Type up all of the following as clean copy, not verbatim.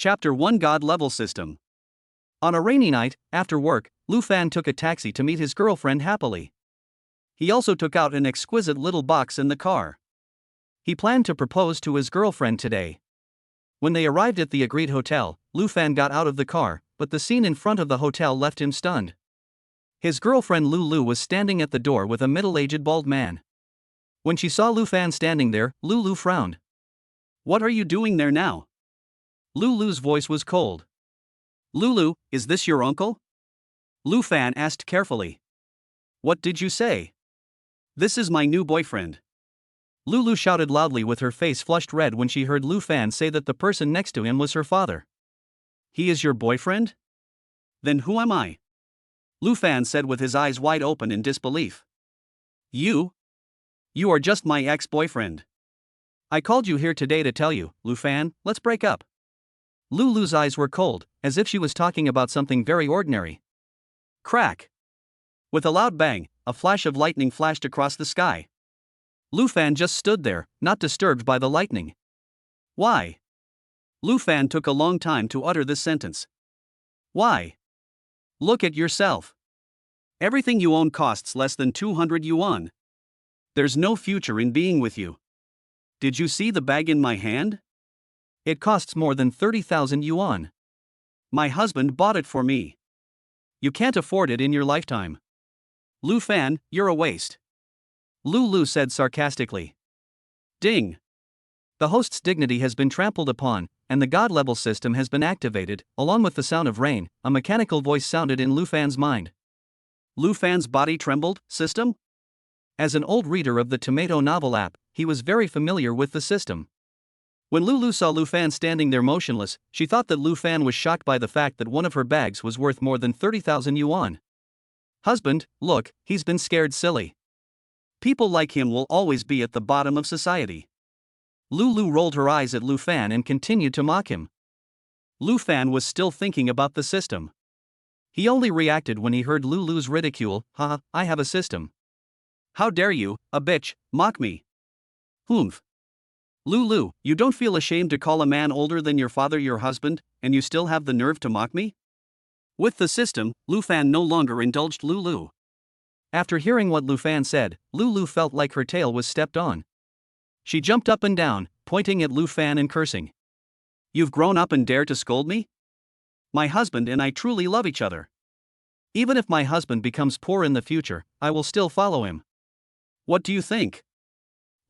Chapter 1 God Level System. On a rainy night, after work, Lu Fan took a taxi to meet his girlfriend happily. He also took out an exquisite little box in the car. He planned to propose to his girlfriend today. When they arrived at the agreed hotel, Lu Fan got out of the car, but the scene in front of the hotel left him stunned. His girlfriend Lulu was standing at the door with a middle-aged bald man. When she saw Lu Fan standing there, Lulu frowned. "What are you doing there now?" Lulu's voice was cold. "Lulu, is this your uncle?" Lu Fan asked carefully. "What did you say?" "This is my new boyfriend." Lulu shouted loudly with her face flushed red when she heard Lu Fan say that the person next to him was her father. "He is your boyfriend? Then who am I?" Lu Fan said with his eyes wide open in disbelief. You are just my ex-boyfriend. I called you here today to tell you, Lu Fan, let's break up." Lulu's eyes were cold, as if she was talking about something very ordinary. Crack! With a loud bang, a flash of lightning flashed across the sky. Lu Fan just stood there, not disturbed by the lightning. "Why?" Lu Fan took a long time to utter this sentence. "Why? Look at yourself. Everything you own costs less than 200 yuan. There's no future in being with you. Did you see the bag in my hand? It costs more than 30,000 yuan. My husband bought it for me. You can't afford it in your lifetime. Lu Fan, you're a waste." Lulu said sarcastically. Ding! The host's dignity has been trampled upon, and the God level system has been activated. Along with the sound of rain, a mechanical voice sounded in Lu Fan's mind. Lu Fan's body trembled, system? As an old reader of the Tomato novel app, he was very familiar with the system. When Lulu saw Lu Fan standing there motionless, she thought that Lu Fan was shocked by the fact that one of her bags was worth more than 30,000 yuan. "Husband, look, he's been scared silly. People like him will always be at the bottom of society." Lulu rolled her eyes at Lu Fan and continued to mock him. Lu Fan was still thinking about the system. He only reacted when he heard Lulu's ridicule. "Haha, I have a system. How dare you, a bitch, mock me? Humph. Lulu, you don't feel ashamed to call a man older than your father your husband, and you still have the nerve to mock me?" With the system, Lu Fan no longer indulged Lulu. After hearing what Lu Fan said, Lulu felt like her tail was stepped on. She jumped up and down, pointing at Lu Fan and cursing. "You've grown up and dare to scold me? My husband and I truly love each other. Even if my husband becomes poor in the future, I will still follow him. What do you think?"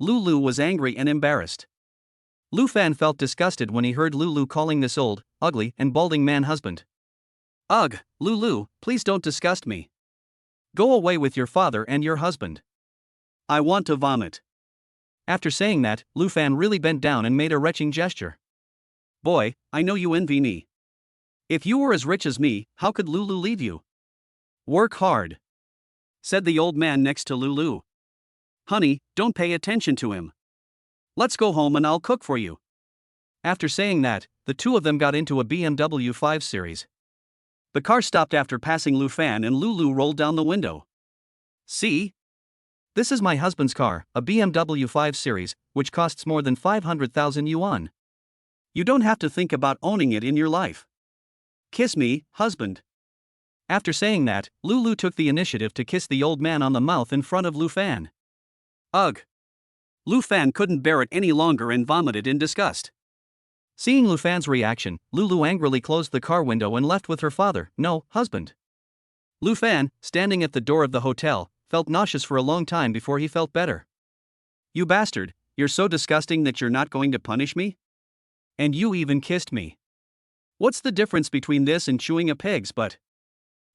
Lulu was angry and embarrassed. Lu Fan felt disgusted when he heard Lulu calling this old, ugly, and balding man husband. "Ugh, Lulu, please don't disgust me. Go away with your father and your husband. I want to vomit." After saying that, Lu Fan really bent down and made a retching gesture. "Boy, I know you envy me. If you were as rich as me, how could Lulu leave you?" "Work hard," said the old man next to Lulu. "Honey, don't pay attention to him. Let's go home and I'll cook for you." After saying that, the two of them got into a BMW 5 Series. The car stopped after passing Lu Fan and Lulu rolled down the window. "See? This is my husband's car, a BMW 5 Series, which costs more than 500,000 yuan. You don't have to think about owning it in your life. Kiss me, husband." After saying that, Lulu took the initiative to kiss the old man on the mouth in front of Lu Fan. Ugh! Lu Fan couldn't bear it any longer and vomited in disgust. Seeing Lu Fan's reaction, Lulu angrily closed the car window and left with her father, no, husband. Lu Fan, standing at the door of the hotel, felt nauseous for a long time before he felt better. "You bastard, you're so disgusting that you're not going to punish me? And you even kissed me. What's the difference between this and chewing a pig's butt?"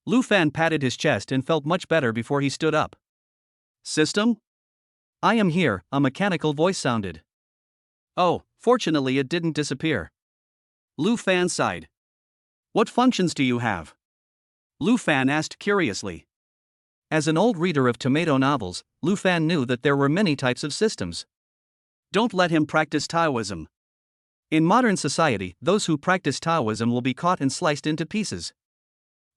Lu Fan patted his chest and felt much better before he stood up. "System? I am here," a mechanical voice sounded. Oh, fortunately it didn't disappear. Lu Fan sighed. "What functions do you have?" Lu Fan asked curiously. As an old reader of Tomato novels, Lu Fan knew that there were many types of systems. Don't let him practice Taoism. In modern society, those who practice Taoism will be caught and sliced into pieces.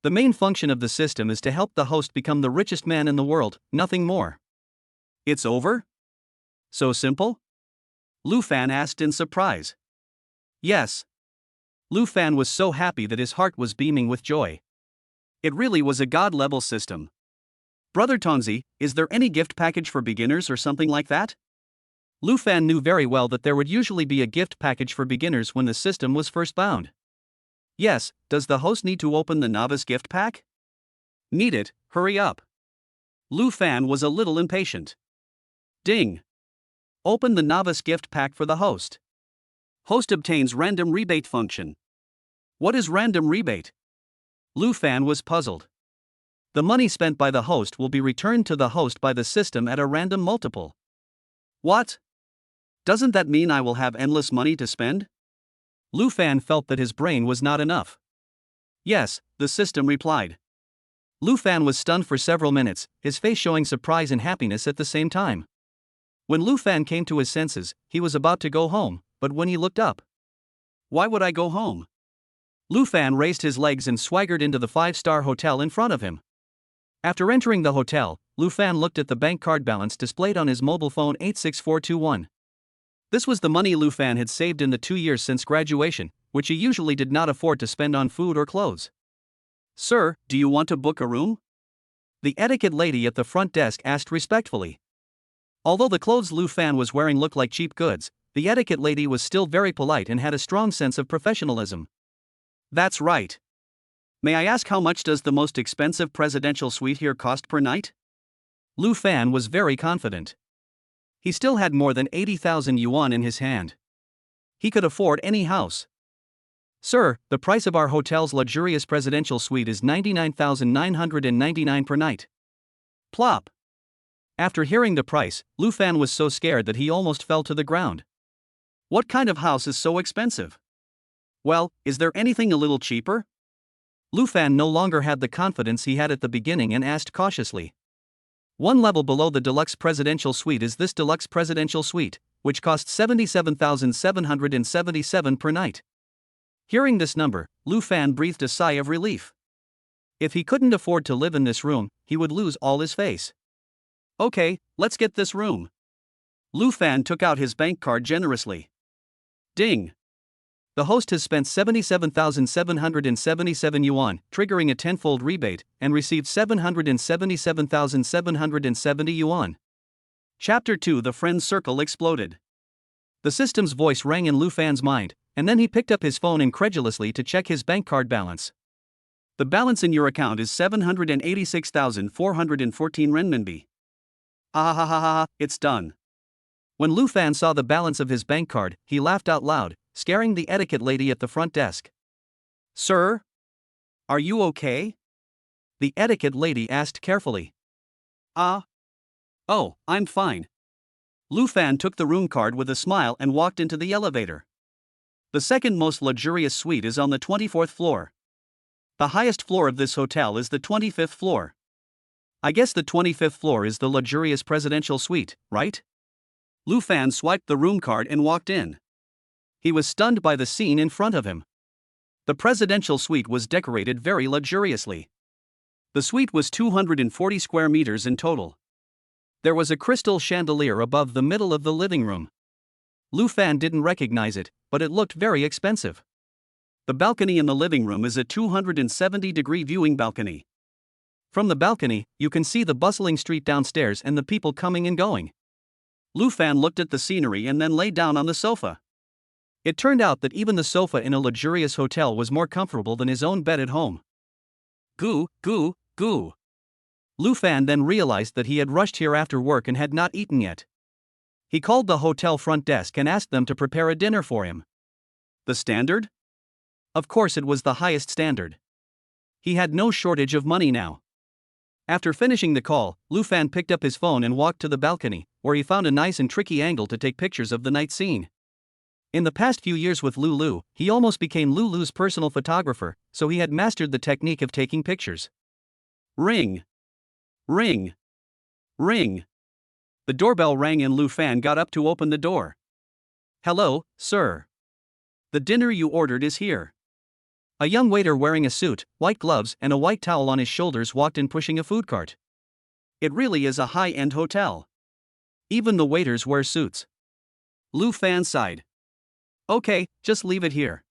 The main function of the system is to help the host become the richest man in the world, nothing more. It's over? So simple? Lu Fan asked in surprise. Yes. Lu Fan was so happy that his heart was beaming with joy. It really was a god-level system. Brother Tonzi, is there any gift package for beginners or something like that? Lu Fan knew very well that there would usually be a gift package for beginners when the system was first bound. Yes, does the host need to open the novice gift pack? Need it, hurry up. Lu Fan was a little impatient. Ding. Open the novice gift pack for the host. Host obtains random rebate function. What is random rebate? Lu Fan was puzzled. The money spent by the host will be returned to the host by the system at a random multiple. What? Doesn't that mean I will have endless money to spend? Lu Fan felt that his brain was not enough. Yes, the system replied. Lu Fan was stunned for several minutes, his face showing surprise and happiness at the same time. When Lu Fan came to his senses, he was about to go home, but when he looked up. Why would I go home? Lu Fan raised his legs and swaggered into the 5-star hotel in front of him. After entering the hotel, Lu Fan looked at the bank card balance displayed on his mobile phone 86421. This was the money Lu Fan had saved in the 2 years since graduation, which he usually did not afford to spend on food or clothes. Sir, do you want to book a room? The etiquette lady at the front desk asked respectfully. Although the clothes Lu Fan was wearing looked like cheap goods, the etiquette lady was still very polite and had a strong sense of professionalism. That's right. May I ask how much does the most expensive presidential suite here cost per night? Lu Fan was very confident. He still had more than 80,000 yuan in his hand. He could afford any house. Sir, the price of our hotel's luxurious presidential suite is 99,999 per night. Plop. After hearing the price, Lu Fan was so scared that he almost fell to the ground. What kind of house is so expensive? Well, is there anything a little cheaper? Lu Fan no longer had the confidence he had at the beginning and asked cautiously. One level below the deluxe presidential suite is this deluxe presidential suite, which costs 77,777 per night. Hearing this number, Lu Fan breathed a sigh of relief. If he couldn't afford to live in this room, he would lose all his face. Okay, let's get this room. Lu Fan took out his bank card generously. Ding. The host has spent 77,777 yuan, triggering a tenfold rebate, and received 777,770 yuan. Chapter 2. The Friends Circle exploded. The system's voice rang in Lu Fan's mind, and then he picked up his phone incredulously to check his bank card balance. The balance in your account is 786,414 renminbi. Ah ha ha ha, it's done. When Lu Fan saw the balance of his bank card, he laughed out loud, scaring the etiquette lady at the front desk. Sir? Are you okay? The etiquette lady asked carefully. Oh, I'm fine. Lu Fan took the room card with a smile and walked into the elevator. The second most luxurious suite is on the 24th floor. The highest floor of this hotel is the 25th floor. I guess the 25th floor is the luxurious presidential suite, right? Lu Fan swiped the room card and walked in. He was stunned by the scene in front of him. The presidential suite was decorated very luxuriously. The suite was 240 square meters in total. There was a crystal chandelier above the middle of the living room. Lu Fan didn't recognize it, but it looked very expensive. The balcony in the living room is a 270-degree viewing balcony. From the balcony, you can see the bustling street downstairs and the people coming and going. Lu Fan looked at the scenery and then lay down on the sofa. It turned out that even the sofa in a luxurious hotel was more comfortable than his own bed at home. Goo, goo, goo. Lu Fan then realized that he had rushed here after work and had not eaten yet. He called the hotel front desk and asked them to prepare a dinner for him. The standard? Of course it was the highest standard. He had no shortage of money now. After finishing the call, Lu Fan picked up his phone and walked to the balcony, where he found a nice and tricky angle to take pictures of the night scene. In the past few years with Lulu, he almost became Lulu's personal photographer, so he had mastered the technique of taking pictures. Ring. Ring. Ring. The doorbell rang and Lu Fan got up to open the door. Hello, sir. The dinner you ordered is here. A young waiter wearing a suit, white gloves, and a white towel on his shoulders walked in pushing a food cart. It really is a high-end hotel. Even the waiters wear suits. Lu Fan sighed. Okay, just leave it here.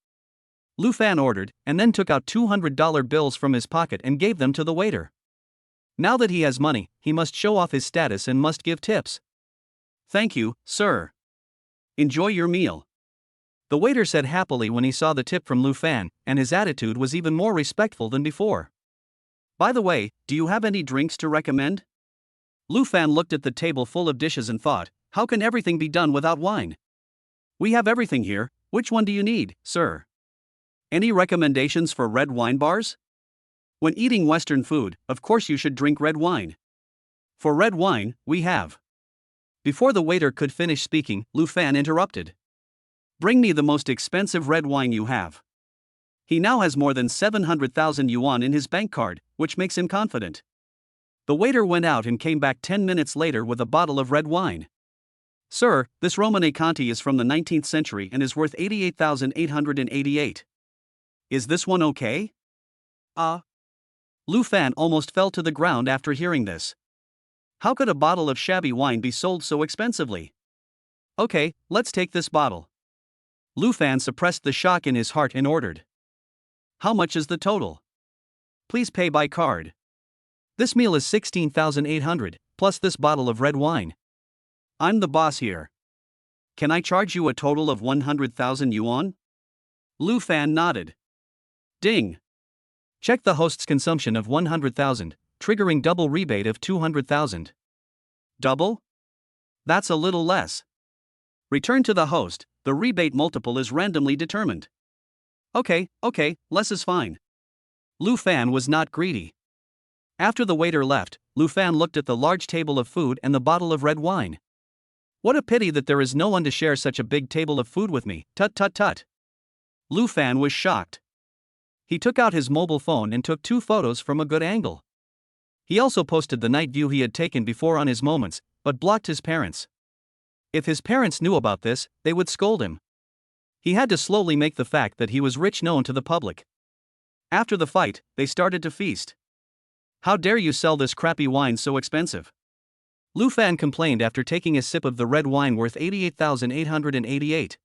Lu Fan ordered, and then took out $200 bills from his pocket and gave them to the waiter. Now that he has money, he must show off his status and must give tips. Thank you, sir. Enjoy your meal. The waiter said happily when he saw the tip from Lu Fan, and his attitude was even more respectful than before. By the way, do you have any drinks to recommend? Lu Fan looked at the table full of dishes and thought, how can everything be done without wine? We have everything here, which one do you need, sir? Any recommendations for red wine bars? When eating Western food, of course you should drink red wine. For red wine, we have. Before the waiter could finish speaking, Lu Fan interrupted. Bring me the most expensive red wine you have. He now has more than 700,000 yuan in his bank card, which makes him confident. The waiter went out and came back 10 minutes later with a bottle of red wine. Sir, this Romane Conti is from the 19th century and is worth 88,888. Is this one okay? Lu Fan almost fell to the ground after hearing this. How could a bottle of shabby wine be sold so expensively? Okay, let's take this bottle. Lu Fan suppressed the shock in his heart and ordered. How much is the total? Please pay by card. This meal is 16,800, plus this bottle of red wine. I'm the boss here. Can I charge you a total of 100,000 yuan? Lu Fan nodded. Ding. Check the host's consumption of 100,000, triggering double rebate of 200,000. Double? That's a little less. Return to the host, the rebate multiple is randomly determined. Okay, less is fine. Lu Fan was not greedy. After the waiter left, Lu Fan looked at the large table of food and the bottle of red wine. What a pity that there is no one to share such a big table of food with me, tut. Lu Fan was shocked. He took out his mobile phone and took 2 photos from a good angle. He also posted the night view he had taken before on his moments, but blocked his parents. If his parents knew about this, they would scold him. He had to slowly make the fact that he was rich known to the public. After the fight, they started to feast. How dare you sell this crappy wine so expensive? Lu Fan complained after taking a sip of the red wine worth 88,888.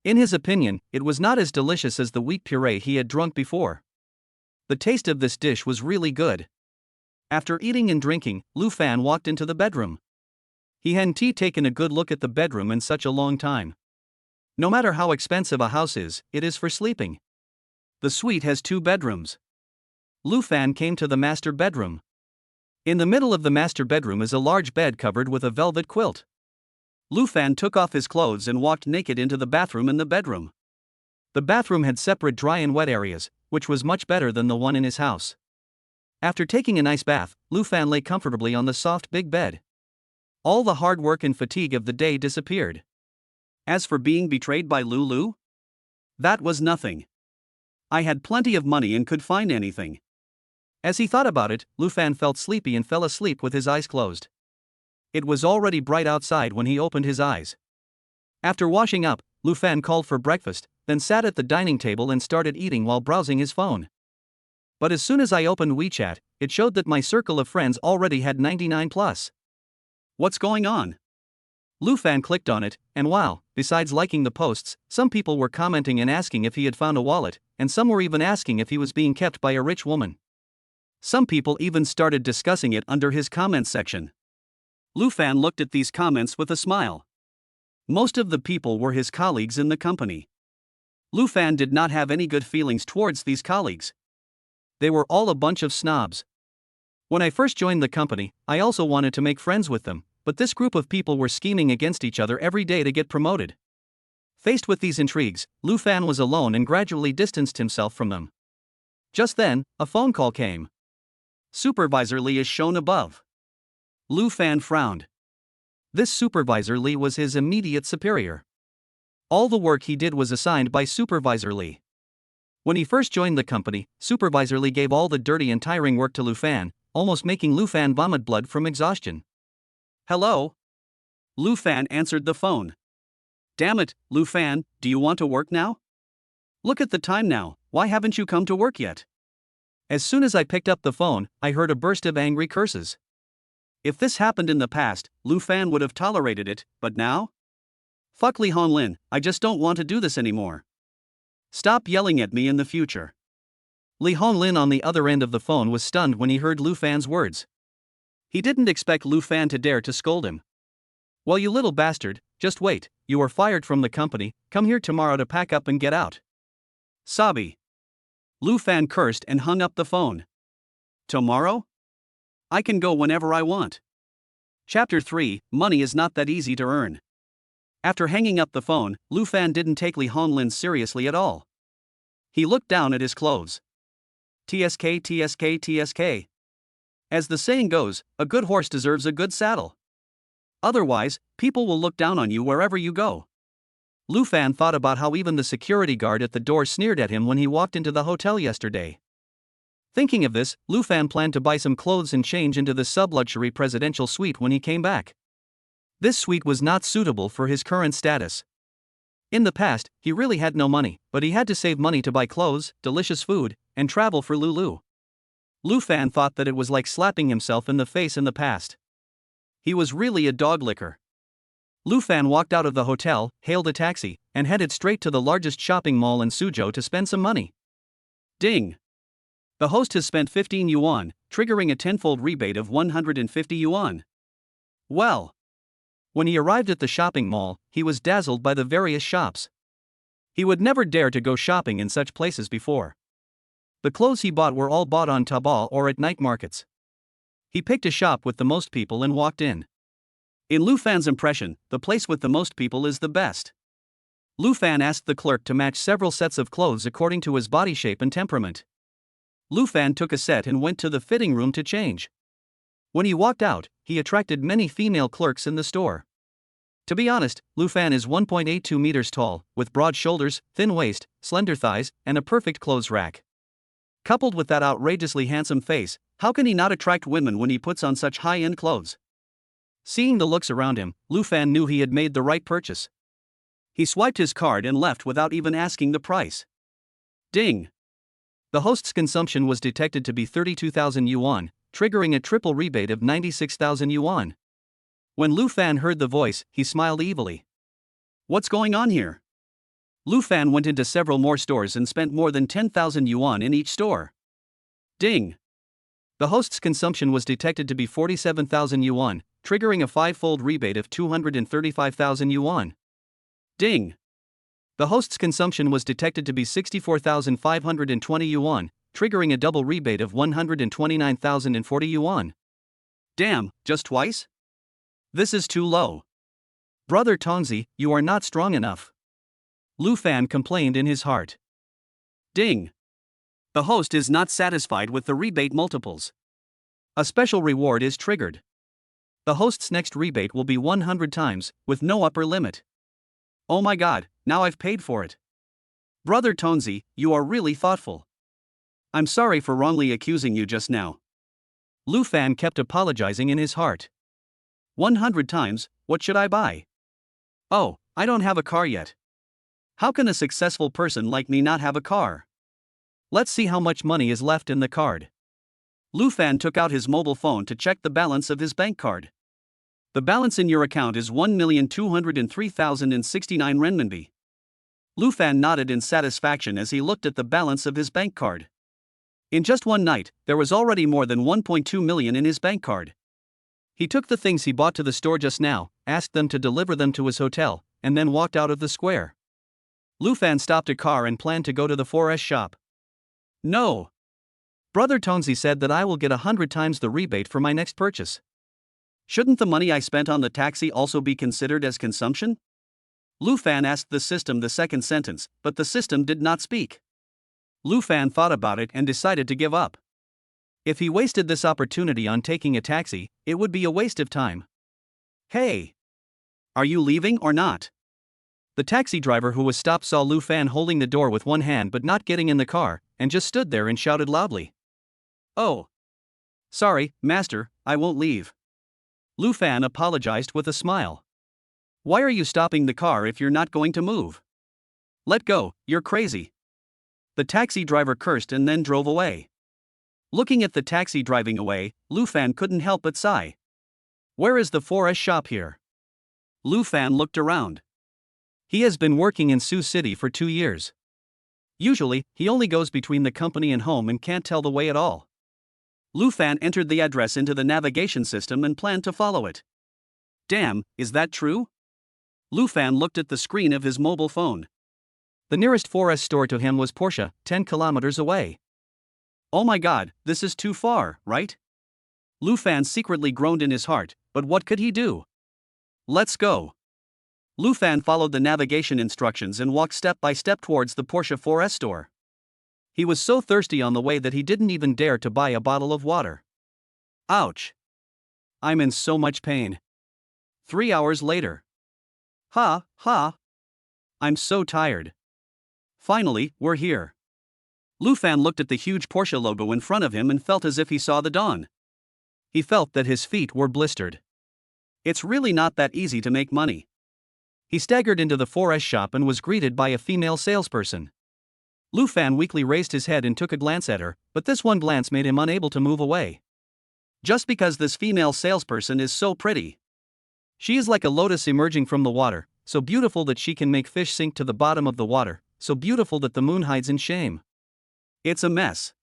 In his opinion, it was not as delicious as the wheat puree he had drunk before. The taste of this dish was really good. After eating and drinking, Lu Fan walked into the bedroom. He hadn't taken a good look at the bedroom in such a long time. No matter how expensive a house is, it is for sleeping. The suite has 2 bedrooms. Lu Fan came to the master bedroom. In the middle of the master bedroom is a large bed covered with a velvet quilt. Lu Fan took off his clothes and walked naked into the bathroom in the bedroom. The bathroom had separate dry and wet areas, which was much better than the one in his house. After taking a nice bath, Lu Fan lay comfortably on the soft big bed. All the hard work and fatigue of the day disappeared. As for being betrayed by Lulu, that was nothing. I had plenty of money and could find anything. As he thought about it, Lu Fan felt sleepy and fell asleep with his eyes closed. It was already bright outside when he opened his eyes. After washing up, Lu Fan called for breakfast, then sat at the dining table and started eating while browsing his phone. But as soon as I opened WeChat, it showed that my circle of friends already had 99 plus. What's going on? Lu Fan clicked on it, and wow, besides liking the posts, some people were commenting and asking if he had found a wallet, and some were even asking if he was being kept by a rich woman. Some people even started discussing it under his comments section. Lu Fan looked at these comments with a smile. Most of the people were his colleagues in the company. Lu Fan did not have any good feelings towards these colleagues. They were all a bunch of snobs. When I first joined the company, I also wanted to make friends with them, but this group of people were scheming against each other every day to get promoted. Faced with these intrigues, Lu Fan was alone and gradually distanced himself from them. Just then, a phone call came. Supervisor Lee is shown above. Lu Fan frowned. This Supervisor Lee was his immediate superior. All the work he did was assigned by Supervisor Lee. When he first joined the company, Supervisor Lee gave all the dirty and tiring work to Lu Fan, almost making Lu Fan vomit blood from exhaustion. Hello? Lu Fan answered the phone. Damn it, Lu Fan, do you want to work now? Look at the time now, why haven't you come to work yet? As soon as I picked up the phone, I heard a burst of angry curses. If this happened in the past, Lu Fan would have tolerated it, but now? Fuck Li Honlin, I just don't want to do this anymore. Stop yelling at me in the future. Li Honglin on the other end of the phone was stunned when he heard Lu Fan's words. He didn't expect Lu Fan to dare to scold him. Well, you little bastard, just wait, you are fired from the company, come here tomorrow to pack up and get out. Sabi. Lu Fan cursed and hung up the phone. Tomorrow? I can go whenever I want. Chapter 3, Money is not that easy to earn. After hanging up the phone, Lu Fan didn't take Li Honglin seriously at all. He looked down at his clothes. TSK, TSK, TSK. As the saying goes, a good horse deserves a good saddle. Otherwise, people will look down on you wherever you go. Lu Fan thought about how even the security guard at the door sneered at him when he walked into the hotel yesterday. Thinking of this, Lu Fan planned to buy some clothes and change into the sub-luxury presidential suite when he came back. This suite was not suitable for his current status. In the past, he really had no money, but he had to save money to buy clothes, delicious food, and travel for Lulu. Lu Fan thought that it was like slapping himself in the face in the past. He was really a dog licker. Lu Fan walked out of the hotel, hailed a taxi, and headed straight to the largest shopping mall in Suzhou to spend some money. Ding! The host has spent 15 yuan, triggering a tenfold rebate of 150 yuan. Well. When he arrived at the shopping mall, he was dazzled by the various shops. He would never dare to go shopping in such places before. The clothes he bought were all bought on Taobao or at night markets. He picked a shop with the most people and walked in. In Lu Fan's impression, the place with the most people is the best. Lu Fan asked the clerk to match several sets of clothes according to his body shape and temperament. Lu Fan took a set and went to the fitting room to change. When he walked out, he attracted many female clerks in the store. To be honest, Lu Fan is 1.82 meters tall, with broad shoulders, thin waist, slender thighs, and a perfect clothes rack. Coupled with that outrageously handsome face, how can he not attract women when he puts on such high-end clothes? Seeing the looks around him, Lu Fan knew he had made the right purchase. He swiped his card and left without even asking the price. Ding! The host's consumption was detected to be 32,000 yuan, triggering a triple rebate of 96,000 yuan. When Lu Fan heard the voice, he smiled evilly. What's going on here? Lu Fan went into several more stores and spent more than 10,000 yuan in each store. Ding! The host's consumption was detected to be 47,000 yuan, triggering a five-fold rebate of 235,000 yuan. Ding! The host's consumption was detected to be 64,520 yuan, triggering a double rebate of 129,040 yuan. Damn, just twice? This is too low. Brother Tongzi, you are not strong enough. Lu Fan complained in his heart. Ding! The host is not satisfied with the rebate multiples. A special reward is triggered. The host's next rebate will be 100 times, with no upper limit. Oh my god, now I've paid for it. Brother Tongzi, you are really thoughtful. I'm sorry for wrongly accusing you just now. Lu Fan kept apologizing in his heart. 100 times, what should I buy? Oh, I don't have a car yet. How can a successful person like me not have a car? Let's see how much money is left in the card. Lu Fan took out his mobile phone to check the balance of his bank card. The balance in your account is 1,203,069 renminbi. Lu Fan nodded in satisfaction as he looked at the balance of his bank card. In just one night, there was already more than 1.2 million in his bank card. He took the things he bought to the store just now, asked them to deliver them to his hotel, and then walked out of the square. Lu Fan stopped a car and planned to go to the 4S shop. No! Brother Tongzi said that I will get 100 times the rebate for my next purchase. Shouldn't the money I spent on the taxi also be considered as consumption? Lu Fan asked the system the second sentence, but the system did not speak. Lu Fan thought about it and decided to give up. If he wasted this opportunity on taking a taxi, it would be a waste of time. Hey! Are you leaving or not? The taxi driver who was stopped saw Lu Fan holding the door with one hand but not getting in the car, and just stood there and shouted loudly. Oh! Sorry, master, I won't leave. Lu Fan apologized with a smile. Why are you stopping the car if you're not going to move? Let go, you're crazy. The taxi driver cursed and then drove away. Looking at the taxi driving away, Lu Fan couldn't help but sigh. Where is the 4S shop here? Lu Fan looked around. He has been working in Sioux City for 2 years. Usually, he only goes between the company and home and can't tell the way at all. Lu Fan entered the address into the navigation system and planned to follow it. Damn, is that true? Lu Fan looked at the screen of his mobile phone. The nearest 4S store to him was Porsche, 10 kilometers away. Oh my god, this is too far, right? Lu Fan secretly groaned in his heart, but what could he do? Let's go. Lu Fan followed the navigation instructions and walked step by step towards the Porsche 4S store. He was so thirsty on the way that he didn't even dare to buy a bottle of water. Ouch. I'm in so much pain. 3 hours later. Ha, ha. I'm so tired. Finally, we're here. Lu Fan looked at the huge Porsche logo in front of him and felt as if he saw the dawn. He felt that his feet were blistered. It's really not that easy to make money. He staggered into the 4S shop and was greeted by a female salesperson. Lu Fan weakly raised his head and took a glance at her, but this one glance made him unable to move away. Just because this female salesperson is so pretty. She is like a lotus emerging from the water, so beautiful that she can make fish sink to the bottom of the water, so beautiful that the moon hides in shame. It's a mess.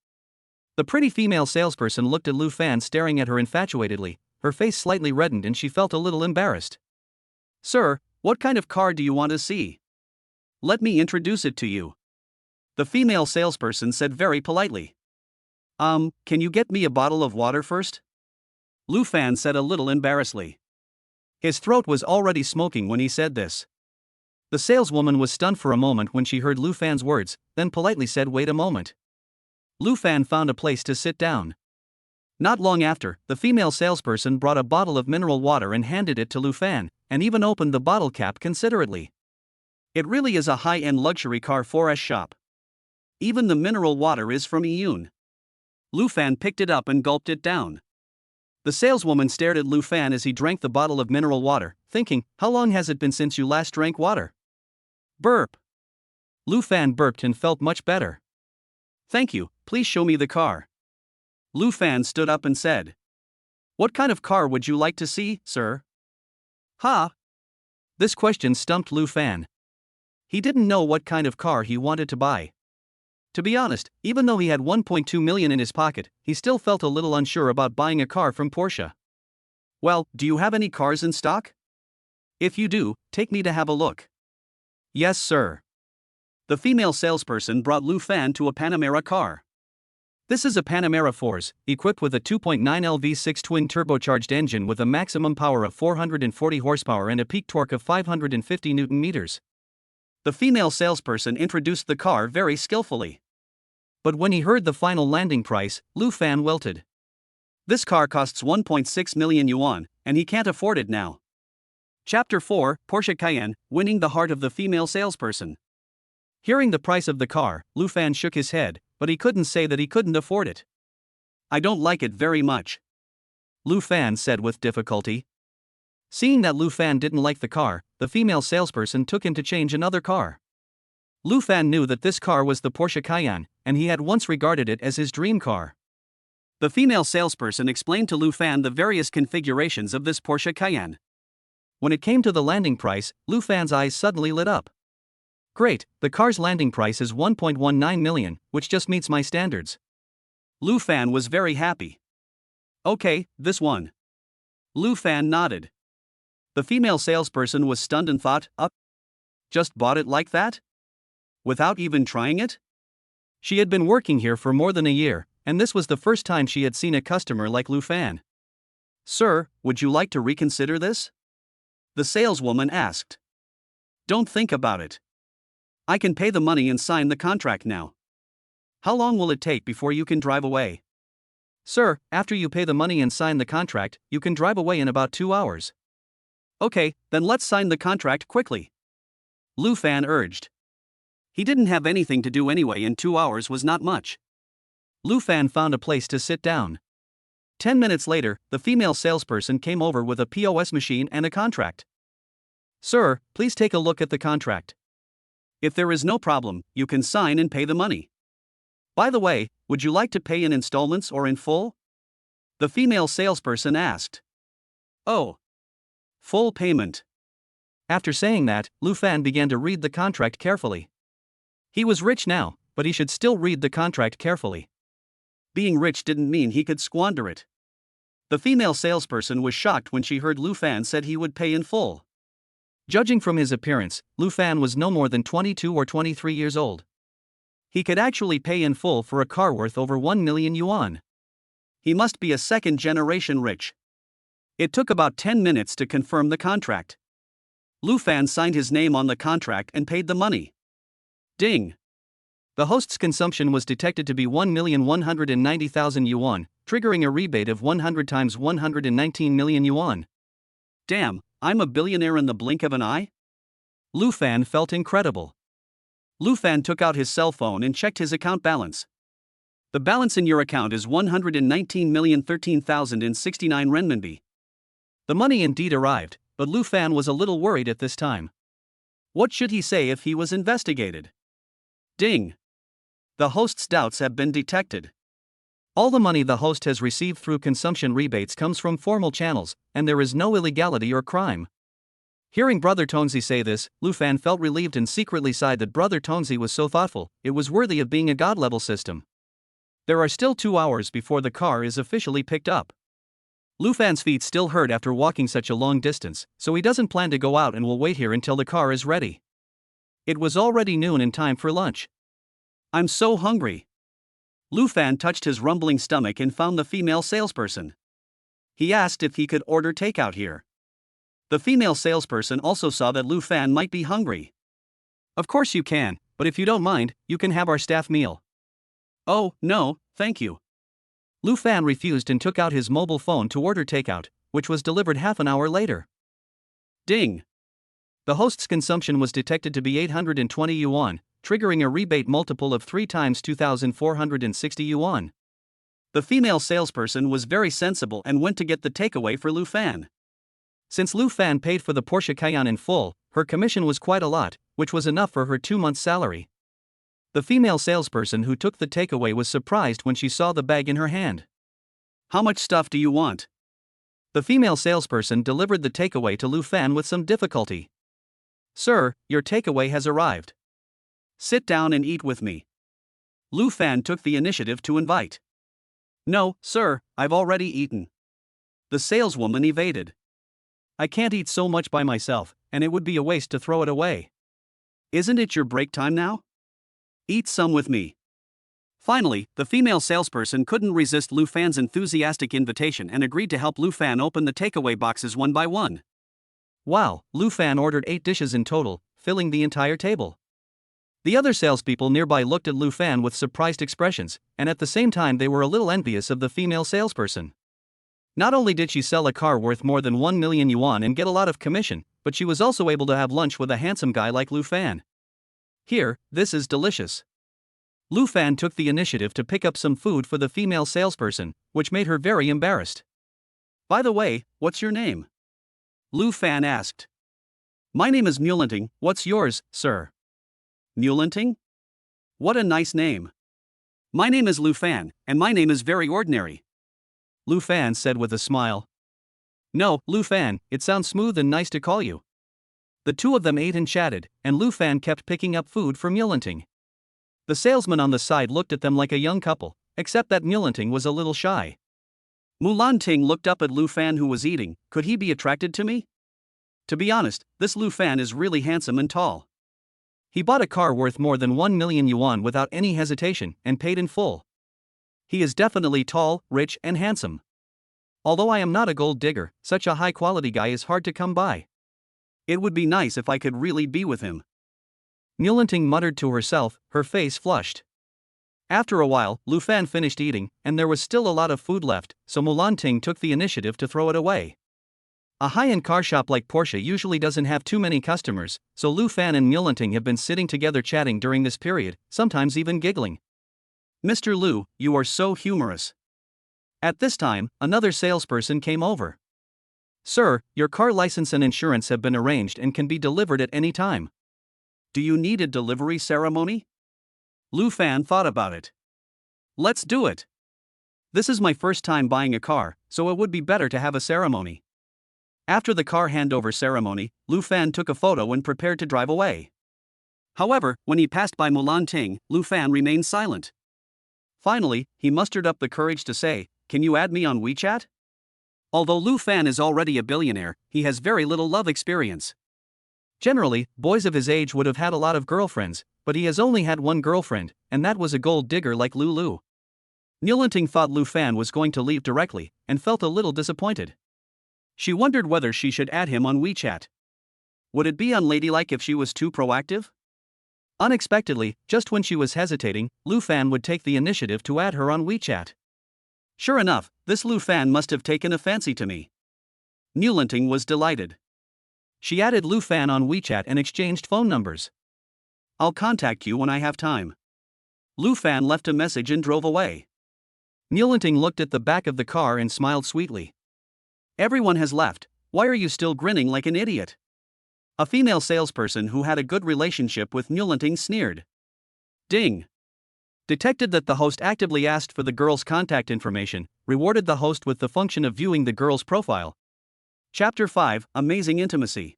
The pretty female salesperson looked at Lu Fan staring at her infatuatedly, her face slightly reddened and she felt a little embarrassed. Sir, what kind of car do you want to see? Let me introduce it to you. The female salesperson said very politely. Can you get me a bottle of water first? Lu Fan said a little embarrassedly. His throat was already smoking when he said this. The saleswoman was stunned for a moment when she heard Lu Fan's words, then politely said wait a moment. Lu Fan found a place to sit down. Not long after, the female salesperson brought a bottle of mineral water and handed it to Lu Fan, and even opened the bottle cap considerately. It really is a high-end luxury car 4S shop. Even the mineral water is from Iyun. Lu Fan picked it up and gulped it down. The saleswoman stared at Lu Fan as he drank the bottle of mineral water, thinking, how long has it been since you last drank water? Burp. Lu Fan burped and felt much better. Thank you, please show me the car. Lu Fan stood up and said. What kind of car would you like to see, sir? Ha! This question stumped Lu Fan. He didn't know what kind of car he wanted to buy. To be honest, even though he had 1.2 million in his pocket, he still felt a little unsure about buying a car from Porsche. Well, do you have any cars in stock? If you do, take me to have a look. Yes, sir. The female salesperson brought Lu Fan to a Panamera car. This is a Panamera 4S, equipped with a 2.9L V6 twin-turbocharged engine with a maximum power of 440 horsepower and a peak torque of 550 Nm. The female salesperson introduced the car very skillfully. But when he heard the final landing price, Lu Fan wilted. This car costs 1.6 million yuan, and he can't afford it now. Chapter 4, Porsche Cayenne, winning the heart of the female salesperson. Hearing the price of the car, Lu Fan shook his head, but he couldn't say that he couldn't afford it. I don't like it very much. Lu Fan said with difficulty. Seeing that Lu Fan didn't like the car, the female salesperson took him to change another car. Lu Fan knew that this car was the Porsche Cayenne, and he had once regarded it as his dream car. The female salesperson explained to Lu Fan the various configurations of this Porsche Cayenne. When it came to the landing price, Lu Fan's eyes suddenly lit up. Great, the car's landing price is 1.19 million, which just meets my standards. Lu Fan was very happy. Okay, this one. Lu Fan nodded. The female salesperson was stunned and thought, just bought it like that? Without even trying it? She had been working here for more than a year, and this was the first time she had seen a customer like Lu Fan. Sir, would you like to reconsider this? The saleswoman asked. Don't think about it. I can pay the money and sign the contract now. How long will it take before you can drive away? Sir, after you pay the money and sign the contract, you can drive away in about 2 hours. Okay, then let's sign the contract quickly. Lu Fan urged. He didn't have anything to do anyway and 2 hours was not much. Lu Fan found a place to sit down. 10 minutes later, the female salesperson came over with a POS machine and a contract. Sir, please take a look at the contract. If there is no problem, you can sign and pay the money. By the way, would you like to pay in installments or in full? The female salesperson asked. Oh. Full payment. After saying that, Lu Fan began to read the contract carefully. He was rich now, but he should still read the contract carefully. Being rich didn't mean he could squander it. The female salesperson was shocked when she heard Lu Fan said he would pay in full. Judging from his appearance, Lu Fan was no more than 22 or 23 years old. He could actually pay in full for a car worth over 1 million yuan. He must be a second-generation rich. It took about 10 minutes to confirm the contract. Lu Fan signed his name on the contract and paid the money. Ding! The host's consumption was detected to be 1,190,000 yuan, triggering a rebate of 100 times 119 million yuan. Damn, I'm a billionaire in the blink of an eye? Lu Fan felt incredible. Lu Fan took out his cell phone and checked his account balance. The balance in your account is 119,013,069 renminbi. The money indeed arrived, but Lu Fan was a little worried at this time. What should he say if he was investigated? Ding! The host's doubts have been detected. All the money the host has received through consumption rebates comes from formal channels, and there is no illegality or crime. Hearing Brother Tonzi say this, Lu Fan felt relieved and secretly sighed that Brother Tonzi was so thoughtful, it was worthy of being a god-level system. There are still 2 hours before the car is officially picked up. Lu Fan's feet still hurt after walking such a long distance, so he doesn't plan to go out and will wait here until the car is ready. It was already noon and time for lunch. I'm so hungry. Lu Fan touched his rumbling stomach and found the female salesperson. He asked if he could order takeout here. The female salesperson also saw that Lu Fan might be hungry. Of course you can, but if you don't mind, you can have our staff meal. Oh, no, thank you. Lu Fan refused and took out his mobile phone to order takeout, which was delivered half an hour later. Ding! The host's consumption was detected to be 820 yuan, triggering a rebate multiple of 3 times 2,460 yuan. The female salesperson was very sensible and went to get the takeaway for Lu Fan. Since Lu Fan paid for the Porsche Cayenne in full, her commission was quite a lot, which was enough for her 2 months' salary. The female salesperson who took the takeaway was surprised when she saw the bag in her hand. How much stuff do you want? The female salesperson delivered the takeaway to Lu Fan with some difficulty. Sir, your takeaway has arrived. Sit down and eat with me. Lu Fan took the initiative to invite. No, sir, I've already eaten. The saleswoman evaded. I can't eat so much by myself, and it would be a waste to throw it away. Isn't it your break time now? Eat some with me. Finally, the female salesperson couldn't resist Lu Fan's enthusiastic invitation and agreed to help Lu Fan open the takeaway boxes one by one. Wow, Lu Fan ordered 8 dishes in total, filling the entire table. The other salespeople nearby looked at Lu Fan with surprised expressions, and at the same time they were a little envious of the female salesperson. Not only did she sell a car worth more than 1 million yuan and get a lot of commission, but she was also able to have lunch with a handsome guy like Lu Fan. Here, this is delicious. Lu Fan took the initiative to pick up some food for the female salesperson, which made her very embarrassed. By the way, what's your name? Lu Fan asked. My name is Mulenting, what's yours, sir? Mulenting? What a nice name. My name is Lu Fan, and my name is very ordinary. Lu Fan said with a smile. No, Lu Fan, it sounds smooth and nice to call you. The two of them ate and chatted, and Lu Fan kept picking up food for Mulenting. The salesman on the side looked at them like a young couple, except that Mulenting was a little shy. Mulenting looked up at Lu Fan who was eating. Could he be attracted to me? To be honest, this Lu Fan is really handsome and tall. He bought a car worth more than 1 million yuan without any hesitation and paid in full. He is definitely tall, rich, and handsome. Although I am not a gold digger, such a high-quality guy is hard to come by. It would be nice if I could really be with him. Mulenting muttered to herself, her face flushed. After a while, Lu Fan finished eating, and there was still a lot of food left, so Mulenting took the initiative to throw it away. A high-end car shop like Porsche usually doesn't have too many customers, so Lu Fan and Mulenting have been sitting together chatting during this period, sometimes even giggling. Mr. Lu, you are so humorous. At this time, another salesperson came over. Sir, your car license and insurance have been arranged and can be delivered at any time. Do you need a delivery ceremony? Lu Fan thought about it. Let's do it. This is my first time buying a car, so it would be better to have a ceremony. After the car handover ceremony, Lu Fan took a photo and prepared to drive away. However, when he passed by Mulanting, Lu Fan remained silent. Finally, he mustered up the courage to say, "Can you add me on WeChat?" Although Lu Fan is already a billionaire, he has very little love experience. Generally, boys of his age would have had a lot of girlfriends, but he has only had one girlfriend, and that was a gold digger like Lulu. Mulanting thought Lu Fan was going to leave directly, and felt a little disappointed. She wondered whether she should add him on WeChat. Would it be unladylike if she was too proactive? Unexpectedly, just when she was hesitating, Lu Fan would take the initiative to add her on WeChat. Sure enough, this Lu Fan must have taken a fancy to me. Mulanting was delighted. She added Lu Fan on WeChat and exchanged phone numbers. "I'll contact you when I have time." Lu Fan left a message and drove away. Mulanting looked at the back of the car and smiled sweetly. "Everyone has left, why are you still grinning like an idiot?" A female salesperson who had a good relationship with Mulanting sneered. Ding! Detected that the host actively asked for the girl's contact information, rewarded the host with the function of viewing the girl's profile. Chapter 5, Amazing Intimacy.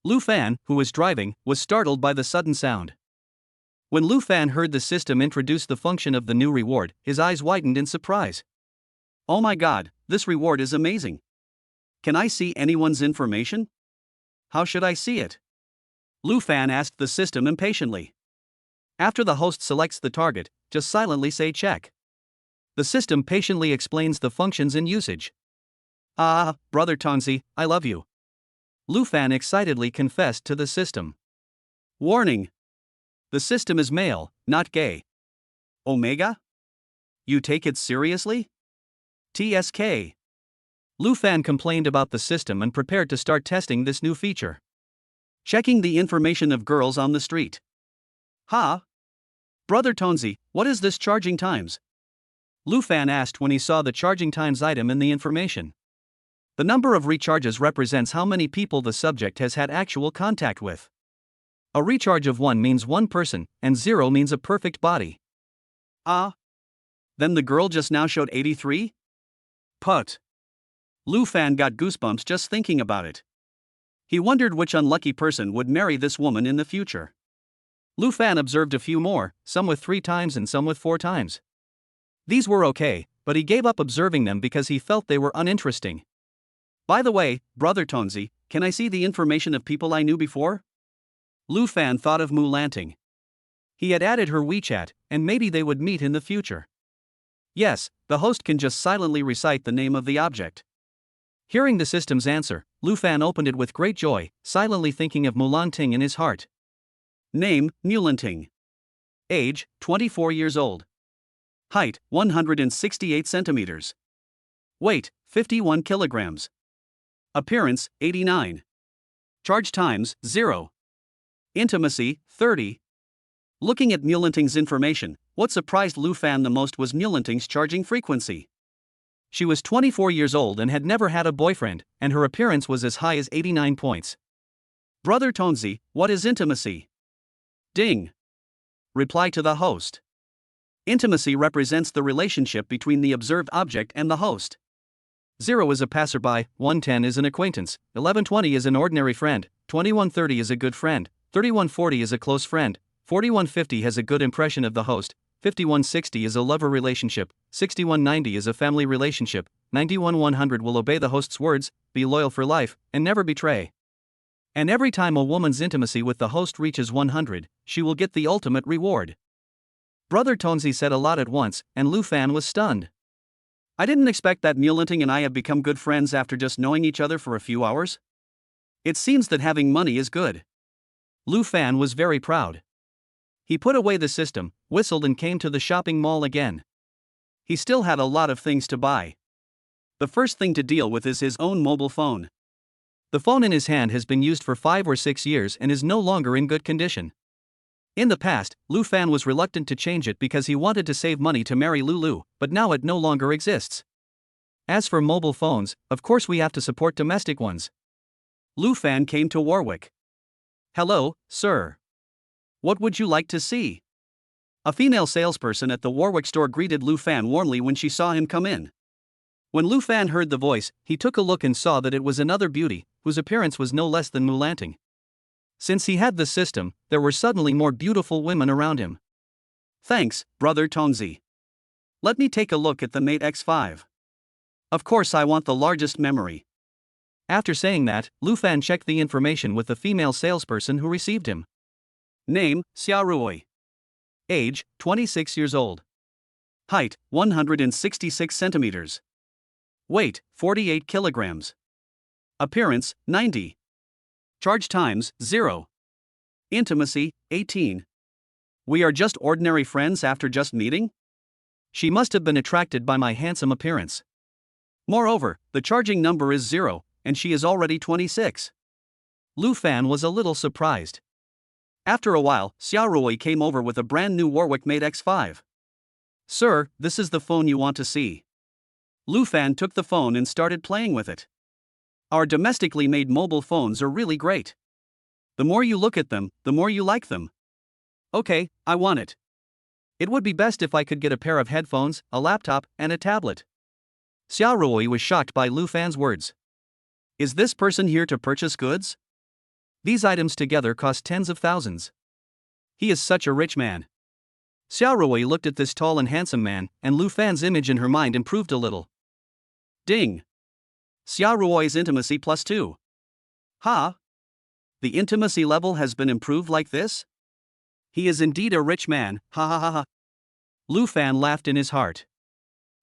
Lu Fan, who was driving, was startled by the sudden sound. When Lu Fan heard the system introduce the function of the new reward, his eyes widened in surprise. "Oh my god, this reward is amazing. Can I see anyone's information? How should I see it?" Lu Fan asked the system impatiently. After the host selects the target, just silently say check. The system patiently explains the functions in usage. "Ah, brother Tonzi, I love you." Lu Fan excitedly confessed to the system. Warning! The system is male, not gay. Omega? You take it seriously? TSK. Lu Fan complained about the system and prepared to start testing this new feature. Checking the information of girls on the street. "Ha? Brother Tonzi, what is this charging times?" Lu Fan asked when he saw the charging times item in the information. The number of recharges represents how many people the subject has had actual contact with. A recharge of 1 means one person, and 0 means a perfect body. Ah? Then the girl just now showed 83? Put. Lu Fan got goosebumps just thinking about it. He wondered which unlucky person would marry this woman in the future. Lu Fan observed a few more, some with 3 times and some with 4 times. These were okay, but he gave up observing them because he felt they were uninteresting. "By the way, brother Tonzi, can I see the information of people I knew before?" Lu Fan thought of Mulanting. He had added her WeChat, and maybe they would meet in the future. Yes, the host can just silently recite the name of the object. Hearing the system's answer, Lu Fan opened it with great joy, silently thinking of Mulanting in his heart. Name, Mulanting. Age, 24 years old. Height, 168 centimeters. Weight, 51 kilograms. Appearance, 89. Charge times, 0. Intimacy, 30. Looking at Mulanting's information, what surprised Lu Fan the most was Mulanting's charging frequency. She was 24 years old and had never had a boyfriend, and her appearance was as high as 89 points. "Brother Tonzi, what is intimacy?" Ding. Reply to the host. Intimacy represents the relationship between the observed object and the host. 0 is a passerby, 110 is an acquaintance, 1120 is an ordinary friend, 2130 is a good friend, 3140 is a close friend, 4150 has a good impression of the host, 5160 is a lover relationship, 6190 is a family relationship, 91100 will obey the host's words, be loyal for life, and never betray. And every time a woman's intimacy with the host reaches 100, she will get the ultimate reward. Brother Tonzi said a lot at once, and Lu Fan was stunned. "I didn't expect that Mulanting and I have become good friends after just knowing each other for a few hours. It seems that having money is good." Lu Fan was very proud. He put away the system, whistled and came to the shopping mall again. He still had a lot of things to buy. The first thing to deal with is his own mobile phone. The phone in his hand has been used for 5 or 6 years and is no longer in good condition. In the past, Lu Fan was reluctant to change it because he wanted to save money to marry Lulu, but now it no longer exists. As for mobile phones, of course we have to support domestic ones. Lu Fan came to Warwick. "Hello, sir. What would you like to see?" A female salesperson at the Warwick store greeted Lu Fan warmly when she saw him come in. When Lu Fan heard the voice, he took a look and saw that it was another beauty, whose appearance was no less than Mulanting. Since he had the system, there were suddenly more beautiful women around him. Thanks, brother Tonzi. Let me take a look at the Mate X5. Of course, I want the largest memory. After saying that, Lu Fan checked the information with the female salesperson who received him. Name, Xiaorui. Age, 26 years old. Height, 166 centimeters. Weight, 48 kilograms. Appearance, 90. Charge times, 0. Intimacy, 18. We are just ordinary friends after just meeting? She must have been attracted by my handsome appearance. Moreover, the charging number is 0, and she is already 26. Lu Fan was a little surprised. After a while, Xiaorui came over with a brand new Warwick Mate X5. Sir, this is the phone you want to see. Lu Fan took the phone and started playing with it. Our domestically made mobile phones are really great. The more you look at them, the more you like them. Okay, I want it. It would be best if I could get a pair of headphones, a laptop, and a tablet. Xiaorui was shocked by Lu Fan's words. Is this person here to purchase goods? These items together cost tens of thousands. He is such a rich man. Xiaorui looked at this tall and handsome man, and Lu Fan's image in her mind improved a little. Ding! Xiaorui's intimacy +2. Ha! The intimacy level has been improved like this? He is indeed a rich man, ha ha ha ha. Lu Fan laughed in his heart.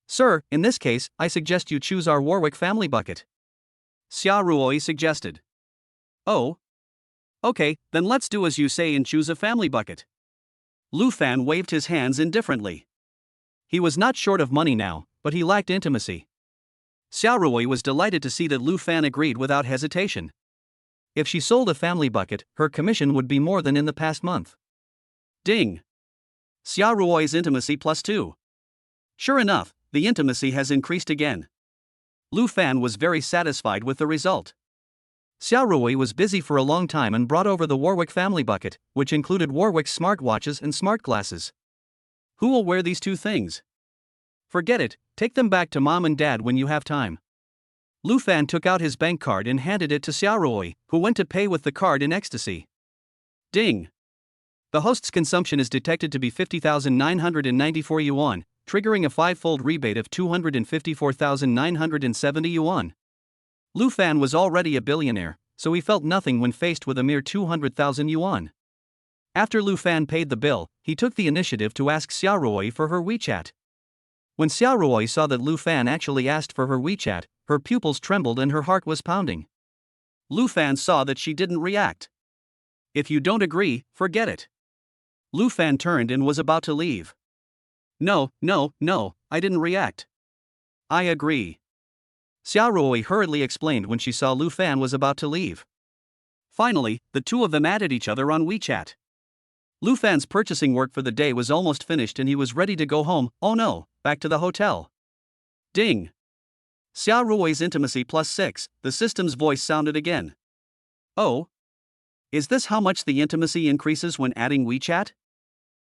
Sir, in this case, I suggest you choose our Warwick family bucket. Xiaorui suggested. Oh? Okay, then let's do as you say and choose a family bucket. Lu Fan waved his hands indifferently. He was not short of money now, but he lacked intimacy. Xiaorui was delighted to see that Lu Fan agreed without hesitation. If she sold a family bucket, her commission would be more than in the past month. Ding! Xiaorui's intimacy +2. Sure enough, the intimacy has increased again. Lu Fan was very satisfied with the result. Xiaorui was busy for a long time and brought over the Warwick family bucket, which included Warwick's smartwatches and smart glasses. Who will wear these two things? Forget it, take them back to mom and dad when you have time. Lu Fan took out his bank card and handed it to Xiaorui, who went to pay with the card in ecstasy. Ding! The host's consumption is detected to be 50,994 yuan, triggering a 5-fold rebate of 254,970 yuan. Lu Fan was already a billionaire, so he felt nothing when faced with a mere 200,000 yuan. After Lu Fan paid the bill, he took the initiative to ask Xiaorui for her WeChat. When Xiaorui saw that Lu Fan actually asked for her WeChat, her pupils trembled and her heart was pounding. Lu Fan saw that she didn't react. If you don't agree, forget it. Lu Fan turned and was about to leave. No, I didn't react. I agree. Xiaorui hurriedly explained when she saw Lu Fan was about to leave. Finally, the two of them added each other on WeChat. Lu Fan's purchasing work for the day was almost finished and he was ready to go home, oh no, back to the hotel. Ding! Xiaorui's intimacy +6, the system's voice sounded again. Oh? Is this how much the intimacy increases when adding WeChat?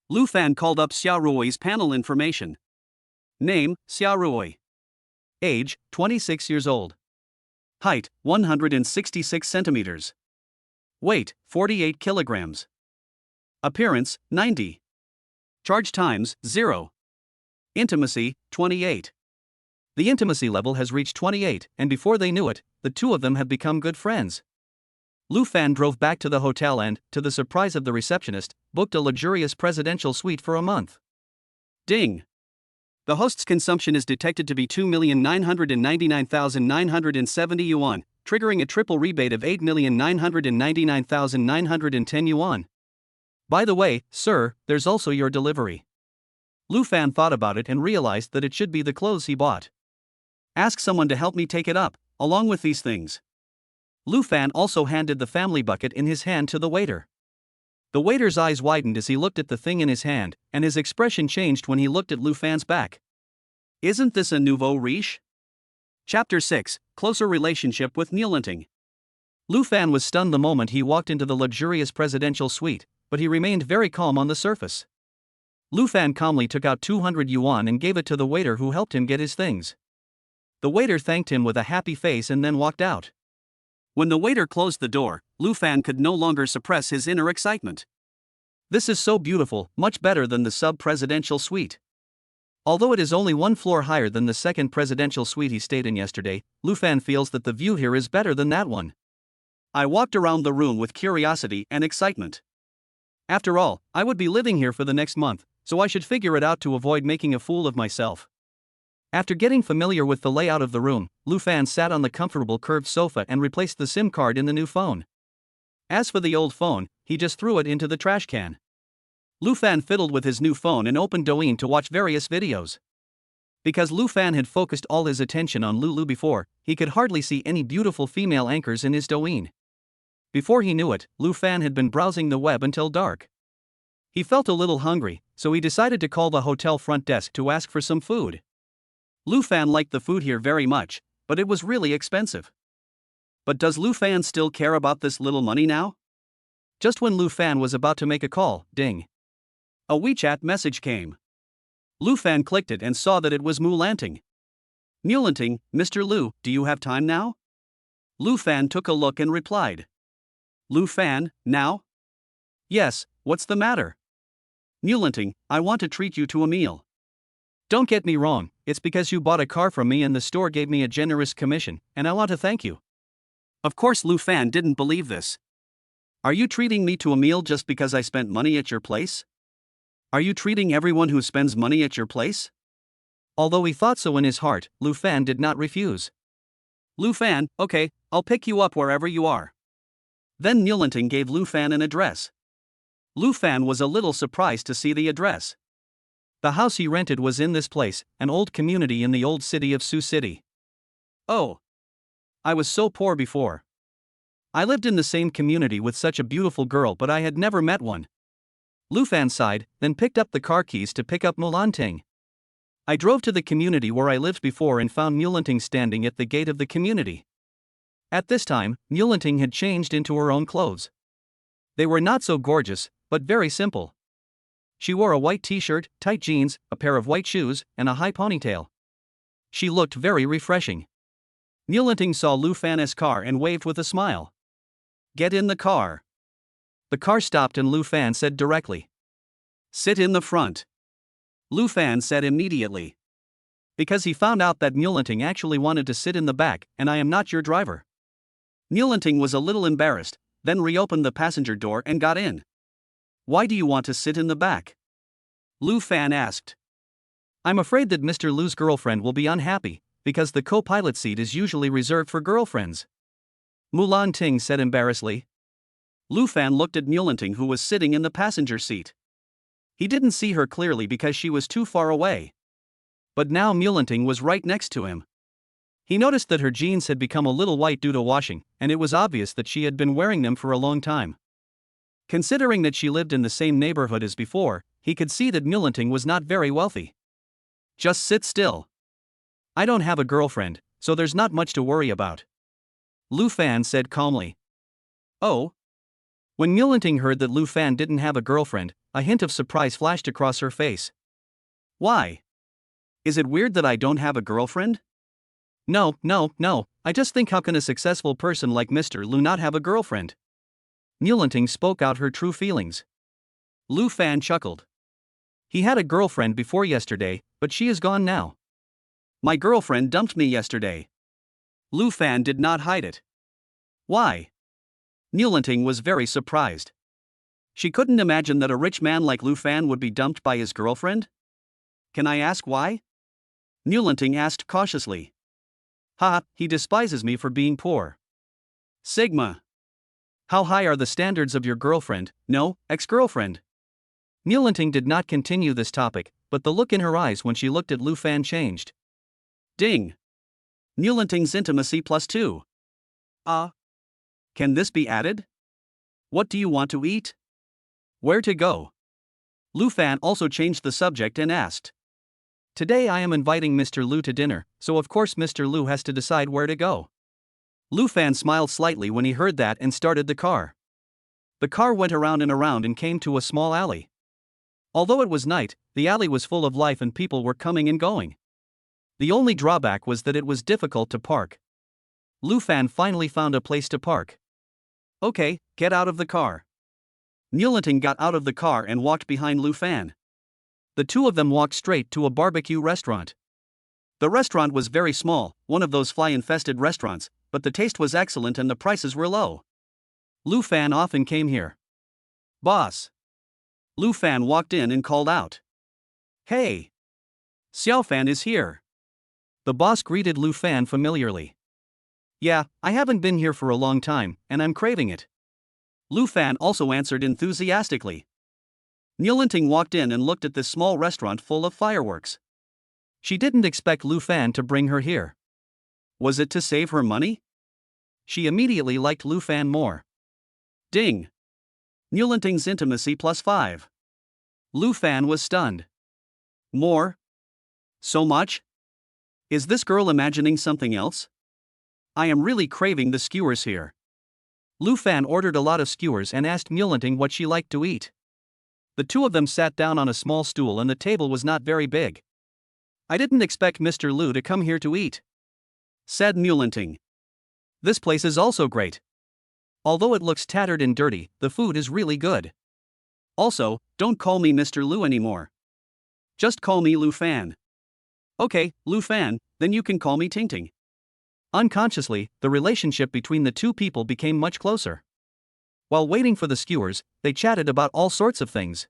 Lu Fan called up Xiaorui's panel information. Name, Xiaorui. Age, 26 years old. Height, 166 centimeters. Weight, 48 kilograms. Appearance, 90. Charge times, 0. Intimacy, 28. The intimacy level has reached 28, and before they knew it, the two of them had become good friends. Lu Fan drove back to the hotel and, to the surprise of the receptionist, booked a luxurious presidential suite for a month. Ding! The host's consumption is detected to be 2,999,970 yuan, triggering a triple rebate of 8,999,910 yuan. By the way, sir, there's also your delivery. Lu Fan thought about it and realized that it should be the clothes he bought. Ask someone to help me take it up, along with these things. Lu Fan also handed the family bucket in his hand to the waiter. The waiter's eyes widened as he looked at the thing in his hand, and his expression changed when he looked at Lu Fan's back. Isn't this a nouveau riche? Chapter 6, Closer Relationship with Niulinting. Lu Fan was stunned the moment he walked into the luxurious presidential suite, but he remained very calm on the surface. Lu Fan calmly took out 200 yuan and gave it to the waiter who helped him get his things. The waiter thanked him with a happy face and then walked out. When the waiter closed the door, Lu Fan could no longer suppress his inner excitement. This is so beautiful, much better than the sub-presidential suite. Although it is only one floor higher than the second presidential suite he stayed in yesterday, Lu Fan feels that the view here is better than that one. I walked around the room with curiosity and excitement. After all, I would be living here for the next month, so I should figure it out to avoid making a fool of myself. After getting familiar with the layout of the room, Lu Fan sat on the comfortable curved sofa and replaced the SIM card in the new phone. As for the old phone, he just threw it into the trash can. Lu Fan fiddled with his new phone and opened Douyin to watch various videos. Because Lu Fan had focused all his attention on Lulu before, he could hardly see any beautiful female anchors in his Douyin. Before he knew it, Lu Fan had been browsing the web until dark. He felt a little hungry, so he decided to call the hotel front desk to ask for some food. Lu Fan liked the food here very much, but it was really expensive. But does Lu Fan still care about this little money now? Just when Lu Fan was about to make a call, ding. A WeChat message came. Lu Fan clicked it and saw that it was Mulanting. Mulanting, Mr. Lu, do you have time now? Lu Fan took a look and replied. Lu Fan, now? Yes, what's the matter? Mulanting, I want to treat you to a meal. Don't get me wrong, it's because you bought a car from me and the store gave me a generous commission, and I want to thank you. Of course Lu Fan didn't believe this. Are you treating me to a meal just because I spent money at your place? Are you treating everyone who spends money at your place? Although he thought so in his heart, Lu Fan did not refuse. Lu Fan, okay, I'll pick you up wherever you are. Then Mulanting gave Lu Fan an address. Lu Fan was a little surprised to see the address. The house he rented was in this place, an old community in the old city of Sioux City. Oh. I was so poor before. I lived in the same community with such a beautiful girl, but I had never met one. Lu Fan sighed, then picked up the car keys to pick up Mulanting. I drove to the community where I lived before and found Mulanting standing at the gate of the community. At this time, Mulanting had changed into her own clothes. They were not so gorgeous, but very simple. She wore a white t-shirt, tight jeans, a pair of white shoes, and a high ponytail. She looked very refreshing. Mulanting saw Lu Fan's car and waved with a smile. Get in the car. The car stopped and Lu Fan said directly. Sit in the front. Lu Fan said immediately. Because he found out that Mulanting actually wanted to sit in the back, and I am not your driver. Mulanting was a little embarrassed, then reopened the passenger door and got in. Why do you want to sit in the back? Lu Fan asked. I'm afraid that Mr. Lu's girlfriend will be unhappy, because the co-pilot seat is usually reserved for girlfriends. Mulanting said embarrassedly. Lu Fan looked at Mulanting, who was sitting in the passenger seat. He didn't see her clearly because she was too far away. But now Mulanting was right next to him. He noticed that her jeans had become a little white due to washing, and it was obvious that she had been wearing them for a long time. Considering that she lived in the same neighborhood as before, he could see that Mulanting was not very wealthy. Just sit still. I don't have a girlfriend, so there's not much to worry about. Lu Fan said calmly. Oh? When Mulanting heard that Lu Fan didn't have a girlfriend, a hint of surprise flashed across her face. Why? Is it weird that I don't have a girlfriend? No, I just think how can a successful person like Mr. Lu not have a girlfriend? Mulanting spoke out her true feelings. Lu Fan chuckled. He had a girlfriend before yesterday, but she is gone now. My girlfriend dumped me yesterday. Lu Fan did not hide it. Why? Mulanting was very surprised. She couldn't imagine that a rich man like Lu Fan would be dumped by his girlfriend. Can I ask why? Mulanting asked cautiously. He despises me for being poor. Sigma. How high are the standards of your girlfriend, no, ex-girlfriend? Mulanting did not continue this topic, but the look in her eyes when she looked at Lu Fan changed. Ding. Mulanting's intimacy +2. Can this be added? What do you want to eat? Where to go? Lu Fan also changed the subject and asked. Today I am inviting Mr. Lu to dinner, so of course Mr. Lu has to decide where to go. Lu Fan smiled slightly when he heard that and started the car. The car went around and came to a small alley. Although it was night, the alley was full of life and people were coming and going. The only drawback was that it was difficult to park. Lu Fan finally found a place to park. Okay, get out of the car. Mulanting got out of the car and walked behind Lu Fan. The two of them walked straight to a barbecue restaurant. The restaurant was very small, one of those fly-infested restaurants, but the taste was excellent and the prices were low. Lu Fan often came here. Boss. Lu Fan walked in and called out. Hey! Xiao Fan is here. The boss greeted Lu Fan familiarly. Yeah, I haven't been here for a long time, and I'm craving it. Lu Fan also answered enthusiastically. Mulanting walked in and looked at this small restaurant full of fireworks. She didn't expect Lu Fan to bring her here. Was it to save her money? She immediately liked Lu Fan more. Ding! Mulanting's intimacy +5. Lu Fan was stunned. More? So much? Is this girl imagining something else? I am really craving the skewers here. Lu Fan ordered a lot of skewers and asked Mulanting what she liked to eat. The two of them sat down on a small stool and the table was not very big. I didn't expect Mr. Lu to come here to eat, said Mulanting. This place is also great. Although it looks tattered and dirty, the food is really good. Also, don't call me Mr. Lu anymore. Just call me Lu Fan. Okay, Lu Fan, then you can call me Tingting. Unconsciously, the relationship between the two people became much closer. While waiting for the skewers, they chatted about all sorts of things.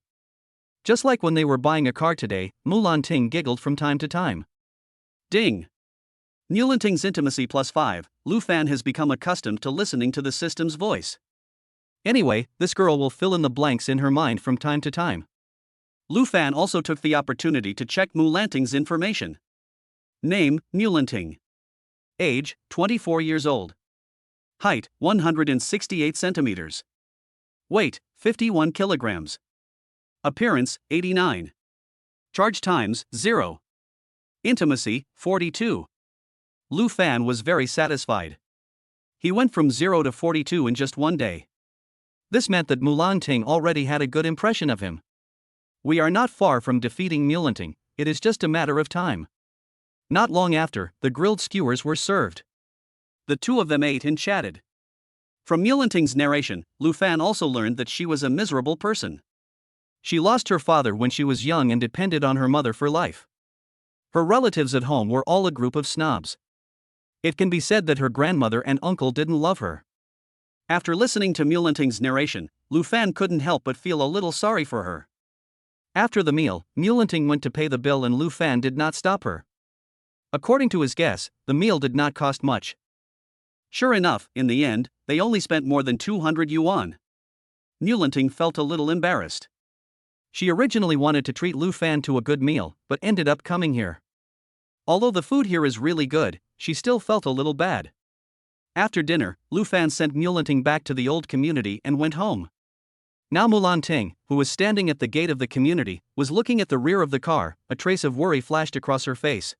Just like when they were buying a car today, Mulanting giggled from time to time. Ding! Mulanting's intimacy +5, Lu Fan has become accustomed to listening to the system's voice. Anyway, this girl will fill in the blanks in her mind from time to time. Lu Fan also took the opportunity to check Mulanting's information. Name, Mulanting. Age, 24 years old. Height, 168 centimeters. Weight, 51 kilograms. Appearance, 89. Charge times, 0. Intimacy, 42. Lu Fan was very satisfied. He went from 0 to 42 in just one day. This meant that Mulanting already had a good impression of him. We are not far from defeating Mulanting, it is just a matter of time. Not long after, the grilled skewers were served. The two of them ate and chatted. From Mulanting's narration, Lu Fan also learned that she was a miserable person. She lost her father when she was young and depended on her mother for life. Her relatives at home were all a group of snobs. It can be said that her grandmother and uncle didn't love her. After listening to Mulanting's narration, Lu Fan couldn't help but feel a little sorry for her. After the meal, Mulanting went to pay the bill and Lu Fan did not stop her. According to his guess, the meal did not cost much. Sure enough, in the end, they only spent more than 200 yuan. Mulanting felt a little embarrassed. She originally wanted to treat Lu Fan to a good meal, but ended up coming here. Although the food here is really good, she still felt a little bad. After dinner, Lu Fan sent Mulanting back to the old community and went home. Now Mulanting, who was standing at the gate of the community, was looking at the rear of the car. A trace of worry flashed across her face.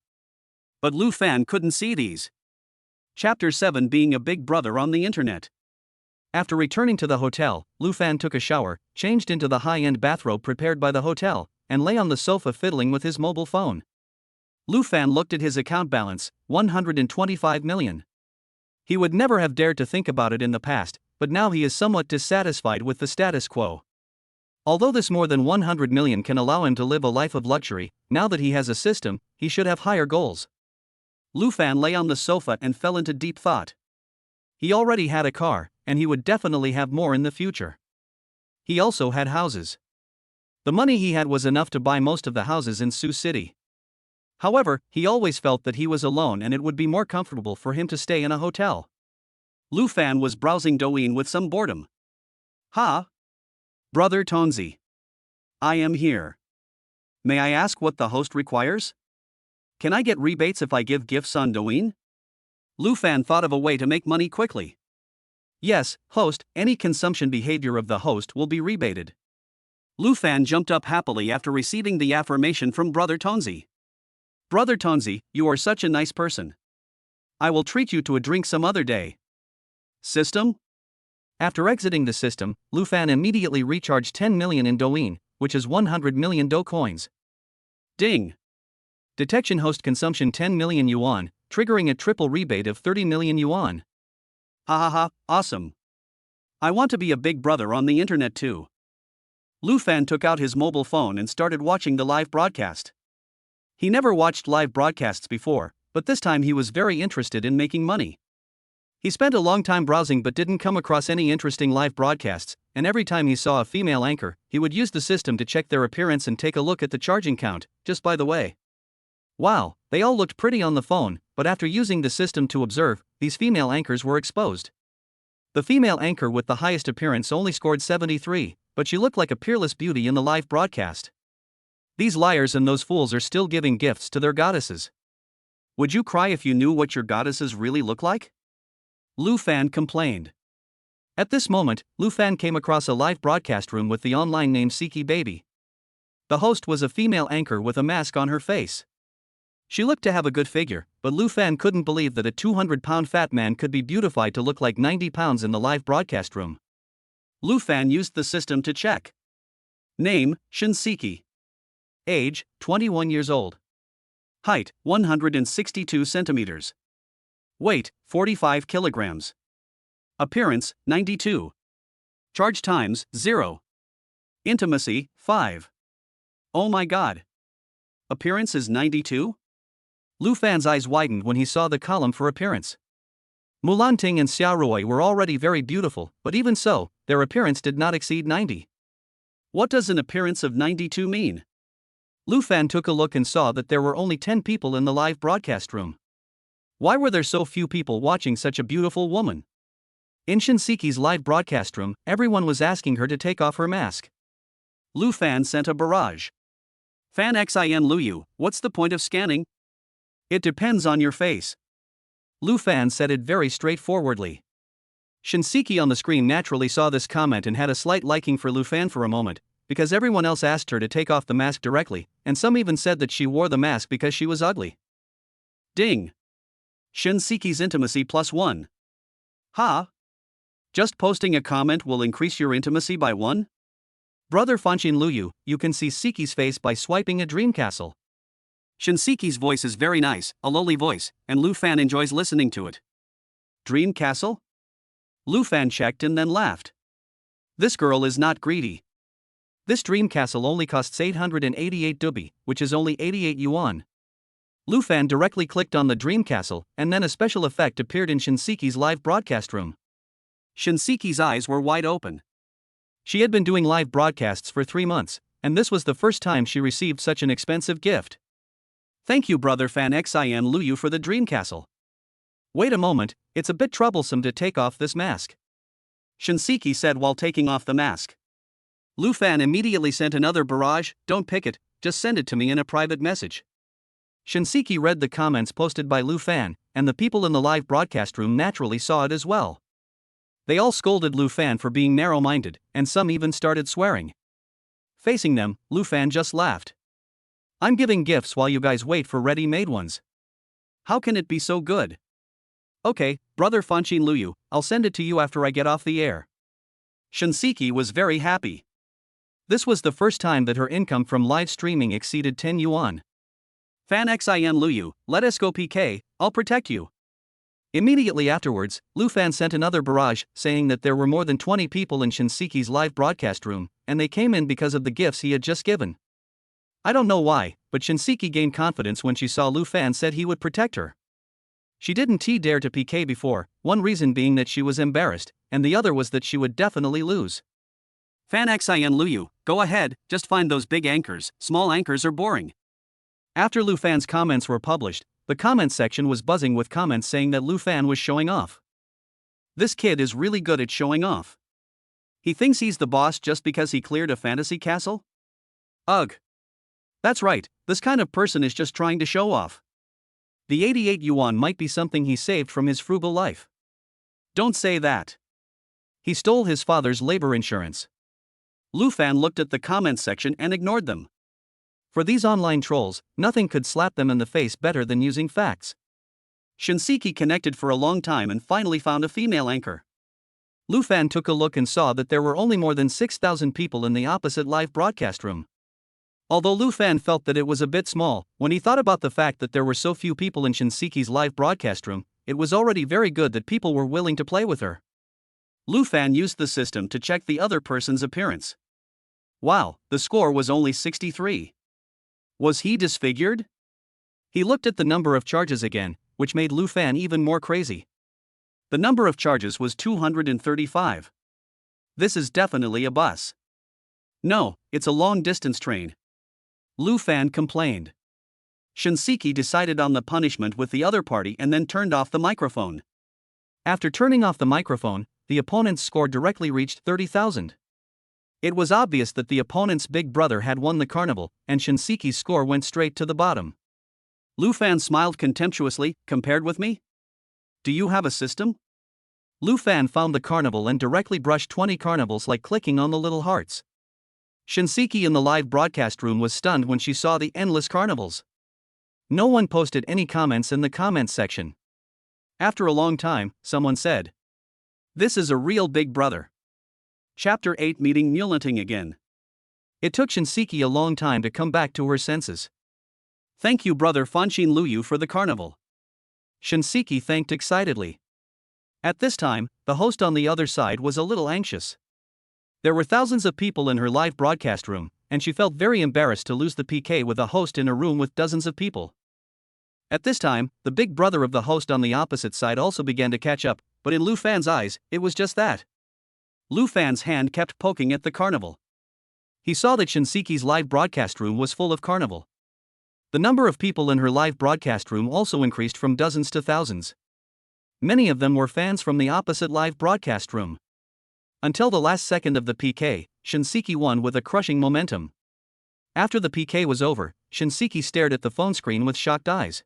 But Lu Fan couldn't see these. Chapter 7, Being a Big Brother on the Internet. After returning to the hotel, Lu Fan took a shower, changed into the high-end bathrobe prepared by the hotel, and lay on the sofa fiddling with his mobile phone. Lu Fan looked at his account balance, 125 million. He would never have dared to think about it in the past, but now he is somewhat dissatisfied with the status quo. Although this more than 100 million can allow him to live a life of luxury, now that he has a system, he should have higher goals. Lu Fan lay on the sofa and fell into deep thought. He already had a car, and he would definitely have more in the future. He also had houses. The money he had was enough to buy most of the houses in Sioux City. However, he always felt that he was alone and it would be more comfortable for him to stay in a hotel. Lu Fan was browsing Douyin with some boredom. Ha! Brother Tonzi. I am here. May I ask what the host requires? Can I get rebates if I give gifts on Douyin? Lu Fan thought of a way to make money quickly. Yes, host, any consumption behavior of the host will be rebated. Lu Fan jumped up happily after receiving the affirmation from Brother Tonzi. Brother Tonzi, you are such a nice person. I will treat you to a drink some other day. System? After exiting the system, Lu Fan immediately recharged 10 million in Douyin, which is 100 million Do coins. Ding! Detection host consumption 10 million yuan, triggering a triple rebate of 30 million yuan. Ha ha ha, awesome. I want to be a big brother on the internet too. Lu Fan took out his mobile phone and started watching the live broadcast. He never watched live broadcasts before, but this time he was very interested in making money. He spent a long time browsing but didn't come across any interesting live broadcasts, and every time he saw a female anchor, he would use the system to check their appearance and take a look at the charging count, just by the way. Wow, they all looked pretty on the phone, but after using the system to observe, these female anchors were exposed. The female anchor with the highest appearance only scored 73, but she looked like a peerless beauty in the live broadcast. These liars and those fools are still giving gifts to their goddesses. Would you cry if you knew what your goddesses really look like? Lu Fan complained. At this moment, Lu Fan came across a live broadcast room with the online name Siki Baby. The host was a female anchor with a mask on her face. She looked to have a good figure, but Lu Fan couldn't believe that a 200-pound fat man could be beautified to look like 90 pounds in the live broadcast room. Lu Fan used the system to check. Name, Shinseki. Age, 21 years old. Height, 162 centimeters. Weight, 45 kilograms. Appearance, 92. Charge times, 0. Intimacy, 5. Oh my god. Appearance is 92? Lu Fan's eyes widened when he saw the column for appearance. Mulanting and Xiaorui were already very beautiful, but even so, their appearance did not exceed 90. What does an appearance of 92 mean? Lu Fan took a look and saw that there were only 10 people in the live broadcast room. Why were there so few people watching such a beautiful woman? In Shinseki's live broadcast room, everyone was asking her to take off her mask. Lu Fan sent a barrage. Fan Xin Luyu, what's the point of scanning? It depends on your face. Lu Fan said it very straightforwardly. Shinseki on the screen naturally saw this comment and had a slight liking for Lu Fan for a moment, because everyone else asked her to take off the mask directly, and some even said that she wore the mask because she was ugly. Ding! Shinseki's intimacy +1. Ha! Just posting a comment will increase your intimacy by 1? Brother Fanshin Luyu, you can see Seki's face by swiping a dream castle. Shinseki's voice is very nice, a lowly voice, and Lu Fan enjoys listening to it. Dream castle? Lu Fan checked and then laughed. This girl is not greedy. This dream castle only costs 888 dubi, which is only 88 yuan. Lu Fan directly clicked on the dream castle, and then a special effect appeared in Shinseki's live broadcast room. Shinseki's eyes were wide open. She had been doing live broadcasts for 3 months, and this was the first time she received such an expensive gift. Thank you, brother Fan Xin Luyu, for the dream castle. Wait a moment, it's a bit troublesome to take off this mask. Shinseki said while taking off the mask. Lu Fan immediately sent another barrage, don't pick it, just send it to me in a private message. Shinseki read the comments posted by Lu Fan, and the people in the live broadcast room naturally saw it as well. They all scolded Lu Fan for being narrow-minded, and some even started swearing. Facing them, Lu Fan just laughed. I'm giving gifts while you guys wait for ready-made ones. How can it be so good? Okay, brother Fanshin Luyu, I'll send it to you after I get off the air. Shinseki was very happy. This was the first time that her income from live streaming exceeded 10 yuan. Fan Xin Luyu, let us go PK, I'll protect you. Immediately afterwards, Lu Fan sent another barrage, saying that there were more than 20 people in Shinseki's live broadcast room, and they came in because of the gifts he had just given. I don't know why, but Shinseki gained confidence when she saw Lu Fan said he would protect her. She didn't dare to PK before, one reason being that she was embarrassed, and the other was that she would definitely lose. Fan Xin Luyu, go ahead, just find those big anchors, small anchors are boring. After Lu Fan's comments were published, the comments section was buzzing with comments saying that Lu Fan was showing off. This kid is really good at showing off. He thinks he's the boss just because he cleared a fantasy castle? Ugh. That's right, this kind of person is just trying to show off. The 88 yuan might be something he saved from his frugal life. Don't say that. He stole his father's labor insurance. Lu Fan looked at the comments section and ignored them. For these online trolls, nothing could slap them in the face better than using facts. Shinseki connected for a long time and finally found a female anchor. Lu Fan took a look and saw that there were only more than 6,000 people in the opposite live broadcast room. Although Lu Fan felt that it was a bit small, when he thought about the fact that there were so few people in Shinseki's live broadcast room, it was already very good that people were willing to play with her. Lu Fan used the system to check the other person's appearance. Wow, the score was only 63. Was he disfigured? He looked at the number of charges again, which made Lu Fan even more crazy. The number of charges was 235. This is definitely a bus. No, it's a long-distance train. Lu Fan complained. Shinseki decided on the punishment with the other party and then turned off the microphone. After turning off the microphone, the opponent's score directly reached 30,000. It was obvious that the opponent's big brother had won the carnival, and Shinseki's score went straight to the bottom. Lu Fan smiled contemptuously. Compared with me? Do you have a system? Lu Fan found the carnival and directly brushed 20 carnivals like clicking on the little hearts. Shinseki in the live broadcast room was stunned when she saw the endless carnivals. No one posted any comments in the comments section. After a long time, someone said, "This is a real big brother." Chapter 8 Meeting Mulanting again. It took Shinseki a long time to come back to her senses. Thank you, brother Fanshin Luyu, for the carnival. Shinseki thanked excitedly. At this time, the host on the other side was a little anxious. There were thousands of people in her live broadcast room, and she felt very embarrassed to lose the PK with a host in a room with dozens of people. At this time, the big brother of the host on the opposite side also began to catch up, but in Lu Fan's eyes, it was just that. Lu Fan's hand kept poking at the carnival. He saw that Shinseki's live broadcast room was full of carnival. The number of people in her live broadcast room also increased from dozens to thousands. Many of them were fans from the opposite live broadcast room. Until the last second of the PK, Shinseki won with a crushing momentum. After the PK was over, Shinseki stared at the phone screen with shocked eyes.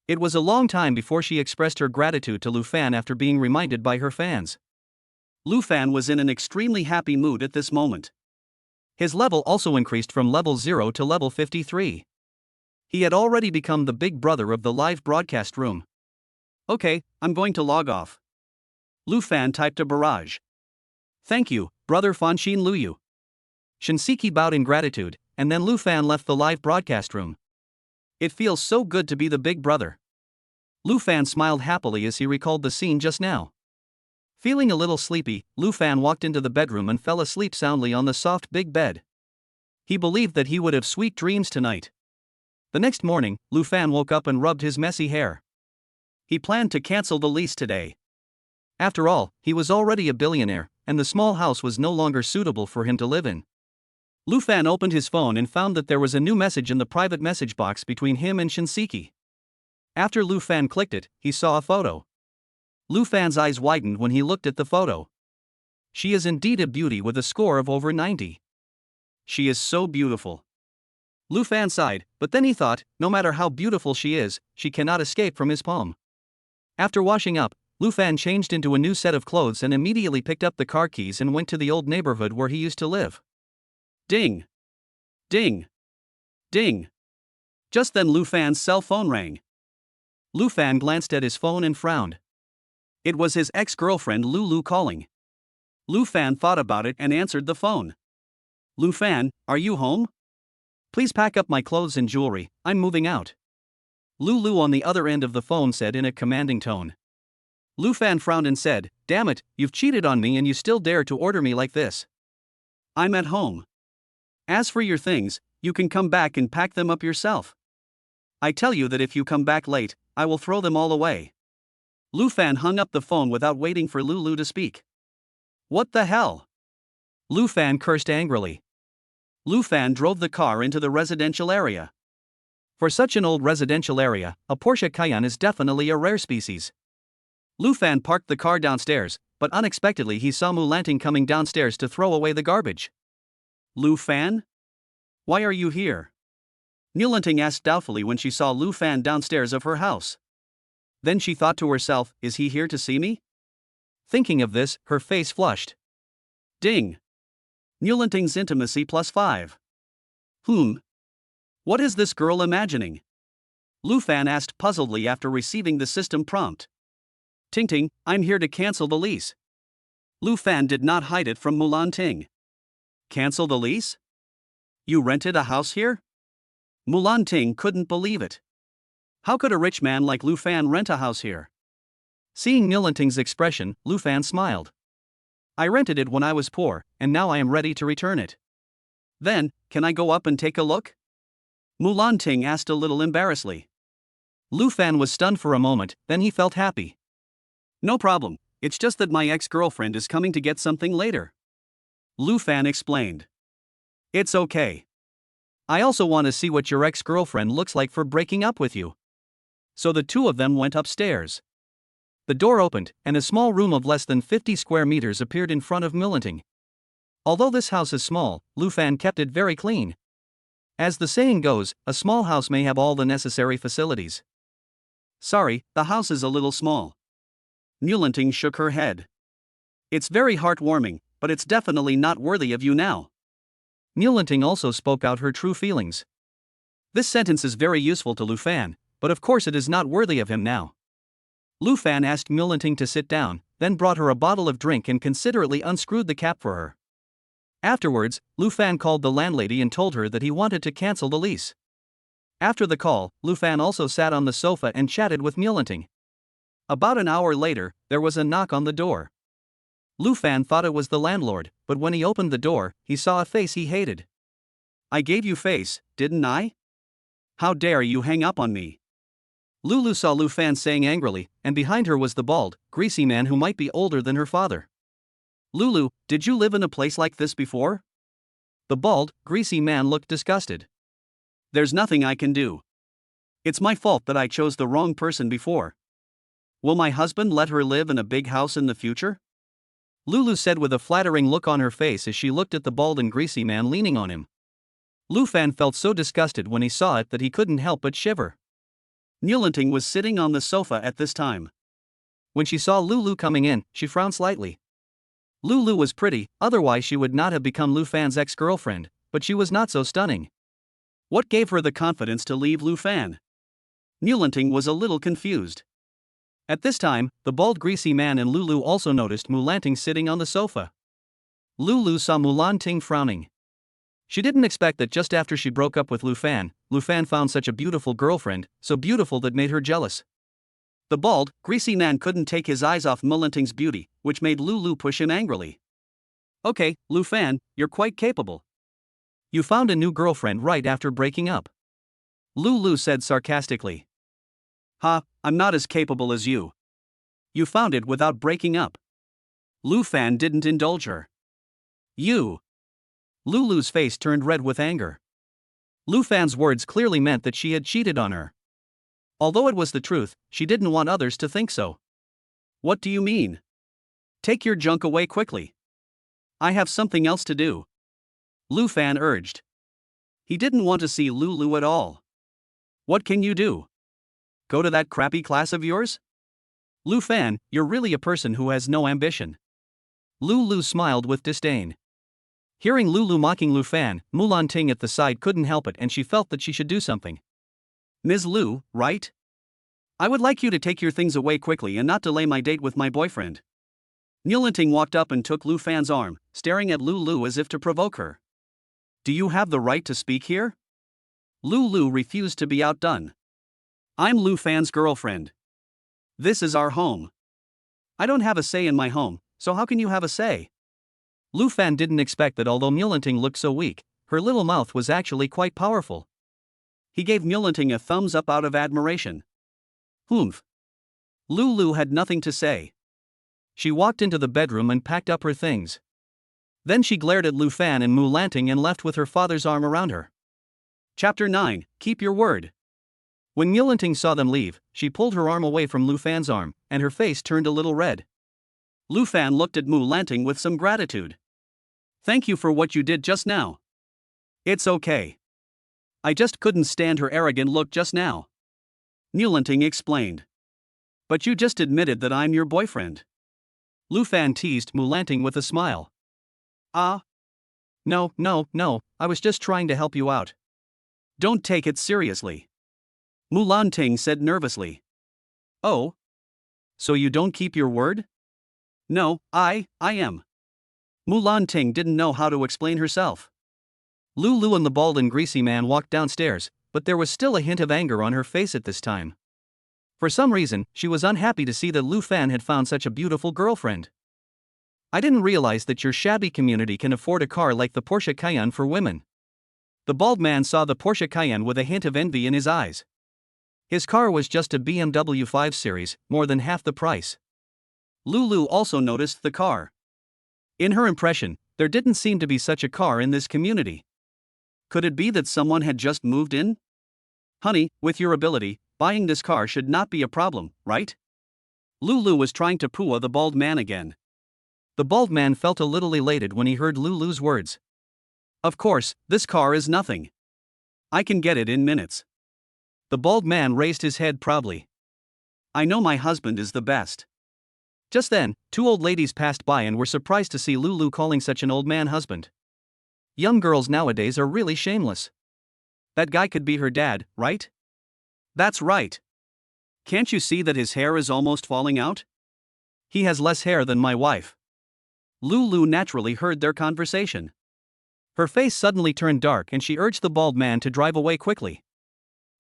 It was a long time before she expressed her gratitude to Lu Fan after being reminded by her fans. Lu Fan was in an extremely happy mood at this moment. His level also increased from level 0 to level 53. He had already become the big brother of the live broadcast room. Okay, I'm going to log off. Lu Fan typed a barrage. Thank you, brother Fanshin Luyu. Shinseki bowed in gratitude, and then Lu Fan left the live broadcast room. It feels so good to be the big brother. Lu Fan smiled happily as he recalled the scene just now. Feeling a little sleepy, Lu Fan walked into the bedroom and fell asleep soundly on the soft big bed. He believed that he would have sweet dreams tonight. The next morning, Lu Fan woke up and rubbed his messy hair. He planned to cancel the lease today. After all, he was already a billionaire, and the small house was no longer suitable for him to live in. Lu Fan opened his phone and found that there was a new message in the private message box between him and Shinseki. After Lu Fan clicked it, he saw a photo. Lu Fan's eyes widened when he looked at the photo. She is indeed a beauty with a score of over 90. She is so beautiful. Lu Fan sighed, but then he thought, no matter how beautiful she is, she cannot escape from his palm. After washing up, Lu Fan changed into a new set of clothes and immediately picked up the car keys and went to the old neighborhood where he used to live. Ding! Ding! Ding! Just then Lu Fan's cell phone rang. Lu Fan glanced at his phone and frowned. It was his ex-girlfriend Lulu calling. Lu Fan thought about it and answered the phone. Lu Fan, are you home? Please pack up my clothes and jewelry, I'm moving out. Lulu on the other end of the phone said in a commanding tone. Lu Fan frowned and said, damn it, you've cheated on me and you still dare to order me like this. I'm at home. As for your things, you can come back and pack them up yourself. I tell you that if you come back late, I will throw them all away. Lu Fan hung up the phone without waiting for Lulu to speak. What the hell? Lu Fan cursed angrily. Lu Fan drove the car into the residential area. For such an old residential area, a Porsche Cayenne is definitely a rare species. Lu Fan parked the car downstairs, but unexpectedly he saw Mulanting coming downstairs to throw away the garbage. Lu Fan? Why are you here? Mulanting asked doubtfully when she saw Lu Fan downstairs of her house. Then she thought to herself, is he here to see me? Thinking of this, her face flushed. Ding! Mulanting's intimacy +5. What is this girl imagining? Lu Fan asked puzzledly after receiving the system prompt. Ting, I'm here to cancel the lease. Lu Fan did not hide it from Mulanting. Cancel the lease? You rented a house here? Mulanting couldn't believe it. How could a rich man like Lu Fan rent a house here? Seeing Mulanting's expression, Lu Fan smiled. I rented it when I was poor, and now I am ready to return it. Then, can I go up and take a look? Mulanting asked a little embarrassedly. Lu Fan was stunned for a moment, then he felt happy. No problem, it's just that my ex-girlfriend is coming to get something later. Lu Fan explained. It's okay. I also want to see what your ex-girlfriend looks like for breaking up with you. So the two of them went upstairs. The door opened, and a small room of less than 50 square meters appeared in front of Mulanting. Although this house is small, Lu Fan kept it very clean. As the saying goes, a small house may have all the necessary facilities. Sorry, the house is a little small. Mulanting shook her head. It's very heartwarming, but it's definitely not worthy of you now. Mulanting also spoke out her true feelings. This sentence is very useful to Lu Fan, but of course it is not worthy of him now. Lu Fan asked Mulanting to sit down, then brought her a bottle of drink and considerately unscrewed the cap for her. Afterwards, Lu Fan called the landlady and told her that he wanted to cancel the lease. After the call, Lu Fan also sat on the sofa and chatted with Mulanting. About an hour later, there was a knock on the door. Lu Fan thought it was the landlord, but when he opened the door, he saw a face he hated. I gave you face, didn't I? How dare you hang up on me? Lulu saw Lu Fan saying angrily, and behind her was the bald, greasy man who might be older than her father. Lulu, did you live in a place like this before? The bald, greasy man looked disgusted. There's nothing I can do. It's my fault that I chose the wrong person before. Will my husband let her live in a big house in the future? Lulu said with a flattering look on her face as she looked at the bald and greasy man leaning on him. Lu Fan felt so disgusted when he saw it that he couldn't help but shiver. Mulanting was sitting on the sofa at this time. When she saw Lulu coming in, she frowned slightly. Lulu was pretty, otherwise she would not have become Lu Fan's ex-girlfriend, but she was not so stunning. What gave her the confidence to leave Lu Fan? Mulanting was a little confused. At this time, the bald greasy man and Lulu also noticed Mulanting sitting on the sofa. Lulu saw Mulanting frowning. She didn't expect that just after she broke up with Lu Fan found such a beautiful girlfriend, so beautiful that made her jealous. The bald, greasy man couldn't take his eyes off Mulanting's beauty, which made Lulu push him angrily. Okay, Lu Fan, you're quite capable. You found a new girlfriend right after breaking up. Lulu said sarcastically. Ha, I'm not as capable as you. You found it without breaking up. Lu Fan didn't indulge her. You. Lulu's face turned red with anger. Lu Fan's words clearly meant that she had cheated on her. Although it was the truth, she didn't want others to think so. What do you mean? Take your junk away quickly. I have something else to do. Lu Fan urged. He didn't want to see Lulu at all. What can you do? Go to that crappy class of yours? Lu Fan, you're really a person who has no ambition. Lulu smiled with disdain. Hearing Lulu mocking Lu Fan, Mulanting at the side couldn't help it and she felt that she should do something. Ms. Lu, right? I would like you to take your things away quickly and not delay my date with my boyfriend. Mulanting walked up and took Lu Fan's arm, staring at Lulu as if to provoke her. Do you have the right to speak here? Lulu refused to be outdone. I'm Lu Fan's girlfriend. This is our home. I don't have a say in my home, so how can you have a say? Lu Fan didn't expect that although Mulanting looked so weak, her little mouth was actually quite powerful. He gave Mulanting a thumbs up out of admiration. Humph. Lulu had nothing to say. She walked into the bedroom and packed up her things. Then she glared at Lu Fan and Mulanting and left with her father's arm around her. Chapter 9, Keep Your Word. When Mulanting saw them leave, she pulled her arm away from Lu Fan's arm, and her face turned a little red. Lu Fan looked at Mulanting with some gratitude. Thank you for what you did just now. It's okay. I just couldn't stand her arrogant look just now. Mulanting explained. But you just admitted that I'm your boyfriend. Lu Fan teased Mulanting with a smile. No, I was just trying to help you out. Don't take it seriously. Mulanting said nervously. Oh? So you don't keep your word? No, I am. Mulanting didn't know how to explain herself. Lulu and the bald and greasy man walked downstairs, but there was still a hint of anger on her face at this time. For some reason, she was unhappy to see that Lu Fan had found such a beautiful girlfriend. I didn't realize that your shabby community can afford a car like the Porsche Cayenne for women. The bald man saw the Porsche Cayenne with a hint of envy in his eyes. His car was just a BMW 5 Series, more than half the price. Lulu also noticed the car. In her impression, there didn't seem to be such a car in this community. Could it be that someone had just moved in? Honey, with your ability, buying this car should not be a problem, right? Lulu was trying to pooh the bald man again. The bald man felt a little elated when he heard Lulu's words. Of course, this car is nothing. I can get it in minutes. The bald man raised his head proudly. I know my husband is the best. Just then, two old ladies passed by and were surprised to see Lulu calling such an old man husband. Young girls nowadays are really shameless. That guy could be her dad, right? That's right. Can't you see that his hair is almost falling out? He has less hair than my wife. Lulu naturally heard their conversation. Her face suddenly turned dark and she urged the bald man to drive away quickly.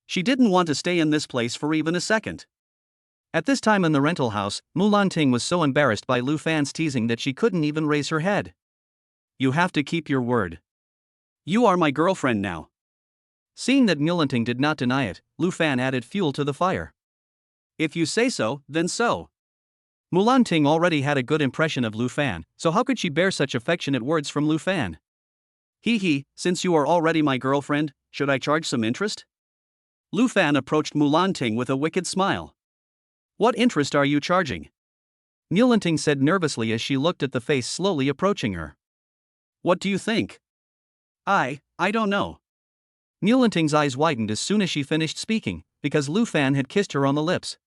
She didn't want to stay in this place for even a second. At this time in the rental house, Mulan Ting was so embarrassed by Lu Fan's teasing that she couldn't even raise her head. You have to keep your word. You are my girlfriend now. Seeing that Mulan Ting did not deny it, Lu Fan added fuel to the fire. If you say so, then so. Mulan Ting already had a good impression of Lu Fan, so how could she bear such affectionate words from Lu Fan? Hee, since you are already my girlfriend, should I charge some interest? Lu Fan approached Mulan Ting with a wicked smile. What interest are you charging? Mulan Ting said nervously as she looked at the face slowly approaching her. What do you think? I don't know. Mulan Ting's eyes widened as soon as she finished speaking, because Lu Fan had kissed her on the lips.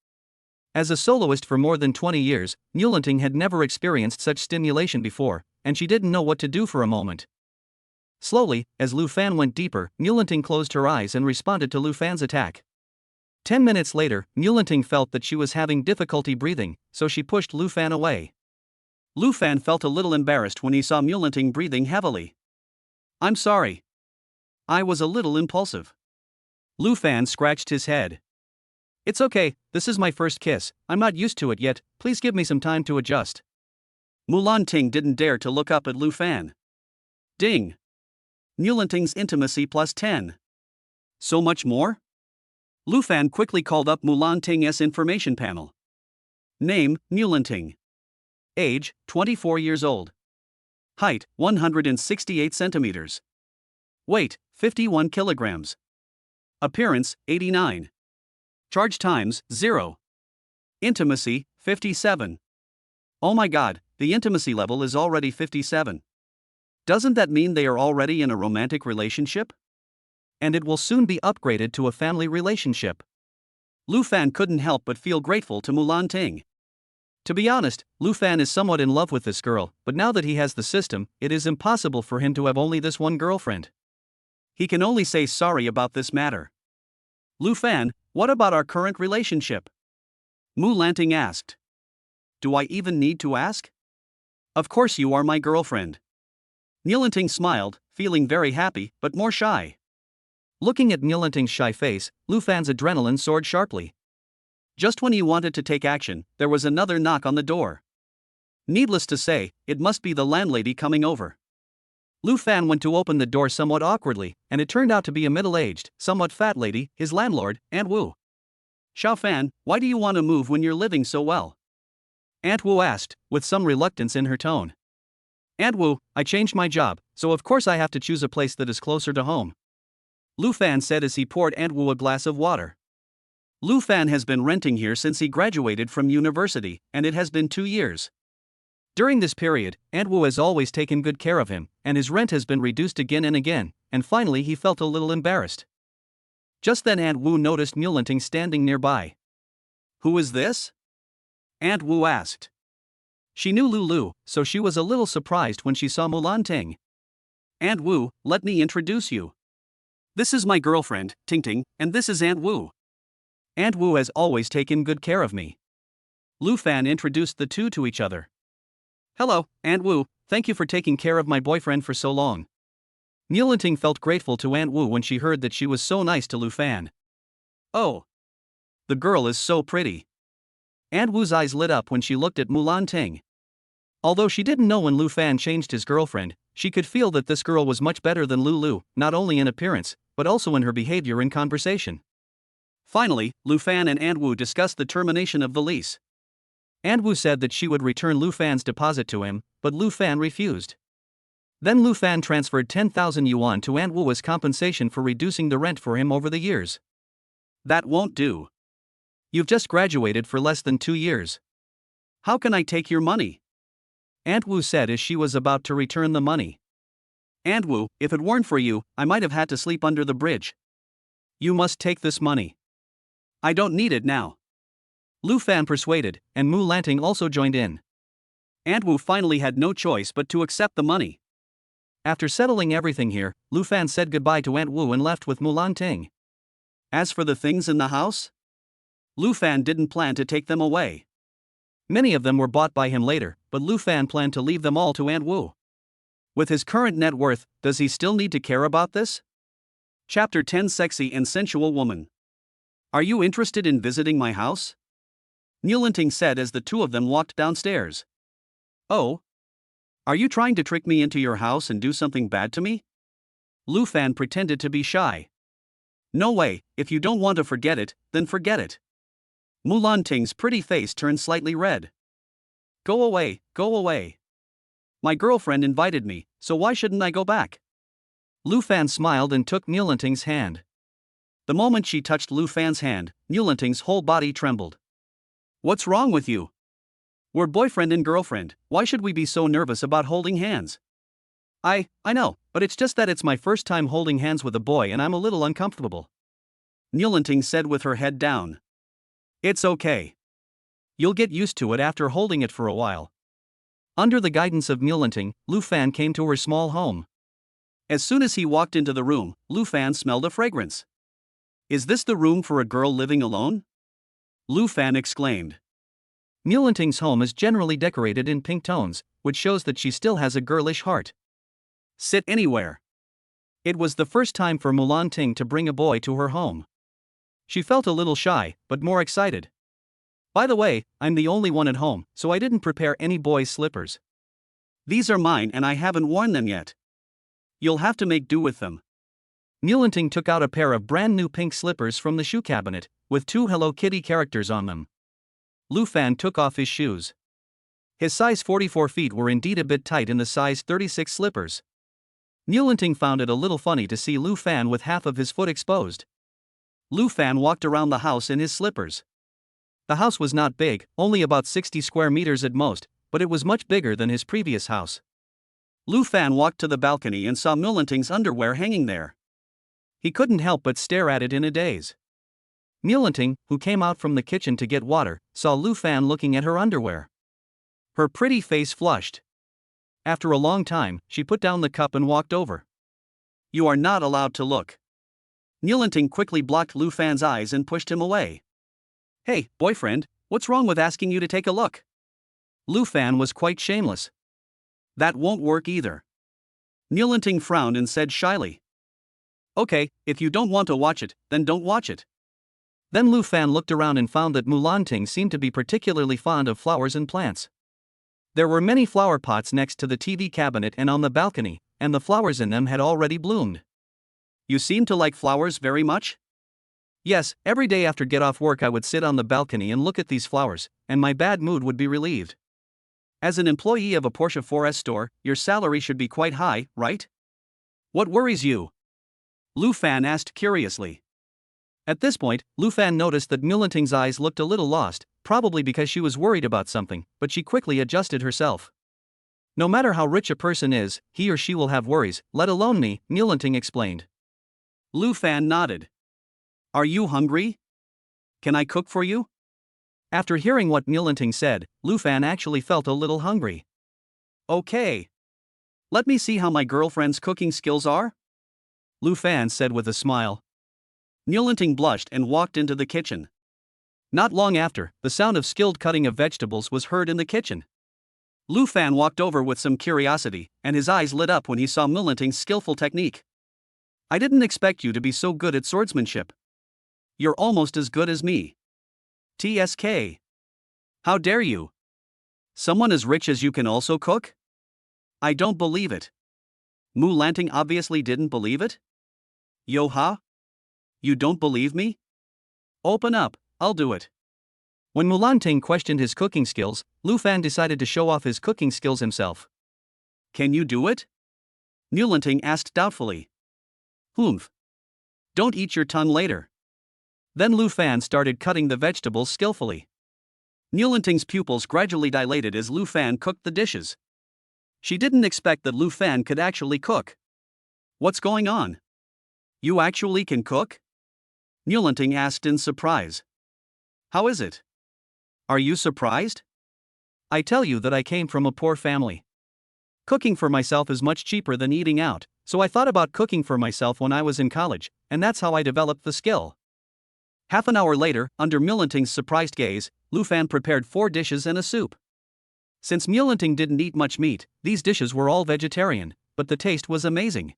As a soloist for more than 20 years, Mulan Ting had never experienced such stimulation before, and she didn't know what to do for a moment. Slowly, as Lu Fan went deeper, Mulan Ting closed her eyes and responded to Lu Fan's attack. 10 minutes later, Mulan Ting felt that she was having difficulty breathing, so she pushed Lu Fan away. Lu Fan felt a little embarrassed when he saw Mulan Ting breathing heavily. I'm sorry. I was a little impulsive. Lu Fan scratched his head. It's okay, this is my first kiss, I'm not used to it yet, please give me some time to adjust. Mulan Ting didn't dare to look up at Lu Fan. Ding! Mulan Ting's intimacy plus 10. So much more? Lu Fan quickly called up Mulan Ting's information panel. Name, Mulan Ting. Age, 24 years old. Height, 168 centimeters. Weight, 51 kilograms. Appearance, 89. Charge times, 0. Intimacy, 57. Oh my god, the intimacy level is already 57. Doesn't that mean they are already in a romantic relationship? And it will soon be upgraded to a family relationship. Lu Fan couldn't help but feel grateful to Mulan Ting. To be honest, Lu Fan is somewhat in love with this girl, but now that he has the system, it is impossible for him to have only this one girlfriend. He can only say sorry about this matter. Lu Fan, what about our current relationship? Mulan Ting asked. Do I even need to ask? Of course you are my girlfriend. Mulan Ting smiled, feeling very happy, but more shy. Looking at Mulan Ting's shy face, Lu Fan's adrenaline soared sharply. Just when he wanted to take action, there was another knock on the door. Needless to say, it must be the landlady coming over. Lu Fan went to open the door somewhat awkwardly, and it turned out to be a middle-aged, somewhat fat lady, his landlord, Aunt Wu. Xiao Fan, why do you want to move when you're living so well? Aunt Wu asked, with some reluctance in her tone. Aunt Wu, I changed my job, so of course I have to choose a place that is closer to home. Lu Fan said as he poured Aunt Wu a glass of water. Lu Fan has been renting here since he graduated from university, and it has been 2 years. During this period, Aunt Wu has always taken good care of him, and his rent has been reduced again and again, and finally he felt a little embarrassed. Just then Aunt Wu noticed Mulan Ting standing nearby. Who is this? Aunt Wu asked. She knew Lulu, so she was a little surprised when she saw Mulan Ting. Aunt Wu, let me introduce you. This is my girlfriend, Ting Ting, and this is Aunt Wu. Aunt Wu has always taken good care of me. Lu Fan introduced the two to each other. Hello, Aunt Wu, thank you for taking care of my boyfriend for so long. Mulan Ting felt grateful to Aunt Wu when she heard that she was so nice to Lu Fan. Oh. The girl is so pretty. Aunt Wu's eyes lit up when she looked at Mulan Ting. Although she didn't know when Lu Fan changed his girlfriend, she could feel that this girl was much better than Lulu, not only in appearance, but also in her behavior and conversation. Finally, Lu Fan and Aunt Wu discussed the termination of the lease. Aunt Wu said that she would return Lu Fan's deposit to him, but Lu Fan refused. Then Lu Fan transferred 10,000 yuan to Aunt Wu as compensation for reducing the rent for him over the years. That won't do. You've just graduated for less than 2 years. How can I take your money? Aunt Wu said as she was about to return the money. Aunt Wu, if it weren't for you, I might have had to sleep under the bridge. You must take this money. I don't need it now. Lu Fan persuaded, and Mu Lanting also joined in. Aunt Wu finally had no choice but to accept the money. After settling everything here, Lu Fan said goodbye to Aunt Wu and left with Mu Lanting. As for the things in the house, Lu Fan didn't plan to take them away. Many of them were bought by him later, but Lu Fan planned to leave them all to Aunt Wu. With his current net worth, does he still need to care about this? Chapter 10 Sexy and Sensual Woman. Are you interested in visiting my house? Niulanting said as the two of them walked downstairs. Oh? Are you trying to trick me into your house and do something bad to me? Lu Fan pretended to be shy. No way, if you don't want to forget it, then forget it. Mu Lanting's pretty face turned slightly red. Go away, go away. My girlfriend invited me, so why shouldn't I go back? Lu Fan smiled and took Niulanting's hand. The moment she touched Lu Fan's hand, Niulanting's whole body trembled. What's wrong with you? We're boyfriend and girlfriend, why should we be so nervous about holding hands? I know, but it's just that it's my first time holding hands with a boy and I'm a little uncomfortable. Niulanting said with her head down. It's okay. You'll get used to it after holding it for a while. Under the guidance of Niulanting, Lu Fan came to her small home. As soon as he walked into the room, Lu Fan smelled a fragrance. Is this the room for a girl living alone? Lu Fan exclaimed. Niulanting's home is generally decorated in pink tones, which shows that she still has a girlish heart. Sit anywhere. It was the first time for Mu Lanting to bring a boy to her home. She felt a little shy, but more excited. By the way, I'm the only one at home, so I didn't prepare any boys' slippers. These are mine and I haven't worn them yet. You'll have to make do with them. Niulanting took out a pair of brand new pink slippers from the shoe cabinet, with 2 Hello Kitty characters on them. Lu Fan took off his shoes. His size 44 feet were indeed a bit tight in the size 36 slippers. Niulanting found it a little funny to see Lu Fan with half of his foot exposed. Lu Fan walked around the house in his slippers. The house was not big, only about 60 square meters at most, but it was much bigger than his previous house. Lu Fan walked to the balcony and saw Niulanting's underwear hanging there. He couldn't help but stare at it in a daze. Niulanting, who came out from the kitchen to get water, saw Lu Fan looking at her underwear. Her pretty face flushed. After a long time, she put down the cup and walked over. You are not allowed to look. Niulanting quickly blocked Lu Fan's eyes and pushed him away. Hey, boyfriend, what's wrong with asking you to take a look? Lu Fan was quite shameless. That won't work either. Niulanting frowned and said shyly. Okay, if you don't want to watch it, then don't watch it. Then Lu Fan looked around and found that Mu Lanting seemed to be particularly fond of flowers and plants. There were many flower pots next to the TV cabinet and on the balcony, and the flowers in them had already bloomed. You seem to like flowers very much? Yes, every day after get off work I would sit on the balcony and look at these flowers, and my bad mood would be relieved. As an employee of a Porsche 4S store, your salary should be quite high, right? What worries you? Lu Fan asked curiously. At this point, Lu Fan noticed that Niulanting's eyes looked a little lost, probably because she was worried about something, but she quickly adjusted herself. No matter how rich a person is, he or she will have worries, let alone me, Niulanting explained. Lu Fan nodded. Are you hungry? Can I cook for you? After hearing what Niulanting said, Lu Fan actually felt a little hungry. Okay. Let me see how my girlfriend's cooking skills are? Lu Fan said with a smile. Niulanting blushed and walked into the kitchen. Not long after, the sound of skilled cutting of vegetables was heard in the kitchen. Lu Fan walked over with some curiosity, and his eyes lit up when he saw Niulanting's skillful technique. I didn't expect you to be so good at swordsmanship. You're almost as good as me. TSK. How dare you? Someone as rich as you can also cook? I don't believe it. Mu Lanting obviously didn't believe it. Yo ha? You don't believe me? Open up, I'll do it. When Mu Lanting questioned his cooking skills, Lu Fan decided to show off his cooking skills himself. Can you do it? Mu Lanting asked doubtfully. Humph. Don't eat your tongue later. Then Lu Fan started cutting the vegetables skillfully. Mu Lanting's pupils gradually dilated as Lu Fan cooked the dishes. She didn't expect that Lu Fan could actually cook. What's going on? You actually can cook? Mu Lanting asked in surprise. How is it? Are you surprised? I tell you that I came from a poor family. Cooking for myself is much cheaper than eating out, so I thought about cooking for myself when I was in college, and that's how I developed the skill. Half an hour later, under Mu Lanting's surprised gaze, Lu Fan prepared 4 dishes and a soup. Since Mu Lanting didn't eat much meat, these dishes were all vegetarian, but the taste was amazing.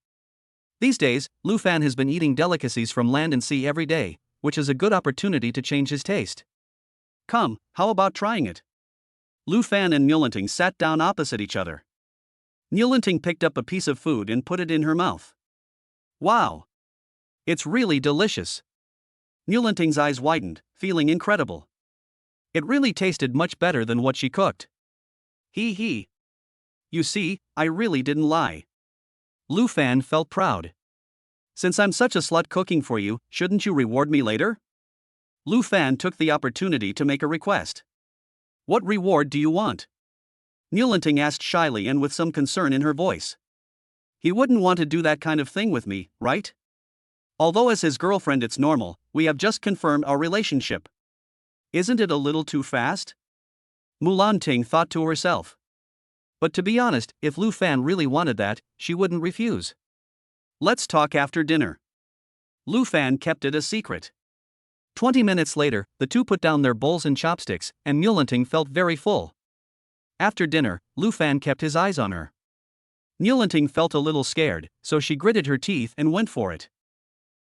These days, Lu Fan has been eating delicacies from land and sea every day, which is a good opportunity to change his taste. Come, how about trying it? Lu Fan and Mu Lanting sat down opposite each other. Mu Lanting picked up a piece of food and put it in her mouth. Wow! It's really delicious. Mu Lanting's eyes widened, feeling incredible. It really tasted much better than what she cooked. Hee hee. You see, I really didn't lie. Lu Fan felt proud. Since I'm such a slut cooking for you, shouldn't you reward me later? Lu Fan took the opportunity to make a request. What reward do you want? Mu Lanting asked shyly and with some concern in her voice. He wouldn't want to do that kind of thing with me, right? Although as his girlfriend it's normal, we have just confirmed our relationship. Isn't it a little too fast? Mu Lanting thought to herself. But to be honest, if Lu Fan really wanted that, she wouldn't refuse. Let's talk after dinner. Lu Fan kept it a secret. 20 minutes later, the two put down their bowls and chopsticks, and Mu Lanting felt very full. After dinner, Lu Fan kept his eyes on her. Mu Lanting felt a little scared, so she gritted her teeth and went for it.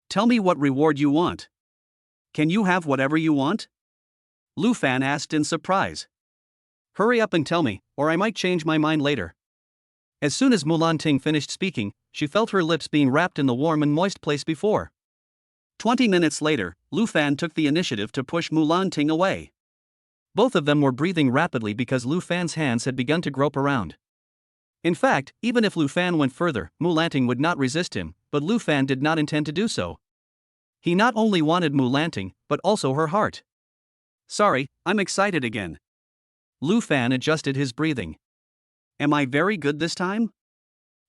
Tell me what reward you want. Can you have whatever you want? Lu Fan asked in surprise. Hurry up and tell me, or I might change my mind later. As soon as Mu Lanting finished speaking, she felt her lips being wrapped in the warm and moist place before. 20 minutes later, Lu Fan took the initiative to push Mu Lanting away. Both of them were breathing rapidly because Lu Fan's hands had begun to grope around. In fact, even if Lu Fan went further, Mu Lanting would not resist him, but Lu Fan did not intend to do so. He not only wanted Mu Lanting, but also her heart. Sorry, I'm excited again. Lu Fan adjusted his breathing. Am I very good this time?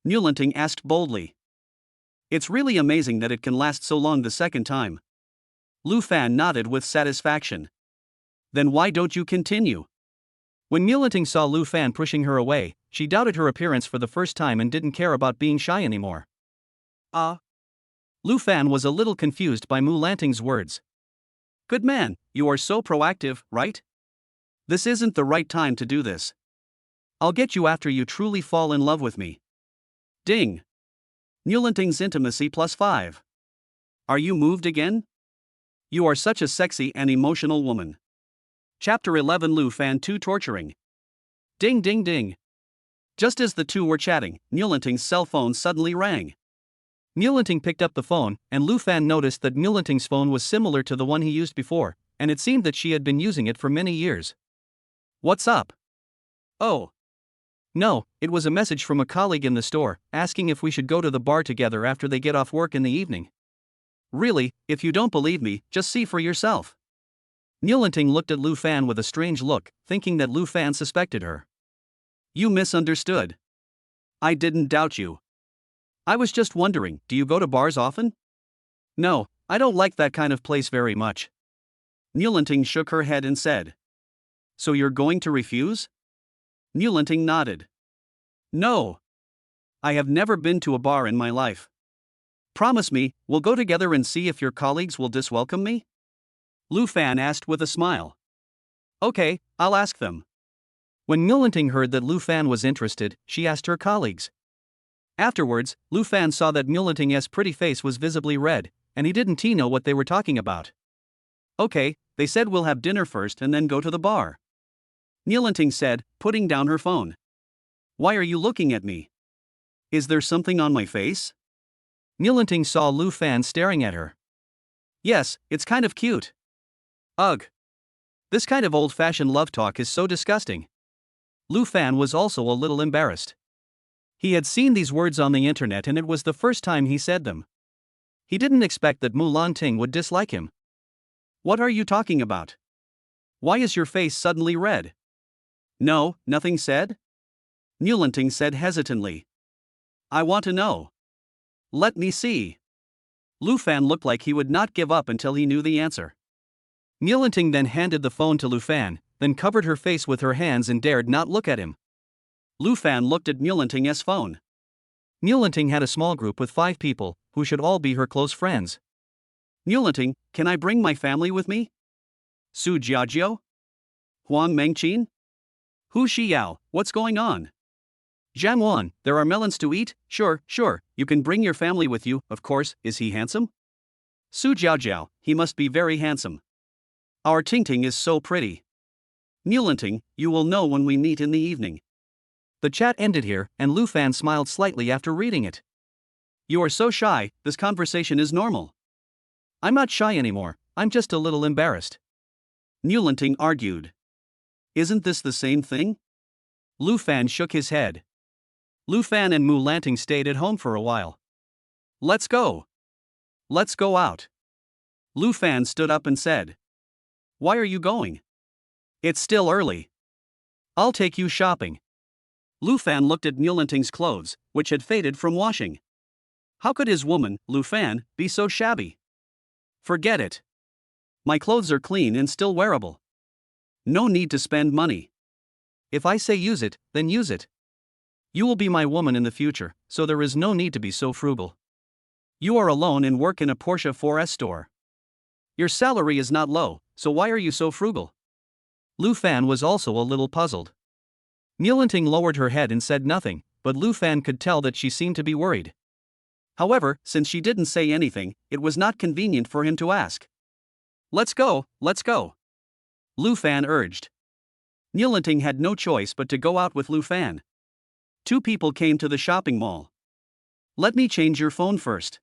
Mu Lanting asked boldly. It's really amazing that it can last so long the second time. Lu Fan nodded with satisfaction. Then why don't you continue? When Mu Lanting saw Lu Fan pushing her away, she doubted her appearance for the first time and didn't care about being shy anymore. Lu Fan was a little confused by Mu Lanting's words. Good man, you are so proactive, right? This isn't the right time to do this. I'll get you after you truly fall in love with me. Ding. Mu Lanting's intimacy +5. Are you moved again? You are such a sexy and emotional woman. Chapter 11 Lu Fan 2 Torturing. Ding ding ding. Just as the two were chatting, Mu Lanting's cell phone suddenly rang. Mu Lanting picked up the phone, and Lu Fan noticed that Mu Lanting's phone was similar to the one he used before, and it seemed that she had been using it for many years. What's up? Oh. No, it was a message from a colleague in the store, asking if we should go to the bar together after they get off work in the evening. Really, if you don't believe me, just see for yourself. Mu Lanting looked at Lu Fan with a strange look, thinking that Lu Fan suspected her. You misunderstood. I didn't doubt you. I was just wondering, do you go to bars often? No, I don't like that kind of place very much. Mu Lanting shook her head and said. So you're going to refuse? Mu Lanting nodded. No. I have never been to a bar in my life. Promise me, we'll go together and see if your colleagues will diswelcome me? Lu Fan asked with a smile. Okay, I'll ask them. When Mu Lanting heard that Lu Fan was interested, she asked her colleagues. Afterwards, Lu Fan saw that Mu Lanting's pretty face was visibly red, and he didn't know what they were talking about. Okay, they said we'll have dinner first and then go to the bar. Niulanting said, putting down her phone. Why are you looking at me? Is there something on my face? Niulanting saw Lu Fan staring at her. Yes, it's kind of cute. Ugh. This kind of old-fashioned love talk is so disgusting. Lu Fan was also a little embarrassed. He had seen these words on the internet and it was the first time he said them. He didn't expect that Niulanting would dislike him. What are you talking about? Why is your face suddenly red? No, nothing said? Niulanting said hesitantly. I want to know. Let me see. Lu Fan looked like he would not give up until he knew the answer. Niulanting then handed the phone to Lu Fan, then covered her face with her hands and dared not look at him. Lu Fan looked at Niulanting's phone. Niulanting had a small group with 5 people, who should all be her close friends. Niulanting, can I bring my family with me? Su Jiajiao? Huang Mengqin? Hu Xiao, what's going on? Zhang Wan, there are melons to eat? Sure, you can bring your family with you, of course. Is he handsome? Su Jiajiao, he must be very handsome. Our Tingting is so pretty. Niulanting, you will know when we meet in the evening. The chat ended here, and Lu Fan smiled slightly after reading it. You are so shy, this conversation is normal. I'm not shy anymore, I'm just a little embarrassed. Niulanting argued. Isn't this the same thing? Lu Fan shook his head. Lu Fan and Niulanting stayed at home for a while. Let's go. Let's go out. Lu Fan stood up and said. Why are you going? It's still early. I'll take you shopping. Lu Fan looked at Niulanting's clothes, which had faded from washing. How could his woman, Lu Fan, be so shabby? Forget it. My clothes are clean and still wearable. No need to spend money. If I say use it, then use it. You will be my woman in the future, so there is no need to be so frugal. You are alone and work in a Porsche 4S store. Your salary is not low, so why are you so frugal? Lu Fan was also a little puzzled. Niulanting lowered her head and said nothing, but Lu Fan could tell that she seemed to be worried. However, since she didn't say anything, it was not convenient for him to ask. Let's go. Lu Fan urged. Niulanting had no choice but to go out with Lu Fan. 2 people came to the shopping mall. Let me change your phone first.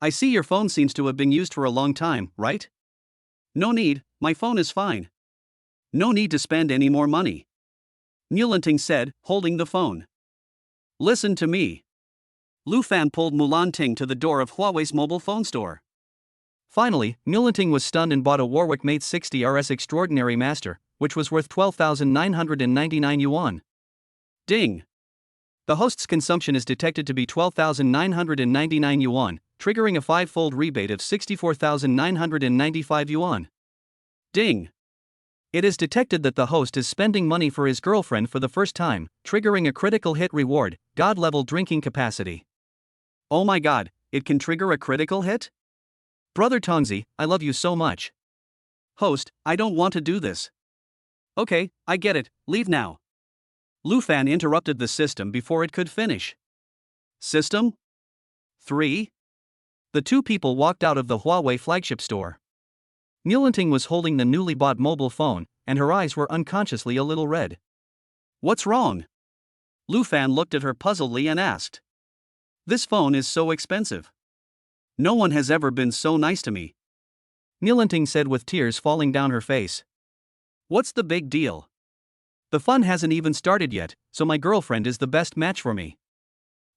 I see your phone seems to have been used for a long time, right? No need, my phone is fine. No need to spend any more money. Niulanting said, holding the phone. Listen to me. Lu Fan pulled Niulanting to the door of Huawei's mobile phone store. Finally, Niulanting was stunned and bought a Warwick Mate 60 RS Extraordinary Master, which was worth 12,999 yuan. Ding! The host's consumption is detected to be 12,999 yuan, triggering a 5-fold rebate of 64,995 yuan. Ding! It is detected that the host is spending money for his girlfriend for the first time, triggering a critical hit reward, God-level drinking capacity. Oh my god, it can trigger a critical hit? Brother Tongzi, I love you so much. Host, I don't want to do this. Okay, I get it, leave now. Lu Fan interrupted the system before it could finish. System? 3? The 2 people walked out of the Huawei flagship store. Niulanting was holding the newly bought mobile phone, and her eyes were unconsciously a little red. What's wrong? Lu Fan looked at her puzzledly and asked. This phone is so expensive. No one has ever been so nice to me. Niulanting said with tears falling down her face. What's the big deal? The fun hasn't even started yet, so my girlfriend is the best match for me.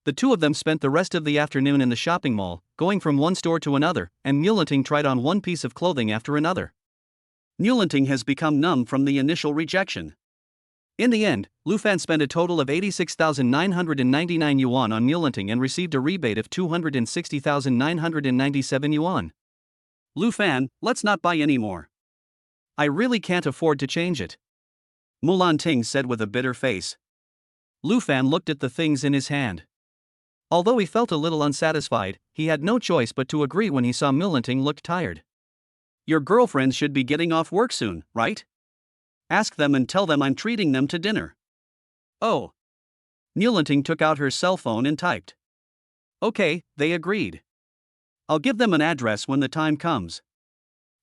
The 2 of them spent the rest of the afternoon in the shopping mall, going from one store to another, and Niulanting tried on one piece of clothing after another. Niulanting has become numb from the initial rejection. In the end, Lu Fan spent a total of 86,999 yuan on Niulanting and received a rebate of 260,997 yuan. Lu Fan, let's not buy any more. I really can't afford to change it. Niulanting said with a bitter face. Lu Fan looked at the things in his hand. Although he felt a little unsatisfied, he had no choice but to agree when he saw Niulanting looked tired. Your girlfriends should be getting off work soon, right? Ask them and tell them I'm treating them to dinner. Oh. Niulanting took out her cell phone and typed. Okay, they agreed. I'll give them an address when the time comes.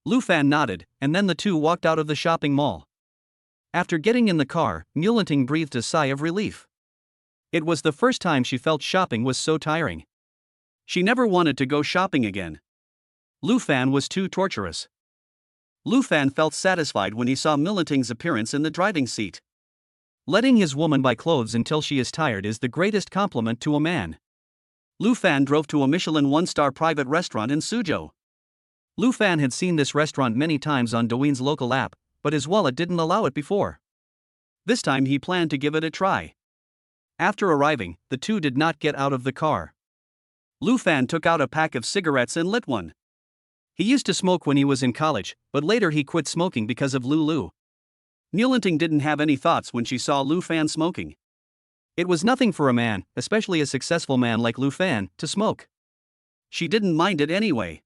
Lu Fan nodded, and then the 2 walked out of the shopping mall. After getting in the car, Mulanting breathed a sigh of relief. It was the first time she felt shopping was so tiring. She never wanted to go shopping again. Lu Fan was too torturous. Lu Fan felt satisfied when he saw Mulanting's appearance in the driving seat. Letting his woman buy clothes until she is tired is the greatest compliment to a man. Lu Fan drove to a Michelin one-star private restaurant in Suzhou. Lu Fan had seen this restaurant many times on Douyin's local app, but his wallet didn't allow it before. This time he planned to give it a try. After arriving, the two did not get out of the car. Lu Fan took out a pack of cigarettes and lit one. He used to smoke when he was in college, but later he quit smoking because of Lulu. Mulanting didn't have any thoughts when she saw Lu Fan smoking. It was nothing for a man, especially a successful man like Lu Fan, to smoke. She didn't mind it anyway.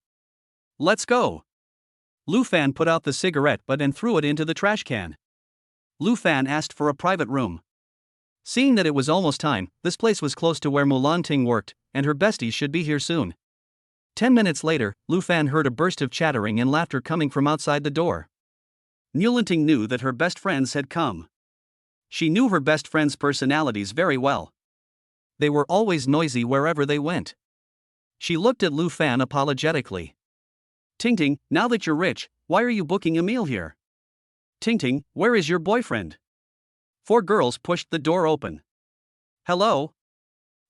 Let's go. Lu Fan put out the cigarette butt and threw it into the trash can. Lu Fan asked for a private room. Seeing that it was almost time, this place was close to where Mulanting worked, and her besties should be here soon. 10 minutes later, Lu Fan heard a burst of chattering and laughter coming from outside the door. Mulanting knew that her best friends had come. She knew her best friends' personalities very well. They were always noisy wherever they went. She looked at Lu Fan apologetically. Tingting, now that you're rich, why are you booking a meal here? Tingting, where is your boyfriend? 4 girls pushed the door open. Hello?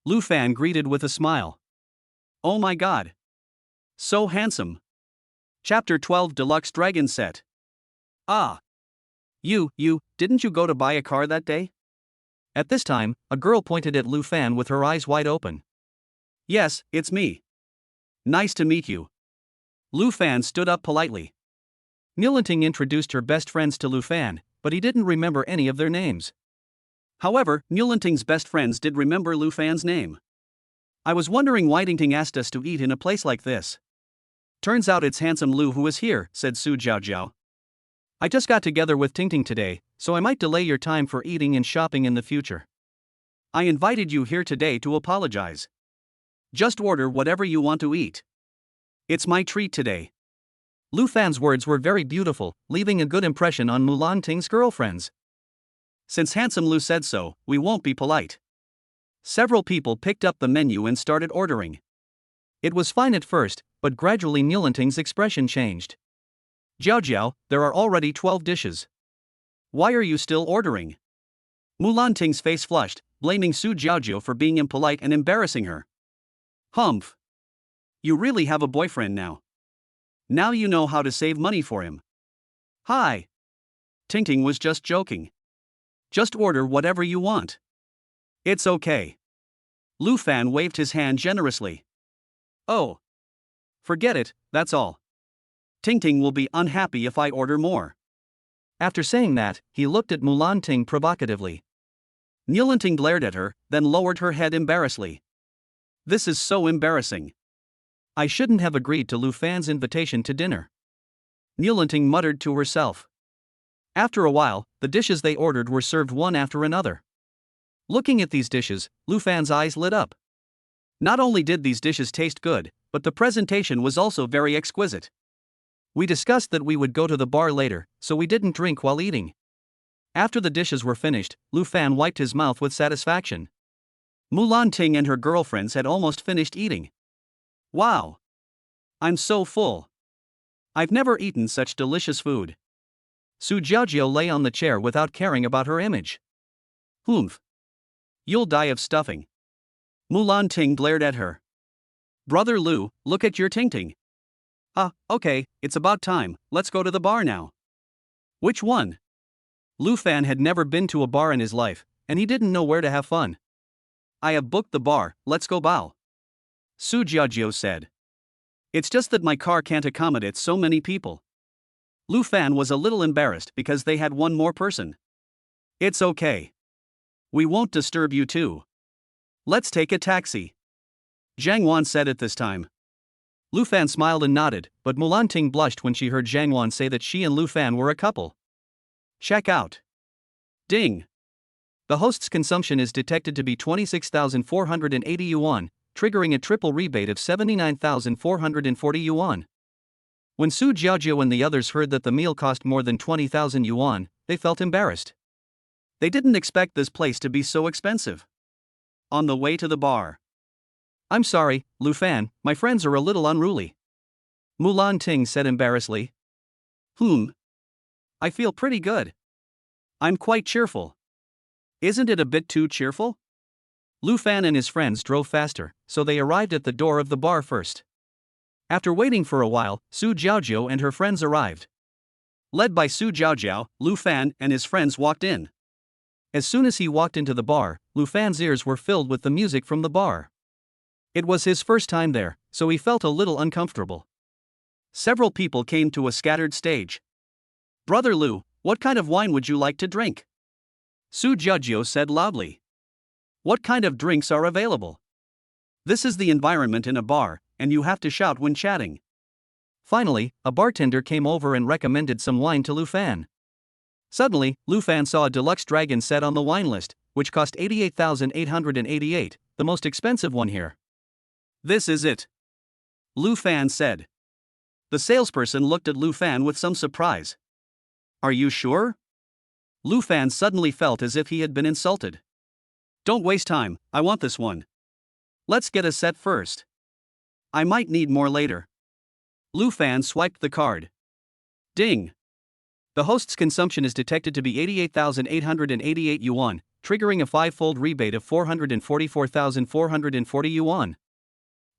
Lu Fan greeted with a smile. Oh my god. So handsome. Chapter 12 Deluxe Dragon Set. Ah. You, didn't you go to buy a car that day? At this time, a girl pointed at Lu Fan with her eyes wide open. Yes, it's me. Nice to meet you. Lu Fan stood up politely. Mulanting introduced her best friends to Lu Fan, but he didn't remember any of their names. However, Mulanting's best friends did remember Lu Fan's name. I was wondering why Tingting asked us to eat in a place like this. Turns out it's handsome Lu who is here, said Su Jiaojiao. I just got together with Tingting today, so I might delay your time for eating and shopping in the future. I invited you here today to apologize. Just order whatever you want to eat. It's my treat today. Lu Fan's words were very beautiful, leaving a good impression on Mulanting's girlfriends. Since handsome Lu said so, we won't be polite. Several people picked up the menu and started ordering. It was fine at first, but gradually Mulanting's expression changed. Jiao, there are already 12 dishes. Why are you still ordering? Mulanting's face flushed, blaming Su Jiao for being impolite and embarrassing her. Humph. You really have a boyfriend now. Now you know how to save money for him. Hi. Tingting was just joking. Just order whatever you want. It's okay. Lu Fan waved his hand generously. Oh. Forget it, that's all. Tingting will be unhappy if I order more. After saying that, he looked at Mulanting provocatively. Mulanting glared at her, then lowered her head embarrassedly. This is so embarrassing. I shouldn't have agreed to Lu Fan's invitation to dinner. Mulanting muttered to herself. After a while, the dishes they ordered were served one after another. Looking at these dishes, Lu Fan's eyes lit up. Not only did these dishes taste good, but the presentation was also very exquisite. We discussed that we would go to the bar later, so we didn't drink while eating. After the dishes were finished, Lu Fan wiped his mouth with satisfaction. Mulanting and her girlfriends had almost finished eating. Wow! I'm so full. I've never eaten such delicious food. Su Jiaojiao lay on the chair without caring about her image. Humph. You'll die of stuffing. Mulanting glared at her. Brother Lu, look at your Tingting. Okay, it's about time, let's go to the bar now. Which one? Lu Fan had never been to a bar in his life, and he didn't know where to have fun. I have booked the bar, let's go bao. Su Jiaojiao said. It's just that my car can't accommodate so many people. Lu Fan was a little embarrassed because they had one more person. It's okay. We won't disturb you too. Let's take a taxi. Zhang Wan said at this time. Lu Fan smiled and nodded, but Mulanting blushed when she heard Zhang Wan say that she and Lu Fan were a couple. Check out. Ding. The host's consumption is detected to be 26,480 yuan, triggering a triple rebate of 79,440 yuan. When Su Jiaojiao and the others heard that the meal cost more than 20,000 yuan, they felt embarrassed. They didn't expect this place to be so expensive. On the way to the bar. I'm sorry, Lu Fan, my friends are a little unruly. Mulan Ting said embarrassedly. I feel pretty good. I'm quite cheerful. Isn't it a bit too cheerful? Lu Fan and his friends drove faster, so they arrived at the door of the bar first. After waiting for a while, Su Jiaojiao and her friends arrived. Led by Su Jiaojiao, Lu Fan and his friends walked in. As soon as he walked into the bar, Lu Fan's ears were filled with the music from the bar. It was his first time there, so he felt a little uncomfortable. Several people came to a scattered stage. Brother Lu, what kind of wine would you like to drink? Su Jiaojiao said loudly. What kind of drinks are available? This is the environment in a bar, and you have to shout when chatting. Finally, a bartender came over and recommended some wine to Lu Fan. Suddenly, Lu Fan saw a deluxe dragon set on the wine list, which cost 88,888, the most expensive one here. This is it. Lu Fan said. The salesperson looked at Lu Fan with some surprise. Are you sure? Lu Fan suddenly felt as if he had been insulted. Don't waste time, I want this one. Let's get a set first. I might need more later. Lu Fan swiped the card. Ding. The host's consumption is detected to be 88,888 yuan, triggering a 5-fold rebate of 444,440 yuan.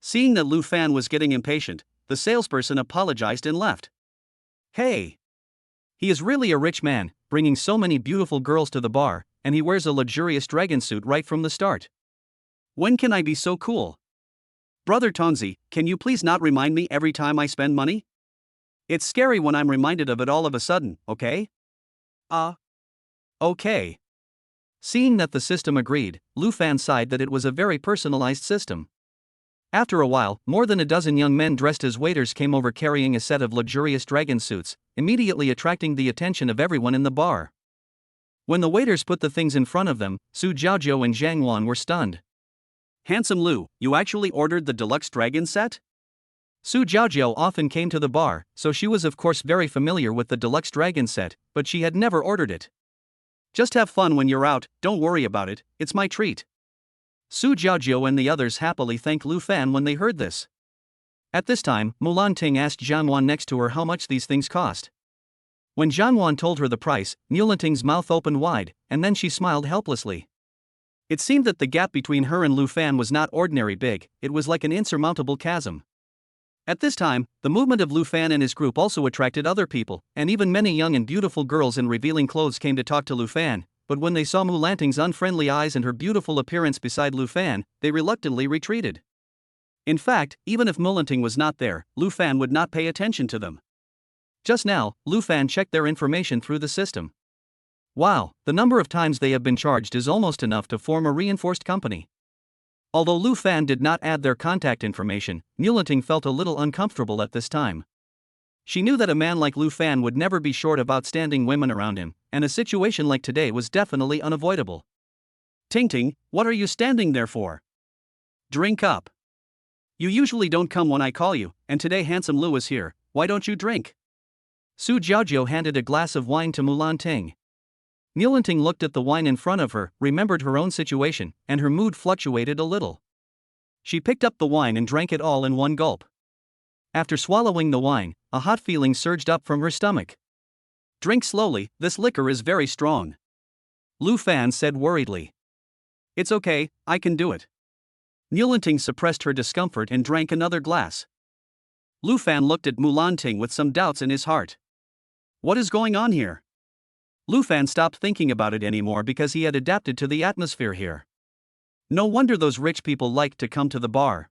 Seeing that Lu Fan was getting impatient, the salesperson apologized and left. Hey! He is really a rich man, bringing so many beautiful girls to the bar, and he wears a luxurious dragon suit right from the start. When can I be so cool? Brother Tonzi, can you please not remind me every time I spend money? It's scary when I'm reminded of it all of a sudden, okay? Okay. Seeing that the system agreed, Lu Fan sighed that it was a very personalized system. After a while, more than a dozen young men dressed as waiters came over carrying a set of luxurious dragon suits, immediately attracting the attention of everyone in the bar. When the waiters put the things in front of them, Su Jiaojiao and Zhang Wan were stunned. Handsome Lu, you actually ordered the deluxe dragon set? Su Jiaojiao often came to the bar, so she was of course very familiar with the deluxe dragon set, but she had never ordered it. Just have fun when you're out, don't worry about it, it's my treat. Su Jiaojiao and the others happily thanked Lu Fan when they heard this. At this time, Mulan Ting asked Zhang Wan next to her how much these things cost. When Zhang Wan told her the price, Mulan Ting's mouth opened wide, and then she smiled helplessly. It seemed that the gap between her and Lu Fan was not ordinary big, it was like an insurmountable chasm. At this time, the movement of Lu Fan and his group also attracted other people, and even many young and beautiful girls in revealing clothes came to talk to Lu Fan, but when they saw Mulan Ting's unfriendly eyes and her beautiful appearance beside Lu Fan, they reluctantly retreated. In fact, even if Mulan Ting was not there, Lu Fan would not pay attention to them. Just now, Lu Fan checked their information through the system. Wow, the number of times they have been charged is almost enough to form a reinforced company. Although Lu Fan did not add their contact information, Mulan Ting felt a little uncomfortable at this time. She knew that a man like Lu Fan would never be short of outstanding women around him, and a situation like today was definitely unavoidable. Ting Ting, what are you standing there for? Drink up. You usually don't come when I call you, and today handsome Lu is here, why don't you drink? Su Jiaojiao handed a glass of wine to Mulan Ting. Mulan Ting looked at the wine in front of her, remembered her own situation, and her mood fluctuated a little. She picked up the wine and drank it all in one gulp. After swallowing the wine, a hot feeling surged up from her stomach. Drink slowly, this liquor is very strong. Lu Fan said worriedly. It's okay, I can do it. Mulan Ting suppressed her discomfort and drank another glass. Lu Fan looked at Mulan Ting with some doubts in his heart. What is going on here? Lu Fan stopped thinking about it anymore because he had adapted to the atmosphere here. No wonder those rich people liked to come to the bar.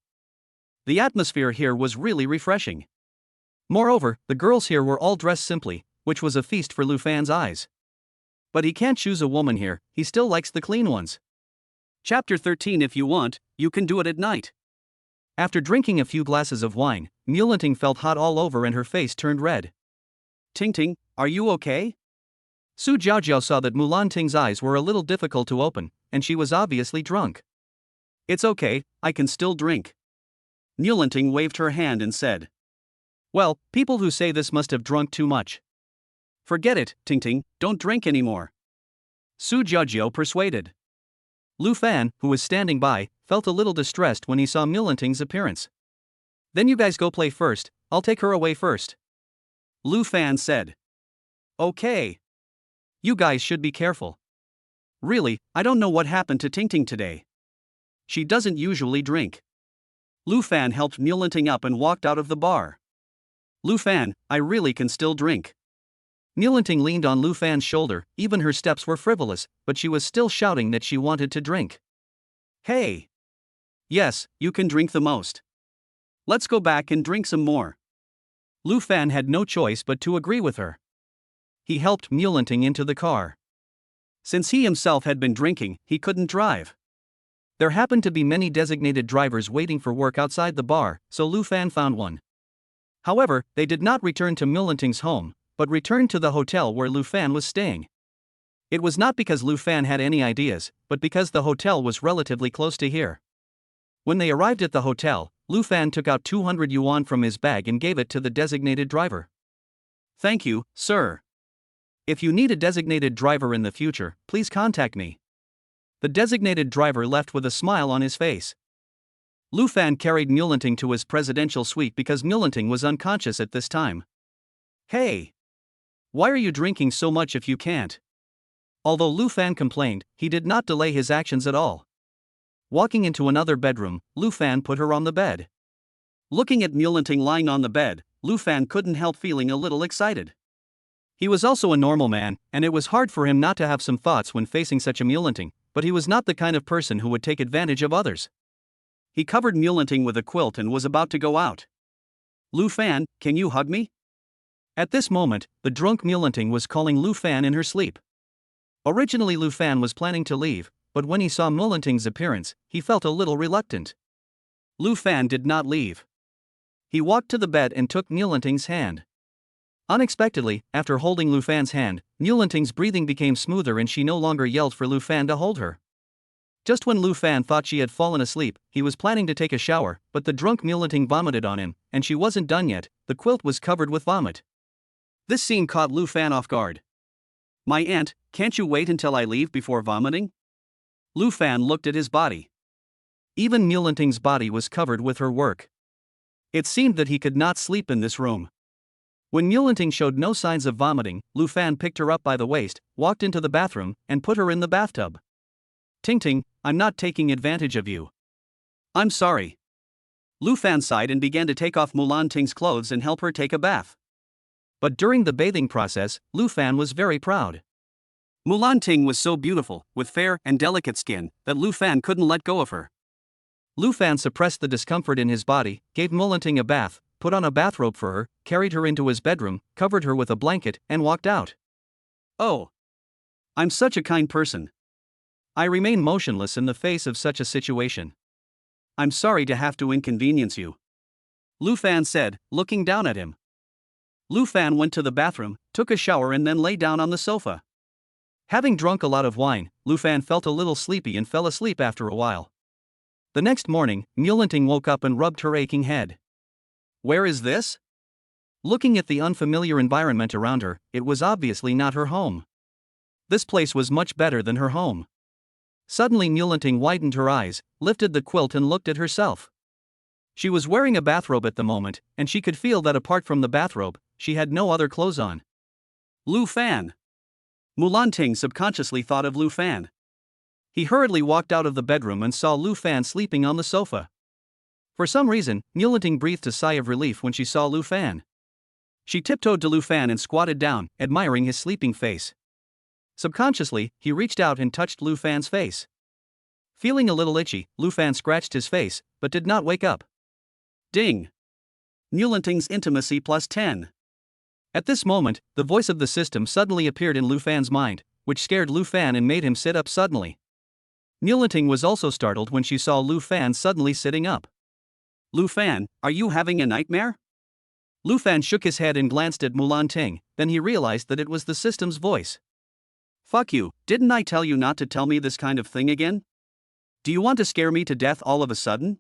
The atmosphere here was really refreshing. Moreover, the girls here were all dressed simply, which was a feast for Lu Fan's eyes. But he can't choose a woman here, he still likes the clean ones. Chapter 13. If you want, you can do it at night. After drinking a few glasses of wine, Mulan Ting felt hot all over and her face turned red. Ting Ting, are you okay? Su Jiaojiao saw that Mulan Ting's eyes were a little difficult to open, and she was obviously drunk. It's okay, I can still drink. Mulan Ting waved her hand and said. Well, people who say this must have drunk too much. Forget it, Ting, don't drink anymore. Su Jiajiao persuaded. Lu Fan, who was standing by, felt a little distressed when he saw Mulanting's appearance. Then you guys go play first, I'll take her away first. Lu Fan said. Okay. You guys should be careful. Really, I don't know what happened to Ting today. She doesn't usually drink. Lu Fan helped Mulanting up and walked out of the bar. Lu Fan, I really can still drink. Mulanting leaned on Lu Fan's shoulder, even her steps were frivolous, but she was still shouting that she wanted to drink. Hey! Yes, you can drink the most. Let's go back and drink some more. Lu Fan had no choice but to agree with her. He helped Mulanting into the car. Since he himself had been drinking, he couldn't drive. There happened to be many designated drivers waiting for work outside the bar, so Lu Fan found one. However, they did not return to Mulanting's home, but returned to the hotel where Lu Fan was staying. It was not because Lu Fan had any ideas, but because the hotel was relatively close to here. When they arrived at the hotel, Lu Fan took out 200 yuan from his bag and gave it to the designated driver. Thank you, sir. If you need a designated driver in the future, please contact me. The designated driver left with a smile on his face. Lu Fan carried Mulanting to his presidential suite because Mulanting was unconscious at this time. Hey! Why are you drinking so much if you can't? Although Lu Fan complained, he did not delay his actions at all. Walking into another bedroom, Lu Fan put her on the bed. Looking at Mulanting lying on the bed, Lu Fan couldn't help feeling a little excited. He was also a normal man, and it was hard for him not to have some thoughts when facing such a Mulanting, but he was not the kind of person who would take advantage of others. He covered Mulanting with a quilt and was about to go out. Lu Fan, can you hug me? At this moment, the drunk Mulanting was calling Lu Fan in her sleep. Originally Lu Fan was planning to leave, but when he saw Mulanting's appearance, he felt a little reluctant. Lu Fan did not leave. He walked to the bed and took Mulanting's hand. Unexpectedly, after holding Lu Fan's hand, Mulanting's breathing became smoother and she no longer yelled for Lu Fan to hold her. Just when Lu Fan thought she had fallen asleep, he was planning to take a shower, but the drunk Mulanting vomited on him, and she wasn't done yet, the quilt was covered with vomit. This scene caught Lu Fan off guard. My aunt, can't you wait until I leave before vomiting? Lu Fan looked at his body. Even Mulanting's body was covered with her work. It seemed that he could not sleep in this room. When Mulanting showed no signs of vomiting, Lu Fan picked her up by the waist, walked into the bathroom, and put her in the bathtub. Ting, I'm not taking advantage of you. I'm sorry. Lu Fan sighed and began to take off Mulanting's clothes and help her take a bath. But during the bathing process, Lu Fan was very proud. Mulanting was so beautiful, with fair and delicate skin, that Lu Fan couldn't let go of her. Lu Fan suppressed the discomfort in his body, gave Mulanting a bath, put on a bathrobe for her, carried her into his bedroom, covered her with a blanket, and walked out. Oh! I'm such a kind person. I remain motionless in the face of such a situation. I'm sorry to have to inconvenience you. Lu Fan said, looking down at him. Lu Fan went to the bathroom, took a shower and then lay down on the sofa. Having drunk a lot of wine, Lu Fan felt a little sleepy and fell asleep after a while. The next morning, Mulanting woke up and rubbed her aching head. Where is this? Looking at the unfamiliar environment around her, it was obviously not her home. This place was much better than her home. Suddenly Mulanting widened her eyes, lifted the quilt and looked at herself. She was wearing a bathrobe at the moment, and she could feel that apart from the bathrobe, she had no other clothes on. Lu Fan. Mulanting subconsciously thought of Lu Fan. He hurriedly walked out of the bedroom and saw Lu Fan sleeping on the sofa. For some reason, Mulanting breathed a sigh of relief when she saw Lu Fan. She tiptoed to Lu Fan and squatted down, admiring his sleeping face. Subconsciously, he reached out and touched Lu Fan's face. Feeling a little itchy, Lu Fan scratched his face, but did not wake up. Ding! Mulanting's intimacy plus 10. At this moment, the voice of the system suddenly appeared in Lu Fan's mind, which scared Lu Fan and made him sit up suddenly. Mulanting was also startled when she saw Lu Fan suddenly sitting up. Lu Fan, are you having a nightmare? Lu Fan shook his head and glanced at Mulanting, then he realized that it was the system's voice. Fuck you, didn't I tell you not to tell me this kind of thing again? Do you want to scare me to death all of a sudden?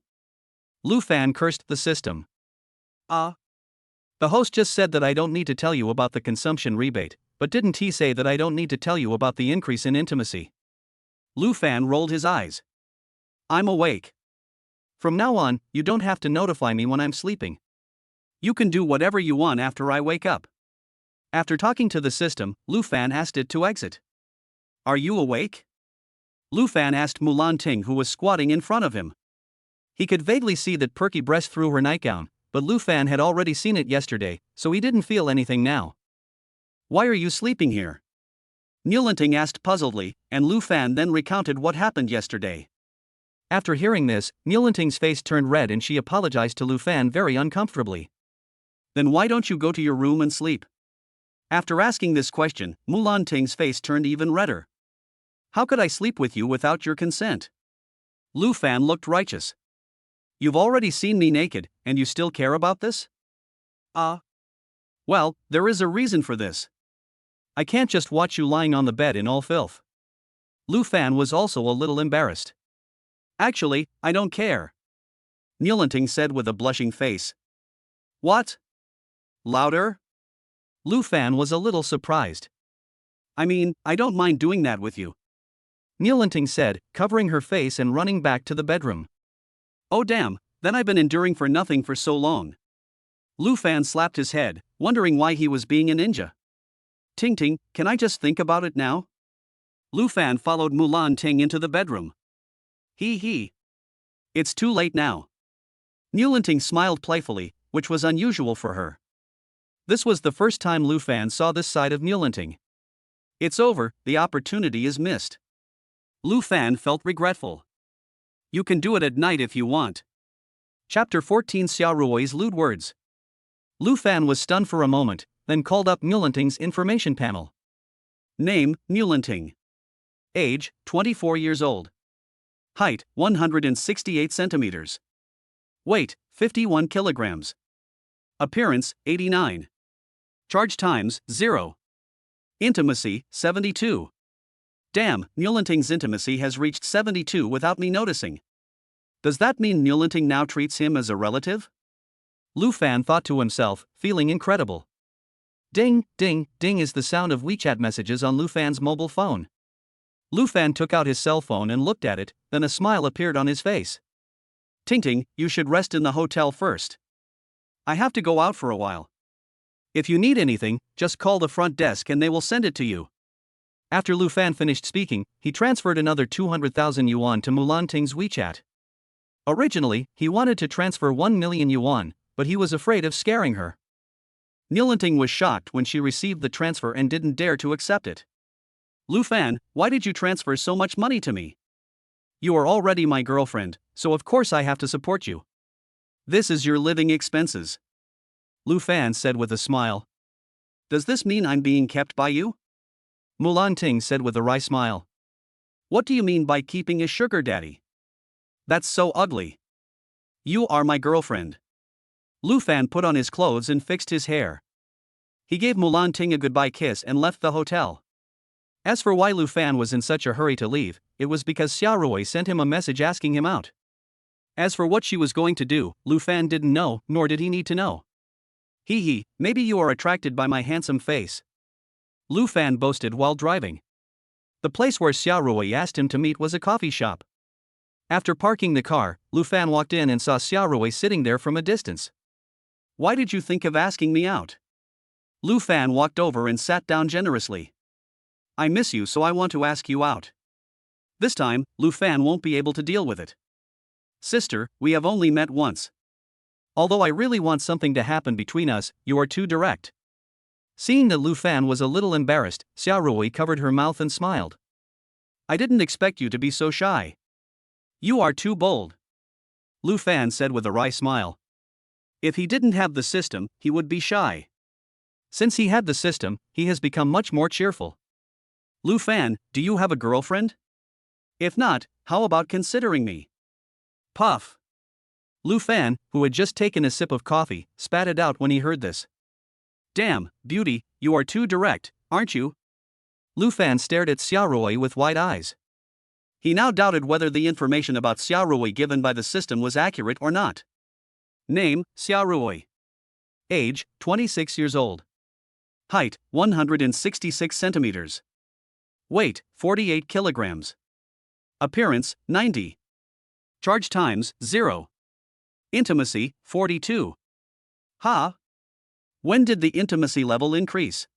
Lu Fan cursed the system. The host just said that I don't need to tell you about the consumption rebate, But didn't he say that I don't need to tell you about the increase in intimacy? Lu Fan rolled his eyes. I'm awake. From now on, you don't have to notify me when I'm sleeping. You can do whatever you want after I wake up. After talking to the system, Lu Fan asked it to exit. Are you awake? Lu Fan asked Mulan Ting, who was squatting in front of him. He could vaguely see that perky breast through her nightgown, but Lu Fan had already seen it yesterday, so he didn't feel anything now. Why are you sleeping here? Mulan Ting asked puzzledly, and Lu Fan then recounted what happened yesterday. After hearing this, Mulan Ting's face turned red and she apologized to Lu Fan very uncomfortably. Then why don't you go to your room and sleep? After asking this question, Mulan Ting's face turned even redder. How could I sleep with you without your consent? Lu Fan looked righteous. You've already seen me naked, and you still care about this? Well, there is a reason for this. I can't just watch you lying on the bed in all filth. Lu Fan was also a little embarrassed. Actually, I don't care. Mulan Ting said with a blushing face. What? Louder? Lu Fan was a little surprised. I mean, I don't mind doing that with you. Mulan Ting said, covering her face and running back to the bedroom. Oh damn, then I've been enduring for nothing for so long. Lu Fan slapped his head, wondering why he was being a ninja. Ting Ting, can I just think about it now? Lu Fan followed Mulan Ting into the bedroom. Hee. It's too late now. Mulan Ting smiled playfully, which was unusual for her. This was the first time Lu Fan saw this side of Mulan Ting. It's over, the opportunity is missed. Lu Fan felt regretful. You can do it at night if you want. Chapter 14 Xia Ruoi's lewd words. Lu Fan was stunned for a moment, then called up Mulan Ting's information panel. Name, Mulan Ting. Age, 24 years old. Height, 168 centimeters. Weight, 51 kilograms. Appearance, 89. Charge times, 0. Intimacy, 72. Damn, Mulan Ting's intimacy has reached 72 without me noticing. Does that mean Mulan Ting now treats him as a relative? Lu Fan thought to himself, feeling incredible. Ding, ding, ding is the sound of WeChat messages on Lu Fan's mobile phone. Lu Fan took out his cell phone and looked at it, then a smile appeared on his face. Ting Ting, you should rest in the hotel first. I have to go out for a while. If you need anything, just call the front desk and they will send it to you. After Lu Fan finished speaking, he transferred another 200,000 yuan to Mulan Ting's WeChat. Originally, he wanted to transfer 1 million yuan, but he was afraid of scaring her. Mulan Ting was shocked when she received the transfer and didn't dare to accept it. Lu Fan, why did you transfer so much money to me? You are already my girlfriend, so of course I have to support you. This is your living expenses. Lu Fan said with a smile. Does this mean I'm being kept by you? Mulan Ting said with a wry smile. What do you mean by keeping a sugar daddy? That's so ugly. You are my girlfriend. Lu Fan put on his clothes and fixed his hair. He gave Mulan Ting a goodbye kiss and left the hotel. As for why Lu Fan was in such a hurry to leave, it was because Xia Ruoi sent him a message asking him out. As for what she was going to do, Lu Fan didn't know, nor did he need to know. Hee, maybe you are attracted by my handsome face. Lu Fan boasted while driving. The place where Xia Ruoi asked him to meet was a coffee shop. After parking the car, Lu Fan walked in and saw Xia Ruoi sitting there from a distance. Why did you think of asking me out? Lu Fan walked over and sat down generously. I miss you, so I want to ask you out. This time, Lu Fan won't be able to deal with it. Sister, we have only met once. Although I really want something to happen between us, you are too direct. Seeing that Lu Fan was a little embarrassed, Xia Ruoi covered her mouth and smiled. I didn't expect you to be so shy. You are too bold. Lu Fan said with a wry smile. If he didn't have the system, he would be shy. Since he had the system, he has become much more cheerful. Lu Fan, do you have a girlfriend? If not, how about considering me? Puff. Lu Fan, who had just taken a sip of coffee, spat it out when he heard this. Damn, beauty, you are too direct, aren't you? Lu Fan stared at Xia Ruoi with wide eyes. He now doubted whether the information about Xia Ruoi given by the system was accurate or not. Name, Xia Ruoi. Age, 26 years old. Height, 166 centimeters. Weight, 48 kilograms. Appearance, 90. Charge times, 0. Intimacy, 42. Ha! When did the intimacy level increase?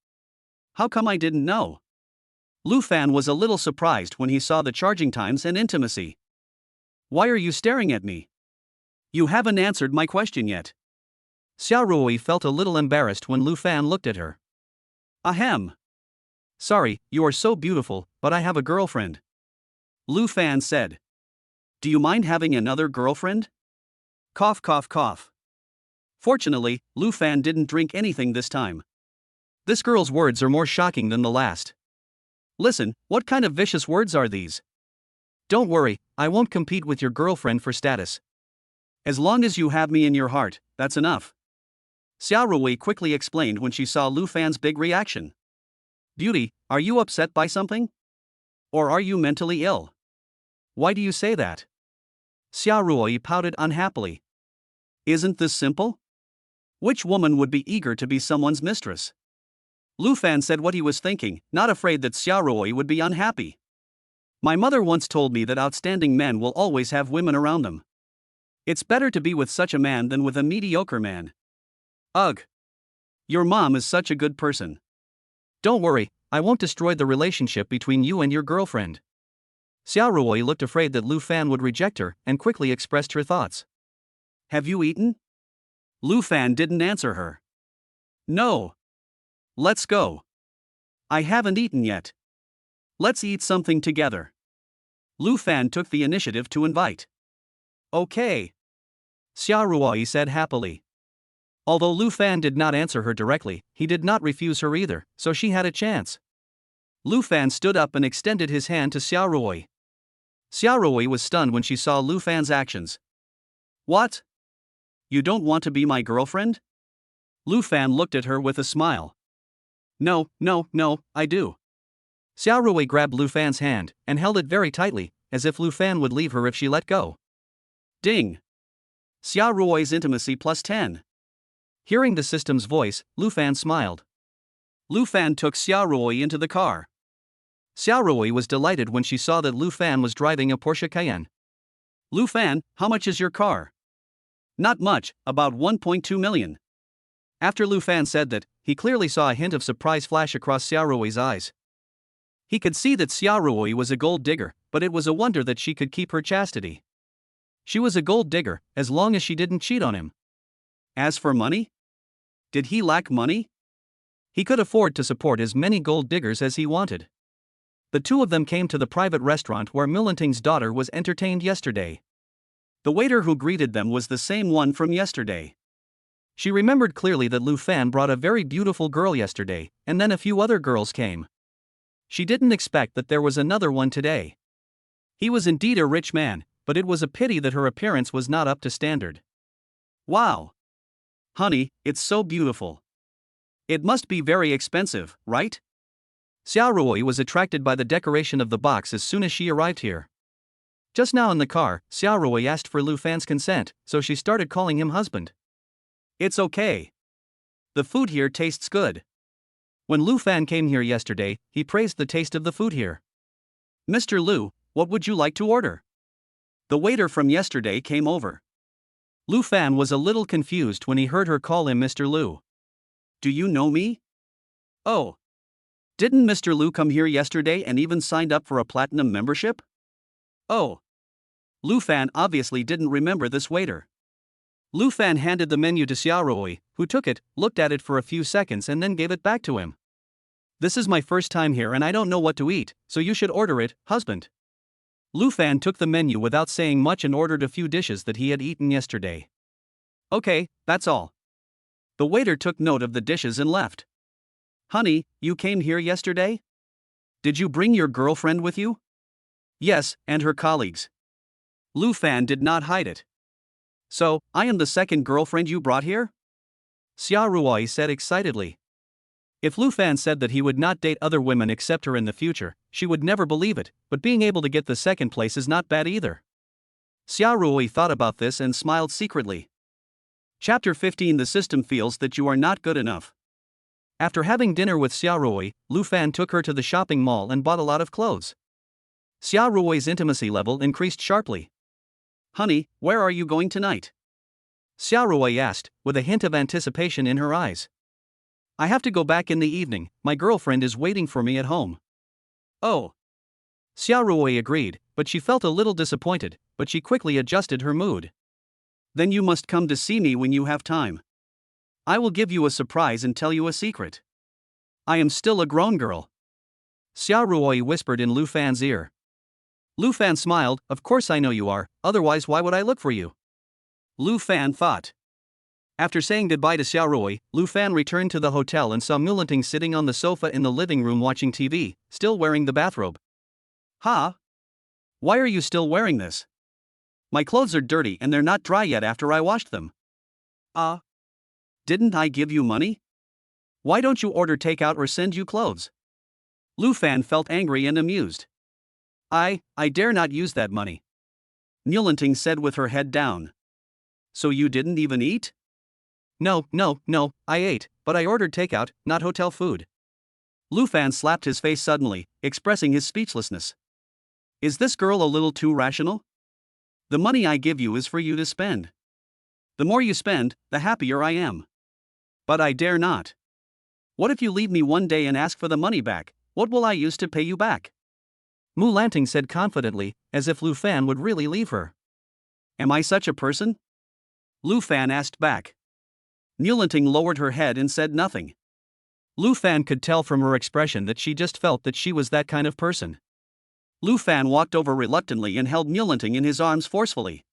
How come I didn't know? Lu Fan was a little surprised when he saw the charging times and intimacy. Why are you staring at me? You haven't answered my question yet. Xiao Ruoyi felt a little embarrassed when Lu Fan looked at her. Ahem. Sorry, you are so beautiful, but I have a girlfriend. Lu Fan said. Do you mind having another girlfriend? Cough, cough, cough. Fortunately, Lu Fan didn't drink anything this time. This girl's words are more shocking than the last. Listen, what kind of vicious words are these? Don't worry, I won't compete with your girlfriend for status. As long as you have me in your heart, that's enough. Xiao Ruoyi quickly explained when she saw Lu Fan's big reaction. Beauty, are you upset by something? Or are you mentally ill? Why do you say that? Xiao Ruoyi pouted unhappily. Isn't this simple? Which woman would be eager to be someone's mistress? Lu Fan said what he was thinking, not afraid that Xiao Ruoyi would be unhappy. My mother once told me that outstanding men will always have women around them. It's better to be with such a man than with a mediocre man. Ugh. Your mom is such a good person. Don't worry, I won't destroy the relationship between you and your girlfriend. Xiao Ruoyi looked afraid that Lu Fan would reject her and quickly expressed her thoughts. Have you eaten? Lu Fan didn't answer her. No. Let's go. I haven't eaten yet. Let's eat something together. Lu Fan took the initiative to invite. Okay. Xiao Ruoyi said happily. Although Lu Fan did not answer her directly, he did not refuse her either, so she had a chance. Lu Fan stood up and extended his hand to Xiao Ruoyi. Xiao Ruoyi was stunned when she saw Lu Fan's actions. What? You don't want to be my girlfriend? Lu Fan looked at her with a smile. No, I do. Xiao Ruoyi grabbed Lu Fan's hand and held it very tightly, as if Lu Fan would leave her if she let go. Ding! Xiao Ruoyi's intimacy plus 10. Hearing the system's voice, Lu Fan smiled. Lu Fan took Xiao Ruoyi into the car. Xiao Ruoyi was delighted when she saw that Lu Fan was driving a Porsche Cayenne. Lu Fan, how much is your car? Not much, about 1.2 million. After Lu Fan said that, he clearly saw a hint of surprise flash across Xiao Ruoyi's eyes. He could see that Xiao Ruoyi was a gold digger, but it was a wonder that she could keep her chastity. She was a gold digger, as long as she didn't cheat on him. As for money? Did he lack money? He could afford to support as many gold diggers as he wanted. The two of them came to the private restaurant where Millenting's daughter was entertained yesterday. The waiter who greeted them was the same one from yesterday. She remembered clearly that Lu Fan brought a very beautiful girl yesterday, and then a few other girls came. She didn't expect that there was another one today. He was indeed a rich man, but it was a pity that her appearance was not up to standard. Wow! Honey, it's so beautiful. It must be very expensive, right? Xiao Ruoyi was attracted by the decoration of the box as soon as she arrived here. Just now in the car, Xiao Ruoyi asked for Lu Fan's consent, so she started calling him husband. It's okay. The food here tastes good. When Lu Fan came here yesterday, he praised the taste of the food here. Mr. Lu, what would you like to order? The waiter from yesterday came over. Lu Fan was a little confused when he heard her call him Mr. Lu. Do you know me? Oh. Didn't Mr. Lu come here yesterday and even signed up for a platinum membership? Oh. Lu Fan obviously didn't remember this waiter. Lu Fan handed the menu to Xiao Ruoyi, who took it, looked at it for a few seconds and then gave it back to him. This is my first time here and I don't know what to eat, so you should order it, husband. Lu Fan took the menu without saying much and ordered a few dishes that he had eaten yesterday. Okay, that's all. The waiter took note of the dishes and left. Honey, you came here yesterday? Did you bring your girlfriend with you? Yes, and her colleagues. Lu Fan did not hide it. So, I am the second girlfriend you brought here? Xiao Ruoyi said excitedly. If Lu Fan said that he would not date other women except her in the future, she would never believe it, but being able to get the second place is not bad either. Xiao Ruoyi thought about this and smiled secretly. Chapter 15. The system feels that you are not good enough. After having dinner with Xiaorui, Lu Fan took her to the shopping mall and bought a lot of clothes. Xiaorui's intimacy level increased sharply. "Honey, where are you going tonight?" Xiaorui asked, with a hint of anticipation in her eyes. "I have to go back in the evening, my girlfriend is waiting for me at home." "Oh." Xiaorui agreed, but she felt a little disappointed, but she quickly adjusted her mood. "Then you must come to see me when you have time. I will give you a surprise and tell you a secret. I am still a grown girl." Xiaorui whispered in Lu Fan's ear. Lu Fan smiled, "Of course I know you are, otherwise why would I look for you?" Lu Fan thought. After saying goodbye to Xiaorui, Lu Fan returned to the hotel and saw Mulanting sitting on the sofa in the living room watching TV, still wearing the bathrobe. "Huh? Why are you still wearing this? My clothes are dirty and they're not dry yet after I washed them." Didn't I give you money? Why don't you order takeout or send you clothes?" Lu Fan felt angry and amused. I dare not use that money," Mulanting said with her head down. "So you didn't even eat?" No, I ate, but I ordered takeout, not hotel food." Lu Fan slapped his face suddenly, expressing his speechlessness. "Is this girl a little too rational? The money I give you is for you to spend. The more you spend, the happier I am. But I dare not. What if you leave me one day and ask for the money back? What will I use to pay you back?" Mulanting said confidently, as if Lu Fan would really leave her. "Am I such a person?" Lu Fan asked back. Mulanting lowered her head and said nothing. Lu Fan could tell from her expression that she just felt that she was that kind of person. Lu Fan walked over reluctantly and held Mulanting in his arms forcefully.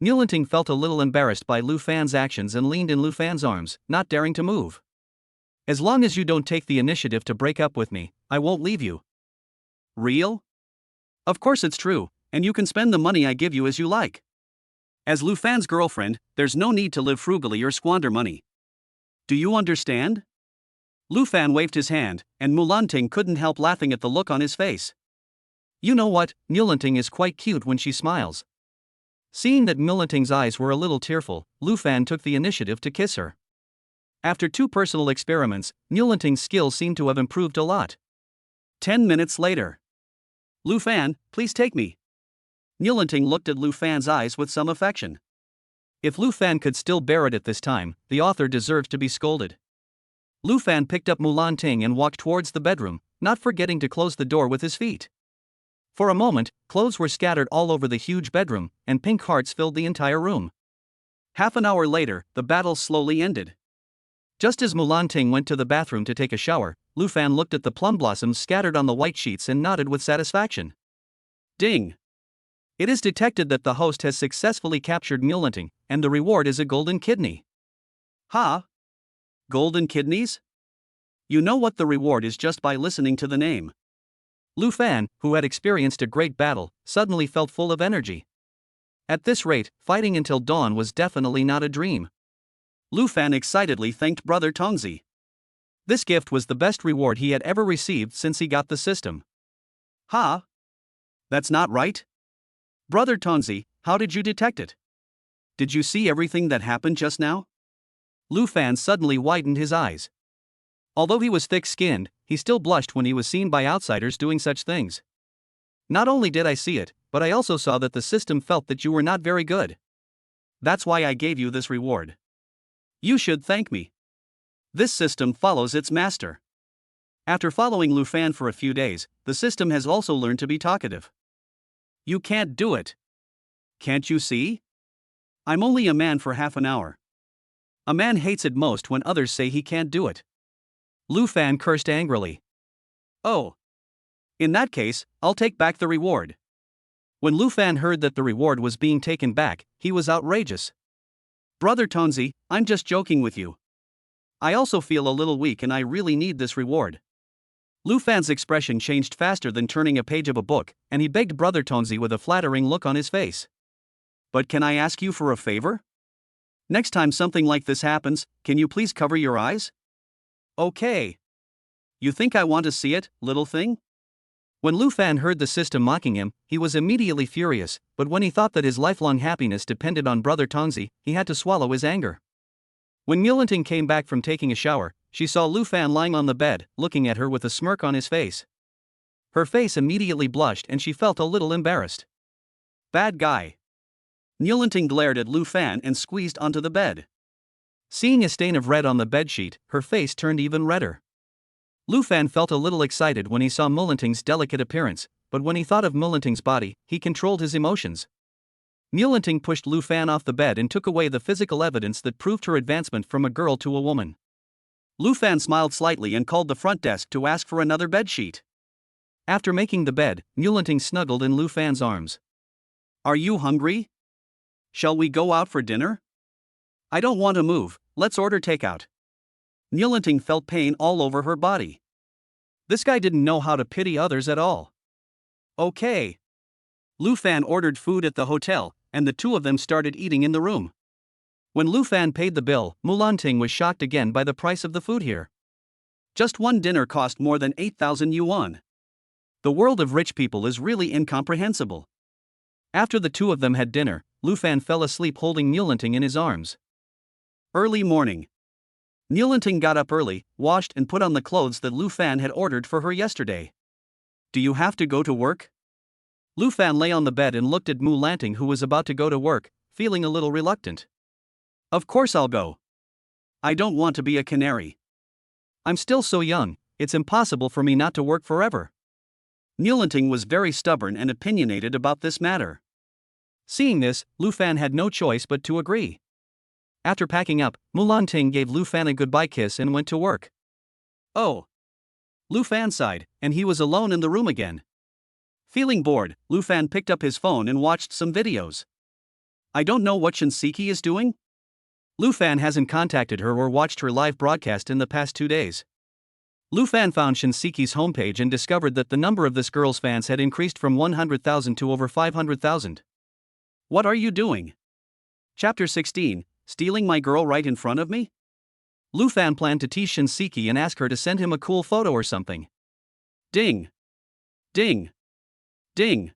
Mulanting felt a little embarrassed by Lu Fan's actions and leaned in Lu Fan's arms, not daring to move. "As long as you don't take the initiative to break up with me, I won't leave you." "Real? Of course it's true, and you can spend the money I give you as you like. As Lu Fan's girlfriend, there's no need to live frugally or squander money. Do you understand?" Lu Fan waved his hand, and Mulanting couldn't help laughing at the look on his face. You know what, Mulanting is quite cute when she smiles. Seeing that Mulanting's eyes were a little tearful, Lu Fan took the initiative to kiss her. After 2 personal experiments, Mulanting's skills seemed to have improved a lot. 10 minutes later. "Lu Fan, please take me." Mulanting looked at Lu Fan's eyes with some affection. If Lu Fan could still bear it at this time, the author deserved to be scolded. Lu Fan picked up Mulanting and walked towards the bedroom, not forgetting to close the door with his feet. For a moment, clothes were scattered all over the huge bedroom, and pink hearts filled the entire room. Half an hour later, the battle slowly ended. Just as Mulanting went to the bathroom to take a shower, Lu Fan looked at the plum blossoms scattered on the white sheets and nodded with satisfaction. Ding! It is detected that the host has successfully captured Mulanting, and the reward is a golden kidney. Ha! Golden kidneys? You know what the reward is just by listening to the name. Lu Fan, who had experienced a great battle, suddenly felt full of energy. At this rate, fighting until dawn was definitely not a dream. Lu Fan excitedly thanked Brother Tongzi. This gift was the best reward he had ever received since he got the system. Ha! That's not right. Brother Tongzi, how did you detect it? Did you see everything that happened just now? Lu Fan suddenly widened his eyes. Although he was thick-skinned, he still blushed when he was seen by outsiders doing such things. Not only did I see it, but I also saw that the system felt that you were not very good. That's why I gave you this reward. You should thank me. This system follows its master. After following Lu Fan for a few days, the system has also learned to be talkative. You can't do it. Can't you see? I'm only a man for half an hour. A man hates it most when others say he can't do it. Lu Fan cursed angrily. Oh. In that case, I'll take back the reward. When Lu Fan heard that the reward was being taken back, he was outrageous. Brother Tongzi, I'm just joking with you. I also feel a little weak and I really need this reward. Lu Fan's expression changed faster than turning a page of a book, and he begged Brother Tongzi with a flattering look on his face. But can I ask you for a favor? Next time something like this happens, can you please cover your eyes? Okay. You think I want to see it, little thing? When Lu Fan heard the system mocking him, he was immediately furious, but when he thought that his lifelong happiness depended on Brother Tongzi, he had to swallow his anger. When Mulanting came back from taking a shower, she saw Lu Fan lying on the bed, looking at her with a smirk on his face. Her face immediately blushed and she felt a little embarrassed. Bad guy. Niulanting glared at Lu Fan and squeezed onto the bed. Seeing a stain of red on the bedsheet, her face turned even redder. Lu Fan felt a little excited when he saw Niulanting's delicate appearance, but when he thought of Niulanting's body, he controlled his emotions. Niulanting pushed Lu Fan off the bed and took away the physical evidence that proved her advancement from a girl to a woman. Lu Fan smiled slightly and called the front desk to ask for another bedsheet. After making the bed, Niulanting snuggled in Lu Fan's arms. Are you hungry? Shall we go out for dinner? I don't want to move, let's order takeout. Niulanting felt pain all over her body. This guy didn't know how to pity others at all. Okay. Lu Fan ordered food at the hotel, and the two of them started eating in the room. When Lu Fan paid the bill, Niulanting was shocked again by the price of the food here. Just one dinner cost more than 8,000 yuan. The world of rich people is really incomprehensible. After the two of them had dinner, Lu Fan fell asleep holding Niulanting in his arms. Early morning. Niulanting got up early, washed and put on the clothes that Lu Fan had ordered for her yesterday. Do you have to go to work? Lu Fan lay on the bed and looked at Niulanting, who was about to go to work, feeling a little reluctant. Of course I'll go. I don't want to be a canary. I'm still so young, it's impossible for me not to work forever. Niulanting was very stubborn and opinionated about this matter. Seeing this, Lu Fan had no choice but to agree. After packing up, Niulanting gave Lu Fan a goodbye kiss and went to work. Oh. Lu Fan sighed, and he was alone in the room again. Feeling bored, Lu Fan picked up his phone and watched some videos. I don't know what Shinseki is doing. Lu Fan hasn't contacted her or watched her live broadcast in the past 2 days. Lu Fan found Shinseki's homepage and discovered that the number of this girl's fans had increased from 100,000 to over 500,000. What are you doing? Chapter 16, Stealing my girl right in front of me? Lu Fan planned to tease Shinseki and ask her to send him a cool photo or something. Ding. Ding. Ding.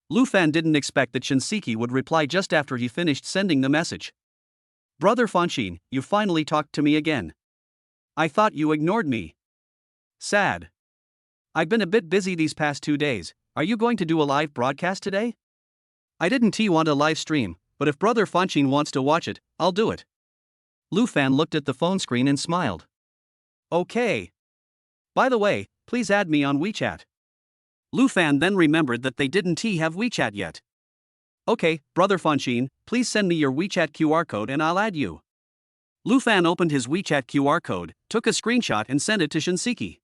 Lu Fan didn't expect that Shinseki would reply just after he finished sending the message. Brother Fanxin, you finally talked to me again. I thought you ignored me. Sad. I've been a bit busy these past 2 days. Are you going to do a live broadcast today? I didn't want a live stream, but if Brother Fanxin wants to watch it, I'll do it. Lu Fan looked at the phone screen and smiled. Okay. By the way, please add me on WeChat. Lu Fan then remembered that they didn't have WeChat yet. Okay, Brother Fanxin, please send me your WeChat QR code and I'll add you. Lu Fan opened his WeChat QR code, took a screenshot and sent it to Shinseki.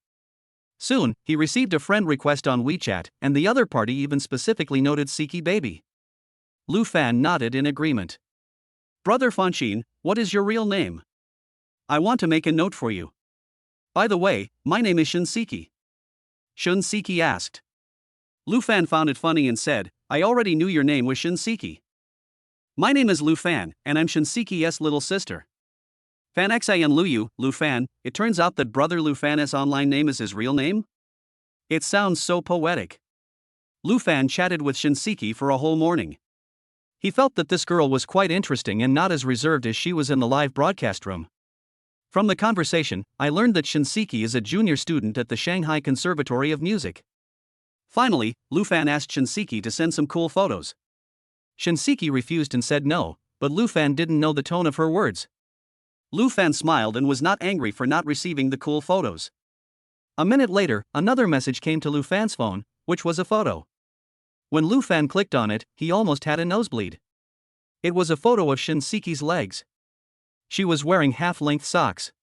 Soon, he received a friend request on WeChat, and the other party even specifically noted Seki Baby. Lu Fan nodded in agreement. Brother Fanxin, what is your real name? I want to make a note for you. By the way, my name is Shinseki. Shinseki asked. Lu Fan found it funny and said, I already knew your name was Shinseki. My name is Lu Fan, and I'm Shinseki's little sister. Fan Xian Luyu, Lu Fan, it turns out that Brother Lu Fan's online name is his real name? It sounds so poetic. Lu Fan chatted with Shinseki for a whole morning. He felt that this girl was quite interesting and not as reserved as she was in the live broadcast room. From the conversation, I learned that Shinseki is a junior student at the Shanghai Conservatory of Music. Finally, Lu Fan asked Shinseki to send some cool photos. Shinseki refused and said no, but Lu Fan didn't know the tone of her words. Lu Fan smiled and was not angry for not receiving the cool photos. A minute later, another message came to Lu Fan's phone, which was a photo. When Lu Fan clicked on it, he almost had a nosebleed. It was a photo of Shinseki's legs. She was wearing half-length socks.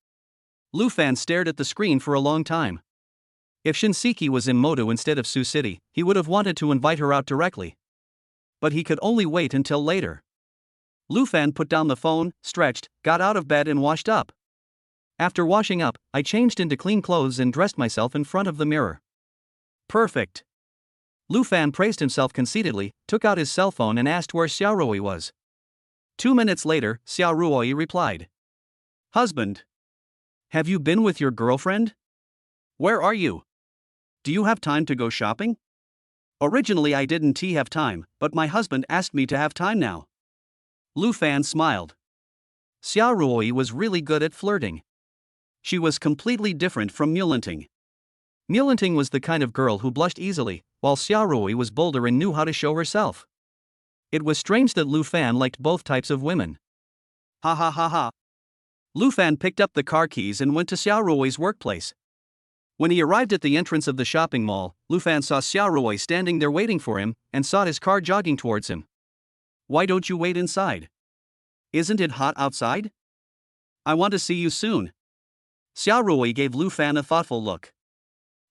Lu Fan stared at the screen for a long time. If Shinseki was in Modu instead of Sioux City, he would have wanted to invite her out directly. But he could only wait until later. Lu Fan put down the phone, stretched, got out of bed and washed up. After washing up, I changed into clean clothes and dressed myself in front of the mirror. Perfect. Lu Fan praised himself conceitedly, took out his cell phone and asked where Xiaoruo was. 2 minutes later, Xiaoruo replied. Husband. Have you been with your girlfriend? Where are you? Do you have time to go shopping? Originally I didn't have time, but my husband asked me to have time now. Lu Fan smiled. Xiaoruo was really good at flirting. She was completely different from Mulanting. Mulanting was the kind of girl who blushed easily, while Xiaorui was bolder and knew how to show herself. It was strange that Lu Fan liked both types of women. Ha ha ha ha. Lu Fan picked up the car keys and went to Xiaorui's workplace. When he arrived at the entrance of the shopping mall, Lu Fan saw Xiaorui standing there waiting for him and saw his car jogging towards him. Why don't you wait inside? Isn't it hot outside? I want to see you soon. Xiaorui gave Lu Fan a thoughtful look.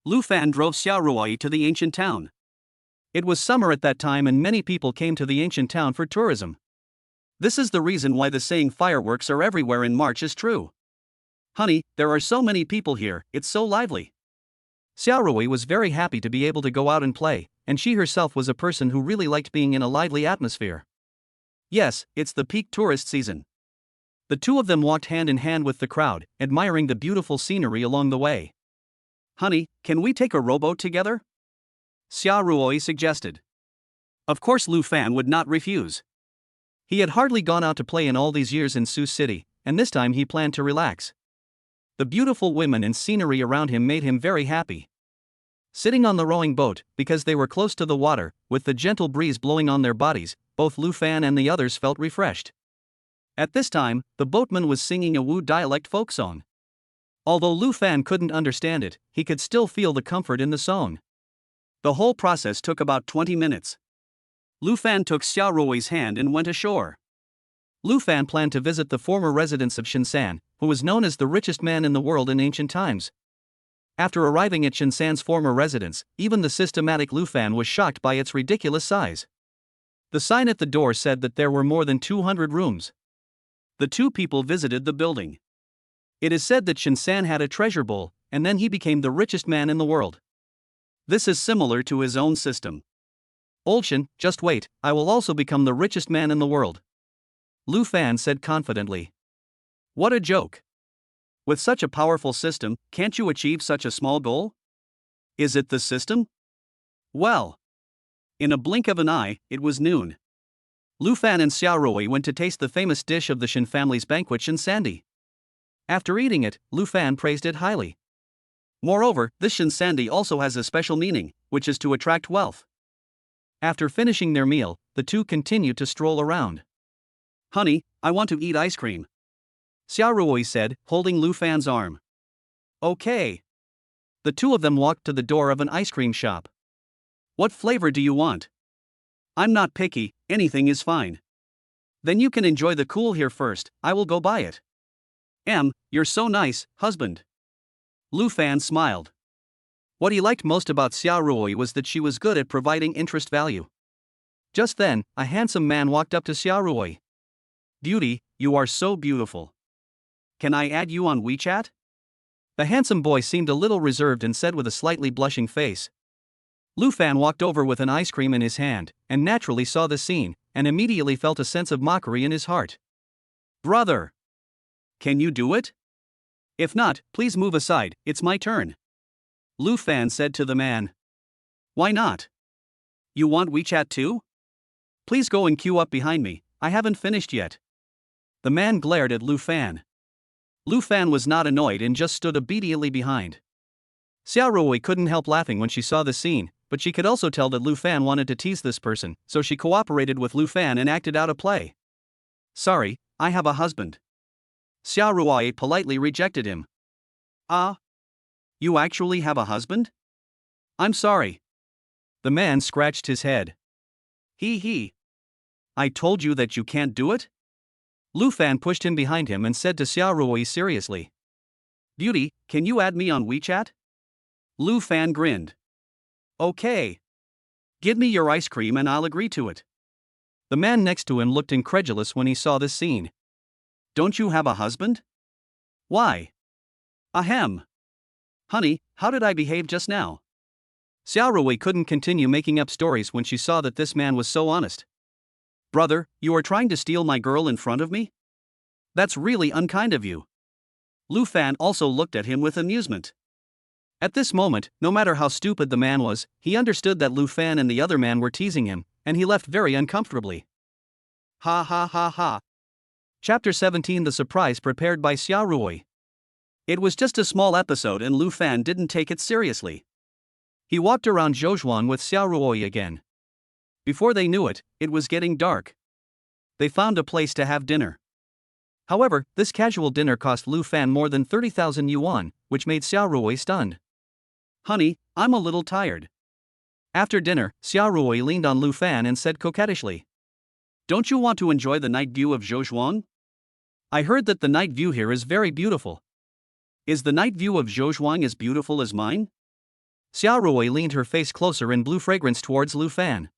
Lu Fan drove Xiaorui to the ancient town. It was summer at that time and many people came to the ancient town for tourism. This is the reason why the saying fireworks are everywhere in March is true. Honey, there are so many people here, it's so lively. Xiaorui was very happy to be able to go out and play, and she herself was a person who really liked being in a lively atmosphere. Yes, it's the peak tourist season. The two of them walked hand in hand with the crowd, admiring the beautiful scenery along the way. Honey, can we take a rowboat together? Xiaorui suggested. Of course Lu Fan would not refuse. He had hardly gone out to play in all these years in Sioux City, and this time he planned to relax. The beautiful women and scenery around him made him very happy. Sitting on the rowing boat, because they were close to the water, with the gentle breeze blowing on their bodies, both Lu Fan and the others felt refreshed. At this time, the boatman was singing a Wu dialect folk song. Although Lu Fan couldn't understand it, he could still feel the comfort in the song. The whole process took about 20 minutes. Lu Fan took Xiaorui's hand and went ashore. Lu Fan planned to visit the former residence of Shinsan, who was known as the richest man in the world in ancient times. After arriving at Shinsan's former residence, even the systematic Lu Fan was shocked by its ridiculous size. The sign at the door said that there were more than 200 rooms. The two people visited the building. It is said that Shinsan had a treasure bowl, and then he became the richest man in the world. This is similar to his own system. Old Shin, just wait, I will also become the richest man in the world. Lu Fan said confidently. What a joke. With such a powerful system, can't you achieve such a small goal? Is it the system? Well. In a blink of an eye, it was noon. Lu Fan and Xiaorui went to taste the famous dish of the Shin family's banquet Shinsandi. After eating it, Lu Fan praised it highly. Moreover, this Shinsandi also has a special meaning, which is to attract wealth. After finishing their meal, the two continued to stroll around. Honey, I want to eat ice cream. Xiaorui said, holding Lu Fan's arm. Okay. The two of them walked to the door of an ice cream shop. What flavor do you want? I'm not picky, anything is fine. Then you can enjoy the cool here first, I will go buy it. You're so nice, husband. Lu Fan smiled. What he liked most about Xiaorui was that she was good at providing interest value. Just then, a handsome man walked up to Xiaorui. Beauty, you are so beautiful. Can I add you on WeChat? The handsome boy seemed a little reserved and said with a slightly blushing face. Lu Fan walked over with an ice cream in his hand, and naturally saw the scene, and immediately felt a sense of mockery in his heart. Brother! Can you do it? If not, please move aside, it's my turn. Lu Fan said to the man. Why not? You want WeChat too? Please go and queue up behind me, I haven't finished yet. The man glared at Lu Fan. Lu Fan was not annoyed and just stood obediently behind. Xiaorui couldn't help laughing when she saw the scene, but she could also tell that Lu Fan wanted to tease this person, so she cooperated with Lu Fan and acted out a play. Sorry, I have a husband. Xiaorui politely rejected him. Ah? You actually have a husband? I'm sorry. The man scratched his head. He. I told you that you can't do it? Lu Fan pushed him behind him and said to Xiaorui seriously. Beauty, can you add me on WeChat? Lu Fan grinned. Okay. Give me your ice cream and I'll agree to it. The man next to him looked incredulous when he saw this scene. Don't you have a husband? Why? Ahem. Honey, how did I behave just now? Xiaorui couldn't continue making up stories when she saw that this man was so honest. Brother, you are trying to steal my girl in front of me? That's really unkind of you. Lu Fan also looked at him with amusement. At this moment, no matter how stupid the man was, he understood that Lu Fan and the other man were teasing him, and he left very uncomfortably. Ha ha ha ha. Chapter 17 The Surprise Prepared by Xiaorui. It was just a small episode and Lu Fan didn't take it seriously. He walked around Zhouzhuang with Xiao Ruoyi again. Before they knew it, it was getting dark. They found a place to have dinner. However, this casual dinner cost Lu Fan more than 30,000 yuan, which made Xiao Ruoyi stunned. "Honey, I'm a little tired." After dinner, Xiao Ruoyi leaned on Lu Fan and said coquettishly, "Don't you want to enjoy the night view of Zhouzhuang? I heard that the night view here is very beautiful." "Is the night view of Zhouzhuang as beautiful as mine?" Xiao Ruoyi leaned her face closer and blew fragrance towards Lu Fan.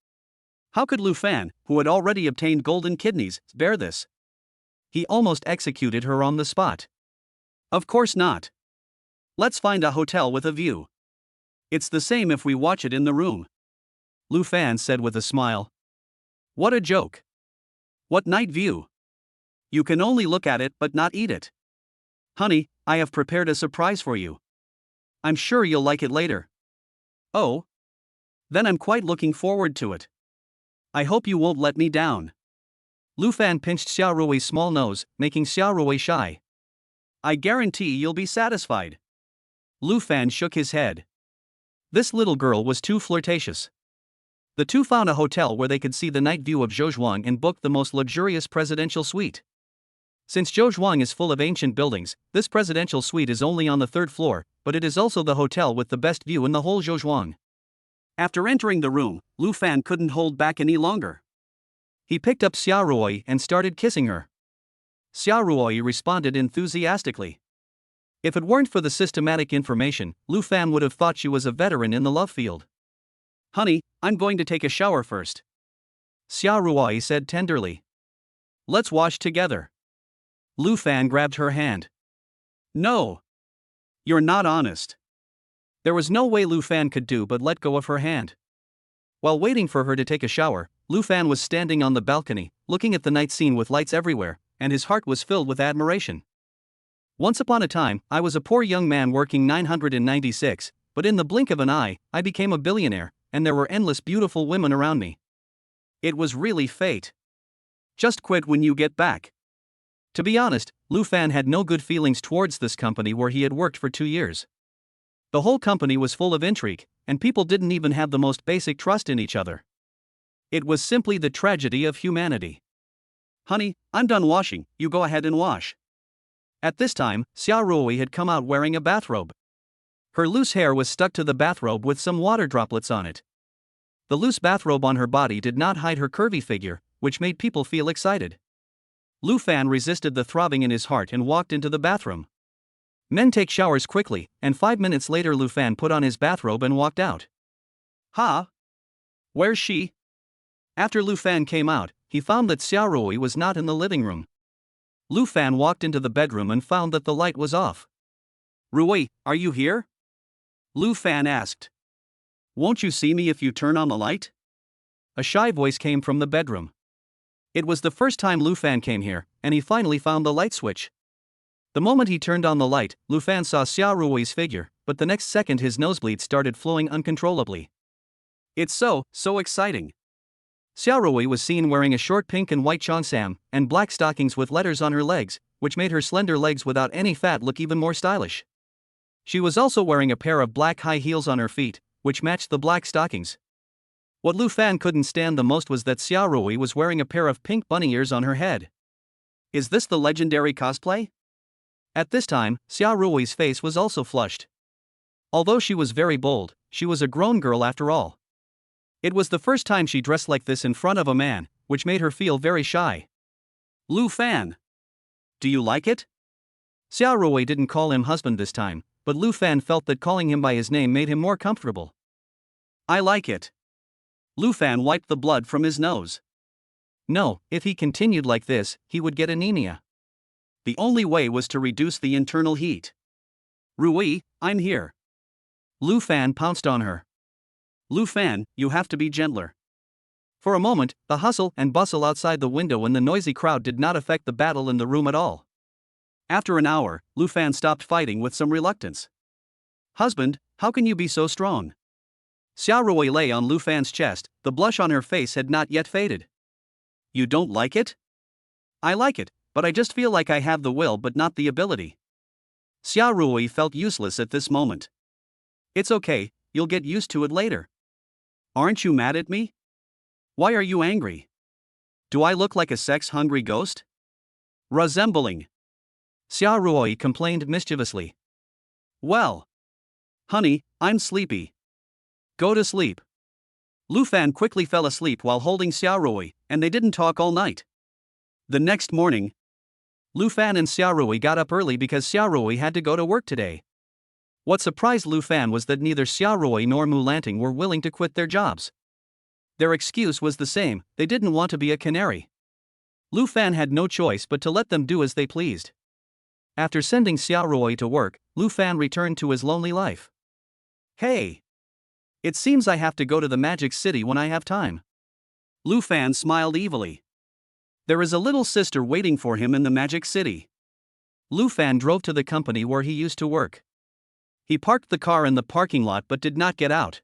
How could Lu Fan, who had already obtained golden kidneys, bear this? He almost executed her on the spot. "Of course not. Let's find a hotel with a view. It's the same if we watch it in the room," Lu Fan said with a smile. "What a joke. What night view? You can only look at it but not eat it. Honey, I have prepared a surprise for you. I'm sure you'll like it later." "Oh? Then I'm quite looking forward to it. I hope you won't let me down." Lu Fan pinched Xiao Ruoyi's small nose, making Xiao Ruoyi shy. "I guarantee you'll be satisfied." Lu Fan shook his head. This little girl was too flirtatious. The two found a hotel where they could see the night view of Zhouzhuang and booked the most luxurious presidential suite. Since Zhouzhuang is full of ancient buildings, this presidential suite is only on the third floor, but it is also the hotel with the best view in the whole Zhouzhuang. After entering the room, Lu Fan couldn't hold back any longer. He picked up Xiao Ruoyi and started kissing her. Xiao Ruoyi responded enthusiastically. If it weren't for the systematic information, Lu Fan would have thought she was a veteran in the love field. "Honey, I'm going to take a shower first," Xiao Ruoyi said tenderly. "Let's wash together." Lu Fan grabbed her hand. "No. You're not honest." There was no way Lu Fan could do but let go of her hand. While waiting for her to take a shower, Lu Fan was standing on the balcony, looking at the night scene with lights everywhere, and his heart was filled with admiration. "Once upon a time, I was a poor young man working 996, but in the blink of an eye, I became a billionaire, and there were endless beautiful women around me. It was really fate. Just quit when you get back." To be honest, Lu Fan had no good feelings towards this company where he had worked for 2 years. The whole company was full of intrigue, and people didn't even have the most basic trust in each other. It was simply the tragedy of humanity. "Honey, I'm done washing, you go ahead and wash." At this time, Xiao Ruoyi had come out wearing a bathrobe. Her loose hair was stuck to the bathrobe with some water droplets on it. The loose bathrobe on her body did not hide her curvy figure, which made people feel excited. Lu Fan resisted the throbbing in his heart and walked into the bathroom. Men take showers quickly, and 5 minutes later Lu Fan put on his bathrobe and walked out. "Ha? Where's she?" After Lu Fan came out, he found that Xiao Ruoyi was not in the living room. Lu Fan walked into the bedroom and found that the light was off. "Ruoyi, are you here?" Lu Fan asked. "Won't you see me if you turn on the light?" A shy voice came from the bedroom. It was the first time Lu Fan came here, and he finally found the light switch. The moment he turned on the light, Lu Fan saw Xiao Ruoyi's figure, but the next second his nosebleed started flowing uncontrollably. "It's so exciting." Xiao Ruoyi was seen wearing a short pink and white cheongsam, and black stockings with letters on her legs, which made her slender legs without any fat look even more stylish. She was also wearing a pair of black high heels on her feet, which matched the black stockings. What Lu Fan couldn't stand the most was that Xiao Ruoyi was wearing a pair of pink bunny ears on her head. Is this the legendary cosplay? At this time, Xiao Ruoyi's face was also flushed. Although she was very bold, she was a grown girl after all. It was the first time she dressed like this in front of a man, which made her feel very shy. "Lu Fan, do you like it?" Xiao Ruoyi didn't call him husband this time, but Lu Fan felt that calling him by his name made him more comfortable. "I like it." Lu Fan wiped the blood from his nose. No, if he continued like this, he would get anemia. The only way was to reduce the internal heat. "Ruoyi, I'm here." Lu Fan pounced on her. "Lu Fan, you have to be gentler." For a moment, the hustle and bustle outside the window and the noisy crowd did not affect the battle in the room at all. After an hour, Lu Fan stopped fighting with some reluctance. "Husband, how can you be so strong?" Xiao Ruoyi lay on Lu Fan's chest, the blush on her face had not yet faded. "You don't like it?" "I like it, but I just feel like I have the will but not the ability." Xia Rui felt useless at this moment. It's okay, you'll get used to it later. Aren't you mad at me? Why are you angry? Do I look like a sex-hungry ghost? Resembling. Xia Rui complained mischievously. Well. Honey, I'm sleepy. Go to sleep. Lu Fan quickly fell asleep while holding Xia Rui, and they didn't talk all night. The next morning, Lu Fan and Xia Rui got up early because Xia Rui had to go to work today. What surprised Lu Fan was that neither Xia Rui nor Mu Lanting were willing to quit their jobs. Their excuse was the same: they didn't want to be a canary. Lu Fan had no choice but to let them do as they pleased. After sending Xia Rui to work, Lu Fan returned to his lonely life. Hey! It seems I have to go to the Magic City when I have time. Lu Fan smiled evilly. There is a little sister waiting for him in the Magic City. Lu Fan drove to the company where he used to work. He parked the car in the parking lot but did not get out.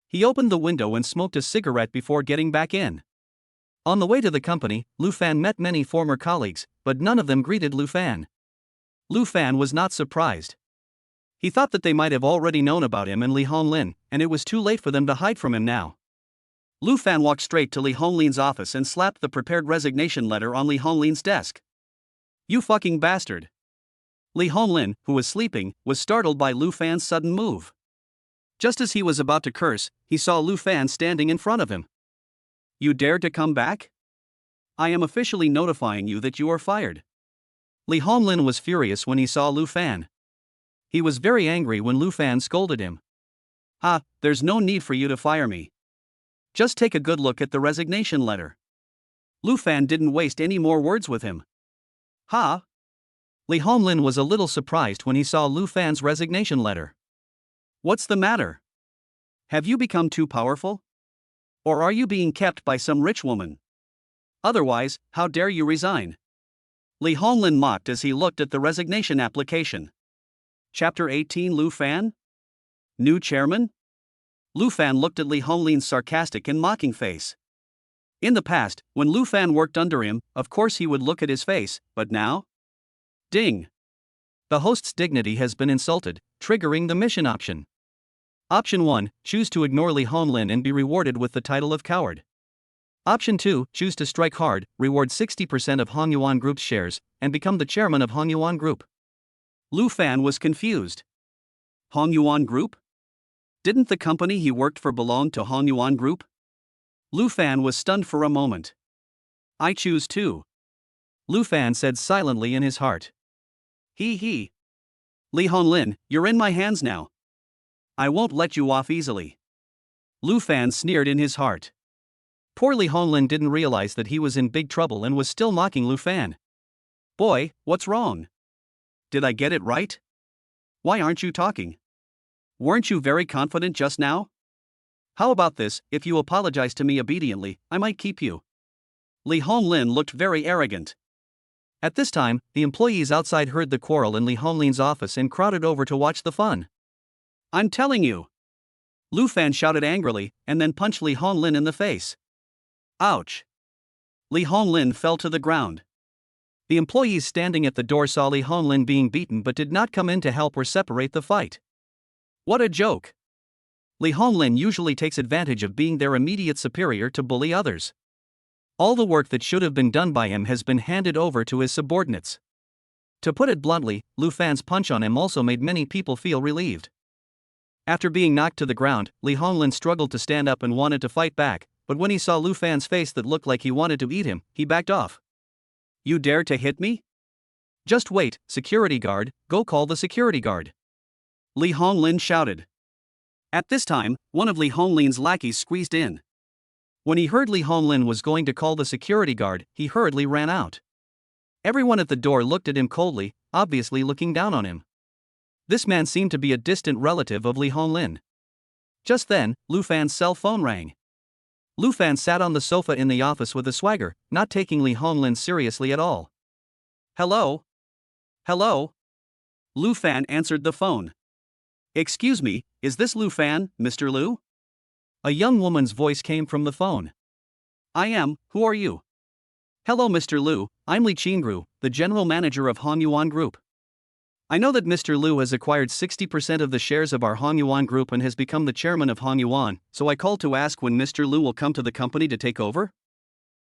He opened the window and smoked a cigarette before getting back in. On the way to the company, Lu Fan met many former colleagues, but none of them greeted Lu Fan. Lu Fan was not surprised. He thought that they might have already known about him and Li Honglin, and it was too late for them to hide from him now. Lu Fan walked straight to Li Honglin's office and slapped the prepared resignation letter on Li Honglin's desk. You fucking bastard! Li Honglin, who was sleeping, was startled by Lu Fan's sudden move. Just as he was about to curse, he saw Lu Fan standing in front of him. You dared to come back? I am officially notifying you that you are fired. Li Honglin was furious when he saw Lu Fan. He was very angry when Lu Fan scolded him. There's no need for you to fire me. Just take a good look at the resignation letter. Lu Fan didn't waste any more words with him. Li Honglin was a little surprised when he saw Lu Fan's resignation letter. What's the matter? Have you become too powerful? Or are you being kept by some rich woman? Otherwise, how dare you resign? Li Honglin mocked as he looked at the resignation application. Chapter 18 Lu Fan? New chairman? Lu Fan looked at Li Honglin's sarcastic and mocking face. In the past, when Lu Fan worked under him, of course he would look at his face, but now? Ding! The host's dignity has been insulted, triggering the mission option. Option 1, choose to ignore Li Honglin and be rewarded with the title of coward. Option 2, choose to strike hard, reward 60% of Hongyuan Group's shares, and become the chairman of Hongyuan Group. Lu Fan was confused. Hongyuan Group? Didn't the company he worked for belong to Hongyuan Group? Lu Fan was stunned for a moment. I choose to. Lu Fan said silently in his heart. He. Li Honglin, you're in my hands now. I won't let you off easily. Lu Fan sneered in his heart. Poor Li Honglin didn't realize that he was in big trouble and was still mocking Lu Fan. Boy, what's wrong? Did I get it right? Why aren't you talking? Weren't you very confident just now? How about this, if you apologize to me obediently, I might keep you. Li Honglin looked very arrogant. At this time, the employees outside heard the quarrel in Li Honglin's office and crowded over to watch the fun. I'm telling you! Lu Fan shouted angrily, and then punched Li Honglin in the face. Ouch! Li Honglin fell to the ground. The employees standing at the door saw Li Honglin being beaten but did not come in to help or separate the fight. What a joke! Li Honglin usually takes advantage of being their immediate superior to bully others. All the work that should have been done by him has been handed over to his subordinates. To put it bluntly, Lu Fan's punch on him also made many people feel relieved. After being knocked to the ground, Li Honglin struggled to stand up and wanted to fight back, but when he saw Lu Fan's face that looked like he wanted to eat him, he backed off. You dare to hit me? Just wait, security guard, go call the security guard. Li Honglin shouted. At this time, one of Li Honglin's lackeys squeezed in. When he heard Li Honglin was going to call the security guard, he hurriedly ran out. Everyone at the door looked at him coldly, obviously looking down on him. This man seemed to be a distant relative of Li Honglin. Just then, Lu Fan's cell phone rang. Lu Fan sat on the sofa in the office with a swagger, not taking Li Honglin seriously at all. Hello? Hello? Lu Fan answered the phone. Excuse me, is this Lu Fan, Mr. Lu? A young woman's voice came from the phone. I am, who are you? Hello Mr. Lu, I'm Li Qingru, the general manager of Hongyuan Group. I know that Mr. Liu has acquired 60% of the shares of our Hongyuan group and has become the chairman of Hongyuan, so I called to ask when Mr. Liu will come to the company to take over?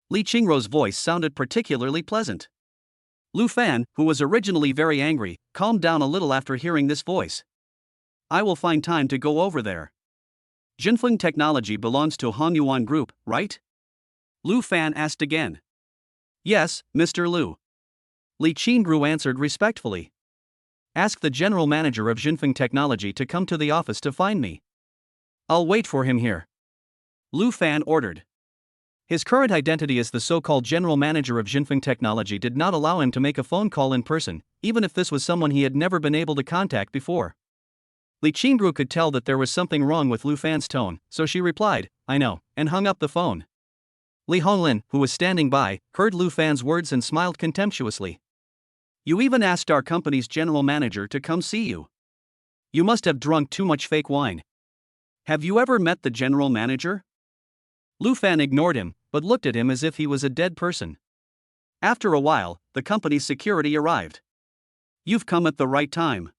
Li Qingrou's voice sounded particularly pleasant. Lu Fan, who was originally very angry, calmed down a little after hearing this voice. I will find time to go over there. Jinfeng Technology belongs to Hongyuan Group, right? Lu Fan asked again. Yes, Mr. Liu. Li Qingru answered respectfully. Ask the general manager of Jinfeng Technology to come to the office to find me. I'll wait for him here. Lu Fan ordered. His current identity as the so-called general manager of Jinfeng Technology did not allow him to make a phone call in person, even if this was someone he had never been able to contact before. Li Qingru could tell that there was something wrong with Lu Fan's tone, so she replied, I know, and hung up the phone. Li Honglin, who was standing by, heard Lu Fan's words and smiled contemptuously. You even asked our company's general manager to come see you. You must have drunk too much fake wine. Have you ever met the general manager? Lu Fan ignored him, but looked at him as if he was a dead person. After a while, the company's security arrived. You've come at the right time.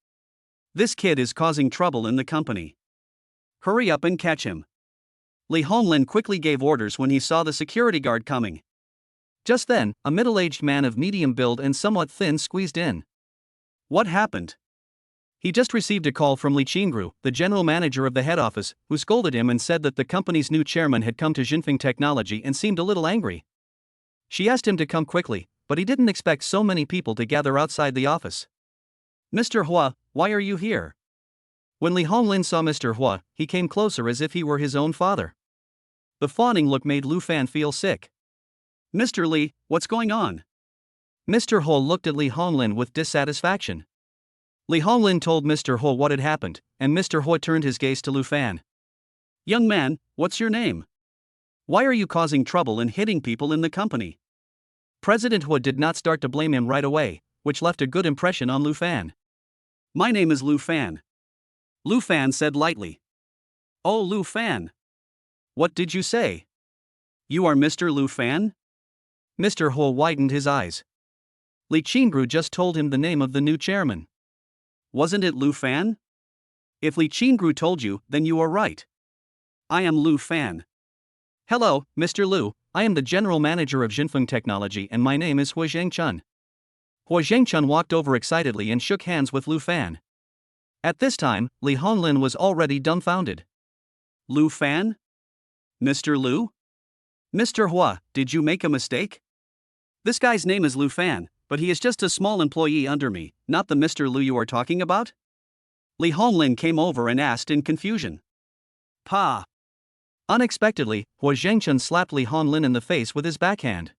This kid is causing trouble in the company. Hurry up and catch him. Li Honglin quickly gave orders when he saw the security guard coming. Just then, a middle-aged man of medium build and somewhat thin squeezed in. What happened? He just received a call from Li Qingru, the general manager of the head office, who scolded him and said that the company's new chairman had come to Jinfeng Technology and seemed a little angry. She asked him to come quickly, but he didn't expect so many people to gather outside the office. Mr. Hua, why are you here? When Li Honglin saw Mr. Hua, he came closer as if he were his own father. The fawning look made Lu Fan feel sick. Mr. Li, what's going on? Mr. Hua looked at Li Honglin with dissatisfaction. Li Honglin told Mr. Hua what had happened, and Mr. Hua turned his gaze to Lu Fan. Young man, what's your name? Why are you causing trouble and hitting people in the company? President Hua did not start to blame him right away, which left a good impression on Lu Fan. My name is Lu Fan. Lu Fan said lightly. Oh, Lu Fan. What did you say? You are Mr. Lu Fan? Mr. Hua widened his eyes. Li Qingru just told him the name of the new chairman. Wasn't it Lu Fan? If Li Qingru told you, then you are right. I am Lu Fan. Hello, Mr. Lu, I am the general manager of Jinfeng Technology and my name is Hua Zhengchun. Hua Zhengchun walked over excitedly and shook hands with Lu Fan. At this time, Li Honglin was already dumbfounded. Lu Fan? Mr. Lu? Mr. Hua, did you make a mistake? This guy's name is Lu Fan, but he is just a small employee under me, not the Mr. Liu you are talking about? Li Honglin came over and asked in confusion. Pa! Unexpectedly, Hua Zhengchun slapped Li Honglin in the face with his backhand.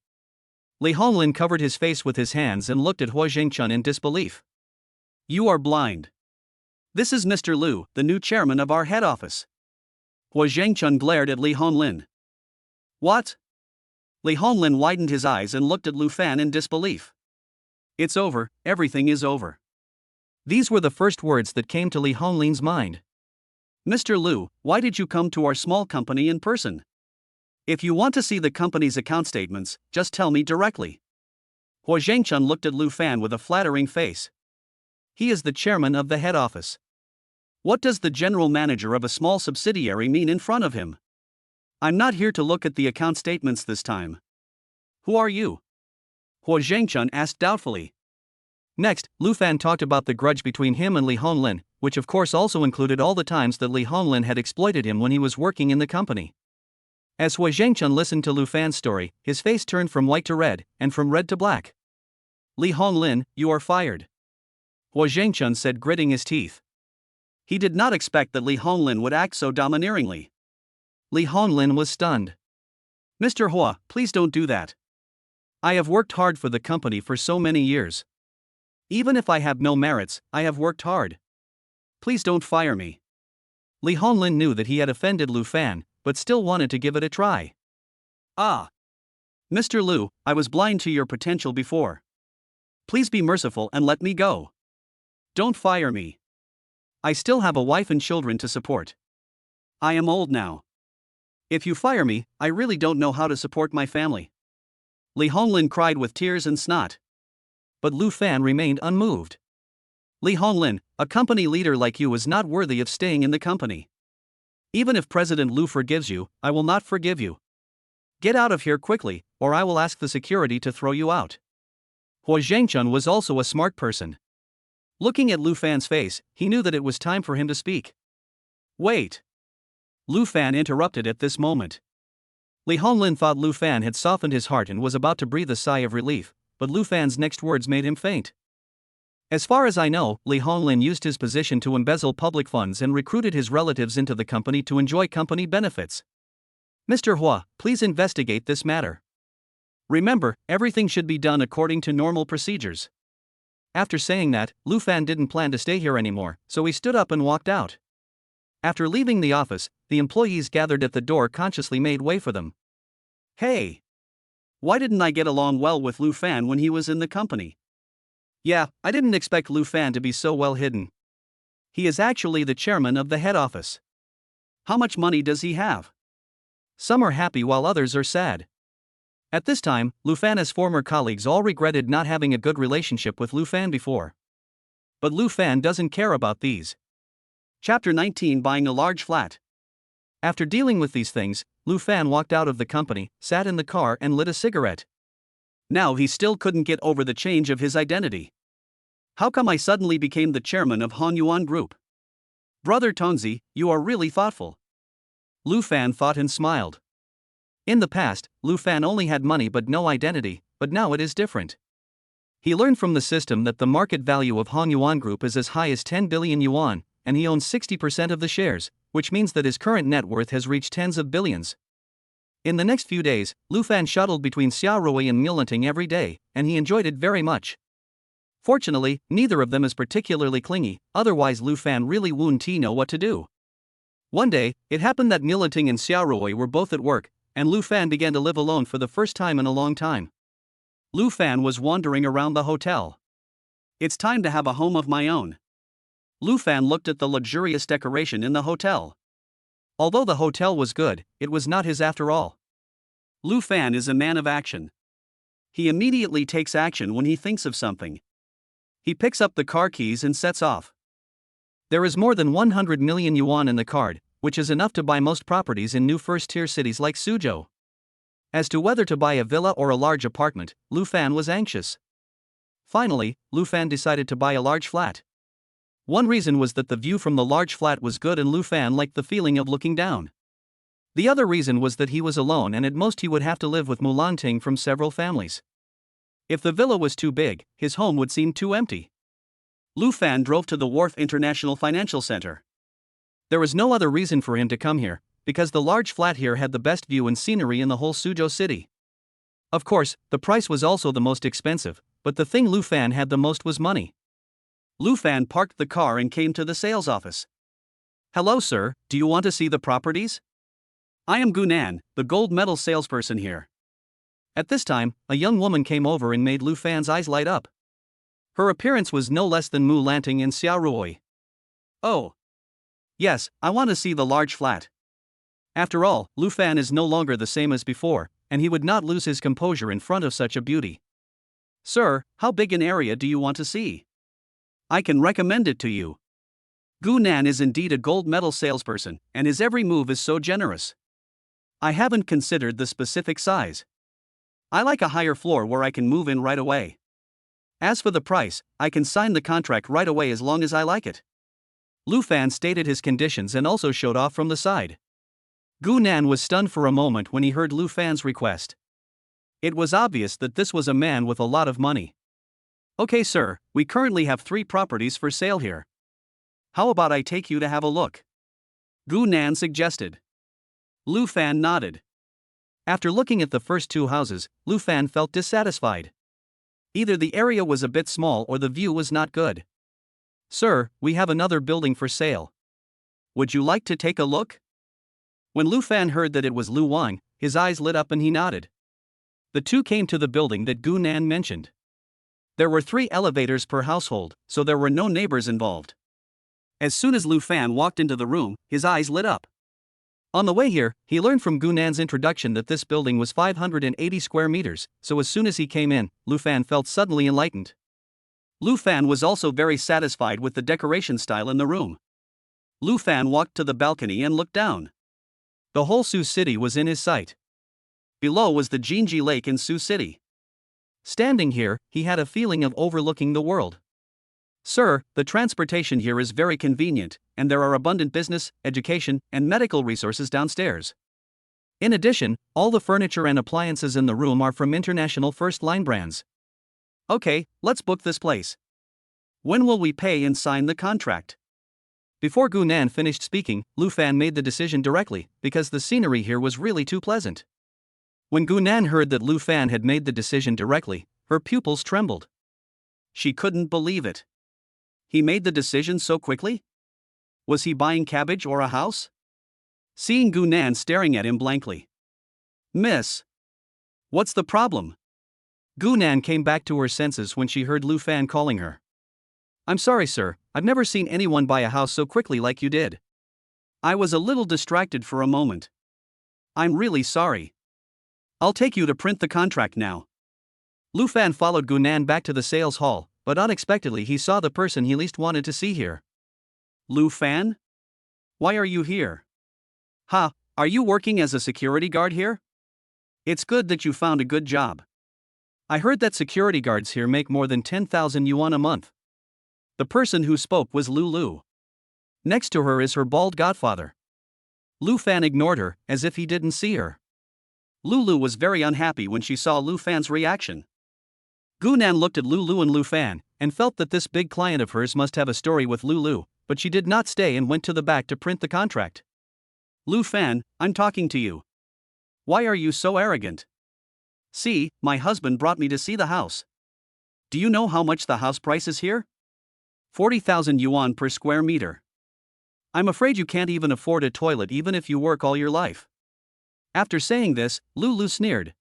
Li Honglin covered his face with his hands and looked at Hua Zhengchun in disbelief. You are blind. This is Mr. Liu, the new chairman of our head office. Hua Zhengchun glared at Li Honglin. What? Li Honglin widened his eyes and looked at Lu Fan in disbelief. It's over, everything is over. These were the first words that came to Li Honglin's mind. Mr. Liu, why did you come to our small company in person? If you want to see the company's account statements, just tell me directly. Hua Zhengchun looked at Lu Fan with a flattering face. He is the chairman of the head office. What does the general manager of a small subsidiary mean in front of him? I'm not here to look at the account statements this time. Who are you? Hua Zhengchun asked doubtfully. Next, Lu Fan talked about the grudge between him and Li Honglin, which of course also included all the times that Li Honglin had exploited him when he was working in the company. As Hua Zhengchun listened to Lu Fan's story, his face turned from white to red, and from red to black. Li Honglin, you are fired. Hua Zhengchun said, gritting his teeth. He did not expect that Li Honglin would act so domineeringly. Li Honglin was stunned. Mr. Hua, please don't do that. I have worked hard for the company for so many years. Even if I have no merits, I have worked hard. Please don't fire me. Li Honglin knew that he had offended Lu Fan, but still wanted to give it a try. Ah. Mr. Liu, I was blind to your potential before. Please be merciful and let me go. Don't fire me. I still have a wife and children to support. I am old now. If you fire me, I really don't know how to support my family. Li Honglin cried with tears and snot. But Lu Fan remained unmoved. Li Honglin, a company leader like you is not worthy of staying in the company. Even if President Lu forgives you, I will not forgive you. Get out of here quickly, or I will ask the security to throw you out. Hua Zhengchun was also a smart person. Looking at Lu Fan's face, he knew that it was time for him to speak. Wait. Lu Fan interrupted at this moment. Li Honglin thought Lu Fan had softened his heart and was about to breathe a sigh of relief, but Lu Fan's next words made him faint. As far as I know, Li Honglin used his position to embezzle public funds and recruited his relatives into the company to enjoy company benefits. Mr. Hua, please investigate this matter. Remember, everything should be done according to normal procedures. After saying that, Lu Fan didn't plan to stay here anymore, so he stood up and walked out. After leaving the office, the employees gathered at the door consciously made way for them. Hey! Why didn't I get along well with Lu Fan when he was in the company? Yeah, I didn't expect Lu Fan to be so well hidden. He is actually the chairman of the head office. How much money does he have? Some are happy while others are sad. At this time, Lu Fan's former colleagues all regretted not having a good relationship with Lu Fan before. But Lu Fan doesn't care about these. Chapter 19: Buying a large flat. After dealing with these things, Lu Fan walked out of the company, sat in the car and lit a cigarette. Now he still couldn't get over the change of his identity. How come I suddenly became the chairman of Han Yuan Group? Brother Tongzi, you are really thoughtful. Lu Fan thought and smiled. In the past, Lu Fan only had money but no identity, but now it is different. He learned from the system that the market value of Han Yuan Group is as high as 10 billion yuan, and he owns 60% of the shares, which means that his current net worth has reached tens of billions. In the next few days, Lu Fan shuttled between Xiaorui and Mulanting every day, and he enjoyed it very much. Fortunately, neither of them is particularly clingy, otherwise Lu Fan really wouldn't know what to do. One day, it happened that Mulanting and Xiaorui were both at work, and Lu Fan began to live alone for the first time in a long time. Lu Fan was wandering around the hotel. It's time to have a home of my own. Lu Fan looked at the luxurious decoration in the hotel. Although the hotel was good, it was not his after all. Lu Fan is a man of action. He immediately takes action when he thinks of something. He picks up the car keys and sets off. There is more than 100 million yuan in the card, which is enough to buy most properties in new first-tier cities like Suzhou. As to whether to buy a villa or a large apartment, Lu Fan was anxious. Finally, Lu Fan decided to buy a large flat. One reason was that the view from the large flat was good and Lu Fan liked the feeling of looking down. The other reason was that he was alone and at most he would have to live with Mulanting from several families. If the villa was too big, his home would seem too empty. Lu Fan drove to the Wharf International Financial Center. There was no other reason for him to come here, because the large flat here had the best view and scenery in the whole Suzhou city. Of course, the price was also the most expensive, but the thing Lu Fan had the most was money. Lu Fan parked the car and came to the sales office. Hello sir, do you want to see the properties? I am Gunan, the gold medal salesperson here. At this time, a young woman came over and made Lu Fan's eyes light up. Her appearance was no less than Mu Lanting and Xiaorui. Oh. Yes, I want to see the large flat. After all, Lu Fan is no longer the same as before, and he would not lose his composure in front of such a beauty. Sir, how big an area do you want to see? I can recommend it to you. Gu Nan is indeed a gold medal salesperson, and his every move is so generous. I haven't considered the specific size. I like a higher floor where I can move in right away. As for the price, I can sign the contract right away as long as I like it. Lu Fan stated his conditions and also showed off from the side. Gu Nan was stunned for a moment when he heard Lu Fan's request. It was obvious that this was a man with a lot of money. Okay sir, we currently have 3 properties for sale here. How about I take you to have a look? Gu Nan suggested. Lu Fan nodded. After looking at the first 2 houses, Lu Fan felt dissatisfied. Either the area was a bit small or the view was not good. Sir, we have another building for sale. Would you like to take a look? When Lu Fan heard that it was Lu Wang, his eyes lit up and he nodded. The two came to the building that Gu Nan mentioned. There were 3 elevators per household, so there were no neighbors involved. As soon as Lu Fan walked into the room, his eyes lit up. On the way here, he learned from Gu Nan's introduction that this building was 580 square meters, so as soon as he came in, Lu Fan felt suddenly enlightened. Lu Fan was also very satisfied with the decoration style in the room. Lu Fan walked to the balcony and looked down. The whole Sioux City was in his sight. Below was the Jinji Lake in Sioux City. Standing here, he had a feeling of overlooking the world. Sir, the transportation here is very convenient, and there are abundant business, education, and medical resources downstairs. In addition, all the furniture and appliances in the room are from international first-line brands. Okay, let's book this place. When will we pay and sign the contract? Before Gu Nan finished speaking, Lu Fan made the decision directly, because the scenery here was really too pleasant. When Gu Nan heard that Lu Fan had made the decision directly, her pupils trembled. She couldn't believe it. He made the decision so quickly? Was he buying cabbage or a house? Seeing Gu Nan staring at him blankly. Miss. What's the problem? Gu Nan came back to her senses when she heard Lu Fan calling her. I'm sorry, sir, I've never seen anyone buy a house so quickly like you did. I was a little distracted for a moment. I'm really sorry. I'll take you to print the contract now. Lu Fan followed Gu Nan back to the sales hall, but unexpectedly he saw the person he least wanted to see here. Lu Fan? Why are you here? Ha, are you working as a security guard here? It's good that you found a good job. I heard that security guards here make more than 10,000 yuan a month. The person who spoke was Lulu. Next to her is her bald godfather. Lu Fan ignored her, as if he didn't see her. Lulu was very unhappy when she saw Lu Fan's reaction. Gu Nan looked at Lulu and Lu Fan, and felt that this big client of hers must have a story with Lulu, but she did not stay and went to the back to print the contract. Lu Fan, I'm talking to you. Why are you so arrogant? See, my husband brought me to see the house. Do you know how much the house price is here? 40,000 yuan per square meter. I'm afraid you can't even afford a toilet even if you work all your life. After saying this, Lulu sneered.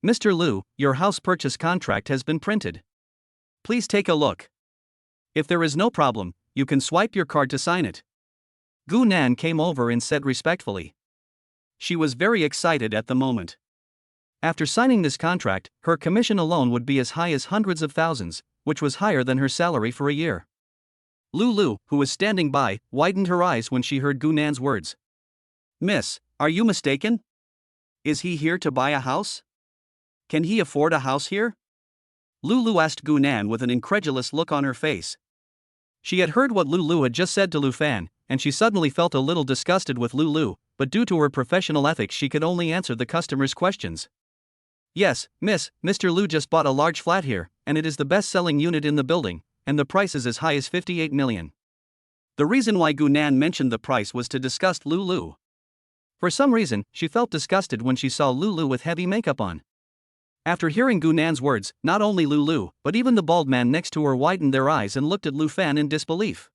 Mr. Lu, your house purchase contract has been printed. Please take a look. If there is no problem, you can swipe your card to sign it. Gu Nan came over and said respectfully. She was very excited at the moment. After signing this contract, her commission alone would be as high as hundreds of thousands, which was higher than her salary for a year. Lulu, who was standing by, widened her eyes when she heard Gu Nan's words. Miss, are you mistaken? Is he here to buy a house? Can he afford a house here? Lulu asked Gu Nan with an incredulous look on her face. She had heard what Lulu had just said to Lu Fan, and she suddenly felt a little disgusted with Lulu, but due to her professional ethics she could only answer the customer's questions. Yes, miss, Mr. Lu just bought a large flat here, and it is the best-selling unit in the building, and the price is as high as 58 million. The reason why Gu Nan mentioned the price was to disgust Lulu. For some reason, she felt disgusted when she saw Lulu with heavy makeup on. After hearing Gu Nan's words, not only Lulu, but even the bald man next to her widened their eyes and looked at Lu Fan in disbelief.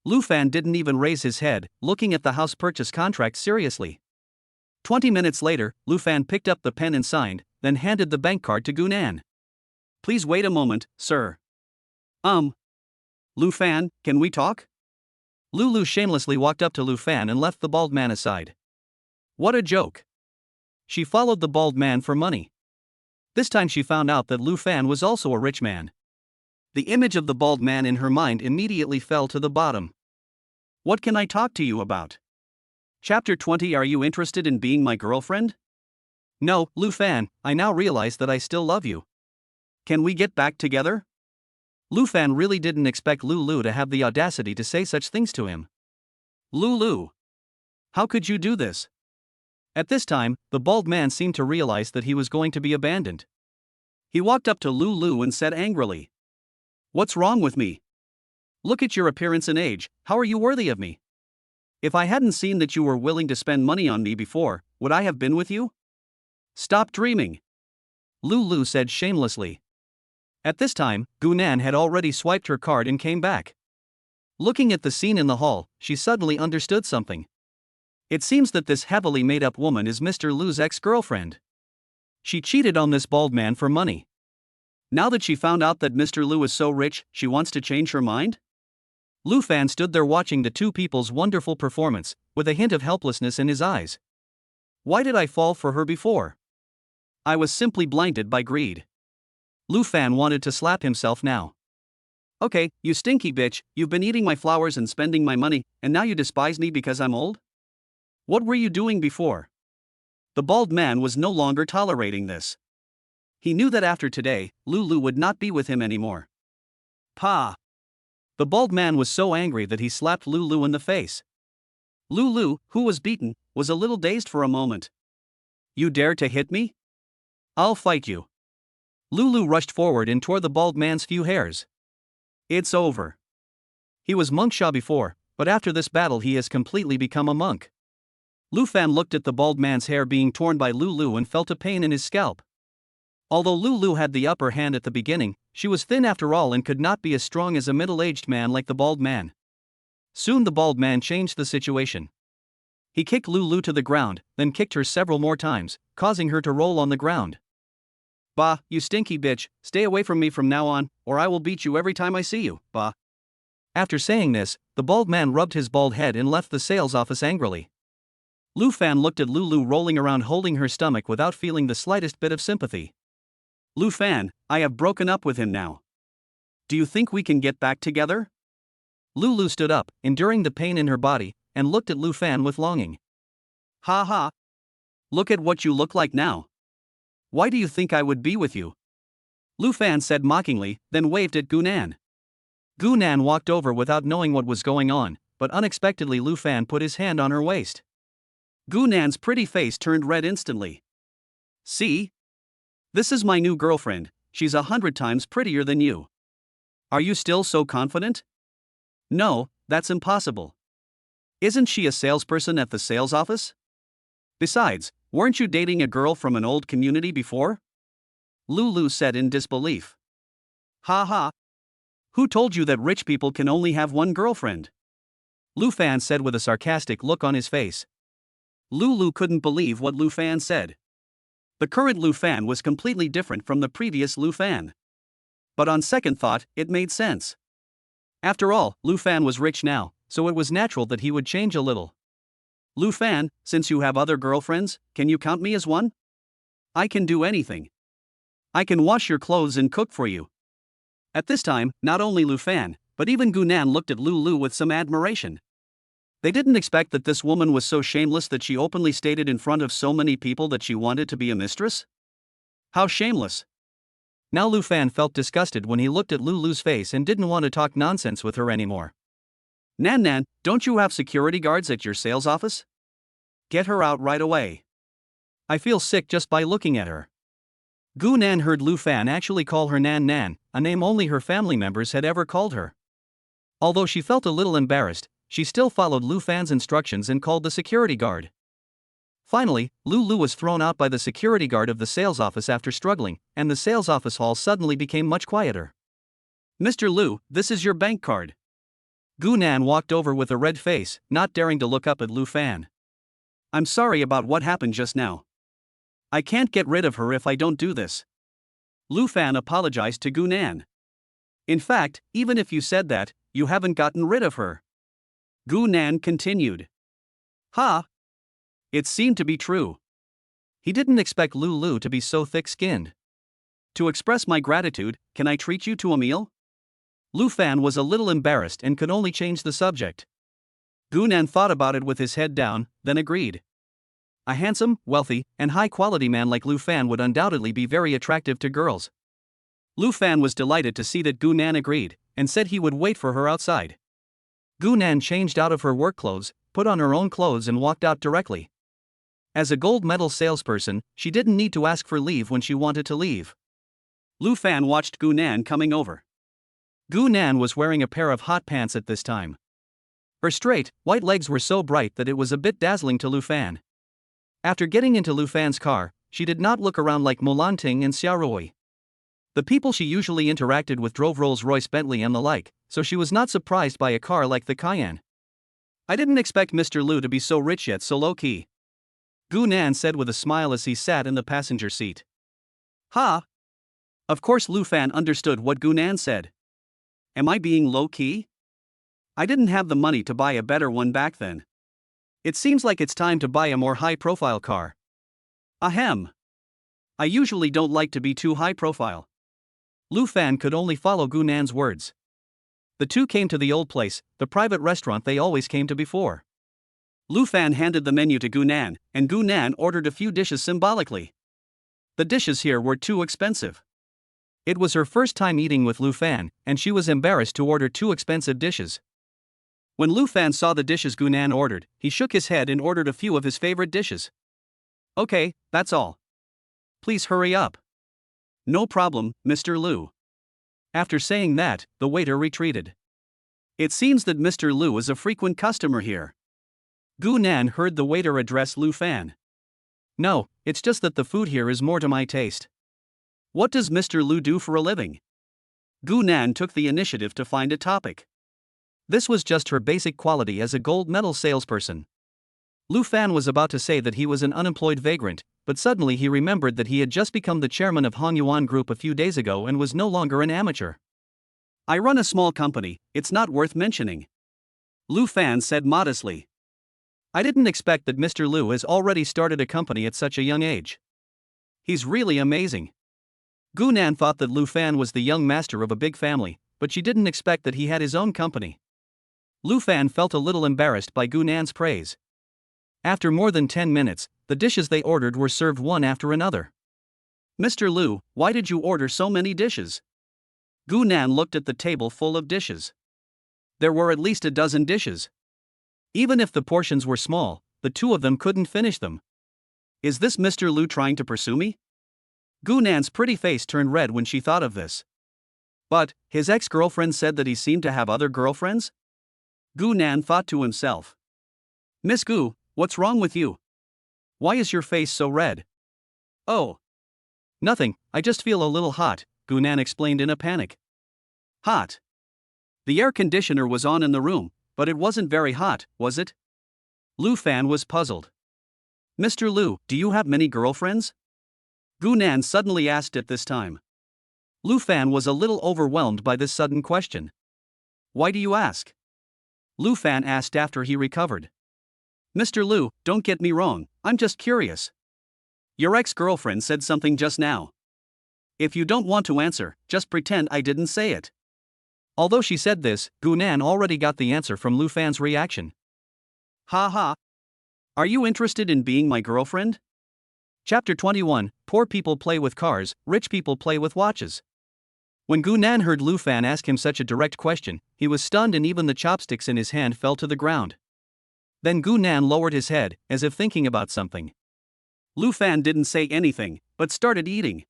Lu Fan didn't even raise his head, looking at the house purchase contract seriously. 20 minutes later, Lu Fan picked up the pen and signed, then handed the bank card to Gu Nan. Please wait a moment, sir. Lu Fan, can we talk? Lulu shamelessly walked up to Lu Fan and left the bald man aside. What a joke. She followed the bald man for money. This time she found out that Lu Fan was also a rich man. The image of the bald man in her mind immediately fell to the bottom. What can I talk to you about? Chapter 20. Are you interested in being my girlfriend? No, Lu Fan, I now realize that I still love you. Can we get back together? Lu Fan really didn't expect Lulu to have the audacity to say such things to him. Lulu, how could you do this? At this time, the bald man seemed to realize that he was going to be abandoned. He walked up to Lulu and said angrily, What's wrong with me? Look at your appearance and age, how are you worthy of me? If I hadn't seen that you were willing to spend money on me before, would I have been with you? Stop dreaming, Lulu said shamelessly. At this time, Gu Nan had already swiped her card and came back. Looking at the scene in the hall, she suddenly understood something. It seems that this heavily made-up woman is Mr. Lu's ex-girlfriend. She cheated on this bald man for money. Now that she found out that Mr. Lu is so rich, she wants to change her mind? Lu Fan stood there watching the two people's wonderful performance, with a hint of helplessness in his eyes. Why did I fall for her before? I was simply blinded by greed. Lu Fan wanted to slap himself now. Okay, you stinky bitch, you've been eating my flowers and spending my money, and now you despise me because I'm old? What were you doing before? The bald man was no longer tolerating this. He knew that after today, Lulu would not be with him anymore. Pa! The bald man was so angry that he slapped Lulu in the face. Lulu, who was beaten, was a little dazed for a moment. You dare to hit me? I'll fight you. Lulu rushed forward and tore the bald man's few hairs. It's over. He was Monk Sha before, but after this battle he has completely become a monk. Lu Fan looked at the bald man's hair being torn by Lulu and felt a pain in his scalp. Although Lulu had the upper hand at the beginning, she was thin after all and could not be as strong as a middle-aged man like the bald man. Soon the bald man changed the situation. He kicked Lulu to the ground, then kicked her several more times, causing her to roll on the ground. Bah, you stinky bitch, stay away from me from now on, or I will beat you every time I see you, bah. After saying this, the bald man rubbed his bald head and left the sales office angrily. Lu Fan looked at Lulu rolling around holding her stomach without feeling the slightest bit of sympathy. Lu Fan, I have broken up with him now. Do you think we can get back together? Lulu stood up, enduring the pain in her body, and looked at Lu Fan with longing. Ha ha. Look at what you look like now. Why do you think I would be with you? Lu Fan said mockingly, then waved at Gunan. Gunan walked over without knowing what was going on, but unexpectedly Lu Fan put his hand on her waist. Gunan's pretty face turned red instantly. See? This is my new girlfriend, she's 100 times prettier than you. Are you still so confident? No, that's impossible. Isn't she a salesperson at the sales office? Besides, weren't you dating a girl from an old community before? Lulu said in disbelief. Ha ha. Who told you that rich people can only have one girlfriend? Lu Fan said with a sarcastic look on his face. Lulu couldn't believe what Lu Fan said. The current Lu Fan was completely different from the previous Lu Fan. But on second thought, it made sense. After all, Lu Fan was rich now, so it was natural that he would change a little. Lu Fan, since you have other girlfriends, can you count me as one? I can do anything. I can wash your clothes and cook for you. At this time, not only Lu Fan, but even Gunan looked at Lulu with some admiration. They didn't expect that this woman was so shameless that she openly stated in front of so many people that she wanted to be a mistress. How shameless. Now Lu Fan felt disgusted when he looked at Lulu's face and didn't want to talk nonsense with her anymore. Nan Nan, don't you have security guards at your sales office? Get her out right away. I feel sick just by looking at her. Gu Nan heard Lu Fan actually call her Nan Nan, a name only her family members had ever called her. Although she felt a little embarrassed, she still followed Lu Fan's instructions and called the security guard. Finally, Lulu was thrown out by the security guard of the sales office after struggling, and the sales office hall suddenly became much quieter. Mr. Lu, this is your bank card. Gunan walked over with a red face, not daring to look up at Lu Fan. I'm sorry about what happened just now. I can't get rid of her if I don't do this. Lu Fan apologized to Gunan. In fact, even if you said that, you haven't gotten rid of her. Gunan continued. Ha! It seemed to be true. He didn't expect Lulu to be so thick-skinned. To express my gratitude, can I treat you to a meal? Lu Fan was a little embarrassed and could only change the subject. Gunan thought about it with his head down, then agreed. A handsome, wealthy, and high-quality man like Lu Fan would undoubtedly be very attractive to girls. Lu Fan was delighted to see that Gunan agreed, and said he would wait for her outside. Gunan changed out of her work clothes, put on her own clothes and walked out directly. As a gold medal salesperson, she didn't need to ask for leave when she wanted to leave. Lu Fan watched Gunan coming over. Gunan was wearing a pair of hot pants at this time. Her straight, white legs were so bright that it was a bit dazzling to Lu Fan. After getting into Lu Fan's car, she did not look around like Molanting and Xiaorui. The people she usually interacted with drove Rolls-Royce Bentley and the like, so she was not surprised by a car like the Cayenne. I didn't expect Mr. Lu to be so rich yet so low-key. Gunan said with a smile as he sat in the passenger seat. Ha! Of course Lu Fan understood what Gunan said. Am I being low-key? I didn't have the money to buy a better one back then. It seems like it's time to buy a more high-profile car. Ahem. I usually don't like to be too high-profile. Lu Fan could only follow Gunan's words. The two came to the old place, the private restaurant they always came to before. Lu Fan handed the menu to Gu Nan, and Gu Nan ordered a few dishes symbolically. The dishes here were too expensive. It was her first time eating with Lu Fan, and she was embarrassed to order too expensive dishes. When Lu Fan saw the dishes Gu Nan ordered, he shook his head and ordered a few of his favorite dishes. Okay, that's all. Please hurry up. No problem, Mr. Lu. After saying that, the waiter retreated. It seems that Mr. Lu is a frequent customer here. Gu Nan heard the waiter address Lu Fan. No, it's just that the food here is more to my taste. What does Mr. Lu do for a living? Gu Nan took the initiative to find a topic. This was just her basic quality as a gold medal salesperson. Lu Fan was about to say that he was an unemployed vagrant, but suddenly he remembered that he had just become the chairman of Hong Yuan Group a few days ago and was no longer an amateur. I run a small company, it's not worth mentioning. Lu Fan said modestly. I didn't expect that Mr. Lu has already started a company at such a young age. He's really amazing. Gu Nan thought that Lu Fan was the young master of a big family, but she didn't expect that he had his own company. Lu Fan felt a little embarrassed by Gu Nan's praise. After more than 10 minutes, the dishes they ordered were served one after another. Mr. Lu, why did you order so many dishes? Gu Nan looked at the table full of dishes. There were at least a dozen dishes. Even if the portions were small, the two of them couldn't finish them. Is this Mr. Lu trying to pursue me? Gu Nan's pretty face turned red when she thought of this. But, his ex-girlfriend said that he seemed to have other girlfriends? Gu Nan thought to himself. Miss Gu, what's wrong with you? Why is your face so red? Oh. Nothing, I just feel a little hot, Gu Nan explained in a panic. Hot? The air conditioner was on in the room, but it wasn't very hot, was it? Lu Fan was puzzled. Mr. Lu, do you have many girlfriends? Gu Nan suddenly asked at this time. Lu Fan was a little overwhelmed by this sudden question. Why do you ask? Lu Fan asked after he recovered. Mr. Lu, don't get me wrong, I'm just curious. Your ex-girlfriend said something just now. If you don't want to answer, just pretend I didn't say it. Although she said this, Gu Nan already got the answer from Lu Fan's reaction. Ha ha. Are you interested in being my girlfriend? Chapter 21, Poor people play with cars, rich people play with watches. When Gu Nan heard Lu Fan ask him such a direct question, he was stunned and even the chopsticks in his hand fell to the ground. Then Gu Nan lowered his head, as if thinking about something. Lu Fan didn't say anything, but started eating.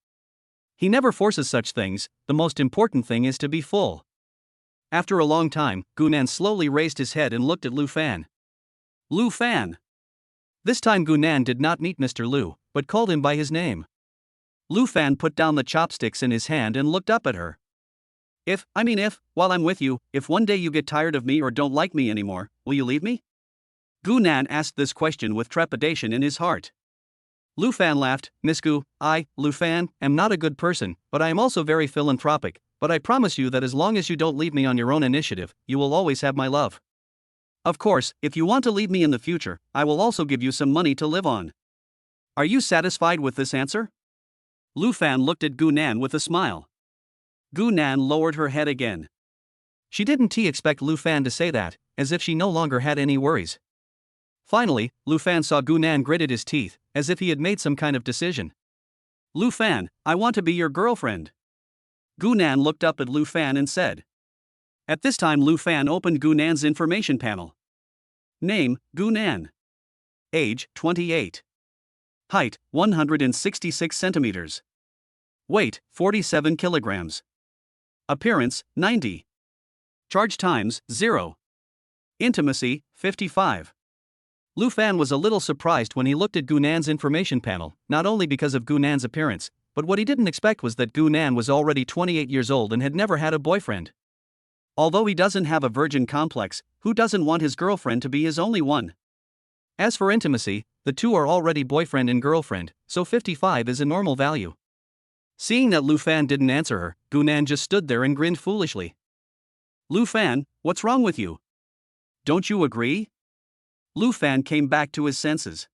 He never forces such things, the most important thing is to be full. After a long time, Gu Nan slowly raised his head and looked at Lu Fan. Lu Fan! This time Gu Nan did not meet Mr. Lu, but called him by his name. Lu Fan put down the chopsticks in his hand and looked up at her. If, while I'm with you, if one day you get tired of me or don't like me anymore, will you leave me? Gu Nan asked this question with trepidation in his heart. Lu Fan laughed. Miss Gu, Lu Fan, am not a good person, but I am also very philanthropic, but I promise you that as long as you don't leave me on your own initiative, you will always have my love. Of course, if you want to leave me in the future, I will also give you some money to live on. Are you satisfied with this answer? Lu Fan looked at Gu Nan with a smile. Gu Nan lowered her head again. She didn't expect Lu Fan to say that, as if she no longer had any worries. Finally, Lu Fan saw Gu Nan gritted his teeth, as if he had made some kind of decision. Lu Fan, I want to be your girlfriend. Gu Nan looked up at Lu Fan and said. At this time Lu Fan opened Gu Nan's information panel. Name, Gu Nan. Age, 28. Height, 166 centimeters. Weight, 47 kilograms. Appearance, 90. Charge times, 0. Intimacy, 55. Lu Fan was a little surprised when he looked at Gu Nan's information panel, not only because of Gu Nan's appearance, but what he didn't expect was that Gu Nan was already 28 years old and had never had a boyfriend. Although he doesn't have a virgin complex, who doesn't want his girlfriend to be his only one? As for intimacy, the two are already boyfriend and girlfriend, so 55 is a normal value. Seeing that Lu Fan didn't answer her, Gu Nan just stood there and grinned foolishly. Lu Fan, what's wrong with you? Don't you agree? Lu Fan came back to his senses.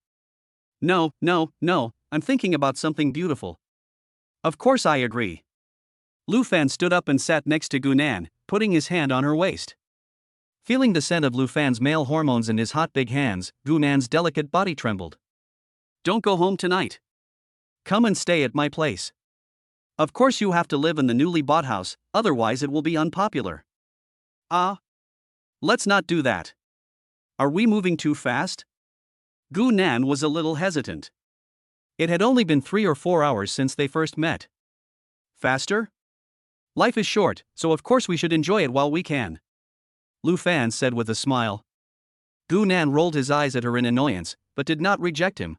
No, I'm thinking about something beautiful. Of course I agree. Lu Fan stood up and sat next to Gu Nan, putting his hand on her waist. Feeling the scent of Lu Fan's male hormones in his hot big hands, Gu Nan's delicate body trembled. Don't go home tonight. Come and stay at my place. Of course you have to live in the newly bought house, otherwise it will be unpopular. Let's not do that. Are we moving too fast? Gu Nan was a little hesitant. It had only been 3 or 4 hours since they first met. Faster? Life is short, so of course we should enjoy it while we can. Lu Fan said with a smile. Gu Nan rolled his eyes at her in annoyance, but did not reject him.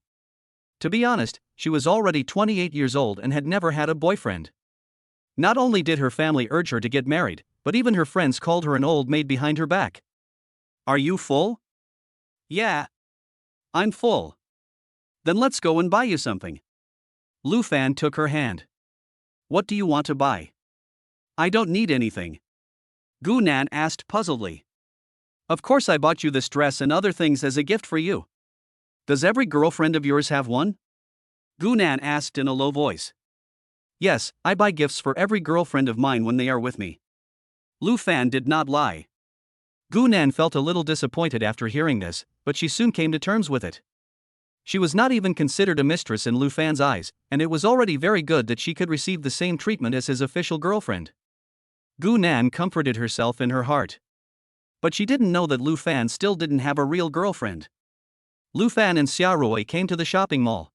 To be honest, she was already 28 years old and had never had a boyfriend. Not only did her family urge her to get married, but even her friends called her an old maid behind her back. Are you full? Yeah. I'm full. Then let's go and buy you something. Lu Fan took her hand. What do you want to buy? I don't need anything. Gu Nan asked puzzledly. Of course I bought you this dress and other things as a gift for you. Does every girlfriend of yours have one? Gu Nan asked in a low voice. Yes, I buy gifts for every girlfriend of mine when they are with me. Lu Fan did not lie. Gu Nan felt a little disappointed after hearing this, but she soon came to terms with it. She was not even considered a mistress in Lu Fan's eyes, and it was already very good that she could receive the same treatment as his official girlfriend. Gu Nan comforted herself in her heart. But she didn't know that Lu Fan still didn't have a real girlfriend. Lu Fan and Xia Rui came to the shopping mall.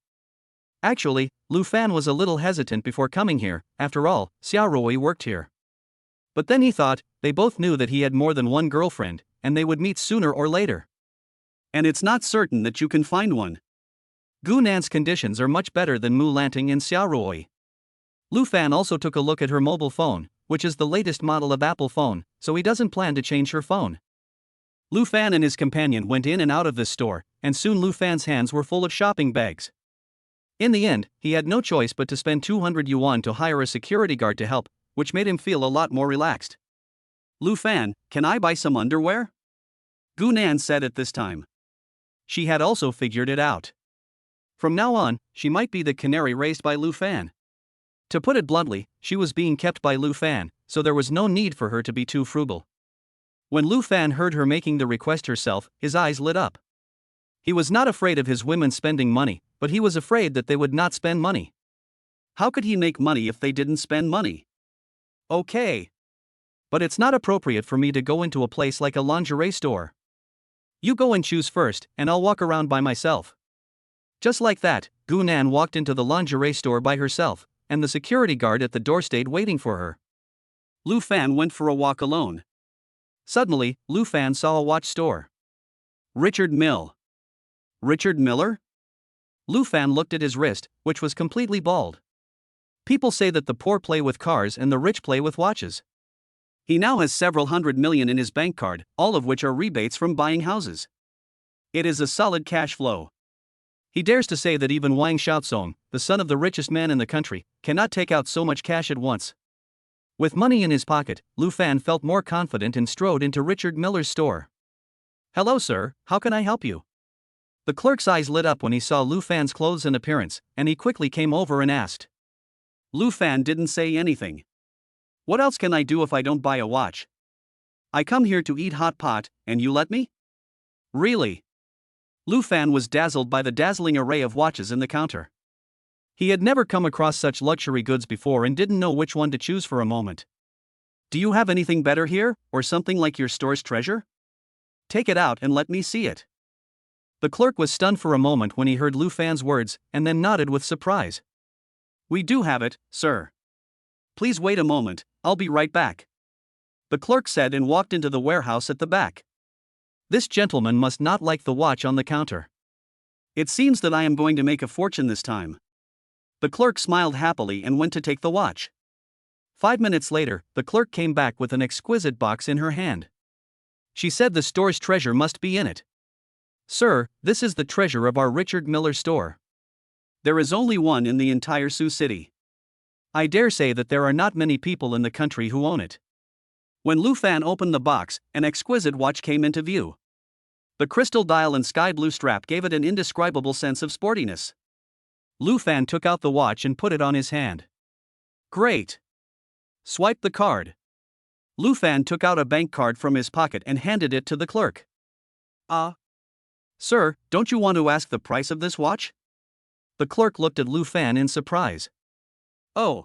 Actually, Lu Fan was a little hesitant before coming here, after all, Xia Rui worked here. But then he thought, they both knew that he had more than one girlfriend, and they would meet sooner or later. And it's not certain that you can find one. Gu Nan's conditions are much better than Mu Lanting and Xia Rui. Lu Fan also took a look at her mobile phone, which is the latest model of Apple phone, so he doesn't plan to change her phone. Lu Fan and his companion went in and out of this store, and soon Lu Fan's hands were full of shopping bags. In the end, he had no choice but to spend 200 yuan to hire a security guard to help, which made him feel a lot more relaxed. Lu Fan, can I buy some underwear? Gu Nan said at this time. She had also figured it out. From now on, she might be the canary raised by Lu Fan. To put it bluntly, she was being kept by Lu Fan, so there was no need for her to be too frugal. When Lu Fan heard her making the request herself, his eyes lit up. He was not afraid of his women spending money, but he was afraid that they would not spend money. How could he make money if they didn't spend money? Okay. But it's not appropriate for me to go into a place like a lingerie store. You go and choose first, and I'll walk around by myself. Just like that, Gu Nan walked into the lingerie store by herself, and the security guard at the door stayed waiting for her. Lu Fan went for a walk alone. Suddenly, Lu Fan saw a watch store. Richard Mill. Richard Miller? Lu Fan looked at his wrist, which was completely bald. People say that the poor play with cars and the rich play with watches. He now has several hundred million in his bank card, all of which are rebates from buying houses. It is a solid cash flow. He dares to say that even Wang Xiaozong, the son of the richest man in the country, cannot take out so much cash at once. With money in his pocket, Lu Fan felt more confident and strode into Richard Miller's store. Hello sir, how can I help you? The clerk's eyes lit up when he saw Lu Fan's clothes and appearance, and he quickly came over and asked. Lu Fan didn't say anything. What else can I do if I don't buy a watch? I come here to eat hot pot, and you let me? Really? Lu Fan was dazzled by the dazzling array of watches in the counter. He had never come across such luxury goods before and didn't know which one to choose for a moment. Do you have anything better here, or something like your store's treasure? Take it out and let me see it. The clerk was stunned for a moment when he heard Lu Fan's words, and then nodded with surprise. We do have it, sir. Please wait a moment, I'll be right back. The clerk said and walked into the warehouse at the back. This gentleman must not like the watch on the counter. It seems that I am going to make a fortune this time. The clerk smiled happily and went to take the watch. 5 minutes later, the clerk came back with an exquisite box in her hand. She said the store's treasure must be in it. Sir, this is the treasure of our Richard Miller store. There is only one in the entire Sioux City. I dare say that there are not many people in the country who own it. When Lu Fan opened the box, an exquisite watch came into view. The crystal dial and sky blue strap gave it an indescribable sense of sportiness. Lu Fan took out the watch and put it on his hand. Great! Swipe the card. Lu Fan took out a bank card from his pocket and handed it to the clerk. Sir, don't you want to ask the price of this watch? The clerk looked at Lu Fan in surprise. Oh.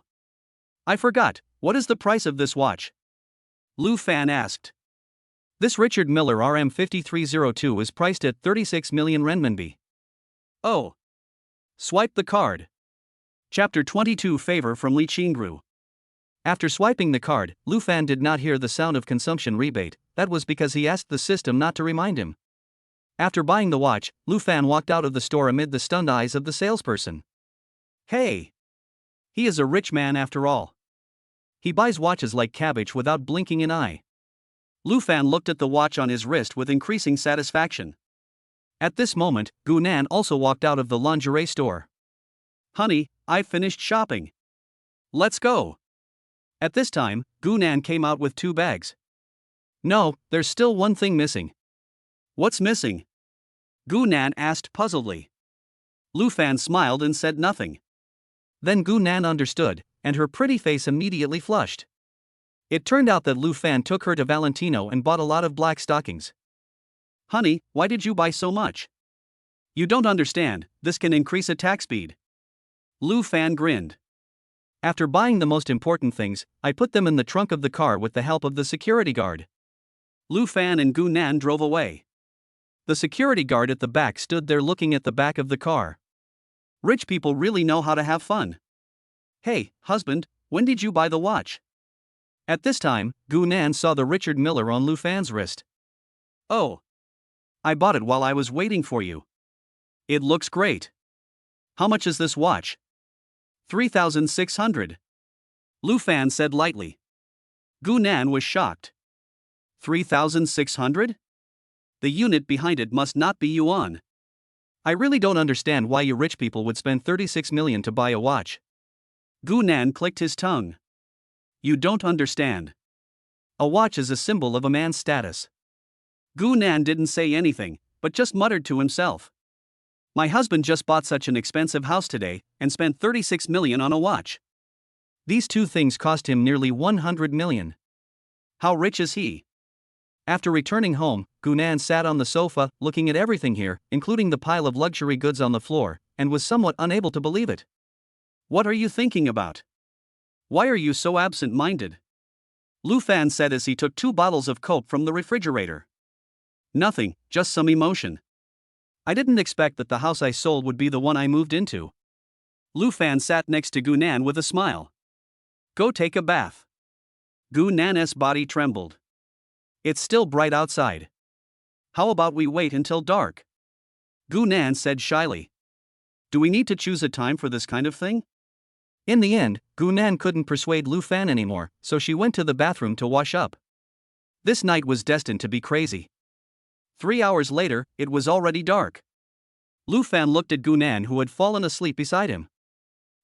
I forgot, what is the price of this watch? Lu Fan asked. This Richard Miller RM5302 is priced at 36 million renminbi. Oh. Swipe the card. Chapter 22 Favor from Li Qingru. After swiping the card, Lu Fan did not hear the sound of consumption rebate. That was because he asked the system not to remind him. After buying the watch, Lu Fan walked out of the store amid the stunned eyes of the salesperson. Hey! He is a rich man after all. He buys watches like cabbage without blinking an eye. Lu Fan looked at the watch on his wrist with increasing satisfaction. At this moment, Gu Nan also walked out of the lingerie store. Honey, I've finished shopping. Let's go. At this time, Gu Nan came out with 2 bags. No, there's still one thing missing. What's missing? Gu Nan asked puzzledly. Lu Fan smiled and said nothing. Then Gu Nan understood, and her pretty face immediately flushed. It turned out that Lu Fan took her to Valentino and bought a lot of black stockings. Honey, why did you buy so much? You don't understand, this can increase attack speed. Lu Fan grinned. After buying the most important things, I put them in the trunk of the car with the help of the security guard. Lu Fan and Gu Nan drove away. The security guard at the back stood there looking at the back of the car. Rich people really know how to have fun. Hey, husband, when did you buy the watch? At this time, Gu Nan saw the Richard Miller on Lu Fan's wrist. Oh. I bought it while I was waiting for you. It looks great. How much is this watch? 3,600. Lu Fan said lightly. Gu Nan was shocked. 3,600? The unit behind it must not be yuan. I really don't understand why you rich people would spend 36 million to buy a watch. Gu Nan clicked his tongue. You don't understand. A watch is a symbol of a man's status. Gu Nan didn't say anything, but just muttered to himself. My husband just bought such an expensive house today, and spent 36 million on a watch. These 2 things cost him nearly 100 million. How rich is he? After returning home, Gu Nan sat on the sofa, looking at everything here, including the pile of luxury goods on the floor, and was somewhat unable to believe it. What are you thinking about? Why are you so absent-minded? Lu Fan said as he took 2 bottles of Coke from the refrigerator. Nothing, just some emotion. I didn't expect that the house I sold would be the one I moved into. Lu Fan sat next to Gu Nan with a smile. Go take a bath. Gu Nan's body trembled. It's still bright outside. How about we wait until dark? Gu Nan said shyly. Do we need to choose a time for this kind of thing? In the end, Gu Nan couldn't persuade Lu Fan anymore, so she went to the bathroom to wash up. This night was destined to be crazy. 3 hours later, it was already dark. Lu Fan looked at Gu Nan, who had fallen asleep beside him.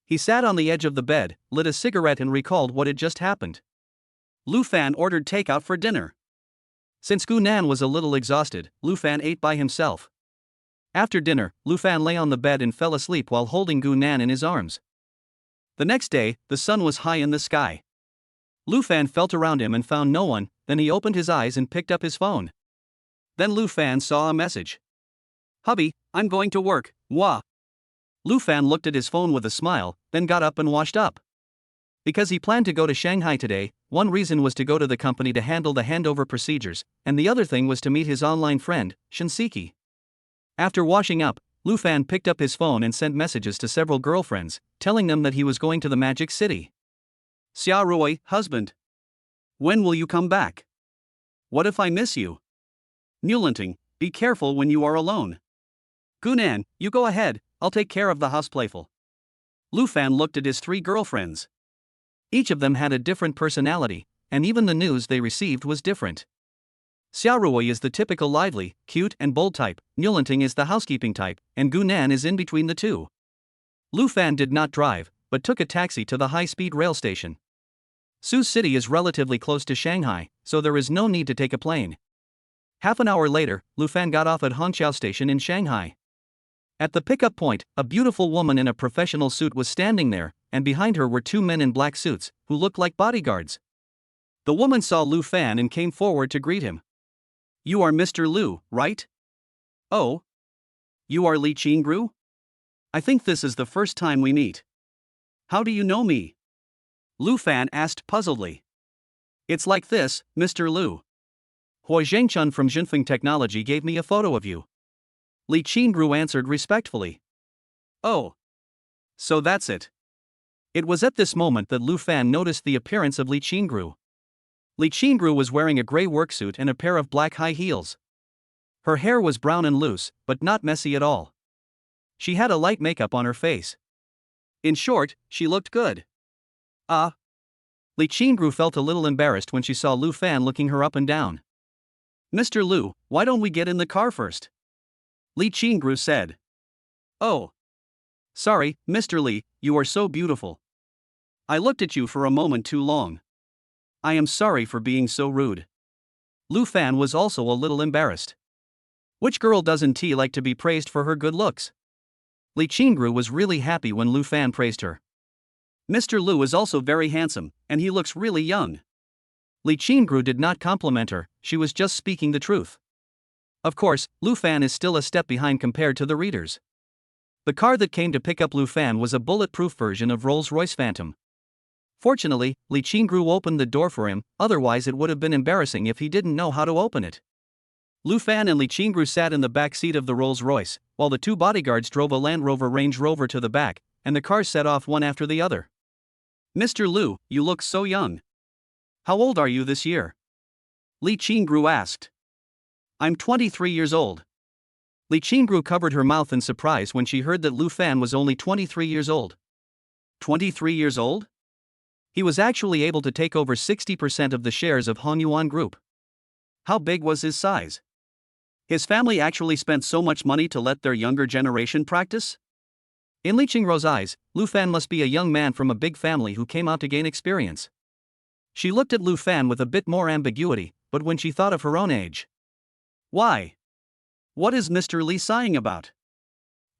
He sat on the edge of the bed, lit a cigarette and recalled what had just happened. Lu Fan ordered takeout for dinner. Since Gu Nan was a little exhausted, Lu Fan ate by himself. After dinner, Lu Fan lay on the bed and fell asleep while holding Gu Nan in his arms. The next day, the sun was high in the sky. Lu Fan felt around him and found no one, then he opened his eyes and picked up his phone. Then Lu Fan saw a message. Hubby, I'm going to work, wah. Lu Fan looked at his phone with a smile, then got up and washed up. Because he planned to go to Shanghai today, one reason was to go to the company to handle the handover procedures, and the other thing was to meet his online friend, Shinseki. After washing up, Lu Fan picked up his phone and sent messages to several girlfriends, telling them that he was going to the Magic City. Xia Rui, husband. When will you come back? What if I miss you? Mulanting, be careful when you are alone. Gu Nan, you go ahead, I'll take care of the house playful. Lu Fan looked at his 3 girlfriends. Each of them had a different personality, and even the news they received was different. Xiaorui is the typical lively, cute and bold type, Mulanting is the housekeeping type, and Gu Nan is in between the two. Lu Fan did not drive, but took a taxi to the high-speed rail station. Sioux City is relatively close to Shanghai, so there is no need to take a plane. Half an hour later, Lu Fan got off at Hongqiao Station in Shanghai. At the pickup point, a beautiful woman in a professional suit was standing there, and behind her were 2 men in black suits, who looked like bodyguards. The woman saw Lu Fan and came forward to greet him. "You are Mr. Lu, right?" "Oh. You are Li Qingru? I think this is the first time we meet. How do you know me?" Lu Fan asked puzzledly. "It's like this, Mr. Lu. Hui Zhengchun from Jinfeng Technology gave me a photo of you." Li Qingru answered respectfully. "Oh. So that's it." It was at this moment that Lu Fan noticed the appearance of Li Qingru. Li Qingru was wearing a gray worksuit and a pair of black high heels. Her hair was brown and loose, but not messy at all. She had a light makeup on her face. In short, she looked good. Li Qingru felt a little embarrassed when she saw Lu Fan looking her up and down. "Mr. Lu, why don't we get in the car first?" Li Qingru said. "Oh. Sorry, Mr. Li, you are so beautiful. I looked at you for a moment too long. I am sorry for being so rude." Lu Fan was also a little embarrassed. Which girl doesn't like to be praised for her good looks? Li Qingru was really happy when Lu Fan praised her. "Mr. Lu is also very handsome, and he looks really young." Li Qingru did not compliment her, she was just speaking the truth. Of course, Lu Fan is still a step behind compared to the readers. The car that came to pick up Lu Fan was a bulletproof version of Rolls-Royce Phantom. Fortunately, Li Qingru opened the door for him, otherwise it would have been embarrassing if he didn't know how to open it. Lu Fan and Li Qingru sat in the back seat of the Rolls-Royce, while the two bodyguards drove a Land Rover Range Rover to the back, and the cars set off one after the other. "Mr. Lu, you look so young. How old are you this year?" Li Qingru asked. "I'm 23 years old." Li Qingru covered her mouth in surprise when she heard that Lu Fan was only 23 years old. 23 years old? He was actually able to take over 60% of the shares of Hongyuan Group. How big was his size? His family actually spent so much money to let their younger generation practice? In Li Qingru's eyes, Lu Fan must be a young man from a big family who came out to gain experience. She looked at Lu Fan with a bit more ambiguity, but when she thought of her own age. "Why? What is Mr. Li sighing about?"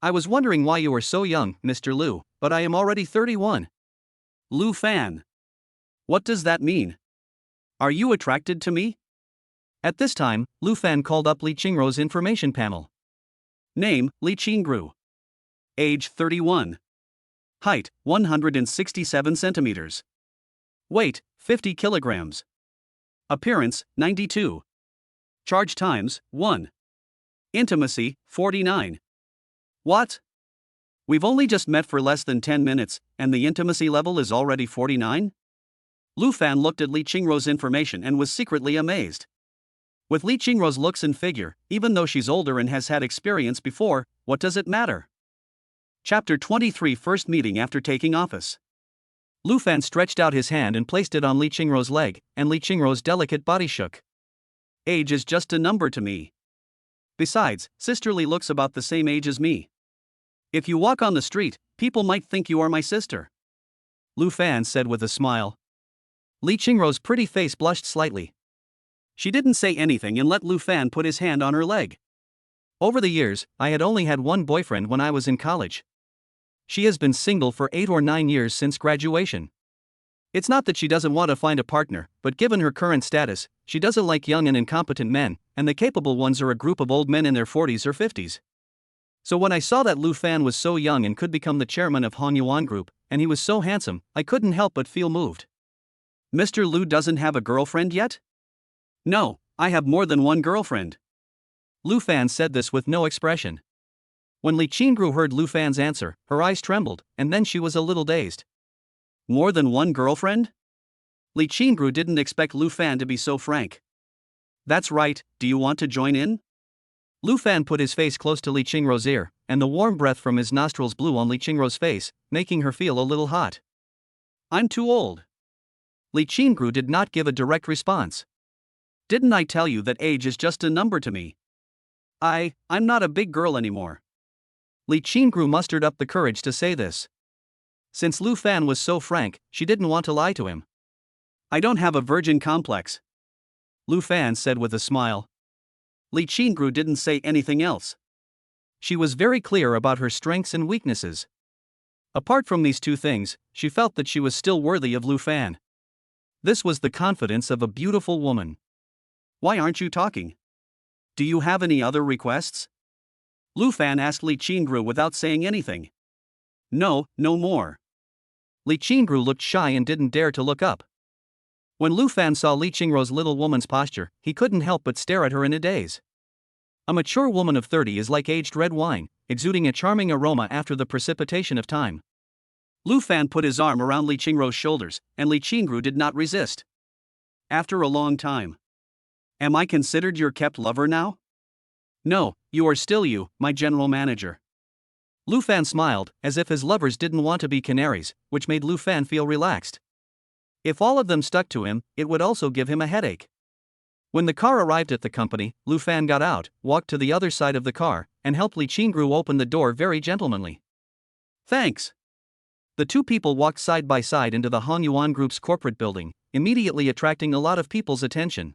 "I was wondering why you were so young, Mr. Lu, but I am already 31. Lu Fan. What does that mean? Are you attracted to me?" At this time, Lu Fan called up Li Qingru's information panel. Name, Li Qingru. Age 31. Height, 167 centimeters. Weight, 50 kilograms. Appearance, 92. Charge times, 1. Intimacy, 49. What? We've only just met for less than 10 minutes, and the intimacy level is already 49? Lu Fan looked at Li Qingru's information and was secretly amazed. With Li Qingru's looks and figure, even though she's older and has had experience before, what does it matter? Chapter 23 First Meeting After Taking Office. Lu Fan stretched out his hand and placed it on Li Qingru's leg, and Li Qingru's delicate body shook. "Age is just a number to me. Besides, Sister Li looks about the same age as me. If you walk on the street, people might think you are my sister," Lu Fan said with a smile. Li Qingru's pretty face blushed slightly. She didn't say anything and let Lu Fan put his hand on her leg. "Over the years, I had only had one boyfriend when I was in college. She has been single for 8 or 9 years since graduation. It's not that she doesn't want to find a partner, but given her current status, she doesn't like young and incompetent men, and the capable ones are a group of old men in their 40s or 50s. So when I saw that Lu Fan was so young and could become the chairman of Hongyuan Group, and he was so handsome, I couldn't help but feel moved." "Mr. Lu doesn't have a girlfriend yet?" "No, I have more than one girlfriend." Lu Fan said this with no expression. When Li Qingru heard Lu Fan's answer, her eyes trembled, and then she was a little dazed. More than one girlfriend? Li Qingru didn't expect Lu Fan to be so frank. "That's right, do you want to join in?" Lu Fan put his face close to Li Qingru's ear, and the warm breath from his nostrils blew on Li Qingru's face, making her feel a little hot. "I'm too old." Li Qingru did not give a direct response. "Didn't I tell you that age is just a number to me? I'm not a big girl anymore." Li Qingru mustered up the courage to say this. Since Lu Fan was so frank, she didn't want to lie to him. "I don't have a virgin complex," Lu Fan said with a smile. Li Qingru didn't say anything else. She was very clear about her strengths and weaknesses. Apart from these two things, she felt that she was still worthy of Lu Fan. This was the confidence of a beautiful woman. Why aren't you talking? Do you have any other requests? Lu Fan asked Li Qingru without saying anything. No, no more. Li Qingru looked shy and didn't dare to look up. When Lu Fan saw Li Qingru's little woman's posture, he couldn't help but stare at her in a daze. A mature woman of 30 is like aged red wine, exuding a charming aroma after the precipitation of time. Lu Fan put his arm around Li Qingru's shoulders, and Li Qingru did not resist. After a long time. Am I considered your kept lover now? No, you are still you, my general manager. Lu Fan smiled, as if his lovers didn't want to be canaries, which made Lu Fan feel relaxed. If all of them stuck to him, it would also give him a headache. When the car arrived at the company, Lu Fan got out, walked to the other side of the car, and helped Li Qingru open the door very gentlemanly. Thanks. The two people walked side by side into the Hong Yuan Group's corporate building, immediately attracting a lot of people's attention.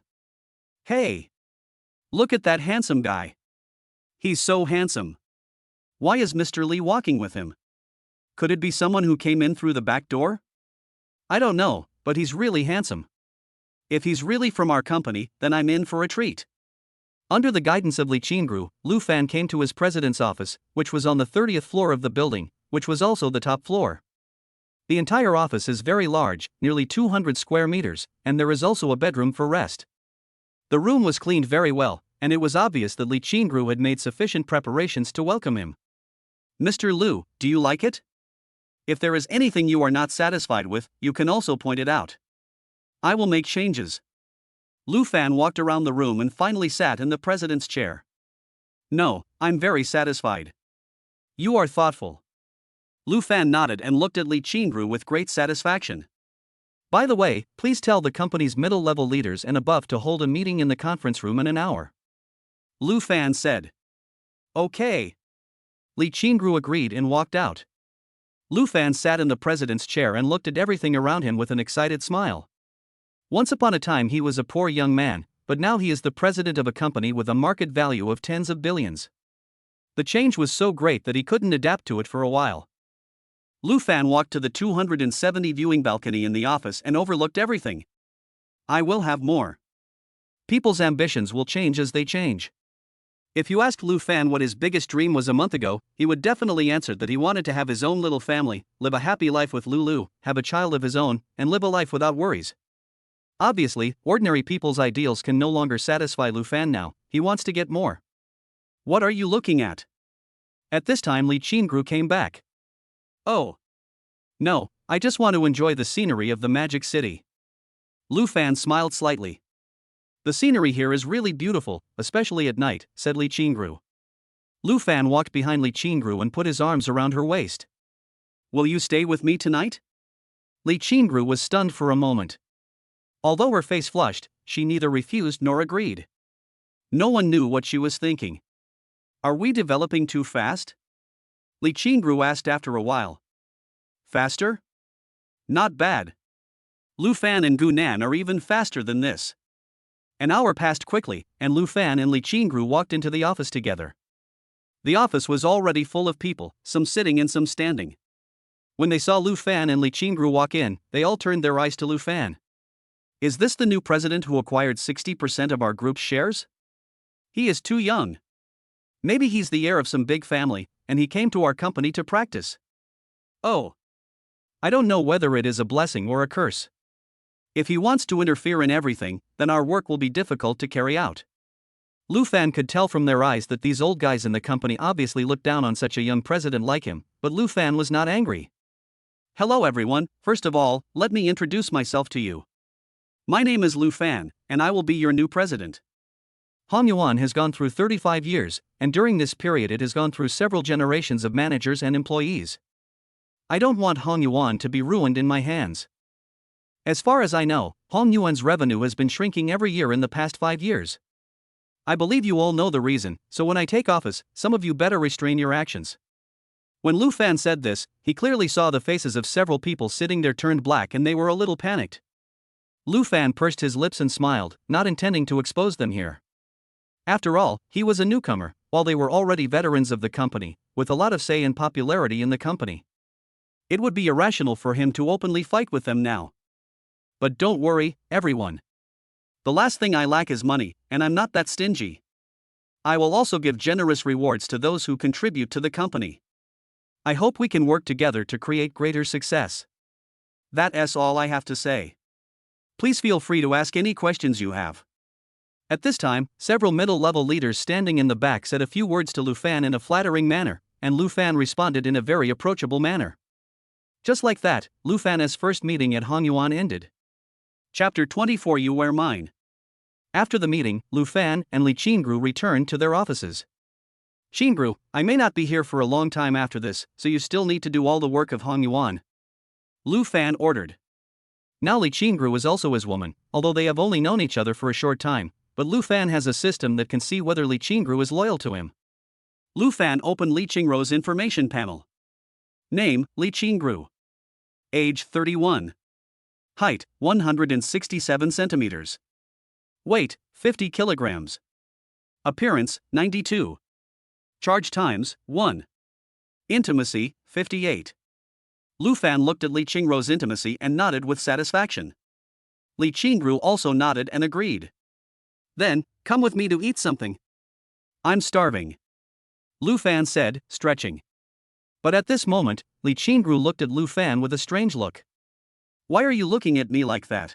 Hey! Look at that handsome guy. He's so handsome. Why is Mr. Li walking with him? Could it be someone who came in through the back door? I don't know, but he's really handsome. If he's really from our company, then I'm in for a treat. Under the guidance of Li Qingru, Lu Fan came to his president's office, which was on the 30th floor of the building, which was also the top floor. The entire office is very large, nearly 200 square meters, and there is also a bedroom for rest. The room was cleaned very well, and it was obvious that Li Qingru had made sufficient preparations to welcome him. Mr. Lu, do you like it? If there is anything you are not satisfied with, you can also point it out. I will make changes. Lu Fan walked around the room and finally sat in the president's chair. No, I'm very satisfied. You are thoughtful. Lu Fan nodded and looked at Li Qingru with great satisfaction. By the way, please tell the company's middle-level leaders and above to hold a meeting in the conference room in an hour. Lu Fan said. Okay. Li Qingru agreed and walked out. Lu Fan sat in the president's chair and looked at everything around him with an excited smile. Once upon a time he was a poor young man, but now he is the president of a company with a market value of tens of billions. The change was so great that he couldn't adapt to it for a while. Lu Fan walked to the 270 viewing balcony in the office and overlooked everything. I will have more. People's ambitions will change as they change. If you asked Lu Fan what his biggest dream was a month ago, he would definitely answer that he wanted to have his own little family, live a happy life with Lulu, have a child of his own, and live a life without worries. Obviously, ordinary people's ideals can no longer satisfy Lu Fan now. He wants to get more. What are you looking at? At this time Li Qingru came back. Oh. No, I just want to enjoy the scenery of the Magic City. Lu Fan smiled slightly. The scenery here is really beautiful, especially at night, said Li Qingru. Lu Fan walked behind Li Qingru and put his arms around her waist. Will you stay with me tonight? Li Qingru was stunned for a moment. Although her face flushed, she neither refused nor agreed. No one knew what she was thinking. Are we developing too fast? Li Qingru asked after a while. Faster? Not bad. Lu Fan and Gu Nan are even faster than this. An hour passed quickly, and Lu Fan and Li Qingru walked into the office together. The office was already full of people, some sitting and some standing. When they saw Lu Fan and Li Qingru walk in, they all turned their eyes to Lu Fan. Is this the new president who acquired 60% of our group's shares? He is too young. Maybe he's the heir of some big family, and he came to our company to practice. Oh. I don't know whether it is a blessing or a curse. If he wants to interfere in everything, then our work will be difficult to carry out. Lu Fan could tell from their eyes that these old guys in the company obviously looked down on such a young president like him, but Lu Fan was not angry. Hello everyone, first of all, let me introduce myself to you. My name is Lu Fan, and I will be your new president. Hong Yuan has gone through 35 years, and during this period it has gone through several generations of managers and employees. I don't want Hong Yuan to be ruined in my hands. As far as I know, Hong Yuan's revenue has been shrinking every year in the past 5 years. I believe you all know the reason, so when I take office, some of you better restrain your actions. When Lu Fan said this, he clearly saw the faces of several people sitting there turned black and they were a little panicked. Lu Fan pursed his lips and smiled, not intending to expose them here. After all, he was a newcomer, while they were already veterans of the company, with a lot of say and popularity in the company. It would be irrational for him to openly fight with them now. But don't worry, everyone. The last thing I lack is money, and I'm not that stingy. I will also give generous rewards to those who contribute to the company. I hope we can work together to create greater success. That's all I have to say. Please feel free to ask any questions you have. At this time, several middle-level leaders standing in the back said a few words to Lu Fan in a flattering manner, and Lu Fan responded in a very approachable manner. Just like that, Lu Fan's first meeting at Hongyuan ended. Chapter 24 You Wear Mine. After the meeting, Lu Fan and Li Qingru returned to their offices. Qingru, I may not be here for a long time after this, so you still need to do all the work of Hongyuan. Lu Fan ordered. Now Li Qingru is also his woman, although they have only known each other for a short time, but Lu Fan has a system that can see whether Li Qingru is loyal to him. Lu Fan opened Li Qingru's information panel. Name, Li Qingru. Age 31. Height, 167 centimeters. Weight, 50 kilograms. Appearance, 92. Charge times, 1. Intimacy, 58. Lu Fan looked at Li Qingru's intimacy and nodded with satisfaction. Li Qingru also nodded and agreed. Then, come with me to eat something. I'm starving. Lu Fan said, stretching. But at this moment, Li Qingru looked at Lu Fan with a strange look. Why are you looking at me like that?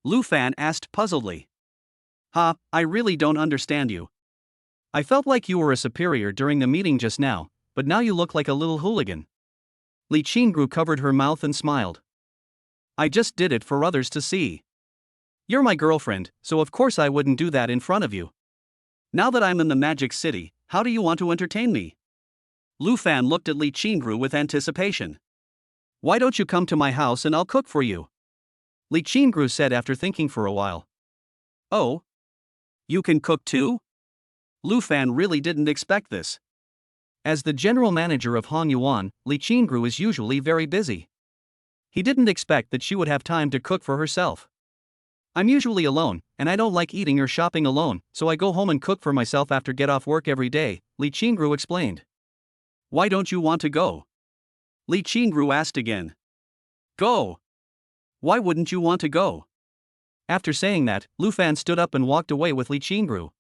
Lu Fan asked puzzledly. I really don't understand you. I felt like you were a superior during the meeting just now, but now you look like a little hooligan. Li Qingru covered her mouth and smiled. I just did it for others to see. You're my girlfriend, so of course I wouldn't do that in front of you. Now that I'm in the Magic City, how do you want to entertain me? Lu Fan looked at Li Qingru with anticipation. Why don't you come to my house and I'll cook for you? Li Qingru said after thinking for a while. Oh? You can cook too? Lu Fan really didn't expect this. As the general manager of Hongyuan, Li Qingru is usually very busy. He didn't expect that she would have time to cook for herself. I'm usually alone, and I don't like eating or shopping alone, so I go home and cook for myself after get off work every day, Li Qingru explained. Why don't you want to go? Li Qingru asked again. Go. Why wouldn't you want to go? After saying that, Lu Fan stood up and walked away with Li Qingru.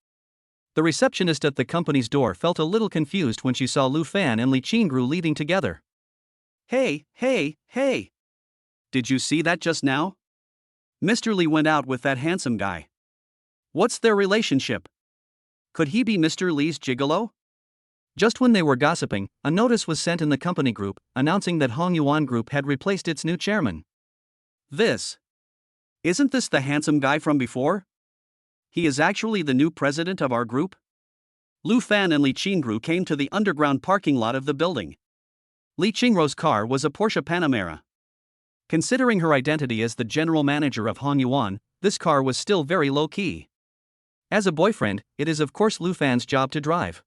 The receptionist at the company's door felt a little confused when she saw Lu Fan and Li Qingru leading together. Hey! Did you see that just now? Mr. Li went out with that handsome guy. What's their relationship? Could he be Mr. Li's gigolo? Just when they were gossiping, a notice was sent in the company group, announcing that Hongyuan Group had replaced its new chairman. Isn't this the handsome guy from before? He is actually the new president of our group? Lu Fan and Li Qingru came to the underground parking lot of the building. Li Qingru's car was a Porsche Panamera. Considering her identity as the general manager of Hongyuan, this car was still very low-key. As a boyfriend, it is of course Lu Fan's job to drive.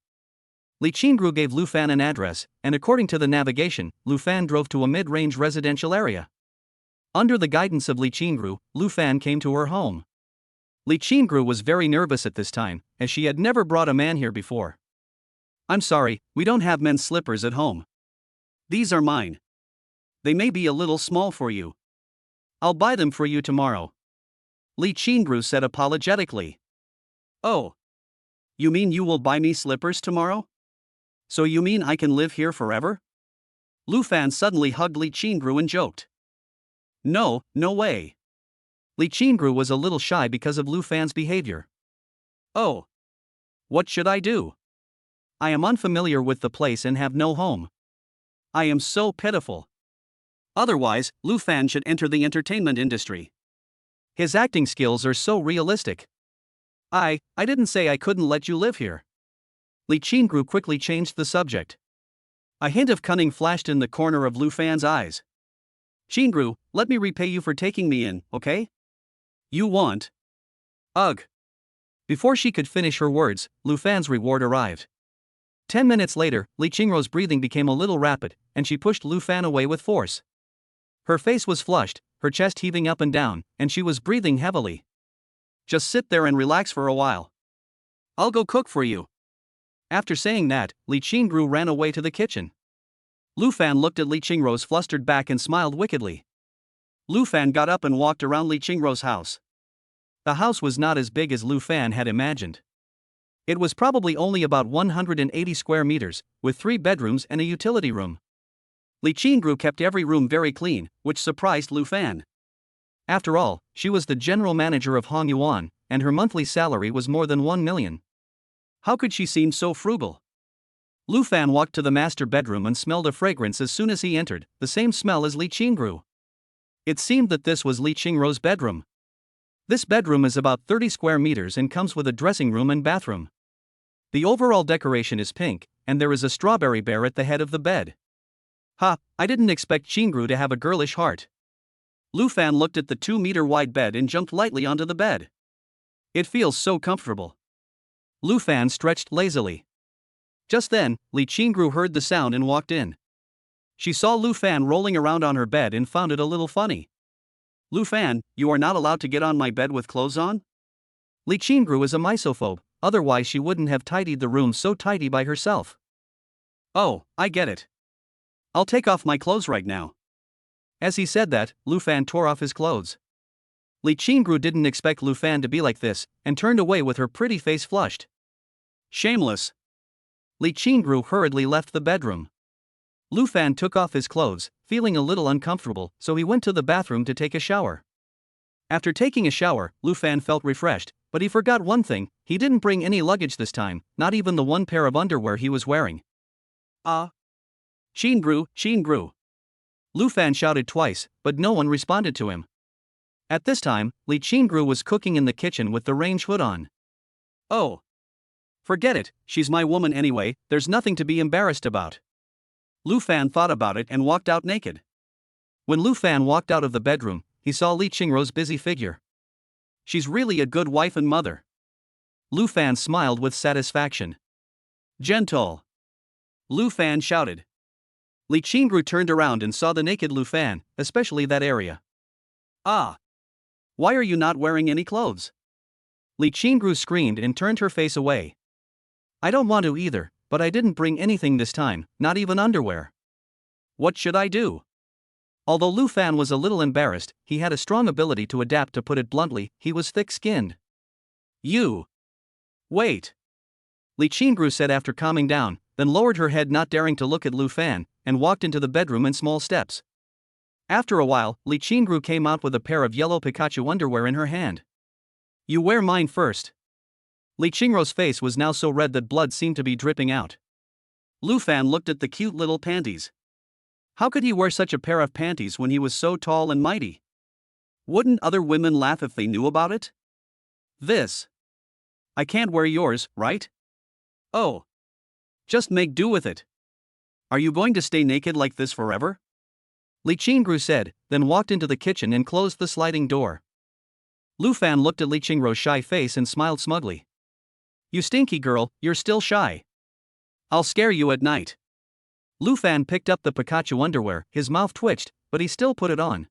Li Qingru gave Lu Fan an address, and according to the navigation, Lu Fan drove to a mid-range residential area. Under the guidance of Li Qingru, Lu Fan came to her home. Li Qingru was very nervous at this time, as she had never brought a man here before. I'm sorry, we don't have men's slippers at home. These are mine. They may be a little small for you. I'll buy them for you tomorrow. Li Qingru said apologetically. Oh. You mean you will buy me slippers tomorrow? So you mean I can live here forever? Lu Fan suddenly hugged Li Qingru and joked. No way. Li Qingru was a little shy because of Lu Fan's behavior. Oh. What should I do? I am unfamiliar with the place and have no home. I am so pitiful. Otherwise, Lu Fan should enter the entertainment industry. His acting skills are so realistic. I didn't say I couldn't let you live here. Li Qingru quickly changed the subject. A hint of cunning flashed in the corner of Lu Fan's eyes. Qingru, let me repay you for taking me in, okay? You want? Ugh. Before she could finish her words, Lu Fan's reward arrived. 10 minutes later, Li Qingru's breathing became a little rapid, and she pushed Lu Fan away with force. Her face was flushed, her chest heaving up and down, and she was breathing heavily. Just sit there and relax for a while. I'll go cook for you. After saying that, Li Qingru ran away to the kitchen. Lu Fan looked at Li Qingru's flustered back and smiled wickedly. Lu Fan got up and walked around Li Qingrou's house. The house was not as big as Lu Fan had imagined. It was probably only about 180 square meters, with 3 bedrooms and a utility room. Li Qingrou kept every room very clean, which surprised Lu Fan. After all, she was the general manager of Hong Yuan, and her monthly salary was more than 1 million. How could she seem so frugal? Lu Fan walked to the master bedroom and smelled a fragrance as soon as he entered, the same smell as Li Qingrou. It seemed that this was Li Qingrou's bedroom. This bedroom is about 30 square meters and comes with a dressing room and bathroom. The overall decoration is pink, and there is a strawberry bear at the head of the bed. Ha, I didn't expect Qingrou to have a girlish heart. Lu Fan looked at the 2-meter wide bed and jumped lightly onto the bed. It feels so comfortable. Lu Fan stretched lazily. Just then, Li Qingrou heard the sound and walked in. She saw Lu Fan rolling around on her bed and found it a little funny. Lu Fan, you are not allowed to get on my bed with clothes on? Li Qingrou is a misophobe, otherwise she wouldn't have tidied the room so tidy by herself. Oh, I get it. I'll take off my clothes right now. As he said that, Lu Fan tore off his clothes. Li Qingrou didn't expect Lu Fan to be like this, and turned away with her pretty face flushed. Shameless. Li Qingrou hurriedly left the bedroom. Lu Fan took off his clothes, feeling a little uncomfortable, so he went to the bathroom to take a shower. After taking a shower, Lu Fan felt refreshed, but he forgot one thing: he didn't bring any luggage this time, not even the one pair of underwear he was wearing. Qingrou, Qingrou. Lu Fan shouted twice, but no one responded to him. At this time, Li Qingrou was cooking in the kitchen with the range hood on. Oh. Forget it, she's my woman anyway, there's nothing to be embarrassed about. Lu Fan thought about it and walked out naked. When Lu Fan walked out of the bedroom, he saw Li Qingrou's busy figure. She's really a good wife and mother. Lu Fan smiled with satisfaction. Gentle. Lu Fan shouted. Li Qingrou turned around and saw the naked Lu Fan, especially that area. Ah! Why are you not wearing any clothes? Li Qingrou screamed and turned her face away. I don't want to either, but I didn't bring anything this time, not even underwear. What should I do? Although Lu Fan was a little embarrassed, he had a strong ability to adapt. To put it bluntly, he was thick-skinned. You. Wait. Li Qingrou said after calming down, then lowered her head, not daring to look at Lu Fan, and walked into the bedroom in small steps. After a while, Li Qingrou came out with a pair of yellow Pikachu underwear in her hand. You wear mine first. Li Qingrou's face was now so red that blood seemed to be dripping out. Lu Fan looked at the cute little panties. How could he wear such a pair of panties when he was so tall and mighty? Wouldn't other women laugh if they knew about it? This. I can't wear yours, right? Oh. Just make do with it. Are you going to stay naked like this forever? Li Qingrou said, then walked into the kitchen and closed the sliding door. Lu Fan looked at Li Qingrou's shy face and smiled smugly. You stinky girl, you're still shy. I'll scare you at night. Lu Fan picked up the Pikachu underwear, his mouth twitched, but he still put it on.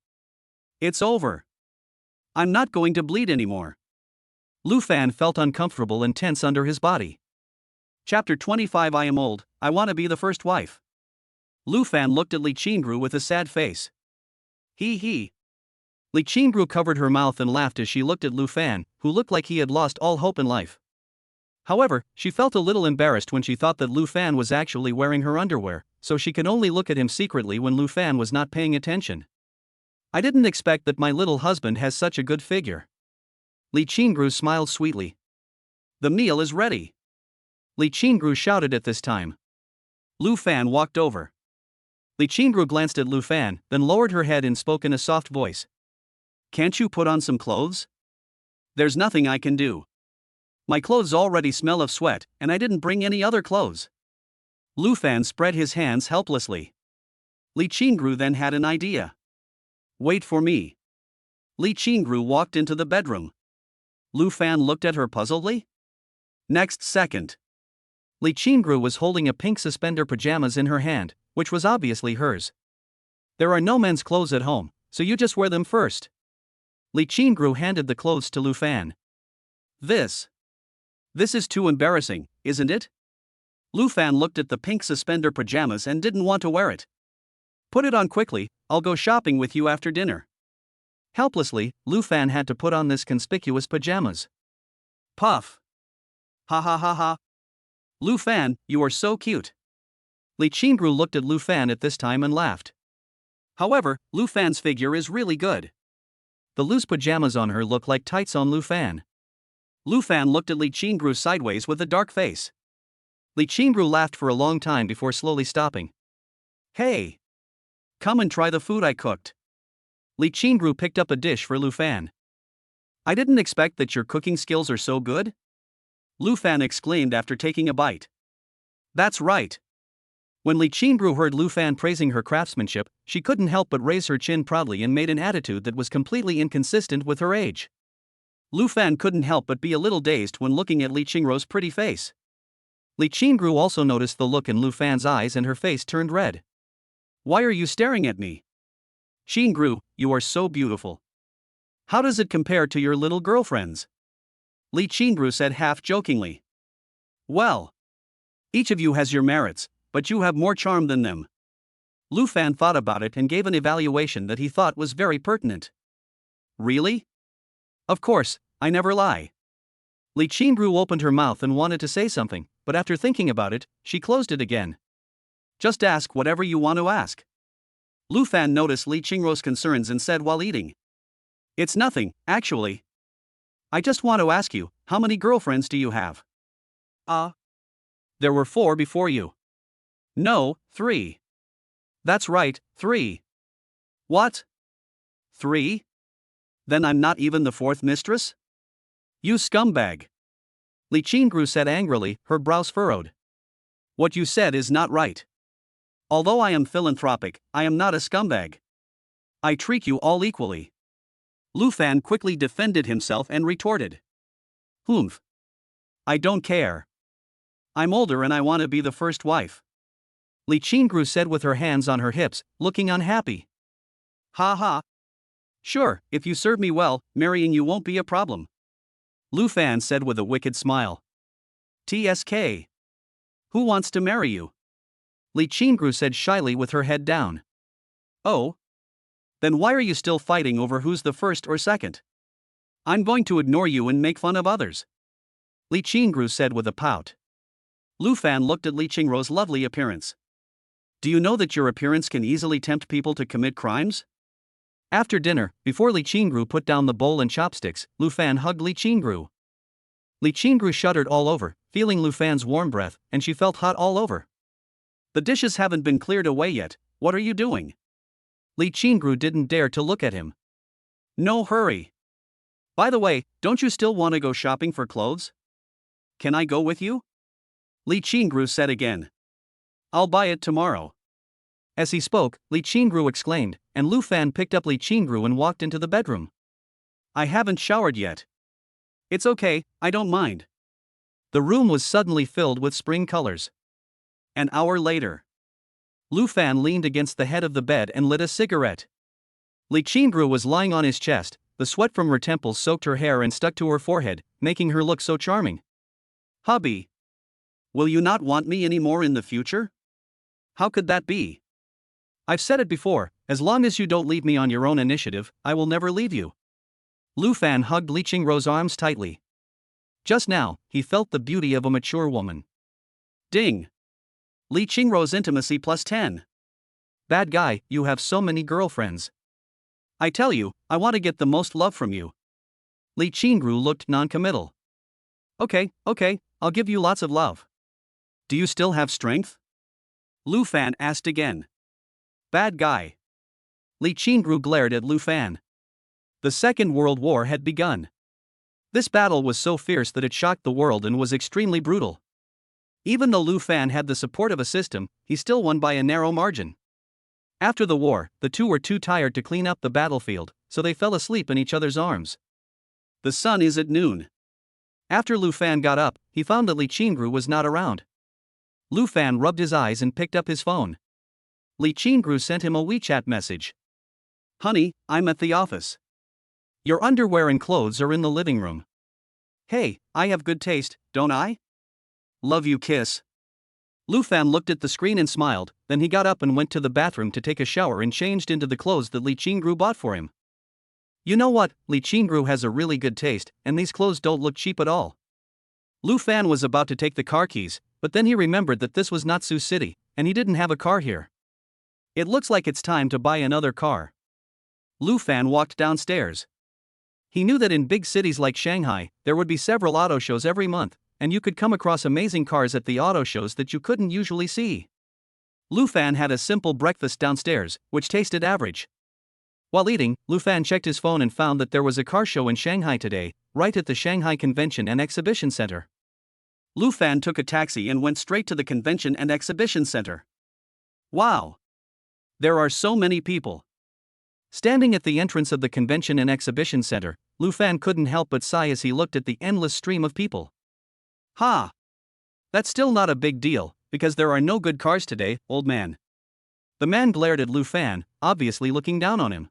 It's over. I'm not going to bleed anymore. Lu Fan felt uncomfortable and tense under his body. Chapter 25. I am old, I want to be the first wife. Lu Fan looked at Li Qingrou with a sad face. He. Li Qingrou covered her mouth and laughed as she looked at Lu Fan, who looked like he had lost all hope in life. However, she felt a little embarrassed when she thought that Lu Fan was actually wearing her underwear, so she could only look at him secretly when Lu Fan was not paying attention. I didn't expect that my little husband has such a good figure. Li Qingrou smiled sweetly. The meal is ready. Li Qingrou shouted at this time. Lu Fan walked over. Li Qingrou glanced at Lu Fan, then lowered her head and spoke in a soft voice. Can't you put on some clothes? There's nothing I can do. My clothes already smell of sweat, and I didn't bring any other clothes. Lu Fan spread his hands helplessly. Li Qingrou then had an idea. Wait for me. Li Qingrou walked into the bedroom. Lu Fan looked at her puzzledly. Next second. Li Qingrou was holding a pink suspender pajamas in her hand, which was obviously hers. There are no men's clothes at home, so you just wear them first. Li Qingrou handed the clothes to Lu Fan. This is too embarrassing, isn't it? Lu Fan looked at the pink suspender pajamas and didn't want to wear it. Put it on quickly, I'll go shopping with you after dinner. Helplessly, Lu Fan had to put on this conspicuous pajamas. Puff. Ha ha ha ha. Lu Fan, you are so cute. Li Qingru looked at Lu Fan at this time and laughed. However, Lu Fan's figure is really good. The loose pajamas on her look like tights on Lu Fan. Lu Fan looked at Li Qingru sideways with a dark face. Li Qingru laughed for a long time before slowly stopping. Hey! Come and try the food I cooked. Li Qingru picked up a dish for Lu Fan. I didn't expect that your cooking skills are so good. Lu Fan exclaimed after taking a bite. That's right. When Li Qingru heard Lu Fan praising her craftsmanship, she couldn't help but raise her chin proudly and made an attitude that was completely inconsistent with her age. Lu Fan couldn't help but be a little dazed when looking at Li Qingru's pretty face. Li Qingru also noticed the look in Lu Fan's eyes and her face turned red. Why are you staring at me? Qingru, you are so beautiful. How does it compare to your little girlfriends? Li Qingru said half-jokingly. Well, each of you has your merits, but you have more charm than them. Lu Fan thought about it and gave an evaluation that he thought was very pertinent. Really? Of course, I never lie. Li Qingru opened her mouth and wanted to say something, but after thinking about it, she closed it again. Just ask whatever you want to ask. Lu Fan noticed Li Qingru's concerns and said while eating. It's nothing, actually. I just want to ask you, how many girlfriends do you have? There were 4 before you. No, 3. That's right, 3. What? 3? Then I'm not even the 4th mistress? You scumbag. Li Qingru said angrily, her brows furrowed. What you said is not right. Although I am philanthropic, I am not a scumbag. I treat you all equally. Lu Fan quickly defended himself and retorted. Humph. I don't care. I'm older and I want to be the first wife. Li Qingru said with her hands on her hips, looking unhappy. Ha ha. Sure, if you serve me well, marrying you won't be a problem. Lu Fan said with a wicked smile. TSK. Who wants to marry you? Li Qingru said shyly with her head down. Oh? Then why are you still fighting over who's the first or second? I'm going to ignore you and make fun of others. Li Qingru said with a pout. Lu Fan looked at Li Qingru's lovely appearance. Do you know that your appearance can easily tempt people to commit crimes? After dinner, before Li Qingru put down the bowl and chopsticks, Lu Fan hugged Li Qingru. Li Qingru shuddered all over, feeling Lu Fan's warm breath, and she felt hot all over. The dishes haven't been cleared away yet, what are you doing? Li Qingru didn't dare to look at him. No hurry. By the way, don't you still want to go shopping for clothes? Can I go with you? Li Qingru said again. I'll buy it tomorrow. As he spoke, Li Qingru exclaimed, and Lu Fan picked up Li Qingru and walked into the bedroom. I haven't showered yet. It's okay, I don't mind. The room was suddenly filled with spring colors. An hour later. Lu Fan leaned against the head of the bed and lit a cigarette. Li Qingru was lying on his chest, the sweat from her temples soaked her hair and stuck to her forehead, making her look so charming. Hubby. Will you not want me anymore in the future? How could that be? I've said it before, as long as you don't leave me on your own initiative, I will never leave you. Lu Fan hugged Li Qingru's arms tightly. Just now, he felt the beauty of a mature woman. Ding! Li Qingru's intimacy plus 10. Bad guy, you have so many girlfriends. I tell you, I want to get the most love from you. Li Qingru looked non-committal. Okay, I'll give you lots of love. Do you still have strength? Lu Fan asked again. Bad guy. Li Qingru glared at Lu Fan. The Second World War had begun. This battle was so fierce that it shocked the world and was extremely brutal. Even though Lu Fan had the support of a system, he still won by a narrow margin. After the war, the two were too tired to clean up the battlefield, so they fell asleep in each other's arms. The sun is at noon. After Lu Fan got up, he found that Li Qingru was not around. Lu Fan rubbed his eyes and picked up his phone. Li Qingru sent him a WeChat message. Honey, I'm at the office. Your underwear and clothes are in the living room. Hey, I have good taste, don't I? Love you, kiss. Lu Fan looked at the screen and smiled, then he got up and went to the bathroom to take a shower and changed into the clothes that Li Qingru bought for him. You know what, Li Qingru has a really good taste, and these clothes don't look cheap at all. Lu Fan was about to take the car keys, but then he remembered that this was not Sioux City, and he didn't have a car here. It looks like it's time to buy another car. Lu Fan walked downstairs. He knew that in big cities like Shanghai, there would be several auto shows every month, and you could come across amazing cars at the auto shows that you couldn't usually see. Lu Fan had a simple breakfast downstairs, which tasted average. While eating, Lu Fan checked his phone and found that there was a car show in Shanghai today, right at the Shanghai Convention and Exhibition Center. Lu Fan took a taxi and went straight to the Convention and Exhibition Center. Wow! There are so many people. Standing at the entrance of the Convention and Exhibition Center, Lu Fan couldn't help but sigh as he looked at the endless stream of people. Ha! That's still not a big deal, because there are no good cars today, old man. The man glared at Lu Fan, obviously looking down on him.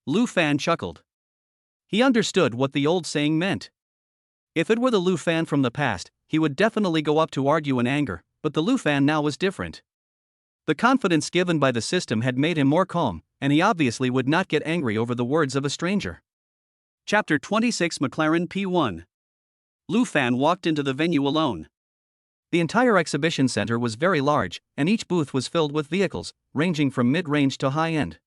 Lu Fan chuckled. He understood what the old saying meant. If it were the Lu Fan from the past, he would definitely go up to argue in anger, but the Lu Fan now was different. The confidence given by the system had made him more calm, and he obviously would not get angry over the words of a stranger. Chapter 26 McLaren P1. Lu Fan walked into the venue alone. The entire exhibition center was very large, and each booth was filled with vehicles, ranging from mid-range to high-end.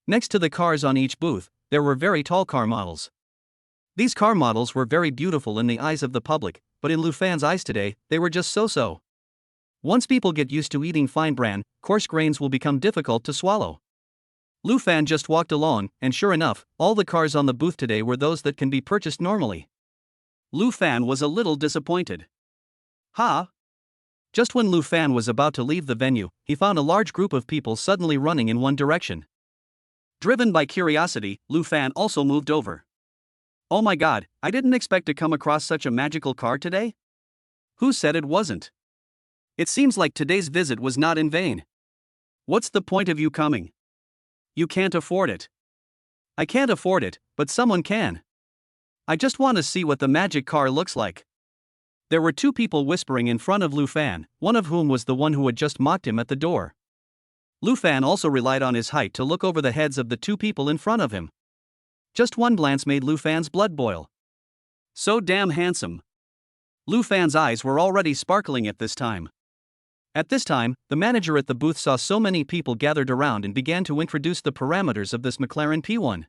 Next to the cars on each booth, there were very tall car models. These car models were very beautiful in the eyes of the public, but in Lu Fan's eyes today, they were just so-so. Once people get used to eating fine bran, coarse grains will become difficult to swallow. Lu Fan just walked along, and sure enough, all the cars on the booth today were those that can be purchased normally. Lu Fan was a little disappointed. Just when Lu Fan was about to leave the venue, he found a large group of people suddenly running in one direction. Driven by curiosity, Lu Fan also moved over. Oh my god, I didn't expect to come across such a magical car today? Who said it wasn't? It seems like today's visit was not in vain. What's the point of you coming? You can't afford it. I can't afford it, but someone can. I just want to see what the magic car looks like. There were two people whispering in front of Lu Fan, one of whom was the one who had just mocked him at the door. Lu Fan also relied on his height to look over the heads of the two people in front of him. Just one glance made Lu Fan's blood boil. So damn handsome. Lu Fan's eyes were already sparkling at this time. At this time, the manager at the booth saw so many people gathered around and began to introduce the parameters of this McLaren P1.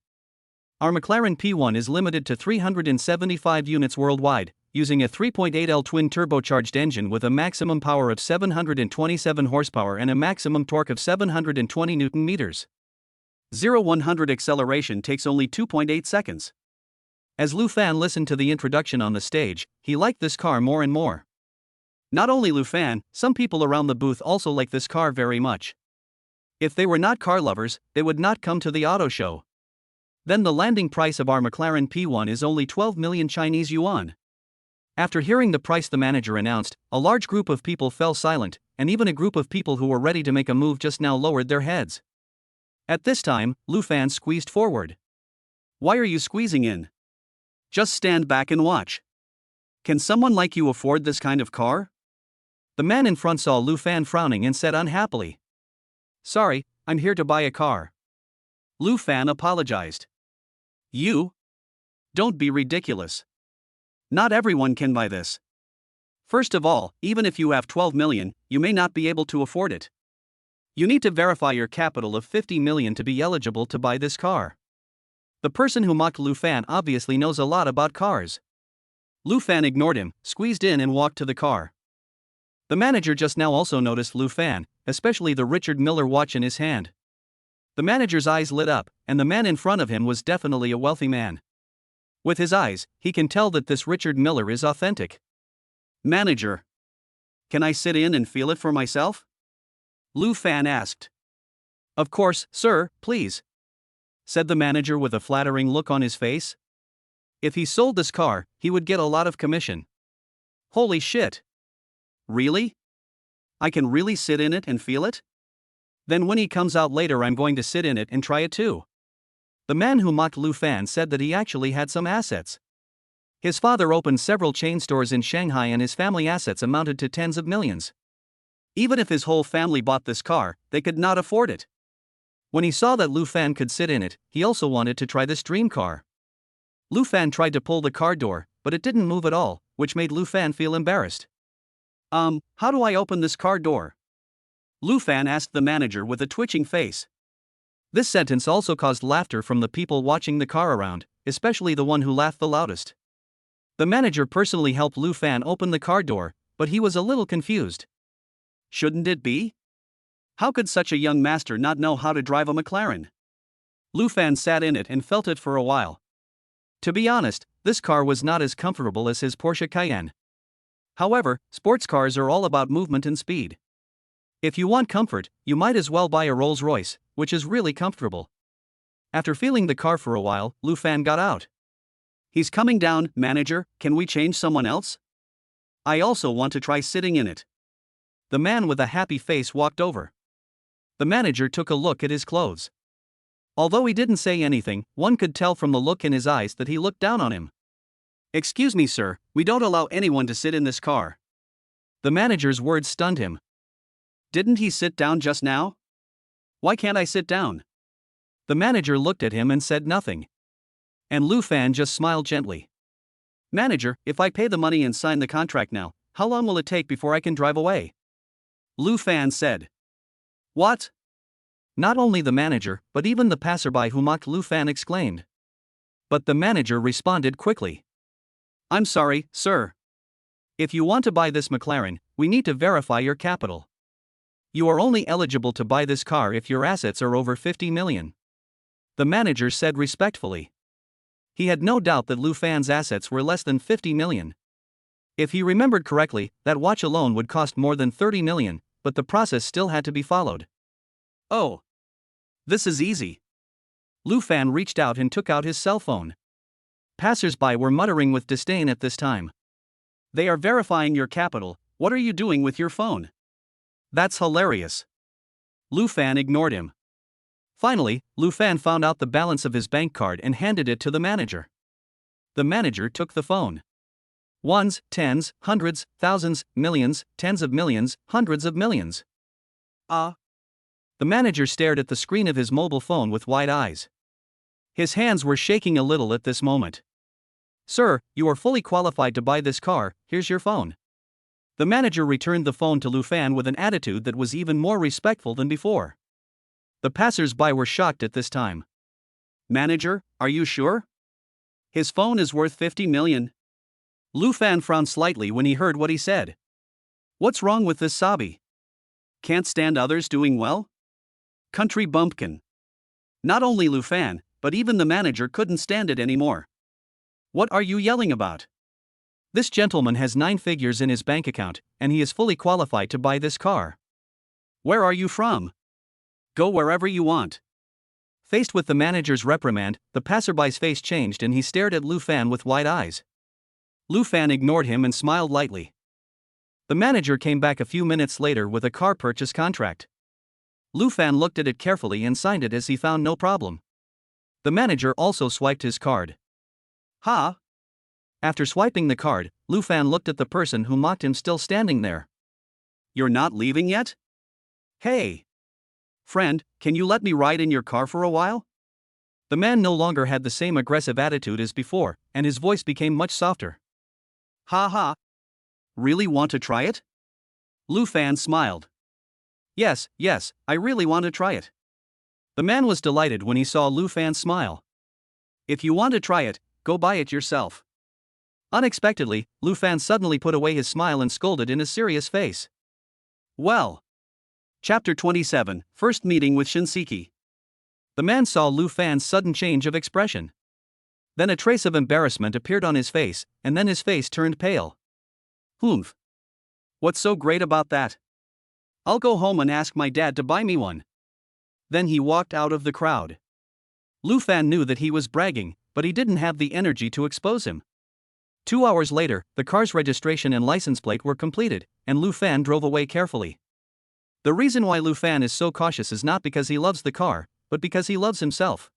Our McLaren P1 is limited to 375 units worldwide, using a 3.8L twin-turbocharged engine with a maximum power of 727 horsepower and a maximum torque of 720 Nm. 0-100 acceleration takes only 2.8 seconds. As Lu Fan listened to the introduction on the stage, he liked this car more and more. Not only Lu Fan, some people around the booth also like this car very much. If they were not car lovers, they would not come to the auto show. Then the landing price of our McLaren P1 is only 12 million Chinese yuan. After hearing the price the manager announced, a large group of people fell silent, and even a group of people who were ready to make a move just now lowered their heads. At this time, Lu Fan squeezed forward. Why are you squeezing in? Just stand back and watch. Can someone like you afford this kind of car? The man in front saw Lu Fan frowning and said unhappily. Sorry, I'm here to buy a car. Lu Fan apologized. You? Don't be ridiculous. Not everyone can buy this. First of all, even if you have 12 million, you may not be able to afford it. You need to verify your capital of 50 million to be eligible to buy this car. The person who mocked Lu Fan obviously knows a lot about cars. Lu Fan ignored him, squeezed in and walked to the car. The manager just now also noticed Lu Fan, especially the Richard Miller watch in his hand. The manager's eyes lit up, and the man in front of him was definitely a wealthy man. With his eyes, he can tell that this Richard Miller is authentic. Manager. Can I sit in and feel it for myself? Lu Fan asked. Of course, sir, please, said the manager with a flattering look on his face. If he sold this car, he would get a lot of commission. Holy shit. Really? I can really sit in it and feel it? Then when he comes out later I'm going to sit in it and try it too. The man who mocked Lu Fan said that he actually had some assets. His father opened several chain stores in Shanghai and his family assets amounted to tens of millions. Even if his whole family bought this car, they could not afford it. When he saw that Lu Fan could sit in it, he also wanted to try this dream car. Lu Fan tried to pull the car door, but it didn't move at all, which made Lu Fan feel embarrassed. How do I open this car door? Lu Fan asked the manager with a twitching face. This sentence also caused laughter from the people watching the car around, especially the one who laughed the loudest. The manager personally helped Lu Fan open the car door, but he was a little confused. Shouldn't it be? How could such a young master not know how to drive a McLaren? Lu Fan sat in it and felt it for a while. To be honest, this car was not as comfortable as his Porsche Cayenne. However, sports cars are all about movement and speed. If you want comfort, you might as well buy a Rolls-Royce, which is really comfortable. After feeling the car for a while, Lu Fan got out. He's coming down, manager, can we change someone else? I also want to try sitting in it. The man with a happy face walked over. The manager took a look at his clothes. Although he didn't say anything, one could tell from the look in his eyes that he looked down on him. Excuse me, sir, we don't allow anyone to sit in this car. The manager's words stunned him. Didn't he sit down just now? Why can't I sit down? The manager looked at him and said nothing. And Lu Fan just smiled gently. Manager, if I pay the money and sign the contract now, how long will it take before I can drive away? Lu Fan said. What? Not only the manager, but even the passerby who mocked Lu Fan exclaimed. But the manager responded quickly. I'm sorry, sir. If you want to buy this McLaren, we need to verify your capital. You are only eligible to buy this car if your assets are over 50 million. The manager said respectfully. He had no doubt that Lu Fan's assets were less than 50 million. If he remembered correctly, that watch alone would cost more than 30 million, but the process still had to be followed. Oh. This is easy. Lu Fan reached out and took out his cell phone. Passers-by were muttering with disdain at this time. They are verifying your capital, what are you doing with your phone? That's hilarious. Lu Fan ignored him. Finally, Lu Fan found out the balance of his bank card and handed it to the manager. The manager took the phone. Ones, tens, hundreds, thousands, millions, tens of millions, hundreds of millions. The manager stared at the screen of his mobile phone with wide eyes. His hands were shaking a little at this moment. Sir, you are fully qualified to buy this car, here's your phone. The manager returned the phone to Lu Fan with an attitude that was even more respectful than before. The passers-by were shocked at this time. Manager, are you sure? His phone is worth 50 million. Lu Fan frowned slightly when he heard what he said. What's wrong with this Sabi? Can't stand others doing well? Country bumpkin. Not only Lu Fan, but even the manager couldn't stand it anymore. What are you yelling about? This gentleman has 9 figures in his bank account, and he is fully qualified to buy this car. Where are you from? Go wherever you want. Faced with the manager's reprimand, the passerby's face changed and he stared at Lu Fan with wide eyes. Lu Fan ignored him and smiled lightly. The manager came back a few minutes later with a car purchase contract. Lu Fan looked at it carefully and signed it as he found no problem. The manager also swiped his card. Ha! After swiping the card, Lu Fan looked at the person who mocked him still standing there. You're not leaving yet? Hey! Friend, can you let me ride in your car for a while? The man no longer had the same aggressive attitude as before, and his voice became much softer. Ha ha! Really want to try it? Lu Fan smiled. Yes, I really want to try it. The man was delighted when he saw Lu Fan smile. If you want to try it, go buy it yourself. Unexpectedly, Lu Fan suddenly put away his smile and scolded in a serious face. Well. Chapter 27, First Meeting with Shinseki. The man saw Lu Fan's sudden change of expression. Then a trace of embarrassment appeared on his face, and then his face turned pale. Humph. What's so great about that? I'll go home and ask my dad to buy me one. Then he walked out of the crowd. Lu Fan knew that he was bragging, but he didn't have the energy to expose him. 2 hours later, the car's registration and license plate were completed, and Lu Fan drove away carefully. The reason why Lu Fan is so cautious is not because he loves the car, but because he loves himself.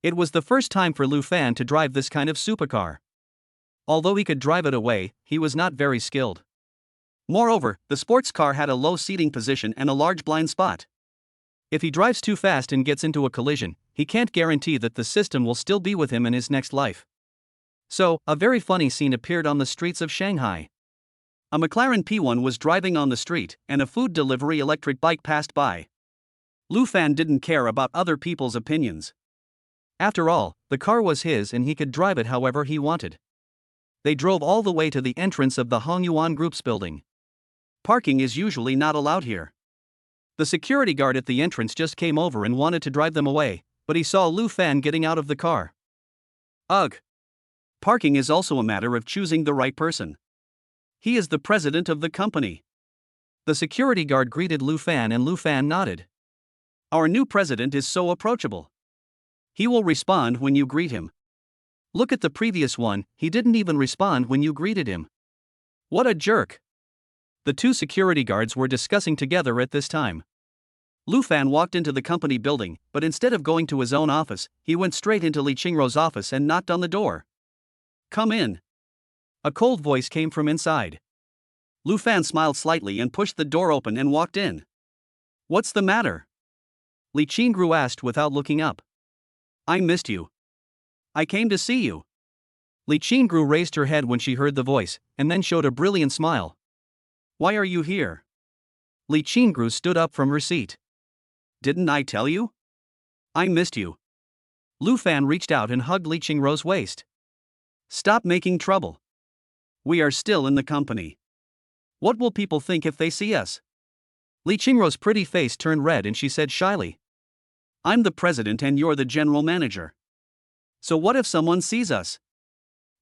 It was the first time for Lu Fan to drive this kind of supercar. Although he could drive it away, he was not very skilled. Moreover, the sports car had a low seating position and a large blind spot. If he drives too fast and gets into a collision, he can't guarantee that the system will still be with him in his next life. So, a very funny scene appeared on the streets of Shanghai. A McLaren P1 was driving on the street, and a food delivery electric bike passed by. Lu Fan didn't care about other people's opinions. After all, the car was his and he could drive it however he wanted. They drove all the way to the entrance of the Hongyuan Group's building. Parking is usually not allowed here. The security guard at the entrance just came over and wanted to drive them away, but he saw Lu Fan getting out of the car. Ugh. Parking is also a matter of choosing the right person. He is the president of the company. The security guard greeted Lu Fan and Lu Fan nodded. Our new president is so approachable. He will respond when you greet him. Look at the previous one, he didn't even respond when you greeted him. What a jerk. The two security guards were discussing together at this time. Lu Fan walked into the company building, but instead of going to his own office, he went straight into Li Qingrou's office and knocked on the door. Come in. A cold voice came from inside. Lu Fan smiled slightly and pushed the door open and walked in. What's the matter? Li Qingrou asked without looking up. I missed you. I came to see you. Li Qingrou raised her head when she heard the voice, and then showed a brilliant smile. Why are you here? Li Qingrou stood up from her seat. Didn't I tell you? I missed you. Lu Fan reached out and hugged Li Qingrou's waist. Stop making trouble. We are still in the company. What will people think if they see us? Li Qingrou's pretty face turned red and she said shyly. I'm the president and you're the general manager. So what if someone sees us?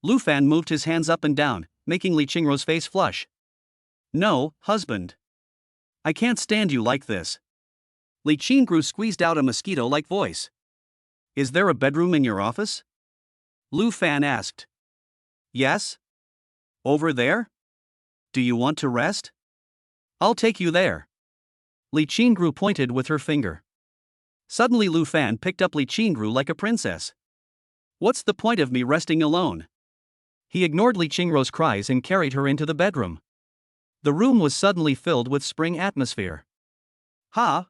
Lu Fan moved his hands up and down, making Li Qingrou's face flush. No, husband. I can't stand you like this. Li Qingrou squeezed out a mosquito-like voice. Is there a bedroom in your office? Lu Fan asked. Yes? Over there? Do you want to rest? I'll take you there. Li Qingrou pointed with her finger. Suddenly Lu Fan picked up Li Qingrou like a princess. What's the point of me resting alone? He ignored Li Qingrou's cries and carried her into the bedroom. The room was suddenly filled with spring atmosphere. Ha!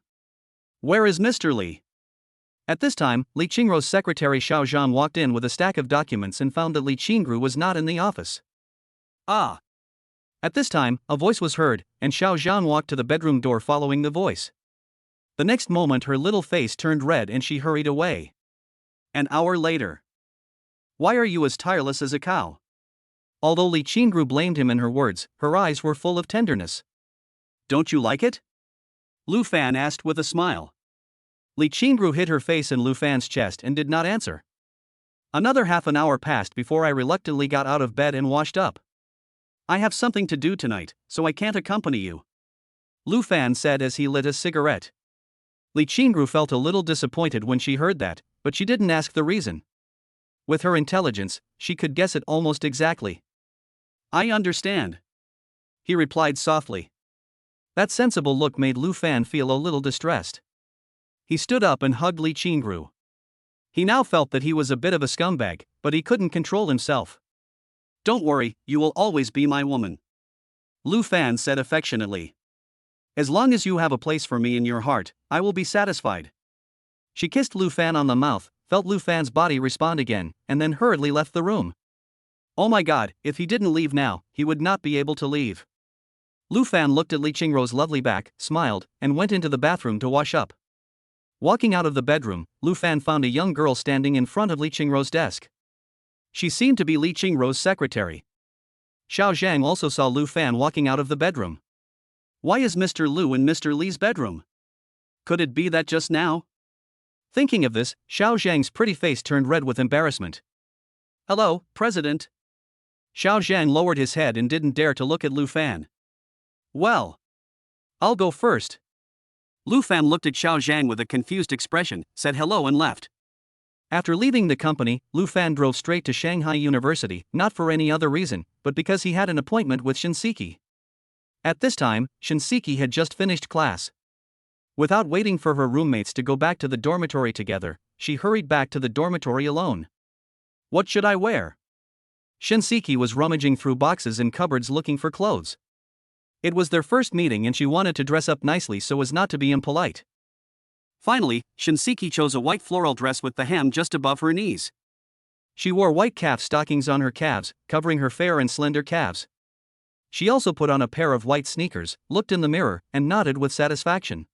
Where is Mr. Li? At this time, Li Qingrou's secretary Xiao Zhan walked in with a stack of documents and found that Li Qingrou was not in the office. Ah! At this time, a voice was heard, and Xiao Zhan walked to the bedroom door following the voice. The next moment her little face turned red and she hurried away. An hour later. Why are you as tireless as a cow? Although Li Qingrou blamed him in her words, her eyes were full of tenderness. Don't you like it? Lu Fan asked with a smile. Li Qingrou hid her face in Lu Fan's chest and did not answer. Another half an hour passed before I reluctantly got out of bed and washed up. I have something to do tonight, so I can't accompany you. Lu Fan said as he lit a cigarette. Li Qingrou felt a little disappointed when she heard that, but she didn't ask the reason. With her intelligence, she could guess it almost exactly. I understand. He replied softly. That sensible look made Lu Fan feel a little distressed. He stood up and hugged Li Qingrou. He now felt that he was a bit of a scumbag, but he couldn't control himself. Don't worry, you will always be my woman. Lu Fan said affectionately. As long as you have a place for me in your heart, I will be satisfied. She kissed Lu Fan on the mouth, felt Lu Fan's body respond again, and then hurriedly left the room. Oh my god, if he didn't leave now, he would not be able to leave. Lu Fan looked at Li Qingrou's lovely back, smiled, and went into the bathroom to wash up. Walking out of the bedroom, Lu Fan found a young girl standing in front of Li Qingrou's desk. She seemed to be Li Qingrou's secretary. Xiao Zhang also saw Lu Fan walking out of the bedroom. Why is Mr. Lu in Mr. Li's bedroom? Could it be that just now? Thinking of this, Xiao Zhang's pretty face turned red with embarrassment. Hello, President. Xiao Zhang lowered his head and didn't dare to look at Lu Fan. Well, I'll go first. Lu Fan looked at Xiao Zhang with a confused expression, said hello and left. After leaving the company, Lu Fan drove straight to Shanghai University, not for any other reason, but because he had an appointment with Shinseki. At this time, Shinseki had just finished class. Without waiting for her roommates to go back to the dormitory together, she hurried back to the dormitory alone. What should I wear? Shinseki was rummaging through boxes and cupboards looking for clothes. It was their first meeting and she wanted to dress up nicely so as not to be impolite. Finally, Shinseki chose a white floral dress with the hem just above her knees. She wore white calf stockings on her calves, covering her fair and slender calves. She also put on a pair of white sneakers, looked in the mirror, and nodded with satisfaction.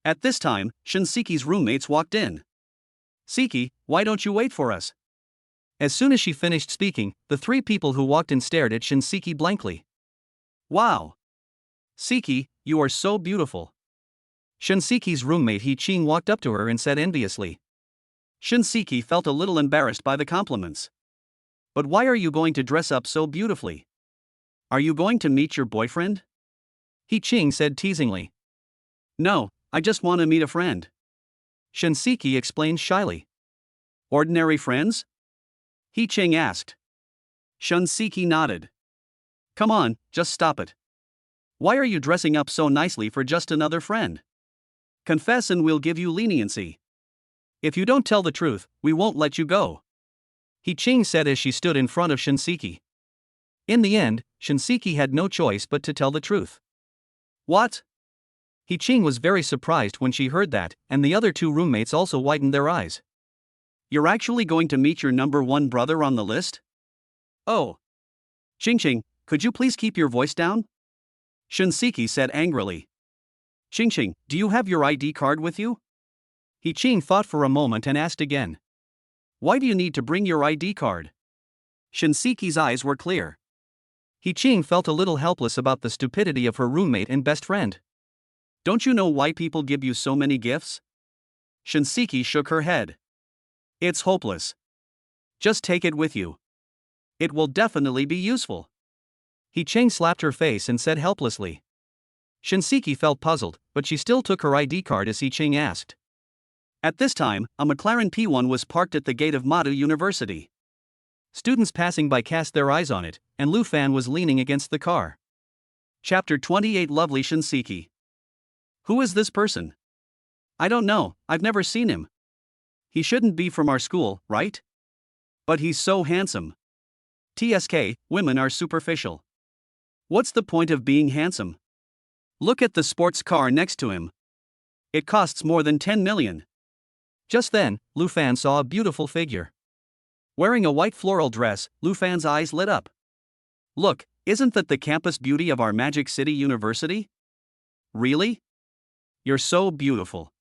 At this time, Shinseki's roommates walked in. "Seki, why don't you wait for us?" As soon as she finished speaking, the three people who walked in stared at Shinseki blankly. "Wow! Seki, you are so beautiful." Shinseki's roommate He-Ching walked up to her and said enviously. Shinseki felt a little embarrassed by the compliments. "But why are you going to dress up so beautifully? Are you going to meet your boyfriend?" He-Ching said teasingly. "No, I just want to meet a friend," Shinseki explained shyly. "Ordinary friends?" He-Ching asked. Shinseki nodded. "Come on, just stop it. Why are you dressing up so nicely for just another friend? Confess and we'll give you leniency. If you don't tell the truth, we won't let you go," He-Ching said as she stood in front of Shinseki. In the end, Shinseki had no choice but to tell the truth. "What?" He-Ching was very surprised when she heard that, and the other two roommates also widened their eyes. "You're actually going to meet your number one brother on the list? Oh. Ching-Ching, could you please keep your voice down?" Shinseki said angrily. "Ching-Ching, do you have your ID card with you?" He-Ching thought for a moment and asked again. "Why do you need to bring your ID card?" Shinseki's eyes were clear. He-Ching felt a little helpless about the stupidity of her roommate and best friend. "Don't you know why people give you so many gifts?" Shinseki shook her head. "It's hopeless. Just take it with you. It will definitely be useful." He-Ching slapped her face and said helplessly. Shinseki felt puzzled, but she still took her ID card as He-Ching asked. At this time, a McLaren P1 was parked at the gate of Madu University. Students passing by cast their eyes on it, and Lu Fan was leaning against the car. Chapter 28 Lovely Shinseki. "Who is this person?" "I don't know, I've never seen him. He shouldn't be from our school, right? But he's so handsome. TSK, women are superficial. What's the point of being handsome? Look at the sports car next to him. It costs more than 10 million. Just then, Lu Fan saw a beautiful figure. Wearing a white floral dress, Lu Fan's eyes lit up. "Look, isn't that the campus beauty of our Magic City University? Really? You're so beautiful.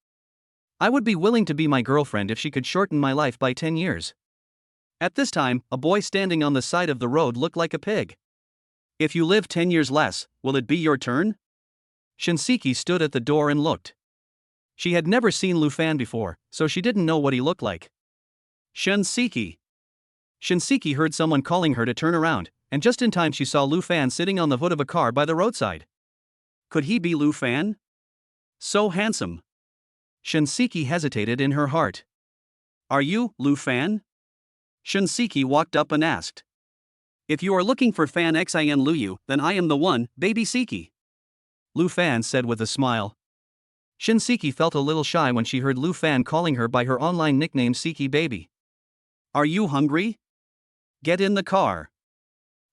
I would be willing to be my girlfriend if she could shorten my life by 10 years. At this time, a boy standing on the side of the road looked like a pig. "If you live 10 years less, will it be your turn?" Shinseki stood at the door and looked. She had never seen Lu Fan before, so she didn't know what he looked like. "Shinseki." Shinseki heard someone calling her to turn around, and just in time she saw Lu Fan sitting on the hood of a car by the roadside. Could he be Lu Fan? So handsome. Shinseki hesitated in her heart. "Are you Lu Fan?" Shinseki walked up and asked. "If you are looking for Fan Xin Luyu, then I am the one, baby Seki," Lu Fan said with a smile. Shinseki felt a little shy when she heard Lu Fan calling her by her online nickname Seki baby. "Are you hungry? Get in the car."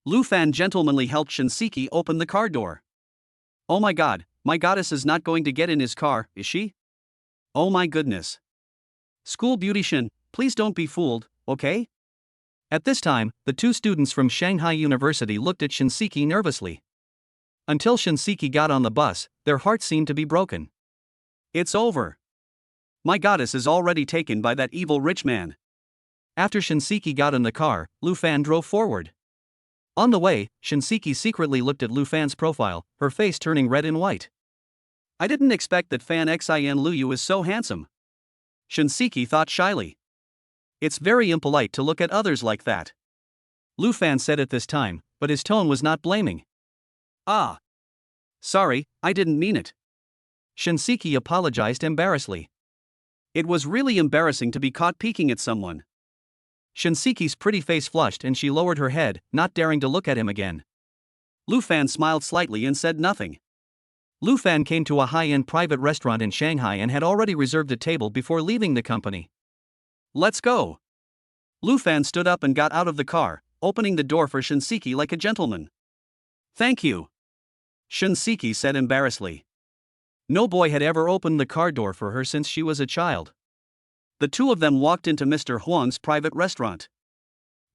Lu Fan gentlemanly helped Shinseki open the car door. "Oh my god, my goddess is not going to get in his car, is she? Oh my goodness. School beautician, please don't be fooled, okay?" At this time, the two students from Shanghai University looked at Shinseki nervously. Until Shinseki got on the bus, their hearts seemed to be broken. "It's over. My goddess is already taken by that evil rich man." After Shinseki got in the car, Lu Fan drove forward. On the way, Shinseki secretly looked at Lu Fan's profile, her face turning red and white. "I didn't expect that Fan Xin Luyu is so handsome," Shinseki thought shyly. "It's very impolite to look at others like that," Lu Fan said at this time, but his tone was not blaming. "Ah. Sorry, I didn't mean it." Shinseki apologized embarrassedly. It was really embarrassing to be caught peeking at someone. Shinseki's pretty face flushed and she lowered her head, not daring to look at him again. Lu Fan smiled slightly and said nothing. Lu Fan came to a high-end private restaurant in Shanghai and had already reserved a table before leaving the company. "Let's go." Lu Fan stood up and got out of the car, opening the door for Shinseki like a gentleman. "Thank you," Shinseki said embarrassedly. No boy had ever opened the car door for her since she was a child. The two of them walked into Mr. Huang's private restaurant.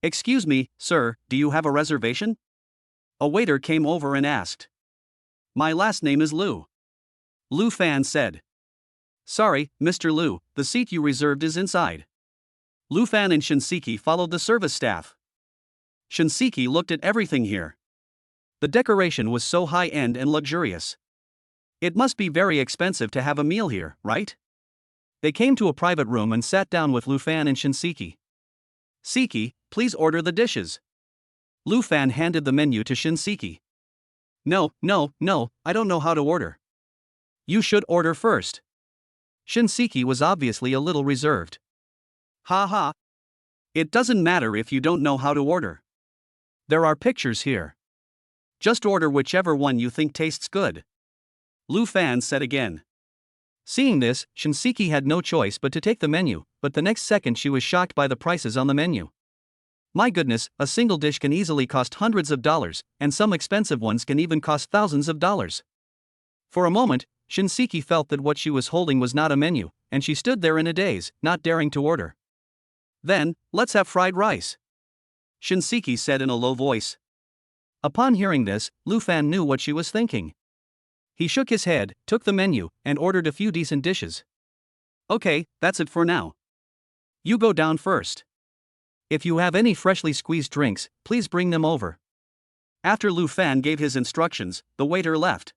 "Excuse me, sir, do you have a reservation?" A waiter came over and asked. "My last name is Liu." Lu Fan said. "Sorry, Mr. Liu, the seat you reserved is inside." Lu Fan and Shinseki followed the service staff. Shinseki looked at everything here. The decoration was so high-end and luxurious. It must be very expensive to have a meal here, right? They came to a private room and sat down with Lu Fan and Shinseki. "Seki, please order the dishes." Lu Fan handed the menu to Shinseki. No, I don't know how to order." "You should order first." Shinseki was obviously a little reserved. "Ha ha. It doesn't matter if you don't know how to order. There are pictures here. Just order whichever one you think tastes good," Lu Fan said again. Seeing this, Shinseki had no choice but to take the menu, but the next second she was shocked by the prices on the menu. My goodness, a single dish can easily cost hundreds of dollars, and some expensive ones can even cost thousands of dollars. For a moment, Shinseki felt that what she was holding was not a menu, and she stood there in a daze, not daring to order. "Then, let's have fried rice," Shinseki said in a low voice. Upon hearing this, Lu Fan knew what she was thinking. He shook his head, took the menu, and ordered a few decent dishes. "Okay, that's it for now. You go down first. If you have any freshly squeezed drinks, please bring them over." After Lu Fan gave his instructions, the waiter left.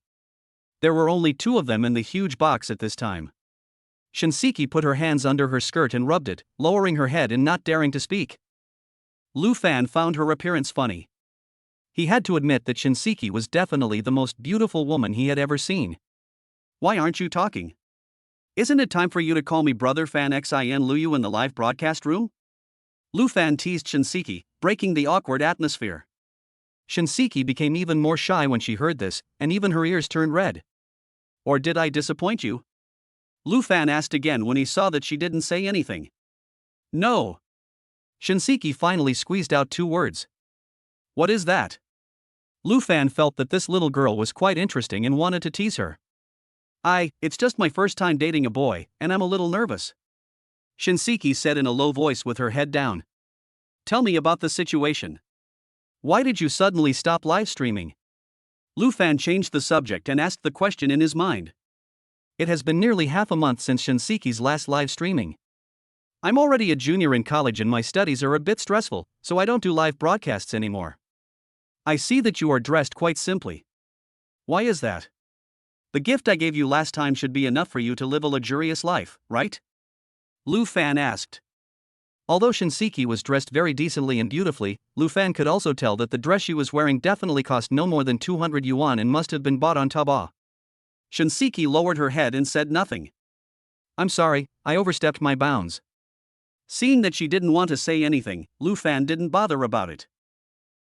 There were only two of them in the huge box at this time. Shinseki put her hands under her skirt and rubbed it, lowering her head and not daring to speak. Lu Fan found her appearance funny. He had to admit that Shinseki was definitely the most beautiful woman he had ever seen. "Why aren't you talking? Isn't it time for you to call me Brother Fan Xin Luyu in the live broadcast room?" Lu Fan teased Shinseki, breaking the awkward atmosphere. Shinseki became even more shy when she heard this, and even her ears turned red. "Or did I disappoint you?" Lu Fan asked again when he saw that she didn't say anything. "No." Shinseki finally squeezed out two words. "What is that?" Lu Fan felt that this little girl was quite interesting and wanted to tease her. It's just my first time dating a boy, and I'm a little nervous," Shinseki said in a low voice with her head down. "Tell me about the situation. Why did you suddenly stop live streaming?" Lu Fan changed the subject and asked the question in his mind. It has been nearly half a month since Shinseki's last live streaming. "I'm already a junior in college and my studies are a bit stressful, so I don't do live broadcasts anymore. I see that you are dressed quite simply. Why is that? The gift I gave you last time should be enough for you to live a luxurious life, right?" Lu Fan asked. Although Shinseki was dressed very decently and beautifully, Lu Fan could also tell that the dress she was wearing definitely cost no more than 200 yuan and must have been bought on Taobao. Shinseki lowered her head and said nothing. "I'm sorry, I overstepped my bounds." Seeing that she didn't want to say anything, Lu Fan didn't bother about it.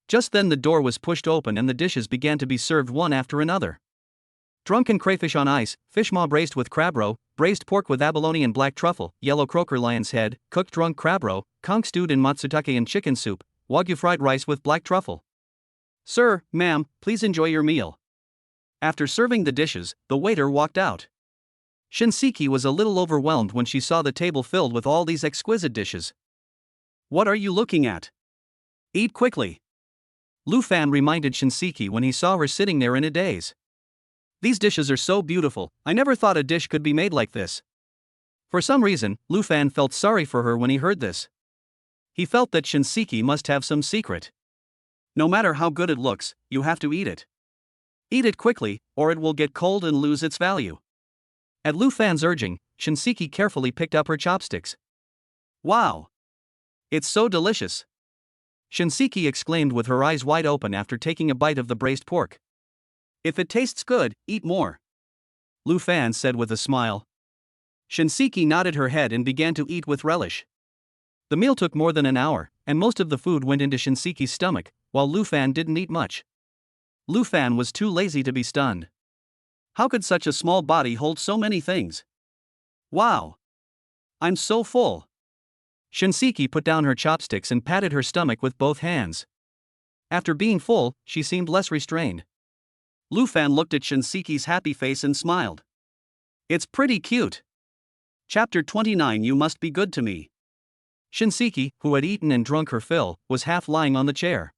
Just then the door was pushed open and the dishes began to be served one after another. Drunken crayfish on ice, fish maw braised with crab roe, braised pork with abalone and black truffle, yellow croaker lion's head, cooked drunk crab roe, conch stewed in matsutake and chicken soup, wagyu fried rice with black truffle. "Sir, ma'am, please enjoy your meal." After serving the dishes, the waiter walked out. Shinseki was a little overwhelmed when she saw the table filled with all these exquisite dishes. "What are you looking at? Eat quickly," Lu Fan reminded Shinseki when he saw her sitting there in a daze. "These dishes are so beautiful, I never thought a dish could be made like this." For some reason, Lu Fan felt sorry for her when he heard this. He felt that Shinseki must have some secret. No matter how good it looks, you have to eat it. Eat it quickly, or it will get cold and lose its value. At Lu Fan's urging, Shinseki carefully picked up her chopsticks. "Wow! It's so delicious!" Shinseki exclaimed with her eyes wide open after taking a bite of the braised pork. "If it tastes good, eat more," Lu Fan said with a smile. Shinseki nodded her head and began to eat with relish. The meal took more than an hour, and most of the food went into Shinseki's stomach, while Lu Fan didn't eat much. Lu Fan was too lazy to be stunned. How could such a small body hold so many things? "Wow! I'm so full." Shinseki put down her chopsticks and patted her stomach with both hands. After being full, she seemed less restrained. Lu Fan looked at Shinseki's happy face and smiled. It's pretty cute. Chapter 29. You must be good to me. Shinseki, who had eaten and drunk her fill, was half lying on the chair.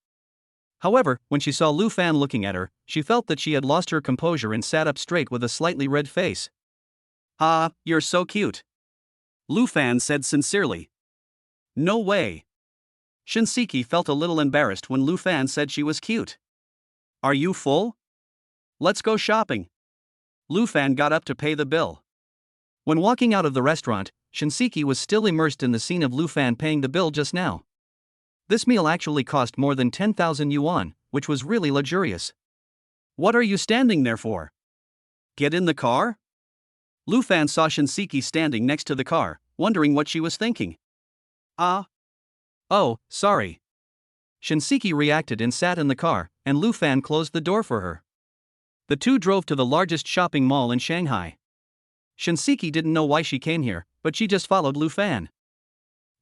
However, when she saw Lu Fan looking at her, she felt that she had lost her composure and sat up straight with a slightly red face. Ah, you're so cute. Lu Fan said sincerely. No way. Shinseki felt a little embarrassed when Lu Fan said she was cute. Are you full? Let's go shopping. Lu Fan got up to pay the bill. When walking out of the restaurant, Shinseki was still immersed in the scene of Lu Fan paying the bill just now. This meal actually cost more than 10,000 yuan, which was really luxurious. What are you standing there for? Get in the car? Lu Fan saw Shinseki standing next to the car, wondering what she was thinking. Oh, sorry. Shinseki reacted and sat in the car, and Lu Fan closed the door for her. The two drove to the largest shopping mall in Shanghai. Shinseki didn't know why she came here, but she just followed Lu Fan.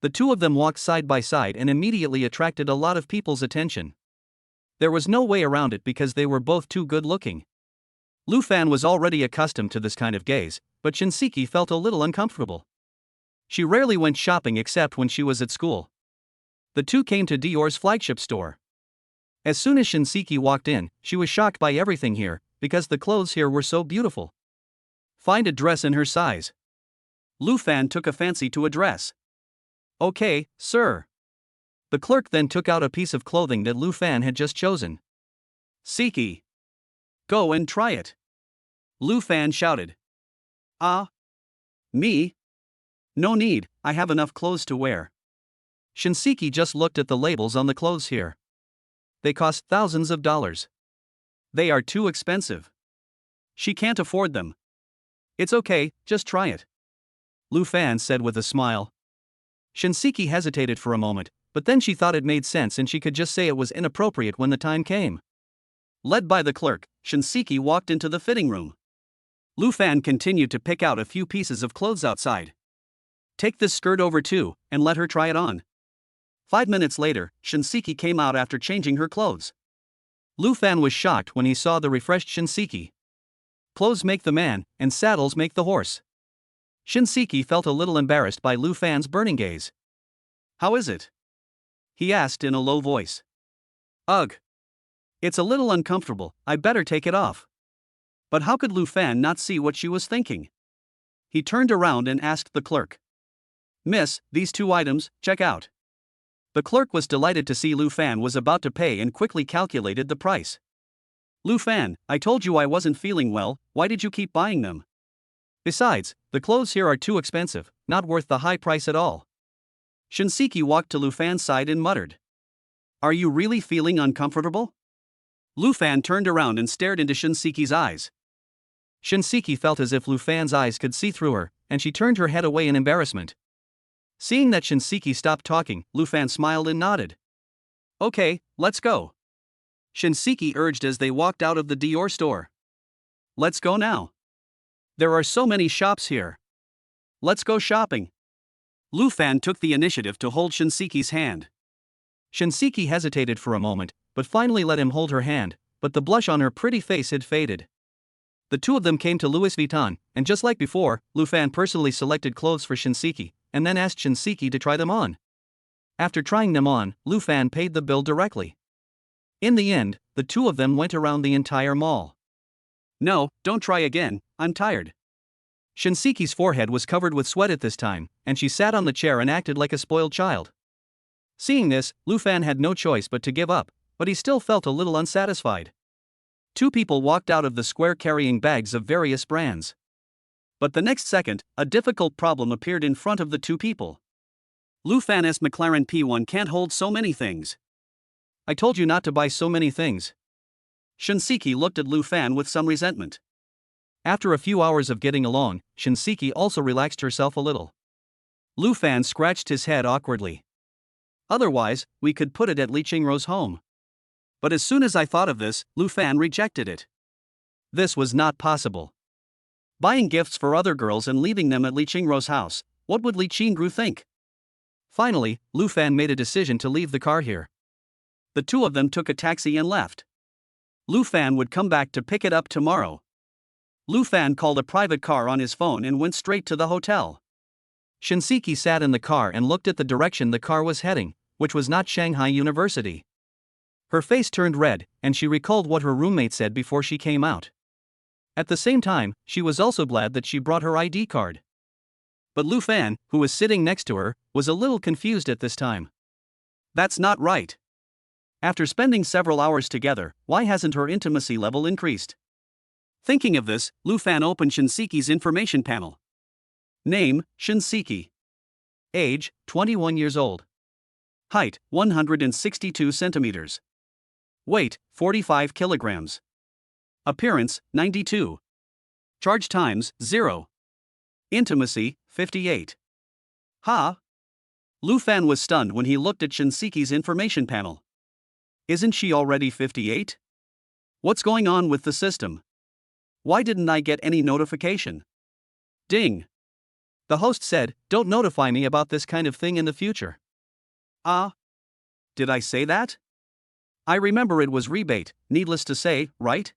The two of them walked side by side and immediately attracted a lot of people's attention. There was no way around it because they were both too good looking. Lu Fan was already accustomed to this kind of gaze, but Shinseki felt a little uncomfortable. She rarely went shopping except when she was at school. The two came to Dior's flagship store. As soon as Shinseki walked in, she was shocked by everything here, because the clothes here were so beautiful. Find a dress in her size. Lu Fan took a fancy to a dress. Okay, sir. The clerk then took out a piece of clothing that Lu Fan had just chosen. Seki. Go and try it. Lu Fan shouted. Me? No need, I have enough clothes to wear. Shinseki just looked at the labels on the clothes here. They cost thousands of dollars. They are too expensive. She can't afford them. It's okay, just try it. Lu Fan said with a smile. Shinseki hesitated for a moment, but then she thought it made sense and she could just say it was inappropriate when the time came. Led by the clerk, Shinseki walked into the fitting room. Lu Fan continued to pick out a few pieces of clothes outside. Take this skirt over too, and let her try it on. 5 minutes later, Shinseki came out after changing her clothes. Lu Fan was shocked when he saw the refreshed Shinseki. Clothes make the man, and saddles make the horse. Shinseki felt a little embarrassed by Lu Fan's burning gaze. How is it? He asked in a low voice. Ugh. It's a little uncomfortable, I better take it off. But how could Lu Fan not see what she was thinking? He turned around and asked the clerk. Miss, these two items, check out. The clerk was delighted to see Lu Fan was about to pay and quickly calculated the price. Lu Fan, I told you I wasn't feeling well, why did you keep buying them? Besides, the clothes here are too expensive, not worth the high price at all. Shinseki walked to Lu Fan's side and muttered. Are you really feeling uncomfortable? Lu Fan turned around and stared into Shinseki's eyes. Shinseki felt as if Lu Fan's eyes could see through her, and she turned her head away in embarrassment. Seeing that Shinseki stopped talking, Lu Fan smiled and nodded. Okay, let's go. Shinseki urged as they walked out of the Dior store. Let's go now. There are so many shops here. Let's go shopping. Lu Fan took the initiative to hold Shinseki's hand. Shinseki hesitated for a moment, but finally let him hold her hand, but the blush on her pretty face had faded. The two of them came to Louis Vuitton, and just like before, Lu Fan personally selected clothes for Shinseki, and then asked Shinseki to try them on. After trying them on, Lu Fan paid the bill directly. In the end, the two of them went around the entire mall. No, don't try again, I'm tired. Shinseki's forehead was covered with sweat at this time, and she sat on the chair and acted like a spoiled child. Seeing this, Lu Fan had no choice but to give up, but he still felt a little unsatisfied. Two people walked out of the square carrying bags of various brands. But the next second, a difficult problem appeared in front of the two people. Lu Fan's McLaren P1 can't hold so many things. I told you not to buy so many things. Shinseki looked at Lu Fan with some resentment. After a few hours of getting along, Shinseki also relaxed herself a little. Lu Fan scratched his head awkwardly. Otherwise, we could put it at Li Qingrou's home. But as soon as I thought of this, Lu Fan rejected it. This was not possible. Buying gifts for other girls and leaving them at Li Qingrou's house, what would Li Qingrou think? Finally, Lu Fan made a decision to leave the car here. The two of them took a taxi and left. Lu Fan would come back to pick it up tomorrow. Lu Fan called a private car on his phone and went straight to the hotel. Shinseki sat in the car and looked at the direction the car was heading, which was not Shanghai University. Her face turned red, and she recalled what her roommate said before she came out. At the same time, she was also glad that she brought her ID card. But Lu Fan, who was sitting next to her, was a little confused at this time. That's not right. After spending several hours together, why hasn't her intimacy level increased? Thinking of this, Lu Fan opened Shinseki's information panel. Name, Shinseki. Age, 21 years old. Height, 162 centimeters. Weight, 45 kilograms. Appearance, 92. Charge times, 0. Intimacy, 58. Ha! Lu Fan was stunned when he looked at Shinseki's information panel. Isn't she already 58? What's going on with the system? Why didn't I get any notification? Ding! The host said, "Don't notify me about this kind of thing in the future." Ah? Did I say that? I remember it was rebate, needless to say, right?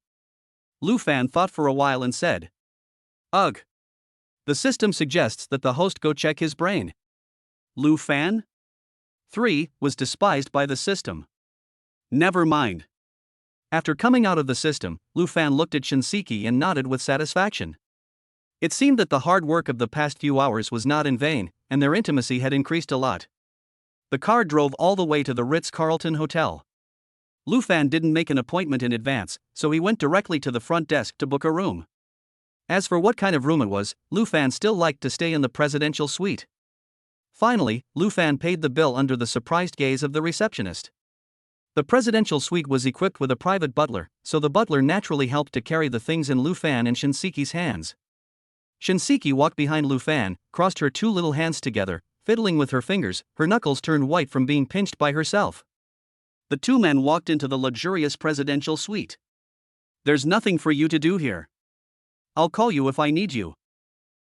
Lu Fan thought for a while and said, "Ugh. The system suggests that the host go check his brain." Lu Fan? 3 was despised by the system. Never mind. After coming out of the system, Lu Fan looked at Shinseki and nodded with satisfaction. It seemed that the hard work of the past few hours was not in vain, and their intimacy had increased a lot. The car drove all the way to the Ritz-Carlton Hotel. Lu Fan didn't make an appointment in advance, so he went directly to the front desk to book a room. As for what kind of room it was, Lu Fan still liked to stay in the presidential suite. Finally, Lu Fan paid the bill under the surprised gaze of the receptionist. The presidential suite was equipped with a private butler, so the butler naturally helped to carry the things in Lu Fan and Shinseki's hands. Shinseki walked behind Lu Fan, crossed her two little hands together, fiddling with her fingers, her knuckles turned white from being pinched by herself. The two men walked into the luxurious presidential suite. "There's nothing for you to do here. I'll call you if I need you."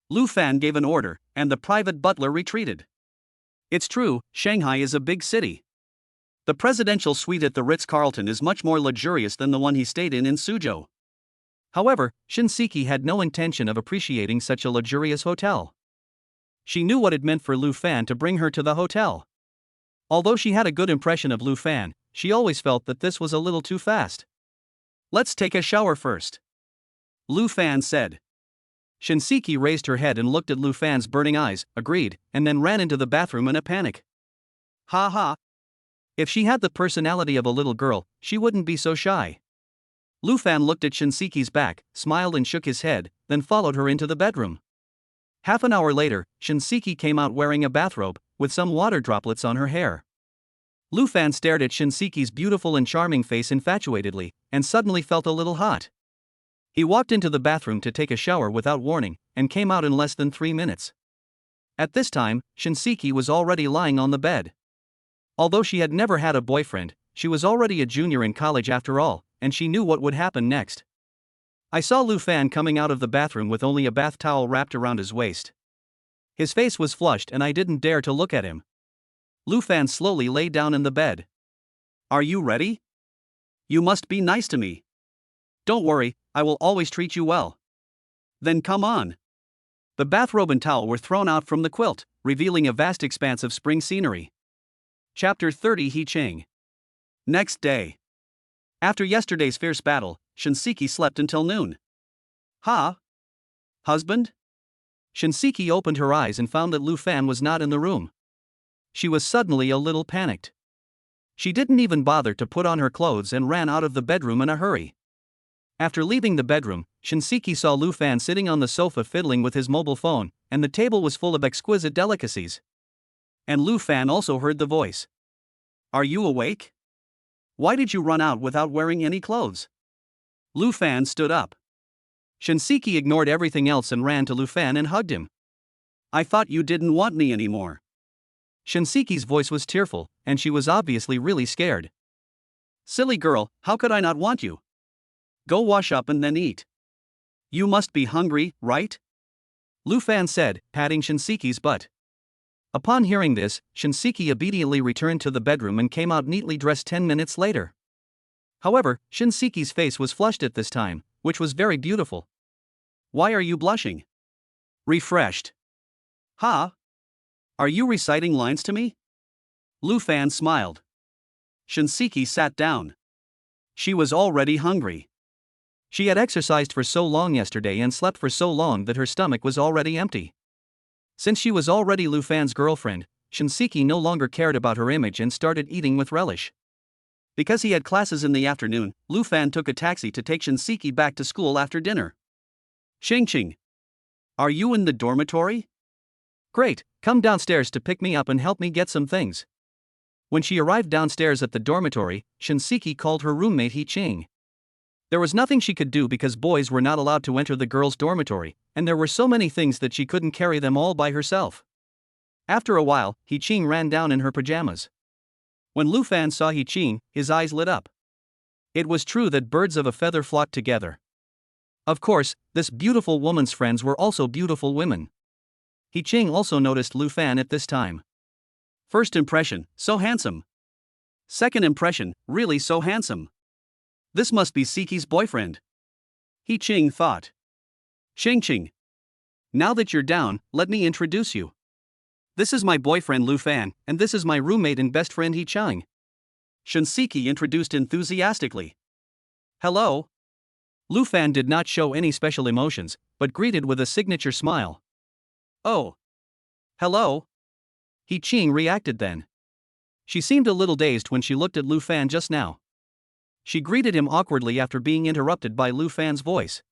Lu Fan gave an order, and the private butler retreated. It's true, Shanghai is a big city. The presidential suite at the Ritz-Carlton is much more luxurious than the one he stayed in Suzhou. However, Shinseki had no intention of appreciating such a luxurious hotel. She knew what it meant for Lu Fan to bring her to the hotel. Although she had a good impression of Lu Fan, she always felt that this was a little too fast. "Let's take a shower first," Lu Fan said. Shinseki raised her head and looked at Lu Fan's burning eyes, agreed, and then ran into the bathroom in a panic. Ha ha! If she had the personality of a little girl, she wouldn't be so shy. Lu Fan looked at Shinseki's back, smiled and shook his head, then followed her into the bedroom. Half an hour later, Shinseki came out wearing a bathrobe, with some water droplets on her hair. Lu Fan stared at Shinseki's beautiful and charming face infatuatedly, and suddenly felt a little hot. He walked into the bathroom to take a shower without warning, and came out in less than 3 minutes. At this time, Shinseki was already lying on the bed. Although she had never had a boyfriend, she was already a junior in college after all, and she knew what would happen next. I saw Lu Fan coming out of the bathroom with only a bath towel wrapped around his waist. His face was flushed and I didn't dare to look at him. Lu Fan slowly lay down in the bed. "Are you ready? You must be nice to me. Don't worry, I will always treat you well." "Then come on." The bathrobe and towel were thrown out from the quilt, revealing a vast expanse of spring scenery. Chapter 30 He Chang. Next day. After yesterday's fierce battle, Shinseki slept until noon. "Ha? Husband?" Shinseki opened her eyes and found that Lu Fan was not in the room. She was suddenly a little panicked. She didn't even bother to put on her clothes and ran out of the bedroom in a hurry. After leaving the bedroom, Shinseki saw Lu Fan sitting on the sofa fiddling with his mobile phone, and the table was full of exquisite delicacies. And Lu Fan also heard the voice. "Are you awake? Why did you run out without wearing any clothes?" Lu Fan stood up. Shinseki ignored everything else and ran to Lu Fan and hugged him. "I thought you didn't want me anymore." Shinseki's voice was tearful, and she was obviously really scared. "Silly girl, how could I not want you? Go wash up and then eat. You must be hungry, right?" Lu Fan said, patting Shinseki's butt. Upon hearing this, Shinseki obediently returned to the bedroom and came out neatly dressed 10 minutes later. However, Shinseki's face was flushed at this time, which was very beautiful. Why are you blushing? Refreshed. Ha? Are you reciting lines to me? Lu Fan smiled. Shinseki sat down. She was already hungry. She had exercised for so long yesterday and slept for so long that her stomach was already empty. Since she was already Lu Fan's girlfriend, Shinseki no longer cared about her image and started eating with relish. Because he had classes in the afternoon, Lu Fan took a taxi to take Shinseki back to school after dinner. Ching. Are you in the dormitory? Great, come downstairs to pick me up and help me get some things. When she arrived downstairs at the dormitory, Shinseki called her roommate He-Ching. There was nothing she could do because boys were not allowed to enter the girls' dormitory, and there were so many things that she couldn't carry them all by herself. After a while, He-Ching ran down in her pajamas. When Lu Fan saw He-Ching, his eyes lit up. It was true that birds of a feather flocked together. Of course, this beautiful woman's friends were also beautiful women. He-Ching also noticed Lu Fan at this time. First impression, so handsome. Second impression, really so handsome. This must be Seki's boyfriend. He-Ching thought. Ching. Now that you're down, let me introduce you. This is my boyfriend Lu Fan, and this is my roommate and best friend He-Ching. Shinseki introduced enthusiastically. Hello. Lu Fan did not show any special emotions, but greeted with a signature smile. Oh. Hello. He-Ching reacted then. She seemed a little dazed when she looked at Lu Fan just now. She greeted him awkwardly after being interrupted by Lu Fan's voice.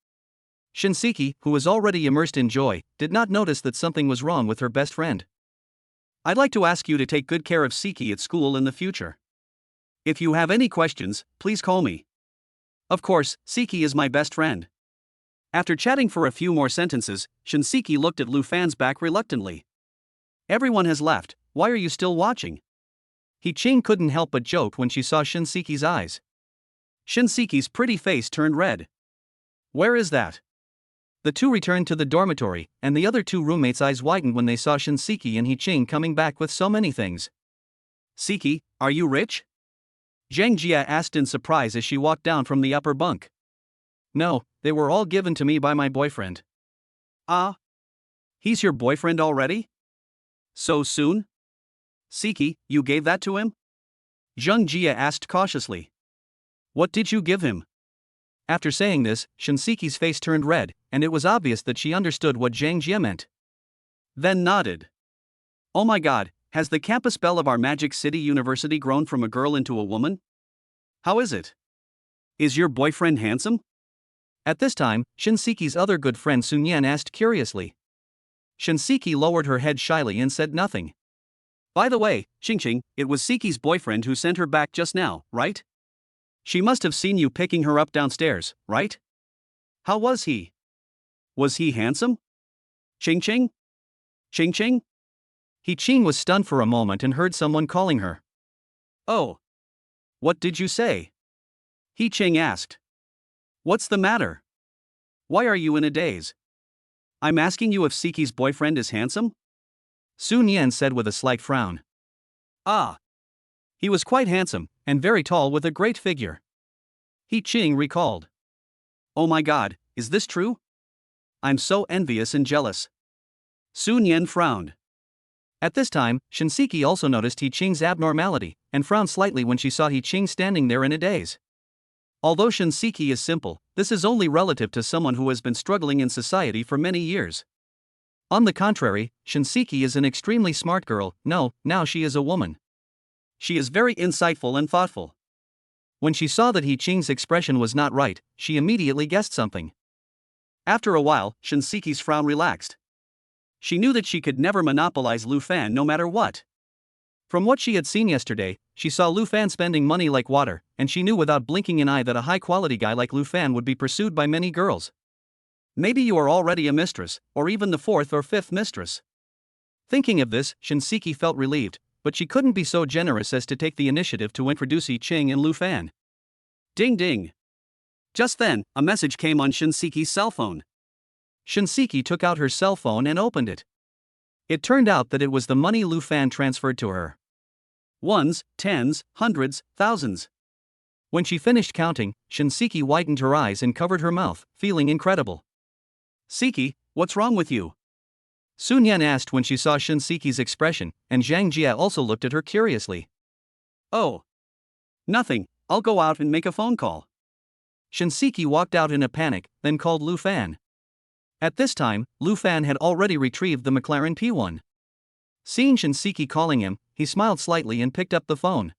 Shinseki, who was already immersed in joy, did not notice that something was wrong with her best friend. I'd like to ask you to take good care of Seki at school in the future. If you have any questions, please call me. Of course, Seki is my best friend. After chatting for a few more sentences, Shinseki looked at Lu Fan's back reluctantly. Everyone has left, why are you still watching? He-Ching couldn't help but joke when she saw Shinseki's eyes. Shinseki's pretty face turned red. Where is that? The two returned to the dormitory, and the other two roommates' eyes widened when they saw Shinseki and He-Ching coming back with so many things. Seki, are you rich? Zhang Jia asked in surprise as she walked down from the upper bunk. No, they were all given to me by my boyfriend. Ah? He's your boyfriend already? So soon? Seki, you gave that to him? Zhang Jia asked cautiously. What did you give him? After saying this, Shinseki's face turned red, and it was obvious that she understood what Zhang Jia meant. Then nodded. Oh my god, has the campus belle of our Magic City University grown from a girl into a woman? How is it? Is your boyfriend handsome? At this time, Shinseki's other good friend Sun Yan asked curiously. Shinseki lowered her head shyly and said nothing. By the way, Ching, it was Seki's boyfriend who sent her back just now, right? She must have seen you picking her up downstairs, right? How was he? Was he handsome? Ching? He-Ching was stunned for a moment and heard someone calling her. Oh. What did you say? He-Ching asked. What's the matter? Why are you in a daze? I'm asking you if Seki's boyfriend is handsome? Sun Yan said with a slight frown. Ah. He was quite handsome, and very tall with a great figure. He-Ching recalled. Oh my god, is this true? I'm so envious and jealous. Sun Yan frowned. At this time, Shinseki also noticed He-Ching's abnormality, and frowned slightly when she saw He-Ching standing there in a daze. Although Shinseki is simple, this is only relative to someone who has been struggling in society for many years. On the contrary, Shinseki is an extremely smart girl. Now she is a woman. She is very insightful and thoughtful. When she saw that He-Ching's expression was not right, she immediately guessed something. After a while, Shinseki's frown relaxed. She knew that she could never monopolize Lu Fan no matter what. From what she had seen yesterday, she saw Lu Fan spending money like water, and she knew without blinking an eye that a high-quality guy like Lu Fan would be pursued by many girls. Maybe you are already a mistress, or even the fourth or fifth mistress. Thinking of this, Shinseki felt relieved, but she couldn't be so generous as to take the initiative to introduce He-Ching and Lu Fan. Ding ding. Just then, a message came on Shinseki's cell phone. Shinseki took out her cell phone and opened it. It turned out that it was the money Lu Fan transferred to her. Ones, tens, hundreds, thousands. When she finished counting, Shinseki widened her eyes and covered her mouth, feeling incredible. Siki, what's wrong with you? Sun Yan asked when she saw Shinsiki's expression, and Zhang Jia also looked at her curiously. Oh. Nothing, I'll go out and make a phone call. Shinseki walked out in a panic, then called Lu Fan. At this time, Lu Fan had already retrieved the McLaren P1. Seeing Shinseki calling him, he smiled slightly and picked up the phone.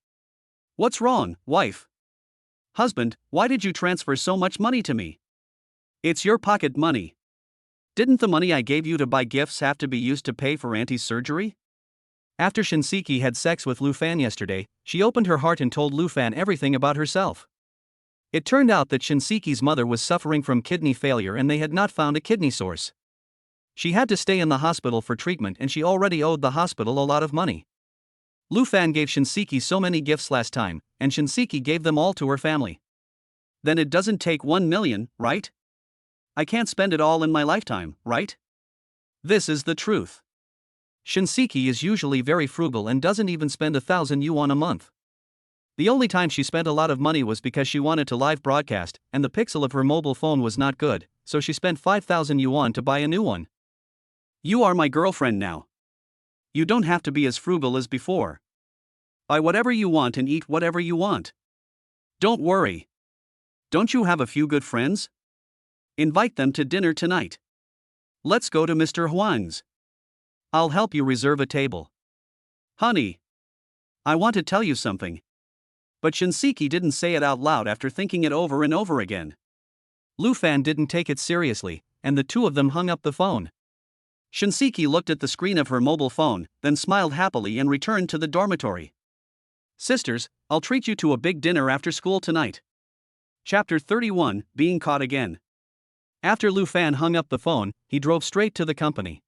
What's wrong, wife? Husband, why did you transfer so much money to me? It's your pocket money. Didn't the money I gave you to buy gifts have to be used to pay for Auntie's surgery? After Shinseki had sex with Lu Fan yesterday, she opened her heart and told Lu Fan everything about herself. It turned out that Shinseki's mother was suffering from kidney failure and they had not found a kidney source. She had to stay in the hospital for treatment and she already owed the hospital a lot of money. Lu Fan gave Shinseki so many gifts last time, and Shinseki gave them all to her family. Then it doesn't take 1 million, right? I can't spend it all in my lifetime, right? This is the truth. Shinseki is usually very frugal and doesn't even spend 1,000 yuan a month. The only time she spent a lot of money was because she wanted to live broadcast, and the pixel of her mobile phone was not good, so she spent 5,000 yuan to buy a new one. You are my girlfriend now. You don't have to be as frugal as before. Buy whatever you want and eat whatever you want. Don't worry. Don't you have a few good friends? Invite them to dinner tonight. Let's go to Mr. Huang's. I'll help you reserve a table. Honey, I want to tell you something. But Shinseki didn't say it out loud after thinking it over and over again. Lu Fan didn't take it seriously, and the two of them hung up the phone. Shinseki looked at the screen of her mobile phone, then smiled happily and returned to the dormitory. Sisters, I'll treat you to a big dinner after school tonight. Chapter 31, Being Caught Again. After Lu Fan hung up the phone, he drove straight to the company.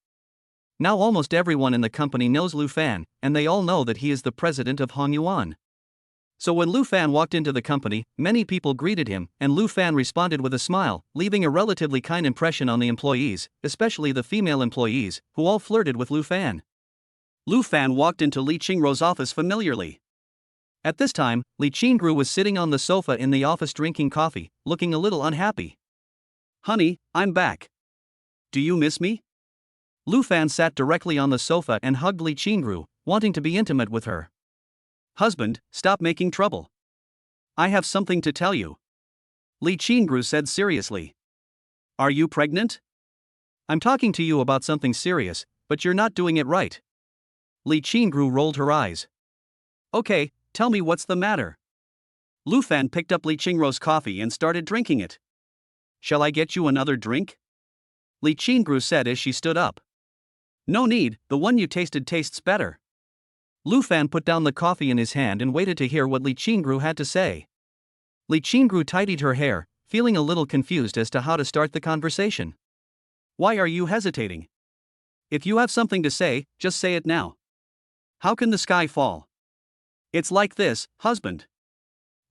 Now almost everyone in the company knows Lu Fan, and they all know that he is the president of Hongyuan. So when Lu Fan walked into the company, many people greeted him, and Lu Fan responded with a smile, leaving a relatively kind impression on the employees, especially the female employees, who all flirted with Lu Fan. Lu Fan walked into Li Qingruo's office familiarly. At this time, Li Qingru was sitting on the sofa in the office drinking coffee, looking a little unhappy. Honey, I'm back. Do you miss me? Lu Fan sat directly on the sofa and hugged Li Qingru, wanting to be intimate with her. Husband, stop making trouble. I have something to tell you. Li Qingru said seriously. Are you pregnant? I'm talking to you about something serious, but you're not doing it right. Li Qingru rolled her eyes. Okay, tell me what's the matter. Lu Fan picked up Li Qingruo's coffee and started drinking it. Shall I get you another drink? Li Qingru said as she stood up. No need, the one you tasted tastes better. Lu Fan put down the coffee in his hand and waited to hear what Li Qingru had to say. Li Qingru tidied her hair, feeling a little confused as to how to start the conversation. Why are you hesitating? If you have something to say, just say it now. How can the sky fall? It's like this, husband.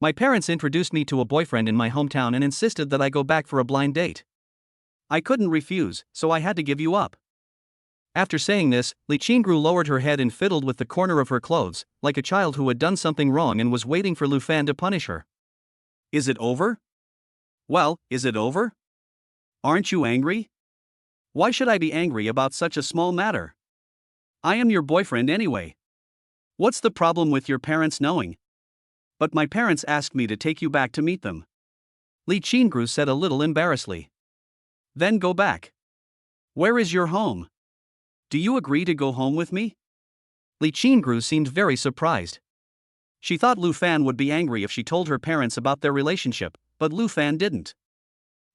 My parents introduced me to a boyfriend in my hometown and insisted that I go back for a blind date. I couldn't refuse, so I had to give you up. After saying this, Li Qingru lowered her head and fiddled with the corner of her clothes, like a child who had done something wrong and was waiting for Lu Fan to punish her. Is it over? Well, is it over? Aren't you angry? Why should I be angry about such a small matter? I am your boyfriend anyway. What's the problem with your parents knowing? But my parents asked me to take you back to meet them. Li Qingru said a little embarrassedly. Then go back. Where is your home? Do you agree to go home with me? Li Qingru seemed very surprised. She thought Lu Fan would be angry if she told her parents about their relationship, but Lu Fan didn't.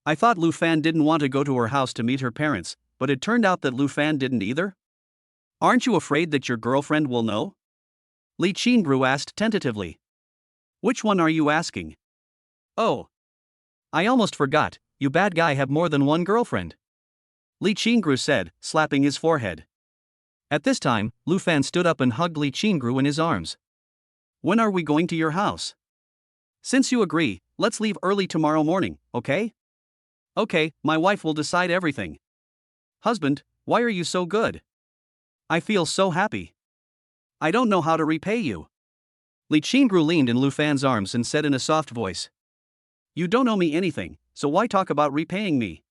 I thought Lu Fan didn't want to go to her house to meet her parents, but it turned out that Lu Fan didn't either? Aren't you afraid that your girlfriend will know? Li Qingru asked tentatively. Which one are you asking? Oh. I almost forgot, you bad guy have more than one girlfriend. Li Qingru said, slapping his forehead. At this time, Lu Fan stood up and hugged Li Qingru in his arms. When are we going to your house? Since you agree, let's leave early tomorrow morning, okay? Okay, my wife will decide everything. Husband, why are you so good? I feel so happy. I don't know how to repay you. Li Qingru leaned in Lu Fan's arms and said in a soft voice. You don't owe me anything, so why talk about repaying me?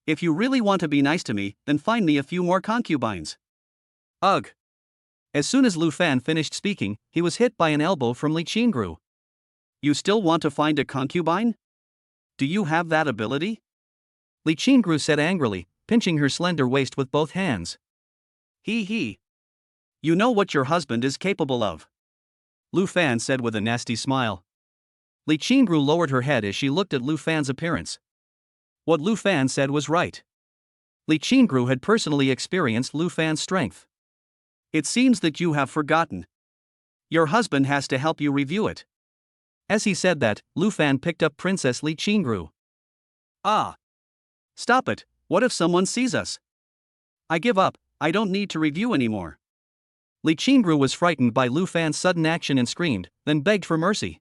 If you really want to be nice to me, then find me a few more concubines. Ugh. As soon as Lu Fan finished speaking, he was hit by an elbow from Li Qingru. You still want to find a concubine? Do you have that ability? Li Qingru said angrily, pinching her slender waist with both hands. He. You know what your husband is capable of. Lu Fan said with a nasty smile. Li Qingru lowered her head as she looked at Lu Fan's appearance. What Lu Fan said was right. Li Qingru had personally experienced Lu Fan's strength. It seems that you have forgotten. Your husband has to help you review it. As he said that, Lu Fan picked up Princess Li Qingru. Ah! Stop it, what if someone sees us? I give up, I don't need to review anymore. Li Qingru was frightened by Lu Fan's sudden action and screamed, then begged for mercy.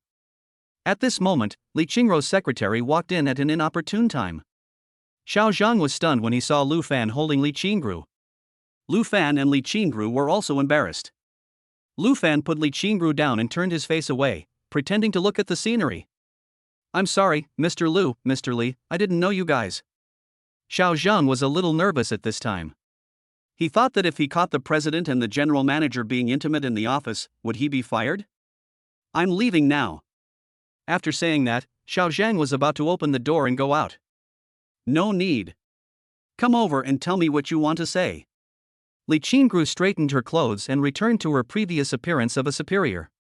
At this moment, Li Qingru's secretary walked in at an inopportune time. Xiao Zhang was stunned when he saw Lu Fan holding Li Qingru. Lu Fan and Li Qingru were also embarrassed. Lu Fan put Li Qingru down and turned his face away, pretending to look at the scenery. I'm sorry, Mr. Lu, Mr. Li, I didn't know you guys. Xiao Zhang was a little nervous at this time. He thought that if he caught the president and the general manager being intimate in the office, would he be fired? I'm leaving now. After saying that, Xiao Zhang was about to open the door and go out. No need. Come over and tell me what you want to say. Li Qingru straightened her clothes and returned to her previous appearance of a superior.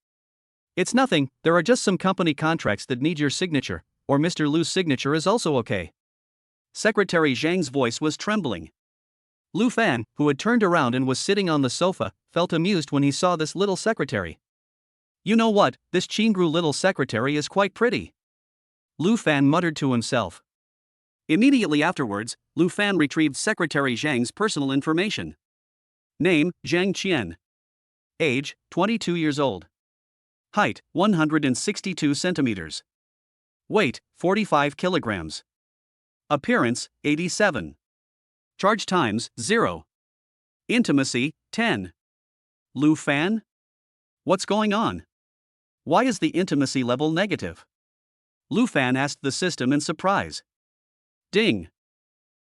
It's nothing, there are just some company contracts that need your signature, or Mr. Lu's signature is also okay. Secretary Zhang's voice was trembling. Lu Fan, who had turned around and was sitting on the sofa, felt amused when he saw this little secretary. You know what, this Qingru little secretary is quite pretty. Lu Fan muttered to himself. Immediately afterwards, Lu Fan retrieved Secretary Zhang's personal information. Name, Zhang Qian. Age, 22 years old. Height, 162 centimeters. Weight, 45 kilograms. Appearance, 87. Charge times, 0. Intimacy, 10. Lu Fan? What's going on? Why is the intimacy level negative? Lu Fan asked the system in surprise. Ding!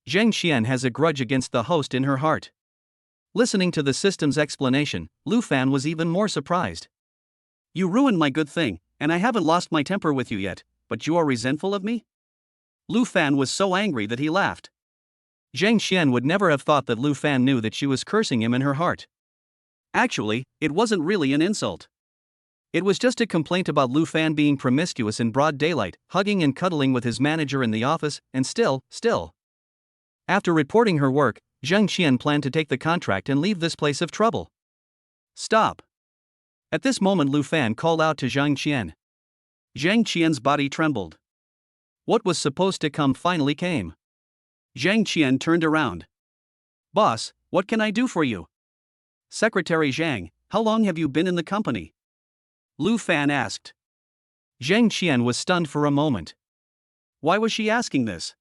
Zhang Qian has a grudge against the host in her heart. Listening to the system's explanation, Lu Fan was even more surprised. You ruined my good thing, and I haven't lost my temper with you yet, but you are resentful of me? Lu Fan was so angry that he laughed. Zhang Qian would never have thought that Lu Fan knew that she was cursing him in her heart. Actually, it wasn't really an insult. It was just a complaint about Lu Fan being promiscuous in broad daylight, hugging and cuddling with his manager in the office, and still. After reporting her work, Zhang Qian planned to take the contract and leave this place of trouble. Stop! At this moment Lu Fan called out to Zhang Qian. Zhang Qian's body trembled. What was supposed to come finally came. Zhang Qian turned around. Boss, what can I do for you? Secretary Zhang, how long have you been in the company? Lu Fan asked. Zhang Qian was stunned for a moment. Why was she asking this?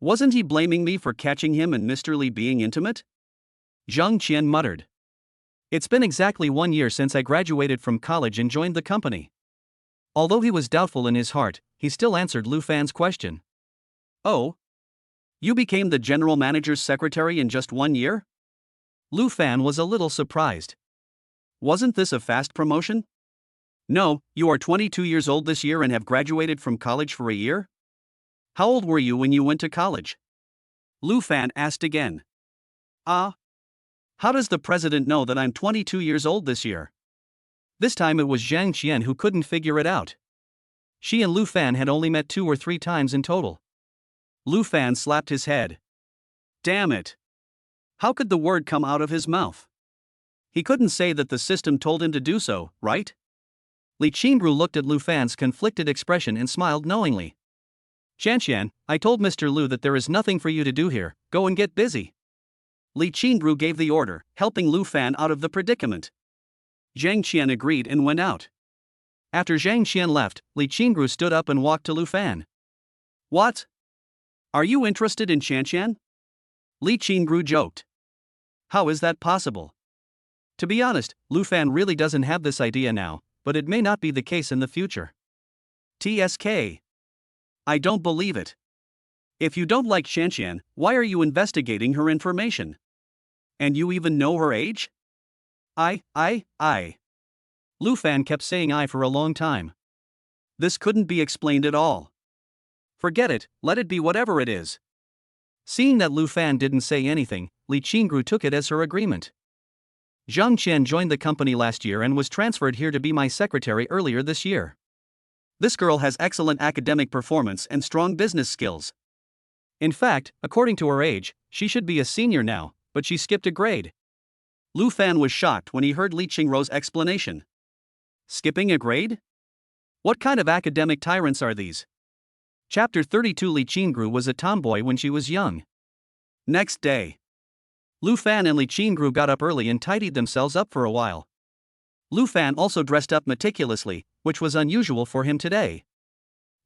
Wasn't he blaming me for catching him and Mr. Li being intimate? Zhang Qian muttered. It's been exactly 1 year since I graduated from college and joined the company. Although he was doubtful in his heart, he still answered Lu Fan's question. Oh? You became the general manager's secretary in just 1 year? Lu Fan was a little surprised. Wasn't this a fast promotion? No, you are 22 years old this year and have graduated from college for a year? How old were you when you went to college? Lu Fan asked again. How does the president know that I'm 22 years old this year? This time it was Zhang Qian who couldn't figure it out. She and Lu Fan had only met 2 or 3 times in total. Lu Fan slapped his head. Damn it! How could the word come out of his mouth? He couldn't say that the system told him to do so, right? Li Qingru looked at Lu Fan's conflicted expression and smiled knowingly. Qian, I told Mr. Lu that there is nothing for you to do here, go and get busy. Li Qingru gave the order, helping Lu Fan out of the predicament. Zhang Qian agreed and went out. After Zhang Qian left, Li Qingru stood up and walked to Lu Fan. What? Are you interested in Qian? Li Qingru joked. How is that possible? To be honest, Lu Fan really doesn't have this idea now, but it may not be the case in the future. TSK. I don't believe it. If you don't like Shanshan, why are you investigating her information? And you even know her age? I. Lu Fan kept saying I for a long time. This couldn't be explained at all. Forget it, let it be whatever it is. Seeing that Lu Fan didn't say anything, Li Qingru took it as her agreement. Zhang Qian joined the company last year and was transferred here to be my secretary earlier this year. This girl has excellent academic performance and strong business skills. In fact, according to her age, she should be a senior now, but she skipped a grade. Lu Fan was shocked when he heard Li Qingru's explanation. Skipping a grade? What kind of academic tyrants are these? Chapter 32. Li Qingru was a tomboy when she was young. Next day, Lu Fan and Li Qingru got up early and tidied themselves up for a while. Lu Fan also dressed up meticulously, which was unusual for him today.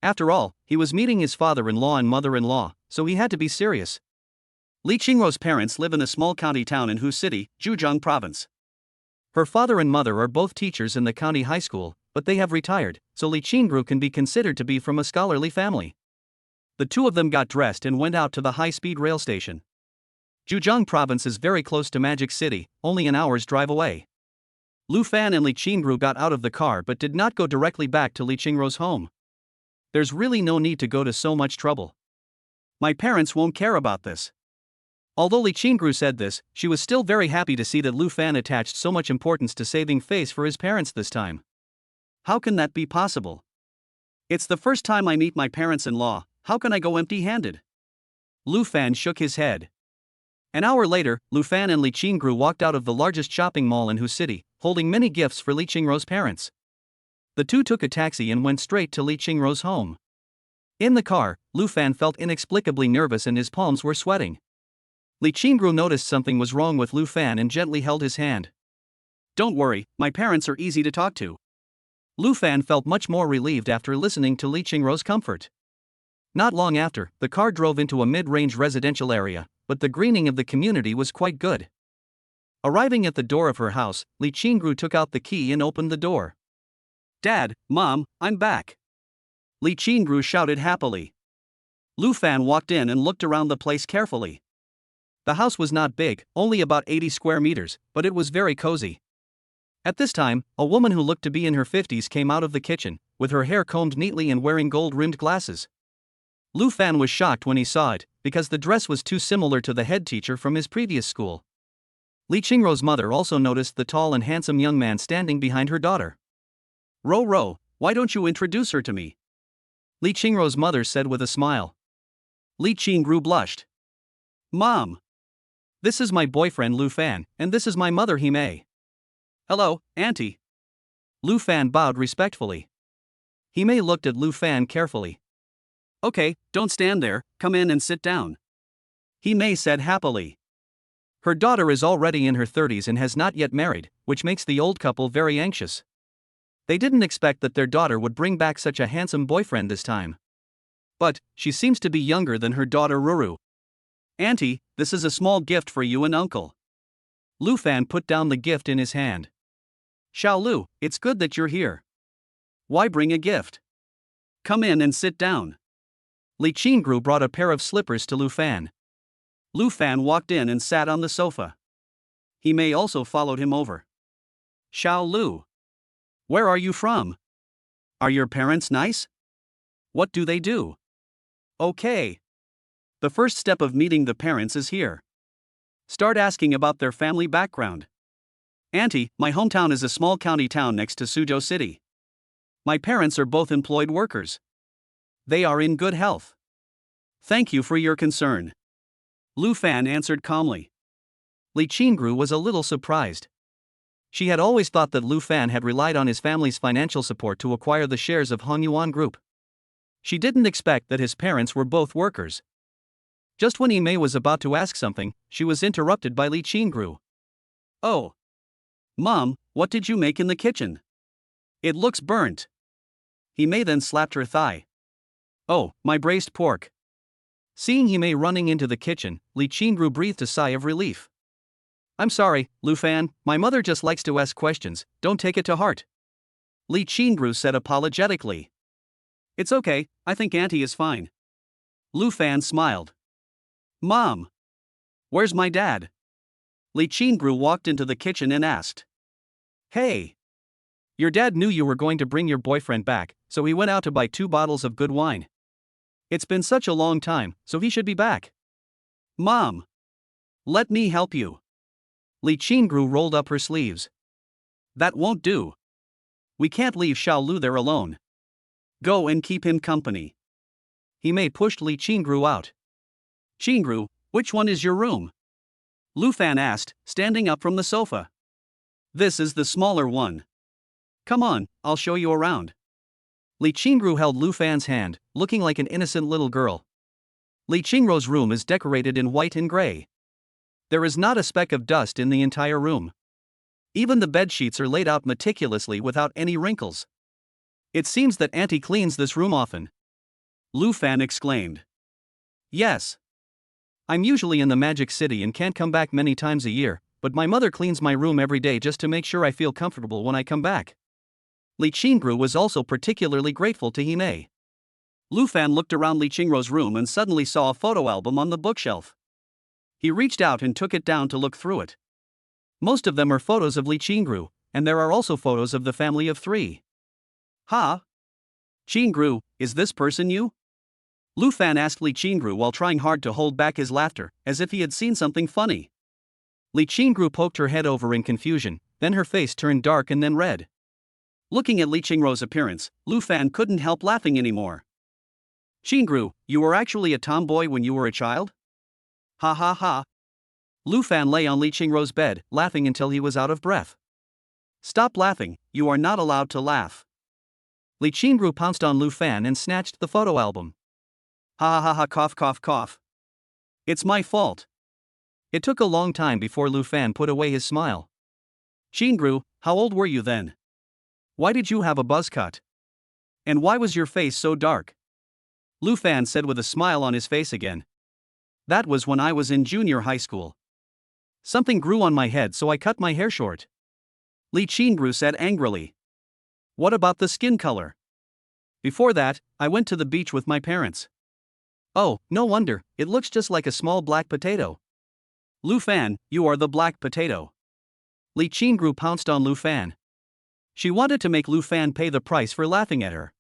After all, he was meeting his father-in-law and mother-in-law, so he had to be serious. Li Qingru's parents live in a small county town in Hu City, Zhejiang Province. Her father and mother are both teachers in the county high school, but they have retired, so Li Qingru can be considered to be from a scholarly family. The two of them got dressed and went out to the high-speed rail station. Zhejiang Province is very close to Magic City, only an hour's drive away. Lu Fan and Li Qingru got out of the car but did not go directly back to Li Qingru's home. There's really no need to go to so much trouble. My parents won't care about this. Although Li Qingru said this, she was still very happy to see that Lu Fan attached so much importance to saving face for his parents this time. How can that be possible? It's the first time I meet my parents-in-law, how can I go empty-handed? Lu Fan shook his head. An hour later, Lu Fan and Li Qingru walked out of the largest shopping mall in Hu City, holding many gifts for Li Qingru's parents. The two took a taxi and went straight to Li Qingru's home. In the car, Lu Fan felt inexplicably nervous and his palms were sweating. Li Qingru noticed something was wrong with Lu Fan and gently held his hand. Don't worry, my parents are easy to talk to. Lu Fan felt much more relieved after listening to Li Qingru's comfort. Not long after, the car drove into a mid-range residential area, but the greening of the community was quite good. Arriving at the door of her house, Li Qingru took out the key and opened the door. Dad, Mom, I'm back. Li Qingru shouted happily. Lu Fan walked in and looked around the place carefully. The house was not big, only about 80 square meters, but it was very cozy. At this time, a woman who looked to be in her 50s came out of the kitchen, with her hair combed neatly and wearing gold-rimmed glasses. Lu Fan was shocked when he saw it, because the dress was too similar to the head teacher from his previous school. Li Qingru's mother also noticed the tall and handsome young man standing behind her daughter. Ro, why don't you introduce her to me? Li Qingru's mother said with a smile. Li Qingru blushed. Mom. This is my boyfriend Lu Fan, and this is my mother Hime. Hello, Auntie. Lu Fan bowed respectfully. Hime looked at Lu Fan carefully. Okay, don't stand there, come in and sit down. Hime said happily. Her daughter is already in her 30s and has not yet married, which makes the old couple very anxious. They didn't expect that their daughter would bring back such a handsome boyfriend this time. But, she seems to be younger than her daughter Ruru. Auntie, this is a small gift for you and Uncle. Lu Fan put down the gift in his hand. Xiao Lu, it's good that you're here. Why bring a gift? Come in and sit down. Li Qingru brought a pair of slippers to Lu Fan. Lu Fan walked in and sat on the sofa. Hime also followed him over. Xiao Lu. Where are you from? Are your parents nice? What do they do? Okay. The first step of meeting the parents is here. Start asking about their family background. Auntie, my hometown is a small county town next to Suzhou City. My parents are both employed workers. They are in good health. Thank you for your concern. Lu Fan answered calmly. Li Qingru was a little surprised. She had always thought that Lu Fan had relied on his family's financial support to acquire the shares of Hongyuan Group. She didn't expect that his parents were both workers. Just when Hime was about to ask something, she was interrupted by Li Qingru. Oh. Mom, what did you make in the kitchen? It looks burnt. Hime then slapped her thigh. Oh, my braised pork. Seeing Hime running into the kitchen, Li Qingru breathed a sigh of relief. I'm sorry, Lu Fan, my mother just likes to ask questions, don't take it to heart. Li Qingru said apologetically. It's okay, I think Auntie is fine. Lu Fan smiled. Mom! Where's my dad? Li Qingru walked into the kitchen and asked. Hey! Your dad knew you were going to bring your boyfriend back, so he went out to buy 2 bottles of good wine. It's been such a long time, so he should be back. Mom! Let me help you. Li Qingru rolled up her sleeves. That won't do. We can't leave Xiao Lu there alone. Go and keep him company. He Mei pushed Li Qingru out. Qingru, which one is your room? Lu Fan asked, standing up from the sofa. This is the smaller one. Come on, I'll show you around. Li Qingru held Lu Fan's hand, looking like an innocent little girl. Li Qingru's room is decorated in white and gray. There is not a speck of dust in the entire room. Even the bed sheets are laid out meticulously without any wrinkles. It seems that Auntie cleans this room often. Lu Fan exclaimed. Yes. I'm usually in the Magic City and can't come back many times a year, but my mother cleans my room every day just to make sure I feel comfortable when I come back. Li Qingru was also particularly grateful to Hime. Lu Fan looked around Li Qingru's room and suddenly saw a photo album on the bookshelf. He reached out and took it down to look through it. Most of them are photos of Li Qingru, and there are also photos of the family of 3. Ha! Qingru, is this person you? Lu Fan asked Li Qingru while trying hard to hold back his laughter, as if he had seen something funny. Li Qingru poked her head over in confusion, then her face turned dark and then red. Looking at Li Qingru's appearance, Lu Fan couldn't help laughing anymore. Qingru, you were actually a tomboy when you were a child? Ha ha ha. Lu Fan lay on Li Qingru's bed, laughing until he was out of breath. Stop laughing, you are not allowed to laugh. Li Qingru pounced on Lu Fan and snatched the photo album. Ha ha ha ha, cough cough cough. It's my fault. It took a long time before Lu Fan put away his smile. Qingru, how old were you then? Why did you have a buzz cut? And why was your face so dark? Lu Fan said with a smile on his face again. That was when I was in junior high school. Something grew on my head, so I cut my hair short. Li Qingru said angrily. What about the skin color? Before that, I went to the beach with my parents. Oh, no wonder, it looks just like a small black potato. Lu Fan, you are the black potato. Li Qingru pounced on Lu Fan. She wanted to make Lu Fan pay the price for laughing at her.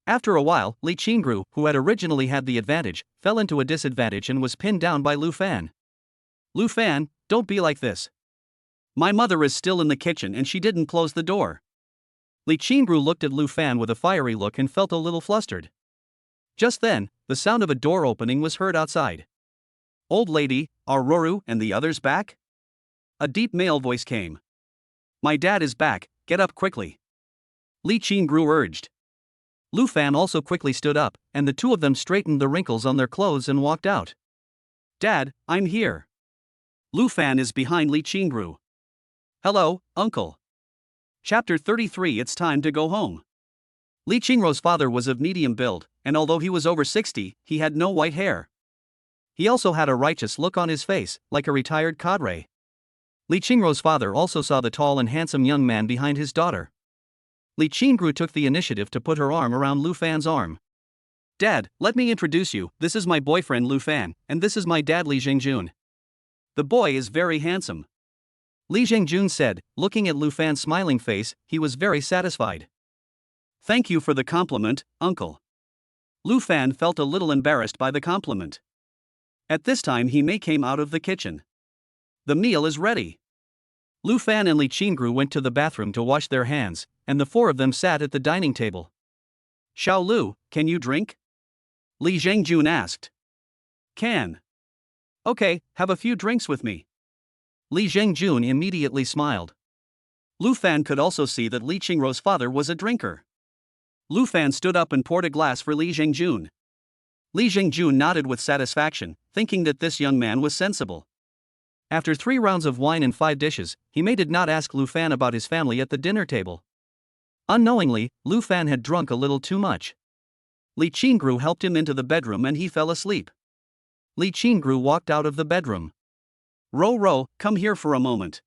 After a while, Li Qingru, who had originally had the advantage, fell into a disadvantage and was pinned down by Lu Fan. Lu Fan, don't be like this. My mother is still in the kitchen and she didn't close the door. Li Qingru looked at Lu Fan with a fiery look and felt a little flustered. Just then, the sound of a door opening was heard outside. Old lady, are Roru and the others back? A deep male voice came. My dad is back, get up quickly. Li Qingru urged. Lu Fan also quickly stood up, and the two of them straightened the wrinkles on their clothes and walked out. Dad, I'm here. Lu Fan is behind Li Qingru. Hello, uncle. Chapter 33. It's time to go home. Li Qingru's father was of medium build, and although he was over 60, he had no white hair. He also had a righteous look on his face, like a retired cadre. Li Qingru's father also saw the tall and handsome young man behind his daughter. Li Qingru took the initiative to put her arm around Lu Fan's arm. Dad, let me introduce you, this is my boyfriend Lu Fan, and this is my dad Li Zhengjun. The boy is very handsome. Li Zhengjun said, looking at Lu Fan's smiling face, he was very satisfied. Thank you for the compliment, uncle. Lu Fan felt a little embarrassed by the compliment. At this time Hime came out of the kitchen. The meal is ready. Lu Fan and Li Qingru went to the bathroom to wash their hands, and the 4 of them sat at the dining table. Xiao Lu, can you drink? Li Zhengjun asked. Can. Okay, have a few drinks with me. Li Zhengjun immediately smiled. Lu Fan could also see that Li Qingru's father was a drinker. Lu Fan stood up and poured a glass for Li Zhengjun. Li Zhengjun nodded with satisfaction, thinking that this young man was sensible. After 3 rounds of wine and 5 dishes, Hime did not ask Lu Fan about his family at the dinner table. Unknowingly, Lu Fan had drunk a little too much. Li Qingru helped him into the bedroom and he fell asleep. Li Qingru walked out of the bedroom. Ro, come here for a moment.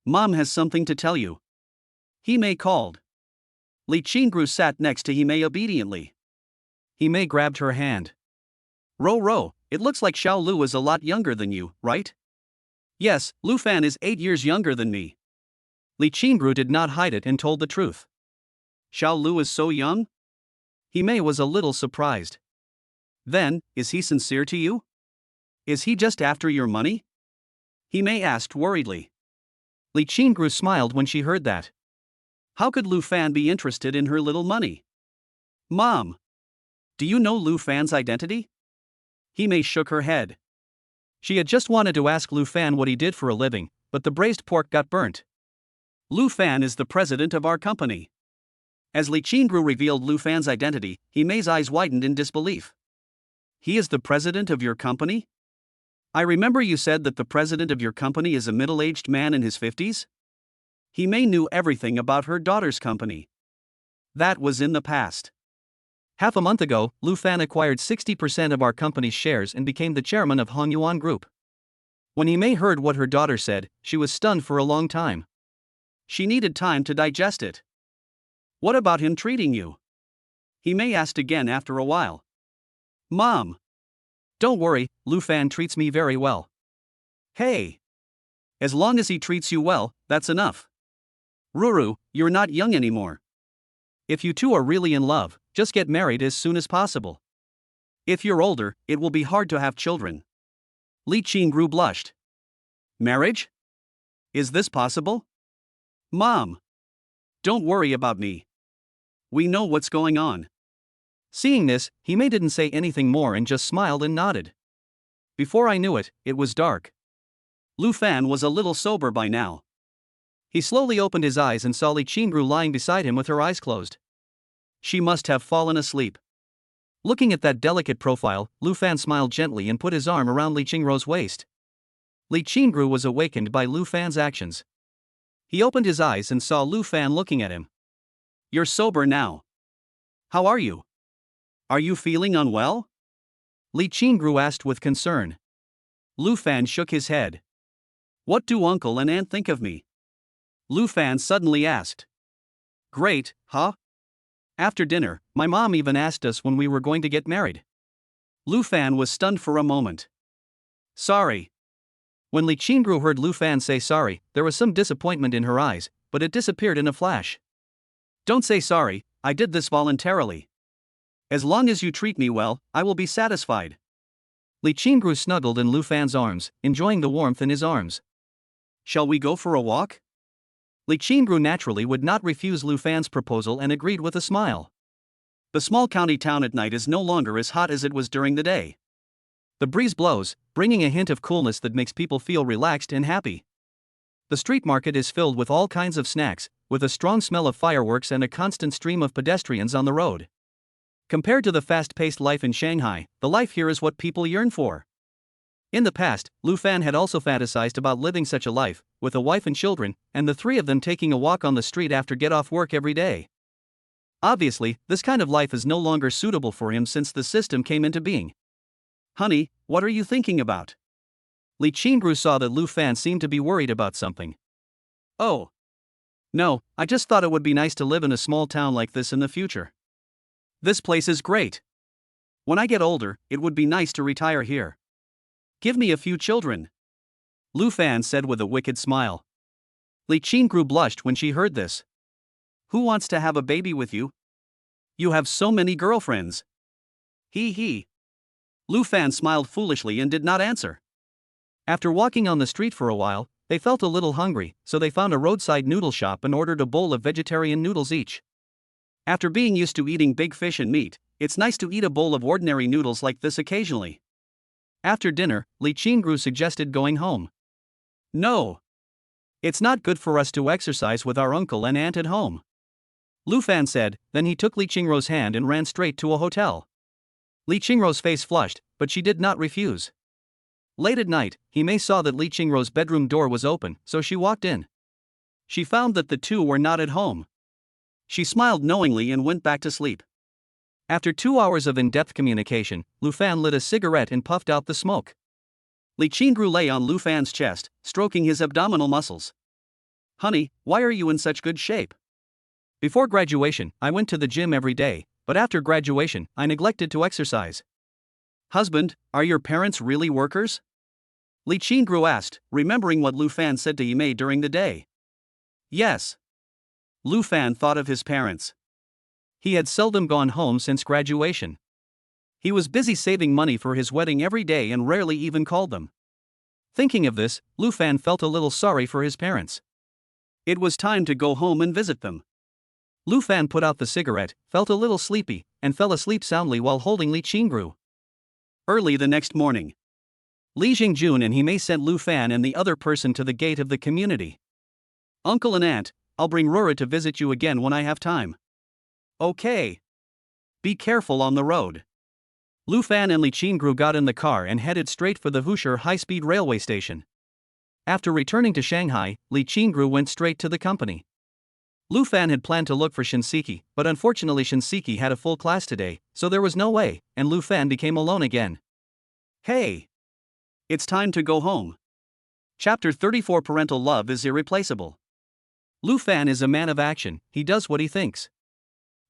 Mom has something to tell you. Hime called. Li Qingru sat next to Hime obediently. Hime grabbed her hand. Ro, it looks like Xiao Lu is a lot younger than you, right? Yes, Lu Fan is 8 years younger than me. Li Qingru did not hide it and told the truth. Xiao Lu is so young? He Mei was a little surprised. Then, is he sincere to you? Is he just after your money? He Mei asked worriedly. Li Qingru smiled when she heard that. How could Lu Fan be interested in her little money? Mom! Do you know Lu Fan's identity? He Mei shook her head. She had just wanted to ask Lu Fan what he did for a living, but the braised pork got burnt. Lu Fan is the president of our company. As Li Qingru revealed Lu Fan's identity, He Mei's eyes widened in disbelief. He is the president of your company? I remember you said that the president of your company is a middle-aged man in his 50s? He Mei knew everything about her daughter's company. That was in the past. Half a month ago, Lu Fan acquired 60% of our company's shares and became the chairman of Hongyuan Group. When He Mei heard what her daughter said, she was stunned for a long time. She needed time to digest it. What about him treating you? He Mei asked again after a while. Mom! Don't worry, Lu Fan treats me very well. Hey! As long as he treats you well, that's enough. Ruru, you're not young anymore. If you two are really in love, just get married as soon as possible. If you're older, it will be hard to have children. Li Qingru blushed. Marriage? Is this possible? Mom! Don't worry about me. We know what's going on. Seeing this, He Mei didn't say anything more and just smiled and nodded. Before I knew it, it was dark. Lu Fan was a little sober by now. He slowly opened his eyes and saw Li Qingru lying beside him with her eyes closed. She must have fallen asleep. Looking at that delicate profile, Lu Fan smiled gently and put his arm around Li Qingru's waist. Li Qingru was awakened by Lu Fan's actions. He opened his eyes and saw Lu Fan looking at him. You're sober now. How are you? Are you feeling unwell? Li Qingru asked with concern. Lu Fan shook his head. What do uncle and aunt think of me? Lu Fan suddenly asked. Great, huh? After dinner, my mom even asked us when we were going to get married. Lu Fan was stunned for a moment. Sorry. When Li Qingru heard Lu Fan say sorry, there was some disappointment in her eyes, but it disappeared in a flash. Don't say sorry, I did this voluntarily. As long as you treat me well, I will be satisfied. Li Qingru snuggled in Lu Fan's arms, enjoying the warmth in his arms. Shall we go for a walk? Li Qingru naturally would not refuse Lu Fan's proposal and agreed with a smile. The small county town at night is no longer as hot as it was during the day. The breeze blows, bringing a hint of coolness that makes people feel relaxed and happy. The street market is filled with all kinds of snacks, with a strong smell of fireworks and a constant stream of pedestrians on the road. Compared to the fast-paced life in Shanghai, the life here is what people yearn for. In the past, Lu Fan had also fantasized about living such a life, with a wife and children, and the three of them taking a walk on the street after get-off work every day. Obviously, this kind of life is no longer suitable for him since the system came into being. Honey, what are you thinking about? Li Qingru saw that Lu Fan seemed to be worried about something. Oh. No, I just thought it would be nice to live in a small town like this in the future. This place is great. When I get older, it would be nice to retire here. Give me a few children. Lu Fan said with a wicked smile. Li Qingru blushed when she heard this. Who wants to have a baby with you? You have so many girlfriends. He. Lu Fan smiled foolishly and did not answer. After walking on the street for a while, they felt a little hungry, so they found a roadside noodle shop and ordered a bowl of vegetarian noodles each. After being used to eating big fish and meat, it's nice to eat a bowl of ordinary noodles like this occasionally. After dinner, Li Qingru suggested going home. No. It's not good for us to exercise with our uncle and aunt at home. Lu Fan said, then he took Li Qingru's hand and ran straight to a hotel. Li Qingru's face flushed, but she did not refuse. Late at night, He Mei saw that Li Qingru's bedroom door was open, so she walked in. She found that the two were not at home. She smiled knowingly and went back to sleep. After 2 hours of in-depth communication, Lu Fan lit a cigarette and puffed out the smoke. Li Qingru lay on Lu Fan's chest, stroking his abdominal muscles. Honey, why are you in such good shape? Before graduation, I went to the gym every day, but after graduation, I neglected to exercise. Husband, are your parents really workers? Li Qingru asked, remembering what Lu Fan said to Yimei during the day. Yes. Lu Fan thought of his parents. He had seldom gone home since graduation. He was busy saving money for his wedding every day and rarely even called them. Thinking of this, Lu Fan felt a little sorry for his parents. It was time to go home and visit them. Lu Fan put out the cigarette, felt a little sleepy, and fell asleep soundly while holding Li Qingru. Early the next morning, Li Jingjun and Himei sent Lu Fan and the other person to the gate of the community. Uncle and aunt, I'll bring Rora to visit you again when I have time. Okay. Be careful on the road. Lu Fan and Li Qingru got in the car and headed straight for the Husher high-speed railway station. After returning to Shanghai, Li Qingru went straight to the company. Lu Fan had planned to look for Shinseki, but unfortunately Shinseki had a full class today, so there was no way, and Lu Fan became alone again. Hey! It's time to go home. Chapter 34 Parental Love is Irreplaceable. Lu Fan is a man of action, he does what he thinks.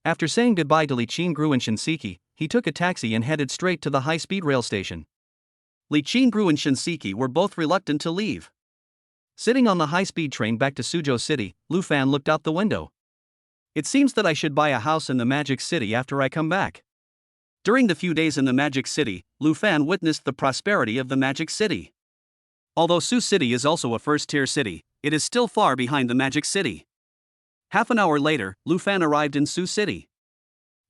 After saying goodbye to Li Qingru and Shinseki, he took a taxi and headed straight to the high-speed rail station. Li Qingru and Shinseki were both reluctant to leave. Sitting on the high-speed train back to Suzhou City, Lu Fan looked out the window. It seems that I should buy a house in the Magic City after I come back. During the few days in the Magic City, Lu Fan witnessed the prosperity of the Magic City. Although Su City is also a first-tier city, it is still far behind the Magic City. Half an hour later, Lu Fan arrived in Su City.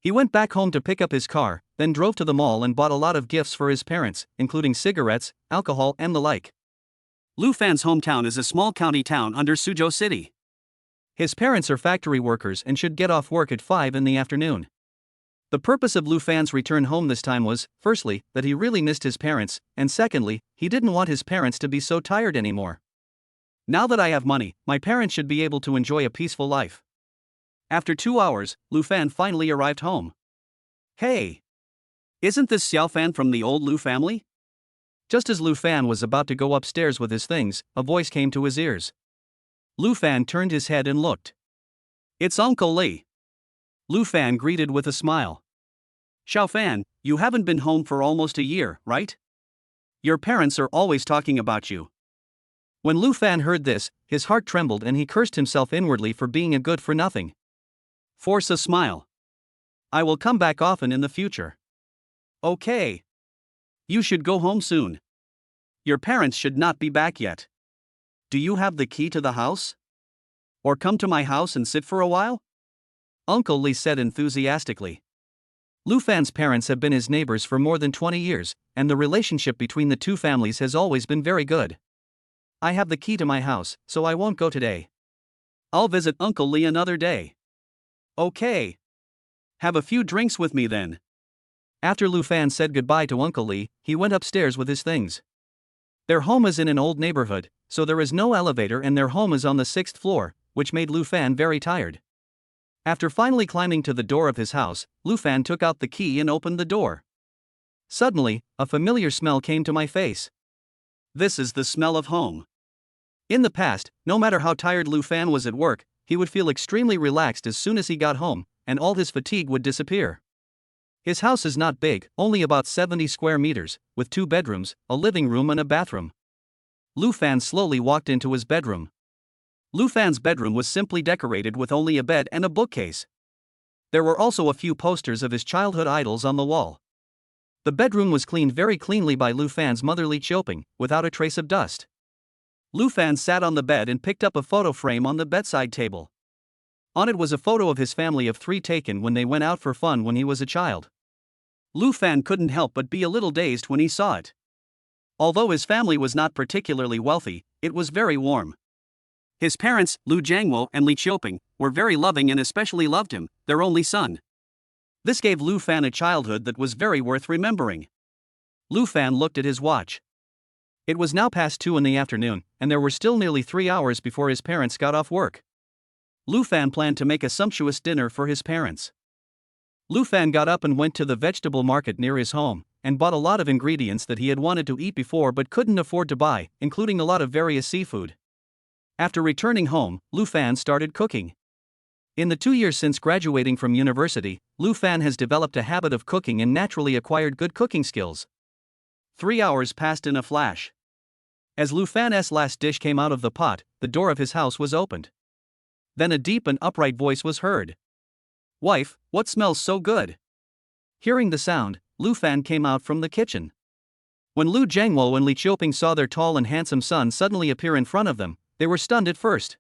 He went back home to pick up his car, then drove to the mall and bought a lot of gifts for his parents, including cigarettes, alcohol, and the like. Lu Fan's hometown is a small county town under Suzhou City. His parents are factory workers and should get off work at 5 in the afternoon. The purpose of Lu Fan's return home this time was, firstly, that he really missed his parents, and secondly, he didn't want his parents to be so tired anymore. Now that I have money, my parents should be able to enjoy a peaceful life. After 2 hours, Lu Fan finally arrived home. Hey! Isn't this Xiao Fan from the old Lu family? Just as Lu Fan was about to go upstairs with his things, a voice came to his ears. Lu Fan turned his head and looked. It's Uncle Li. Lu Fan greeted with a smile. Xiao Fan, you haven't been home for almost a year, right? Your parents are always talking about you. When Lu Fan heard this, his heart trembled and he cursed himself inwardly for being a good-for-nothing. Force a smile. I will come back often in the future. Okay. You should go home soon. Your parents should not be back yet. Do you have the key to the house? Or come to my house and sit for a while? Uncle Li said enthusiastically. Lu Fan's parents have been his neighbors for more than 20 years, and the relationship between the two families has always been very good. I have the key to my house, so I won't go today. I'll visit Uncle Li another day. Okay. Have a few drinks with me then. After Lu Fan said goodbye to Uncle Li, he went upstairs with his things. Their home is in an old neighborhood, so there is no elevator and their home is on the 6th floor, which made Lu Fan very tired. After finally climbing to the door of his house, Lu Fan took out the key and opened the door. Suddenly, a familiar smell came to my face. This is the smell of home. In the past, no matter how tired Lu Fan was at work, he would feel extremely relaxed as soon as he got home, and all his fatigue would disappear. His house is not big, only about 70 square meters, with 2 bedrooms, a living room and a bathroom. Lu Fan slowly walked into his bedroom. Lu Fan's bedroom was simply decorated with only a bed and a bookcase. There were also a few posters of his childhood idols on the wall. The bedroom was cleaned very cleanly by Lu Fan's mother Li Qiuping, without a trace of dust. Lu Fan sat on the bed and picked up a photo frame on the bedside table. On it was a photo of his family of 3 taken when they went out for fun when he was a child. Lu Fan couldn't help but be a little dazed when he saw it. Although his family was not particularly wealthy, it was very warm. His parents, Lu Jiangwo and Li Qiuping, were very loving and especially loved him, their only son. This gave Lu Fan a childhood that was very worth remembering. Lu Fan looked at his watch. It was now past 2 in the afternoon, and there were still nearly 3 hours before his parents got off work. Lu Fan planned to make a sumptuous dinner for his parents. Lu Fan got up and went to the vegetable market near his home, and bought a lot of ingredients that he had wanted to eat before but couldn't afford to buy, including a lot of various seafood. After returning home, Lu Fan started cooking. In the 2 years since graduating from university, Lu Fan has developed a habit of cooking and naturally acquired good cooking skills. 3 hours passed in a flash. As Lu Fan's last dish came out of the pot, the door of his house was opened. Then a deep and upright voice was heard. "Wife, what smells so good?" Hearing the sound, Lu Fan came out from the kitchen. When Lu Jiangwo and Li Qiuping saw their tall and handsome son suddenly appear in front of them, they were stunned at first.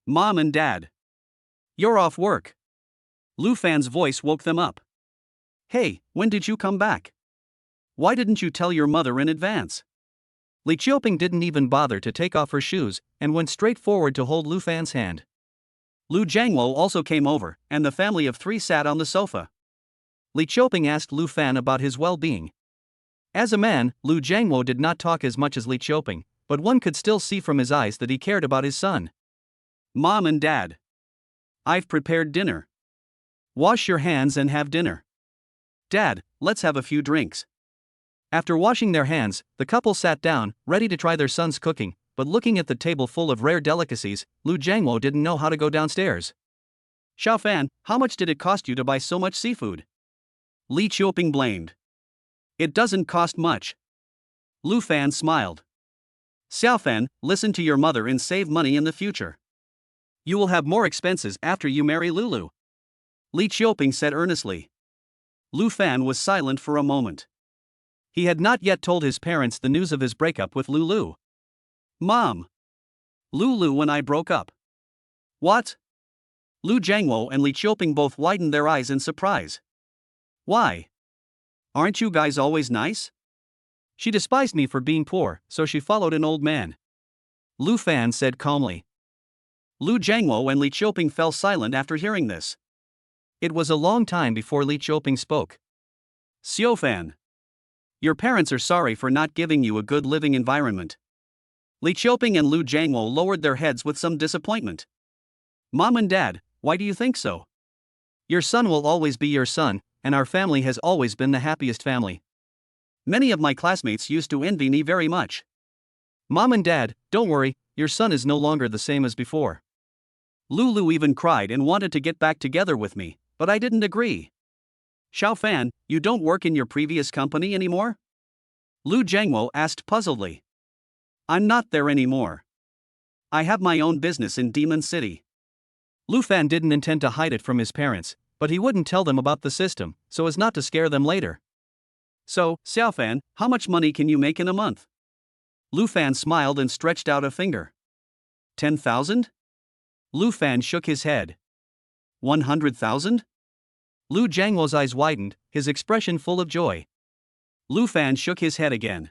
"Mom and Dad. You're off work." Lu Fan's voice woke them up. "Hey, when did you come back? Why didn't you tell your mother in advance?" Li Qiuping didn't even bother to take off her shoes and went straight forward to hold Lu Fan's hand. Lu Jiangwo also came over, and the family of 3 sat on the sofa. Li Qiuping asked Lu Fan about his well-being. As a man, Lu Jiangwo did not talk as much as Li Qiuping, but one could still see from his eyes that he cared about his son. "Mom and Dad. I've prepared dinner. Wash your hands and have dinner. Dad, let's have a few drinks." After washing their hands, the couple sat down, ready to try their son's cooking, but looking at the table full of rare delicacies, Lu Jiangwo didn't know how to go downstairs. "Xiao Fan, how much did it cost you to buy so much seafood?" Li Qiuping blamed. "It doesn't cost much." Lu Fan smiled. "Xiao Fan, listen to your mother and save money in the future. You will have more expenses after you marry Lulu," Li Qiuping said earnestly. Lu Fan was silent for a moment. He had not yet told his parents the news of his breakup with Lulu. "Mom. Lulu and I broke up." "What?" Lu Jiangwo and Li Qiuping both widened their eyes in surprise. "Why? Aren't you guys always nice?" "She despised me for being poor, so she followed an old man," Lu Fan said calmly. Lu Jiangwo and Li Qiuping fell silent after hearing this. It was a long time before Li Qiuping spoke. "Xiao Fan. Your parents are sorry for not giving you a good living environment." Li Qiuping and Lu Jiangwo lowered their heads with some disappointment. "Mom and Dad, why do you think so? Your son will always be your son, and our family has always been the happiest family. Many of my classmates used to envy me very much." "Mom and Dad, don't worry, your son is no longer the same as before. Lulu even cried and wanted to get back together with me, but I didn't agree." "Xiao Fan, you don't work in your previous company anymore?" Lu Jiangwo asked puzzledly. "I'm not there anymore. I have my own business in Demon City." Lu Fan didn't intend to hide it from his parents, but he wouldn't tell them about the system, so as not to scare them later. "So, Xiao Fan, how much money can you make in a month?" Lu Fan smiled and stretched out a finger. 10,000? Lu Fan shook his head. 100,000? Lu Jiangwo's eyes widened, his expression full of joy. Lu Fan shook his head again.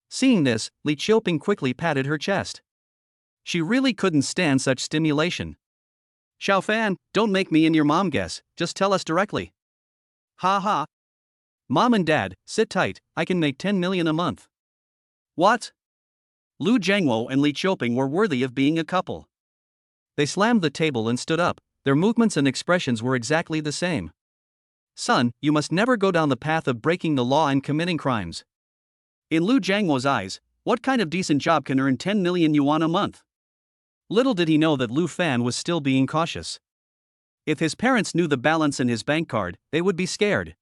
Seeing this, Li Qiuping quickly patted her chest. She really couldn't stand such stimulation. "Xiao Fan, don't make me and your mom guess, just tell us directly." "Ha ha. Mom and Dad, sit tight, I can make 10 million a month." "What?" Lu Jiangwo and Li Qiuping were worthy of being a couple. They slammed the table and stood up, their movements and expressions were exactly the same. "Son, you must never go down the path of breaking the law and committing crimes." In Lu Jiangwo's eyes, what kind of decent job can earn 10 million yuan a month? Little did he know that Lu Fan was still being cautious. If his parents knew the balance in his bank card, they would be scared.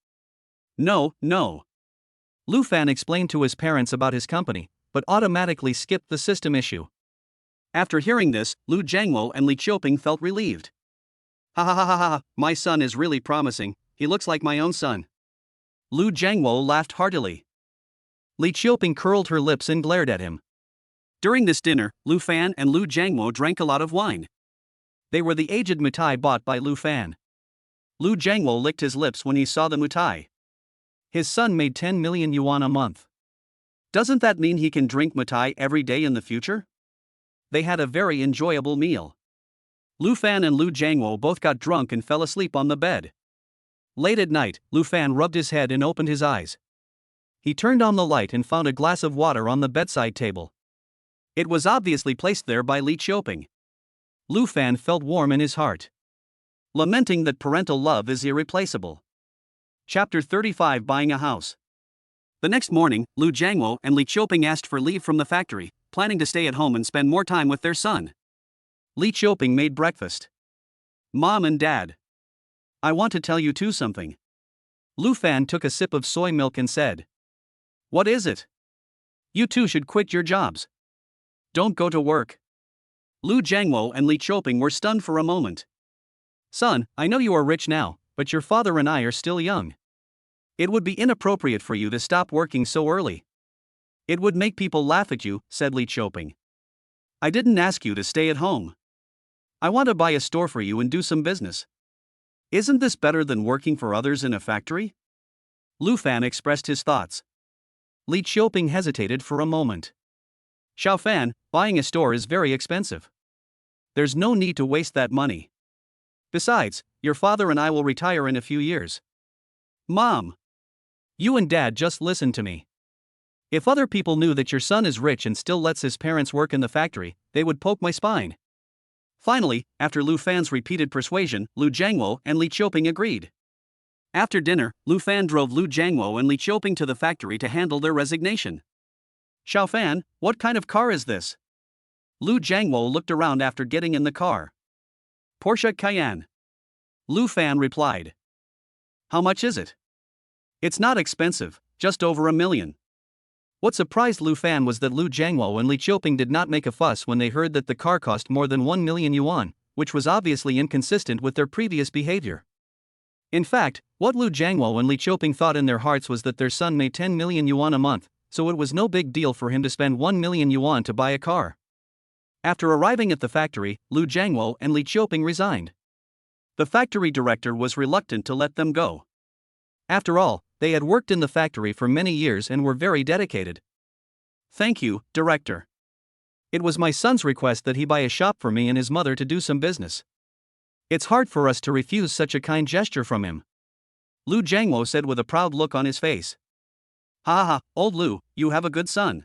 No. Lu Fan explained to his parents about his company, but automatically skipped the system issue. After hearing this, Lu Jiangwo and Li Qiuping felt relieved. Ha, my son is really promising, he looks like my own son." Lu Jiangwo laughed heartily. Li Qiuping curled her lips and glared at him. During this dinner, Lu Fan and Lu Jiangwo drank a lot of wine. They were the aged mutai bought by Lu Fan. Lu Jiangwo licked his lips when he saw the mutai. His son made 10 million yuan a month. Doesn't that mean he can drink mutai every day in the future? They had a very enjoyable meal. Lu Fan and Lu Jiangwo both got drunk and fell asleep on the bed. Late at night, Lu Fan rubbed his head and opened his eyes. He turned on the light and found a glass of water on the bedside table. It was obviously placed there by Li Qiuping. Lu Fan felt warm in his heart. Lamenting that parental love is irreplaceable. Chapter 35 Buying a House. The next morning, Lu Jiangwo and Li Qiuping asked for leave from the factory, planning to stay at home and spend more time with their son. Li Qiuping made breakfast. "Mom and Dad, I want to tell you two something." Lu Fan took a sip of soy milk and said. What is it? You two should quit your jobs. Don't go to work. Lu Jiangwo and Li Choping were stunned for a moment. Son, I know you are rich now, but your father and I are still young. It would be inappropriate for you to stop working so early. It would make people laugh at you, said Li Choping. I didn't ask you to stay at home. I want to buy a store for you and do some business. Isn't this better than working for others in a factory? Lu Fan expressed his thoughts. Li Choping hesitated for a moment. Xiao Fan, buying a store is very expensive. There's no need to waste that money. Besides, your father and I will retire in a few years. Mom! You and Dad just listen to me. If other people knew that your son is rich and still lets his parents work in the factory, they would poke my spine. Finally, after Lu Fan's repeated persuasion, Lu Jiangwo and Li Choping agreed. After dinner, Lu Fan drove Lu Jiangwo and Li Choping to the factory to handle their resignation. Xiao Fan, what kind of car is this? Lu Jiangwo looked around after getting in the car. Porsche Cayenne. Lu Fan replied. How much is it? It's not expensive, just over $1 million. What surprised Lu Fan was that Lu Jiangwo and Li Choping did not make a fuss when they heard that the car cost more than 1 million yuan, which was obviously inconsistent with their previous behavior. In fact, what Lu Jiangwo and Li Choping thought in their hearts was that their son made 10 million yuan a month, so it was no big deal for him to spend 1 million yuan to buy a car. After arriving at the factory, Lu Jiangwo and Li Choping resigned. The factory director was reluctant to let them go. After all, they had worked in the factory for many years and were very dedicated. Thank you, director. It was my son's request that he buy a shop for me and his mother to do some business. It's hard for us to refuse such a kind gesture from him. Lu Jiangwo said with a proud look on his face. Ha ha, old Lu, you have a good son.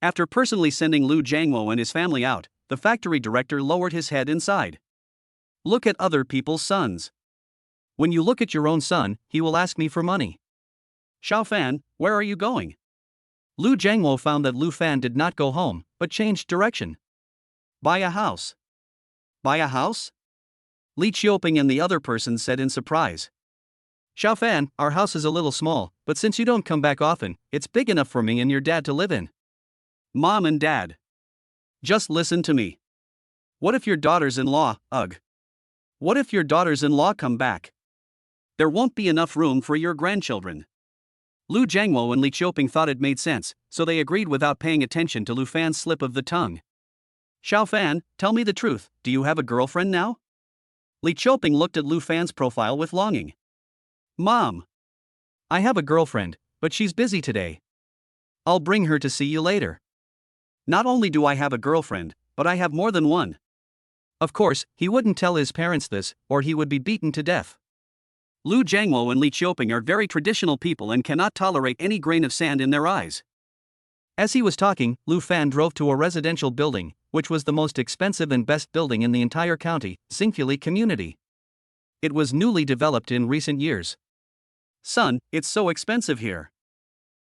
After personally sending Lu Jiangwo and his family out, the factory director lowered his head and sighed. Look at other people's sons. When you look at your own son, he will ask me for money. Xiao Fan, where are you going? Lu Jiangwo found that Lu Fan did not go home, but changed direction. Buy a house. Buy a house? Li Qiuping and the other person said in surprise. Xiao Fan, our house is a little small, but since you don't come back often, it's big enough for me and your dad to live in. Mom and Dad. Just listen to me. What if your daughters-in-law, ugh. What if your daughters-in-law come back? There won't be enough room for your grandchildren. Lu Jiangwo and Li Qiuping thought it made sense, so they agreed without paying attention to Lu Fan's slip of the tongue. Xiao Fan, tell me the truth, do you have a girlfriend now? Li Qiuping looked at Lu Fan's profile with longing. Mom. I have a girlfriend, but she's busy today. I'll bring her to see you later. Not only do I have a girlfriend, but I have more than one. Of course, he wouldn't tell his parents this, or he would be beaten to death. Lu Jiangwo and Li Qiuping are very traditional people and cannot tolerate any grain of sand in their eyes. As he was talking, Lu Fan drove to a residential building, which was the most expensive and best building in the entire county, Xingfuli community. It was newly developed in recent years. Son, it's so expensive here.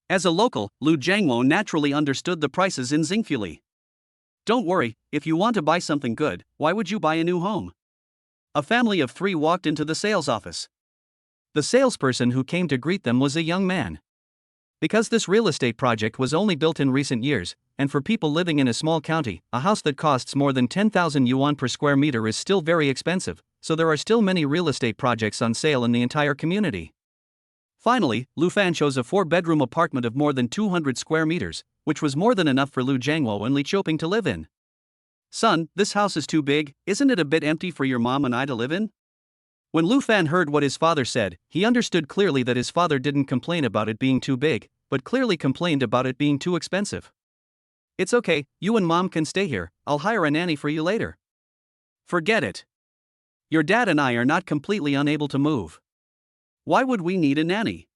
As a local, Lu Jiangwo naturally understood the prices in Xingfuli. Don't worry, if you want to buy something good, why would you buy a new home? A family of 3 walked into the sales office. The salesperson who came to greet them was a young man. Because this real estate project was only built in recent years, and for people living in a small county, a house that costs more than 10,000 yuan per square meter is still very expensive, so there are still many real estate projects on sale in the entire community. Finally, Lu Fan chose a 4-bedroom apartment of more than 200 square meters, which was more than enough for Lu Jiangwo and Li Qiuping to live in. Son, this house is too big, isn't it a bit empty for your mom and I to live in? When Lu Fan heard what his father said, he understood clearly that his father didn't complain about it being too big, but clearly complained about it being too expensive. It's okay, you and mom can stay here, I'll hire a nanny for you later. Forget it. Your dad and I are not completely unable to move. Why would we need a nanny?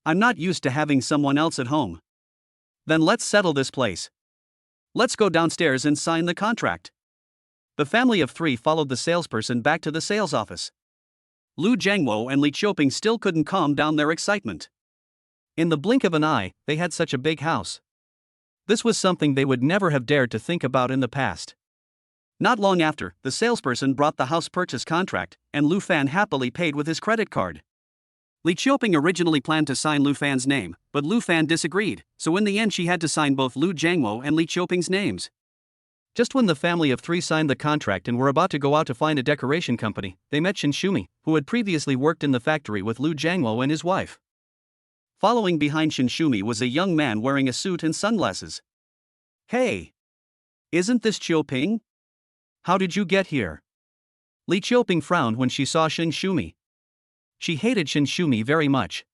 I'm not used to having someone else at home. Then let's settle this place. Let's go downstairs and sign the contract. The family of 3 followed the salesperson back to the sales office. Lu Jiangwo and Li Qiuping still couldn't calm down their excitement. In the blink of an eye, they had such a big house. This was something they would never have dared to think about in the past. Not long after, the salesperson brought the house purchase contract, and Lu Fan happily paid with his credit card. Li Qiuping originally planned to sign Lu Fan's name, but Lu Fan disagreed, so in the end she had to sign both Lu Jiangwo and Li Qiuping's names. Just when the family of three signed the contract and were about to go out to find a decoration company, they met Shin Shumi, who had previously worked in the factory with Lu Jiangwo and his wife. Following behind Shin Shumi was a young man wearing a suit and sunglasses. "Hey! Isn't this Qiuping? How did you get here?" Li Qiuping frowned when she saw Shin Shumi. She hated Shin Shumi very much.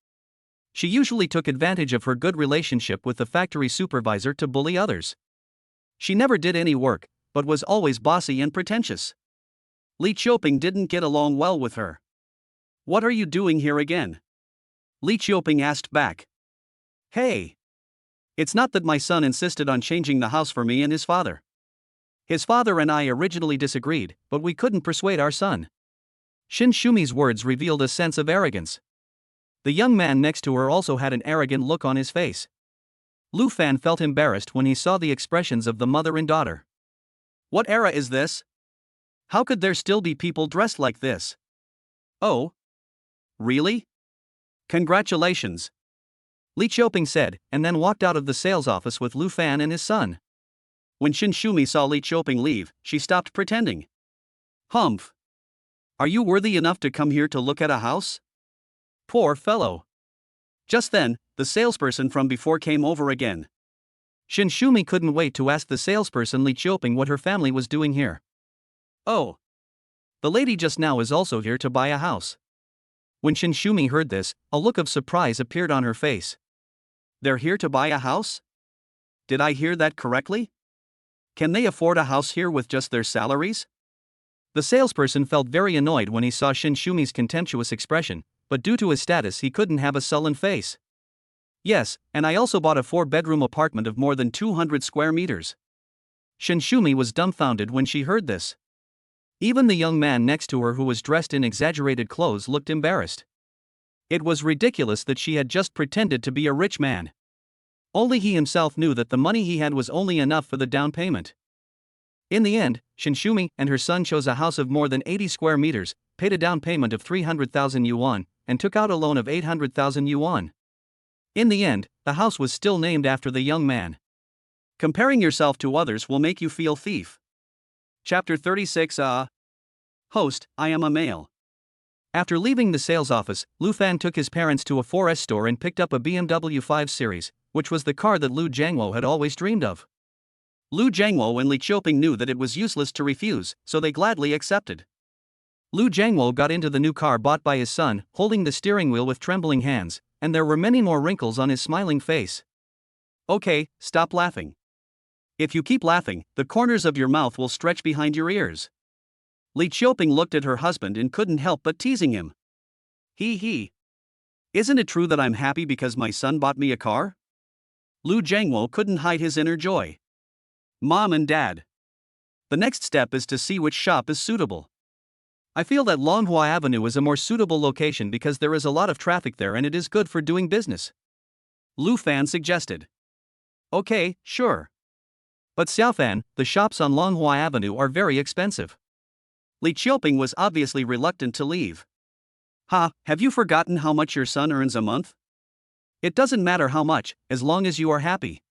She usually took advantage of her good relationship with the factory supervisor to bully others. She never did any work, but was always bossy and pretentious. Li Qiuping didn't get along well with her. "What are you doing here again?" Li Qiuping asked back. "Hey! It's not that my son insisted on changing the house for me and his father. His father and I originally disagreed, but we couldn't persuade our son." Shin Shumi's words revealed a sense of arrogance. The young man next to her also had an arrogant look on his face. Lu Fan felt embarrassed when he saw the expressions of the mother and daughter. What era is this? How could there still be people dressed like this? Oh? Really? Congratulations, Li Qiuping said, and then walked out of the sales office with Lu Fan and his son. When Shin Shumi saw Li Qiuping leave, she stopped pretending. "Humph. Are you worthy enough to come here to look at a house? Poor fellow." Just then, the salesperson from before came over again. Shin Shumi couldn't wait to ask the salesperson Li Qiuping what her family was doing here. "Oh. The lady just now is also here to buy a house." When Shin Shumi heard this, a look of surprise appeared on her face. "They're here to buy a house? Did I hear that correctly? Can they afford a house here with just their salaries?" The salesperson felt very annoyed when he saw Shin Shumi's contemptuous expression, but due to his status he couldn't have a sullen face. "Yes, and I also bought a 4-bedroom apartment of more than 200 square meters." Shin Shumi was dumbfounded when she heard this. Even the young man next to her, who was dressed in exaggerated clothes, looked embarrassed. It was ridiculous that she had just pretended to be a rich man. Only he himself knew that the money he had was only enough for the down payment. In the end, Shin Shumi and her son chose a house of more than 80 square meters, paid a down payment of 300,000 yuan, and took out a loan of 800,000 yuan. In the end, the house was still named after the young man. Comparing yourself to others will make you feel thief. Chapter 36. Host, I am a male. After leaving the sales office, Lu Fan took his parents to a 4S store and picked up a BMW 5 Series, which was the car that Lu Jiangwo had always dreamed of. Lu Jiangwo and Li Qiuping knew that it was useless to refuse, so they gladly accepted. Lu Jiangwo got into the new car bought by his son, holding the steering wheel with trembling hands, and there were many more wrinkles on his smiling face. "Okay, stop laughing. If you keep laughing, the corners of your mouth will stretch behind your ears." Li Qiuping looked at her husband and couldn't help but teasing him. He. Isn't it true that I'm happy because my son bought me a car?" Lu Jiangwo couldn't hide his inner joy. "Mom and Dad. The next step is to see which shop is suitable. I feel that Longhua Avenue is a more suitable location because there is a lot of traffic there and it is good for doing business," Lu Fan suggested. "Okay, sure. But Xiaofan, the shops on Longhua Avenue are very expensive." Li Qiuping was obviously reluctant to leave. Have you forgotten how much your son earns a month? It doesn't matter how much, as long as you are happy."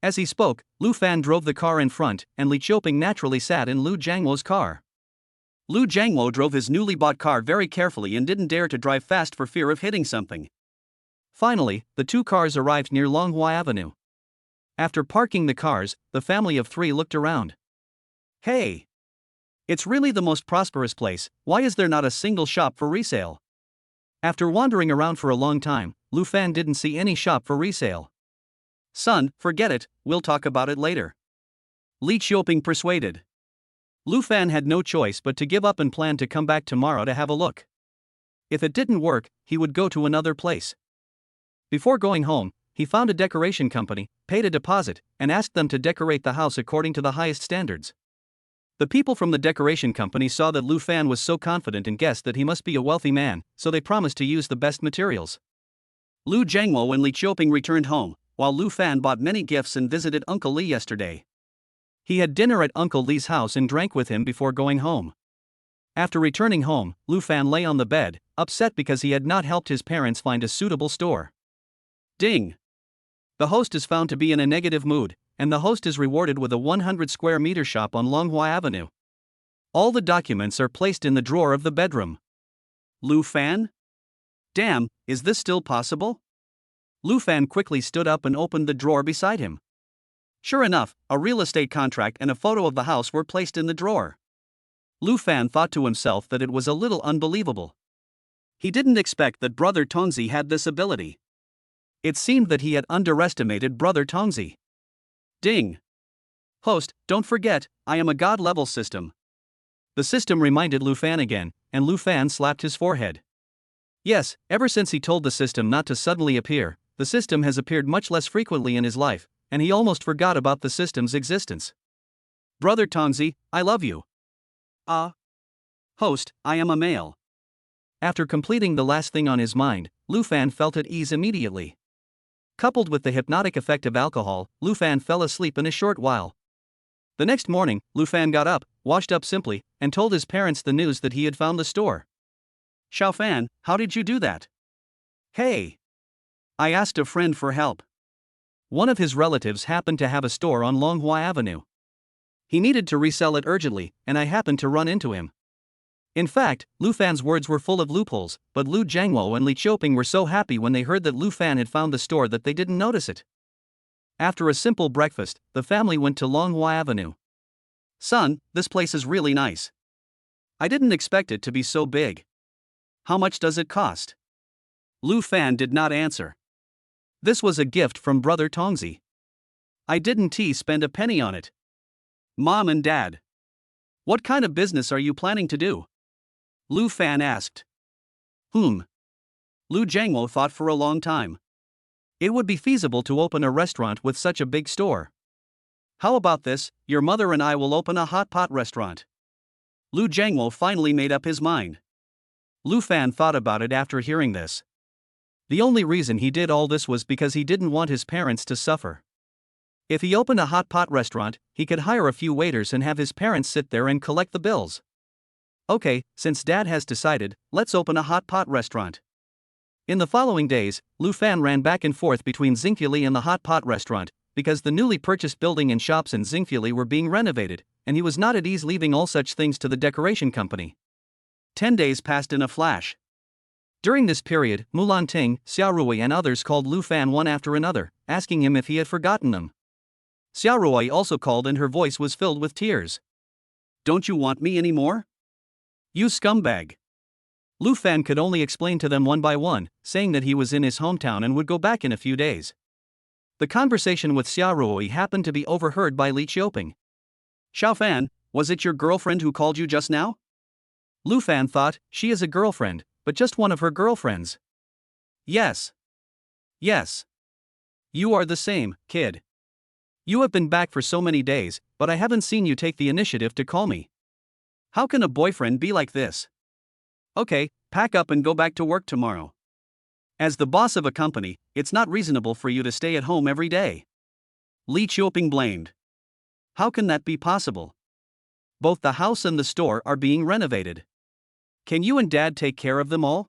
As he spoke, Lu Fan drove the car in front, and Li Qiuping naturally sat in Lu Jiangwo's car. Lu Jiangwo drove his newly bought car very carefully and didn't dare to drive fast for fear of hitting something. Finally, the two cars arrived near Longhua Avenue. After parking the cars, the family of three looked around. "Hey! It's really the most prosperous place, why is there not a single shop for resale?" After wandering around for a long time, Lu Fan didn't see any shop for resale. "Son, forget it, we'll talk about it later," Li Qiuping persuaded. Lu Fan had no choice but to give up and planned to come back tomorrow to have a look. If it didn't work, he would go to another place. Before going home, he found a decoration company, paid a deposit, and asked them to decorate the house according to the highest standards. The people from the decoration company saw that Lu Fan was so confident and guessed that he must be a wealthy man, so they promised to use the best materials. Lu Jiangwo and Li Qiuping returned home, while Lu Fan bought many gifts and visited Uncle Li yesterday. He had dinner at Uncle Li's house and drank with him before going home. After returning home, Lu Fan lay on the bed, upset because he had not helped his parents find a suitable store. Ding! The host is found to be in a negative mood, and the host is rewarded with a 100 square meter shop on Longhua Avenue. All the documents are placed in the drawer of the bedroom. Lu Fan? Damn, is this still possible? Lu Fan quickly stood up and opened the drawer beside him. Sure enough, a real estate contract and a photo of the house were placed in the drawer. Lu Fan thought to himself that it was a little unbelievable. He didn't expect that Brother Tongzi had this ability. It seemed that he had underestimated Brother Tongzi. Ding! Host, don't forget, I am a god-level system. The system reminded Lu Fan again, and Lu Fan slapped his forehead. Yes, ever since he told the system not to suddenly appear, the system has appeared much less frequently in his life, and he almost forgot about the system's existence. Brother Tongzi, I love you. Host, I am a male. After completing the last thing on his mind, Lu Fan felt at ease immediately. Coupled with the hypnotic effect of alcohol, Lu Fan fell asleep in a short while. The next morning, Lu Fan got up, washed up simply, and told his parents the news that he had found the store. Xiao Fan, how did you do that? Hey! I asked a friend for help. One of his relatives happened to have a store on Longhua Avenue. He needed to resell it urgently, and I happened to run into him. In fact, Lu Fan's words were full of loopholes, but Lu Jiangwo and Li Qiuping were so happy when they heard that Lu Fan had found the store that they didn't notice it. After a simple breakfast, the family went to Longhua Avenue. Son, this place is really nice. I didn't expect it to be so big. How much does it cost? Lu Fan did not answer. This was a gift from Brother Tongzi. I didn't spend a penny on it. Mom and Dad. What kind of business are you planning to do? Lu Fan asked. Lu Jiangwo thought for a long time. It would be feasible to open a restaurant with such a big store. How about this, your mother and I will open a hot pot restaurant. Lu Jiangwo finally made up his mind. Lu Fan thought about it after hearing this. The only reason he did all this was because he didn't want his parents to suffer. If he opened a hot pot restaurant, he could hire a few waiters and have his parents sit there and collect the bills. Okay, since Dad has decided, let's open a hot pot restaurant. In the following days, Lu Fan ran back and forth between Xingfuli and the hot pot restaurant, because the newly purchased building and shops in Xingfuli were being renovated, and he was not at ease leaving all such things to the decoration company. 10 days passed in a flash. During this period, Mulan Ting, Xia Rui and others called Lu Fan one after another, asking him if he had forgotten them. Xia Rui also called and her voice was filled with tears. Don't you want me anymore? You scumbag. Lu Fan could only explain to them one by one, saying that he was in his hometown and would go back in a few days. The conversation with Xia Rui happened to be overheard by Li Qiuping. Xiao Fan, was it your girlfriend who called you just now? Lu Fan thought, she is a girlfriend, but just one of her girlfriends. Yes. Yes. You are the same, kid. You have been back for so many days, but I haven't seen you take the initiative to call me. How can a boyfriend be like this? Okay, pack up and go back to work tomorrow. As the boss of a company, it's not reasonable for you to stay at home every day. Li Qiuping blamed. How can that be possible? Both the house and the store are being renovated. Can you and Dad take care of them all?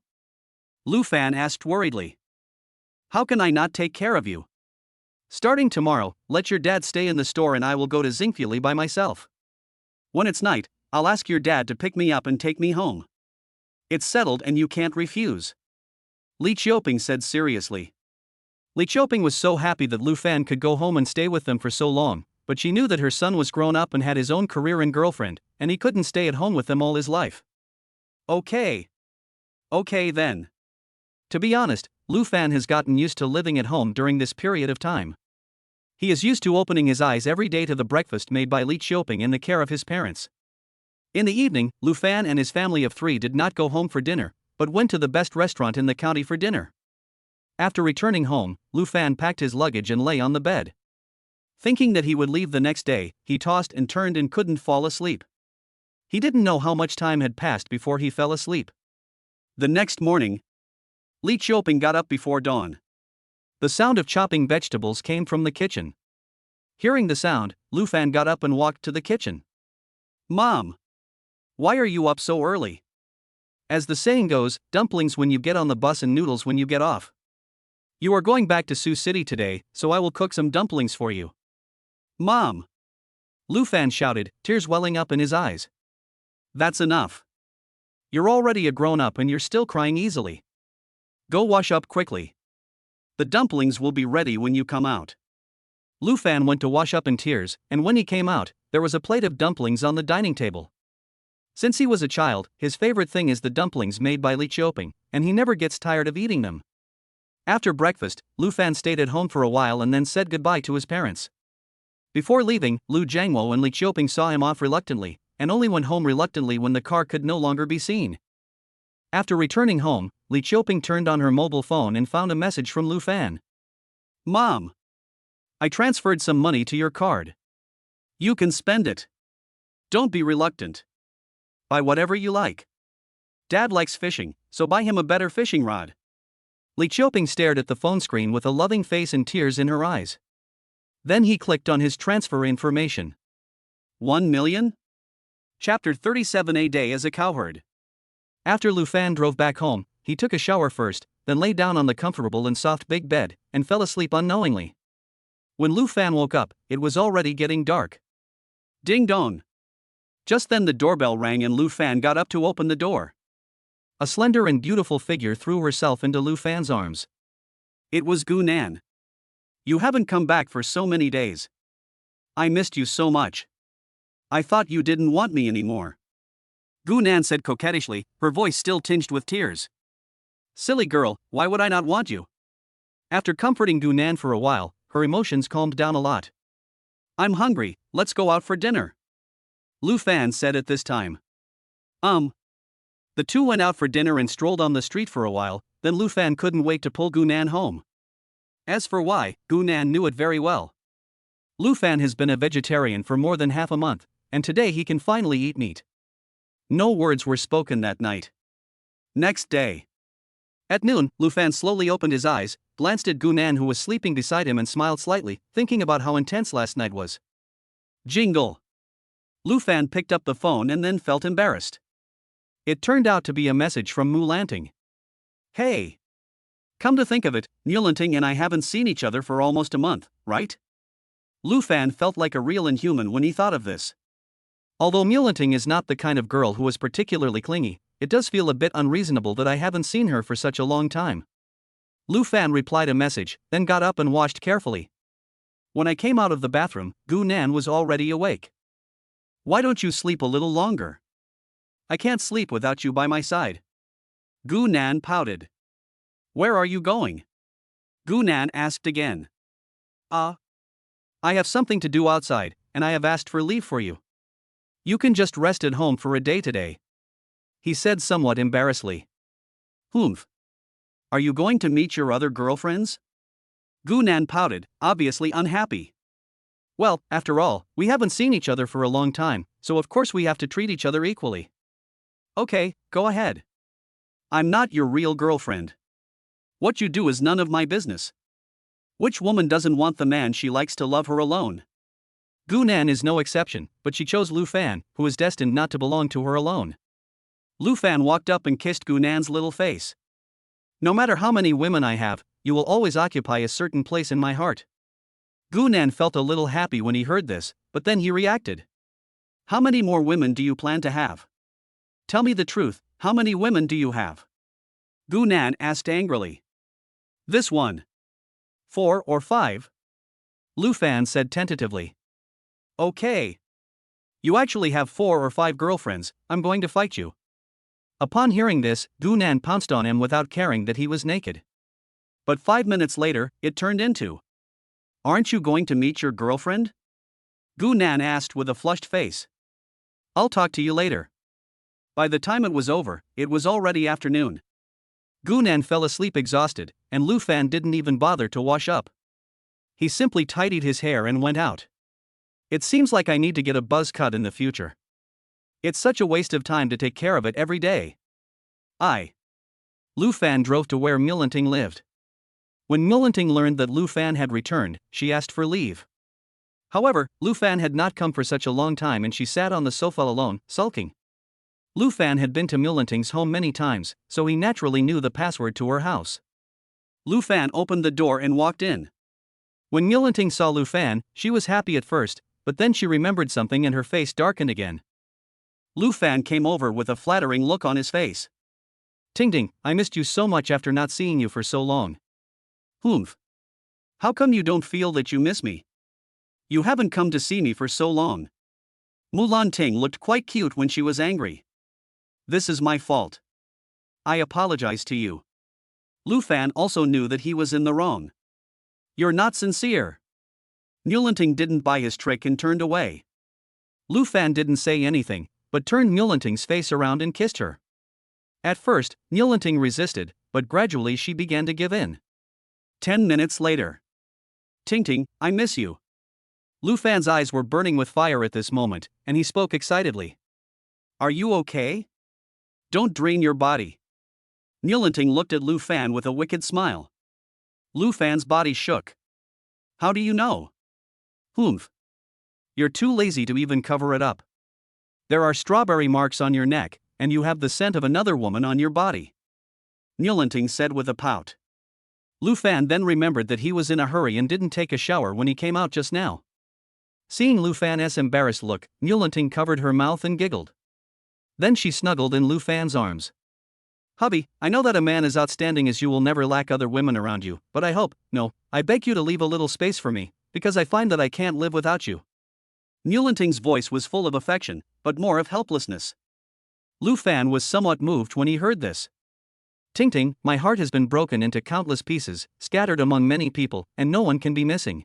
Lu Fan asked worriedly. How can I not take care of you? Starting tomorrow, let your dad stay in the store and I will go to Xingfuli by myself. When it's night, I'll ask your dad to pick me up and take me home. It's settled and you can't refuse. Li Qiuping said seriously. Li Qiuping was so happy that Lu Fan could go home and stay with them for so long, but she knew that her son was grown up and had his own career and girlfriend, and he couldn't stay at home with them all his life. Okay. Okay then. To be honest, Lu Fan has gotten used to living at home during this period of time. He is used to opening his eyes every day to the breakfast made by Li Qiuping in the care of his parents. In the evening, Lu Fan and his family of 3 did not go home for dinner, but went to the best restaurant in the county for dinner. After returning home, Lu Fan packed his luggage and lay on the bed. Thinking that he would leave the next day, he tossed and turned and couldn't fall asleep. He didn't know how much time had passed before he fell asleep. The next morning, Li Qiuping got up before dawn. The sound of chopping vegetables came from the kitchen. Hearing the sound, Lu Fan got up and walked to the kitchen. Mom! Why are you up so early? As the saying goes, dumplings when you get on the bus and noodles when you get off. You are going back to Sioux City today, so I will cook some dumplings for you. Mom! Lu Fan shouted, tears welling up in his eyes. That's enough. You're already a grown-up and you're still crying easily. Go wash up quickly. The dumplings will be ready when you come out. Lu Fan went to wash up in tears, and when he came out, there was a plate of dumplings on the dining table. Since he was a child, his favorite thing is the dumplings made by Li Qiuping, and he never gets tired of eating them. After breakfast, Lu Fan stayed at home for a while and then said goodbye to his parents. Before leaving, Lu Jiangwo and Li Qiuping saw him off reluctantly, and only went home reluctantly when the car could no longer be seen. After returning home, Li Qiuping turned on her mobile phone and found a message from Lu Fan. Mom! I transferred some money to your card. You can spend it. Don't be reluctant. Buy whatever you like. Dad likes fishing, so buy him a better fishing rod. Li Qiuping stared at the phone screen with a loving face and tears in her eyes. Then he clicked on his transfer information. 1 million? Chapter 37. A day as a cowherd. After Lu Fan drove back home, he took a shower first, then lay down on the comfortable and soft big bed, and fell asleep unknowingly. When Lu Fan woke up, it was already getting dark. Ding dong! Just then the doorbell rang and Lu Fan got up to open the door. A slender and beautiful figure threw herself into Lu Fan's arms. It was Gu Nan. You haven't come back for so many days. I missed you so much. I thought you didn't want me anymore. Gu Nan said coquettishly, her voice still tinged with tears. Silly girl, why would I not want you? After comforting Gu Nan for a while, her emotions calmed down a lot. I'm hungry, let's go out for dinner. Lu Fan said at this time. The two went out for dinner and strolled on the street for a while, then Lu Fan couldn't wait to pull Gu Nan home. As for why, Gu Nan knew it very well. Lu Fan has been a vegetarian for more than half a month, and today he can finally eat meat. No words were spoken that night. Next day. At noon, Lu Fan slowly opened his eyes, glanced at Gu Nan who was sleeping beside him and smiled slightly, thinking about how intense last night was. Jingle. Lu Fan picked up the phone and then felt embarrassed. It turned out to be a message from Mu Lanting. Hey! Come to think of it, Mu Lanting and I haven't seen each other for almost a month, right? Lu Fan felt like a real inhuman when he thought of this. Although Mu Lanting is not the kind of girl who is particularly clingy, it does feel a bit unreasonable that I haven't seen her for such a long time. Lu Fan replied a message, then got up and washed carefully. When I came out of the bathroom, Gu Nan was already awake. Why don't you sleep a little longer? I can't sleep without you by my side. Gu Nan pouted. Where are you going? Gu Nan asked again. I have something to do outside, and I have asked for leave for you. You can just rest at home for a day today. He said somewhat embarrassedly. Humph. Are you going to meet your other girlfriends? Gu Nan pouted, obviously unhappy. Well, after all, we haven't seen each other for a long time, so of course we have to treat each other equally. Okay, go ahead. I'm not your real girlfriend. What you do is none of my business. Which woman doesn't want the man she likes to love her alone? Gu Nan is no exception, but she chose Lu Fan, who is destined not to belong to her alone. Lu Fan walked up and kissed Gu Nan's little face. No matter how many women I have, you will always occupy a certain place in my heart. Gu Nan felt a little happy when he heard this, but then he reacted. How many more women do you plan to have? Tell me the truth, how many women do you have? Gu Nan asked angrily. This one. 4 or 5? Lu Fan said tentatively. Okay. You actually have 4 or 5 girlfriends, I'm going to fight you. Upon hearing this, Gu Nan pounced on him without caring that he was naked. But 5 minutes later, it turned into. Aren't you going to meet your girlfriend? Gu Nan asked with a flushed face. I'll talk to you later. By the time it was over, it was already afternoon. Gu Nan fell asleep exhausted, and Lu Fan didn't even bother to wash up. He simply tidied his hair and went out. It seems like I need to get a buzz cut in the future. It's such a waste of time to take care of it every day. Lu Fan drove to where Mu Lanting lived. When Mu Lanting learned that Lu Fan had returned, she asked for leave. However, Lu Fan had not come for such a long time and she sat on the sofa alone, sulking. Lu Fan had been to Mulanting's home many times, so he naturally knew the password to her house. Lu Fan opened the door and walked in. When Mulanting saw Lu Fan, she was happy at first, but then she remembered something and her face darkened again. Lu Fan came over with a flattering look on his face. "Tingting, I missed you so much after not seeing you for so long." "Humph. How come you don't feel that you miss me? You haven't come to see me for so long." Mulanting looked quite cute when she was angry. "This is my fault. I apologize to you." Lu Fan also knew that he was in the wrong. "You're not sincere." Mulanting didn't buy his trick and turned away. Lu Fan didn't say anything, but turned Mulanting's face around and kissed her. At first, Mulanting resisted, but gradually she began to give in. 10 minutes later. "Tingting, I miss you." Lu Fan's eyes were burning with fire at this moment, and he spoke excitedly. "Are you okay? Don't drain your body." Mulanting looked at Lu Fan with a wicked smile. Lu Fan's body shook. "How do you know?" "Humph. You're too lazy to even cover it up. There are strawberry marks on your neck, and you have the scent of another woman on your body," Mulanting said with a pout. Lu Fan then remembered that he was in a hurry and didn't take a shower when he came out just now. Seeing Lu Fan's embarrassed look, Mulanting covered her mouth and giggled. Then she snuggled in Lu Fan's arms. "Hubby, I know that a man as outstanding as you will never lack other women around you, but I hope, no, I beg you to leave a little space for me, because I find that I can't live without you." Mulanting's voice was full of affection, but more of helplessness. Lu Fan was somewhat moved when he heard this. "Tingting, my heart has been broken into countless pieces, scattered among many people, and no one can be missing."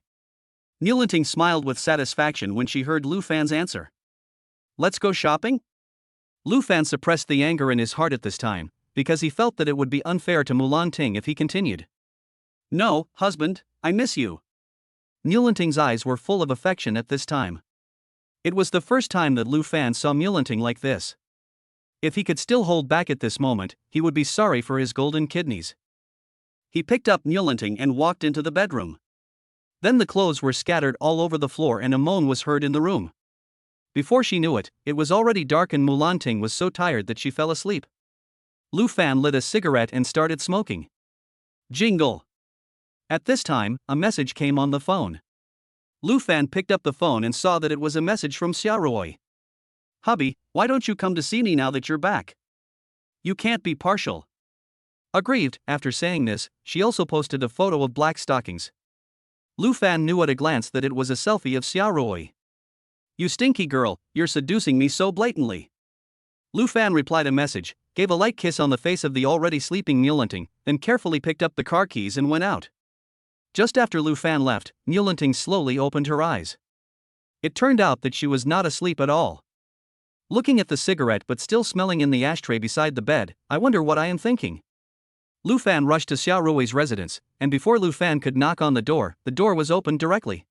Mulanting smiled with satisfaction when she heard Lu Fan's answer. "Let's go shopping?" Lu Fan suppressed the anger in his heart at this time, because he felt that it would be unfair to Mulanting if he continued. "No, husband, I miss you." Mulanting's eyes were full of affection at this time. It was the first time that Lu Fan saw Mulanting like this. If he could still hold back at this moment, he would be sorry for his golden kidneys. He picked up Mulanting and walked into the bedroom. Then the clothes were scattered all over the floor and a moan was heard in the room. Before she knew it, it was already dark and Mulanting was so tired that she fell asleep. Lu Fan lit a cigarette and started smoking. Jingle! At this time, a message came on the phone. Lu Fan picked up the phone and saw that it was a message from Xiaorui. "Hubby, why don't you come to see me now that you're back? You can't be partial." Aggrieved, after saying this, she also posted a photo of black stockings. Lu Fan knew at a glance that it was a selfie of Xiaorui. "You stinky girl, you're seducing me so blatantly." Lu Fan replied a message, gave a light kiss on the face of the already sleeping Mulanting, then carefully picked up the car keys and went out. Just after Lu Fan left, Mulanting slowly opened her eyes. It turned out that she was not asleep at all. Looking at the cigarette but still smelling in the ashtray beside the bed, "I wonder what I am thinking." Lu Fan rushed to Xiaorui's residence, and before Lu Fan could knock on the door was opened directly.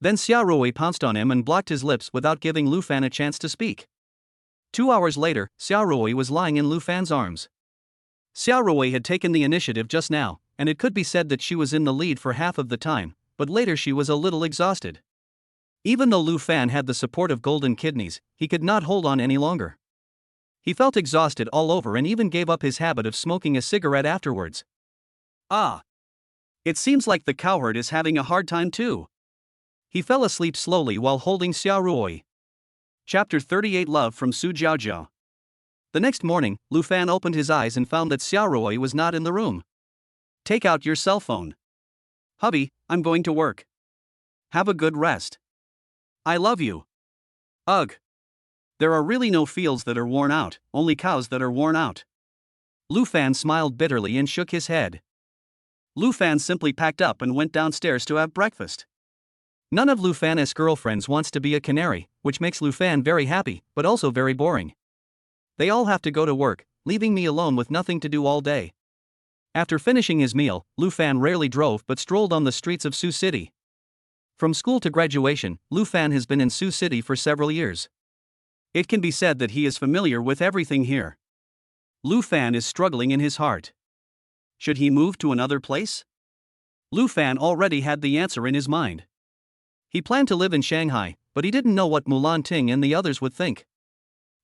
Then Xiaorui pounced on him and blocked his lips without giving Lu Fan a chance to speak. 2 hours later, Xiaorui was lying in Lu Fan's arms. Xiaorui had taken the initiative just now, and it could be said that she was in the lead for half of the time, but later she was a little exhausted. Even though Lu Fan had the support of golden kidneys, he could not hold on any longer. He felt exhausted all over and even gave up his habit of smoking a cigarette afterwards. "Ah! It seems like the cowherd is having a hard time too." He fell asleep slowly while holding Xiaorui. Chapter 38 Love from Su Jiaojiao. The next morning, Lu Fan opened his eyes and found that Xiaorui was not in the room. "Take out your cell phone." "Hubby, I'm going to work. Have a good rest. I love you." "Ugh. There are really no fields that are worn out, only cows that are worn out." Lu Fan smiled bitterly and shook his head. Lu Fan simply packed up and went downstairs to have breakfast. None of Lu Fan's girlfriends wants to be a canary, which makes Lu Fan very happy, but also very boring. They all have to go to work, leaving me alone with nothing to do all day. After finishing his meal, Lu Fan rarely drove but strolled on the streets of Sioux City. From school to graduation, Lu Fan has been in Sioux City for several years. It can be said that he is familiar with everything here. Lu Fan is struggling in his heart. Should he move to another place? Lu Fan already had the answer in his mind. He planned to live in Shanghai, but he didn't know what Mulanting and the others would think.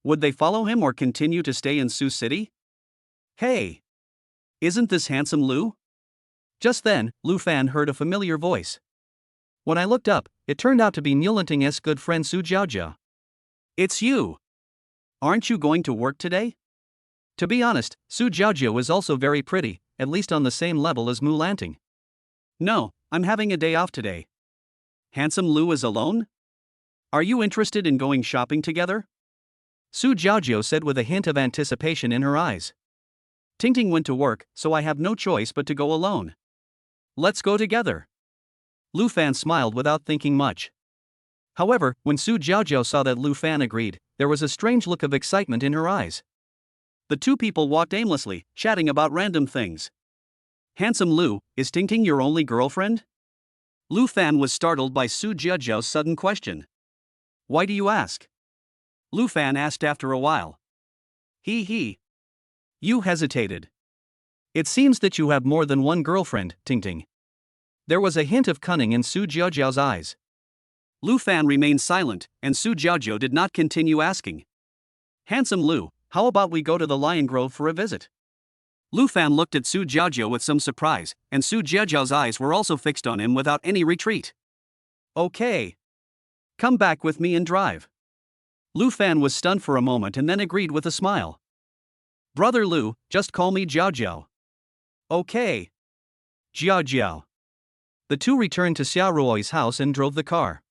Would they follow him or continue to stay in Sioux City? Hey! Isn't this handsome Lu? Just then, Lu Fan heard a familiar voice. When I looked up, it turned out to be Niulanting's good friend Su Jiaojia. It's you! Aren't you going to work today? To be honest, Su Jiaojia was also very pretty, at least on the same level as Mu Lanting. No, I'm having a day off today. Handsome Lu is alone? Are you interested in going shopping together? Su Jiaojia said with a hint of anticipation in her eyes. Tingting went to work, so I have no choice but to go alone. Let's go together. Lu Fan smiled without thinking much. However, when Su Jiaojia saw that Lu Fan agreed, there was a strange look of excitement in her eyes. The two people walked aimlessly, chatting about random things. Handsome Lu, is Tingting your only girlfriend? Lu Fan was startled by Su Jiaojia's sudden question. Why do you ask? Lu Fan asked after a while. He. You hesitated. It seems that you have more than one girlfriend, Tingting. There was a hint of cunning in Su Jiaojia's eyes. Lu Fan remained silent, and Su Jiaojia did not continue asking. Handsome Lu, how about we go to the Lion Grove for a visit? Lu Fan looked at Su Jiaojia with some surprise, and Su Jiaojia's eyes were also fixed on him without any retreat. Okay. Come back with me and drive. Lu Fan was stunned for a moment and then agreed with a smile. Brother Lu, just call me Jiaojiao. Okay. Jiaojiao. The two returned to Xia Ruoi's house and drove the car.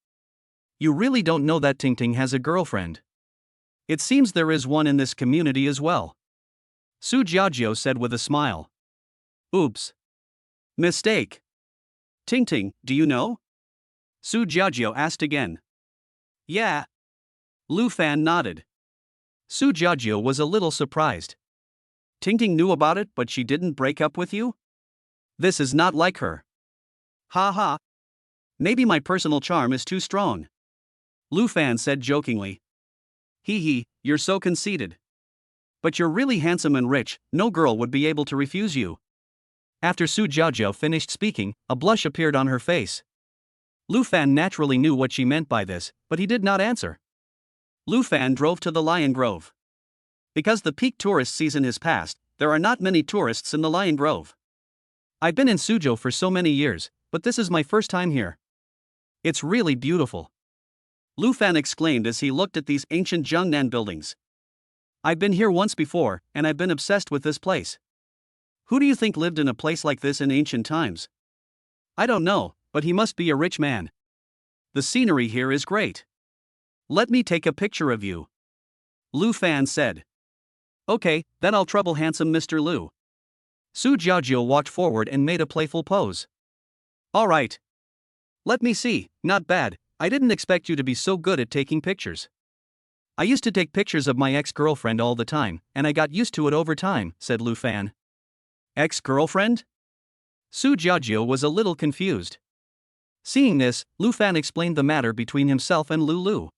You really don't know that Tingting has a girlfriend. It seems there is one in this community as well. Su Jiaojia said with a smile. Oops. Mistake. Tingting, do you know? Su Jiaojia asked again. Yeah. Lu Fan nodded. Su Jiaojia was a little surprised. Tingting knew about it but she didn't break up with you? This is not like her. Ha. Maybe my personal charm is too strong. Lu Fan said jokingly. He, you're so conceited. But you're really handsome and rich, no girl would be able to refuse you. After Su Jiaojia finished speaking, a blush appeared on her face. Lu Fan naturally knew what she meant by this, but he did not answer. Lu Fan drove to the Lion Grove. Because the peak tourist season is past, there are not many tourists in the Lion Grove. I've been in Suzhou for so many years, but this is my first time here. It's really beautiful. Lu Fan exclaimed as he looked at these ancient Zhongnan buildings. I've been here once before, and I've been obsessed with this place. Who do you think lived in a place like this in ancient times? I don't know, but he must be a rich man. The scenery here is great. Let me take a picture of you. Lu Fan said. Okay, then I'll trouble handsome Mr. Lu. Su Jiaojia walked forward and made a playful pose. Alright. Let me see, not bad, I didn't expect you to be so good at taking pictures. I used to take pictures of my ex-girlfriend all the time, and I got used to it over time, said Lu Fan. Ex-girlfriend? Su Jiaojia was a little confused. Seeing this, Lu Fan explained the matter between himself and Lu.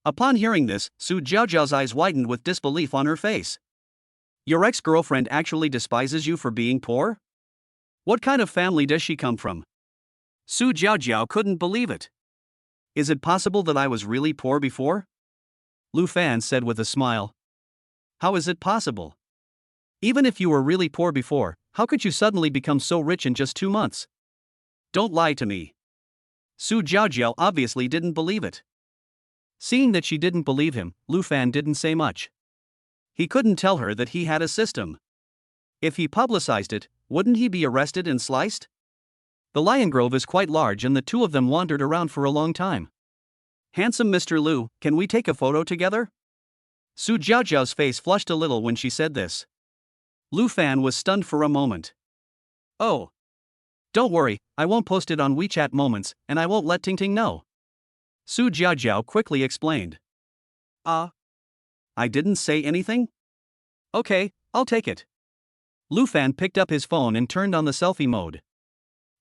Upon hearing this, Su Jiaojia's eyes widened with disbelief on her face. Your ex-girlfriend actually despises you for being poor? What kind of family does she come from? Su Jiaojia couldn't believe it. Is it possible that I was really poor before? Lu Fan said with a smile. How is it possible? Even if you were really poor before, how could you suddenly become so rich in just 2 months? Don't lie to me. Su Jiaojia obviously didn't believe it. Seeing that she didn't believe him, Lu Fan didn't say much. He couldn't tell her that he had a system. If he publicized it, wouldn't he be arrested and sliced? The Lion Grove is quite large and the two of them wandered around for a long time. Handsome Mr. Lu, can we take a photo together? Su Jiaojia's face flushed a little when she said this. Lu Fan was stunned for a moment. Oh. Don't worry, I won't post it on WeChat Moments, and I won't let Tingting know. Su Jiaojia quickly explained. I didn't say anything? Okay, I'll take it. Lu Fan picked up his phone and turned on the selfie mode.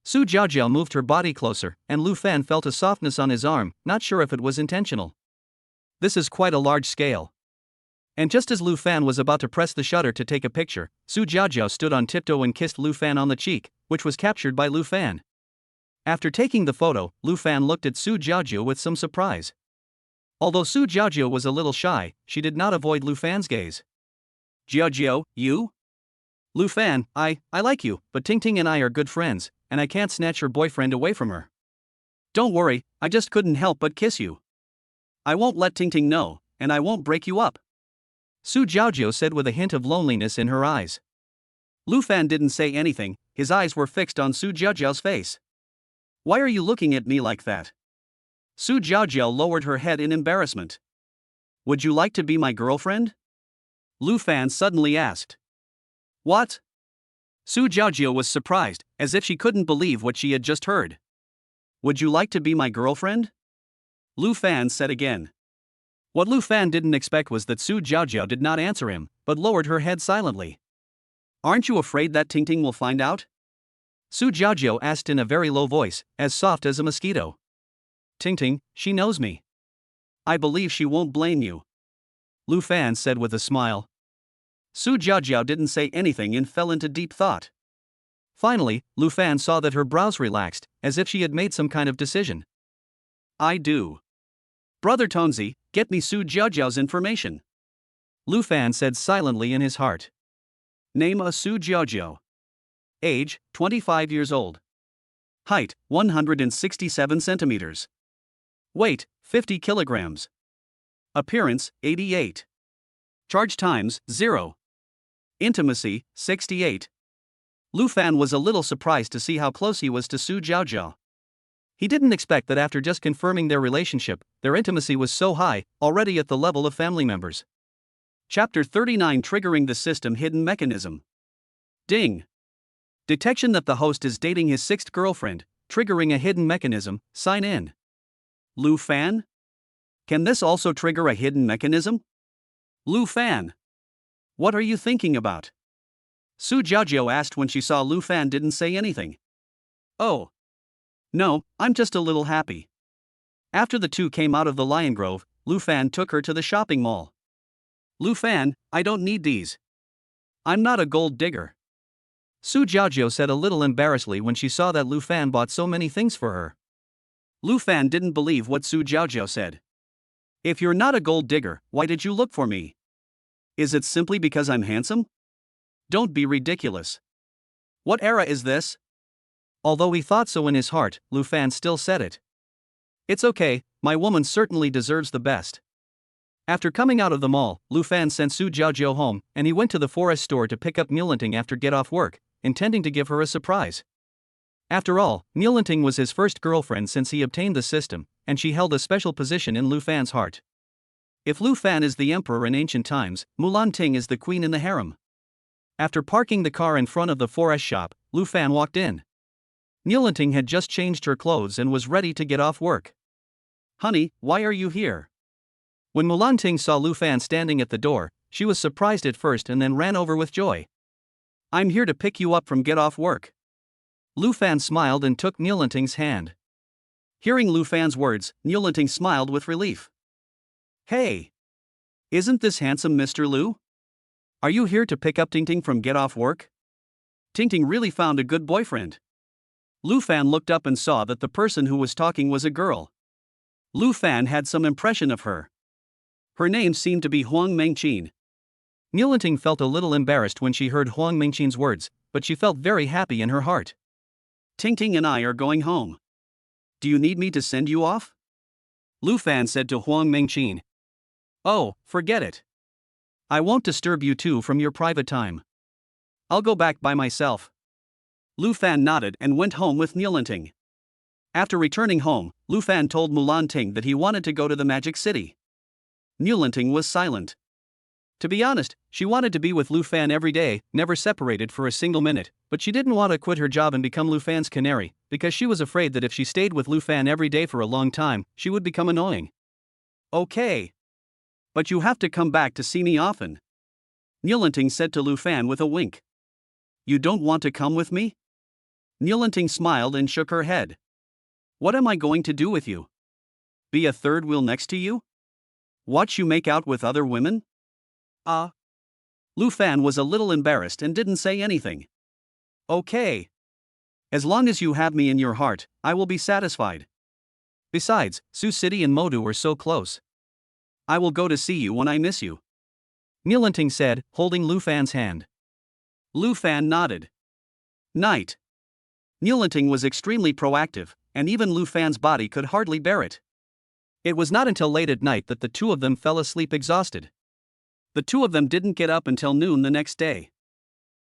Su Jiaojia moved her body closer, and Lu Fan felt a softness on his arm, not sure if it was intentional. This is quite a large scale. And just as Lu Fan was about to press the shutter to take a picture, Su Jiaojia stood on tiptoe and kissed Lu Fan on the cheek, which was captured by Lu Fan. After taking the photo, Lu Fan looked at Su Jiaojia with some surprise. Although Su Jiajiao was a little shy, she did not avoid Lu Fan's gaze. Jiajiao, you? Lu Fan, I like you, but Ting Ting and I are good friends, and I can't snatch her boyfriend away from her. Don't worry, I just couldn't help but kiss you. I won't let Ting Ting know, and I won't break you up. Su Jiajiao said with a hint of loneliness in her eyes. Lu Fan didn't say anything, his eyes were fixed on Su Jiajiao's face. Why are you looking at me like that? Su Jiajiao lowered her head in embarrassment. Would you like to be my girlfriend? Lu Fan suddenly asked. What? Su Jiajiao was surprised, as if she couldn't believe what she had just heard. Would you like to be my girlfriend? Lu Fan said again. What Lu Fan didn't expect was that Su Jiajiao did not answer him, but lowered her head silently. Aren't you afraid that Ting Ting will find out? Su Jiajiao asked in a very low voice, as soft as a mosquito. Ting Ting, she knows me. I believe she won't blame you. Lu Fan said with a smile. Su Jiajiao didn't say anything and fell into deep thought. Finally, Lu Fan saw that her brows relaxed, as if she had made some kind of decision. I do. Brother Tonzi, get me Su Jiajiao's information. Lu Fan said silently in his heart. Name a Su Jiajiao. Age, 25 years old. Height, 167 centimeters. Weight, 50 kilograms. Appearance, 88. Charge times, 0. Intimacy, 68. Lu Fan was a little surprised to see how close he was to Su Jiajiao. He didn't expect that after just confirming their relationship, their intimacy was so high, already at the level of family members. Chapter 39 Triggering the System Hidden Mechanism. Ding. Detection that the host is dating his sixth girlfriend, triggering a hidden mechanism, sign in. Lu Fan? Can this also trigger a hidden mechanism? Lu Fan. What are you thinking about? Su Jiajiao asked when she saw Lu Fan didn't say anything. Oh. No, I'm just a little happy. After the two came out of the lion grove, Lu Fan took her to the shopping mall. Lu Fan, I don't need these. I'm not a gold digger. Su Jiajiao said a little embarrassedly when she saw that Lu Fan bought so many things for her. Lu Fan didn't believe what Su Jiajiao said. If you're not a gold digger, why did you look for me? Is it simply because I'm handsome? Don't be ridiculous. What era is this? Although he thought so in his heart, Lu Fan still said it. It's okay, my woman certainly deserves the best. After coming out of the mall, Lu Fan sent Su Jiajiao home, and he went to the forest store to pick up Mulanting after get off work, intending to give her a surprise. After all, Mulanting was his first girlfriend since he obtained the system, and she held a special position in Lu Fan's heart. If Lu Fan is the emperor in ancient times, Mulanting is the queen in the harem. After parking the car in front of the forest shop, Lu Fan walked in. Mulanting had just changed her clothes and was ready to get off work. Honey, why are you here? When Mulanting saw Lu Fan standing at the door, she was surprised at first and then ran over with joy. I'm here to pick you up from get off work. Lu Fan smiled and took Mulanting's hand. Hearing Lu Fan's words, Mulanting smiled with relief. Hey! Isn't this handsome Mr. Lu? Are you here to pick up Ting Ting from get off work? Ting Ting really found a good boyfriend. Lu Fan looked up and saw that the person who was talking was a girl. Lu Fan had some impression of her. Her name seemed to be Huang Mengqin. Mulanting felt a little embarrassed when she heard Huang Mengqin's words, but she felt very happy in her heart. Ting Ting and I are going home. Do you need me to send you off? Lu Fan said to Huang Mengqin. Oh, forget it. I won't disturb you two from your private time. I'll go back by myself. Lu Fan nodded and went home with Mulanting. After returning home, Lu Fan told Mulanting that he wanted to go to the Magic City. Mulanting was silent. To be honest, she wanted to be with Lu Fan every day, never separated for a single minute, but she didn't want to quit her job and become Lu Fan's canary, because she was afraid that if she stayed with Lu Fan every day for a long time, she would become annoying. Okay. But you have to come back to see me often. Mulanting said to Lu Fan with a wink. You don't want to come with me? Mulanting smiled and shook her head. What am I going to do with you? Be a third wheel next to you? Watch you make out with other women? Lu Fan was a little embarrassed and didn't say anything. Okay. As long as you have me in your heart, I will be satisfied. Besides, Sioux City and Modu are so close. I will go to see you when I miss you, Nilanting said, holding Lu Fan's hand. Lu Fan nodded. Night. Nilanting was extremely proactive, and even Lu Fan's body could hardly bear it. It was not until late at night that the two of them fell asleep exhausted. The two of them didn't get up until noon the next day.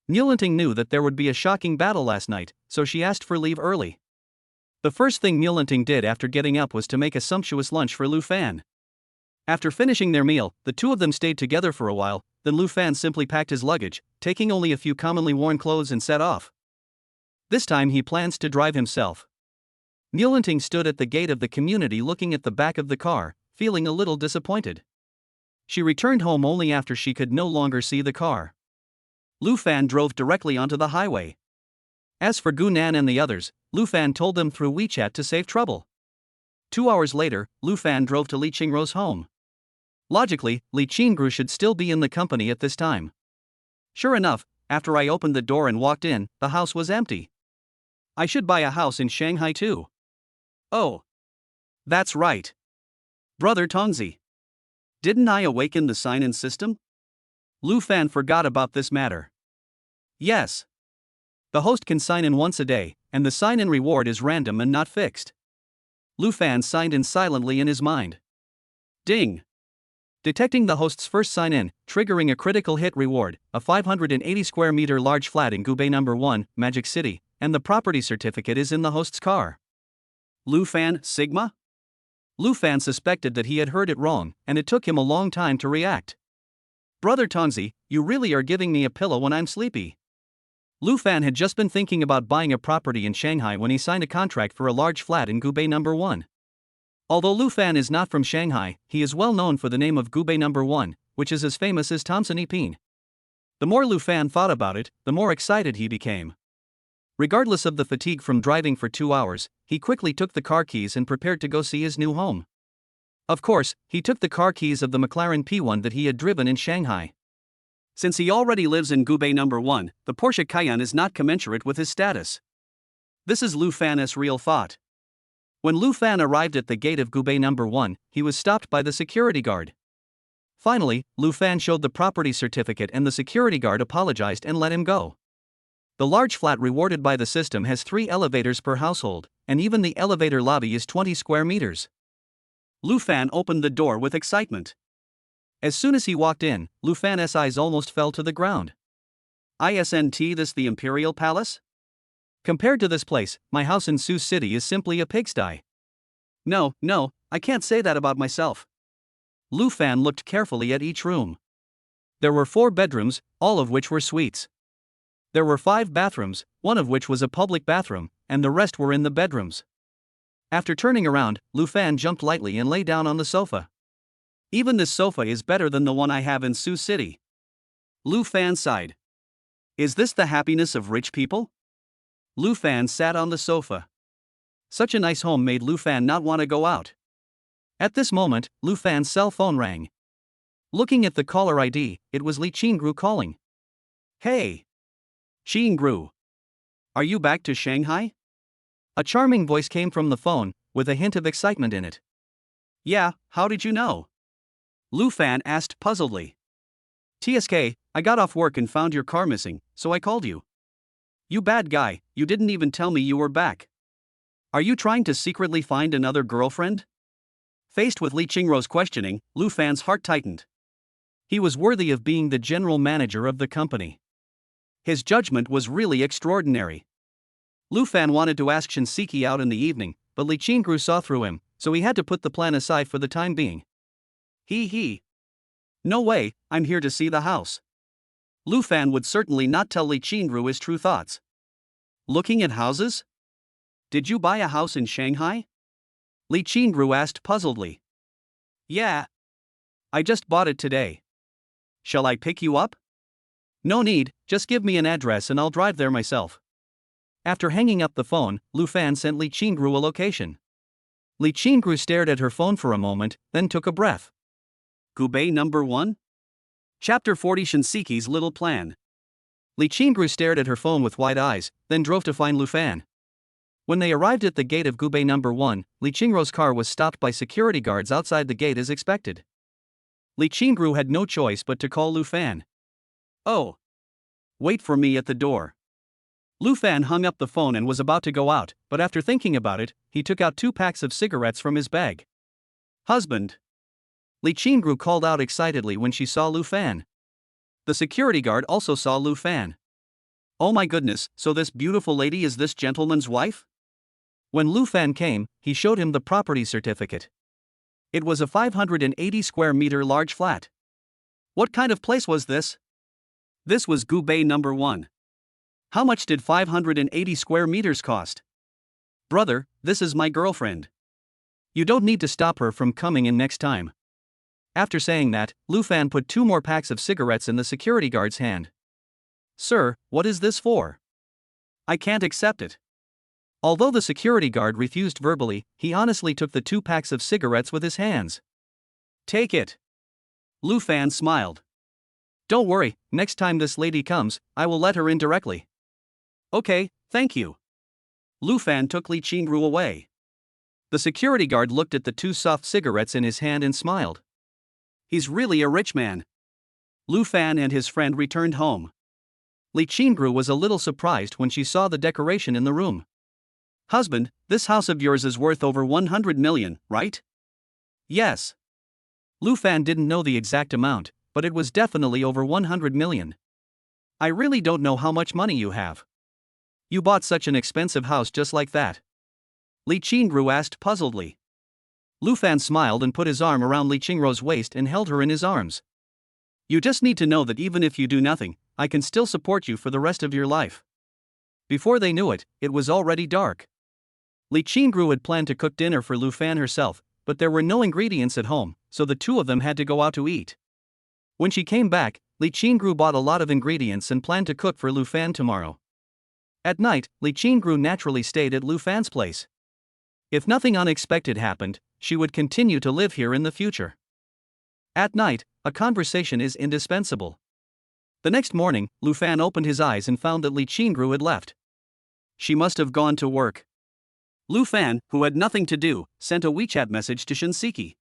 Nilanting knew that there would be a shocking battle last night, so she asked for leave early. The first thing Nilanting did after getting up was to make a sumptuous lunch for Lu Fan. After finishing their meal, the two of them stayed together for a while, then Lu Fan simply packed his luggage, taking only a few commonly worn clothes and set off. This time he plans to drive himself. Nilanting stood at the gate of the community looking at the back of the car, feeling a little disappointed. She returned home only after she could no longer see the car. Lu Fan drove directly onto the highway. As for Gu Nan and the others, Lu Fan told them through WeChat to save trouble. 2 hours later, Lu Fan drove to Li Qingruo's home. Logically, Li Qingru should still be in the company at this time. Sure enough, after I opened the door and walked in, the house was empty. I should buy a house in Shanghai too. Oh. That's right. Brother Tongzi. Didn't I awaken the sign-in system? Lu Fan forgot about this matter. Yes. The host can sign in once a day, and the sign-in reward is random and not fixed. Lu Fan signed in silently in his mind. Ding. Detecting the host's first sign-in, triggering a critical hit reward, a 580 square meter large flat in Gubei No. 1, Magic City, and the property certificate is in the host's car. Lu Fan, Sigma? Lu Fan suspected that he had heard it wrong, and it took him a long time to react. Brother Tongzi, you really are giving me a pillow when I'm sleepy. Lu Fan had just been thinking about buying a property in Shanghai when he signed a contract for a large flat in Gubei No. 1. Although Lu Fan is not from Shanghai, he is well known for the name of Gubei No. 1, which is as famous as Thompson Ipin. The more Lu Fan thought about it, the more excited he became. Regardless of the fatigue from driving for 2 hours, he quickly took the car keys and prepared to go see his new home. Of course, he took the car keys of the McLaren P1 that he had driven in Shanghai. Since he already lives in Gubei No. 1, the Porsche Cayenne is not commensurate with his status. This is Lu Fan's real thought. When Lu Fan arrived at the gate of Gubei No. 1, he was stopped by the security guard. Finally, Lu Fan showed the property certificate and the security guard apologized and let him go. The large flat rewarded by the system has 3 elevators per household, and even the elevator lobby is 20 square meters. Lu Fan opened the door with excitement. As soon as he walked in, Lu Fan's eyes almost fell to the ground. Isn't this the Imperial Palace? Compared to this place, my house in Sioux City is simply a pigsty. No, I can't say that about myself. Lu Fan looked carefully at each room. There were 4 bedrooms, all of which were suites. There were 5 bathrooms, one of which was a public bathroom, and the rest were in the bedrooms. After turning around, Lu Fan jumped lightly and lay down on the sofa. Even this sofa is better than the one I have in Sioux City. Lu Fan sighed. Is this the happiness of rich people? Lu Fan sat on the sofa. Such a nice home made Lu Fan not want to go out. At this moment, Lu Fan's cell phone rang. Looking at the caller ID, it was Li Qingru calling. Hey! Qingru. Are you back to Shanghai? A charming voice came from the phone, with a hint of excitement in it. Yeah, how did you know? Lu Fan asked puzzledly. TSK, I got off work and found your car missing, so I called you. You bad guy, you didn't even tell me you were back. Are you trying to secretly find another girlfriend? Faced with Li Qingruo's questioning, Lu Fan's heart tightened. He was worthy of being the general manager of the company. His judgment was really extraordinary. Lu Fan wanted to ask Shinseki out in the evening, but Li Qingru saw through him, so he had to put the plan aside for the time being. He. No way, I'm here to see the house. Lu Fan would certainly not tell Li Qingru his true thoughts. Looking at houses? Did you buy a house in Shanghai? Li Qingru asked puzzledly. Yeah. I just bought it today. Shall I pick you up? No need, just give me an address and I'll drive there myself. After hanging up the phone, Lu Fan sent Li Qingru a location. Li Qingru stared at her phone for a moment, then took a breath. Gubei No. 1? Chapter 40 Shinseki's Little Plan. Li Qingru stared at her phone with wide eyes, then drove to find Lu Fan. When they arrived at the gate of Gubei No. 1, Li Qingruo's car was stopped by security guards outside the gate as expected. Li Qingru had no choice but to call Lu Fan. Oh. Wait for me at the door. Lu Fan hung up the phone and was about to go out, but after thinking about it, he took out 2 packs of cigarettes from his bag. Husband. Li Qingru called out excitedly when she saw Lu Fan. The security guard also saw Lu Fan. Oh my goodness, so this beautiful lady is this gentleman's wife? When Lu Fan came, he showed him the property certificate. It was a 580 square meter large flat. What kind of place was this? This was Gubei number 1. How much did 580 square meters cost? Brother, this is my girlfriend. You don't need to stop her from coming in next time. After saying that, Lu Fan put 2 more packs of cigarettes in the security guard's hand. Sir, what is this for? I can't accept it. Although the security guard refused verbally, he honestly took the 2 packs of cigarettes with his hands. Take it. Lu Fan smiled. Don't worry, next time this lady comes, I will let her in directly. Okay, thank you. Lu Fan took Li Qingru away. The security guard looked at the 2 soft cigarettes in his hand and smiled. He's really a rich man. Lu Fan and his friend returned home. Li Qingru was a little surprised when she saw the decoration in the room. Husband, this house of yours is worth over 100 million, right? Yes. Lu Fan didn't know the exact amount, but it was definitely over 100 million. I really don't know how much money you have. You bought such an expensive house just like that? Li Qingru asked puzzledly. Lu Fan smiled and put his arm around Li Qingru's waist and held her in his arms. You just need to know that even if you do nothing, I can still support you for the rest of your life. Before they knew it, it was already dark. Li Qingru had planned to cook dinner for Lu Fan herself, but there were no ingredients at home, so the 2 of them had to go out to eat. When she came back, Li Qingru bought a lot of ingredients and planned to cook for Lu Fan tomorrow. At night, Li Qingru naturally stayed at Lu Fan's place. If nothing unexpected happened, she would continue to live here in the future. At night, a conversation is indispensable. The next morning, Lu Fan opened his eyes and found that Li Qingru had left. She must have gone to work. Lu Fan, who had nothing to do, sent a WeChat message to Shinseki.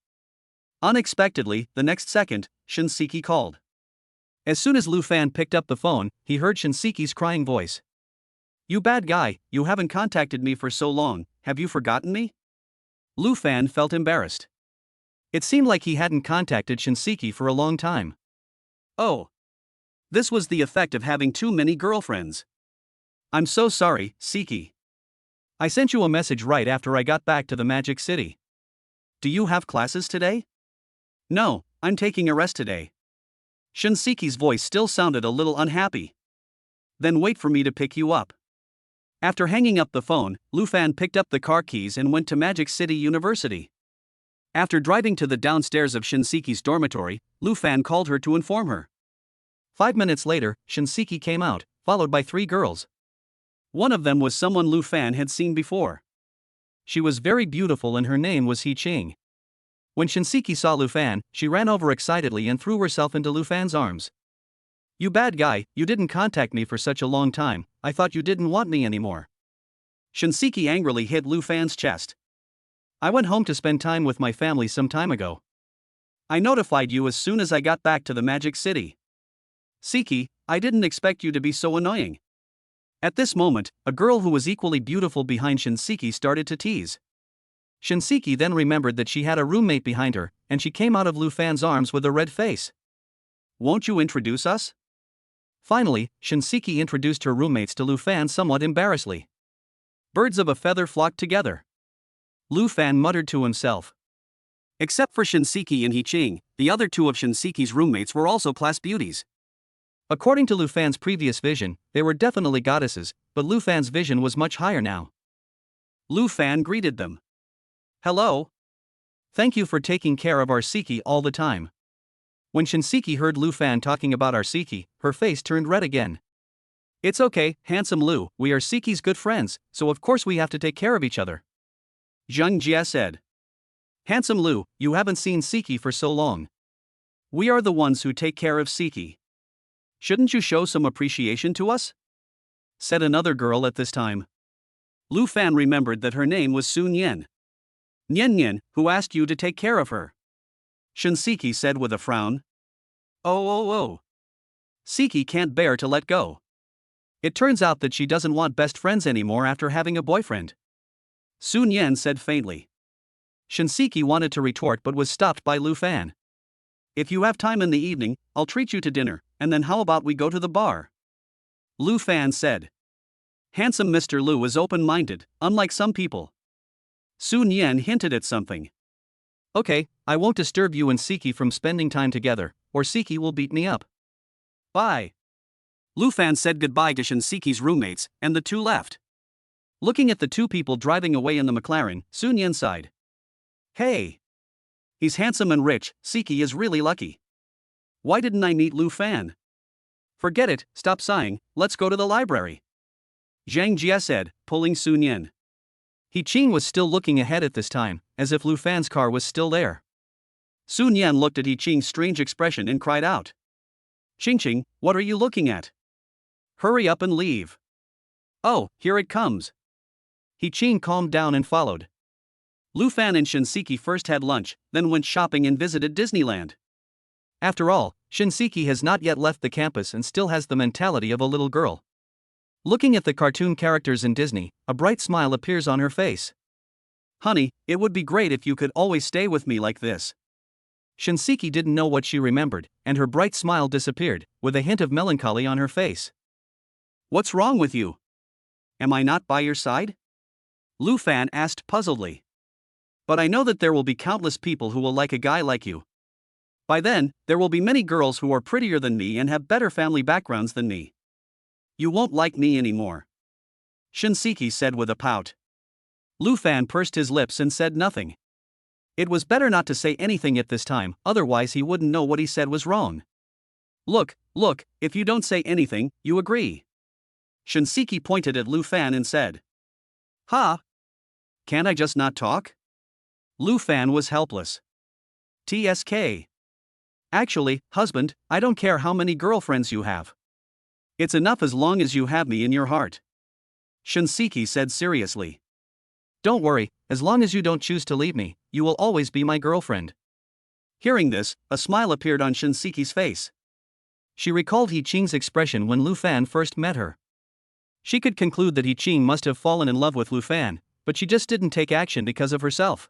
Unexpectedly, the next second, Shinseki called. As soon as Lu Fan picked up the phone, he heard Shinseki's crying voice. You bad guy, you haven't contacted me for so long, have you forgotten me? Lu Fan felt embarrassed. It seemed like he hadn't contacted Shinseki for a long time. Oh. This was the effect of having too many girlfriends. I'm so sorry, Seki. I sent you a message right after I got back to the Magic City. Do you have classes today? No, I'm taking a rest today. Shinseki's voice still sounded a little unhappy. Then wait for me to pick you up. After hanging up the phone, Lu Fan picked up the car keys and went to Magic City University. After driving to the downstairs of Shinseki's dormitory, Lu Fan called her to inform her. 5 minutes later, Shinseki came out, followed by 3 girls. One of them was someone Lu Fan had seen before. She was very beautiful and her name was He Qing. When Shinseki saw Lu Fan, she ran over excitedly and threw herself into Lu Fan's arms. You bad guy, you didn't contact me for such a long time, I thought you didn't want me anymore. Shinseki angrily hit Lu Fan's chest. I went home to spend time with my family some time ago. I notified you as soon as I got back to the Magic City. Seki, I didn't expect you to be so annoying. At this moment, a girl who was equally beautiful behind Shinseki started to tease. Shinseki then remembered that she had a roommate behind her, and she came out of Lu Fan's arms with a red face. Won't you introduce us? Finally, Shinseki introduced her roommates to Lu Fan somewhat embarrassedly. Birds of a feather flocked together. Lu Fan muttered to himself. Except for Shinseki and He Qing, the other 2 of Shinseki's roommates were also class beauties. According to Lu Fan's previous vision, they were definitely goddesses, but Lu Fan's vision was much higher now. Lu Fan greeted them. Hello. Thank you for taking care of our Seki all the time. When Shinseki heard Lu Fan talking about our Seki, her face turned red again. It's okay, handsome Lu, we are Seki's good friends, so of course we have to take care of each other. Zheng Jie said. Handsome Lu, you haven't seen Seki for so long. We are the ones who take care of Seki. Shouldn't you show some appreciation to us? Said another girl at this time. Lu Fan remembered that her name was Sun Yen. Nian Nian, who asked you to take care of her. Shinseki said with a frown. Oh. Seki can't bear to let go. It turns out that she doesn't want best friends anymore after having a boyfriend. Sun Yan said faintly. Shinseki wanted to retort but was stopped by Lu Fan. If you have time in the evening, I'll treat you to dinner, and then how about we go to the bar? Lu Fan said. Handsome Mr. Lu is open-minded, unlike some people. Sun Yan hinted at something. Okay, I won't disturb you and Seki from spending time together, or Seki will beat me up. Bye. Lu Fan said goodbye to Shinseki's roommates, and the two left. Looking at the two people driving away in the McLaren, Sun Yan sighed. Hey! He's handsome and rich, Seki is really lucky. Why didn't I meet Lu Fan? Forget it, stop sighing, let's go to the library. Zhang Jie said, pulling Sun Yan. He Qing was still looking ahead at this time, as if Lu Fan's car was still there. Sun Yan looked at He Qing's strange expression and cried out. Qing, what are you looking at? Hurry up and leave. Oh, here it comes. He Qing calmed down and followed. Lu Fan and Shinseki first had lunch, then went shopping and visited Disneyland. After all, Shinseki has not yet left the campus and still has the mentality of a little girl. Looking at the cartoon characters in Disney, a bright smile appears on her face. Honey, it would be great if you could always stay with me like this. Shinseki didn't know what she remembered, and her bright smile disappeared, with a hint of melancholy on her face. What's wrong with you? Am I not by your side? Lu Fan asked puzzledly. But I know that there will be countless people who will like a guy like you. By then, there will be many girls who are prettier than me and have better family backgrounds than me. You won't like me anymore. Shinseki said with a pout. Lu Fan pursed his lips and said nothing. It was better not to say anything at this time, otherwise he wouldn't know what he said was wrong. Look, if you don't say anything, you agree. Shinseki pointed at Lu Fan and said. Ha! Can't I just not talk? Lu Fan was helpless. TSK. Actually, husband, I don't care how many girlfriends you have. It's enough as long as you have me in your heart. Shinseki said seriously. Don't worry, as long as you don't choose to leave me, you will always be my girlfriend. Hearing this, a smile appeared on Shinseki's face. She recalled He Qing's expression when Lu Fan first met her. She could conclude that He Qing must have fallen in love with Lu Fan, but she just didn't take action because of herself.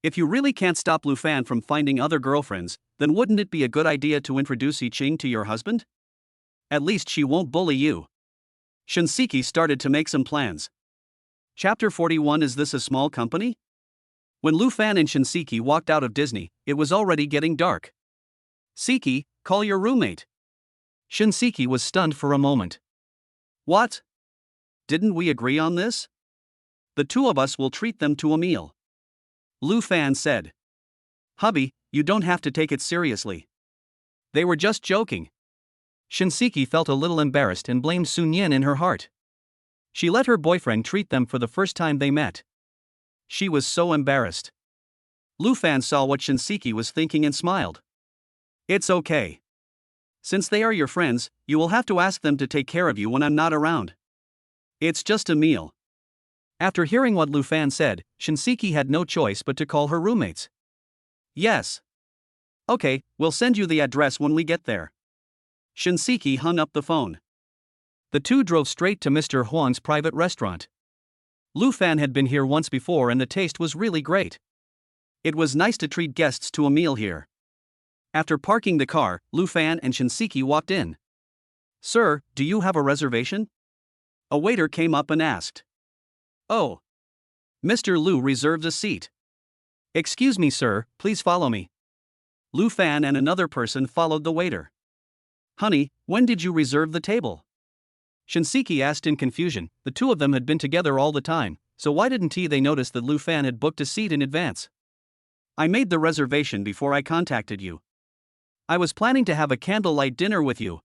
If you really can't stop Lu Fan from finding other girlfriends, then wouldn't it be a good idea to introduce He Qing to your husband? At least she won't bully you. Shinseki started to make some plans. Chapter 41. Is this a small company? When Lu Fan and Shinseki walked out of Disney, it was already getting dark. Seki, call your roommate. Shinseki was stunned for a moment. What? Didn't we agree on this? The two of us will treat them to a meal. Lu Fan said. Hubby, you don't have to take it seriously. They were just joking. Shinseki felt a little embarrassed and blamed Sun Yan in her heart. She let her boyfriend treat them for the first time they met. She was so embarrassed. Lu Fan saw what Shinseki was thinking and smiled. It's okay. Since they are your friends, you will have to ask them to take care of you when I'm not around. It's just a meal. After hearing what Lu Fan said, Shinseki had no choice but to call her roommates. Yes. Okay, we'll send you the address when we get there. Shinseki hung up the phone. The two drove straight to Mr. Huang's private restaurant. Lu Fan had been here once before and the taste was really great. It was nice to treat guests to a meal here. After parking the car, Lu Fan and Shinseki walked in. Sir, do you have a reservation? A waiter came up and asked. Oh. Mr. Lu reserves a seat. Excuse me, sir, please follow me. Lu Fan and another person followed the waiter. Honey, when did you reserve the table? Shinseki asked in confusion. The two of them had been together all the time, so why didn't they notice that Lu Fan had booked a seat in advance? I made the reservation before I contacted you. I was planning to have a candlelight dinner with you.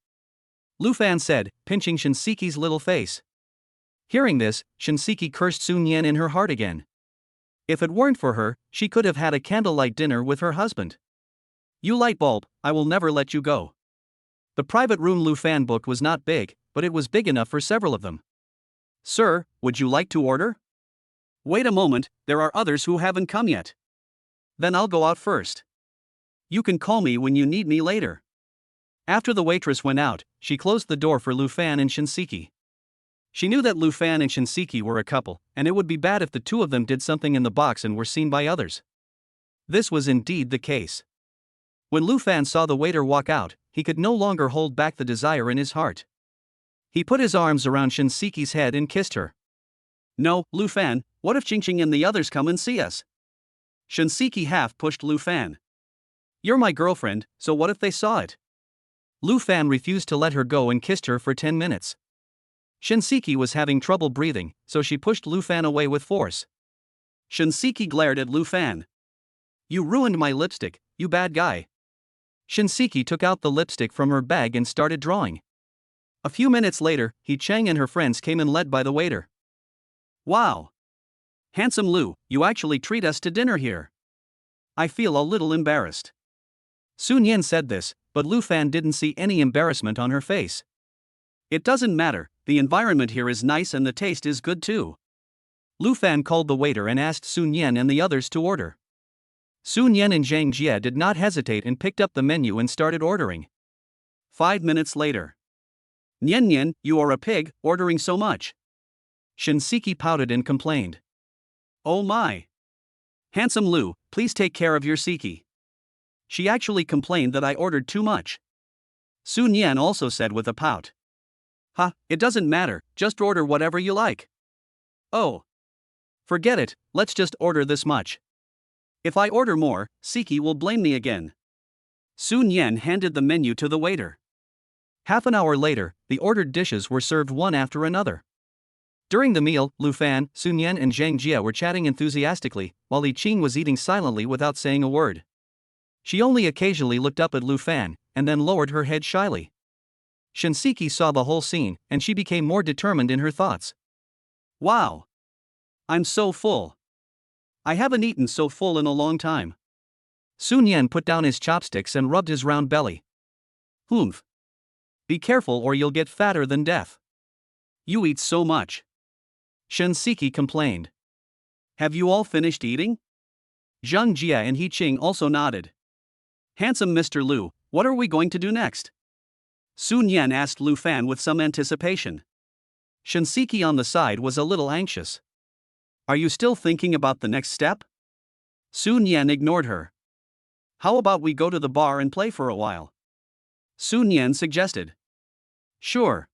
Lu Fan said, pinching Shinseki's little face. Hearing this, Shinseki cursed Sun Yan in her heart again. If it weren't for her, she could have had a candlelight dinner with her husband. You light bulb, I will never let you go. The private room Lu Fan booked was not big, but it was big enough for several of them. Sir, would you like to order? Wait a moment, there are others who haven't come yet. Then I'll go out first. You can call me when you need me later. After the waitress went out, she closed the door for Lu Fan and Shinseki. She knew that Lu Fan and Shinseki were a couple, and it would be bad if the two of them did something in the box and were seen by others. This was indeed the case. When Lu Fan saw the waiter walk out, he could no longer hold back the desire in his heart. He put his arms around Shinseki's head and kissed her. No, Lu Fan, what if Qingqing and the others come and see us? Shinseki half pushed Lu Fan. You're my girlfriend, so what if they saw it? Lu Fan refused to let her go and kissed her for 10 minutes. Shinseki was having trouble breathing, so she pushed Lu Fan away with force. Shinseki glared at Lu Fan. You ruined my lipstick, you bad guy. Shinseki took out the lipstick from her bag and started drawing. A few minutes later, He Chang and her friends came in led by the waiter. Wow! Handsome Lu, you actually treat us to dinner here. I feel a little embarrassed. Sun Yan said this, but Lu Fan didn't see any embarrassment on her face. It doesn't matter, the environment here is nice and the taste is good too. Lu Fan called the waiter and asked Sun Yan and the others to order. Sun Yan and Zhang Jie did not hesitate and picked up the menu and started ordering. 5 minutes later. Nian Nian, you are a pig, ordering so much. Shinseki pouted and complained. Oh my! Handsome Lu, please take care of your Seki. She actually complained that I ordered too much. Sun Yan also said with a pout. Ha, it doesn't matter, just order whatever you like. Oh. Forget it, let's just order this much. If I order more, Seki will blame me again. Sun Yan handed the menu to the waiter. Half an hour later, the ordered dishes were served one after another. During the meal, Lu Fan, Sun Yan and Zhang Jie were chatting enthusiastically, while Li Qing was eating silently without saying a word. She only occasionally looked up at Lu Fan, and then lowered her head shyly. Shinseki saw the whole scene, and she became more determined in her thoughts. Wow! I'm so full. I haven't eaten so full in a long time. Sun Yan put down his chopsticks and rubbed his round belly. Humph. Be careful or you'll get fatter than death. You eat so much. Shinseki complained. Have you all finished eating? Zhang Jie and He Qing also nodded. Handsome Mr. Lu, what are we going to do next? Sun Yan asked Lu Fan with some anticipation. Shinseki on the side was a little anxious. Are you still thinking about the next step? Sun Yan ignored her. How about we go to the bar and play for a while? Sun Yan suggested. Sure.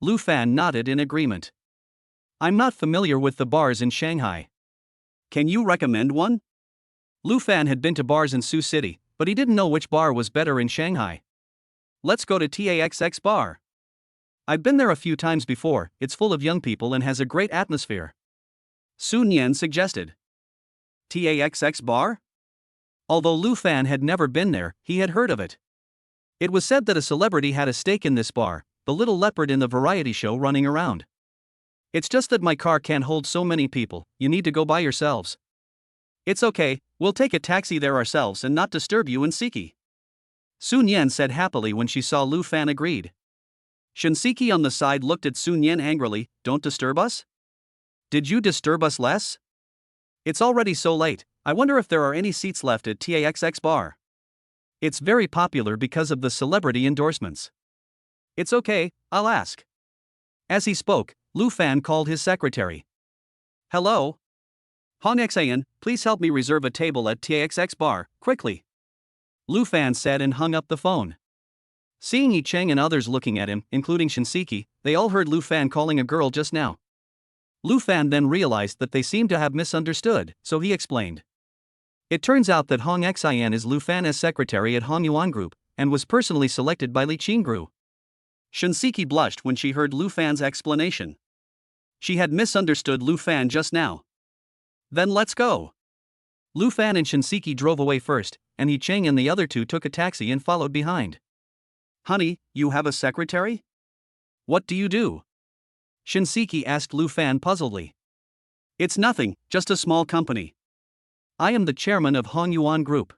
Lu Fan nodded in agreement. I'm not familiar with the bars in Shanghai. Can you recommend one? Lu Fan had been to bars in Sioux City, but he didn't know which bar was better in Shanghai. Let's go to TAXX bar. I've been there a few times before, it's full of young people and has a great atmosphere. Sun Yan suggested. TAXX bar? Although Lu Fan had never been there, he had heard of it. It was said that a celebrity had a stake in this bar, the little leopard in the variety show running around. It's just that my car can't hold so many people, you need to go by yourselves. It's okay, we'll take a taxi there ourselves and not disturb you and Seki. Sun Yan said happily when she saw Lu Fan agreed. Shinseki on the side looked at Sun Yan angrily, don't disturb us? Did you disturb us less? It's already so late, I wonder if there are any seats left at TAXX bar. It's very popular because of the celebrity endorsements. It's okay, I'll ask. As he spoke, Lu Fan called his secretary. Hello? Hong Xan, please help me reserve a table at TAXX bar, quickly. Lu Fan said and hung up the phone. Seeing Yi Cheng and others looking at him, including Shinseki, they all heard Lu Fan calling a girl just now. Lu Fan then realized that they seemed to have misunderstood, so he explained. It turns out that Hong Xian is Lu Fan's secretary at Hong Yuan Group, and was personally selected by Li Qingru. Shinseki blushed when she heard Lu Fan's explanation. She had misunderstood Lu Fan just now. Then let's go. Lu Fan and Shinseki drove away first, and Yi Cheng and the other two took a taxi and followed behind. Honey, you have a secretary? What do you do? Shinseki asked Lu Fan puzzledly. It's nothing, just a small company. I am the chairman of Hong Yuan Group.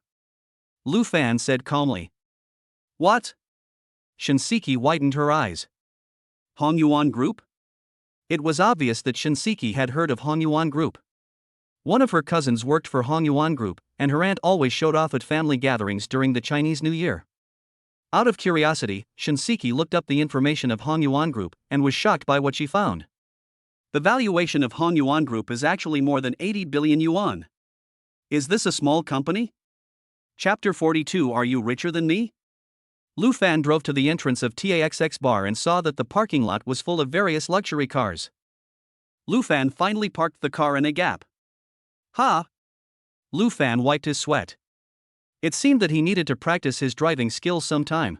Lu Fan said calmly. What? Shinseki widened her eyes. Hong Yuan Group? It was obvious that Shinseki had heard of Hong Yuan Group. One of her cousins worked for Hong Yuan Group, and her aunt always showed off at family gatherings during the Chinese New Year. Out of curiosity, Shinseki looked up the information of Hong Yuan Group and was shocked by what she found. The valuation of Hong Yuan Group is actually more than 80 billion yuan. Is this a small company? Chapter 42. Are you richer than me? Lu Fan drove to the entrance of TAXX bar and saw that the parking lot was full of various luxury cars. Lu Fan finally parked the car in a gap. Ha! Lu Fan wiped his sweat. It seemed that he needed to practice his driving skills sometime.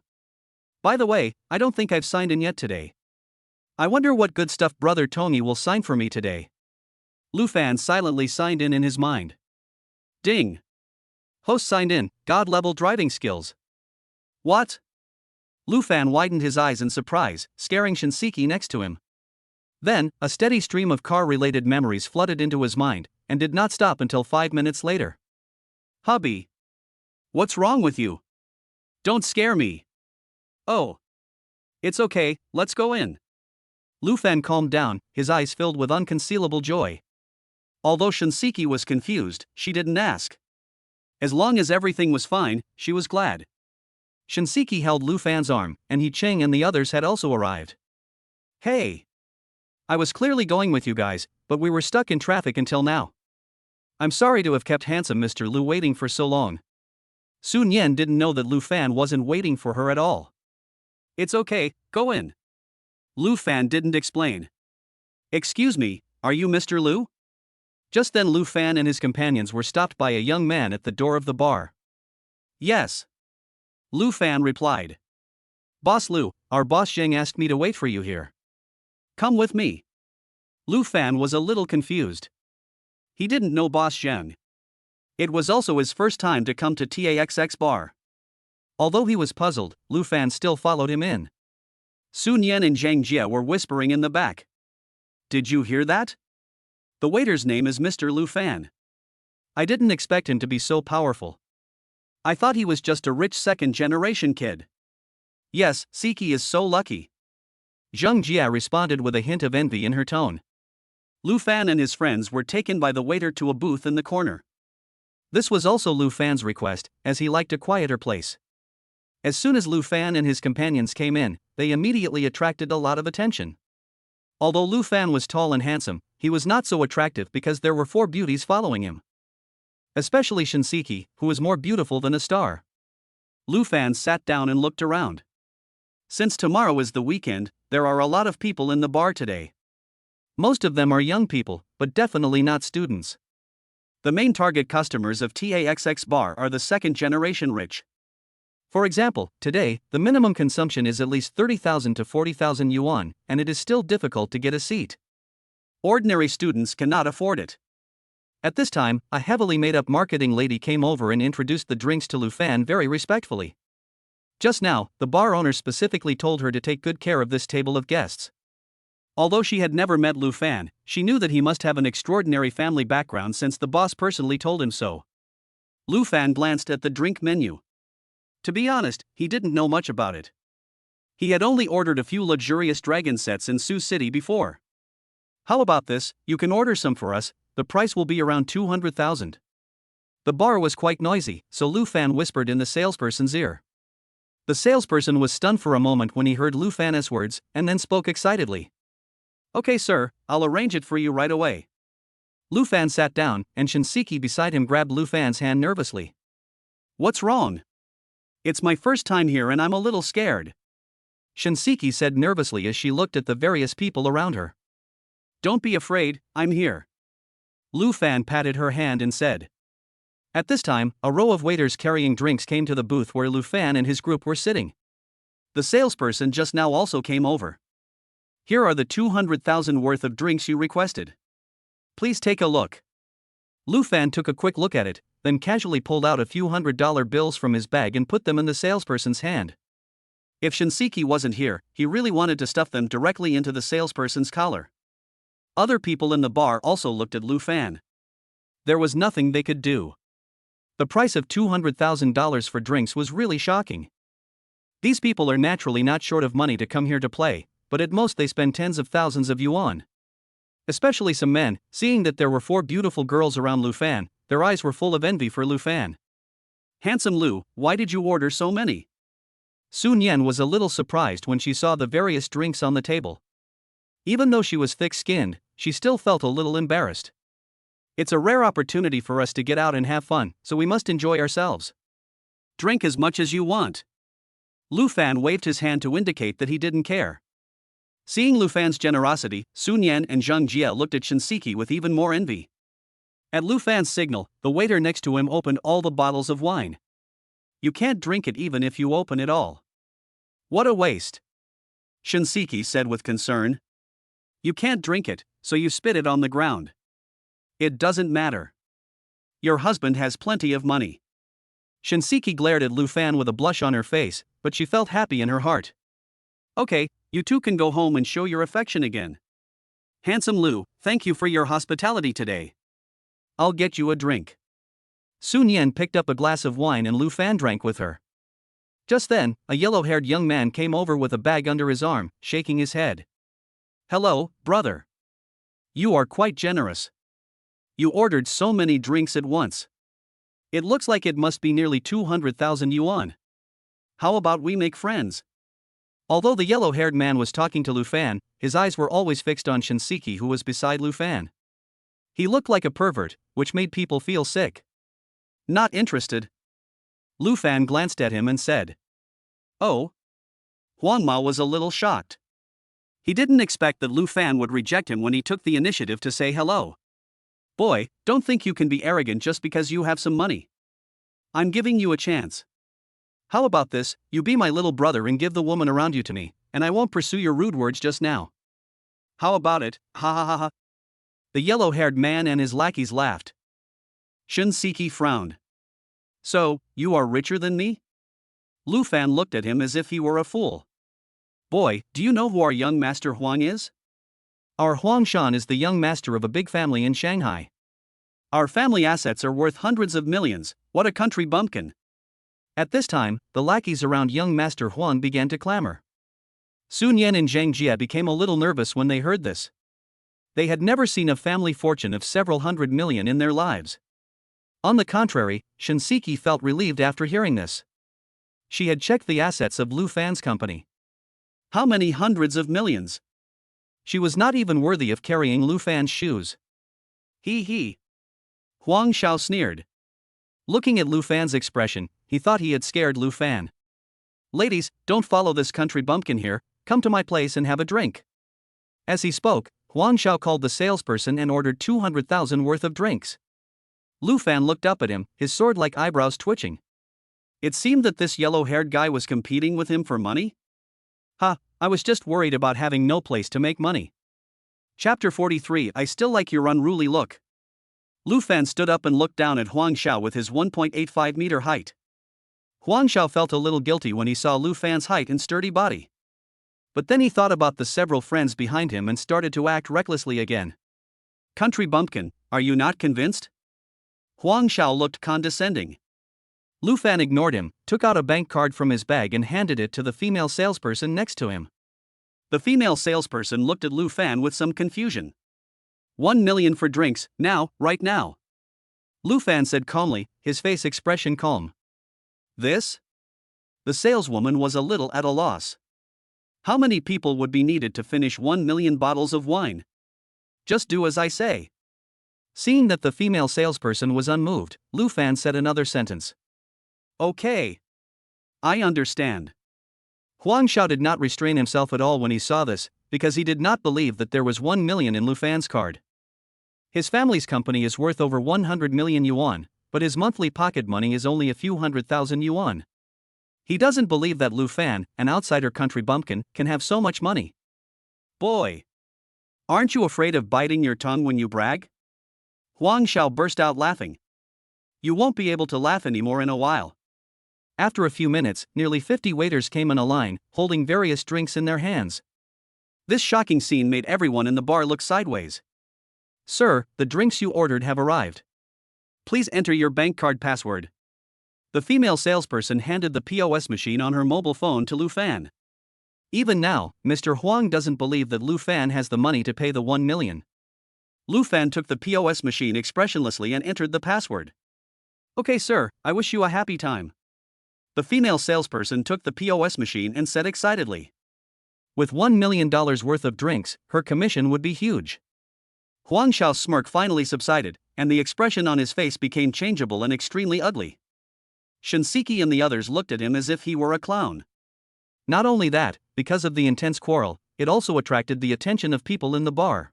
By the way, I don't think I've signed in yet today. I wonder what good stuff Brother Tony will sign for me today. Lu Fan silently signed in his mind. Ding! Host signed in, God-level driving skills. What? Lu Fan widened his eyes in surprise, scaring Shinseki next to him. Then, a steady stream of car-related memories flooded into his mind, and did not stop until 5 minutes later. Hubby! What's wrong with you? Don't scare me. Oh. It's okay, let's go in. Lu Fan calmed down, his eyes filled with unconcealable joy. Although Shinseki was confused, she didn't ask. As long as everything was fine, she was glad. Shinseki held Lu Fan's arm, and He Cheng and the others had also arrived. Hey! I was clearly going with you guys, but we were stuck in traffic until now. I'm sorry to have kept handsome Mr. Lu waiting for so long. Sun Yen didn't know that Lu Fan wasn't waiting for her at all. It's okay, go in. Lu Fan didn't explain. Excuse me, are you Mr. Lu? Just then Lu Fan and his companions were stopped by a young man at the door of the bar. Yes. Lu Fan replied. Boss Lu, our boss Zheng asked me to wait for you here. Come with me. Lu Fan was a little confused. He didn't know Boss Zheng. It was also his first time to come to TAXX bar. Although he was puzzled, Lu Fan still followed him in. Sun Yen and Zhang Jie were whispering in the back. Did you hear that? The waiter's name is Mr. Lu Fan. I didn't expect him to be so powerful. I thought he was just a rich second-generation kid. Yes, Siki is so lucky. Zhang Jie responded with a hint of envy in her tone. Lu Fan and his friends were taken by the waiter to a booth in the corner. This was also Lu Fan's request, as he liked a quieter place. As soon as Lu Fan and his companions came in, they immediately attracted a lot of attention. Although Lu Fan was tall and handsome, he was not so attractive because there were 4 beauties following him. Especially Shinseki, who was more beautiful than a star. Lu Fan sat down and looked around. Since tomorrow is the weekend, there are a lot of people in the bar today. Most of them are young people, but definitely not students. The main target customers of TAXX bar are the second-generation rich. For example, today, the minimum consumption is at least 30,000 to 40,000 yuan, and it is still difficult to get a seat. Ordinary students cannot afford it. At this time, a heavily made-up marketing lady came over and introduced the drinks to Lu Fan very respectfully. Just now, the bar owner specifically told her to take good care of this table of guests. Although she had never met Lu Fan, she knew that he must have an extraordinary family background since the boss personally told him so. Lu Fan glanced at the drink menu. To be honest, he didn't know much about it. He had only ordered a few luxurious dragon sets in Sioux City before. How about this, you can order some for us, the price will be around 200,000. The bar was quite noisy, so Lu Fan whispered in the salesperson's ear. The salesperson was stunned for a moment when he heard Lu Fan's words, and then spoke excitedly. Okay sir, I'll arrange it for you right away. Lu Fan sat down, and Shinseki beside him grabbed Lu Fan's hand nervously. What's wrong? It's my first time here and I'm a little scared. Shinseki said nervously as she looked at the various people around her. Don't be afraid, I'm here. Lu Fan patted her hand and said. At this time, a row of waiters carrying drinks came to the booth where Lu Fan and his group were sitting. The salesperson just now also came over. Here are the 200,000 worth of drinks you requested. Please take a look. Lu Fan took a quick look at it, then casually pulled out a few $100 bills from his bag and put them in the salesperson's hand. If Shinseki wasn't here, he really wanted to stuff them directly into the salesperson's collar. Other people in the bar also looked at Lu Fan. There was nothing they could do. The price of $200,000 for drinks was really shocking. These people are naturally not short of money to come here to play, but at most they spend tens of thousands of yuan. Especially some men, seeing that there were 4 beautiful girls around Lu Fan, their eyes were full of envy for Lu Fan. "Handsome Lu, why did you order so many?" Sun Yan was a little surprised when she saw the various drinks on the table. Even though she was thick-skinned, she still felt a little embarrassed. "It's a rare opportunity for us to get out and have fun, so we must enjoy ourselves. Drink as much as you want." Lu Fan waved his hand to indicate that he didn't care. Seeing Lu Fan's generosity, Sun Yan and Zhang Jie looked at Shinseki with even more envy. At Lu Fan's signal, the waiter next to him opened all the bottles of wine. "You can't drink it even if you open it all. What a waste," Shinseki said with concern. "You can't drink it, so you spit it on the ground. It doesn't matter. Your husband has plenty of money." Shinseki glared at Lu Fan with a blush on her face, but she felt happy in her heart. "Okay, you two can go home and show your affection again. Handsome Lu, thank you for your hospitality today. I'll get you a drink." Sun Yan picked up a glass of wine and Lu Fan drank with her. Just then, a yellow-haired young man came over with a bag under his arm, shaking his head. "Hello, brother. You are quite generous. You ordered so many drinks at once. It looks like it must be nearly 200,000 yuan. How about we make friends?" Although the yellow-haired man was talking to Lu Fan, his eyes were always fixed on Shinseki, who was beside Lu Fan. He looked like a pervert, which made people feel sick. "Not interested." Lu Fan glanced at him and said. "Oh." Huang Mao was a little shocked. He didn't expect that Lu Fan would reject him when he took the initiative to say hello. "Boy, don't think you can be arrogant just because you have some money. I'm giving you a chance. How about this, you be my little brother and give the woman around you to me, and I won't pursue your rude words just now. How about it, ha ha ha ha." The yellow-haired man and his lackeys laughed. Shinseki frowned. "So, you are richer than me?" Lu Fan looked at him as if he were a fool. "Boy, do you know who our young master Huang is?" "Our Huang Shan is the young master of a big family in Shanghai. Our family assets are worth hundreds of millions. What a country bumpkin." At this time, the lackeys around young Master Huang began to clamor. Sun Yan and Zhang Jie became a little nervous when they heard this. They had never seen a family fortune of several hundred million in their lives. On the contrary, Shinseki felt relieved after hearing this. She had checked the assets of Lu Fan's company. How many hundreds of millions? She was not even worthy of carrying Lu Fan's shoes. He. Huang Xiao sneered. Looking at Lu Fan's expression, he thought he had scared Lu Fan. "Ladies, don't follow this country bumpkin here, come to my place and have a drink." As he spoke, Huang Xiao called the salesperson and ordered 200,000 worth of drinks. Lu Fan looked up at him, his sword-like eyebrows twitching. It seemed that this yellow-haired guy was competing with him for money? I was just worried about having no place to make money. Chapter 43. I still like your unruly look. Lu Fan stood up and looked down at Huang Xiao with his 1.85-meter height. Huang Xiao felt a little guilty when he saw Lu Fan's height and sturdy body. But then he thought about the several friends behind him and started to act recklessly again. "Country bumpkin, are you not convinced?" Huang Xiao looked condescending. Lu Fan ignored him, took out a bank card from his bag and handed it to the female salesperson next to him. The female salesperson looked at Lu Fan with some confusion. 1 million for drinks, now, right now. Lu Fan said calmly, his face expression calm. "This?" The saleswoman was a little at a loss. How many people would be needed to finish 1 million bottles of wine? "Just do as I say." Seeing that the female salesperson was unmoved, Lu Fan said another sentence. "Okay. I understand." Huang Xiao did not restrain himself at all when he saw this, because he did not believe that there was 1 million in Lu Fan's card. His family's company is worth over 100 million yuan, but his monthly pocket money is only a few 100,000 yuan. He doesn't believe that Lu Fan, an outsider country bumpkin, can have so much money. "Boy! Aren't you afraid of biting your tongue when you brag?" Huang Xiao burst out laughing. "You won't be able to laugh anymore in a while." After a few minutes, nearly 50 waiters came in a line, holding various drinks in their hands. This shocking scene made everyone in the bar look sideways. "Sir, the drinks you ordered have arrived. Please enter your bank card password." The female salesperson handed the POS machine on her mobile phone to Lu Fan. Even now, Mr. Huang doesn't believe that Lu Fan has the money to pay the 1 million. Lu Fan took the POS machine expressionlessly and entered the password. Okay, sir, I wish you a happy time. The female salesperson took the POS machine and said excitedly. With $1 million worth of drinks, her commission would be huge. Huang Xiao's smirk finally subsided, and the expression on his face became changeable and extremely ugly. Shinseki and the others looked at him as if he were a clown. Not only that, because of the intense quarrel, it also attracted the attention of people in the bar.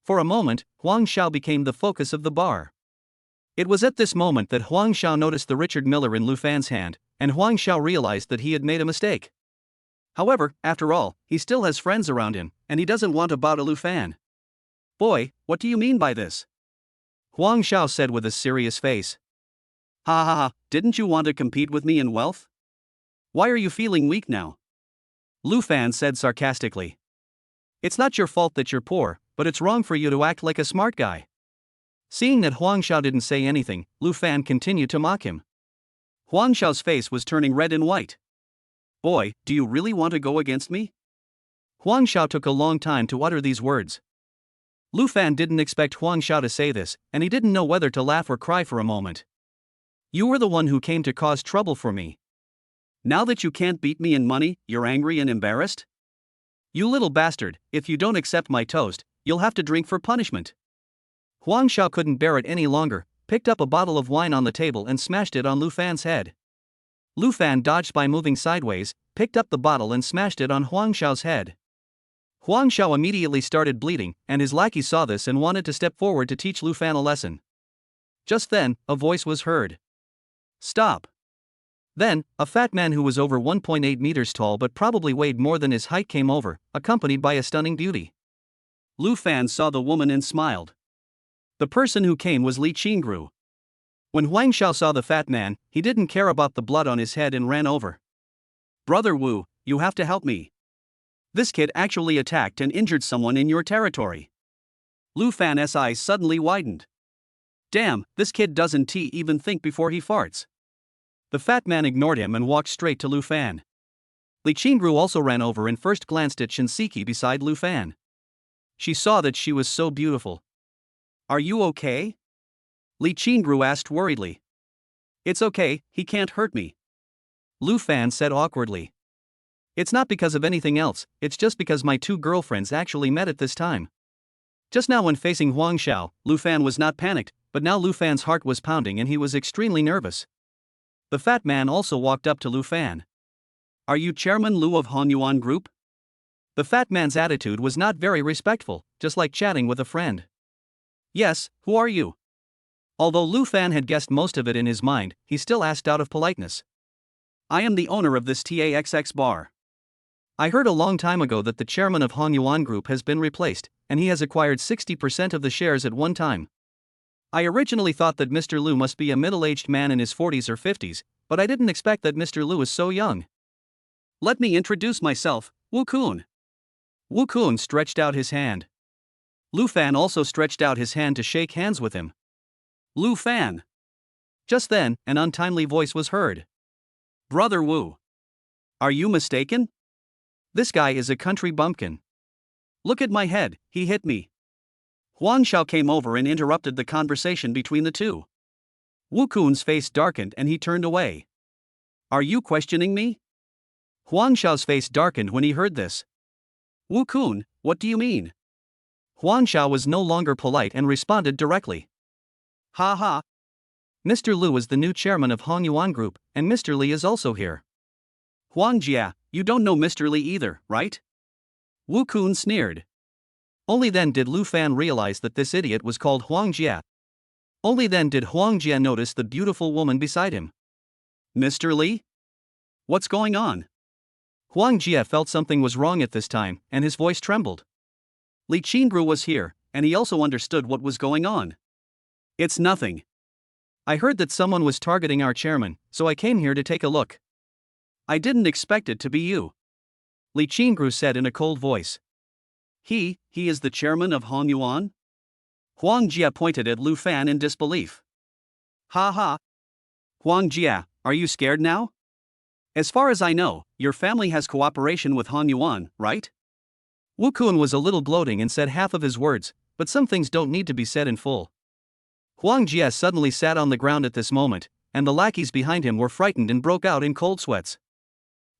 For a moment, Huang Xiao became the focus of the bar. It was at this moment that Huang Xiao noticed the Richard Miller in Lu Fan's hand, and Huang Xiao realized that he had made a mistake. However, after all, he still has friends around him, and he doesn't want to bow to Lu Fan. Boy, what do you mean by this? Huang Xiao said with a serious face. Ha ha ha, didn't you want to compete with me in wealth? Why are you feeling weak now? Lu Fan said sarcastically. It's not your fault that you're poor, but it's wrong for you to act like a smart guy. Seeing that Huang Xiao didn't say anything, Lu Fan continued to mock him. Huang Xiao's face was turning red and white. Boy, do you really want to go against me? Huang Xiao took a long time to utter these words. Lu Fan didn't expect Huang Xiao to say this, and he didn't know whether to laugh or cry for a moment. You were the one who came to cause trouble for me. Now that you can't beat me in money, you're angry and embarrassed? You little bastard, if you don't accept my toast, you'll have to drink for punishment. Huang Xiao couldn't bear it any longer, picked up a bottle of wine on the table and smashed it on Lu Fan's head. Lu Fan dodged by moving sideways, picked up the bottle and smashed it on Huang Xiao's head. Huang Xiao immediately started bleeding, and his lackey saw this and wanted to step forward to teach Lu Fan a lesson. Just then, a voice was heard. Stop. Then, a fat man who was over 1.8 meters tall but probably weighed more than his height came over, accompanied by a stunning beauty. Lu Fan saw the woman and smiled. The person who came was Li Qingru. When Huang Xiao saw the fat man, he didn't care about the blood on his head and ran over. Brother Wu, you have to help me. This kid actually attacked and injured someone in your territory. Lu Fan's eyes suddenly widened. Damn, this kid doesn't even think before he farts. The fat man ignored him and walked straight to Lu Fan. Li Qingru also ran over and first glanced at Shinseki beside Lu Fan. She saw that she was so beautiful. Are you okay? Li Qingru asked worriedly. It's okay, he can't hurt me. Lu Fan said awkwardly. It's not because of anything else, it's just because my two girlfriends actually met at this time. Just now when facing Huang Xiao, Lu Fan was not panicked, but now Lu Fan's heart was pounding and he was extremely nervous. The fat man also walked up to Lu Fan. Are you Chairman Lu of Honyuan Group? The fat man's attitude was not very respectful, just like chatting with a friend. Yes, who are you? Although Lu Fan had guessed most of it in his mind, he still asked out of politeness. I am the owner of this TAXX bar. I heard a long time ago that the chairman of Honyuan Group has been replaced, and he has acquired 60% of the shares at one time. I originally thought that Mr. Lu must be a middle-aged man in his 40s or 50s, but I didn't expect that Mr. Lu is so young. Let me introduce myself, Wu Kun. Wu Kun stretched out his hand. Lu Fan also stretched out his hand to shake hands with him. Lu Fan. Just then, an untimely voice was heard. Brother Wu. Are you mistaken? This guy is a country bumpkin. Look at my head, he hit me. Huang Xiao came over and interrupted the conversation between the two. Wu Kun's face darkened and he turned away. Are you questioning me? Huang Xiao's face darkened when he heard this. Wu Kun, what do you mean? Huang Xiao was no longer polite and responded directly. Ha ha. Mr. Lu is the new chairman of Honyuan Group, and Mr. Li is also here. Huang Jia, you don't know Mr. Li either, right? Wu Kun sneered. Only then did Lu Fan realize that this idiot was called Huang Jia. Only then did Huang Jia notice the beautiful woman beside him. Mr. Li? What's going on? Huang Jia felt something was wrong at this time, and his voice trembled. Li Qingru was here, and he also understood what was going on. It's nothing. I heard that someone was targeting our chairman, so I came here to take a look. I didn't expect it to be you. Li Qingru said in a cold voice. He is the chairman of Honyuan? Huang Jia pointed at Lu Fan in disbelief. Ha ha. Huang Jia, are you scared now? As far as I know, your family has cooperation with Honyuan, right? Wu Kun was a little gloating and said half of his words, but some things don't need to be said in full. Huang Jie suddenly sat on the ground at this moment, and the lackeys behind him were frightened and broke out in cold sweats.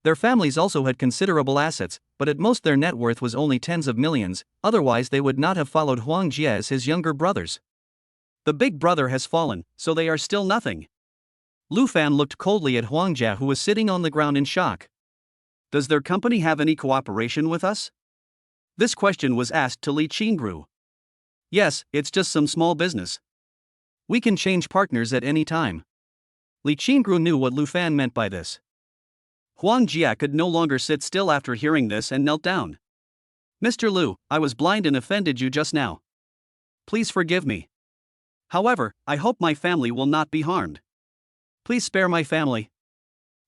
Their families also had considerable assets, but at most their net worth was only tens of millions, otherwise they would not have followed Huang Jie as his younger brothers. The big brother has fallen, so they are still nothing. Lu Fan looked coldly at Huang Jie, who was sitting on the ground in shock. Does their company have any cooperation with us? This question was asked to Li Qingru. Yes, it's just some small business. We can change partners at any time. Li Qingru knew what Lu Fan meant by this. Huang Jie could no longer sit still after hearing this and knelt down. Mr. Lu, I was blind and offended you just now. Please forgive me. However, I hope my family will not be harmed. Please spare my family.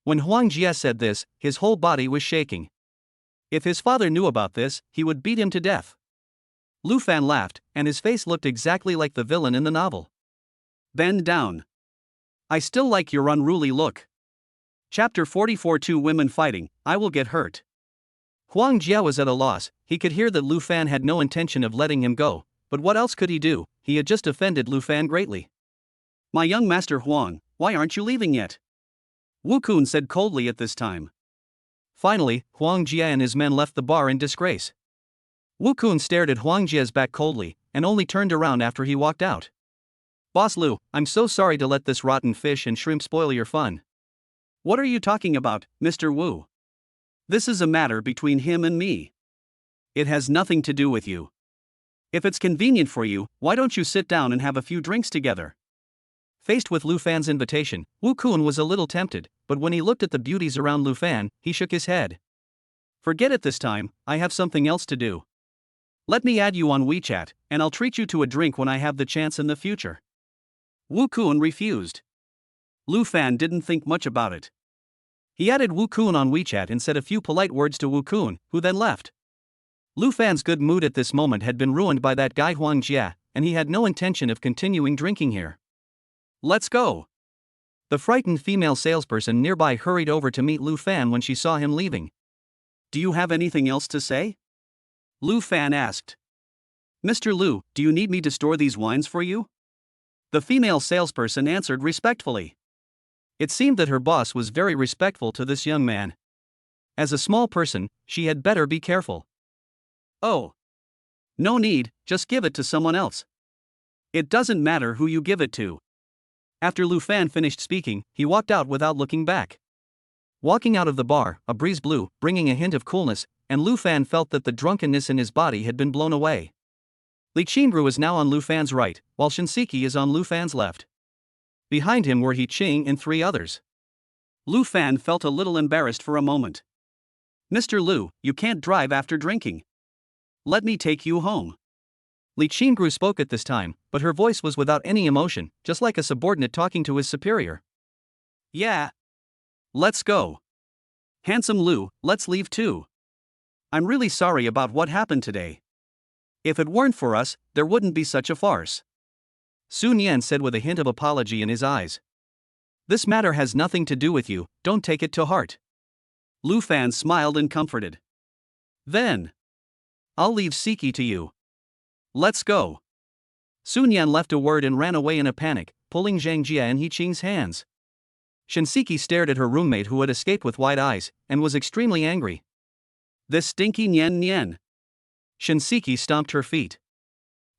When Huang Jie said this, his whole body was shaking. If his father knew about this, he would beat him to death. Lu Fan laughed, and his face looked exactly like the villain in the novel. Bend down. I still like your unruly look. Chapter 44. Two women fighting, I will get hurt. Huang Jie was at a loss. He could hear that Lu Fan had no intention of letting him go, but what else could he do? He had just offended Lu Fan greatly. My young master Huang, why aren't you leaving yet? Wu Kun said coldly at this time. Finally, Huang Jie and his men left the bar in disgrace. Wu Kun stared at Huang Jie's back coldly, and only turned around after he walked out. Boss Lu, I'm so sorry to let this rotten fish and shrimp spoil your fun. What are you talking about, Mr. Wu? This is a matter between him and me. It has nothing to do with you. If it's convenient for you, why don't you sit down and have a few drinks together? Faced with Lu Fan's invitation, Wu Kun was a little tempted, but when he looked at the beauties around Lu Fan, he shook his head. Forget it this time, I have something else to do. Let me add you on WeChat, and I'll treat you to a drink when I have the chance in the future. Wu Kun refused. Lu Fan didn't think much about it. He added Wu Kun on WeChat and said a few polite words to Wu Kun, who then left. Lu Fan's good mood at this moment had been ruined by that guy Huang Jie, and he had no intention of continuing drinking here. Let's go. The frightened female salesperson nearby hurried over to meet Lu Fan when she saw him leaving. Do you have anything else to say? Lu Fan asked. Mr. Lu, do you need me to store these wines for you? The female salesperson answered respectfully. It seemed that her boss was very respectful to this young man. As a small person, she had better be careful. Oh. No need, just give it to someone else. It doesn't matter who you give it to. After Lu Fan finished speaking, he walked out without looking back. Walking out of the bar, a breeze blew, bringing a hint of coolness, and Lu Fan felt that the drunkenness in his body had been blown away. Li Qingru is now on Lu Fan's right, while Shinseki is on Lu Fan's left. Behind him were He Qing and three others. Lu Fan felt a little embarrassed for a moment. Mr. Lu, you can't drive after drinking. Let me take you home. Li Qingru spoke at this time, but her voice was without any emotion, just like a subordinate talking to his superior. Yeah. Let's go. Handsome Lu, let's leave too. I'm really sorry about what happened today. If it weren't for us, there wouldn't be such a farce. Sun Yan said with a hint of apology in his eyes. This matter has nothing to do with you, don't take it to heart. Lu Fan smiled and comforted. Then. I'll leave Siki to you. Let's go. Sun Yan left a word and ran away in a panic, pulling Zhang Jie and He Qing's hands. Shinseki stared at her roommate who had escaped with wide eyes, and was extremely angry. This stinky Nian Nian. Shinseki stomped her feet.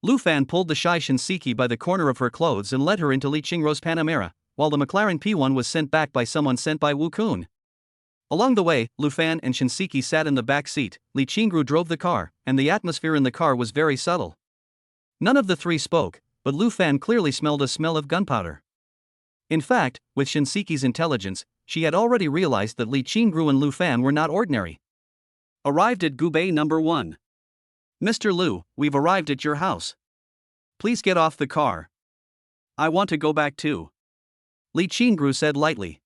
Lu Fan pulled the shy Shinseki by the corner of her clothes and led her into Li Qingru's Panamera, while the McLaren P1 was sent back by someone sent by Wu Kun. Along the way, Lu Fan and Shinseki sat in the back seat, Li Qingru drove the car, and the atmosphere in the car was very subtle. None of the three spoke, but Lu Fan clearly smelled a smell of gunpowder. In fact, with Shinseki's intelligence, she had already realized that Li Qingru and Lu Fan were not ordinary. Arrived at Gubei number 1. Mr. Lu, we've arrived at your house. Please get off the car. I want to go back too. Li Qingru said lightly.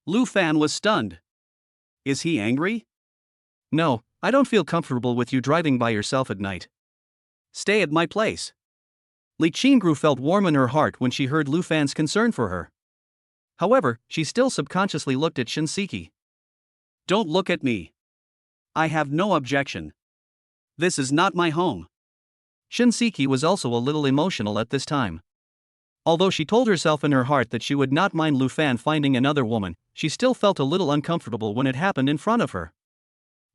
Lu Fan was stunned. Is he angry? No, I don't feel comfortable with you driving by yourself at night. Stay at my place. Li Qingru felt warm in her heart when she heard Lu Fan's concern for her. However, she still subconsciously looked at Shinseki. Don't look at me. I have no objection. This is not my home. Shinseki was also a little emotional at this time. Although she told herself in her heart that she would not mind Lu Fan finding another woman, she still felt a little uncomfortable when it happened in front of her.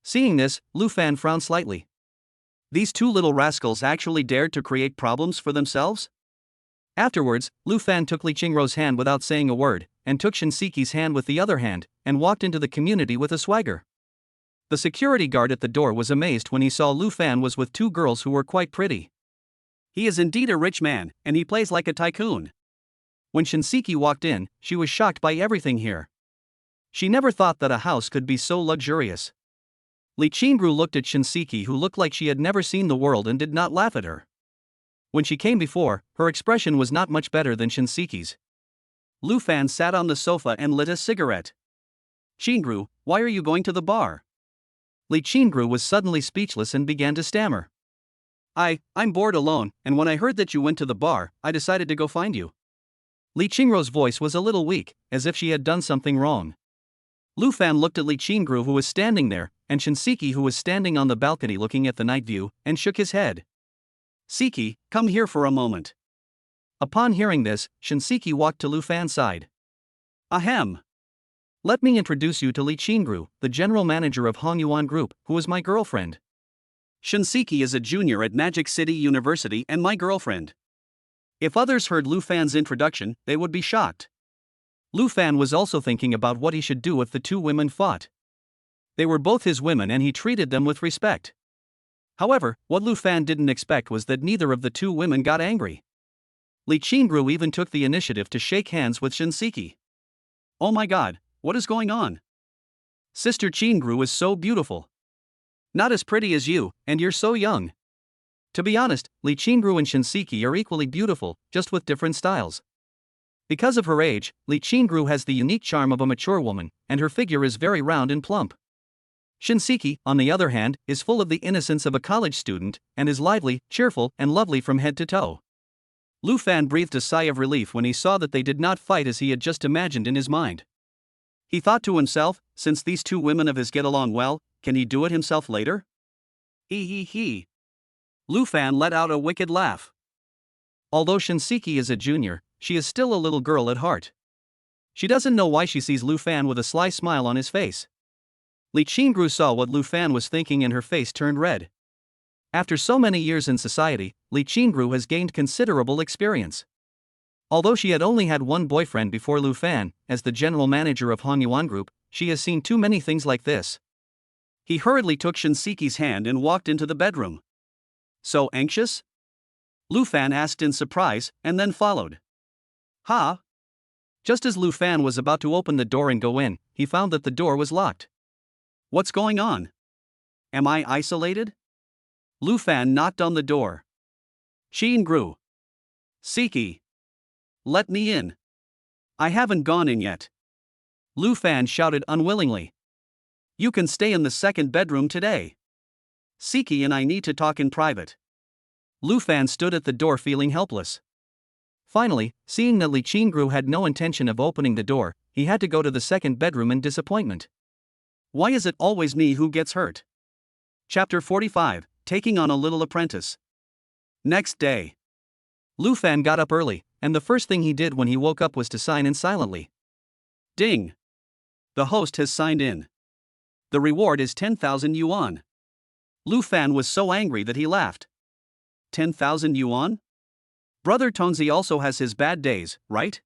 Seeing this, Lu Fan frowned slightly. These two little rascals actually dared to create problems for themselves? Afterwards, Lu Fan took Li Qingrou's hand without saying a word, and took Shinseki's hand with the other hand, and walked into the community with a swagger. The security guard at the door was amazed when he saw Lu Fan was with two girls who were quite pretty. He is indeed a rich man, and he plays like a tycoon. When Shinseki walked in, she was shocked by everything here. She never thought that a house could be so luxurious. Li Qingru looked at Shinseki, who looked like she had never seen the world, and did not laugh at her. When she came before, her expression was not much better than Shinseki's. Lu Fan sat on the sofa and lit a cigarette. "Qingru, why are you going to the bar?" Li Qingru was suddenly speechless and began to stammer. I'm bored alone, and when I heard that you went to the bar, I decided to go find you." Li Qingrou's voice was a little weak, as if she had done something wrong. Lu Fan looked at Li Qingru, who was standing there, and Shinseki, who was standing on the balcony looking at the night view, and shook his head. "Seki, come here for a moment." Upon hearing this, Shinseki walked to Lu Fan's side. "Ahem. Let me introduce you to Li Qingru, the general manager of Hongyuan Group, who is my girlfriend. Shinseki is a junior at Magic City University and my girlfriend." If others heard Lu Fan's introduction, they would be shocked. Lu Fan was also thinking about what he should do if the two women fought. They were both his women and he treated them with respect. However, what Lu Fan didn't expect was that neither of the two women got angry. Li Qingru even took the initiative to shake hands with Shinseki. "Oh my god, what is going on? Sister Qingru is so beautiful. Not as pretty as you, and you're so young." To be honest, Li Qingru and Shinseki are equally beautiful, just with different styles. Because of her age, Li Qingru has the unique charm of a mature woman, and her figure is very round and plump. Shinseki, on the other hand, is full of the innocence of a college student, and is lively, cheerful, and lovely from head to toe. Lu Fan breathed a sigh of relief when he saw that they did not fight as he had just imagined in his mind. He thought to himself, since these two women of his get along well, can he do it himself later? He. Lu Fan let out a wicked laugh. Although Shinseki is a junior, she is still a little girl at heart. She doesn't know why she sees Lu Fan with a sly smile on his face. Li Qingru saw what Lu Fan was thinking and her face turned red. After so many years in society, Li Qingru has gained considerable experience. Although she had only had one boyfriend before Lu Fan, as the general manager of Hongyuan Group, she has seen too many things like this. He hurriedly took Shinseki's hand and walked into the bedroom. "So anxious?" Lu Fan asked in surprise, and then followed. "Ha?" Just as Lu Fan was about to open the door and go in, he found that the door was locked. "What's going on? Am I isolated?" Lu Fan knocked on the door. "Qingru. Seki. Let me in. I haven't gone in yet." Lu Fan shouted unwillingly. "You can stay in the second bedroom today. Seki and I need to talk in private." Lu Fan stood at the door feeling helpless. Finally, seeing that Li Qingru had no intention of opening the door, he had to go to the second bedroom in disappointment. Why is it always me who gets hurt? Chapter 45, Taking on a Little Apprentice. Next day. Lu Fan got up early, and the first thing he did when he woke up was to sign in silently. Ding! The host has signed in. The reward is 10,000 yuan. Lu Fan was so angry that he laughed. 10,000 yuan? Brother Tonzi also has his bad days, right?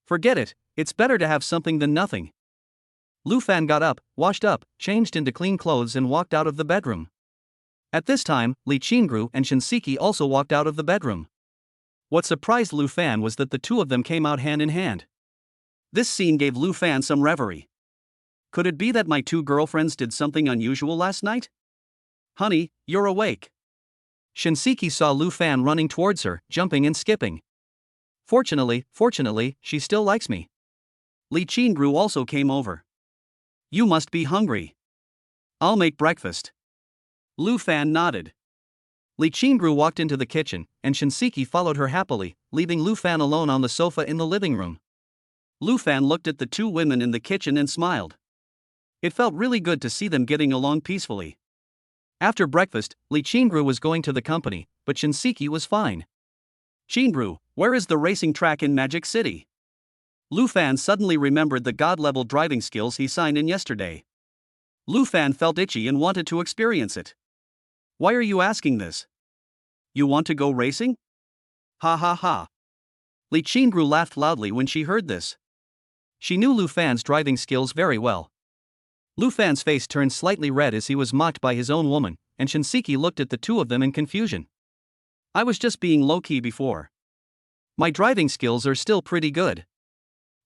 Forget it, it's better to have something than nothing. Lu Fan got up, washed up, changed into clean clothes and walked out of the bedroom. At this time, Li Qingru and Shinseki also walked out of the bedroom. What surprised Lu Fan was that the two of them came out hand in hand. This scene gave Lu Fan some reverie. Could it be that my two girlfriends did something unusual last night? Honey, you're awake. Shinseki saw Lu Fan running towards her, jumping and skipping. Fortunately, she still likes me. Li Qingru also came over. You must be hungry. I'll make breakfast. Lu Fan nodded. Li Qingru walked into the kitchen, and Shinseki followed her happily, leaving Lu Fan alone on the sofa in the living room. Lu Fan looked at the two women in the kitchen and smiled. It felt really good to see them getting along peacefully. After breakfast, Li Qingru was going to the company, but Shinseki was fine. Shinbru, where is the racing track in Magic City? Lu Fan suddenly remembered the god-level driving skills he signed in yesterday. Lu Fan felt itchy and wanted to experience it. Why are you asking this? You want to go racing? Ha ha ha. Li Qingru laughed loudly when she heard this. She knew Lu Fan's driving skills very well. Lu Fan's face turned slightly red as he was mocked by his own woman, and Shinseki looked at the two of them in confusion. I was just being low-key before. My driving skills are still pretty good.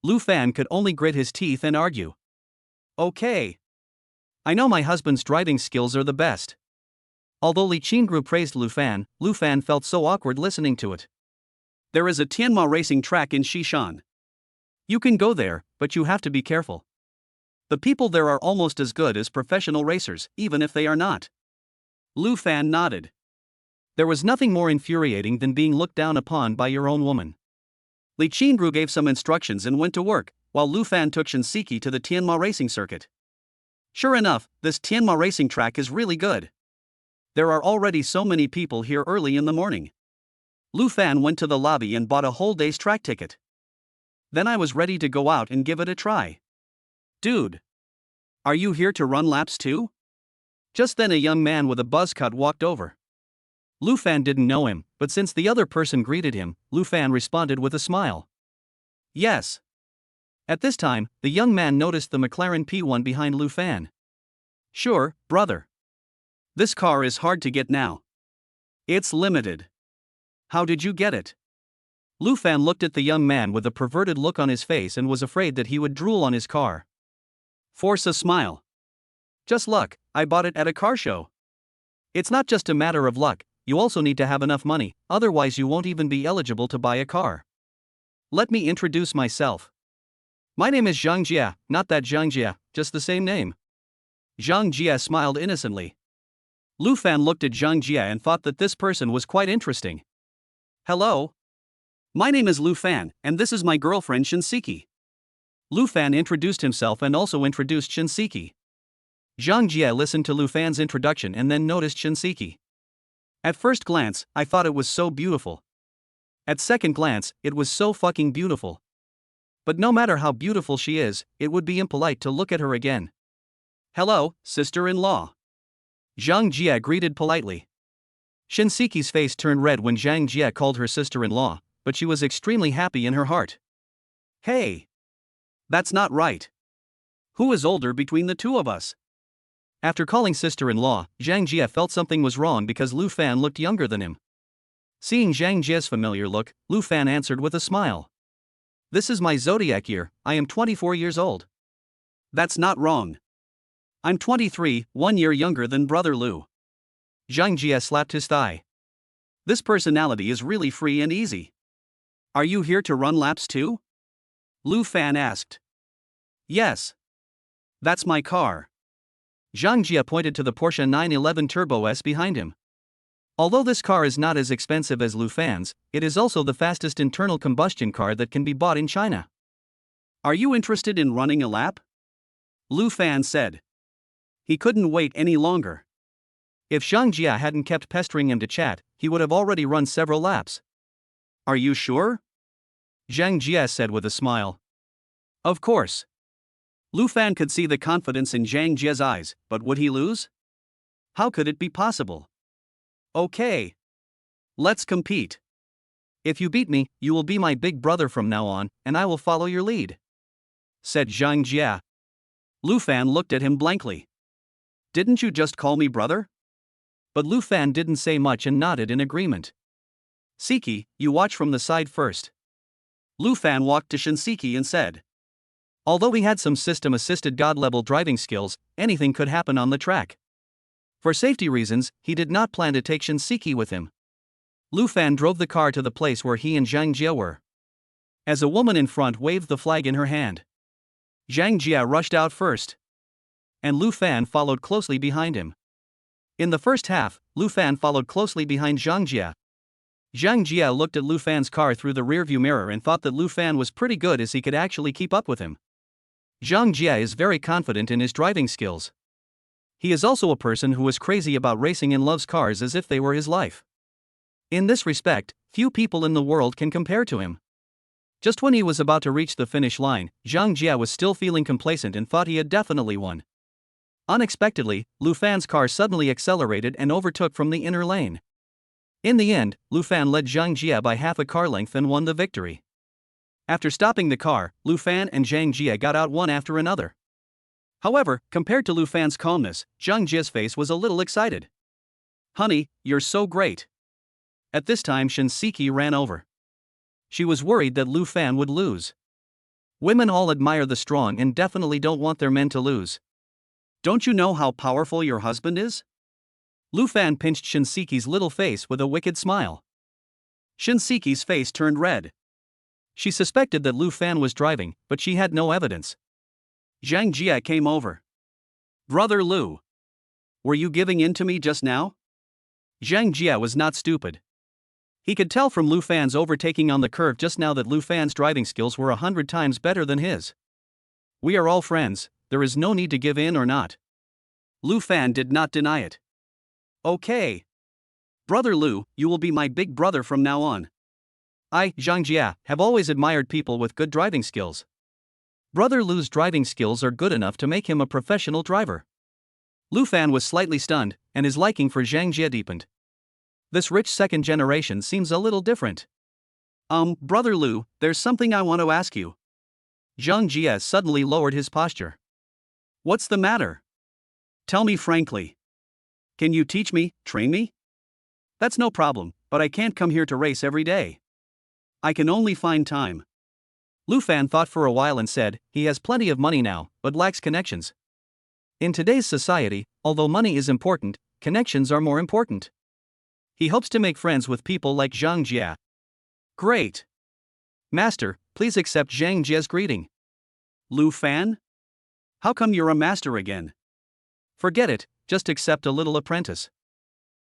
Lu Fan could only grit his teeth and argue. Okay. I know my husband's driving skills are the best. Although Li Qingru praised Lu Fan felt so awkward listening to it. There is a Tianma racing track in Xishan. You can go there, but you have to be careful. The people there are almost as good as professional racers, even if they are not. Lu Fan nodded. There was nothing more infuriating than being looked down upon by your own woman. Li Qingru gave some instructions and went to work, while Lu Fan took Shinseki to the Tianma racing circuit. Sure enough, this Tianma racing track is really good. There are already so many people here early in the morning. Lu Fan went to the lobby and bought a whole day's track ticket. Then I was ready to go out and give it a try. Dude. Are you here to run laps too? Just then a young man with a buzz cut walked over. Lu Fan didn't know him, but since the other person greeted him, Lu Fan responded with a smile. Yes. At this time, the young man noticed the McLaren P1 behind Lu Fan. Sure, brother. This car is hard to get now. It's limited. How did you get it? Lu Fan looked at the young man with a perverted look on his face and was afraid that he would drool on his car. Force a smile. Just luck, I bought it at a car show. It's not just a matter of luck, you also need to have enough money, otherwise you won't even be eligible to buy a car. Let me introduce myself. My name is Zhang Jia, not that Zhang Jia, just the same name. Zhang Jia smiled innocently. Lu Fan looked at Zhang Jia and thought that this person was quite interesting. Hello. My name is Lu Fan, and this is my girlfriend Shinseki. Lu Fan introduced himself and also introduced Shinseki. Zhang Jia listened to Lu Fan's introduction and then noticed Shinseki. At first glance, I thought it was so beautiful. At second glance, it was so fucking beautiful. But no matter how beautiful she is, it would be impolite to look at her again. Hello, sister-in-law. Zhang Jia greeted politely. Shinseki's face turned red when Zhang Jia called her sister-in-law, but she was extremely happy in her heart. Hey! That's not right. Who is older between the two of us? After calling sister-in-law, Zhang Jia felt something was wrong because Lu Fan looked younger than him. Seeing Zhang Jia's familiar look, Lu Fan answered with a smile. This is my zodiac year, I am 24 years old. That's not wrong. I'm 23, 1 year younger than brother Lu. Zhang Jia slapped his thigh. This personality is really free and easy. Are you here to run laps too? Lu Fan asked. Yes. That's my car. Zhang Jia pointed to the Porsche 911 Turbo S behind him. Although this car is not as expensive as Lu Fan's, it is also the fastest internal combustion car that can be bought in China. Are you interested in running a lap? Lu Fan said. He couldn't wait any longer. If Zhang Jia hadn't kept pestering him to chat, he would have already run several laps. Are you sure? Zhang Jia said with a smile. Of course. Lu Fan could see the confidence in Zhang Jia's eyes, but would he lose? How could it be possible? Okay. Let's compete. If you beat me, you will be my big brother from now on, and I will follow your lead, said Zhang Jia. Lu Fan looked at him blankly. Didn't you just call me brother? But Lu Fan didn't say much and nodded in agreement. Seki, you watch from the side first. Lu Fan walked to Shinseki and said. Although he had some system-assisted god-level driving skills, anything could happen on the track. For safety reasons, he did not plan to take Shinseki with him. Lu Fan drove the car to the place where he and Zhang Jia were. As a woman in front waved the flag in her hand. Zhang Jia rushed out first. And Lu Fan followed closely behind him. In the first half, Lu Fan followed closely behind Zhang Jia. Zhang Jia looked at Lu Fan's car through the rearview mirror and thought that Lu Fan was pretty good as he could actually keep up with him. Zhang Jia is very confident in his driving skills. He is also a person who is crazy about racing and loves cars as if they were his life. In this respect, few people in the world can compare to him. Just when he was about to reach the finish line, Zhang Jia was still feeling complacent and thought he had definitely won. Unexpectedly, Lu Fan's car suddenly accelerated and overtook from the inner lane. In the end, Lu Fan led Zhang Jia by half a car length and won the victory. After stopping the car, Lu Fan and Zhang Jia got out one after another. However, compared to Lu Fan's calmness, Zhang Jia's face was a little excited. "Honey, you're so great." At this time Shinseki ran over. She was worried that Lu Fan would lose. Women all admire the strong and definitely don't want their men to lose. "Don't you know how powerful your husband is?" Lu Fan pinched Shinseki's little face with a wicked smile. Shinseki's face turned red. She suspected that Lu Fan was driving, but she had no evidence. Zhang Jia came over. "Brother Lu, were you giving in to me just now?" Zhang Jia was not stupid. He could tell from Lu Fan's overtaking on the curve just now that Lu Fan's driving skills were 100 times better than his. "We are all friends, there is no need to give in or not." Lu Fan did not deny it. "Okay. Brother Lu, you will be my big brother from now on. I, Zhang Jia, have always admired people with good driving skills. Brother Lu's driving skills are good enough to make him a professional driver." Lu Fan was slightly stunned, and his liking for Zhang Jia deepened. This rich second generation seems a little different. Brother Lu, there's something I want to ask you." Zhang Jia suddenly lowered his posture. "What's the matter? Tell me frankly. Can you teach me, train me?" "That's no problem, but I can't come here to race every day. I can only find time." Lu Fan thought for a while and said, he has plenty of money now, but lacks connections. In today's society, although money is important, connections are more important. He hopes to make friends with people like Zhang Jia. "Great. Master, please accept Zhang Jia's greeting." "Lu Fan? How come you're a master again?" "Forget it, just accept a little apprentice."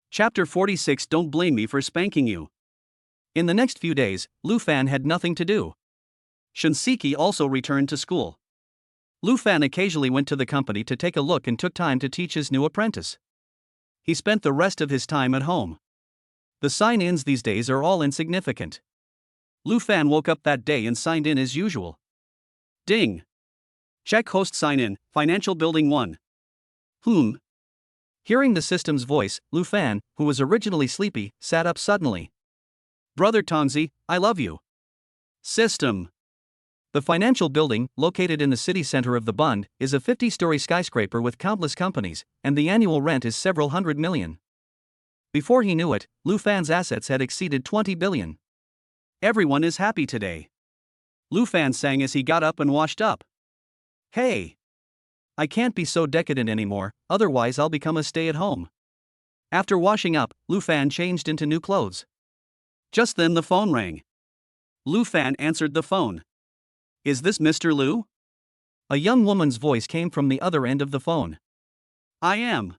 Chapter 46. Don't blame me for spanking you. In the next few days, Lu Fan had nothing to do. Shinseki also returned to school. Lu Fan occasionally went to the company to take a look and took time to teach his new apprentice. He spent the rest of his time at home. The sign-ins these days are all insignificant. Lu Fan woke up that day and signed in as usual. Ding! Check host sign-in, Financial Building 1. Hearing the system's voice, Lu Fan, who was originally sleepy, sat up suddenly. "Brother Tongzi, I love you." System. The financial building, located in the city center of the Bund, is a 50-story skyscraper with countless companies, and the annual rent is several hundred million. Before he knew it, Lu Fan's assets had exceeded 20 billion. "Everyone is happy today," Lu Fan sang as he got up and washed up. "Hey! I can't be so decadent anymore, otherwise I'll become a stay-at-home." After washing up, Lu Fan changed into new clothes. Just then the phone rang. Lu Fan answered the phone. "Is this Mr. Lu?" A young woman's voice came from the other end of the phone. "I am."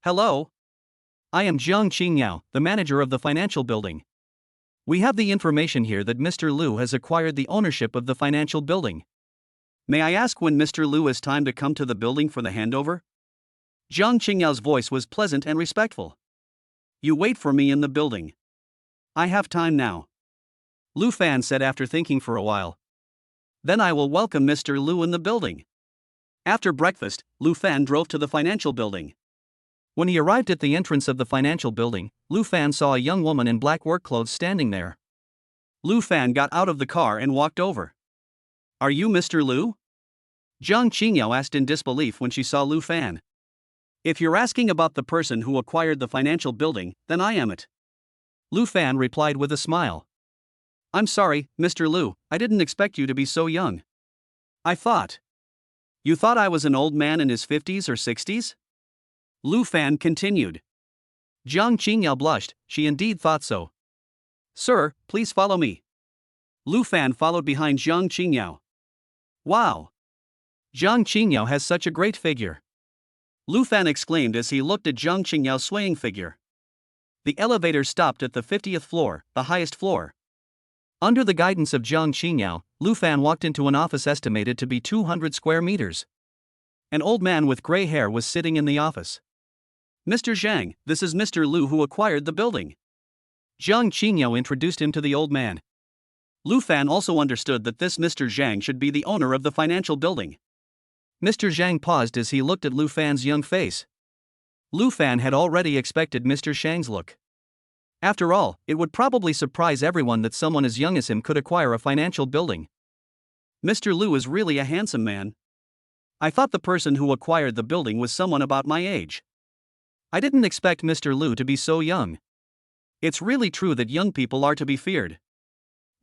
"Hello? I am Jiang Qingyao, the manager of the financial building. We have the information here that Mr. Lu has acquired the ownership of the financial building. May I ask when Mr. Lu has time to come to the building for the handover?" Jiang Qingyao's voice was pleasant and respectful. "You wait for me in the building. I have time now," Lu Fan said after thinking for a while. "Then I will welcome Mr. Lu in the building." After breakfast, Lu Fan drove to the financial building. When he arrived at the entrance of the financial building, Lu Fan saw a young woman in black work clothes standing there. Lu Fan got out of the car and walked over. "Are you Mr. Lu?" Jiang Qingyao asked in disbelief when she saw Lu Fan. "If you're asking about the person who acquired the financial building, then I am it," Lu Fan replied with a smile. "I'm sorry, Mr. Lu, I didn't expect you to be so young. You thought I was an old man in his 50s or 60s? Lu Fan continued. Jiang Qingyao blushed, she indeed thought so. "Sir, please follow me." Lu Fan followed behind Jiang Qingyao. "Wow! Jiang Qingyao has such a great figure," Lu Fan exclaimed as he looked at Jiang Qingyao's swaying figure. The elevator stopped at the 50th floor, the highest floor. Under the guidance of Jiang Qingyao, Lu Fan walked into an office estimated to be 200 square meters. An old man with gray hair was sitting in the office. "Mr. Zhang, this is Mr. Lu who acquired the building." Jiang Qingyao introduced him to the old man. Lu Fan also understood that this Mr. Zhang should be the owner of the financial building. Mr. Zhang paused as he looked at Lu Fan's young face. Lu Fan had already expected Mr. Zhang's look. After all, it would probably surprise everyone that someone as young as him could acquire a financial building. Mr. Lu is really a handsome man. I thought the person who acquired the building was someone about my age. I didn't expect Mr. Lu to be so young. It's really true that young people are to be feared.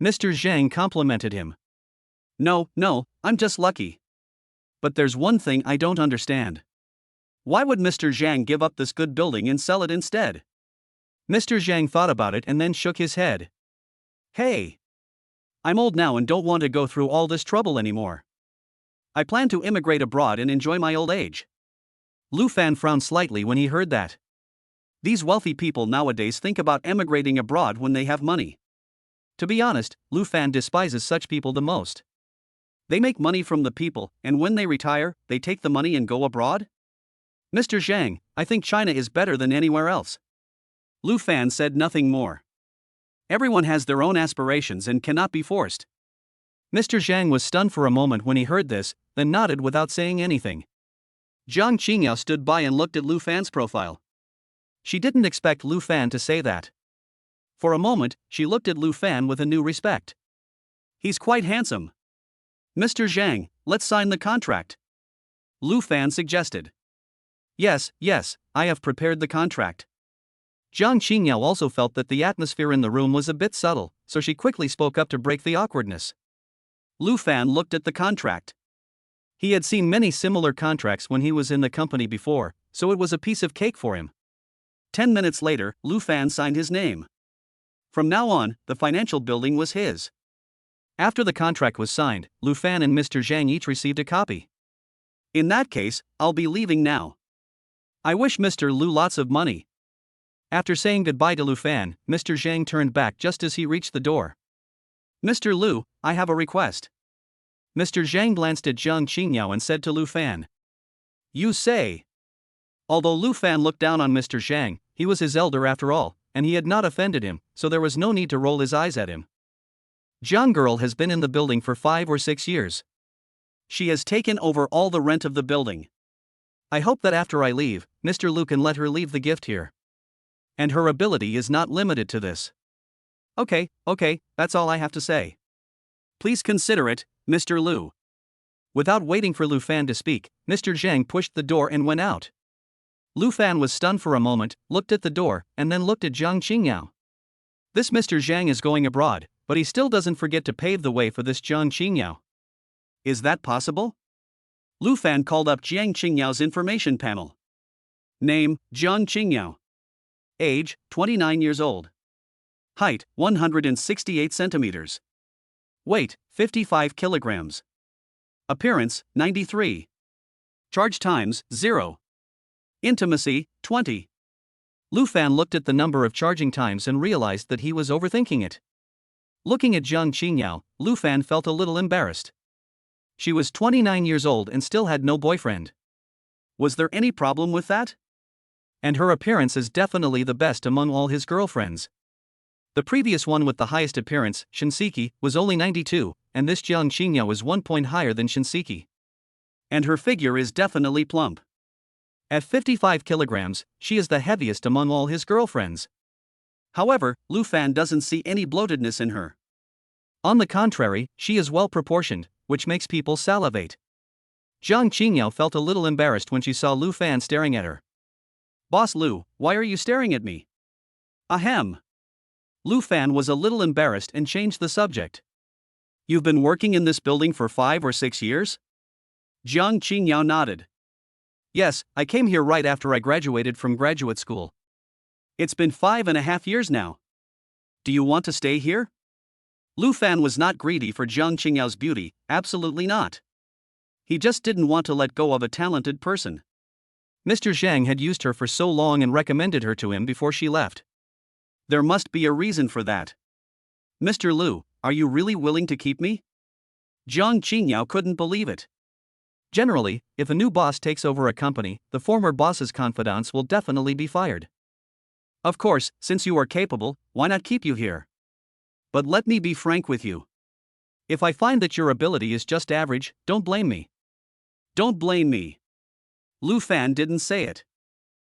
Mr. Zhang complimented him. No, I'm just lucky. But there's one thing I don't understand. Why would Mr. Zhang give up this good building and sell it instead? Mr. Zhang thought about it and then shook his head. Hey! I'm old now and don't want to go through all this trouble anymore. I plan to immigrate abroad and enjoy my old age. Lu Fan frowned slightly when he heard that. These wealthy people nowadays think about emigrating abroad when they have money. To be honest, Lu Fan despises such people the most. They make money from the people, and when they retire, they take the money and go abroad? Mr. Zhang, I think China is better than anywhere else. Lu Fan said nothing more. Everyone has their own aspirations and cannot be forced. Mr. Zhang was stunned for a moment when he heard this, then nodded without saying anything. Jiang Qingyao stood by and looked at Lu Fan's profile. She didn't expect Lu Fan to say that. For a moment, she looked at Lu Fan with a new respect. He's quite handsome. Mr. Zhang, let's sign the contract. Lu Fan suggested. Yes, I have prepared the contract. Jiang Qingyao also felt that the atmosphere in the room was a bit subtle, so she quickly spoke up to break the awkwardness. Lu Fan looked at the contract. He had seen many similar contracts when he was in the company before, so it was a piece of cake for him. 10 minutes later, Lu Fan signed his name. From now on, the financial building was his. After the contract was signed, Lu Fan and Mr. Zhang each received a copy. In that case, I'll be leaving now. I wish Mr. Lu lots of money. After saying goodbye to Lu Fan, Mr. Zhang turned back just as he reached the door. Mr. Lu, I have a request. Mr. Zhang glanced at Jiang Qingyao and said to Lu Fan. You say. Although Lu Fan looked down on Mr. Zhang, he was his elder after all, and he had not offended him, so there was no need to roll his eyes at him. Jiang girl has been in the building for 5 or 6 years. She has taken over all the rent of the building. I hope that after I leave, Mr. Lu can let her leave the gift here. And her ability is not limited to this. Okay, that's all I have to say. Please consider it, Mr. Lu. Without waiting for Lu Fan to speak, Mr. Zhang pushed the door and went out. Lu Fan was stunned for a moment, looked at the door, and then looked at Jiang Qingyao. This Mr. Zhang is going abroad, but he still doesn't forget to pave the way for this Jiang Qingyao. Is that possible? Lu Fan called up Jiang Qingyao's information panel. Name, Jiang Qingyao. Age, 29 years old. Height, 168 centimeters. Weight, 55 kilograms. Appearance, 93. Charge times, 0. Intimacy, 20. Lu Fan looked at the number of charging times and realized that he was overthinking it. Looking at Jiang Qingyao, Lu Fan felt a little embarrassed. She was 29 years old and still had no boyfriend. Was there any problem with that? And her appearance is definitely the best among all his girlfriends. The previous one with the highest appearance, Shinseki, was only 92, and this Jiang Qingyao is 1 point higher than Shinseki. And her figure is definitely plump. At 55 kilograms, she is the heaviest among all his girlfriends. However, Lu Fan doesn't see any bloatedness in her. On the contrary, she is well proportioned, which makes people salivate. Jiang Qingyao felt a little embarrassed when she saw Lu Fan staring at her. Boss Lu, why are you staring at me? Ahem. Lu Fan was a little embarrassed and changed the subject. You've been working in this building for 5 or 6 years? Jiang Qingyao nodded. Yes, I came here right after I graduated from graduate school. It's been 5.5 years now. Do you want to stay here? Lu Fan was not greedy for Jiang Qingyao's beauty, absolutely not. He just didn't want to let go of a talented person. Mr. Zhang had used her for so long and recommended her to him before she left. There must be a reason for that. Mr. Lu, are you really willing to keep me? Jiang Qingyao couldn't believe it. Generally, if a new boss takes over a company, the former boss's confidants will definitely be fired. Of course, since you are capable, why not keep you here? But let me be frank with you. If I find that your ability is just average, don't blame me. Don't blame me. Lu Fan didn't say it.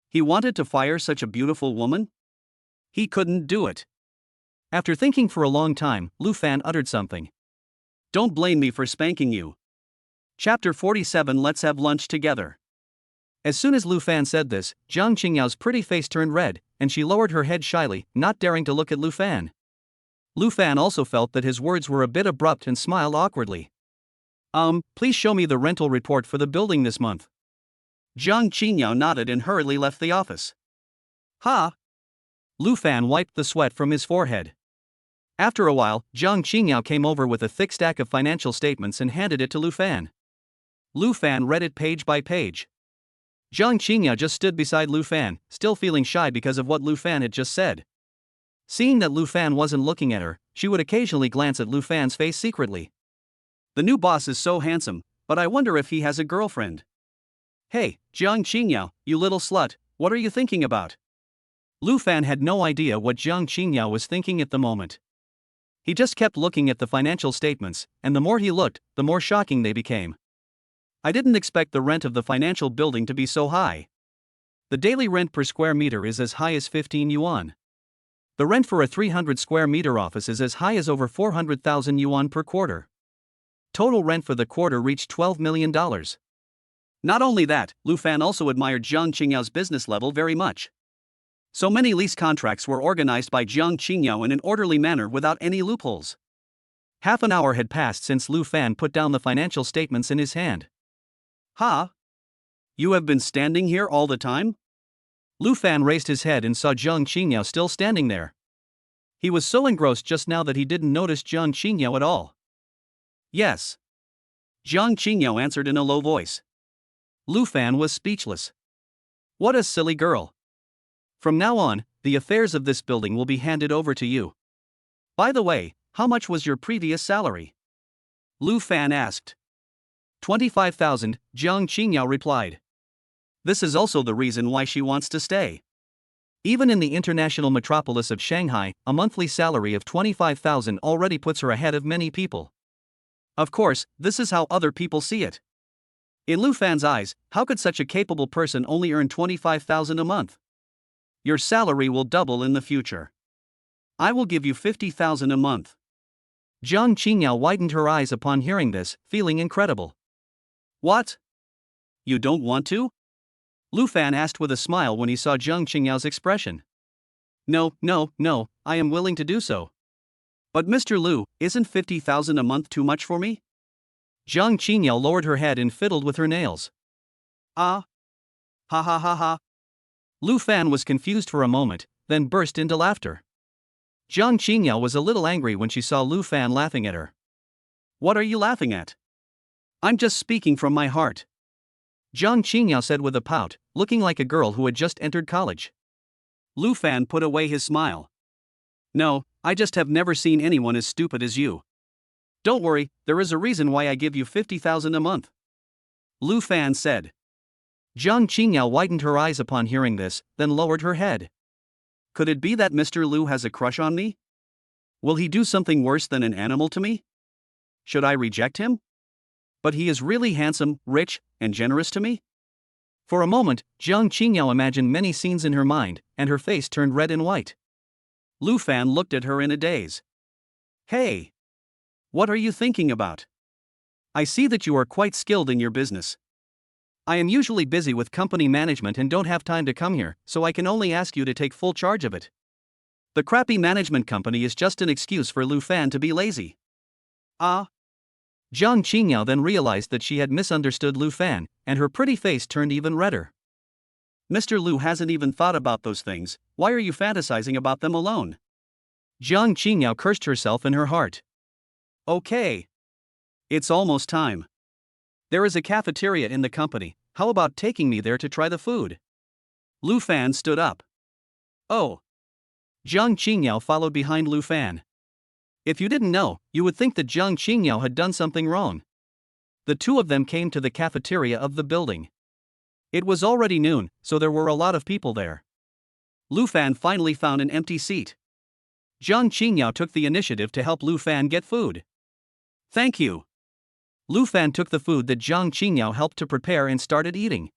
He wanted to fire such a beautiful woman? He couldn't do it. After thinking for a long time, Lu Fan uttered something. Don't blame me for spanking you. Chapter 47. Let's have lunch together. As soon as Lu Fan said this, Jiang Qingyao's pretty face turned red, and she lowered her head shyly, not daring to look at Lu Fan. Lu Fan also felt that his words were a bit abrupt and smiled awkwardly. Please show me the rental report for the building this month. Jiang Qingyao nodded and hurriedly left the office. Ha! Lu Fan wiped the sweat from his forehead. After a while, Jiang Qingyao came over with a thick stack of financial statements and handed it to Lu Fan. Lu Fan read it page by page. Jiang Qingyao just stood beside Lu Fan, still feeling shy because of what Lu Fan had just said. Seeing that Lu Fan wasn't looking at her, she would occasionally glance at Lu Fan's face secretly. The new boss is so handsome, but I wonder if he has a girlfriend. Hey, Jiang Qingyao, you little slut, what are you thinking about? Lu Fan had no idea what Jiang Qingyao was thinking at the moment. He just kept looking at the financial statements, and the more he looked, the more shocking they became. I didn't expect the rent of the financial building to be so high. The daily rent per square meter is as high as 15 yuan. The rent for a 300 square meter office is as high as over 400,000 yuan per quarter. Total rent for the quarter reached $12 million. Not only that, Lu Fan also admired Jiang Qingyao's business level very much. So many lease contracts were organized by Jiang Qingyao in an orderly manner without any loopholes. Half an hour had passed since Lu Fan put down the financial statements in his hand. Ha! You have been standing here all the time? Lu Fan raised his head and saw Jiang Qingyao still standing there. He was so engrossed just now that he didn't notice Jiang Qingyao at all. Yes. Jiang Qingyao answered in a low voice. Lu Fan was speechless. What a silly girl. From now on, the affairs of this building will be handed over to you. By the way, how much was your previous salary? Lu Fan asked. 25,000, Jiang Qingyao replied. This is also the reason why she wants to stay. Even in the international metropolis of Shanghai, a monthly salary of 25,000 already puts her ahead of many people. Of course, this is how other people see it. In Lu Fan's eyes, how could such a capable person only earn 25,000 a month? Your salary will double in the future. I will give you 50,000 a month. Jiang Qingyao widened her eyes upon hearing this, feeling incredible. What? You don't want to? Lu Fan asked with a smile when he saw Jiang Qingyao's expression. No, I am willing to do so. But Mr. Lu, isn't 50,000 a month too much for me? Jiang Qingyao lowered her head and fiddled with her nails. Ah. Ha ha ha ha. Lu Fan was confused for a moment, then burst into laughter. Jiang Qingyao was a little angry when she saw Lu Fan laughing at her. What are you laughing at? I'm just speaking from my heart. Jiang Qingyao said with a pout, looking like a girl who had just entered college. Lu Fan put away his smile. No, I just have never seen anyone as stupid as you. Don't worry, there is a reason why I give you 50,000 a month. Lu Fan said. Jiang Qingyao widened her eyes upon hearing this, then lowered her head. Could it be that Mr. Lu has a crush on me? Will he do something worse than an animal to me? Should I reject him? But he is really handsome, rich, and generous to me? For a moment, Jiang Qingyao imagined many scenes in her mind, and her face turned red and white. Lu Fan looked at her in a daze. Hey! What are you thinking about? I see that you are quite skilled in your business. I am usually busy with company management and don't have time to come here, so I can only ask you to take full charge of it. The crappy management company is just an excuse for Lu Fan to be lazy. Ah? Jiang Qingyao then realized that she had misunderstood Lu Fan, and her pretty face turned even redder. Mr. Lu hasn't even thought about those things, why are you fantasizing about them alone? Jiang Qingyao cursed herself in her heart. Okay. It's almost time. There is a cafeteria in the company, how about taking me there to try the food? Lu Fan stood up. Oh. Jiang Qingyao followed behind Lu Fan. If you didn't know, you would think that Jiang Qingyao had done something wrong. The two of them came to the cafeteria of the building. It was already noon, so there were a lot of people there. Lu Fan finally found an empty seat. Zhang Qingyao took the initiative to help Lu Fan get food. Thank you. Lu Fan took the food that Zhang Qingyao helped to prepare and started eating.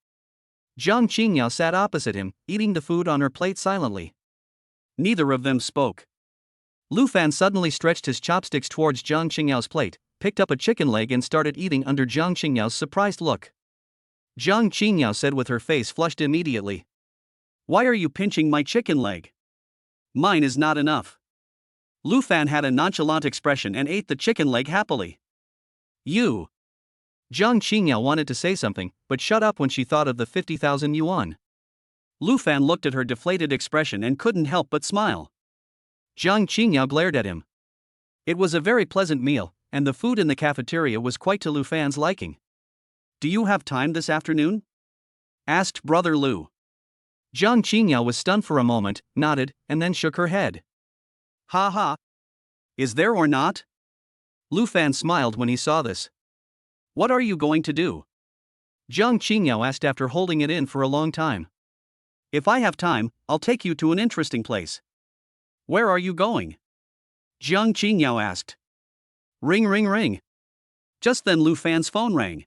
Zhang Qingyao sat opposite him, eating the food on her plate silently. Neither of them spoke. Lu Fan suddenly stretched his chopsticks towards Zhang Qingyao's plate, picked up a chicken leg and started eating under Zhang Qingyao's surprised look. Zhang Qingyao said with her face flushed immediately. Why are you pinching my chicken leg? Mine is not enough. Lu Fan had a nonchalant expression and ate the chicken leg happily. You. Zhang Qingyao wanted to say something, but shut up when she thought of the 50,000 yuan. Lu Fan looked at her deflated expression and couldn't help but smile. Zhang Qingyao glared at him. It was a very pleasant meal, and the food in the cafeteria was quite to Lu Fan's liking. Do you have time this afternoon? Asked Brother Lu. Zhang Qingyao was stunned for a moment, nodded, and then shook her head. Ha ha. Is there or not? Lu Fan smiled when he saw this. What are you going to do? Zhang Qingyao asked after holding it in for a long time. If I have time, I'll take you to an interesting place. Where are you going? Zhang Qingyao asked. Ring ring ring. Just then Lu Fan's phone rang.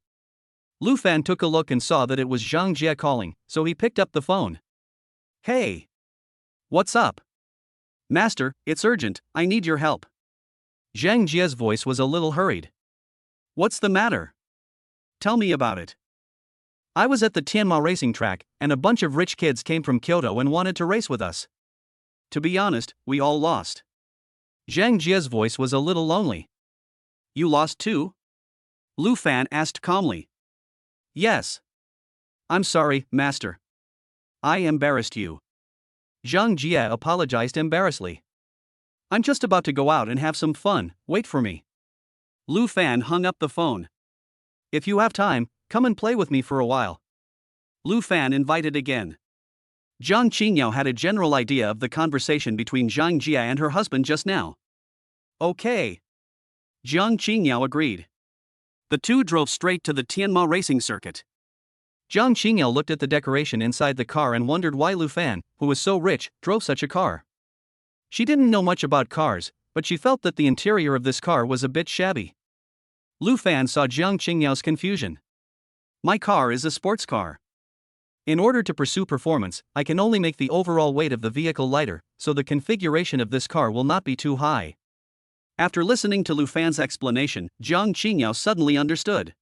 Lu Fan took a look and saw that it was Zhang Jie calling, so he picked up the phone. Hey. What's up? Master, it's urgent, I need your help. Zhang Jie's voice was a little hurried. What's the matter? Tell me about it. I was at the Tianma racing track, and a bunch of rich kids came from Kyoto and wanted to race with us. To be honest, we all lost. Zhang Jie's voice was a little lonely. You lost too? Lu Fan asked calmly. Yes. I'm sorry, master. I embarrassed you. Zhang Jie apologized embarrassedly. I'm just about to go out and have some fun, wait for me. Lu Fan hung up the phone. If you have time, come and play with me for a while. Lu Fan invited again. Zhang Qingyao had a general idea of the conversation between Zhang Jie and her husband just now. Okay. Zhang Qingyao agreed. The two drove straight to the Tianma racing circuit. Zhang Qingyao looked at the decoration inside the car and wondered why Lu Fan, who was so rich, drove such a car. She didn't know much about cars, but she felt that the interior of this car was a bit shabby. Lu Fan saw Zhang Qingyao's confusion. My car is a sports car. In order to pursue performance, I can only make the overall weight of the vehicle lighter, so the configuration of this car will not be too high. After listening to Lu Fan's explanation, Zhang Qingyao suddenly understood.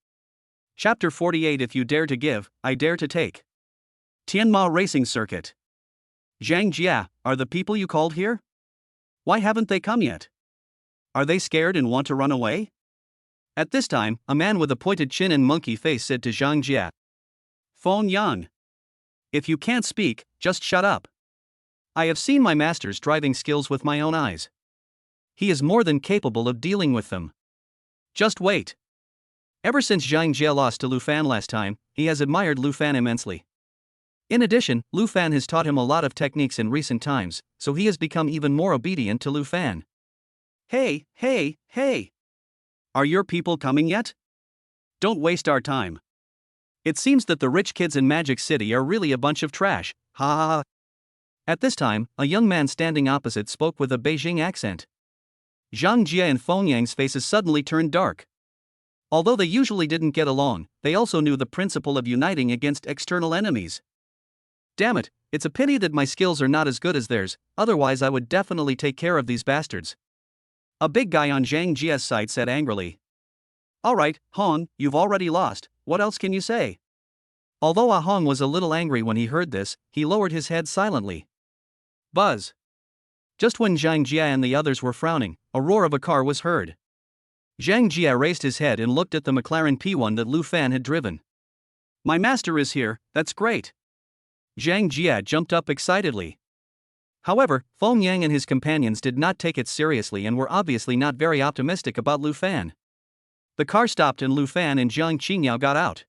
Chapter 48 If you dare to give, I dare to take. Tianma Racing Circuit. Zhang Jie, are the people you called here? Why haven't they come yet? Are they scared and want to run away? At this time, a man with a pointed chin and monkey face said to Zhang Jie. Feng Yang. If you can't speak, just shut up. I have seen my master's driving skills with my own eyes. He is more than capable of dealing with them. Just wait. Ever since Zhang Jie lost to Lu Fan last time, he has admired Lu Fan immensely. In addition, Lu Fan has taught him a lot of techniques in recent times, so he has become even more obedient to Lu Fan. Hey, hey, hey! Are your people coming yet? Don't waste our time. It seems that the rich kids in Magic City are really a bunch of trash, ha ha ha. At this time, a young man standing opposite spoke with a Beijing accent. Zhang Jie and Feng Yang's faces suddenly turned dark. Although they usually didn't get along, they also knew the principle of uniting against external enemies. Damn it, it's a pity that my skills are not as good as theirs, otherwise I would definitely take care of these bastards. A big guy on Zhang Jie's side said angrily. Alright, Hong, you've already lost, what else can you say? Although Ah Hong was a little angry when he heard this, he lowered his head silently. Buzz. Just when Zhang Jie and the others were frowning, a roar of a car was heard. Zhang Jie raised his head and looked at the McLaren P1 that Lu Fan had driven. My master is here, that's great. Zhang Jie jumped up excitedly. However, Feng Yang and his companions did not take it seriously and were obviously not very optimistic about Lu Fan. The car stopped and Lu Fan and Zhang Qingyao got out.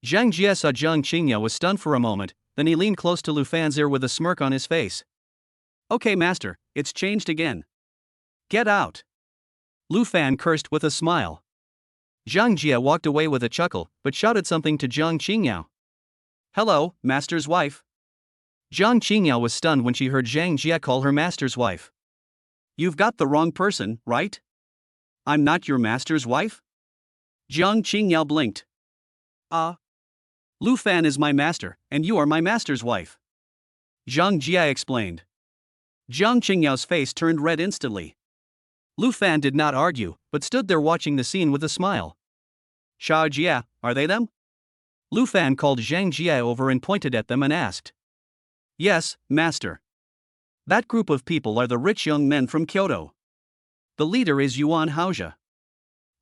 Zhang Jie saw Zhang Qingyao was stunned for a moment, then he leaned close to Lu Fan's ear with a smirk on his face. Okay master, it's changed again. Get out. Lu Fan cursed with a smile. Zhang Jie walked away with a chuckle, but shouted something to Zhang Qingyao. Hello, master's wife. Zhang Qingyao was stunned when she heard Zhang Jia call her master's wife. You've got the wrong person, right? I'm not your master's wife? Zhang Qingyao blinked. Lu Fan is my master, and you are my master's wife. Zhang Jia explained. Zhang Qingyao's face turned red instantly. Lu Fan did not argue, but stood there watching the scene with a smile. Sha Jia, are they them? Lu Fan called Zhang Jia over and pointed at them and asked. Yes, master. That group of people are the rich young men from Kyoto. The leader is Yuan Haozhe.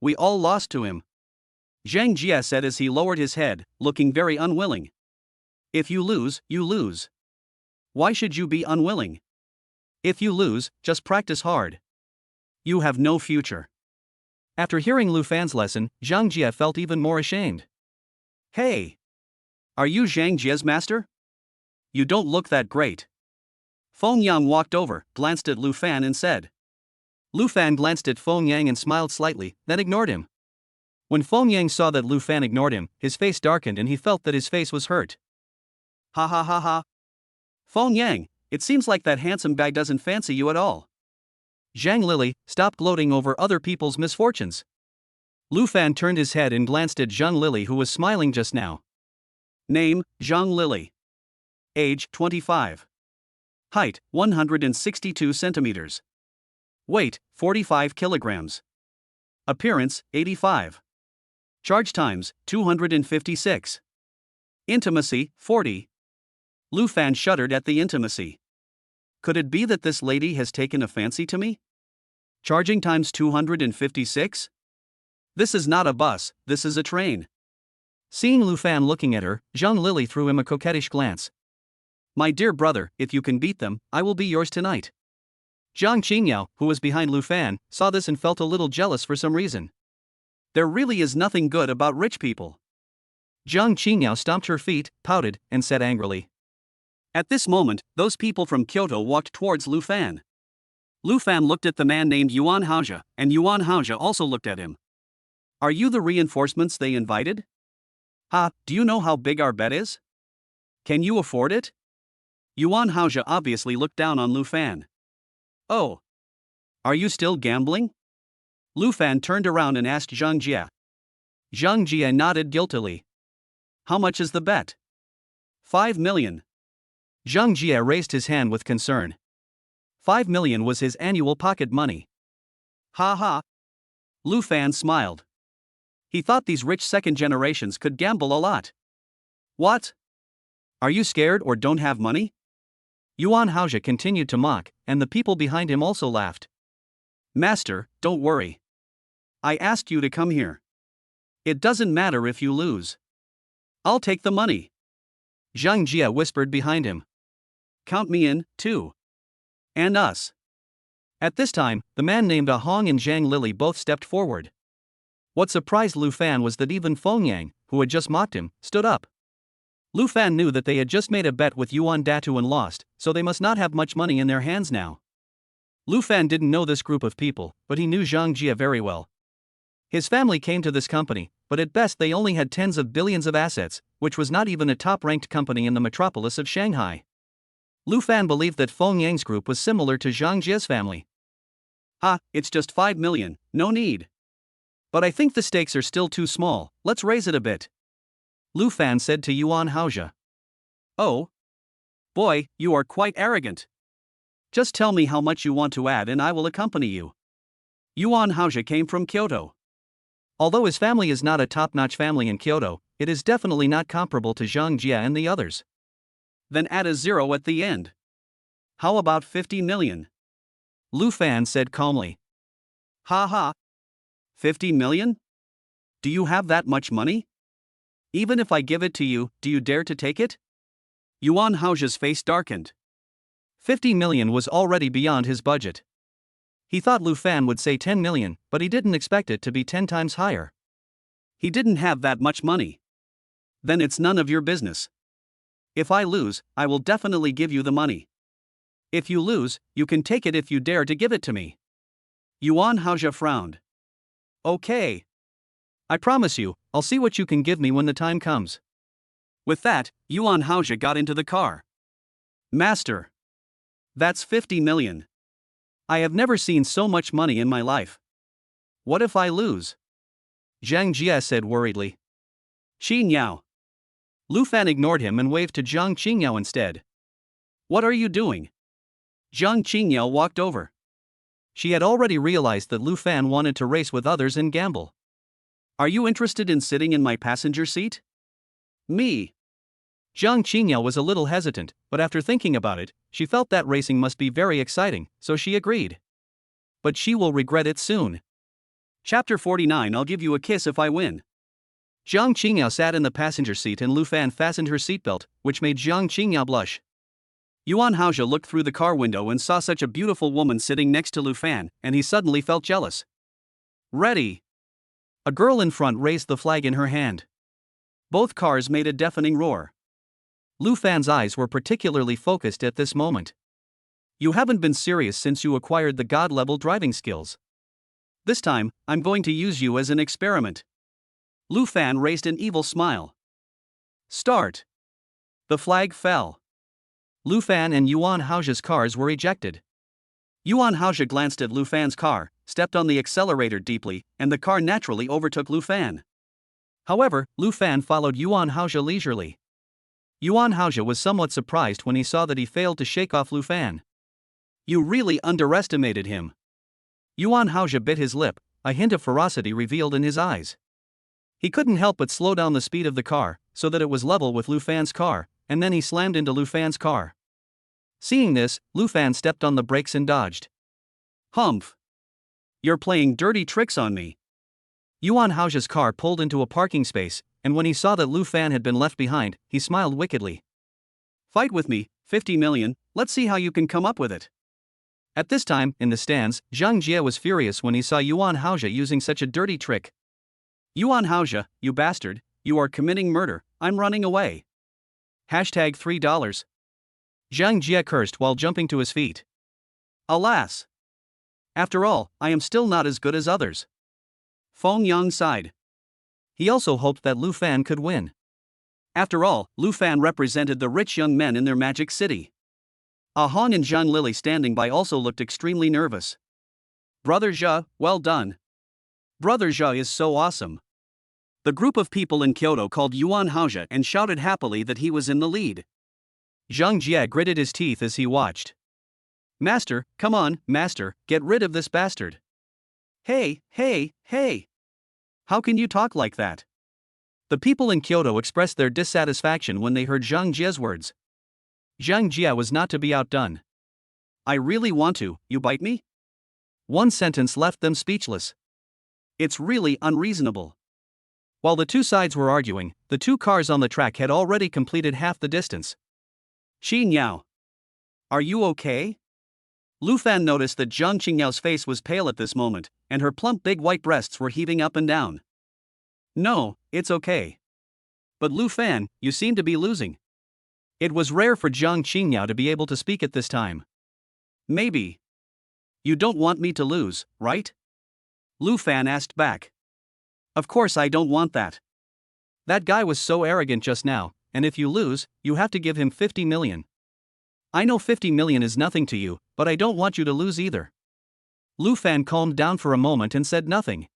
We all lost to him. Zhang Jia said as he lowered his head, looking very unwilling. If you lose, you lose. Why should you be unwilling? If you lose, just practice hard. You have no future. After hearing Lu Fan's lesson, Zhang Jia felt even more ashamed. Hey! Are you Zhang Jia's master? You don't look that great. Feng Yang walked over, glanced at Lu Fan and said. Lu Fan glanced at Feng Yang and smiled slightly, then ignored him. When Feng Yang saw that Lu Fan ignored him, his face darkened and he felt that his face was hurt. Ha ha ha ha. Feng Yang, it seems like that handsome guy doesn't fancy you at all. Zhang Lili, stop gloating over other people's misfortunes. Lu Fan turned his head and glanced at Zhang Lili, who was smiling just now. Name, Zhang Lili. Age, 25. Height, 162 centimeters. Weight, 45 kilograms. Appearance, 85. Charge times, 256. Intimacy, 40. Lu Fan shuddered at the intimacy. Could it be that this lady has taken a fancy to me? Charging times 256? This is not a bus, this is a train. Seeing Lu Fan looking at her, Zhang Lili threw him a coquettish glance. My dear brother, if you can beat them, I will be yours tonight. Zhang Qingyao, who was behind Lu Fan, saw this and felt a little jealous for some reason. There really is nothing good about rich people. Zhang Qingyao stomped her feet, pouted, and said angrily. At this moment, those people from Kyoto walked towards Lu Fan. Lu Fan looked at the man named Yuan Haozhe, and Yuan Haozhe also looked at him. Are you the reinforcements they invited? Do you know how big our bet is? Can you afford it? Yuan Haozhe obviously looked down on Lu Fan. Oh. Are you still gambling? Lu Fan turned around and asked Zhang Jia. Zhang Jia nodded guiltily. How much is the bet? 5 million. Zhang Jia raised his hand with concern. 5 million was his annual pocket money. Ha ha. Lu Fan smiled. He thought these rich second generations could gamble a lot. What? Are you scared or don't have money? Yuan Haozhe continued to mock, and the people behind him also laughed. Master, don't worry. I asked you to come here. It doesn't matter if you lose. I'll take the money. Zhang Jia whispered behind him. Count me in, too. And us. At this time, the man named Ahong and Zhang Lili both stepped forward. What surprised Lu Fan was that even Feng Yang, who had just mocked him, stood up. Lu Fan knew that they had just made a bet with Yuan Datu and lost, so they must not have much money in their hands now. Lu Fan didn't know this group of people, but he knew Zhang Jia very well. His family came to this company, but at best they only had tens of billions of assets, which was not even a top-ranked company in the metropolis of Shanghai. Lu Fan believed that Feng Yang's group was similar to Zhang Jia's family. It's just 5 million, no need. But I think the stakes are still too small, let's raise it a bit. Lu Fan said to Yuan Haozhe. Oh. Boy, you are quite arrogant. Just tell me how much you want to add and I will accompany you. Yuan Haozhe came from Kyoto. Although his family is not a top-notch family in Kyoto, it is definitely not comparable to Zhang Jia and the others. Then add a zero at the end. How about 50 million? Lu Fan said calmly. Ha ha. 50 million? Do you have that much money? Even if I give it to you, do you dare to take it? Yuan Haozhe's face darkened. 50 million was already beyond his budget. He thought Lu Fan would say 10 million, but he didn't expect it to be 10 times higher. He didn't have that much money. Then it's none of your business. If I lose, I will definitely give you the money. If you lose, you can take it if you dare to give it to me. Yuan Haozhe frowned. Okay. I promise you, I'll see what you can give me when the time comes. With that, Yuan Haozhe got into the car. Master. That's 50 million. I have never seen so much money in my life. What if I lose? Zhang Jie said worriedly. Qi Niao. Lu Fan ignored him and waved to Zhang Qingyao instead. What are you doing? Zhang Qingyao walked over. She had already realized that Lu Fan wanted to race with others and gamble. Are you interested in sitting in my passenger seat? Me. Zhang Qingyao was a little hesitant, but after thinking about it, she felt that racing must be very exciting, so she agreed. But she will regret it soon. Chapter 49. I'll give you a kiss if I win. Zhang Qingyao sat in the passenger seat and Lu Fan fastened her seatbelt, which made Zhang Qingyao blush. Yuan Haozhe looked through the car window and saw such a beautiful woman sitting next to Lu Fan, and he suddenly felt jealous. Ready. A girl in front raised the flag in her hand. Both cars made a deafening roar. Lu Fan's eyes were particularly focused at this moment. You haven't been serious since you acquired the god-level driving skills. This time, I'm going to use you as an experiment. Lu Fan raised an evil smile. Start. The flag fell. Lu Fan and Yuan Haozhe's cars were ejected. Yuan Haozhe glanced at Lu Fan's car, stepped on the accelerator deeply, and the car naturally overtook Lu Fan. However, Lu Fan followed Yuan Haozhe leisurely. Yuan Haozhe was somewhat surprised when he saw that he failed to shake off Lu Fan. You really underestimated him. Yuan Haozhe bit his lip, a hint of ferocity revealed in his eyes. He couldn't help but slow down the speed of the car, so that it was level with Lu Fan's car, and then he slammed into Lu Fan's car. Seeing this, Lu Fan stepped on the brakes and dodged. Humph! You're playing dirty tricks on me. Yuan Haozhe's car pulled into a parking space, and when he saw that Lu Fan had been left behind, he smiled wickedly. Fight with me, 50 million, let's see how you can come up with it. At this time, in the stands, Zhang Jie was furious when he saw Yuan Haozhe using such a dirty trick. Yuan Haozhe, you bastard, you are committing murder, I'm running away. Hashtag $3. Zhang Jie cursed while jumping to his feet. Alas! After all, I am still not as good as others. Feng Yang sighed. He also hoped that Lu Fan could win. After all, Lu Fan represented the rich young men in their magic city. Ah Han and Zhang Lili standing by also looked extremely nervous. Brother Zhe, well done. Brother Zhe is so awesome. The group of people in Kyoto called Yuan Haozhe and shouted happily that he was in the lead. Zhang Jie gritted his teeth as he watched. Master, come on, master, get rid of this bastard. Hey, hey, hey! How can you talk like that? The people in Kyoto expressed their dissatisfaction when they heard Zhang Jie's words. Zhang Jie was not to be outdone. I really want to, you bite me? One sentence left them speechless. It's really unreasonable. While the two sides were arguing, the two cars on the track had already completed half the distance. Qi Niao. Are you okay? Lu Fan noticed that Zhang Qingyao's face was pale at this moment, and her plump big white breasts were heaving up and down. No, it's okay. But Lu Fan, you seem to be losing. It was rare for Zhang Qingyao to be able to speak at this time. Maybe. You don't want me to lose, right? Lu Fan asked back. Of course I don't want that. That guy was so arrogant just now, and if you lose, you have to give him 50 million. I know 50 million is nothing to you, but I don't want you to lose either. Lu Fan calmed down for a moment and said nothing.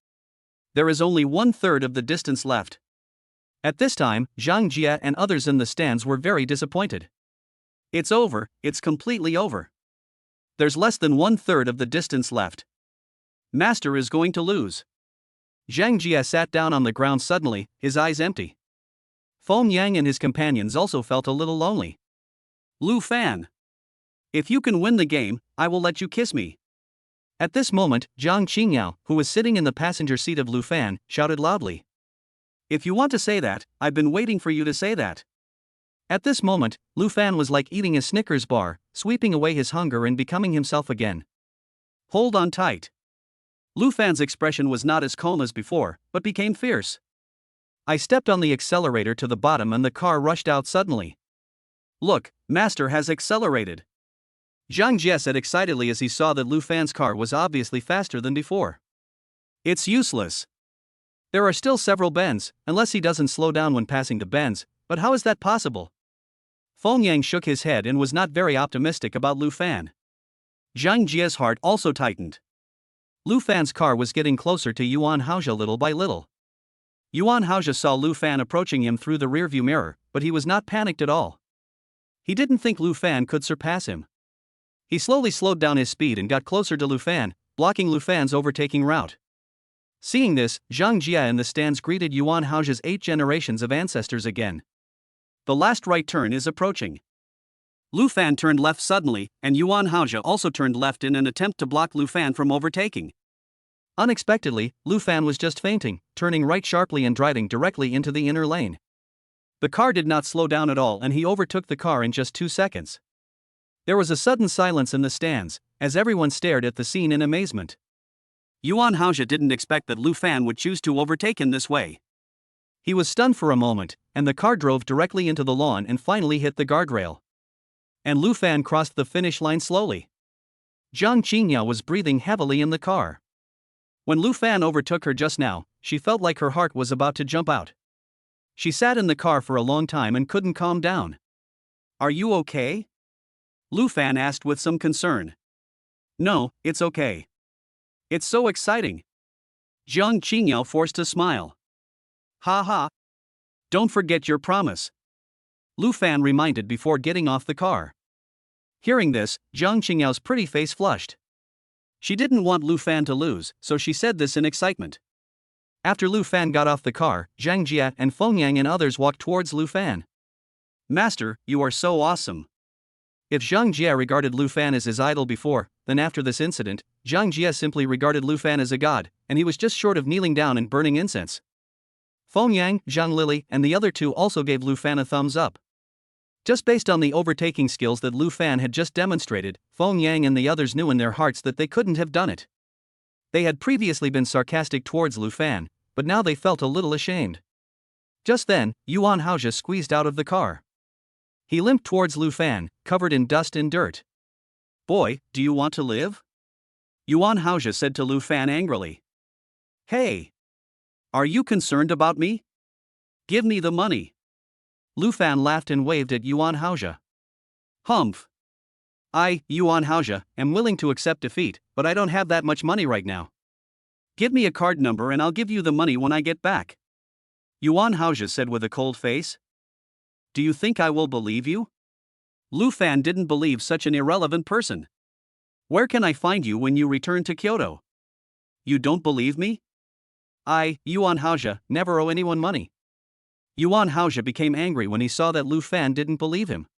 There is only 1/3 of the distance left. At this time, Zhang Jie and others in the stands were very disappointed. It's over, it's completely over. There's less than 1/3 of the distance left. Master is going to lose. Zhang Jie sat down on the ground suddenly, his eyes empty. Feng Yang and his companions also felt a little lonely. Lu Fan. If you can win the game, I will let you kiss me. At this moment, Zhang Qingyao, who was sitting in the passenger seat of Lu Fan, shouted loudly. If you want to say that, I've been waiting for you to say that. At this moment, Lu Fan was like eating a Snickers bar, sweeping away his hunger and becoming himself again. Hold on tight. Lu Fan's expression was not as calm as before, but became fierce. I stepped on the accelerator to the bottom and the car rushed out suddenly. Look, Master has accelerated. Zhang Jie said excitedly as he saw that Lu Fan's car was obviously faster than before. It's useless. There are still several bends, unless he doesn't slow down when passing the bends, but how is that possible? Feng Yang shook his head and was not very optimistic about Lu Fan. Zhang Jia's heart also tightened. Lu Fan's car was getting closer to Yuan Haojia little by little. Yuan Haojia saw Lu Fan approaching him through the rearview mirror, but he was not panicked at all. He didn't think Lu Fan could surpass him. He slowly slowed down his speed and got closer to Lu Fan, blocking Lu Fan's overtaking route. Seeing this, Zhang Jia in the stands greeted Yuan Haojia's 8 generations of ancestors again. The last right turn is approaching. Lu Fan turned left suddenly, and Yuan Haojia also turned left in an attempt to block Lu Fan from overtaking. Unexpectedly, Lu Fan was just fainting, turning right sharply and driving directly into the inner lane. The car did not slow down at all and he overtook the car in just 2 seconds. There was a sudden silence in the stands, as everyone stared at the scene in amazement. Yuan Haojia didn't expect that Lu Fan would choose to overtake in this way. He was stunned for a moment, and the car drove directly into the lawn and finally hit the guardrail. And Lu Fan crossed the finish line slowly. Zhang Qingyao was breathing heavily in the car. When Lu Fan overtook her just now, she felt like her heart was about to jump out. She sat in the car for a long time and couldn't calm down. "Are you okay?" Lu Fan asked with some concern. "No, it's okay. It's so exciting." Zhang Qingyao forced a smile. "Ha ha. Don't forget your promise," Lu Fan reminded before getting off the car. Hearing this, Zhang Qingyao's pretty face flushed. She didn't want Lu Fan to lose, so she said this in excitement. After Lu Fan got off the car, Zhang Jia and Feng Yang and others walked towards Lu Fan. "Master, you are so awesome." If Zhang Jia regarded Lu Fan as his idol before, then after this incident, Zhang Jia simply regarded Lu Fan as a god, and he was just short of kneeling down and burning incense. Feng Yang, Zhang Lili, and the other two also gave Lu Fan a thumbs up. Just based on the overtaking skills that Lu Fan had just demonstrated, Feng Yang and the others knew in their hearts that they couldn't have done it. They had previously been sarcastic towards Lu Fan, but now they felt a little ashamed. Just then, Yuan Haojia squeezed out of the car. He limped towards Lu Fan, covered in dust and dirt. "Boy, do you want to live?" Yuan Haojia said to Lu Fan angrily. "Hey! Are you concerned about me? Give me the money." Lu Fan laughed and waved at Yuan Haojia. "Humph. Yuan Haojia, am willing to accept defeat, but I don't have that much money right now. Give me a card number and I'll give you the money when I get back," Yuan Haojia said with a cold face. "Do you think I will believe you?" Lu Fan didn't believe such an irrelevant person. "Where can I find you when you return to Kyoto? You don't believe me?" Yuan Haojia, never owe anyone money." Yuan Haojia became angry when he saw that Lu Fan didn't believe him.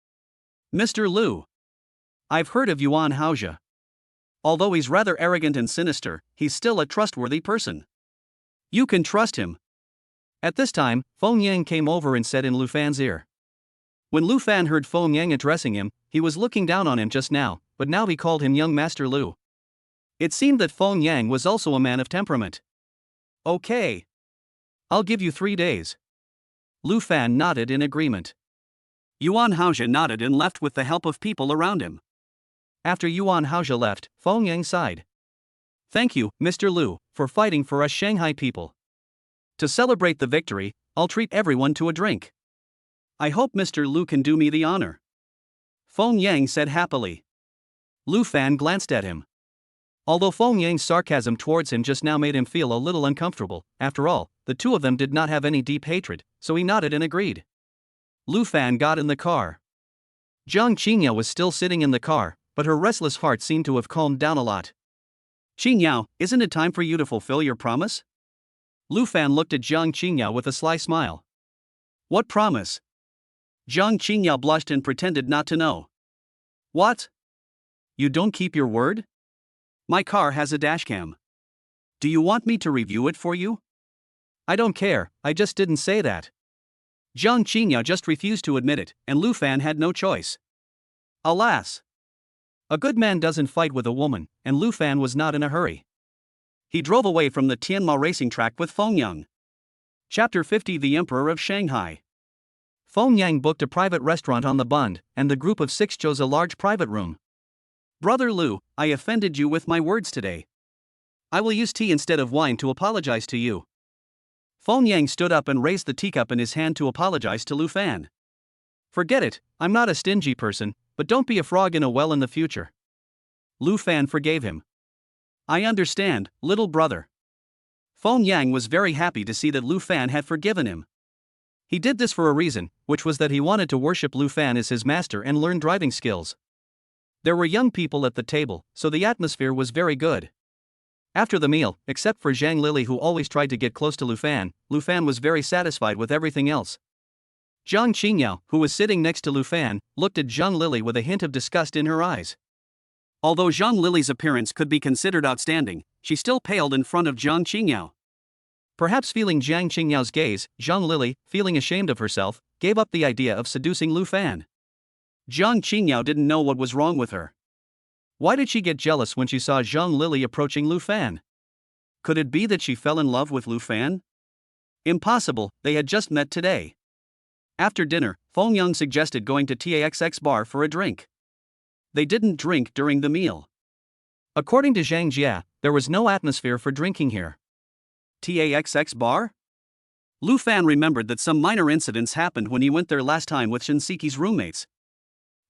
"Mr. Lu. I've heard of Yuan Haojia. Although he's rather arrogant and sinister, he's still a trustworthy person. You can trust him." At this time, Feng Yang came over and said in Lu Fan's ear. When Lu Fan heard Feng Yang addressing him, he was looking down on him just now, but now he called him young Master Lu. It seemed that Feng Yang was also a man of temperament. "Okay. I'll give you 3 days." Lu Fan nodded in agreement. Yuan Haojia nodded and left with the help of people around him. After Yuan Haojia left, Feng Yang sighed. "Thank you, Mr. Lu, for fighting for us Shanghai people. To celebrate the victory, I'll treat everyone to a drink. I hope Mr. Lu can do me the honor," Feng Yang said happily. Lu Fan glanced at him. Although Feng Yang's sarcasm towards him just now made him feel a little uncomfortable, after all, the two of them did not have any deep hatred, so he nodded and agreed. Lu Fan got in the car. Zhang Qingyao was still sitting in the car, but her restless heart seemed to have calmed down a lot. "Qingyao, isn't it time for you to fulfill your promise?" Lu Fan looked at Zhang Qingyao with a sly smile. "What promise?" Zhang Qingyao blushed and pretended not to know. "What? You don't keep your word? My car has a dashcam. Do you want me to review it for you?" "I don't care, I just didn't say that." Zhang Qingyao just refused to admit it, and Lu Fan had no choice. Alas! A good man doesn't fight with a woman, and Lu Fan was not in a hurry. He drove away from the Tianma racing track with Feng Yang. Chapter 50 The Emperor of Shanghai. Feng Yang booked a private restaurant on the Bund, and the group of 6 chose a large private room. "Brother Lu, I offended you with my words today. I will use tea instead of wine to apologize to you." Feng Yang stood up and raised the teacup in his hand to apologize to Lu Fan. Forget it, I'm not a stingy person, but don't be a frog in a well in the future. Lu Fan forgave him. I understand, little brother. Feng Yang was very happy to see that Lu Fan had forgiven him. He did this for a reason, which was that he wanted to worship Lu Fan as his master and learn driving skills. There were young people at the table, so the atmosphere was very good. After the meal, except for Zhang Lili who always tried to get close to Lu Fan was very satisfied with everything else. Zhang Qingyao, who was sitting next to Lu Fan, looked at Zhang Lili with a hint of disgust in her eyes. Although Zhang Lili's appearance could be considered outstanding, she still paled in front of Zhang Qingyao. Perhaps feeling Zhang Qingyao's gaze, Zhang Lili, feeling ashamed of herself, gave up the idea of seducing Lu Fan. Zhang Qingyao didn't know what was wrong with her. Why did she get jealous when she saw Zhang Lili approaching Lu Fan? Could it be that she fell in love with Lu Fan? Impossible, they had just met today. After dinner, Feng Yang suggested going to TAXX bar for a drink. They didn't drink during the meal. According to Zhang Jia, there was no atmosphere for drinking here. TAXX bar? Lu Fan remembered that some minor incidents happened when he went there last time with Shinseki's roommates.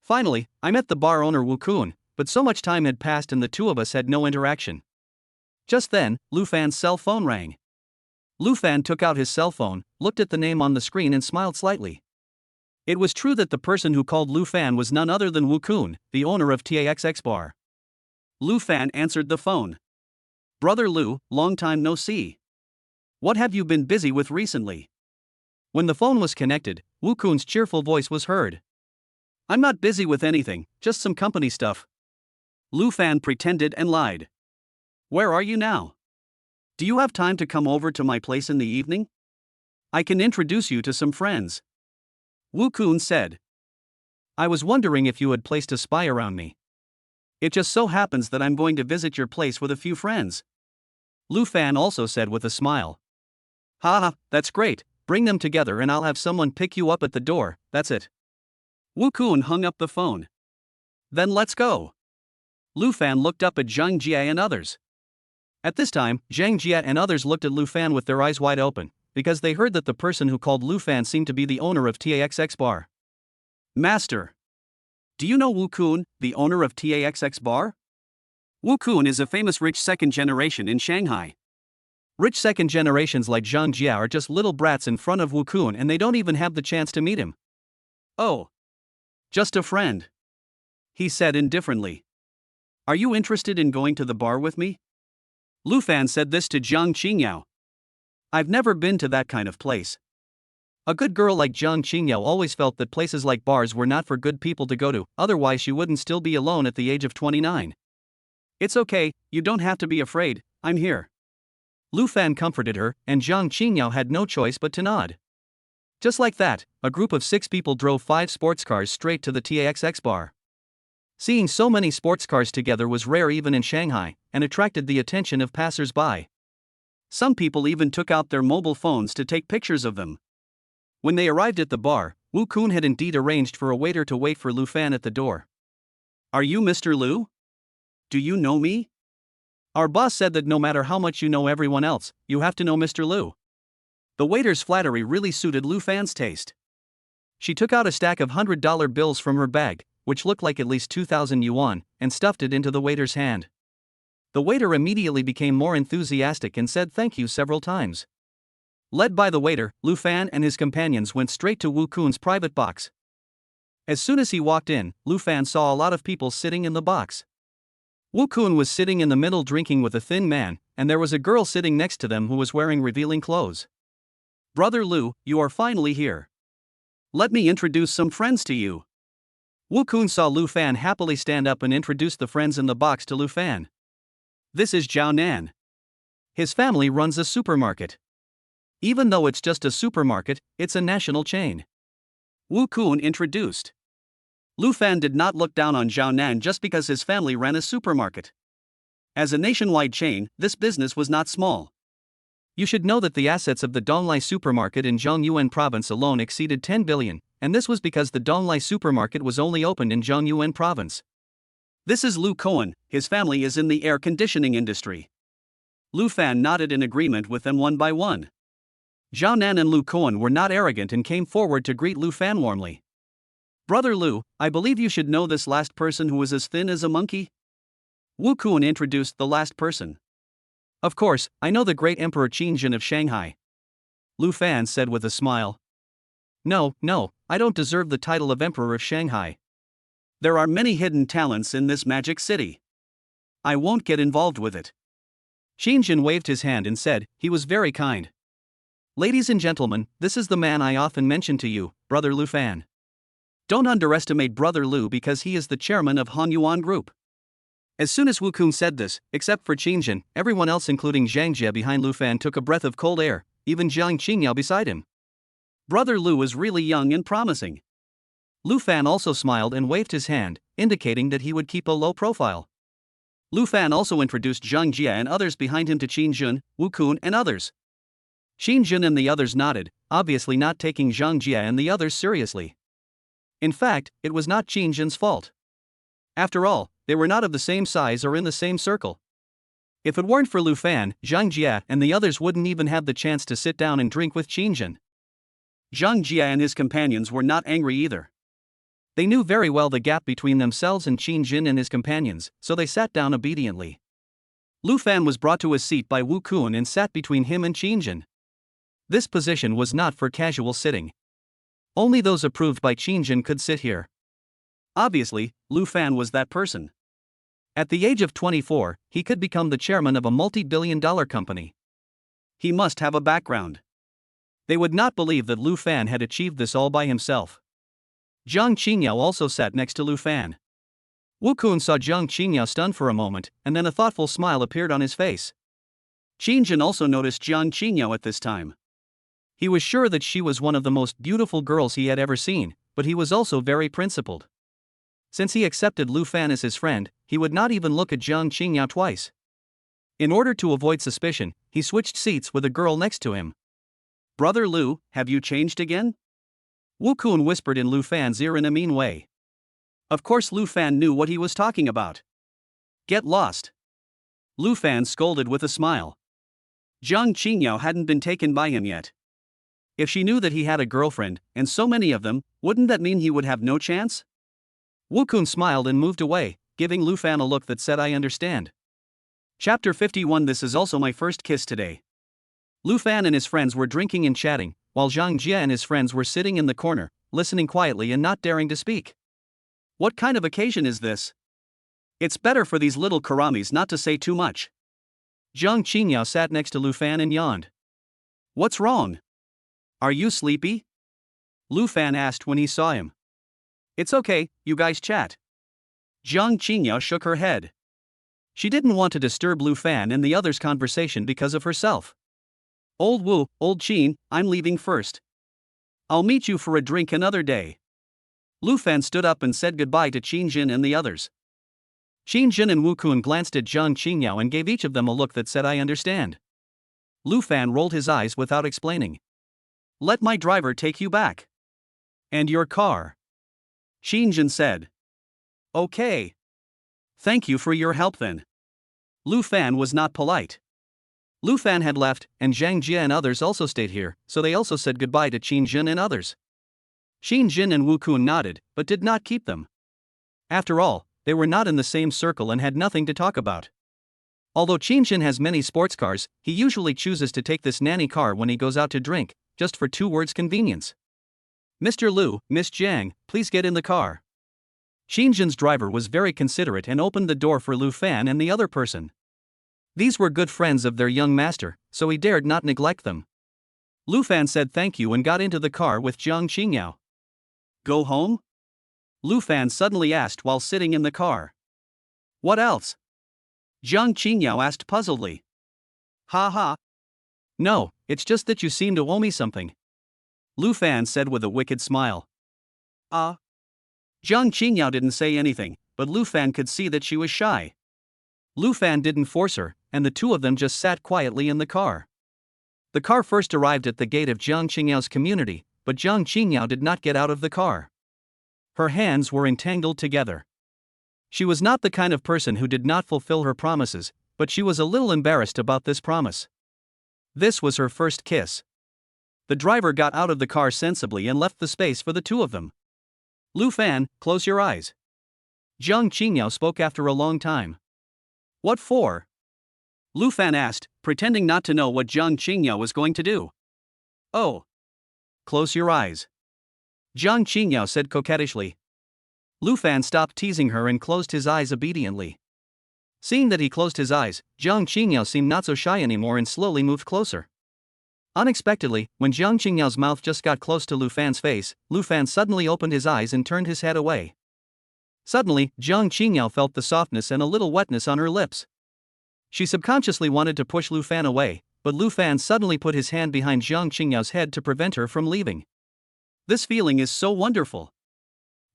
Finally, I met the bar owner Wu Kun, but so much time had passed and the two of us had no interaction. Just then, Lu Fan's cell phone rang. Lu Fan took out his cell phone, looked at the name on the screen and smiled slightly. It was true that the person who called Lu Fan was none other than Wu Kun, the owner of TAXX bar. Lu Fan answered the phone. Brother Lu, long time no see. What have you been busy with recently? When the phone was connected, Wu Kun's cheerful voice was heard. I'm not busy with anything, just some company stuff. Lu Fan pretended and lied. Where are you now? Do you have time to come over to my place in the evening? I can introduce you to some friends. Wu Kun said. I was wondering if you had placed a spy around me. It just so happens that I'm going to visit your place with a few friends. Lu Fan also said with a smile. Haha, that's great, bring them together and I'll have someone pick you up at the door, that's it. Wu Kun hung up the phone. Then let's go. Lu Fan looked up at Zhang Jia and others. At this time, Zhang Jia and others looked at Lu Fan with their eyes wide open, because they heard that the person who called Lu Fan seemed to be the owner of TAXX bar. Master. Do you know Wu Kun, the owner of TAXX bar? Wu Kun is a famous rich second generation in Shanghai. Rich second generations like Zhang Jia are just little brats in front of Wu Kun and they don't even have the chance to meet him. Oh. Just a friend. He said indifferently. Are you interested in going to the bar with me? Lu Fan said this to Zhang Qingyao. I've never been to that kind of place. A good girl like Zhang Qingyao always felt that places like bars were not for good people to go to, otherwise she wouldn't still be alone at the age of 29. It's okay, you don't have to be afraid, I'm here. Lu Fan comforted her, and Zhang Qingyao had no choice but to nod. Just like that, a group of 6 people drove 5 sports cars straight to the TAXX bar. Seeing so many sports cars together was rare even in Shanghai, and attracted the attention of passers-by. Some people even took out their mobile phones to take pictures of them. When they arrived at the bar, Wu Kun had indeed arranged for a waiter to wait for Lu Fan at the door. Are you Mr. Lu? Do you know me? Our boss said that no matter how much you know everyone else, you have to know Mr. Lu. The waiter's flattery really suited Lu Fan's taste. She took out a stack of $100 bills from her bag, which looked like at least 2,000 yuan, and stuffed it into the waiter's hand. The waiter immediately became more enthusiastic and said thank you several times. Led by the waiter, Lu Fan and his companions went straight to Wu Kun's private box. As soon as he walked in, Lu Fan saw a lot of people sitting in the box. Wu Kun was sitting in the middle drinking with a thin man, and there was a girl sitting next to them who was wearing revealing clothes. Brother Lu, you are finally here. Let me introduce some friends to you. Wu Kun saw Lu Fan happily stand up and introduced the friends in the box to Lu Fan. This is Zhao Nan. His family runs a supermarket. Even though it's just a supermarket, it's a national chain. Wu Kun introduced. Lu Fan did not look down on Zhao Nan just because his family ran a supermarket. As a nationwide chain, this business was not small. You should know that the assets of the Donglai supermarket in Zhongyuan province alone exceeded 10 billion, and this was because the Donglai supermarket was only opened in Zhongyuan province. This is Lu Cohen, his family is in the air conditioning industry. Lu Fan nodded in agreement with them one by one. Zhao Nan and Lu Cohen were not arrogant and came forward to greet Lu Fan warmly. Brother Lu, I believe you should know this last person who was as thin as a monkey? Wu Kun introduced the last person. Of course, I know the great Emperor Qingjun of Shanghai. Lu Fan said with a smile. No, I don't deserve the title of Emperor of Shanghai. There are many hidden talents in this magic city. I won't get involved with it. Qingjun waved his hand and said, he was very kind. Ladies and gentlemen, this is the man I often mention to you, Brother Lu Fan. Don't underestimate Brother Lu because he is the chairman of Han Yuan Group. As soon as Wu Kun said this, except for Qingjun, everyone else including Zhang Jie behind Lu Fan took a breath of cold air, even Jiang Qingyao beside him. Brother Lu is really young and promising. Lu Fan also smiled and waved his hand, indicating that he would keep a low profile. Lu Fan also introduced Zhang Jie and others behind him to Qingjun, Wu Kun and others. Qingjun and the others nodded, obviously not taking Zhang Jie and the others seriously. In fact, it was not Qingjun's fault. After all, they were not of the same size or in the same circle. If it weren't for Lu Fan, Zhang Jie and the others wouldn't even have the chance to sit down and drink with Qingjun. Zhang Jie and his companions were not angry either. They knew very well the gap between themselves and Qingjun and his companions, so they sat down obediently. Lu Fan was brought to his seat by Wu Kun and sat between him and Qingjun. This position was not for casual sitting. Only those approved by Qingjun could sit here. Obviously, Lu Fan was that person. At the age of 24, he could become the chairman of a multi-billion-dollar company. He must have a background. They would not believe that Lu Fan had achieved this all by himself. Jiang Qingyao also sat next to Lu Fan. Wu Kun saw Jiang Qingyao stunned for a moment, and then a thoughtful smile appeared on his face. Qingjun also noticed Jiang Qingyao at this time. He was sure that she was one of the most beautiful girls he had ever seen, but he was also very principled. Since he accepted Lu Fan as his friend, he would not even look at Jiang Qingyao twice. In order to avoid suspicion, he switched seats with a girl next to him. Brother Lu, have you changed again? Wu Kun whispered in Lu Fan's ear in a mean way. Of course Lu Fan knew what he was talking about. Get lost. Lu Fan scolded with a smile. Jiang Qingyao hadn't been taken by him yet. If she knew that he had a girlfriend, and so many of them, wouldn't that mean he would have no chance? Wu Kun smiled and moved away, giving Lu Fan a look that said I understand. Chapter 51 This is also my first kiss today. Lu Fan and his friends were drinking and chatting, while Zhang Jie and his friends were sitting in the corner, listening quietly and not daring to speak. What kind of occasion is this? It's better for these little karamis not to say too much. Jiang Qingyao sat next to Lu Fan and yawned. What's wrong? Are you sleepy? Lu Fan asked when he saw him. It's okay, you guys chat. Jiang Qingyao shook her head. She didn't want to disturb Lu Fan and the others' conversation because of herself. Old Wu, old Qin, I'm leaving first. I'll meet you for a drink another day. Lu Fan stood up and said goodbye to Qingjun and the others. Qingjun and Wu Kun glanced at Jiang Qingyao and gave each of them a look that said I understand. Lu Fan rolled his eyes without explaining. Let my driver take you back. And your car. Qingjun said. Okay. Thank you for your help then. Lu Fan was not polite. Lu Fan had left, and Zhang Jie and others also stayed here, so they also said goodbye to Qingjun and others. Qingjun and Wu Kun nodded, but did not keep them. After all, they were not in the same circle and had nothing to talk about. Although Qingjun has many sports cars, he usually chooses to take this nanny car when he goes out to drink, just for 2 words convenience. Mr. Lu, Miss Jiang, please get in the car. Qingjun's driver was very considerate and opened the door for Lu Fan and the other person. These were good friends of their young master, so he dared not neglect them. Lu Fan said thank you and got into the car with Jiang Qingyao. Go home? Lu Fan suddenly asked while sitting in the car. What else? Jiang Qingyao asked puzzledly. Ha ha. No, it's just that you seem to owe me something. Lu Fan said with a wicked smile. Jiang Qingyao didn't say anything, but Lu Fan could see that she was shy. Lu Fan didn't force her, and the two of them just sat quietly in the car. The car first arrived at the gate of Jiang Qingyao's community, but Jiang Qingyao did not get out of the car. Her hands were entangled together. She was not the kind of person who did not fulfill her promises, but she was a little embarrassed about this promise. This was her first kiss. The driver got out of the car sensibly and left the space for the two of them. Lu Fan, close your eyes. Jiang Qingyao spoke after a long time. What for? Lu Fan asked, pretending not to know what Jiang Qingyao was going to do. Oh. Close your eyes. Jiang Qingyao said coquettishly. Lu Fan stopped teasing her and closed his eyes obediently. Seeing that he closed his eyes, Jiang Qingyao seemed not so shy anymore and slowly moved closer. Unexpectedly, when Jiang Qingyao's mouth just got close to Lu Fan's face, Lu Fan suddenly opened his eyes and turned his head away. Suddenly, Jiang Qingyao felt the softness and a little wetness on her lips. She subconsciously wanted to push Lu Fan away, but Lu Fan suddenly put his hand behind Jiang Qingyao's head to prevent her from leaving. This feeling is so wonderful.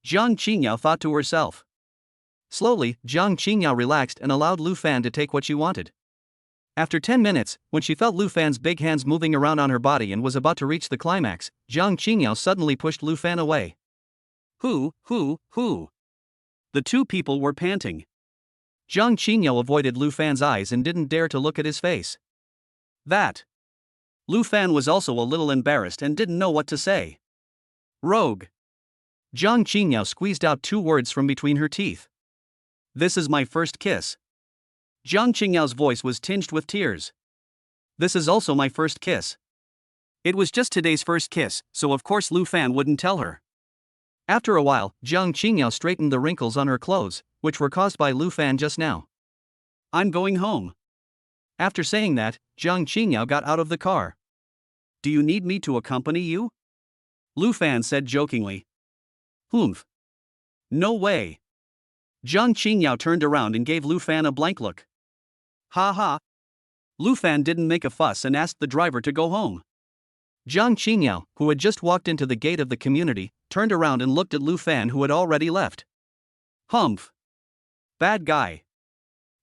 Jiang Qingyao thought to herself. Slowly, Jiang Qingyao relaxed and allowed Lu Fan to take what she wanted. After 10 minutes, when she felt Lu Fan's big hands moving around on her body and was about to reach the climax, Jiang Qingyao suddenly pushed Lu Fan away. Who? The two people were panting. Jiang Qingyao avoided Lu Fan's eyes and didn't dare to look at his face. That. Lu Fan was also a little embarrassed and didn't know what to say. Rogue. Jiang Qingyao squeezed out 2 words from between her teeth. This is my first kiss. Jiang Qingyao's voice was tinged with tears. This is also my first kiss. It was just today's first kiss, so of course Lu Fan wouldn't tell her. After a while, Jiang Qingyao straightened the wrinkles on her clothes, which were caused by Lu Fan just now. I'm going home. After saying that, Jiang Qingyao got out of the car. Do you need me to accompany you? Lu Fan said jokingly. Humph. No way. Jiang Qingyao turned around and gave Lu Fan a blank look. Ha ha. Lu Fan didn't make a fuss and asked the driver to go home. Jiang Qingyao, who had just walked into the gate of the community, turned around and looked at Lu Fan, who had already left. Humph. Bad guy.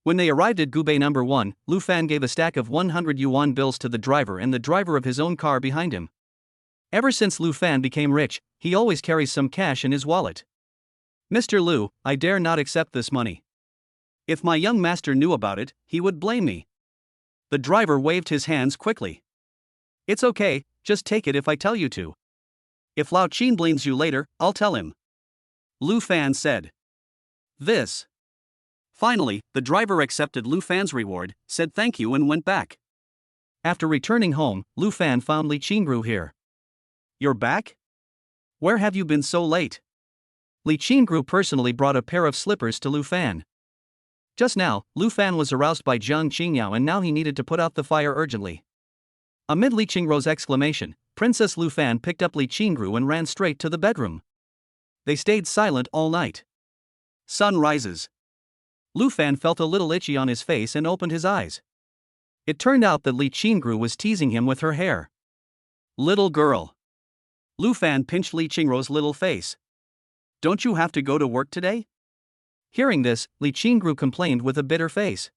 When they arrived at Gubei number 1, Lu Fan gave a stack of 100 yuan bills to the driver and the driver of his own car behind him. Ever since Lu Fan became rich, he always carries some cash in his wallet. Mr. Lu, I dare not accept this money. If my young master knew about it, he would blame me. The driver waved his hands quickly. It's okay, just take it if I tell you to. If Lao Qin blames you later, I'll tell him. Lu Fan said. This. Finally, the driver accepted Lu Fan's reward, said thank you and went back. After returning home, Lu Fan found Li Qingru here. You're back? Where have you been so late? Li Qingru personally brought a pair of slippers to Lu Fan. Just now, Lu Fan was aroused by Jiang Qingyao and now he needed to put out the fire urgently. Amid Li Qingru's exclamation, Princess Lu Fan picked up Li Qingru and ran straight to the bedroom. They stayed silent all night. Sun rises. Lu Fan felt a little itchy on his face and opened his eyes. It turned out that Li Qingru was teasing him with her hair. Little girl. Lu Fan pinched Li Qingru's little face. Don't you have to go to work today? Hearing this, Li Qingru complained with a bitter face.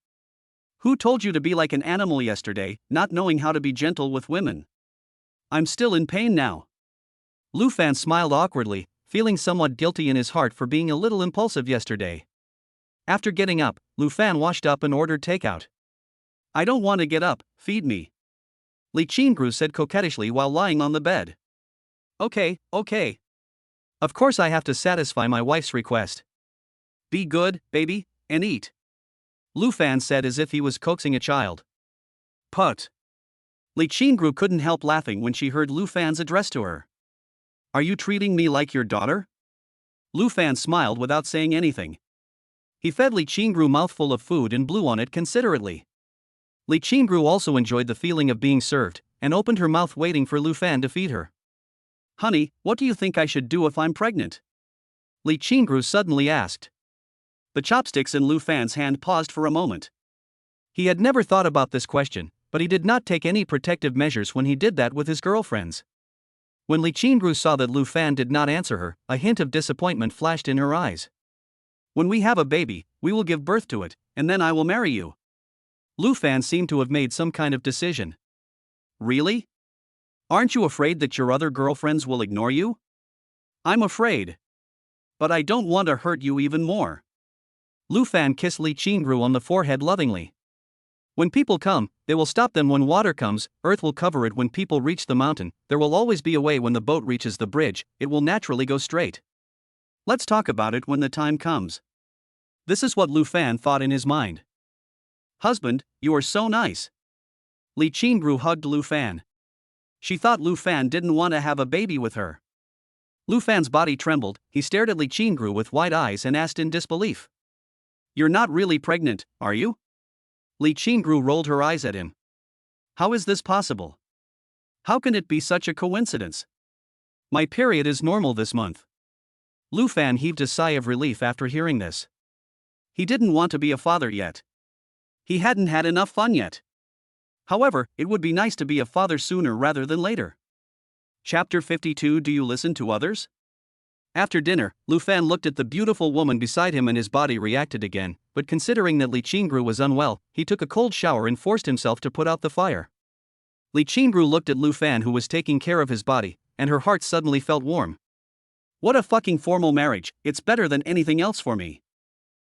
Who told you to be like an animal yesterday, not knowing how to be gentle with women? I'm still in pain now. Lu Fan smiled awkwardly, feeling somewhat guilty in his heart for being a little impulsive yesterday. After getting up, Lu Fan washed up and ordered takeout. I don't want to get up, feed me. Li Qingru said coquettishly while lying on the bed. Okay. Of course I have to satisfy my wife's request. Be good, baby, and eat. Lu Fan said as if he was coaxing a child. Put. Li Qingru couldn't help laughing when she heard Lu Fan's address to her. Are you treating me like your daughter? Lu Fan smiled without saying anything. He fed Li Qingru a mouthful of food and blew on it considerately. Li Qingru also enjoyed the feeling of being served, and opened her mouth waiting for Lu Fan to feed her. Honey, what do you think I should do if I'm pregnant? Li Qingru suddenly asked. The chopsticks in Lu Fan's hand paused for a moment. He had never thought about this question, but he did not take any protective measures when he did that with his girlfriends. When Li Qingru saw that Lu Fan did not answer her, a hint of disappointment flashed in her eyes. When we have a baby, we will give birth to it, and then I will marry you. Lu Fan seemed to have made some kind of decision. Really? Aren't you afraid that your other girlfriends will ignore you? I'm afraid. But I don't want to hurt you even more. Lu Fan kissed Li Qingru on the forehead lovingly. When people come, they will stop them. When water comes, earth will cover it. When people reach the mountain, there will always be a way. When the boat reaches the bridge, it will naturally go straight. Let's talk about it when the time comes. This is what Lu Fan thought in his mind. Husband, you are so nice. Li Qingru hugged Lu Fan. She thought Lu Fan didn't want to have a baby with her. Lu Fan's body trembled, he stared at Li Qingru with wide eyes and asked in disbelief. You're not really pregnant, are you? Li Qingru rolled her eyes at him. How is this possible? How can it be such a coincidence? My period is normal this month. Lu Fan heaved a sigh of relief after hearing this. He didn't want to be a father yet. He hadn't had enough fun yet. However, it would be nice to be a father sooner rather than later. Chapter 52. Do you listen to others? After dinner, Lu Fan looked at the beautiful woman beside him and his body reacted again, but considering that Li Qingru was unwell, he took a cold shower and forced himself to put out the fire. Li Qingru looked at Lu Fan who was taking care of his body, and her heart suddenly felt warm. What a fucking formal marriage, it's better than anything else for me.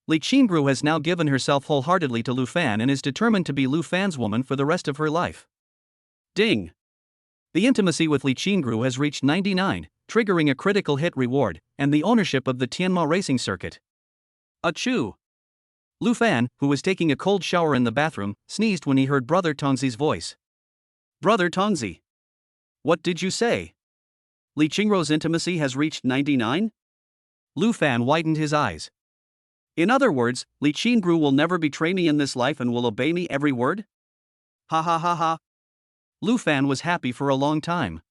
Li Qingru has now given herself wholeheartedly to Lu Fan and is determined to be Lu Fan's woman for the rest of her life. Ding! The intimacy with Li Qingru has reached 99, triggering a critical hit reward, and the ownership of the Tianma racing circuit. Achoo! Lu Fan, who was taking a cold shower in the bathroom, sneezed when he heard Brother Tongzi's voice. Brother Tongzi! What did you say? Li Qingru's intimacy has reached 99? Lu Fan widened his eyes. In other words, Li Qingru will never betray me in this life and will obey me every word? Ha ha ha ha. Lu Fan was happy for a long time.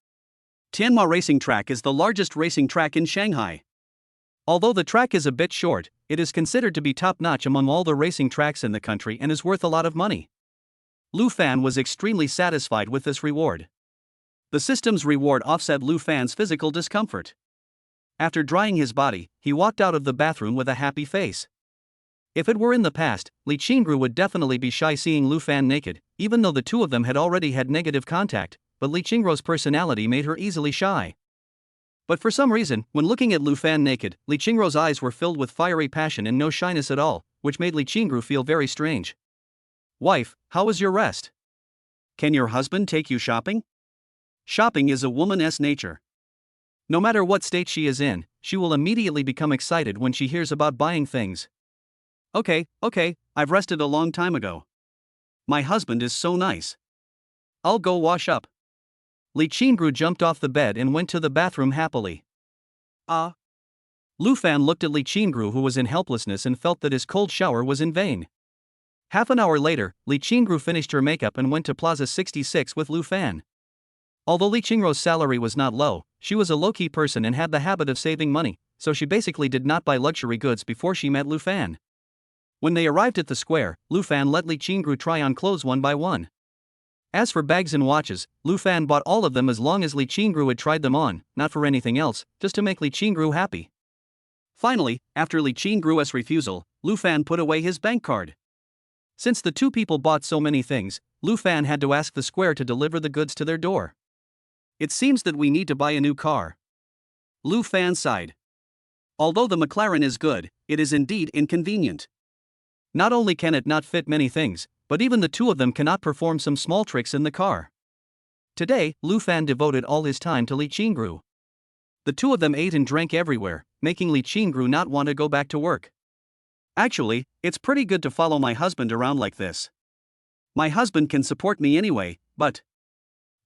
Tianma Racing Track is the largest racing track in Shanghai. Although the track is a bit short, it is considered to be top-notch among all the racing tracks in the country and is worth a lot of money. Lu Fan was extremely satisfied with this reward. The system's reward offset Lu Fan's physical discomfort. After drying his body, he walked out of the bathroom with a happy face. If it were in the past, Li Qingru would definitely be shy seeing Lu Fan naked, even though the two of them had already had negative contact, but Li Qingru's personality made her easily shy. But for some reason, when looking at Lu Fan naked, Li Qingru's eyes were filled with fiery passion and no shyness at all, which made Li Qingru feel very strange. Wife, how was your rest? Can your husband take you shopping? Shopping is a woman's nature. No matter what state she is in, she will immediately become excited when she hears about buying things. Okay, I've rested a long time ago. My husband is so nice. I'll go wash up. Li Qingru jumped off the bed and went to the bathroom happily. Lu Fan looked at Li Qingru who was in helplessness and felt that his cold shower was in vain. Half an hour later, Li Qingru finished her makeup and went to Plaza 66 with Lu Fan. Although Li Qingru's salary was not low, she was a low-key person and had the habit of saving money, so she basically did not buy luxury goods before she met Lu Fan. When they arrived at the square, Lu Fan let Li Qingru try on clothes one by one. As for bags and watches, Lu Fan bought all of them as long as Li Qingru had tried them on, not for anything else, just to make Li Qingru happy. Finally, after Li Qingru's refusal, Lu Fan put away his bank card. Since the two people bought so many things, Lu Fan had to ask the square to deliver the goods to their door. It seems that we need to buy a new car. Lu Fan sighed. Although the McLaren is good, it is indeed inconvenient. Not only can it not fit many things, but even the two of them cannot perform some small tricks in the car. Today, Lu Fan devoted all his time to Li Qingru. The two of them ate and drank everywhere, making Li Qingru not want to go back to work. Actually, it's pretty good to follow my husband around like this. My husband can support me anyway, but...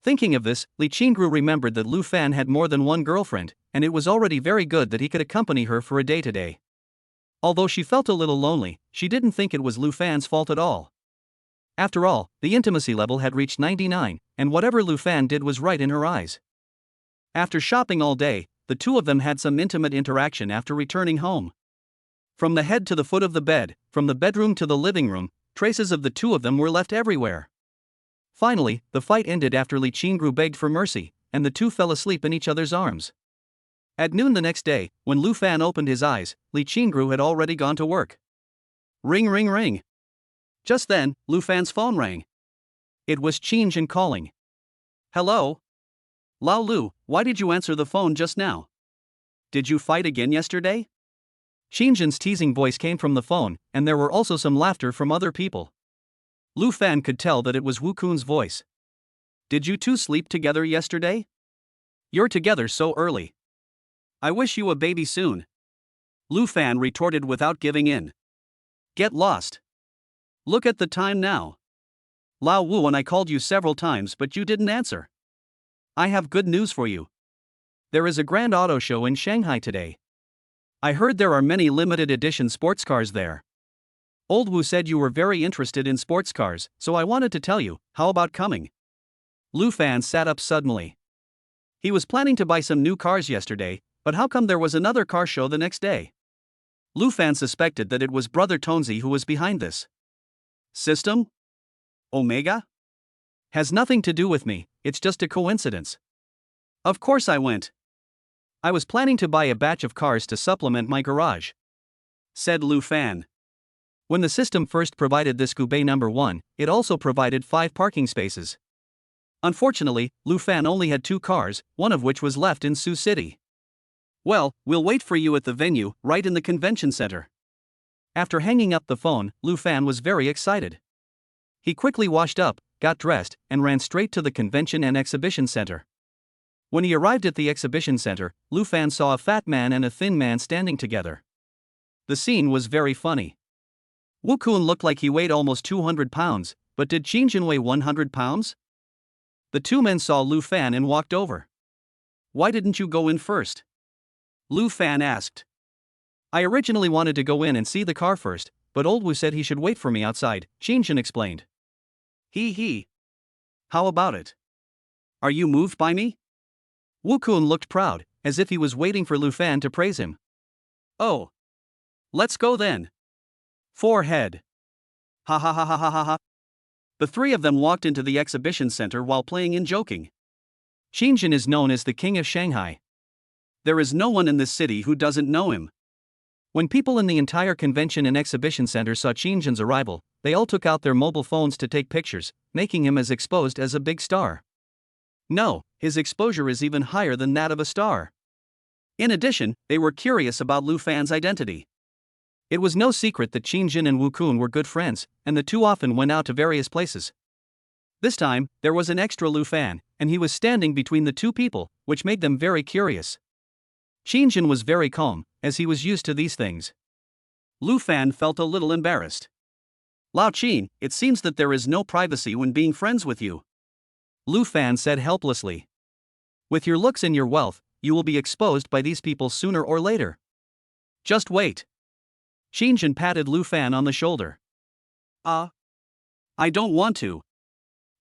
Thinking of this, Li Qingru remembered that Lu Fan had more than one girlfriend, and it was already very good that he could accompany her for a day today. Although she felt a little lonely, she didn't think it was Lu Fan's fault at all. After all, the intimacy level had reached 99, and whatever Lu Fan did was right in her eyes. After shopping all day, the two of them had some intimate interaction after returning home. From the head to the foot of the bed, from the bedroom to the living room, traces of the two of them were left everywhere. Finally, the fight ended after Li Qingru begged for mercy, and the two fell asleep in each other's arms. At noon the next day, when Lu Fan opened his eyes, Li Qingru had already gone to work. Ring ring ring. Just then, Lu Fan's phone rang. It was Qingjin calling. Hello? Lao Lu, why did you answer the phone just now? Did you fight again yesterday? Qingjin's teasing voice came from the phone, and there were also some laughter from other people. Lu Fan could tell that it was Wu Kun's voice. Did you two sleep together yesterday? You're together so early. I wish you a baby soon. Lu Fan retorted without giving in. Get lost. Look at the time now. Lao Wu and I called you several times but you didn't answer. I have good news for you. There is a grand auto show in Shanghai today. I heard there are many limited edition sports cars there. Old Wu said you were very interested in sports cars, so I wanted to tell you, how about coming? Lu Fan sat up suddenly. He was planning to buy some new cars yesterday, but how come there was another car show the next day? Lu Fan suspected that it was Brother Tonzi who was behind this. System? Omega? Has nothing to do with me, it's just a coincidence. Of course I went. I was planning to buy a batch of cars to supplement my garage, said Lu Fan. When the system first provided this Gubei number 1, it also provided 5 parking spaces. Unfortunately, Lu Fan only had 2 cars, one of which was left in Sioux City. Well, we'll wait for you at the venue, right in the convention center. After hanging up the phone, Lu Fan was very excited. He quickly washed up, got dressed, and ran straight to the convention and exhibition center. When he arrived at the exhibition center, Lu Fan saw a fat man and a thin man standing together. The scene was very funny. Wu Kun looked like he weighed almost 200 pounds, but did Qingjin weigh 100 pounds? The 2 men saw Lu Fan and walked over. Why didn't you go in first? Lu Fan asked. I originally wanted to go in and see the car first, but Old Wu said he should wait for me outside, Qingjin explained. He. How about it? Are you moved by me? Wu Kun looked proud, as if he was waiting for Lu Fan to praise him. Oh. Let's go then. Forehead. Ha ha ha ha ha ha ha. The 3 of them walked into the exhibition center while playing and joking. Qingjin is known as the king of Shanghai. There is no one in this city who doesn't know him. When people in the entire convention and exhibition center saw Qingjin's arrival, they all took out their mobile phones to take pictures, making him as exposed as a big star. No, his exposure is even higher than that of a star. In addition, they were curious about Lu Fan's identity. It was no secret that Qingjin and Wu Kun were good friends, and the 2 often went out to various places. This time, there was an extra Lu Fan, and he was standing between the 2 people, which made them very curious. Qingjin was very calm, as he was used to these things. Lu Fan felt a little embarrassed. Lao Qin, it seems that there is no privacy when being friends with you. Lu Fan said helplessly. With your looks and your wealth, you will be exposed by these people sooner or later. Just wait. Qingjin patted Lu Fan on the shoulder. I don't want to.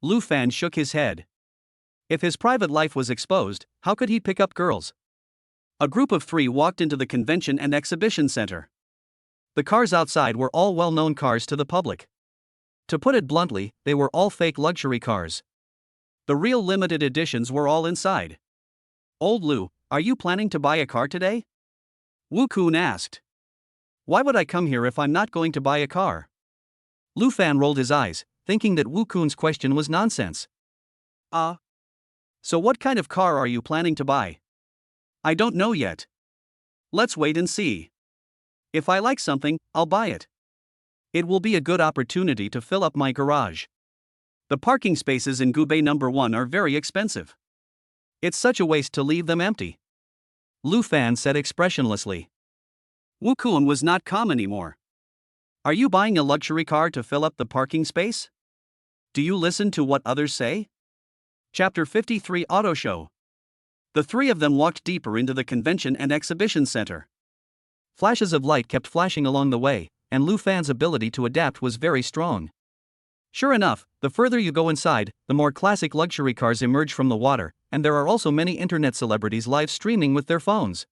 Lu Fan shook his head. If his private life was exposed, how could he pick up girls? A group of 3 walked into the convention and exhibition center. The cars outside were all well-known cars to the public. To put it bluntly, they were all fake luxury cars. The real limited editions were all inside. Old Lu, are you planning to buy a car today? Wu Kun asked. Why would I come here if I'm not going to buy a car? Lu Fan rolled his eyes, thinking that Wu Kun's question was nonsense. So what kind of car are you planning to buy? I don't know yet. Let's wait and see. If I like something, I'll buy it. It will be a good opportunity to fill up my garage. The parking spaces in Gubei number 1 are very expensive. It's such a waste to leave them empty. Lu Fan said expressionlessly. Wu Kun was not calm anymore. Are you buying a luxury car to fill up the parking space? Do you listen to what others say? Chapter 53 Auto Show. The 3 of them walked deeper into the convention and exhibition center. Flashes of light kept flashing along the way, and Lu Fan's ability to adapt was very strong. Sure enough, the further you go inside, the more classic luxury cars emerge from the water, and there are also many internet celebrities live streaming with their phones.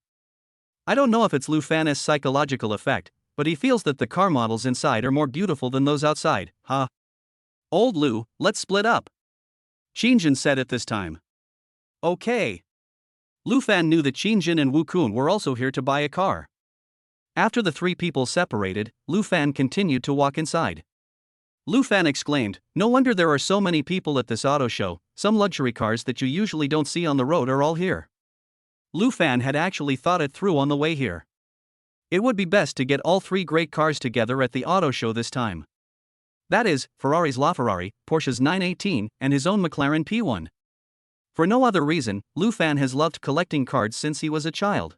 I don't know if it's Lu Fan's psychological effect, but he feels that the car models inside are more beautiful than those outside, huh? Old Lu, let's split up. Qingjin said at this time. Okay. Lu Fan knew that Qingjin and Wu Kun were also here to buy a car. After the 3 people separated, Lu Fan continued to walk inside. Lu Fan exclaimed, no wonder there are so many people at this auto show, some luxury cars that you usually don't see on the road are all here. Lu Fan had actually thought it through on the way here. It would be best to get all 3 great cars together at the auto show this time. That is, Ferrari's LaFerrari, Porsche's 918, and his own McLaren P1. For no other reason, Lu Fan has loved collecting cards since he was a child.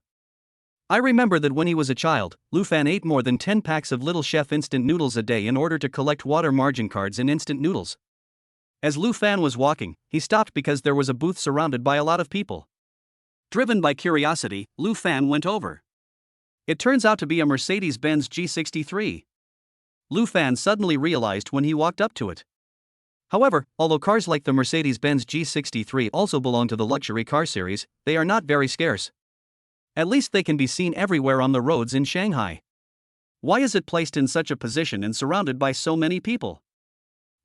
I remember that when he was a child, Lu Fan ate more than 10 packs of Little Chef instant noodles a day in order to collect water margin cards in instant noodles. As Lu Fan was walking, he stopped because there was a booth surrounded by a lot of people. Driven by curiosity, Lu Fan went over. It turns out to be a Mercedes-Benz G63. Lu Fan suddenly realized when he walked up to it. However, although cars like the Mercedes-Benz G63 also belong to the luxury car series, they are not very scarce. At least they can be seen everywhere on the roads in Shanghai. Why is it placed in such a position and surrounded by so many people?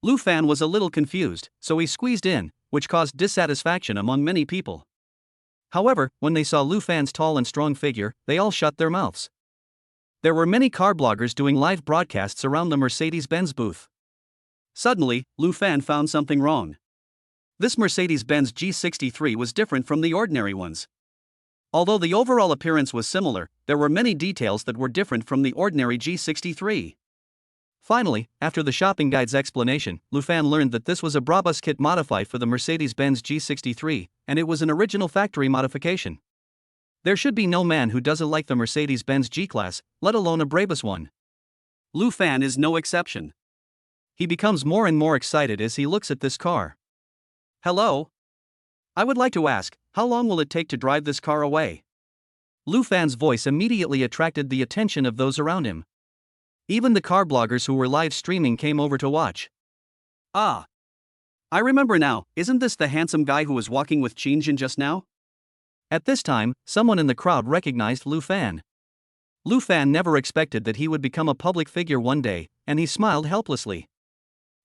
Lu Fan was a little confused, so he squeezed in, which caused dissatisfaction among many people. However, when they saw Lu Fan's tall and strong figure, they all shut their mouths. There were many car bloggers doing live broadcasts around the Mercedes-Benz booth. Suddenly, Lu Fan found something wrong. This Mercedes-Benz G63 was different from the ordinary ones. Although the overall appearance was similar, there were many details that were different from the ordinary G63. Finally, after the shopping guide's explanation, Lu Fan learned that this was a Brabus kit modified for the Mercedes-Benz G63, and it was an original factory modification. There should be no man who doesn't like the Mercedes-Benz G-Class, let alone a Brabus one. Lu Fan is no exception. He becomes more and more excited as he looks at this car. Hello? I would like to ask, how long will it take to drive this car away? Lu Fan's voice immediately attracted the attention of those around him. Even the car bloggers who were live streaming came over to watch. Ah! I remember now, isn't this the handsome guy who was walking with Qin Jin just now? At this time, someone in the crowd recognized Lu Fan. Lu Fan never expected that he would become a public figure one day, and he smiled helplessly.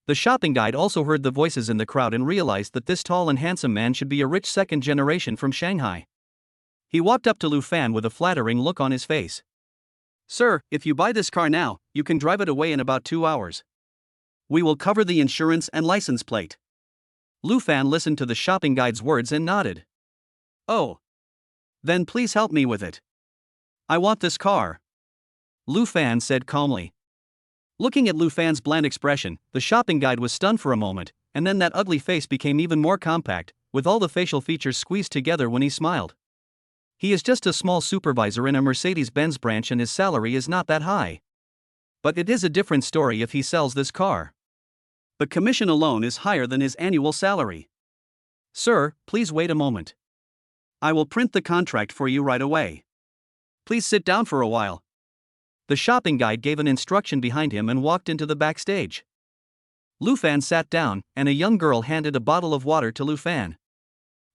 The shopping guide also heard the voices in the crowd and realized that this tall and handsome man should be a rich second generation from Shanghai. He walked up to Lu Fan with a flattering look on his face. Sir, if you buy this car now, you can drive it away in about 2 hours. We will cover the insurance and license plate. Lu Fan listened to the shopping guide's words and nodded. Oh. Then please help me with it. I want this car. Lu Fan said calmly. Looking at Lu Fan's bland expression, the shopping guide was stunned for a moment, and then that ugly face became even more compact, with all the facial features squeezed together when he smiled. He is just a small supervisor in a Mercedes-Benz branch and his salary is not that high. But it is a different story if he sells this car. The commission alone is higher than his annual salary. Sir, please wait a moment. I will print the contract for you right away. Please sit down for a while. The shopping guide gave an instruction behind him and walked into the backstage. Lu Fan sat down, and a young girl handed a bottle of water to Lu Fan.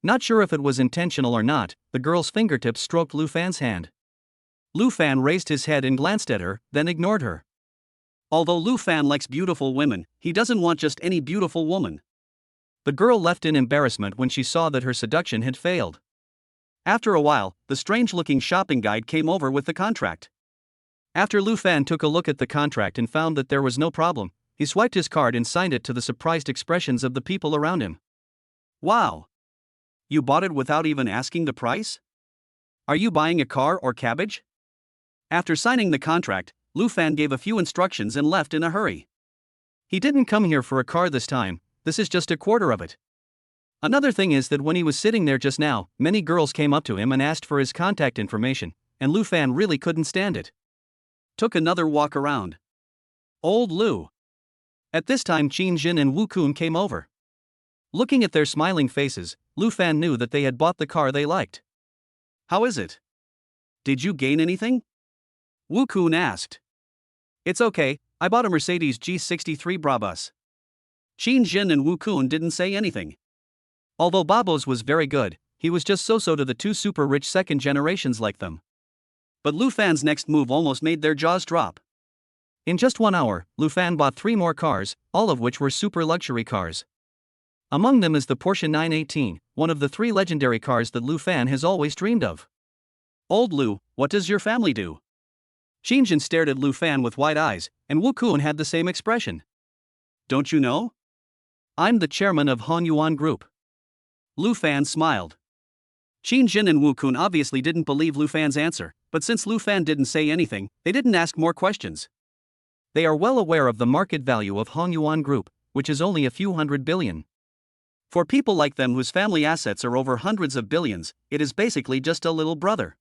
Not sure if it was intentional or not, the girl's fingertips stroked Lu Fan's hand. Lu Fan raised his head and glanced at her, then ignored her. Although Lu Fan likes beautiful women, he doesn't want just any beautiful woman. The girl left in embarrassment when she saw that her seduction had failed. After a while, the strange-looking shopping guide came over with the contract. After Lu Fan took a look at the contract and found that there was no problem, he swiped his card and signed it to the surprised expressions of the people around him. Wow! You bought it without even asking the price? Are you buying a car or cabbage? After signing the contract, Lu Fan gave a few instructions and left in a hurry. He didn't come here for a car this time, this is just a quarter of it. Another thing is that when he was sitting there just now, many girls came up to him and asked for his contact information, and Lu Fan really couldn't stand it. Took another walk around. Old Lu. At this time Qin Jin and Wu Kun came over. Looking at their smiling faces, Lu Fan knew that they had bought the car they liked. How is it? Did you gain anything? Wu Kun asked. It's okay, I bought a Mercedes G63 Brabus. Qin Jin and Wu Kun didn't say anything. Although Babos was very good, he was just so-so to the two super rich second generations like them. But Lu Fan's next move almost made their jaws drop. In just 1 hour, Lu Fan bought 3 more cars, all of which were super luxury cars. Among them is the Porsche 918, one of the 3 legendary cars that Lu Fan has always dreamed of. Old Lu, what does your family do? Qin Jin stared at Lu Fan with wide eyes, and Wu Kun had the same expression. Don't you know? I'm the chairman of Han Yuan Group. Lu Fan smiled. Qin Jin and Wu Kun obviously didn't believe Lu Fan's answer, but since Lu Fan didn't say anything, they didn't ask more questions. They are well aware of the market value of Han Yuan Group, which is only a few hundred billion. For people like them whose family assets are over hundreds of billions, it is basically just a little brother.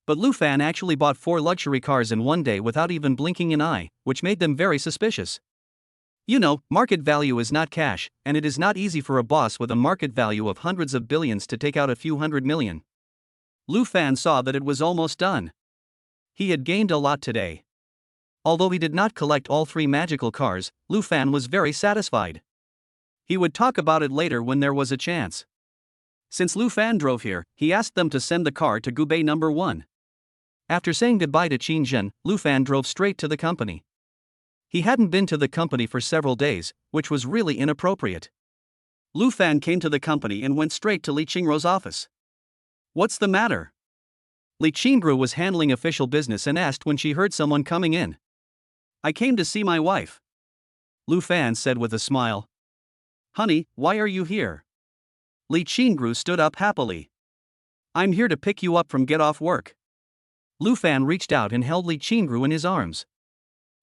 But Lu Fan actually bought 4 luxury cars in one day without even blinking an eye, which made them very suspicious. You know, market value is not cash, and it is not easy for a boss with a market value of hundreds of billions to take out a few hundred million. Lu Fan saw that it was almost done. He had gained a lot today. Although he did not collect all 3 magical cars, Lu Fan was very satisfied. He would talk about it later when there was a chance. Since Lu Fan drove here, he asked them to send the car to Gubei number 1. After saying goodbye to Qin Zhen, Lu Fan drove straight to the company. He hadn't been to the company for several days, which was really inappropriate. Lu Fan came to the company and went straight to Li Qingru's office. What's the matter? Li Qingru was handling official business and asked when she heard someone coming in. I came to see my wife. Lu Fan said with a smile. Honey, why are you here? Li Qingru stood up happily. I'm here to pick you up from get off work. Lu Fan reached out and held Li Qingru in his arms.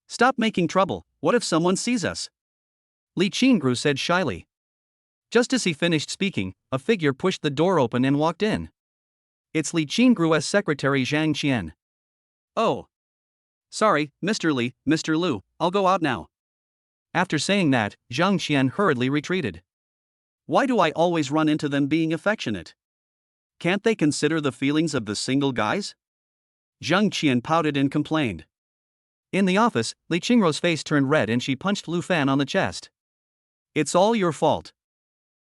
Stop making trouble, what if someone sees us? Li Qingru said shyly. Just as he finished speaking, a figure pushed the door open and walked in. It's Li Qingru's secretary Zhang Qian. Oh. Sorry, Mr. Li, Mr. Lu, I'll go out now. After saying that, Zhang Qian hurriedly retreated. Why do I always run into them being affectionate? Can't they consider the feelings of the single guys? Zhang Qian pouted and complained. In the office, Li Qingru's face turned red and she punched Lu Fan on the chest. It's all your fault.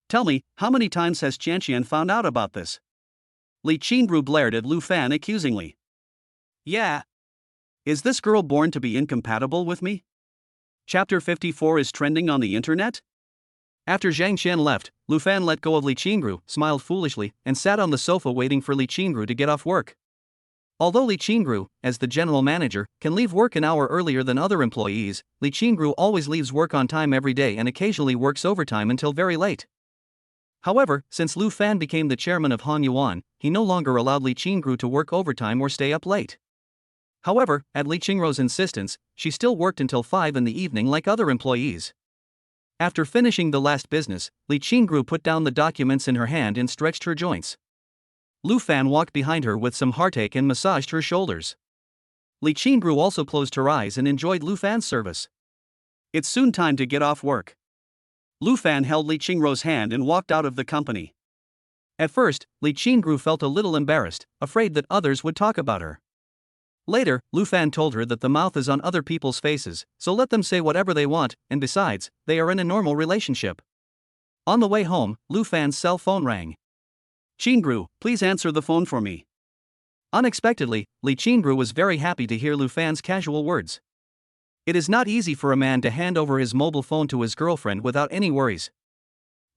Tell me, how many times has Qian found out about this? Li Qingru blared at Lu Fan accusingly. Yeah. Is this girl born to be incompatible with me? Chapter 54 is trending on the internet? After Zhang Qian left, Lu Fan let go of Li Qingru, smiled foolishly, and sat on the sofa waiting for Li Qingru to get off work. Although Li Qingru, as the general manager, can leave work an hour earlier than other employees, Li Qingru always leaves work on time every day and occasionally works overtime until very late. However, since Lu Fan became the chairman of Han Yuan, he no longer allowed Li Qingru to work overtime or stay up late. However, at Li Qingru's insistence, she still worked until 5 in the evening like other employees. After finishing the last business, Li Qingru put down the documents in her hand and stretched her joints. Lu Fan walked behind her with some heartache and massaged her shoulders. Li Qingru also closed her eyes and enjoyed Lu Fan's service. It's soon time to get off work. Lu Fan held Li Qingru's hand and walked out of the company. At first, Li Qingru felt a little embarrassed, afraid that others would talk about her. Later, Lu Fan told her that the mouth is on other people's faces, so let them say whatever they want, and besides, they are in a normal relationship. On the way home, Lu Fan's cell phone rang. Qingru, please answer the phone for me. Unexpectedly, Li Qingru was very happy to hear Lu Fan's casual words. It is not easy for a man to hand over his mobile phone to his girlfriend without any worries.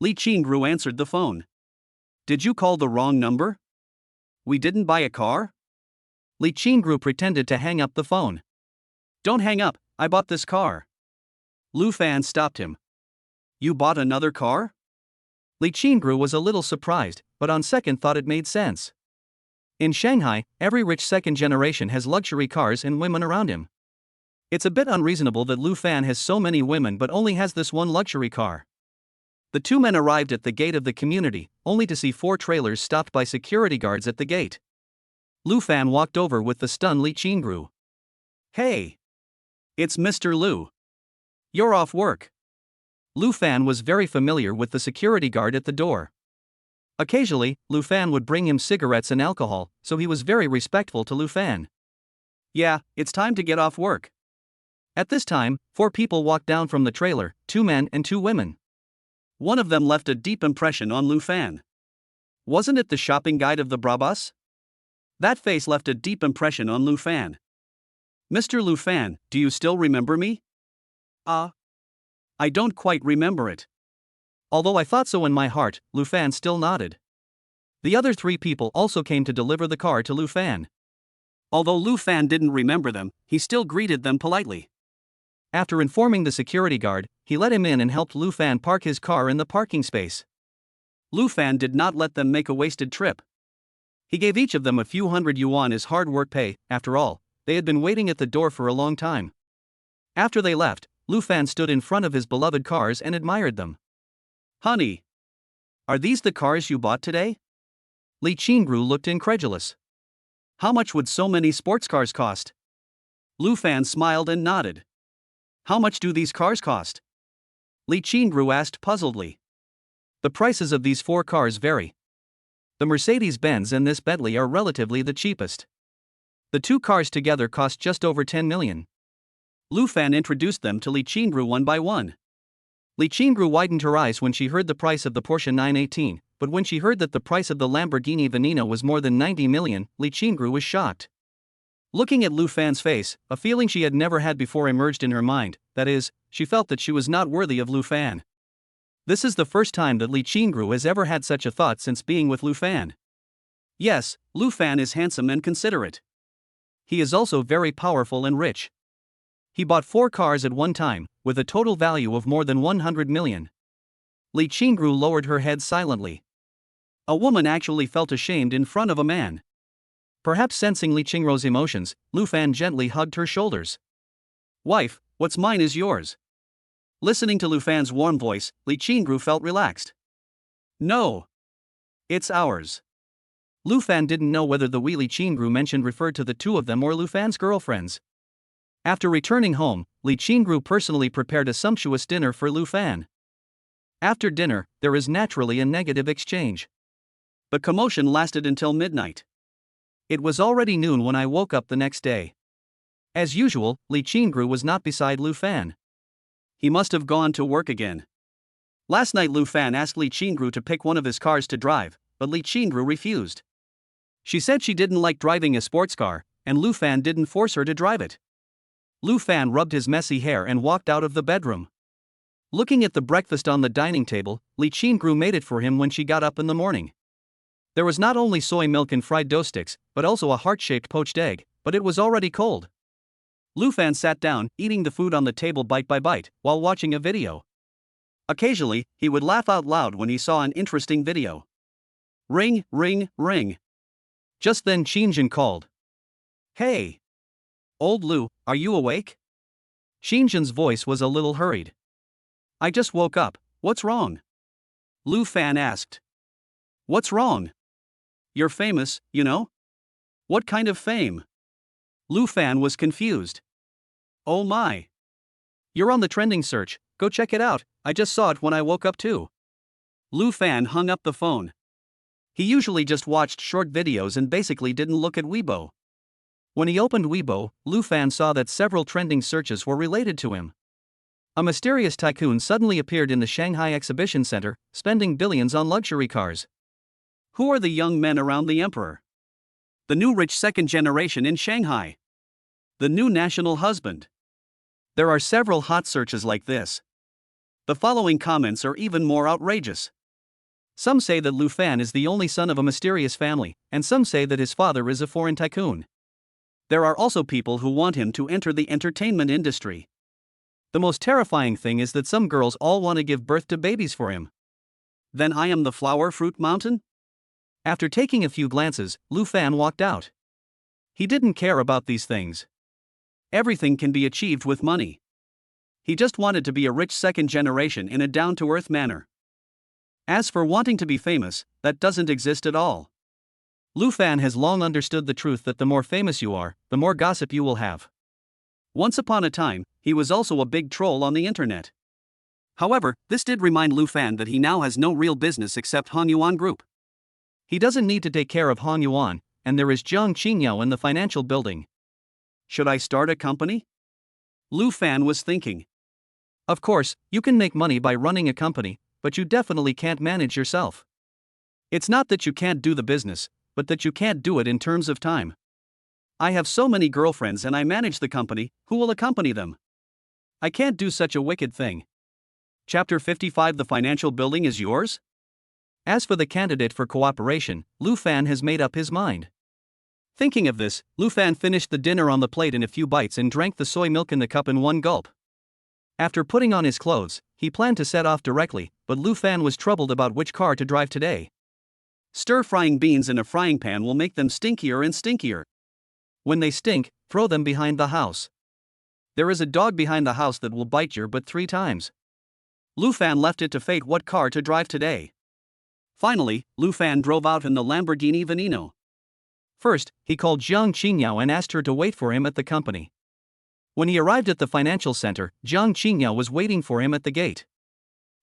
Li Qingru answered the phone. Did you call the wrong number? We didn't buy a car? Li Qingru pretended to hang up the phone. Don't hang up, I bought this car. Lu Fan stopped him. You bought another car? Li Qingru was a little surprised, but on second thought it made sense. In Shanghai, every rich second generation has luxury cars and women around him. It's a bit unreasonable that Lu Fan has so many women but only has this one luxury car. The two men arrived at the gate of the community, only to see 4 trailers stopped by security guards at the gate. Lu Fan walked over with the stunned Li Qingru. Hey! It's Mr. Lu. You're off work. Lu Fan was very familiar with the security guard at the door. Occasionally, Lu Fan would bring him cigarettes and alcohol, so he was very respectful to Lu Fan. Yeah, it's time to get off work. At this time, 4 people walked down from the trailer, 2 men and 2 women. One of them left a deep impression on Lu Fan. Wasn't it the shopping guide of the Brabus? That face left a deep impression on Lu Fan. Mr. Lu Fan, do you still remember me? I don't quite remember it. Although I thought so in my heart, Lu Fan still nodded. The other 3 people also came to deliver the car to Lu Fan. Although Lu Fan didn't remember them, he still greeted them politely. After informing the security guard, he let him in and helped Lu Fan park his car in the parking space. Lu Fan did not let them make a wasted trip. He gave each of them a few hundred yuan as hard work pay. After all, they had been waiting at the door for a long time. After they left, Lu Fan stood in front of his beloved cars and admired them. Honey, are these the cars you bought today? Li Qingru looked incredulous. How much would so many sports cars cost? Lu Fan smiled and nodded. How much do these cars cost? Li Qingru asked puzzledly. The prices of these 4 cars vary. The Mercedes-Benz and this Bentley are relatively the cheapest. The 2 cars together cost just over 10 million. Lu Fan introduced them to Li Qingru one by one. Li Qingru widened her eyes when she heard the price of the Porsche 918, but when she heard that the price of the Lamborghini Veneno was more than 90 million, Li Qingru was shocked. Looking at Lu Fan's face, a feeling she had never had before emerged in her mind, that is, she felt that she was not worthy of Lu Fan. This is the first time that Li Qingru has ever had such a thought since being with Lu Fan. Yes, Lu Fan is handsome and considerate. He is also very powerful and rich. He bought 4 cars at one time, with a total value of more than 100 million. Li Qingru lowered her head silently. A woman actually felt ashamed in front of a man. Perhaps sensing Li Qingru's emotions, Lu Fan gently hugged her shoulders. Wife, what's mine is yours. Listening to Lu Fan's warm voice, Li Qingru felt relaxed. No. It's ours. Lu Fan didn't know whether the we Li Qingru mentioned referred to the 2 of them or Lu Fan's girlfriends. After returning home, Li Qingru personally prepared a sumptuous dinner for Lu Fan. After dinner, there is naturally a negative exchange. The commotion lasted until midnight. It was already noon when I woke up the next day. As usual, Li Qingru was not beside Lu Fan. He must have gone to work again. Last night Lu Fan asked Li Qingru to pick one of his cars to drive, but Li Qingru refused. She said she didn't like driving a sports car, and Lu Fan didn't force her to drive it. Lu Fan rubbed his messy hair and walked out of the bedroom. Looking at the breakfast on the dining table, Li Qingru made it for him when she got up in the morning. There was not only soy milk and fried dough sticks, but also a heart-shaped poached egg, but it was already cold. Lu Fan sat down, eating the food on the table bite by bite, while watching a video. Occasionally, he would laugh out loud when he saw an interesting video. Ring, ring, ring. Just then Xinjian called. Hey! Old Lu, are you awake? Xinjian's voice was a little hurried. I just woke up, what's wrong? Lu Fan asked. What's wrong? You're famous, you know? What kind of fame? Lu Fan was confused. Oh my. You're on the trending search, go check it out, I just saw it when I woke up too. Lu Fan hung up the phone. He usually just watched short videos and basically didn't look at Weibo. When he opened Weibo, Lu Fan saw that several trending searches were related to him. A mysterious tycoon suddenly appeared in the Shanghai Exhibition Center, spending billions on luxury cars. Who are the young men around the emperor? The new rich second generation in Shanghai. The new national husband. There are several hot searches like this. The following comments are even more outrageous. Some say that Lu Fan is the only son of a mysterious family, and some say that his father is a foreign tycoon. There are also people who want him to enter the entertainment industry. The most terrifying thing is that some girls all want to give birth to babies for him. Then I am the flower fruit mountain? After taking a few glances, Lu Fan walked out. He didn't care about these things. Everything can be achieved with money. He just wanted to be a rich second generation in a down-to-earth manner. As for wanting to be famous, that doesn't exist at all. Lu Fan has long understood the truth that the more famous you are, the more gossip you will have. Once upon a time, he was also a big troll on the internet. However, this did remind Lu Fan that he now has no real business except Han Yuan Group. He doesn't need to take care of Han Yuan, and there is Jiang Qingyao in the financial building. Should I start a company? Lu Fan was thinking. Of course, you can make money by running a company, but you definitely can't manage yourself. It's not that you can't do the business, but that you can't do it in terms of time. I have so many girlfriends and I manage the company, who will accompany them? I can't do such a wicked thing. Chapter 55. The financial building is yours? As for the candidate for cooperation, Lu Fan has made up his mind. Thinking of this, Lu Fan finished the dinner on the plate in a few bites and drank the soy milk in the cup in one gulp. After putting on his clothes, he planned to set off directly, but Lu Fan was troubled about which car to drive today. Stir-frying beans in a frying pan will make them stinkier and stinkier. When they stink, throw them behind the house. There is a dog behind the house that will bite you but 3 times. Lu Fan left it to fate what car to drive today. Finally, Lu Fan drove out in the Lamborghini Veneno. First, he called Jiang Qingyao and asked her to wait for him at the company. When he arrived at the financial center, Jiang Qingyao was waiting for him at the gate.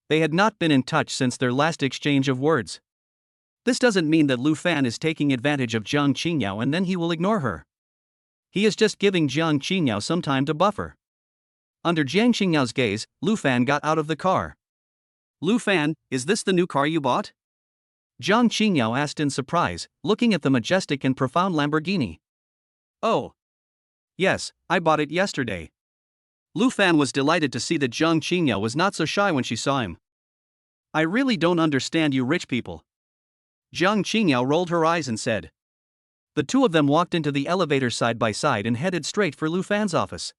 They had not been in touch since their last exchange of words. This doesn't mean that Lu Fan is taking advantage of Jiang Qingyao and then he will ignore her. He is just giving Jiang Qingyao some time to buffer. Under Jiang Qingyao's gaze, Lu Fan got out of the car. "Lu Fan, is this the new car you bought?" Jiang Qingyao asked in surprise, looking at the majestic and profound Lamborghini. "Oh. Yes, I bought it yesterday." Lu Fan was delighted to see that Jiang Qingyao was not so shy when she saw him. "I really don't understand you rich people." Jiang Qingyao rolled her eyes and said. The two of them walked into the elevator side by side and headed straight for Lu Fan's office.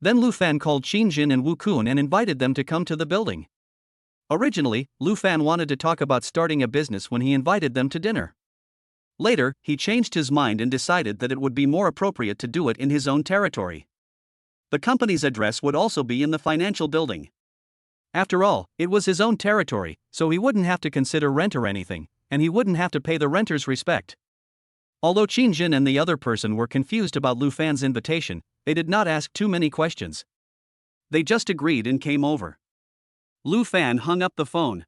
Then Lu Fan called Qin Jin and Wu Kun and invited them to come to the building. Originally, Lu Fan wanted to talk about starting a business when he invited them to dinner. Later, he changed his mind and decided that it would be more appropriate to do it in his own territory. The company's address would also be in the financial building. After all, it was his own territory, so he wouldn't have to consider rent or anything, and he wouldn't have to pay the renters respect. Although Qin Jin and the other person were confused about Lu Fan's invitation, they did not ask too many questions. They just agreed and came over. Lu Fan hung up the phone.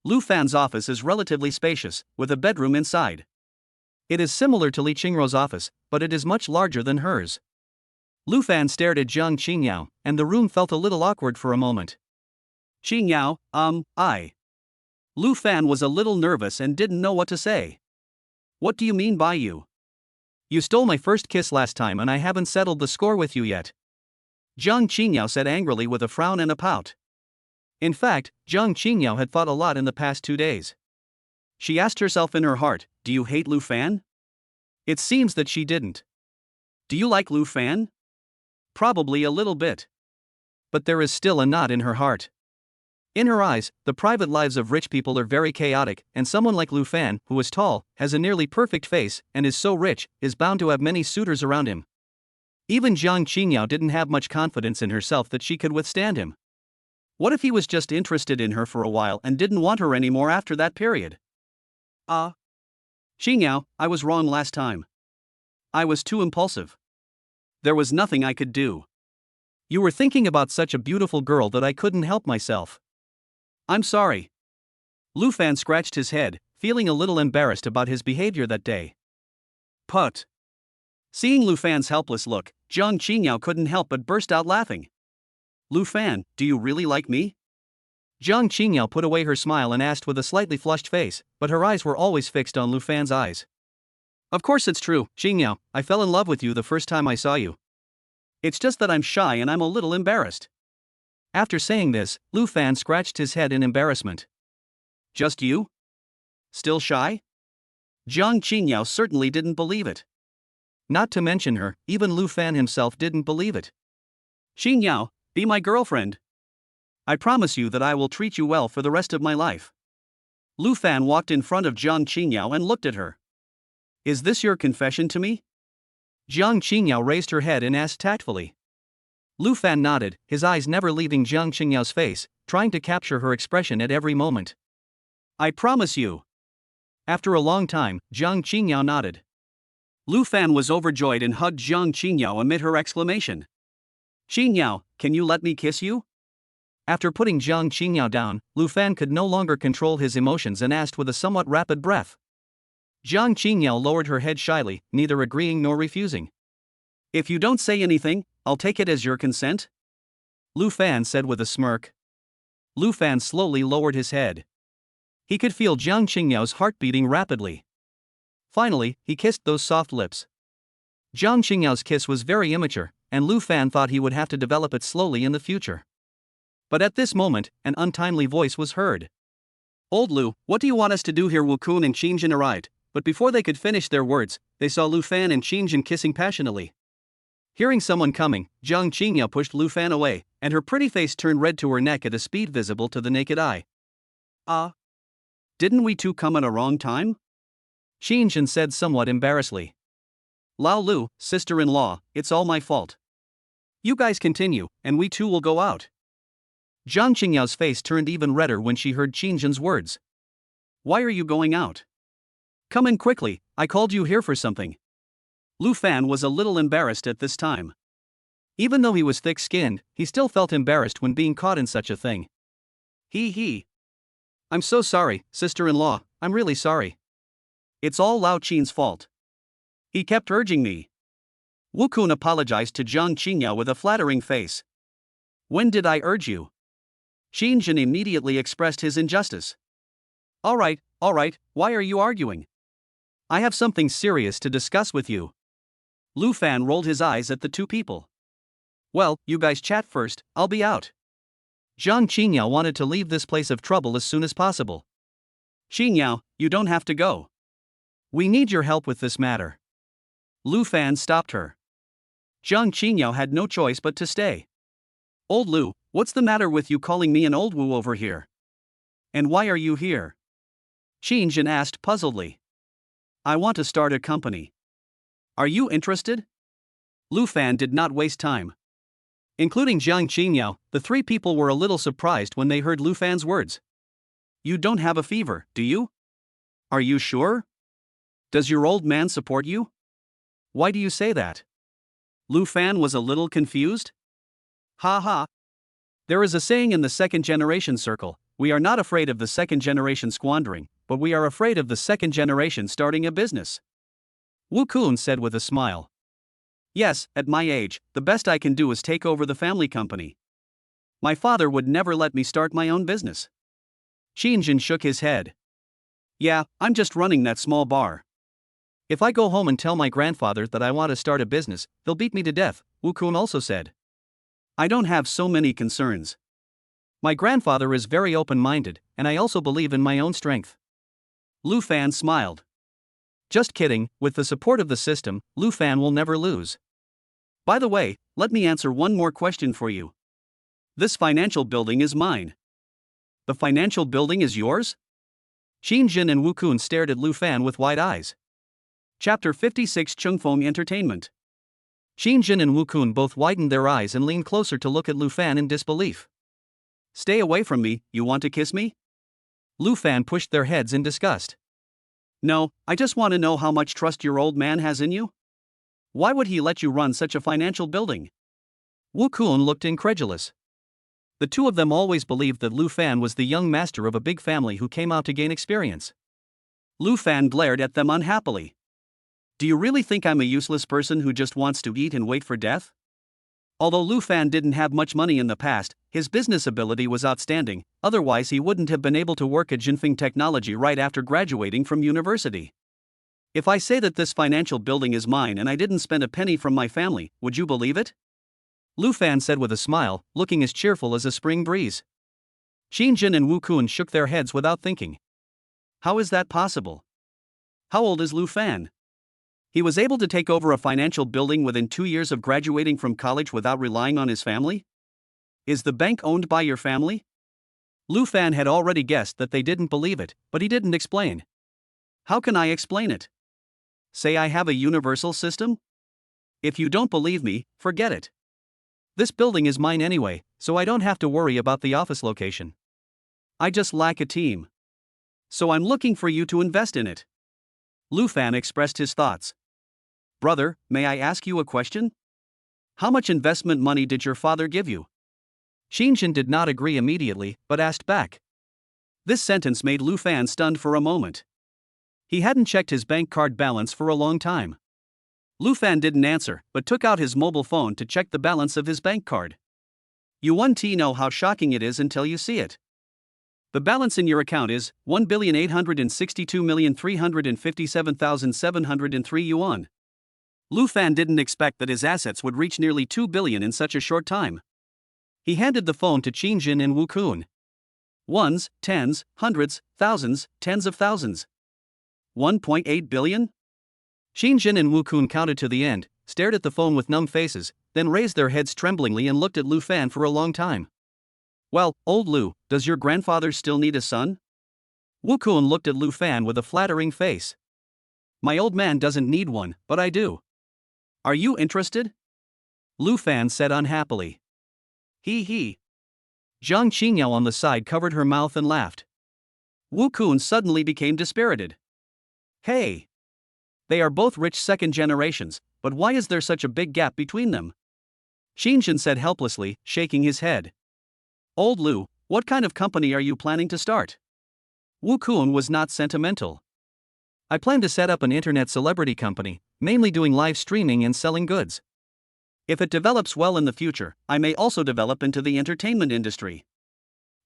Lu Fan's office is relatively spacious, with a bedroom inside. It is similar to Li Qingrou's office, but it is much larger than hers. Lu Fan stared at Jiang Qingyao, and the room felt a little awkward for a moment. "Qingyao, I." Lu Fan was a little nervous and didn't know what to say. "What do you mean by you? You stole my first kiss last time and I haven't settled the score with you yet." Jiang Qingyao said angrily with a frown and a pout. In fact, Jiang Qingyao had thought a lot in the past 2 days. She asked herself in her heart, "Do you hate Lu Fan?" It seems that she didn't. "Do you like Lu Fan?" Probably a little bit. But there is still a knot in her heart. In her eyes, the private lives of rich people are very chaotic, and someone like Lu Fan, who is tall, has a nearly perfect face, and is so rich, is bound to have many suitors around him. Even Jiang Qingyao didn't have much confidence in herself that she could withstand him. What if he was just interested in her for a while and didn't want her anymore after that period? Qingyao, I was wrong last time. I was too impulsive. There was nothing I could do. You were thinking about such a beautiful girl that I couldn't help myself. I'm sorry." Lu Fan scratched his head, feeling a little embarrassed about his behavior that day. "Put." Seeing Lu Fan's helpless look, Jiang Qingyao couldn't help but burst out laughing. "Lu Fan, do you really like me?" Jiang Qingyao put away her smile and asked with a slightly flushed face, but her eyes were always fixed on Lu Fan's eyes. "Of course it's true, Qingyao, I fell in love with you the first time I saw you. It's just that I'm shy and I'm a little embarrassed." After saying this, Lu Fan scratched his head in embarrassment. "Just you? Still shy?" Jiang Qingyao certainly didn't believe it. Not to mention her, even Lu Fan himself didn't believe it. "Qingyao, be my girlfriend. I promise you that I will treat you well for the rest of my life." Lu Fan walked in front of Jiang Qingyao and looked at her. "Is this your confession to me?" Jiang Qingyao raised her head and asked tactfully. Lu Fan nodded, his eyes never leaving Jiang Qingyao's face, trying to capture her expression at every moment. "I promise you." After a long time, Jiang Qingyao nodded. Lu Fan was overjoyed and hugged Jiang Qingyao amid her exclamation. "Qingyao, can you let me kiss you?" After putting Jiang Qingyao down, Lu Fan could no longer control his emotions and asked with a somewhat rapid breath. Jiang Qingyao lowered her head shyly, neither agreeing nor refusing. "If you don't say anything, I'll take it as your consent?" Lu Fan said with a smirk. Lu Fan slowly lowered his head. He could feel Jiang Qingyao's heart beating rapidly. Finally, he kissed those soft lips. Jiang Qingyao's kiss was very immature, and Lu Fan thought he would have to develop it slowly in the future. But at this moment, an untimely voice was heard. "Old Lu, what do you want us to do here?" Wu Kun and Qin Jin arrived, but before they could finish their words, they saw Lu Fan and Qin Jin kissing passionately. Hearing someone coming, Jiang Qingyao pushed Lu Fan away, and her pretty face turned red to her neck at a speed visible to the naked eye. Didn't we two come at a wrong time?" Qin Jin said somewhat embarrassedly. "Lao Lu, sister-in-law, it's all my fault. You guys continue, and we two will go out." Jiang Qingyao's face turned even redder when she heard Qin Jin's words. "Why are you going out?" Come in quickly, I called you here for something. Lu Fan was a little embarrassed at this time. Even though he was thick-skinned, he still felt embarrassed when being caught in such a thing. He. I'm so sorry, sister-in-law, I'm really sorry. It's all Lao Qin's fault. He kept urging me. Wu Kun apologized to Jiang Qingyao with a flattering face. When did I urge you? Qin Jin immediately expressed his injustice. All right, why are you arguing? I have something serious to discuss with you. Lu Fan rolled his eyes at the two people. Well, you guys chat first, I'll be out. Jiang Qingyao wanted to leave this place of trouble as soon as possible. Qingyao, you don't have to go. We need your help with this matter. Lu Fan stopped her. Jiang Qingyao had no choice but to stay. Old Lu, what's the matter with you calling me an old Wu over here? And why are you here? Qin Jin asked puzzledly. I want to start a company. Are you interested? Lu Fan did not waste time. Including Jiang Qingyao, the three people were a little surprised when they heard Lu Fan's words. You don't have a fever, do you? Are you sure? Does your old man support you? Why do you say that? Lu Fan was a little confused. Ha ha. There is a saying in the second generation circle, we are not afraid of the second generation squandering, but we are afraid of the second generation starting a business. Wu Kun said with a smile. Yes, at my age, the best I can do is take over the family company. My father would never let me start my own business. Qin Jin shook his head. Yeah, I'm just running that small bar. If I go home and tell my grandfather that I want to start a business, they'll beat me to death, Wu Kun also said. I don't have so many concerns. My grandfather is very open-minded, and I also believe in my own strength. Lu Fan smiled. Just kidding, with the support of the system, Lu Fan will never lose. By the way, let me answer one more question for you. This financial building is mine. The financial building is yours? Qin Jin and Wu Kun stared at Lu Fan with wide eyes. Chapter 56 Chungfeng Entertainment. Qin Jin and Wu Kun both widened their eyes and leaned closer to look at Lu Fan in disbelief. Stay away from me, you want to kiss me? Lu Fan pushed their heads in disgust. No, I just want to know how much trust your old man has in you. Why would he let you run such a financial building? Wu Kun looked incredulous. The two of them always believed that Lu Fan was the young master of a big family who came out to gain experience. Lu Fan glared at them unhappily. Do you really think I'm a useless person who just wants to eat and wait for death? Although Lu Fan didn't have much money in the past, his business ability was outstanding, otherwise he wouldn't have been able to work at Jinfeng Technology right after graduating from university. If I say that this financial building is mine and I didn't spend a penny from my family, would you believe it? Lu Fan said with a smile, looking as cheerful as a spring breeze. Qin Jin and Wu Kun shook their heads without thinking. How is that possible? How old is Lu Fan? He was able to take over a financial building within 2 years of graduating from college without relying on his family? Is the bank owned by your family? Lu Fan had already guessed that they didn't believe it, but he didn't explain. How can I explain it? Say I have a universal system? If you don't believe me, forget it. This building is mine anyway, so I don't have to worry about the office location. I just lack a team. So I'm looking for you to invest in it. Lu Fan expressed his thoughts. Brother, may I ask you a question? How much investment money did your father give you? Qin Jin did not agree immediately, but asked back. This sentence made Lu Fan stunned for a moment. He hadn't checked his bank card balance for a long time. Lu Fan didn't answer, but took out his mobile phone to check the balance of his bank card. You won't know how shocking it is until you see it. The balance in your account is 1,862,357,703 yuan. Lu Fan didn't expect that his assets would reach nearly 2 billion in such a short time. He handed the phone to Qin Jin and Wu Kun. Ones, tens, hundreds, thousands, tens of thousands. 1.8 billion? Qin Jin and Wu Kun counted to the end, stared at the phone with numb faces, then raised their heads tremblingly and looked at Lu Fan for a long time. Well, old Lu, does your grandfather still need a son? Wu Kun looked at Lu Fan with a flattering face. My old man doesn't need one, but I do. Are you interested? Lu Fan said unhappily. He. Jiang Qingyao on the side covered her mouth and laughed. Wu Kun suddenly became dispirited. Hey! They are both rich second generations, but why is there such a big gap between them? Xinjun said helplessly, shaking his head. Old Lu, what kind of company are you planning to start? Wu Kun was not sentimental. I plan to set up an internet celebrity company, mainly doing live streaming and selling goods. If it develops well in the future, I may also develop into the entertainment industry.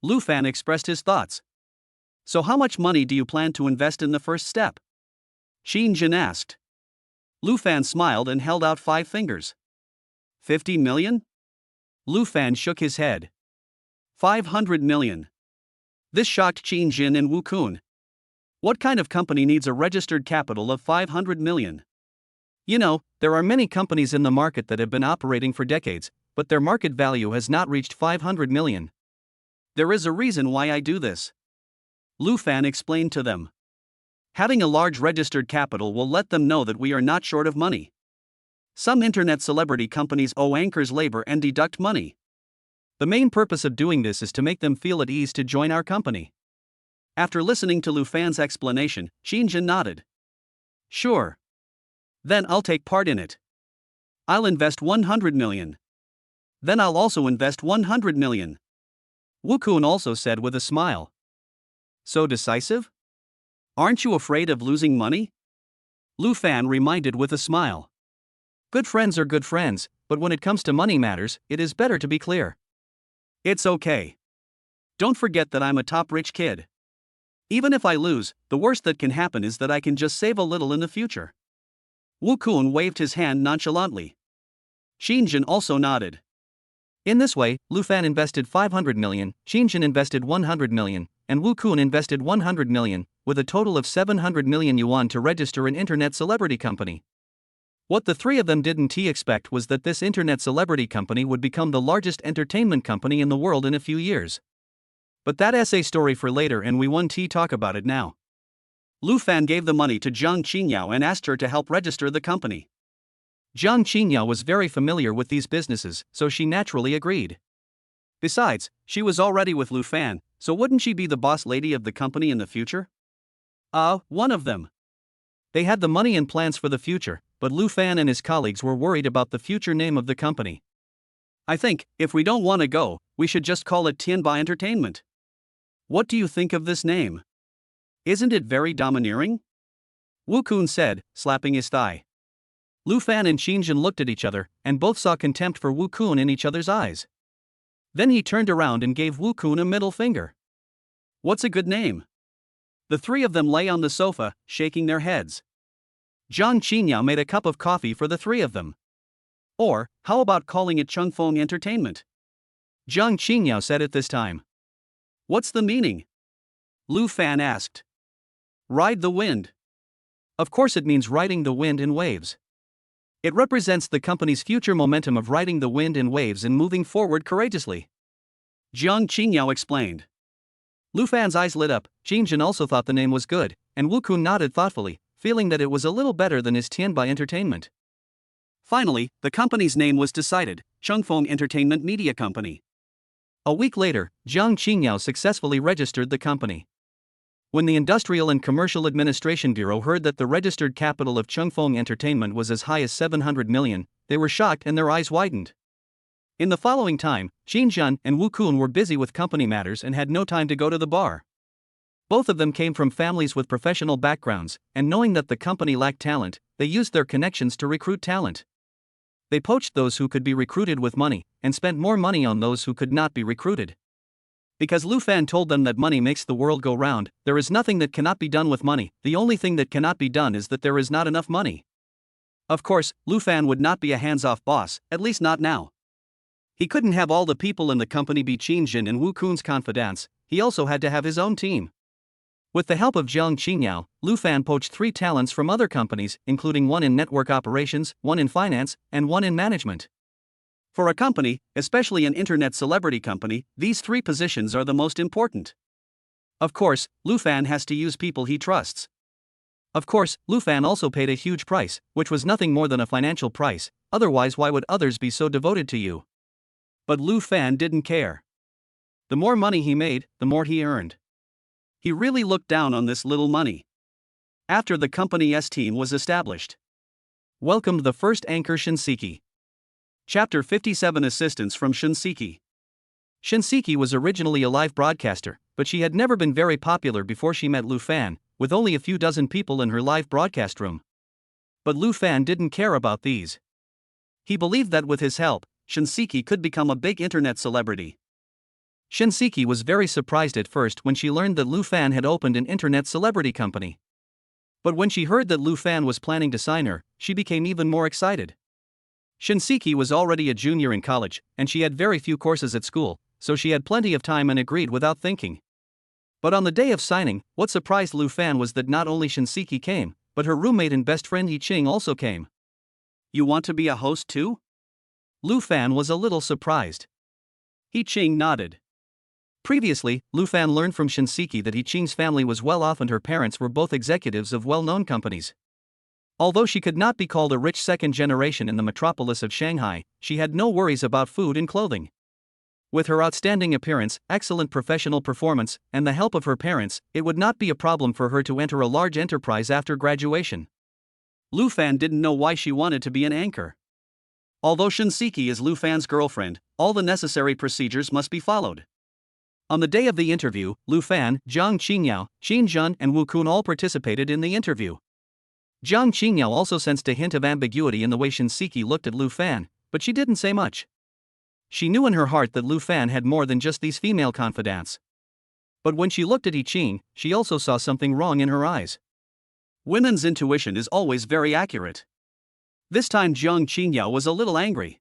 Lu Fan expressed his thoughts. So how much money do you plan to invest in the first step? Qin Jin asked. Lu Fan smiled and held out 5 fingers. 50 million? Lu Fan shook his head. 500 million. This shocked Qin Jin and Wu Kun. What kind of company needs a registered capital of 500 million? You know, there are many companies in the market that have been operating for decades, but their market value has not reached 500 million. There is a reason why I do this. Lu Fan explained to them. Having a large registered capital will let them know that we are not short of money. Some internet celebrity companies owe anchors labor and deduct money. The main purpose of doing this is to make them feel at ease to join our company. After listening to Lu Fan's explanation, Xinjin nodded. Sure. Then I'll take part in it. I'll invest 100 million. Then I'll also invest 100 million. Wu Kun also said with a smile. So decisive? Aren't you afraid of losing money? Lu Fan reminded with a smile. Good friends are good friends, but when it comes to money matters, it is better to be clear. It's okay. Don't forget that I'm a top rich kid. Even if I lose, the worst that can happen is that I can just save a little in the future. Wu Kun waved his hand nonchalantly. Xinjin also nodded. In this way, Lu Fan invested 500 million, Xinjin invested 100 million, and Wu Kun invested 100 million, with a total of 700 million yuan to register an internet celebrity company. What the three of them didn't expect was that this internet celebrity company would become the largest entertainment company in the world in a few years. But that's a story for later, and we won't talk about it now. Lu Fan gave the money to Zhang Qinyao and asked her to help register the company. Zhang Qinyao was very familiar with these businesses, so she naturally agreed. Besides, she was already with Lu Fan, so wouldn't she be the boss lady of the company in the future? One of them. They had the money and plans for the future, but Lu Fan and his colleagues were worried about the future name of the company. I think, if we don't want to go, we should just call it Tianba Entertainment. What do you think of this name? Isn't it very domineering? Wu Kun said, slapping his thigh. Lu Fan and Xinjin looked at each other, and both saw contempt for Wu Kun in each other's eyes. Then he turned around and gave Wu Kun a middle finger. What's a good name? The three of them lay on the sofa, shaking their heads. Zhang Qinyao made a cup of coffee for the three of them. Or, how about calling it Chungfeng Entertainment? Zhang Qinyao said at this time. What's the meaning? Lu Fan asked. Ride the wind. Of course it means riding the wind in waves. It represents the company's future momentum of riding the wind in waves and moving forward courageously. Zhang Qinyao explained. Lu Fan's eyes lit up. Xinjin also thought the name was good, and Wu Kun nodded thoughtfully, feeling that it was a little better than his Tianba Entertainment. Finally, the company's name was decided, Chungfeng Entertainment Media Company. A week later, Zhang Qinyao successfully registered the company. When the Industrial and Commercial Administration Bureau heard that the registered capital of Chungfeng Entertainment was as high as 700 million, they were shocked and their eyes widened. In the following time, Xinjun and Wu Kun were busy with company matters and had no time to go to the bar. Both of them came from families with professional backgrounds, and knowing that the company lacked talent, they used their connections to recruit talent. They poached those who could be recruited with money, and spent more money on those who could not be recruited. Because Lu Fan told them that money makes the world go round, there is nothing that cannot be done with money, the only thing that cannot be done is that there is not enough money. Of course, Lu Fan would not be a hands-off boss, at least not now. He couldn't have all the people in the company be Xinjin and Wu Kun's confidants, he also had to have his own team. With the help of Zhang Qinyao, Lu Fan poached 3 talents from other companies, including one in network operations, one in finance, and one in management. For a company, especially an internet celebrity company, these 3 positions are the most important. Of course, Lu Fan has to use people he trusts. Of course, Lu Fan also paid a huge price, which was nothing more than a financial price, otherwise why would others be so devoted to you? But Lu Fan didn't care. The more money he made, the more he earned. He really looked down on this little money. after the company's team was established. Welcomed the first anchor Shinseki. Chapter 57 Assistance from Shinseki. Shinseki was originally a live broadcaster, but she had never been very popular before she met Lu Fan, with only a few dozen people in her live broadcast room. But Lu Fan didn't care about these. He believed that with his help, Shinseki could become a big internet celebrity. Shinseki was very surprised at first when she learned that Lu Fan had opened an internet celebrity company. But when she heard that Lu Fan was planning to sign her, she became even more excited. Shinseki was already a junior in college, and she had very few courses at school, so she had plenty of time and agreed without thinking. But on the day of signing, what surprised Lu Fan was that not only Shinseki came, but her roommate and best friend Yi Ching also came. "You want to be a host too?" Lu Fan was a little surprised. Yi Ching nodded. Previously, Lu Fan learned from Shinseki that Yi Ching's family was well off and her parents were both executives of well-known companies. Although she could not be called a rich second generation in the metropolis of Shanghai, she had no worries about food and clothing. With her outstanding appearance, excellent professional performance, and the help of her parents, it would not be a problem for her to enter a large enterprise after graduation. Lu Fan didn't know why she wanted to be an anchor. Although Shinseki is Lu Fan's girlfriend, all the necessary procedures must be followed. On the day of the interview, Lu Fan, Zhang Qingyao, Xin Zhen, and Wu Kun all participated in the interview. Zhang Qingyao also sensed a hint of ambiguity in the way Shinseki looked at Lu Fan, but she didn't say much. She knew in her heart that Lu Fan had more than just these female confidants. But when she looked at Yi Ching, she also saw something wrong in her eyes. Women's intuition is always very accurate. This time Zhang Qingyao was a little angry.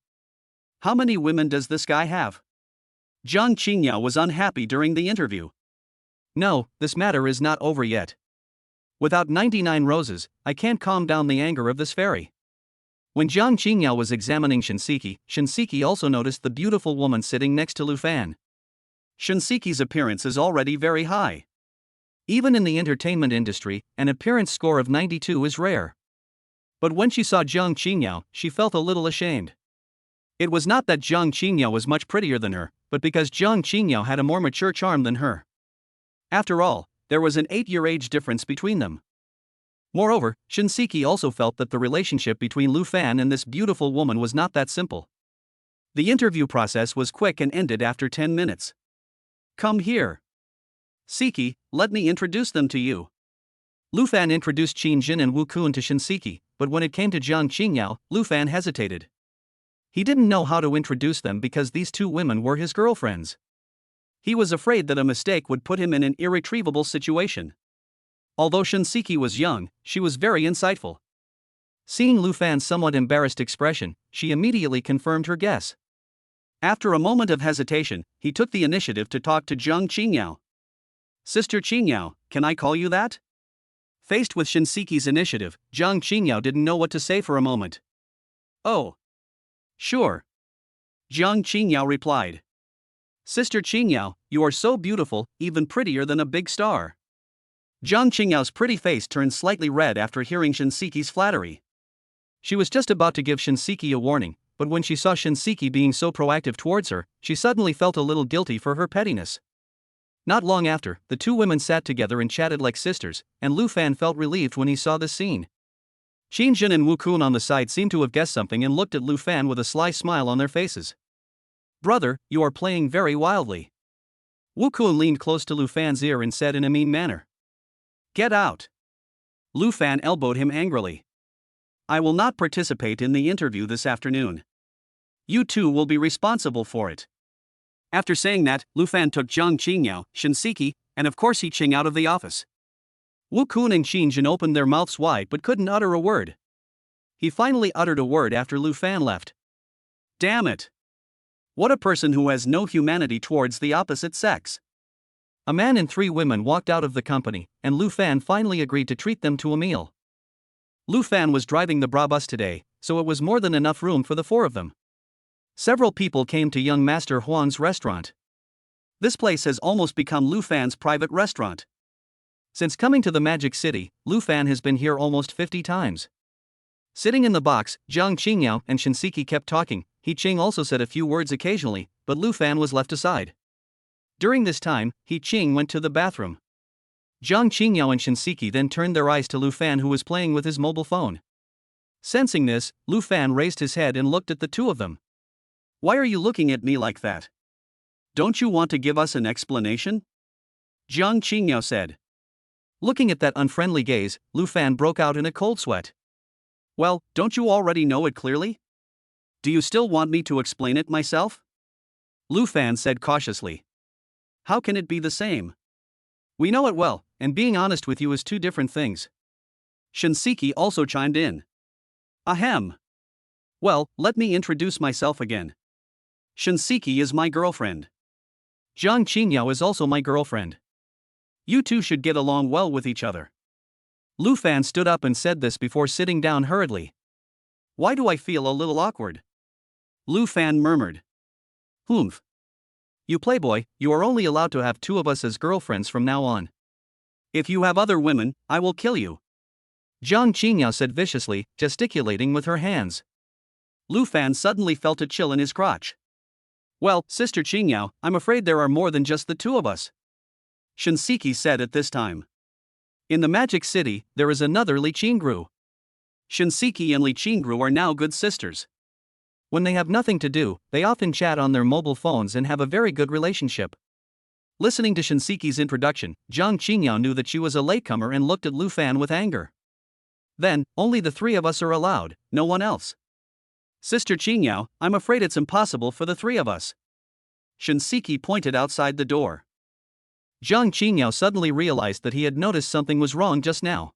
How many women does this guy have? Zhang Qingyao was unhappy during the interview. No, this matter is not over yet. Without 99 roses, I can't calm down the anger of this fairy. When Zhang Qingyao was examining Shinseki, Shinseki also noticed the beautiful woman sitting next to Lu Fan. Shinseki's appearance is already very high. Even in the entertainment industry, an appearance score of 92 is rare. But when she saw Zhang Qingyao, she felt a little ashamed. It was not that Zhang Qingyao was much prettier than her, but because Zhang Qingyao had a more mature charm than her. After all, there was an 8-year age difference between them. Moreover, Shinseki also felt that the relationship between Lu Fan and this beautiful woman was not that simple. The interview process was quick and ended after 10 minutes. "Come here. Seki, let me introduce them to you." Lu Fan introduced Xin Zhen and Wu Kun to Shinseki, but when it came to Zhang Qingyao, Lu Fan hesitated. He didn't know how to introduce them because these two women were his girlfriends. He was afraid that a mistake would put him in an irretrievable situation. Although Shinseki was young, she was very insightful. Seeing Lu Fan's somewhat embarrassed expression, she immediately confirmed her guess. After a moment of hesitation, he took the initiative to talk to Zhang Qingyao. "Sister Qingyao, can I call you that?" Faced with Shinseki's initiative, Zhang Qingyao didn't know what to say for a moment. "Oh. Sure." Zhang Qingyao replied. "Sister Qingyao, you are so beautiful, even prettier than a big star." Zhang Qingyao's pretty face turned slightly red after hearing Shinseki's flattery. She was just about to give Shinseki a warning, but when she saw Shinseki being so proactive towards her, she suddenly felt a little guilty for her pettiness. Not long after, the two women sat together and chatted like sisters, and Lu Fan felt relieved when he saw this scene. Xin Zhen and Wu Kun on the side seemed to have guessed something and looked at Lu Fan with a sly smile on their faces. "Brother, you are playing very wildly." Wu Kun leaned close to Lu Fan's ear and said in a mean manner, "Get out." Lu Fan elbowed him angrily. "I will not participate in the interview this afternoon. You two will be responsible for it." After saying that, Lu Fan took Zhang Qingyao, Shinseki, and of course Yi Ching out of the office. Wu Kun and Xin Zhen opened their mouths wide but couldn't utter a word. He finally uttered a word after Lu Fan left. "Damn it. What a person who has no humanity towards the opposite sex." A man and 3 women walked out of the company, and Lu Fan finally agreed to treat them to a meal. Lu Fan was driving the Brabus today, so it was more than enough room for the 4 of them. Several people came to young Master Huang's restaurant. This place has almost become Lu Fan's private restaurant. Since coming to the Magic City, Lu Fan has been here almost 50 times. Sitting in the box, Zhang Qingyao and Shinseki kept talking. Yi Ching also said a few words occasionally, but Lu Fan was left aside. During this time, Yi Ching went to the bathroom. Jiang Qingyao and Shinseki then turned their eyes to Lu Fan, who was playing with his mobile phone. Sensing this, Lu Fan raised his head and looked at the two of them. "Why are you looking at me like that? Don't you want to give us an explanation?" Jiang Qingyao said. Looking at that unfriendly gaze, Lu Fan broke out in a cold sweat. "Well, don't you already know it clearly? Do you still want me to explain it myself?" Lu Fan said cautiously. "How can it be the same? We know it well, and being honest with you is two different things." Shinseki also chimed in. "Ahem. Well, let me introduce myself again. Shinseki is my girlfriend. Jiang Qingyao is also my girlfriend. You two should get along well with each other." Lu Fan stood up and said this before sitting down hurriedly. "Why do I feel a little awkward?" Lu Fan murmured. "Humph. You playboy, you are only allowed to have two of us as girlfriends from now on. If you have other women, I will kill you," Jiang Qingyao said viciously, gesticulating with her hands. Lu Fan suddenly felt a chill in his crotch. "Well, Sister Qingyao, I'm afraid there are more than just the two of us," Shinseki said at this time. "In the Magic City, there is another Li Qingru. Shinseki and Li Qingru are now good sisters. When they have nothing to do, they often chat on their mobile phones and have a very good relationship." Listening to Shinseki's introduction, Jiang Qingyao knew that she was a latecomer and looked at Lu Fan with anger. "Then, only the three of us are allowed, no one else. Sister Qingyao, I'm afraid it's impossible for the three of us." Shinseki pointed outside the door. Jiang Qingyao suddenly realized that he had noticed something was wrong just now.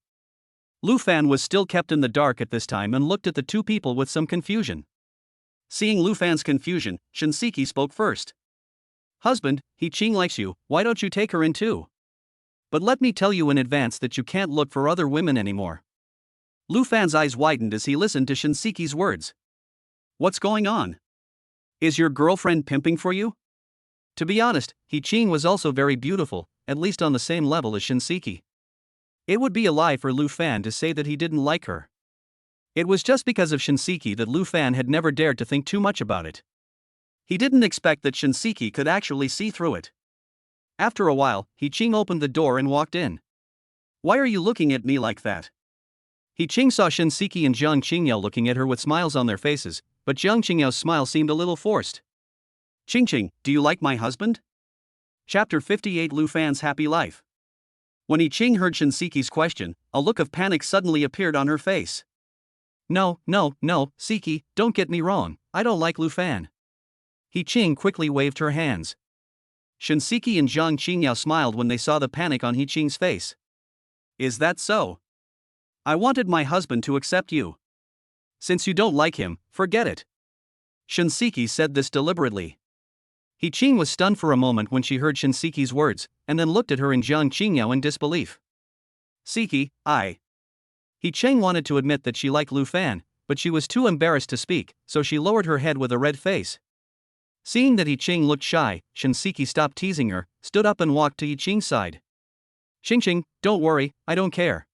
Lu Fan was still kept in the dark at this time and looked at the two people with some confusion. Seeing Lu Fan's confusion, Shinseki spoke first. "Husband, He Qing likes you, why don't you take her in too? But let me tell you in advance that you can't look for other women anymore." Lu Fan's eyes widened as he listened to Shinseki's words. "What's going on? Is your girlfriend pimping for you?" To be honest, He Qing was also very beautiful, at least on the same level as Shinseki. It would be a lie for Lu Fan to say that he didn't like her. It was just because of Shinseki that Lu Fan had never dared to think too much about it. He didn't expect that Shinseki could actually see through it. After a while, He Qing opened the door and walked in. "Why are you looking at me like that?" He Qing saw Shinseki and Jiang Qingyao looking at her with smiles on their faces, but Jiang Qingyao's smile seemed a little forced. "Qing, do you like my husband?" Chapter 58 Lu Fan's Happy Life. When He Qing heard Shinseki's question, a look of panic suddenly appeared on her face. No, Seki, don't get me wrong, I don't like Lu Fan." He Qing quickly waved her hands. Shinseki and Jiang Qingyao smiled when they saw the panic on He Qing's face. "Is that so? I wanted my husband to accept you. Since you don't like him, forget it." Shinseki said this deliberately. He Qing was stunned for a moment when she heard Shinseki's words, and then looked at her and Jiang Qingyao in disbelief. "Seki, He Qing wanted to admit that she liked Lu Fan, but she was too embarrassed to speak, so she lowered her head with a red face. Seeing that He Qing looked shy, Shinseki stopped teasing her, stood up and walked to He Qing's side. "Qing, don't worry, I don't care.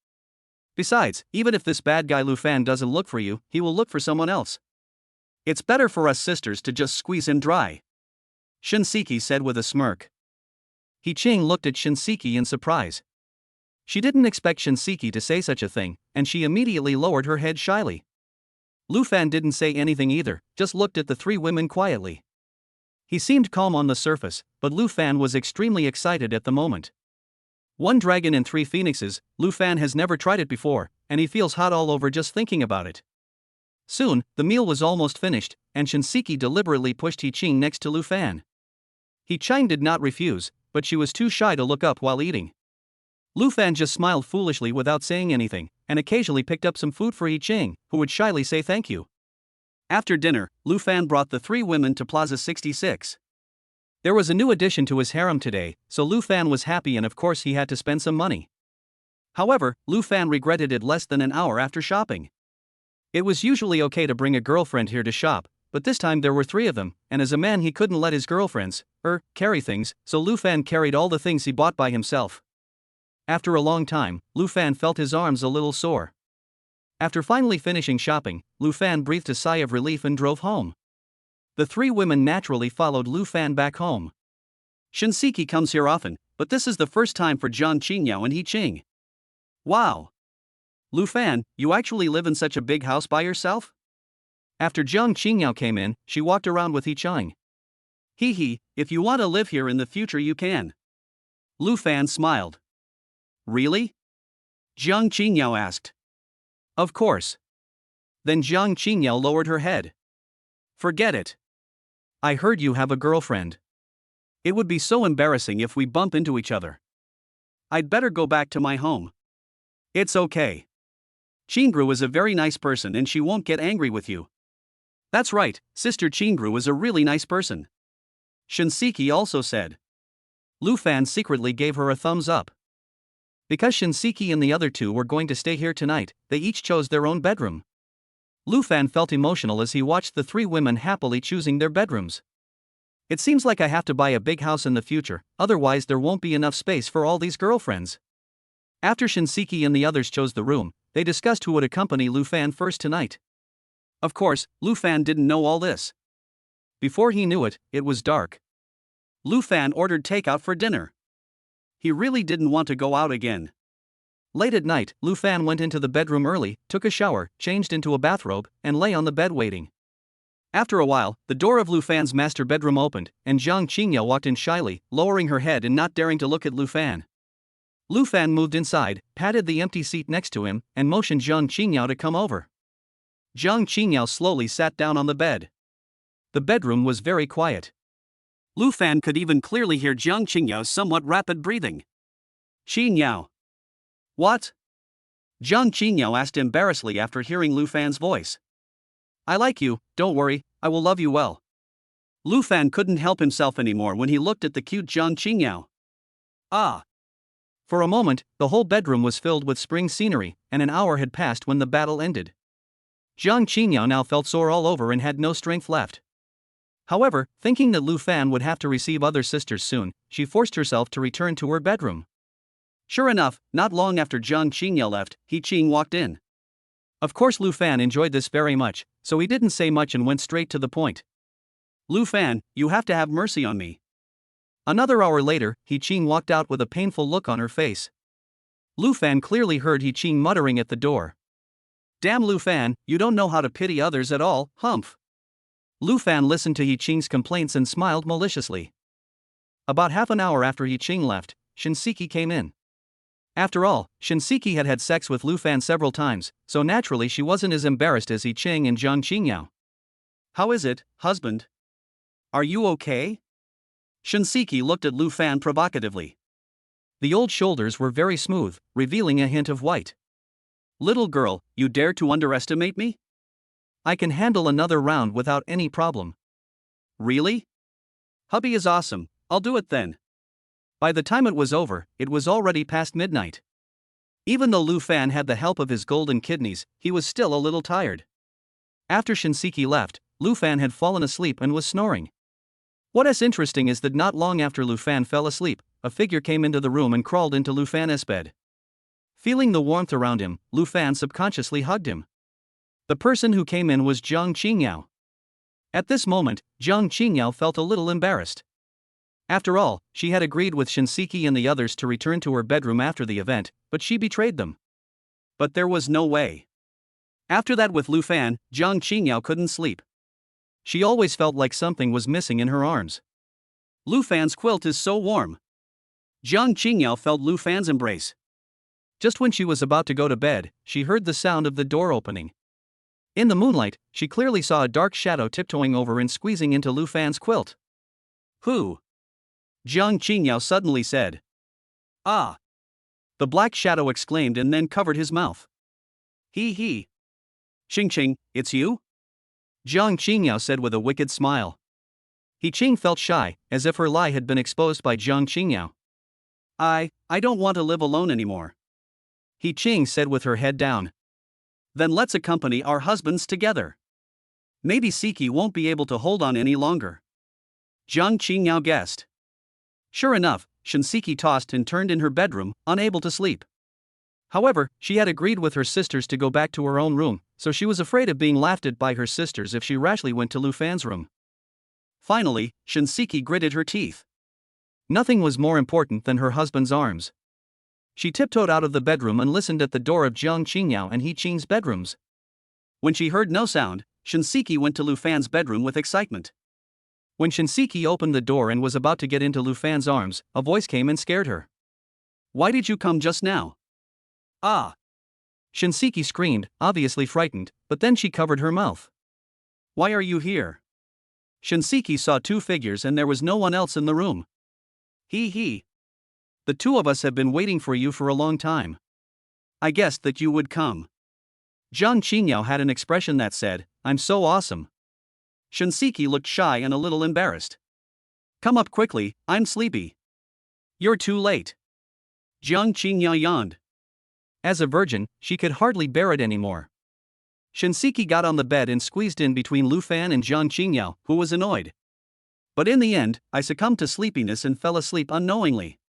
Besides, even if this bad guy Lu Fan doesn't look for you, he will look for someone else. It's better for us sisters to just squeeze him dry," Shinseki said with a smirk. He Qing looked at Shinseki in surprise. She didn't expect Shinseki to say such a thing, and she immediately lowered her head shyly. Lu Fan didn't say anything either, just looked at the three women quietly. He seemed calm on the surface, but Lu Fan was extremely excited at the moment. One dragon and three phoenixes, Lu Fan has never tried it before, and he feels hot all over just thinking about it. Soon, the meal was almost finished, and Shinseki deliberately pushed He Qing next to Lu Fan. He Qing did not refuse, but she was too shy to look up while eating. Lu Fan just smiled foolishly without saying anything, and occasionally picked up some food for He Qing, who would shyly say thank you. After dinner, Lu Fan brought the three women to Plaza 66. There was a new addition to his harem today, so Lu Fan was happy and of course he had to spend some money. However, Lu Fan regretted it less than an hour after shopping. It was usually okay to bring a girlfriend here to shop, but this time there were three of them, and as a man he couldn't let his girlfriends, carry things, so Lu Fan carried all the things he bought by himself. After a long time, Lu Fan felt his arms a little sore. After finally finishing shopping, Lu Fan breathed a sigh of relief and drove home. The three women naturally followed Lu Fan back home. "Shinseki comes here often, but this is the first time for Jiang Qingyao and He Qing. Wow! Lu Fan, you actually live in such a big house by yourself? After Jiang Qingyao came in, she walked around with He Qing. Hee, if you want to live here in the future you can. Lu Fan smiled. Really? Jiang Qingyao asked. Of course. Then Jiang Qingyao lowered her head. Forget it. I heard you have a girlfriend. It would be so embarrassing if we bump into each other. I'd better go back to my home. It's okay. Qingru is a very nice person and she won't get angry with you. That's right, Sister Qingru is a really nice person. Shinseki also said. Lu Fan secretly gave her a thumbs up. Because Shinseki and the other two were going to stay here tonight, they each chose their own bedroom. Lu Fan felt emotional as he watched the three women happily choosing their bedrooms. It seems like I have to buy a big house in the future, otherwise there won't be enough space for all these girlfriends. After Shinseki and the others chose the room, they discussed who would accompany Lu Fan first tonight. Of course, Lu Fan didn't know all this. Before he knew it, it was dark. Lu Fan ordered takeout for dinner. He really didn't want to go out again. Late at night, Lu Fan went into the bedroom early, took a shower, changed into a bathrobe, and lay on the bed waiting. After a while, the door of Lu Fan's master bedroom opened, and Jiang Qingyao walked in shyly, lowering her head and not daring to look at Lu Fan. Lu Fan moved inside, patted the empty seat next to him, and motioned Jiang Qingyao to come over. Jiang Qingyao slowly sat down on the bed. The bedroom was very quiet. Lu Fan could even clearly hear Jiang Qingyao's somewhat rapid breathing. Qingyao. What? Jiang Qingyao asked embarrassedly after hearing Lu Fan's voice. I like you, don't worry, I will love you well. Lu Fan couldn't help himself anymore when he looked at the cute Jiang Qingyao. Ah! For a moment, the whole bedroom was filled with spring scenery, and an hour had passed when the battle ended. Jiang Qingyao now felt sore all over and had no strength left. However, thinking that Lu Fan would have to receive other sisters soon, she forced herself to return to her bedroom. Sure enough, not long after Jiang Qingyao left, He Qing walked in. Of course Lu Fan enjoyed this very much, so he didn't say much and went straight to the point. Lu Fan, you have to have mercy on me. Another hour later, He Qing walked out with a painful look on her face. Lu Fan clearly heard He Qing muttering at the door. Damn Lu Fan, you don't know how to pity others at all, humph. Lu Fan listened to He Qing's complaints and smiled maliciously. About half an hour after He Qing left, Shinseki came in. After all, Shinseki had had sex with Lu Fan several times, so naturally she wasn't as embarrassed as He Qing and Jiang Qingyao. How is it, husband? Are you okay? Shinseki looked at Lu Fan provocatively. The old shoulders were very smooth, revealing a hint of white. Little girl, you dare to underestimate me? I can handle another round without any problem. Really? Hubby is awesome, I'll do it then. By the time it was over, it was already past midnight. Even though Lu Fan had the help of his golden kidneys, he was still a little tired. After Shinseki left, Lu Fan had fallen asleep and was snoring. What is interesting is that not long after Lu Fan fell asleep, a figure came into the room and crawled into Lu Fan's bed. Feeling the warmth around him, Lu Fan subconsciously hugged him. The person who came in was Jiang Qingyao. At this moment, Jiang Qingyao felt a little embarrassed. After all, she had agreed with Shinseki and the others to return to her bedroom after the event, but she betrayed them. But there was no way. After that with Lu Fan, Jiang Qingyao couldn't sleep. She always felt like something was missing in her arms. Lu Fan's quilt is so warm. Jiang Qingyao felt Lu Fan's embrace. Just when she was about to go to bed, she heard the sound of the door opening. In the moonlight, she clearly saw a dark shadow tiptoeing over and squeezing into Lu Fan's quilt. Who? Jiang Qingyao suddenly said. Ah! The black shadow exclaimed and then covered his mouth. He. Xing, it's you? Jiang Qingyao said with a wicked smile. He Qing felt shy, as if her lie had been exposed by Jiang Qingyao. I don't want to live alone anymore. He Qing said with her head down. Then let's accompany our husbands together. Maybe Siki won't be able to hold on any longer. Jiang Qingyao guessed. Sure enough, Shinseki tossed and turned in her bedroom, unable to sleep. However, she had agreed with her sisters to go back to her own room, so she was afraid of being laughed at by her sisters if she rashly went to Lu Fan's room. Finally, Shinseki gritted her teeth. Nothing was more important than her husband's arms. She tiptoed out of the bedroom and listened at the door of Jiang Qingyao and He Qing's bedrooms. When she heard no sound, Shinseki went to Lu Fan's bedroom with excitement. When Shinseki opened the door and was about to get into Lu Fan's arms, a voice came and scared her. "Why did you come just now?" "Ah!" Shinseki screamed, obviously frightened, but then she covered her mouth. "Why are you here?" Shinseki saw two figures and there was no one else in the room. He. "The two of us have been waiting for you for a long time. I guessed that you would come." Jiang Qingyao had an expression that said, "I'm so awesome." Shinseki looked shy and a little embarrassed. "Come up quickly, I'm sleepy." "You're too late." Jiang Qingyao yawned. As a virgin, she could hardly bear it anymore. Shinseki got on the bed and squeezed in between Lu Fan and Jiang Qingyao, who was annoyed. "But in the end, I succumbed to sleepiness and fell asleep unknowingly."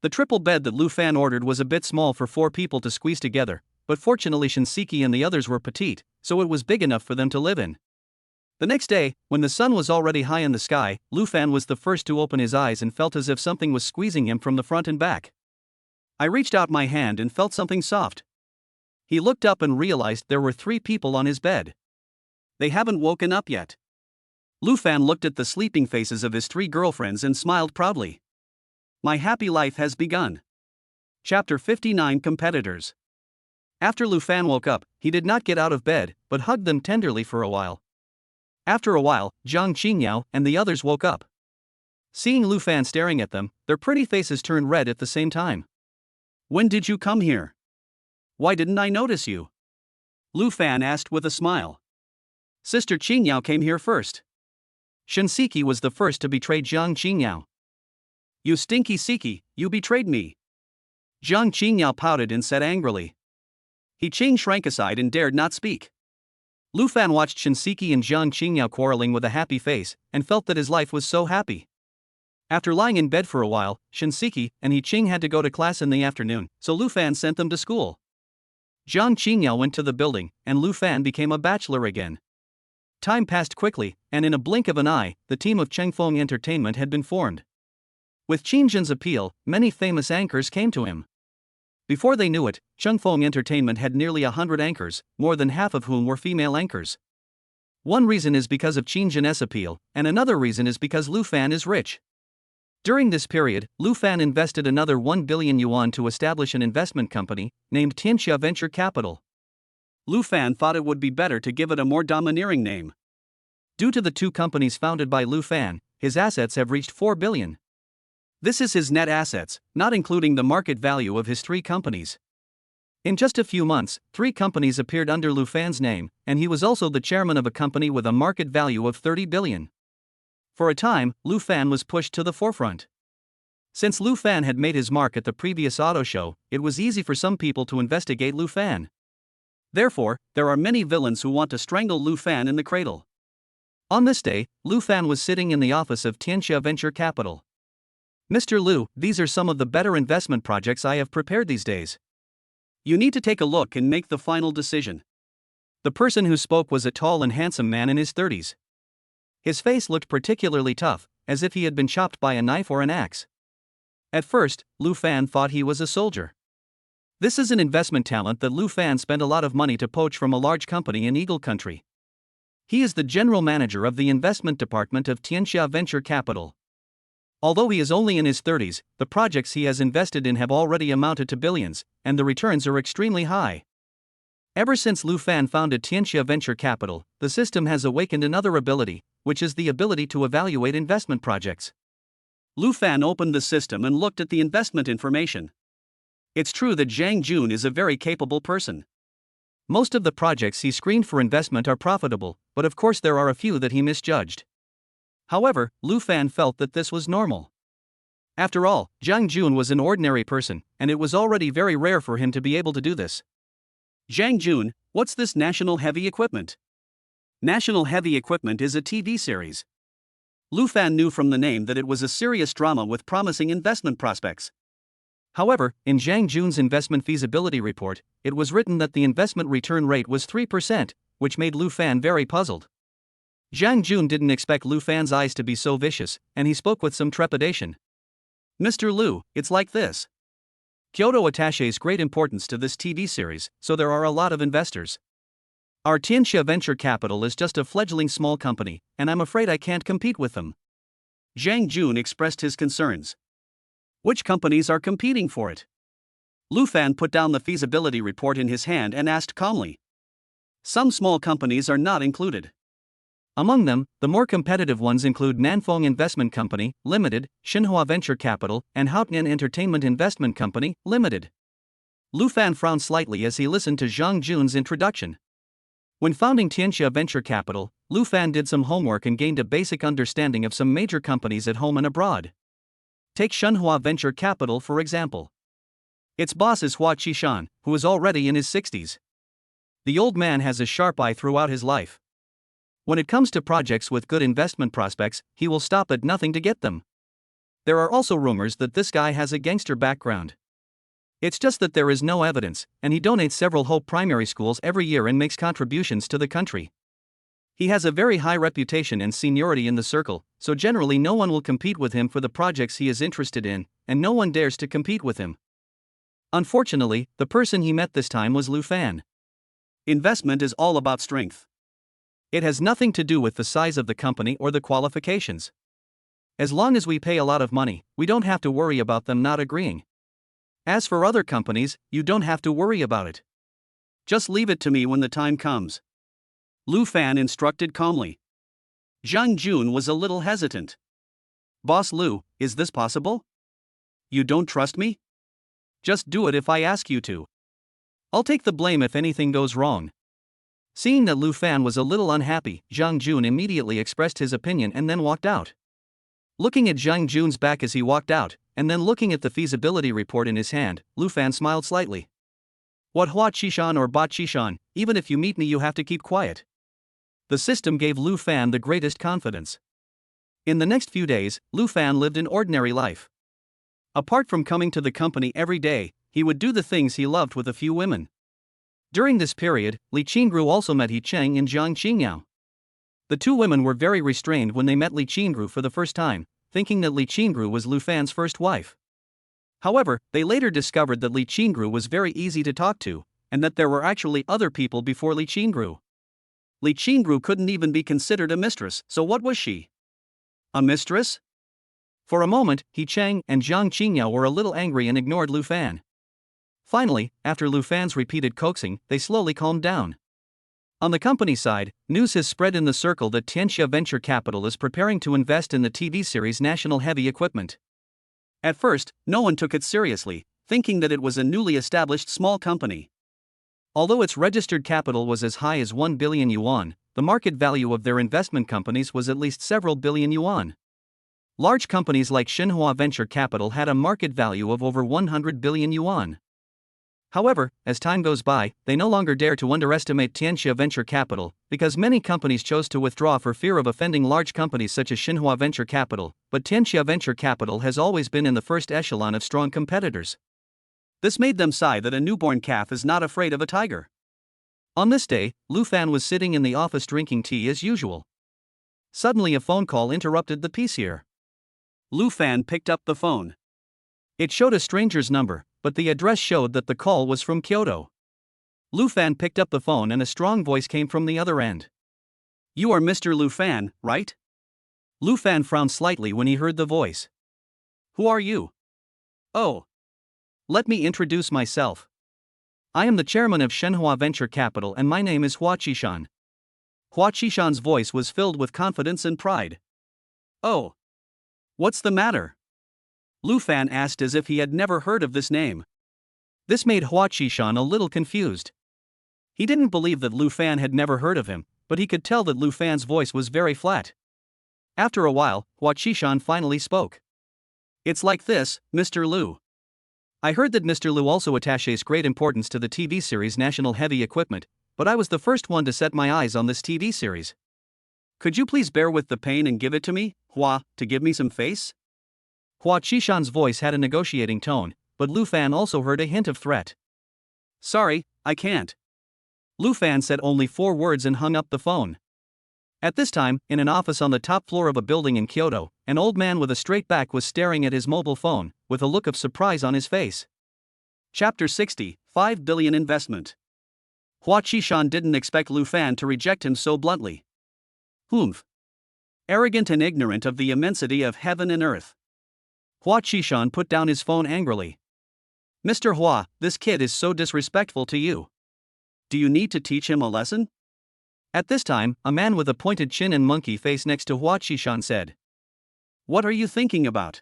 The triple bed that Lu Fan ordered was a bit small for 4 people to squeeze together, but fortunately Shinseki and the others were petite, so it was big enough for them to live in. The next day, when the sun was already high in the sky, Lu Fan was the first to open his eyes and felt as if something was squeezing him from the front and back. I reached out my hand and felt something soft. He looked up and realized there were 3 people on his bed. They haven't woken up yet. Lu Fan looked at the sleeping faces of his 3 girlfriends and smiled proudly. My happy life has begun. Chapter 59 Competitors. After Lu Fan woke up, he did not get out of bed, but hugged them tenderly for a while. After a while, Jiang Qingyao and the others woke up. Seeing Lu Fan staring at them, their pretty faces turned red at the same time. "When did you come here? Why didn't I notice you?" Lu Fan asked with a smile. "Sister Qingyao came here first." Shinseki was the first to betray Jiang Qingyao. "You stinky Seki, you betrayed me." Jiang Qingyao pouted and said angrily. He Qing shrank aside and dared not speak. Lu Fan watched Shinseki and Jiang Qingyao quarreling with a happy face, and felt that his life was so happy. After lying in bed for a while, Shinseki and He Qing had to go to class in the afternoon, so Lu Fan sent them to school. Jiang Qingyao went to the building, and Lu Fan became a bachelor again. Time passed quickly, and in a blink of an eye, the team of Confronting Entertainment had been formed. With Qingjin's appeal, many famous anchors came to him. Before they knew it, Confronting Entertainment had nearly 100 anchors, more than half of whom were female anchors. One reason is because of Qingjin's appeal, and another reason is because Lu Fan is rich. During this period, Lu Fan invested another 1 billion yuan to establish an investment company, named Tianxia Venture Capital. Lu Fan thought it would be better to give it a more domineering name. Due to the 2 companies founded by Lu Fan, his assets have reached 4 billion. This is his net assets, not including the market value of his 3 companies. In just a few months, 3 companies appeared under Lu Fan's name, and he was also the chairman of a company with a market value of 30 billion. For a time, Lu Fan was pushed to the forefront. Since Lu Fan had made his mark at the previous auto show, it was easy for some people to investigate Lu Fan. Therefore, there are many villains who want to strangle Lu Fan in the cradle. On this day, Lu Fan was sitting in the office of Tianxia Venture Capital. "Mr. Lu, these are some of the better investment projects I have prepared these days. You need to take a look and make the final decision." The person who spoke was a tall and handsome man in his 30s. His face looked particularly tough, as if he had been chopped by a knife or an axe. At first, Lu Fan thought he was a soldier. This is an investment talent that Lu Fan spent a lot of money to poach from a large company in Eagle Country. He is the general manager of the investment department of Tianxia Venture Capital. Although he is only in his 30s, the projects he has invested in have already amounted to billions, and the returns are extremely high. Ever since Lu Fan founded Tianxia Venture Capital, the system has awakened another ability, which is the ability to evaluate investment projects. Lu Fan opened the system and looked at the investment information. It's true that Zhang Jun is a very capable person. Most of the projects he screened for investment are profitable, but of course there are a few that he misjudged. However, Lu Fan felt that this was normal. After all, Zhang Jun was an ordinary person, and it was already very rare for him to be able to do this. "Zhang Jun, what's this National Heavy Equipment?" National Heavy Equipment is a TV series. Lu Fan knew from the name that it was a serious drama with promising investment prospects. However, in Zhang Jun's investment feasibility report, it was written that the investment return rate was 3%, which made Lu Fan very puzzled. Zhang Jun didn't expect Lu Fan's eyes to be so vicious, and he spoke with some trepidation. Mr. Liu, it's like this. Kyoto attaches great importance to this TV series, so there are a lot of investors. Our Tianxia Venture Capital is just a fledgling small company, and I'm afraid I can't compete with them. Zhang Jun expressed his concerns. Which companies are competing for it? Lu Fan put down the feasibility report in his hand and asked calmly. Some small companies are not included. Among them, the more competitive ones include Nanfeng Investment Company, Limited, Xinhua Venture Capital, and Haotian Entertainment Investment Company, Limited. Lu Fan frowned slightly as he listened to Zhang Jun's introduction. When founding Tianxia Venture Capital, Lu Fan did some homework and gained a basic understanding of some major companies at home and abroad. Take Xinhua Venture Capital for example. Its boss is Hua Qishan, who is already in his 60s. The old man has a sharp eye throughout his life. When it comes to projects with good investment prospects, he will stop at nothing to get them. There are also rumors that this guy has a gangster background. It's just that there is no evidence, and he donates several Hope primary schools every year and makes contributions to the country. He has a very high reputation and seniority in the circle, so generally no one will compete with him for the projects he is interested in, and no one dares to compete with him. Unfortunately, the person he met this time was Lu Fan. Investment is all about strength. It has nothing to do with the size of the company or the qualifications. As long as we pay a lot of money, we don't have to worry about them not agreeing. As for other companies, you don't have to worry about it. Just leave it to me when the time comes. Lu Fan instructed calmly. Zhang Jun was a little hesitant. Boss Lu, is this possible? You don't trust me? Just do it if I ask you to. I'll take the blame if anything goes wrong. Seeing that Lu Fan was a little unhappy, Zhang Jun immediately expressed his opinion and then walked out. Looking at Zhang Jun's back as he walked out, and then looking at the feasibility report in his hand, Lu Fan smiled slightly. What Hua Qishan or Ba Qishan, even if you meet me you have to keep quiet. The system gave Lu Fan the greatest confidence. In the next few days, Lu Fan lived an ordinary life. Apart from coming to the company every day, he would do the things he loved with a few women. During this period, Li Qingru also met He Cheng and Zhang Qingyao. The two women were very restrained when they met Li Qingru for the first time, thinking that Li Qingru was Lu Fan's first wife. However, they later discovered that Li Qingru was very easy to talk to, and that there were actually other people before Li Qingru. Li Qingru couldn't even be considered a mistress, so what was she? A mistress? For a moment, He Cheng and Zhang Qingyao were a little angry and ignored Lu Fan. Finally, after Lu Fan's repeated coaxing, they slowly calmed down. On the company side, news has spread in the circle that Tianxia Venture Capital is preparing to invest in the TV series National Heavy Equipment. At first, no one took it seriously, thinking that it was a newly established small company. Although its registered capital was as high as 1 billion yuan, the market value of their investment companies was at least several billion yuan. Large companies like Xinhua Venture Capital had a market value of over 100 billion yuan. However, as time goes by, they no longer dare to underestimate Tianxia Venture Capital, because many companies chose to withdraw for fear of offending large companies such as Xinhua Venture Capital, but Tianxia Venture Capital has always been in the first echelon of strong competitors. This made them sigh that a newborn calf is not afraid of a tiger. On this day, Lu Fan was sitting in the office drinking tea as usual. Suddenly a phone call interrupted the peace here. Lu Fan picked up the phone. It showed a stranger's number, but the address showed that the call was from Kyoto. Lu Fan picked up the phone and a strong voice came from the other end. You are Mr. Lu Fan, right? Lu Fan frowned slightly when he heard the voice. Who are you? Oh. Let me introduce myself. I am the chairman of Xinhua Venture Capital and my name is Hua Qishan. Hua Qishan's voice was filled with confidence and pride. Oh. What's the matter? Lu Fan asked as if he had never heard of this name. This made Hua Qishan a little confused. He didn't believe that Lu Fan had never heard of him, but he could tell that Lu Fan's voice was very flat. After a while, Hua Qishan finally spoke. It's like this, Mr. Lu. I heard that Mr. Lu also attaches great importance to the TV series National Heavy Equipment, but I was the first one to set my eyes on this TV series. Could you please bear with the pain and give it to me, Hua, to give me some face? Hua Qishan's voice had a negotiating tone, but Lu Fan also heard a hint of threat. Sorry, I can't. Lu Fan said only 4 words and hung up the phone. At this time, in an office on the top floor of a building in Kyoto, an old man with a straight back was staring at his mobile phone, with a look of surprise on his face. Chapter 60, 5 Billion Investment. Hua Qishan didn't expect Lu Fan to reject him so bluntly. Humph. Arrogant and ignorant of the immensity of heaven and earth. Hua Qishan put down his phone angrily. Mr. Hua, this kid is so disrespectful to you. Do you need to teach him a lesson? At this time, a man with a pointed chin and monkey face next to Hua Qishan said. What are you thinking about?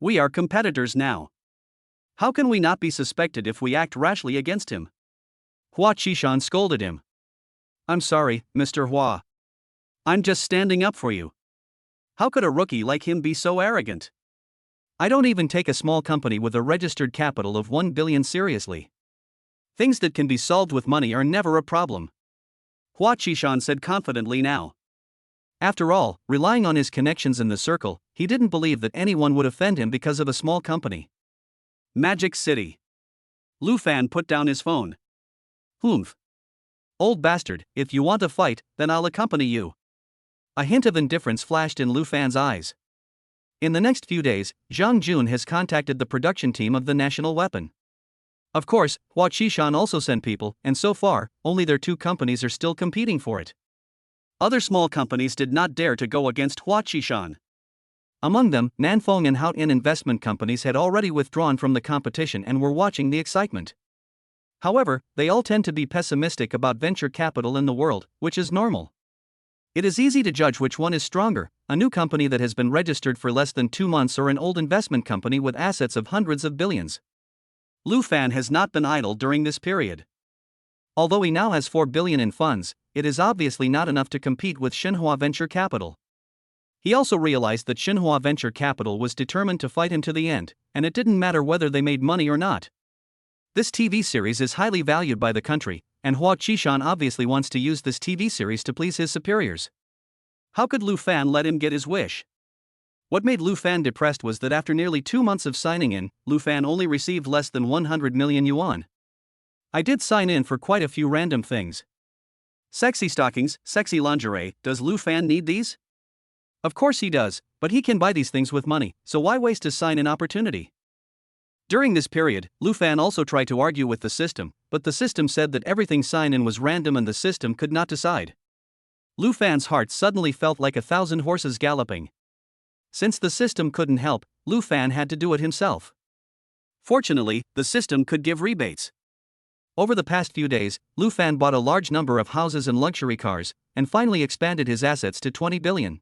We are competitors now. How can we not be suspected if we act rashly against him? Hua Qishan scolded him. I'm sorry, Mr. Hua. I'm just standing up for you. How could a rookie like him be so arrogant? I don't even take a small company with a registered capital of 1 billion seriously. Things that can be solved with money are never a problem. Hua Qishan said confidently now. After all, relying on his connections in the circle, he didn't believe that anyone would offend him because of a small company. Magic City. Lu Fan put down his phone. Humph. Old bastard, if you want to fight, then I'll accompany you. A hint of indifference flashed in Lu Fan's eyes. In the next few days, Zhang Jun has contacted the production team of the national weapon. Of course, Hua Qishan also sent people, and so far, only their two companies are still competing for it. Other small companies did not dare to go against Hua Qishan. Among them, Nanfeng and Haotin investment companies had already withdrawn from the competition and were watching the excitement. However, they all tend to be pessimistic about venture capital in the world, which is normal. It is easy to judge which one is stronger, a new company that has been registered for less than 2 months or an old investment company with assets of hundreds of billions. Lu Fan has not been idle during this period. Although he now has 4 billion in funds, it is obviously not enough to compete with Xinhua Venture Capital. He also realized that Xinhua Venture Capital was determined to fight him to the end, and it didn't matter whether they made money or not. This TV series is highly valued by the country, and Hua Qishan obviously wants to use this TV series to please his superiors. How could Lu Fan let him get his wish? What made Lu Fan depressed was that after nearly 2 months of signing in, Lu Fan only received less than 100 million yuan. I did sign in for quite a few random things. Sexy stockings, sexy lingerie, does Lu Fan need these? Of course he does, but he can buy these things with money, so why waste his sign-in opportunity? During this period, Lu Fan also tried to argue with the system, but the system said that everything sign-in was random and the system could not decide. Lu Fan's heart suddenly felt like 1,000 horses galloping. Since the system couldn't help, Lu Fan had to do it himself. Fortunately, the system could give rebates. Over the past few days, Lu Fan bought a large number of houses and luxury cars, and finally expanded his assets to 20 billion.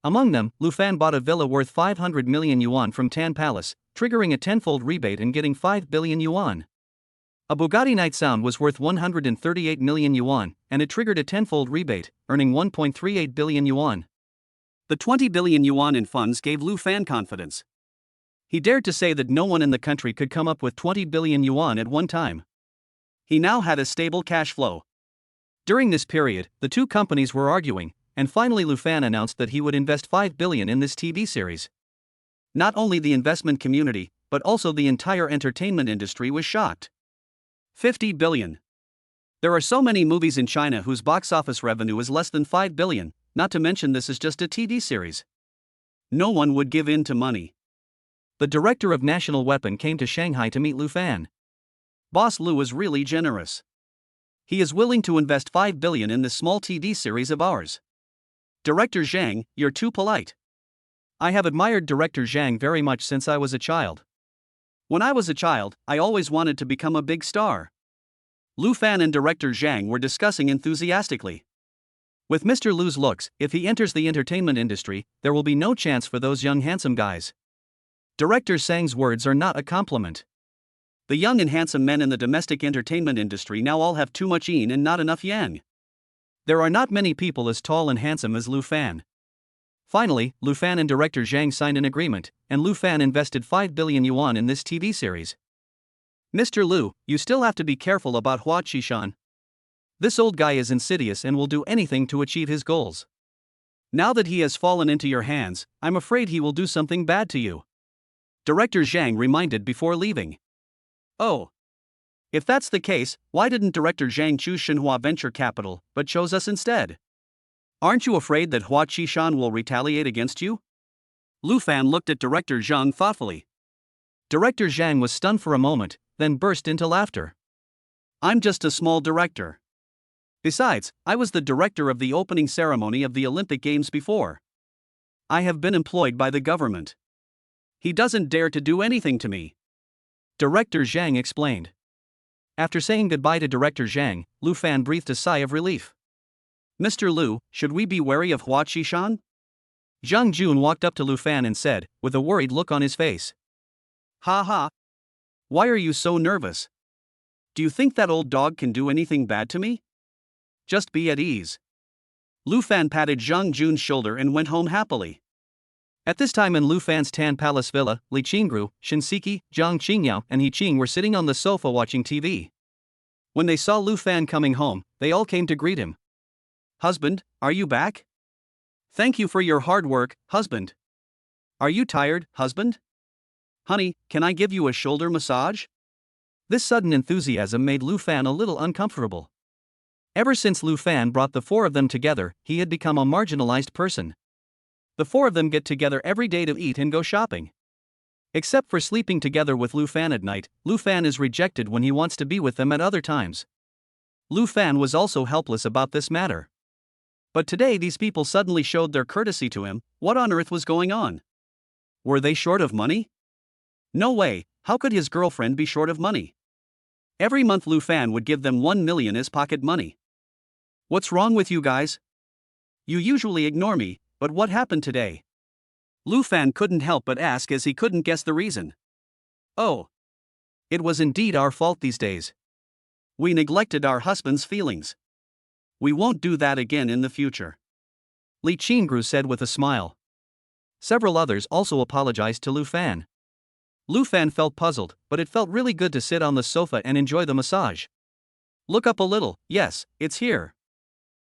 Among them, Lu Fan bought a villa worth 500 million yuan from Tan Palace, triggering a tenfold rebate and getting 5 billion yuan. A Bugatti Night Sound was worth 138 million yuan, and it triggered a tenfold rebate, earning 1.38 billion yuan. The 20 billion yuan in funds gave Lu Fan confidence. He dared to say that no one in the country could come up with 20 billion yuan at one time. He now had a stable cash flow. During this period, the two companies were arguing, and finally Lu Fan announced that he would invest 5 billion in this TV series. Not only the investment community, but also the entire entertainment industry was shocked. 50 billion. There are so many movies in China whose box office revenue is less than 5 billion, not to mention this is just a TV series. No one would give in to money. The director of National Weapon came to Shanghai to meet Lu Fan. Boss Lu is really generous. He is willing to invest 5 billion in this small TV series of ours. Director Zhang, you're too polite. I have admired Director Zhang very much since I was a child. When I was a child, I always wanted to become a big star. Lu Fan and Director Zhang were discussing enthusiastically. With Mr. Lu's looks, if he enters the entertainment industry, there will be no chance for those young handsome guys. Director Zhang's words are not a compliment. The young and handsome men in the domestic entertainment industry now all have too much yin and not enough yang. There are not many people as tall and handsome as Lu Fan. Finally, Lu Fan and Director Zhang signed an agreement, and Lu Fan invested 5 billion yuan in this TV series. Mr. Lu, you still have to be careful about Hua Qishan. This old guy is insidious and will do anything to achieve his goals. Now that he has fallen into your hands, I'm afraid he will do something bad to you. Director Zhang reminded before leaving. Oh. If that's the case, why didn't Director Zhang choose Xinhua Venture Capital, but chose us instead? Aren't you afraid that Hua Qishan will retaliate against you? Lu Fan looked at Director Zhang thoughtfully. Director Zhang was stunned for a moment, then burst into laughter. I'm just a small director. Besides, I was the director of the opening ceremony of the Olympic Games before. I have been employed by the government. He doesn't dare to do anything to me. Director Zhang explained. After saying goodbye to Director Zhang, Lu Fan breathed a sigh of relief. Mr. Lu, should we be wary of Hua Qishan? Zhang Jun walked up to Lu Fan and said, with a worried look on his face. Ha ha. Why are you so nervous? Do you think that old dog can do anything bad to me? Just be at ease. Lu Fan patted Zhang Jun's shoulder and went home happily. At this time in Lu Fan's Tan Palace Villa, Li Qingru, Shinseki, Zhang Qingyao, and He Qing were sitting on the sofa watching TV. When they saw Lu Fan coming home, they all came to greet him. Husband, are you back? Thank you for your hard work, husband. Are you tired, husband? Honey, can I give you a shoulder massage? This sudden enthusiasm made Lu Fan a little uncomfortable. Ever since Lu Fan brought the four of them together, he had become a marginalized person. The four of them get together every day to eat and go shopping. Except for sleeping together with Lu Fan at night, Lu Fan is rejected when he wants to be with them at other times. Lu Fan was also helpless about this matter. But today these people suddenly showed their courtesy to him. What on earth was going on? Were they short of money? No way, how could his girlfriend be short of money? Every month Lu Fan would give them 1 million as pocket money. What's wrong with you guys? You usually ignore me, but what happened today? Lu Fan couldn't help but ask as he couldn't guess the reason. Oh. It was indeed our fault these days. We neglected our husband's feelings. We won't do that again in the future. Li Qingru said with a smile. Several others also apologized to Lu Fan. Lu Fan felt puzzled, but it felt really good to sit on the sofa and enjoy the massage. Look up a little, yes, it's here.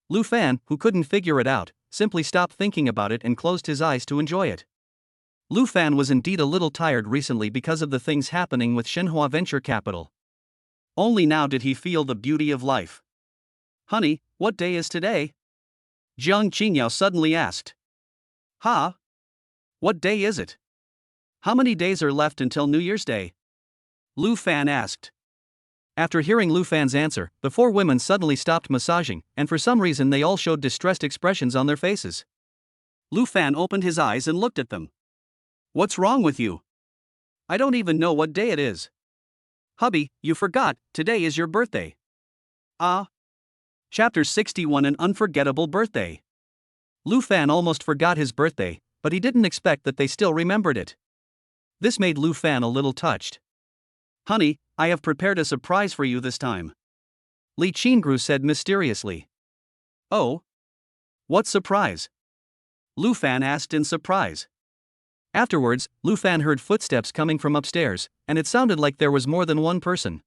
Lu Fan, who couldn't figure it out, simply stopped thinking about it and closed his eyes to enjoy it. Lu Fan was indeed a little tired recently because of the things happening with Shenhua Venture Capital. Only now did he feel the beauty of life. Honey, what day is today? Zhang Qingyao suddenly asked. Huh? What day is it? How many days are left until New Year's Day? Lu Fan asked. After hearing Lu Fan's answer, the four women suddenly stopped massaging, and for some reason they all showed distressed expressions on their faces. Lu Fan opened his eyes and looked at them. What's wrong with you? I don't even know what day it is. Hubby, you forgot, today is your birthday. Ah. Chapter 61 An Unforgettable Birthday. Lu Fan almost forgot his birthday, but he didn't expect that they still remembered it. This made Lu Fan a little touched. Honey, I have prepared a surprise for you this time. Li Qingru said mysteriously. Oh? What surprise? Lu Fan asked in surprise. Afterwards, Lu Fan heard footsteps coming from upstairs, and it sounded like there was more than one person.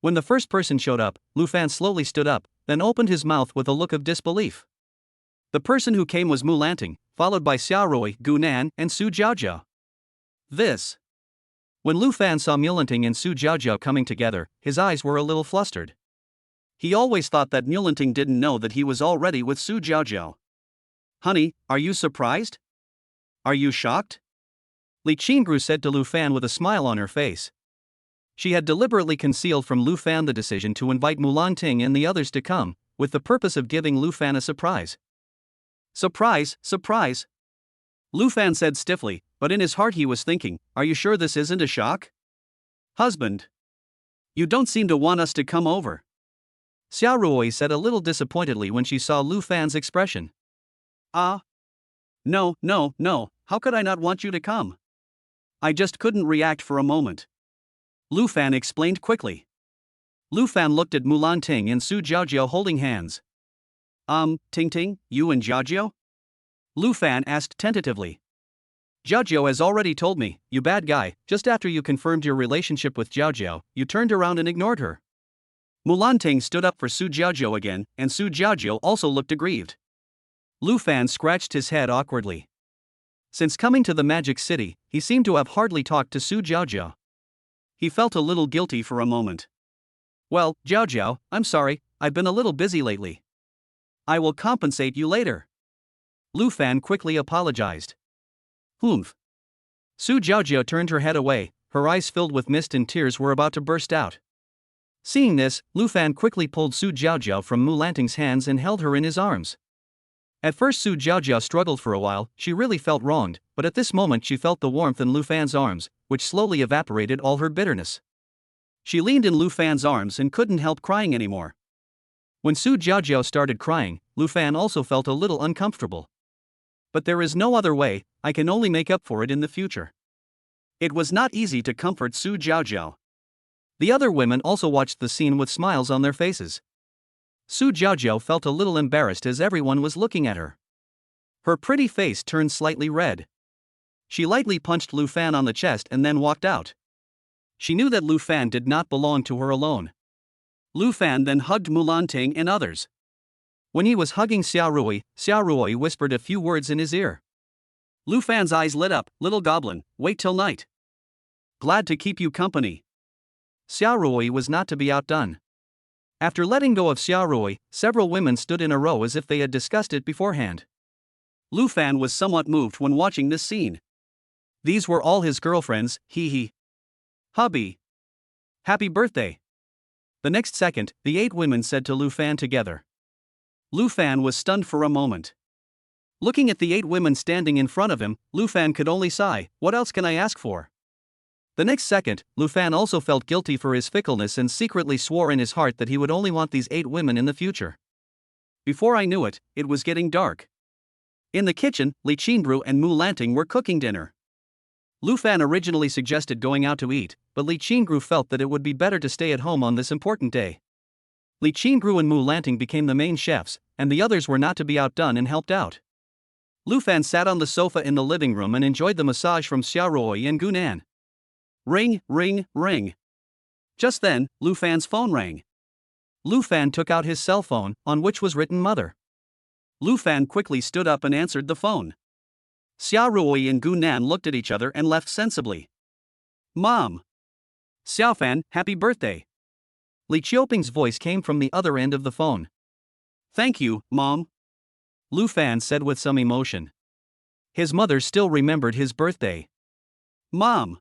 When the first person showed up, Lu Fan slowly stood up, then opened his mouth with a look of disbelief. The person who came was Mu Lanting, followed by Xiaorui, Gu Nan, and Su Jiaojiao. This. When Lu Fan saw Mulanting and Su Jiaojiao coming together, his eyes were a little flustered. He always thought that Mulanting didn't know that he was already with Su Jiaojiao. Honey, are you surprised? Are you shocked? Li Qingru said to Lu Fan with a smile on her face. She had deliberately concealed from Lu Fan the decision to invite Mulanting and the others to come, with the purpose of giving Lu Fan a surprise. Surprise, surprise! Lu Fan said stiffly, but in his heart he was thinking, are you sure this isn't a shock? Husband. You don't seem to want us to come over. Xiaorui said a little disappointedly when she saw Lu Fan's expression. No, how could I not want you to come? I just couldn't react for a moment. Lu Fan explained quickly. Lu Fan looked at Mulanting and Su Jiaojiao holding hands. Ting, you and Jiaojiao? Lu Fan asked tentatively. Jiaojiao has already told me, you bad guy, just after you confirmed your relationship with Jiaojiao, you turned around and ignored her. Mulanting stood up for Su Jiaojiao again, and Su Jiaojiao also looked aggrieved. Lu Fan scratched his head awkwardly. Since coming to the Magic City, he seemed to have hardly talked to Su Jiaojiao. He felt a little guilty for a moment. Well, Jiaojiao, I'm sorry, I've been a little busy lately. I will compensate you later. Lu Fan quickly apologized. Humph. Su Jiaojiao turned her head away, her eyes filled with mist and tears were about to burst out. Seeing this, Lu Fan quickly pulled Su Jiaojiao from Mu Lanting's hands and held her in his arms. At first Su Jiaojiao struggled for a while, she really felt wronged, but at this moment she felt the warmth in Lu Fan's arms, which slowly evaporated all her bitterness. She leaned in Lu Fan's arms and couldn't help crying anymore. When Su Jiaojiao started crying, Lu Fan also felt a little uncomfortable. But there is no other way, I can only make up for it in the future. It was not easy to comfort Su Jiaojiao. The other women also watched the scene with smiles on their faces. Su Jiaojiao felt a little embarrassed as everyone was looking at her. Her pretty face turned slightly red. She lightly punched Lu Fan on the chest and then walked out. She knew that Lu Fan did not belong to her alone. Lu Fan then hugged Mu Lanting and others. When he was hugging Xiao Rui whispered a few words in his ear. Lu Fan's eyes lit up. Little goblin, wait till night. Glad to keep you company. Xiao Rui was not to be outdone. After letting go of Xiao Rui, several women stood in a row as if they had discussed it beforehand. Lu Fan was somewhat moved when watching this scene. These were all his girlfriends, hee. Hubby. Happy birthday. The next second, the 8 women said to Lu Fan together. Lu Fan was stunned for a moment. Looking at the 8 women standing in front of him, Lu Fan could only sigh, what else can I ask for? The next second, Lu Fan also felt guilty for his fickleness and secretly swore in his heart that he would only want these 8 women in the future. Before I knew it, it was getting dark. In the kitchen, Li Qingru and Mu Lanting were cooking dinner. Lu Fan originally suggested going out to eat, but Li Qingru felt that it would be better to stay at home on this important day. Li Qingru and Mu Lanting became the main chefs, and the others were not to be outdone and helped out. Lu Fan sat on the sofa in the living room and enjoyed the massage from Xiao Rui and Gunan. Ring, ring, ring. Just then, Lu Fan's phone rang. Lu Fan took out his cell phone, on which was written Mother. Lu Fan quickly stood up and answered the phone. Xiao Rui and Gunan looked at each other and left sensibly. Mom. Xiao Fan, happy birthday. Li Qiuping's voice came from the other end of the phone. Thank you, Mom. Lu Fan said with some emotion. His mother still remembered his birthday. Mom.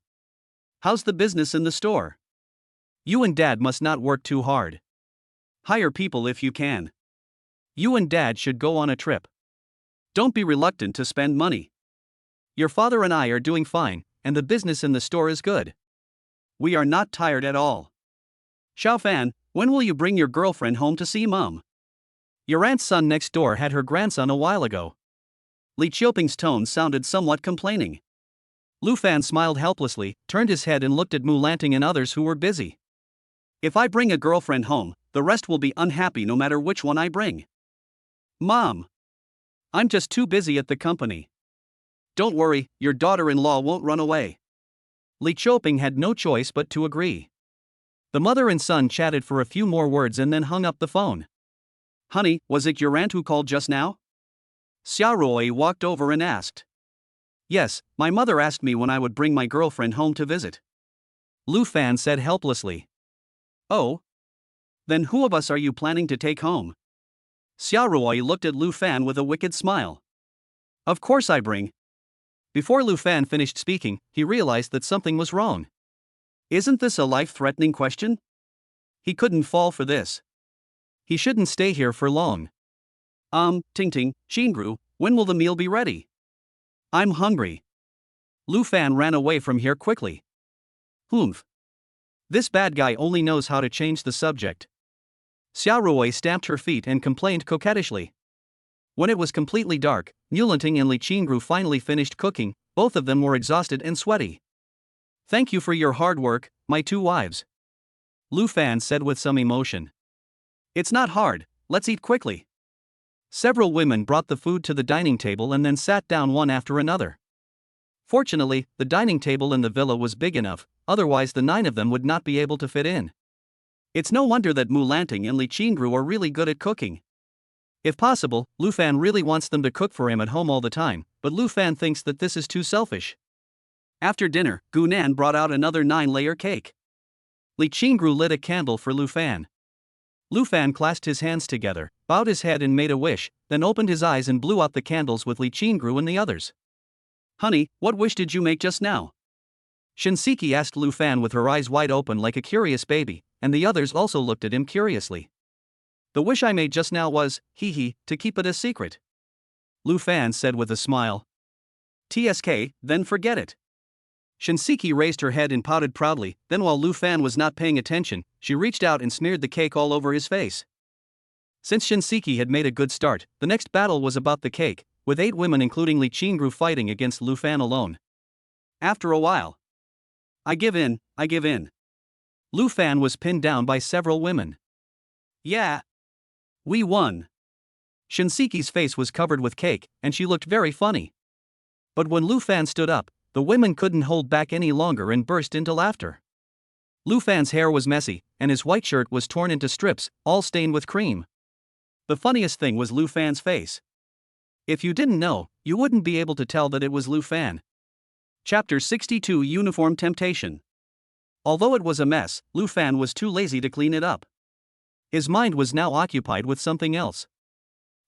How's the business in the store? You and Dad must not work too hard. Hire people if you can. You and Dad should go on a trip. Don't be reluctant to spend money. Your father and I are doing fine, and the business in the store is good. We are not tired at all. Xiao Fan, when will you bring your girlfriend home to see Mom? Your aunt's son next door had her grandson a while ago. Li Qiuping's tone sounded somewhat complaining. Lu Fan smiled helplessly, turned his head and looked at Mu Lanting and others who were busy. If I bring a girlfriend home, the rest will be unhappy no matter which one I bring. Mom. I'm just too busy at the company. Don't worry, your daughter-in-law won't run away. Li Qiuping had no choice but to agree. The mother and son chatted for a few more words and then hung up the phone. Honey, was it your aunt who called just now? Xiao Rui walked over and asked. Yes, my mother asked me when I would bring my girlfriend home to visit. Lu Fan said helplessly. Oh? Then who of us are you planning to take home? Xiao Rui looked at Lu Fan with a wicked smile. Of course I bring. Before Lu Fan finished speaking, he realized that something was wrong. Isn't this a life-threatening question? He couldn't fall for this. He shouldn't stay here for long. Ting, Qingru, when will the meal be ready? I'm hungry. Lu Fan ran away from here quickly. Humph. This bad guy only knows how to change the subject. Xiao Rui stamped her feet and complained coquettishly. When it was completely dark, Mu Lanting and Li Qingru finally finished cooking, both of them were exhausted and sweaty. Thank you for your hard work, my 2 wives. Lu Fan said with some emotion. It's not hard, let's eat quickly. Several women brought the food to the dining table and then sat down one after another. Fortunately, the dining table in the villa was big enough, otherwise the 9 of them would not be able to fit in. It's no wonder that Mu Lanting and Li Qingru are really good at cooking. If possible, Lu Fan really wants them to cook for him at home all the time, but Lu Fan thinks that this is too selfish. After dinner, Gunan brought out another 9-layer cake. Li Qingru lit a candle for Lu Fan. Lu Fan clasped his hands together, bowed his head and made a wish, then opened his eyes and blew out the candles with Li Qingru and the others. Honey, what wish did you make just now? Shinseki asked Lu Fan with her eyes wide open like a curious baby, and the others also looked at him curiously. The wish I made just now was, to keep it a secret. Lu Fan said with a smile. TSK, then forget it. Shinseki raised her head and pouted proudly, then while Lu Fan was not paying attention, she reached out and smeared the cake all over his face. Since Shinseki had made a good start, the next battle was about the cake, with 8 women including Li Qingru fighting against Lu Fan alone. After a while, I give in. Lu Fan was pinned down by several women. Yeah. We won. Shinseki's face was covered with cake, and she looked very funny. But when Lu Fan stood up, the women couldn't hold back any longer and burst into laughter. Lu Fan's hair was messy, and his white shirt was torn into strips, all stained with cream. The funniest thing was Lu Fan's face. If you didn't know, you wouldn't be able to tell that it was Lu Fan. Chapter 62 Uniform Temptation. Although it was a mess, Lu Fan was too lazy to clean it up. His mind was now occupied with something else.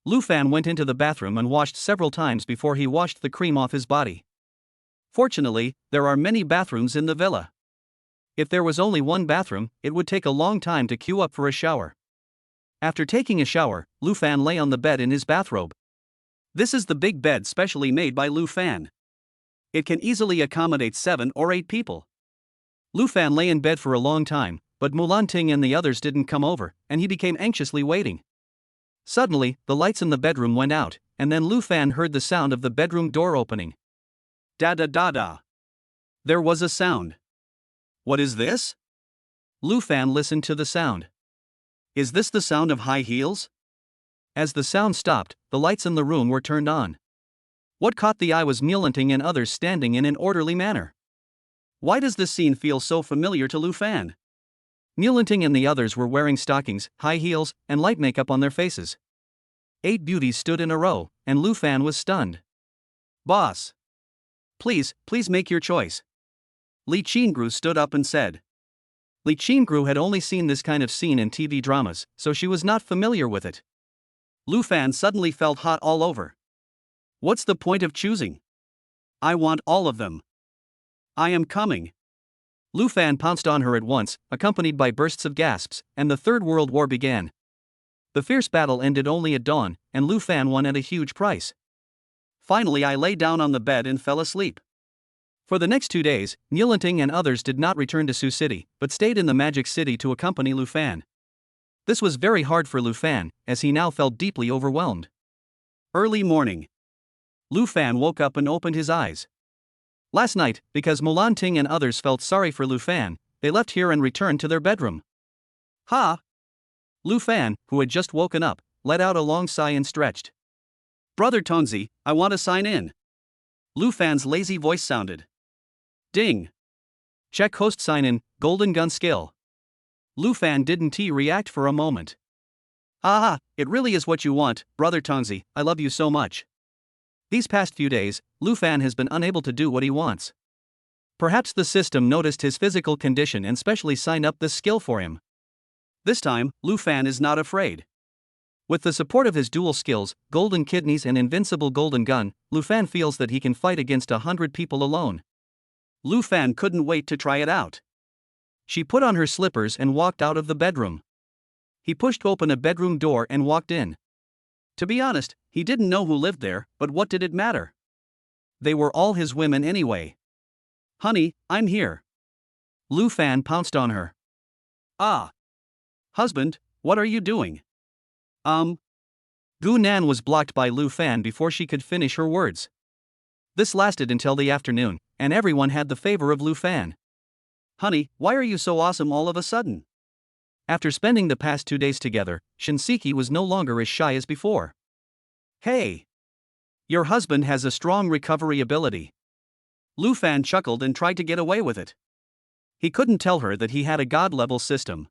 Lu Fan went into the bathroom and washed several times before he washed the cream off his body. Fortunately, there are many bathrooms in the villa. If there was only one bathroom, it would take a long time to queue up for a shower. After taking a shower, Lu Fan lay on the bed in his bathrobe. This is the big bed specially made by Lu Fan. It can easily accommodate 7 or 8 people. Lu Fan lay in bed for a long time, but Mulanting and the others didn't come over, and he became anxiously waiting. Suddenly, the lights in the bedroom went out, and then Lu Fan heard the sound of the bedroom door opening. Da-da-da-da. There was a sound. What is this? Lu Fan listened to the sound. Is this the sound of high heels? As the sound stopped, the lights in the room were turned on. What caught the eye was Mulanting and others standing in an orderly manner. Why does this scene feel so familiar to Lu Fan? Mulanting and the others were wearing stockings, high heels, and light makeup on their faces. 8 beauties stood in a row, and Lu Fan was stunned. Boss. Please make your choice. Li Qingru stood up and said. Li Qingru had only seen this kind of scene in TV dramas, so she was not familiar with it. Lu Fan suddenly felt hot all over. What's the point of choosing? I want all of them. I am coming. Lu Fan pounced on her at once, accompanied by bursts of gasps, and the Third World War began. The fierce battle ended only at dawn, and Lu Fan won at a huge price. Finally I lay down on the bed and fell asleep. For the next 2 days, Mulanting and others did not return to Sioux City, but stayed in the Magic City to accompany Lu Fan. This was very hard for Lu Fan, as he now felt deeply overwhelmed. Early morning. Lu Fan woke up and opened his eyes. Last night, because Mulanting and others felt sorry for Lu Fan, they left here and returned to their bedroom. Ha! Lu Fan, who had just woken up, let out a long sigh and stretched. Brother Tonzi, I want to sign in. Lu Fan's lazy voice sounded. Ding. Check host sign in, golden gun skill. Lu Fan didn't react for a moment. Ah, it really is what you want, Brother Tonzi, I love you so much. These past few days, Lu Fan has been unable to do what he wants. Perhaps the system noticed his physical condition and specially signed up this skill for him. This time, Lu Fan is not afraid. With the support of his dual skills, golden kidneys and invincible golden gun, Lu Fan feels that he can fight against 100 people alone. Lu Fan couldn't wait to try it out. She put on her slippers and walked out of the bedroom. He pushed open a bedroom door and walked in. To be honest, he didn't know who lived there, but what did it matter? They were all his women anyway. Honey, I'm here. Lu Fan pounced on her. Ah. Husband, what are you doing? Gu Nan was blocked by Lu Fan before she could finish her words. This lasted until the afternoon, and everyone had the favor of Lu Fan. Honey, why are you so awesome all of a sudden? After spending the past 2 days together, Shinseki was no longer as shy as before. Hey! Your husband has a strong recovery ability. Lu Fan chuckled and tried to get away with it. He couldn't tell her that he had a god-level system.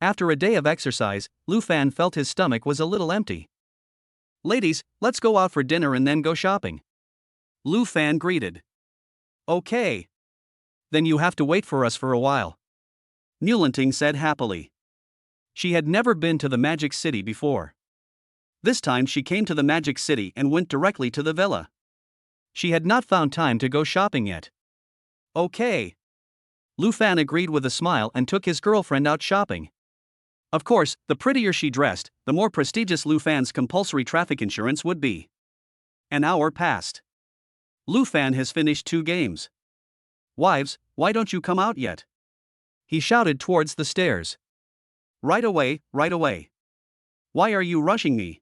After a day of exercise, Lu Fan felt his stomach was a little empty. Ladies, let's go out for dinner and then go shopping. Lu Fan greeted. Okay. Then you have to wait for us for a while. Mulanting said happily. She had never been to the Magic City before. This time she came to the Magic City and went directly to the villa. She had not found time to go shopping yet. Okay. Lu Fan agreed with a smile and took his girlfriend out shopping. Of course, the prettier she dressed, the more prestigious Lu Fan's compulsory traffic insurance would be. An hour passed. Lu Fan has finished 2 games. Wives, why don't you come out yet? He shouted towards the stairs. Right away, right away. Why are you rushing me?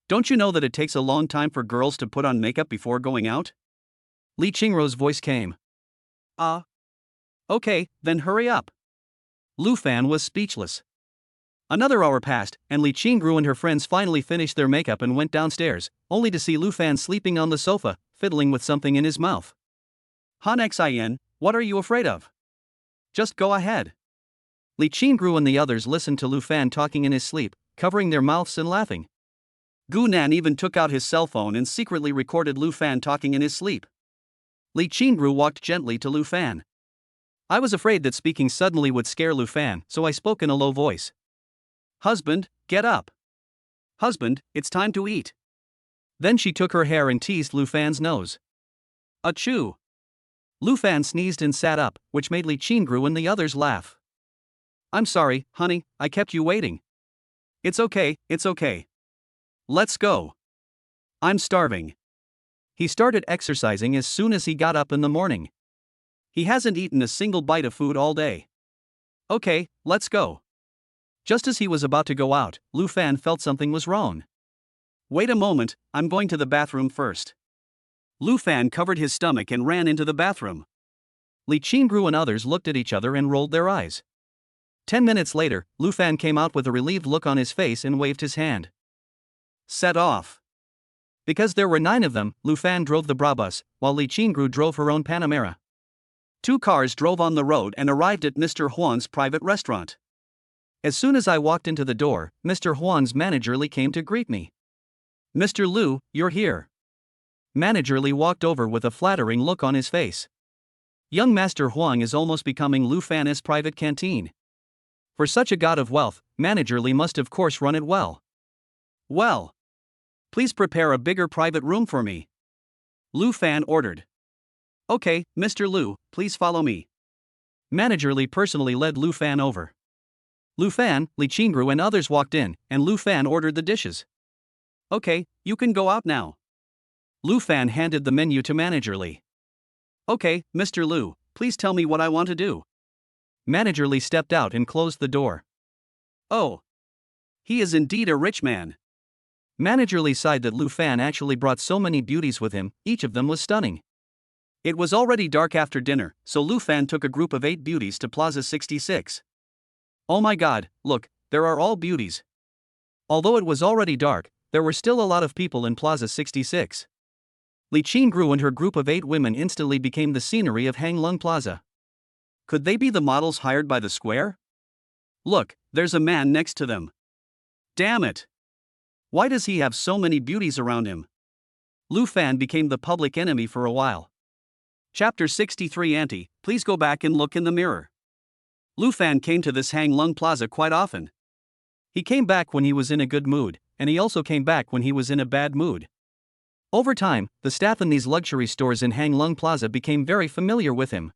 Don't you know that it takes a long time for girls to put on makeup before going out? Li Qingruo's voice came. Okay, then hurry up. Lu Fan was speechless. Another hour passed, and Li Qingru and her friends finally finished their makeup and went downstairs, only to see Lu Fan sleeping on the sofa, fiddling with something in his mouth. Han Xin, what are you afraid of? Just go ahead. Li Qingru and the others listened to Lu Fan talking in his sleep, covering their mouths and laughing. Gu Nan even took out his cell phone and secretly recorded Lu Fan talking in his sleep. Li Qingru walked gently to Lu Fan. I was afraid that speaking suddenly would scare Lu Fan, so I spoke in a low voice. Husband, get up. Husband, it's time to eat. Then she took her hair and teased Lu Fan's nose. Achoo! Lu Fan sneezed and sat up, which made Li Qingru and the others laugh. I'm sorry, honey, I kept you waiting. It's okay, it's okay. Let's go. I'm starving. He started exercising as soon as he got up in the morning. He hasn't eaten a single bite of food all day. Okay, let's go. Just as he was about to go out, Lu Fan felt something was wrong. Wait a moment, I'm going to the bathroom first. Lu Fan covered his stomach and ran into the bathroom. Li Qingru and others looked at each other and rolled their eyes. 10 minutes later, Lu Fan came out with a relieved look on his face and waved his hand. Set off. Because there were 9 of them, Lu Fan drove the Brabus, while Li Qingru drove her own Panamera. 2 cars drove on the road and arrived at Mr. Huan's private restaurant. As soon as I walked into the door, Mr. Huan's manager Li came to greet me. Mr. Lu, you're here. Manager Li walked over with a flattering look on his face. Young Master Huang is almost becoming Lu Fan's private canteen. For such a god of wealth, Manager Li must of course run it well. Well. Please prepare a bigger private room for me. Lu Fan ordered. Okay, Mr. Lu, please follow me. Manager Li personally led Lu Fan over. Lu Fan, Li Qingru and others walked in, and Lu Fan ordered the dishes. Okay, you can go out now. Lu Fan handed the menu to Manager Li. Okay, Mr. Lu, please tell me what I want to do. Manager Li stepped out and closed the door. Oh. He is indeed a rich man. Manager Li sighed that Lu Fan actually brought so many beauties with him, each of them was stunning. It was already dark after dinner, so Lu Fan took a group of 8 beauties to Plaza 66. Oh my god, look, there are all beauties. Although it was already dark, there were still a lot of people in Plaza 66. Li Qingru and her group of 8 women instantly became the scenery of Hanglung Plaza. Could they be the models hired by the square? Look, there's a man next to them. Damn it! Why does he have so many beauties around him? Lu Fan became the public enemy for a while. Chapter 63 Auntie, please go back and look in the mirror. Lu Fan came to this Hanglung Plaza quite often. He came back when he was in a good mood, and he also came back when he was in a bad mood. Over time, the staff in these luxury stores in Hanglung Plaza became very familiar with him.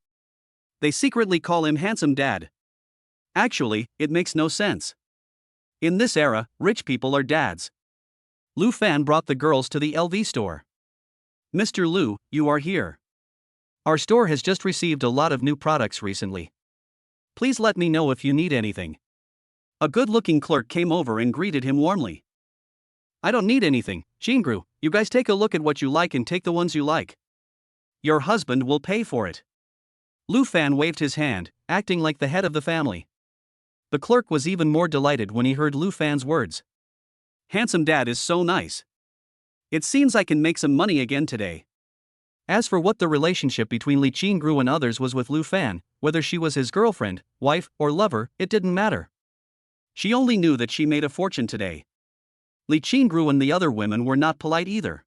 They secretly call him Handsome Dad. Actually, it makes no sense. In this era, rich people are dads. Lu Fan brought the girls to the LV store. Mr. Lu, you are here. Our store has just received a lot of new products recently. Please let me know if you need anything. A good-looking clerk came over and greeted him warmly. I don't need anything, Qingru, you guys take a look at what you like and take the ones you like. Your husband will pay for it. Lu Fan waved his hand, acting like the head of the family. The clerk was even more delighted when he heard Lu Fan's words. Handsome Dad is so nice. It seems I can make some money again today. As for what the relationship between Li Qingru and others was with Lu Fan, whether she was his girlfriend, wife, or lover, it didn't matter. She only knew that she made a fortune today. Li Qingru and the other women were not polite either.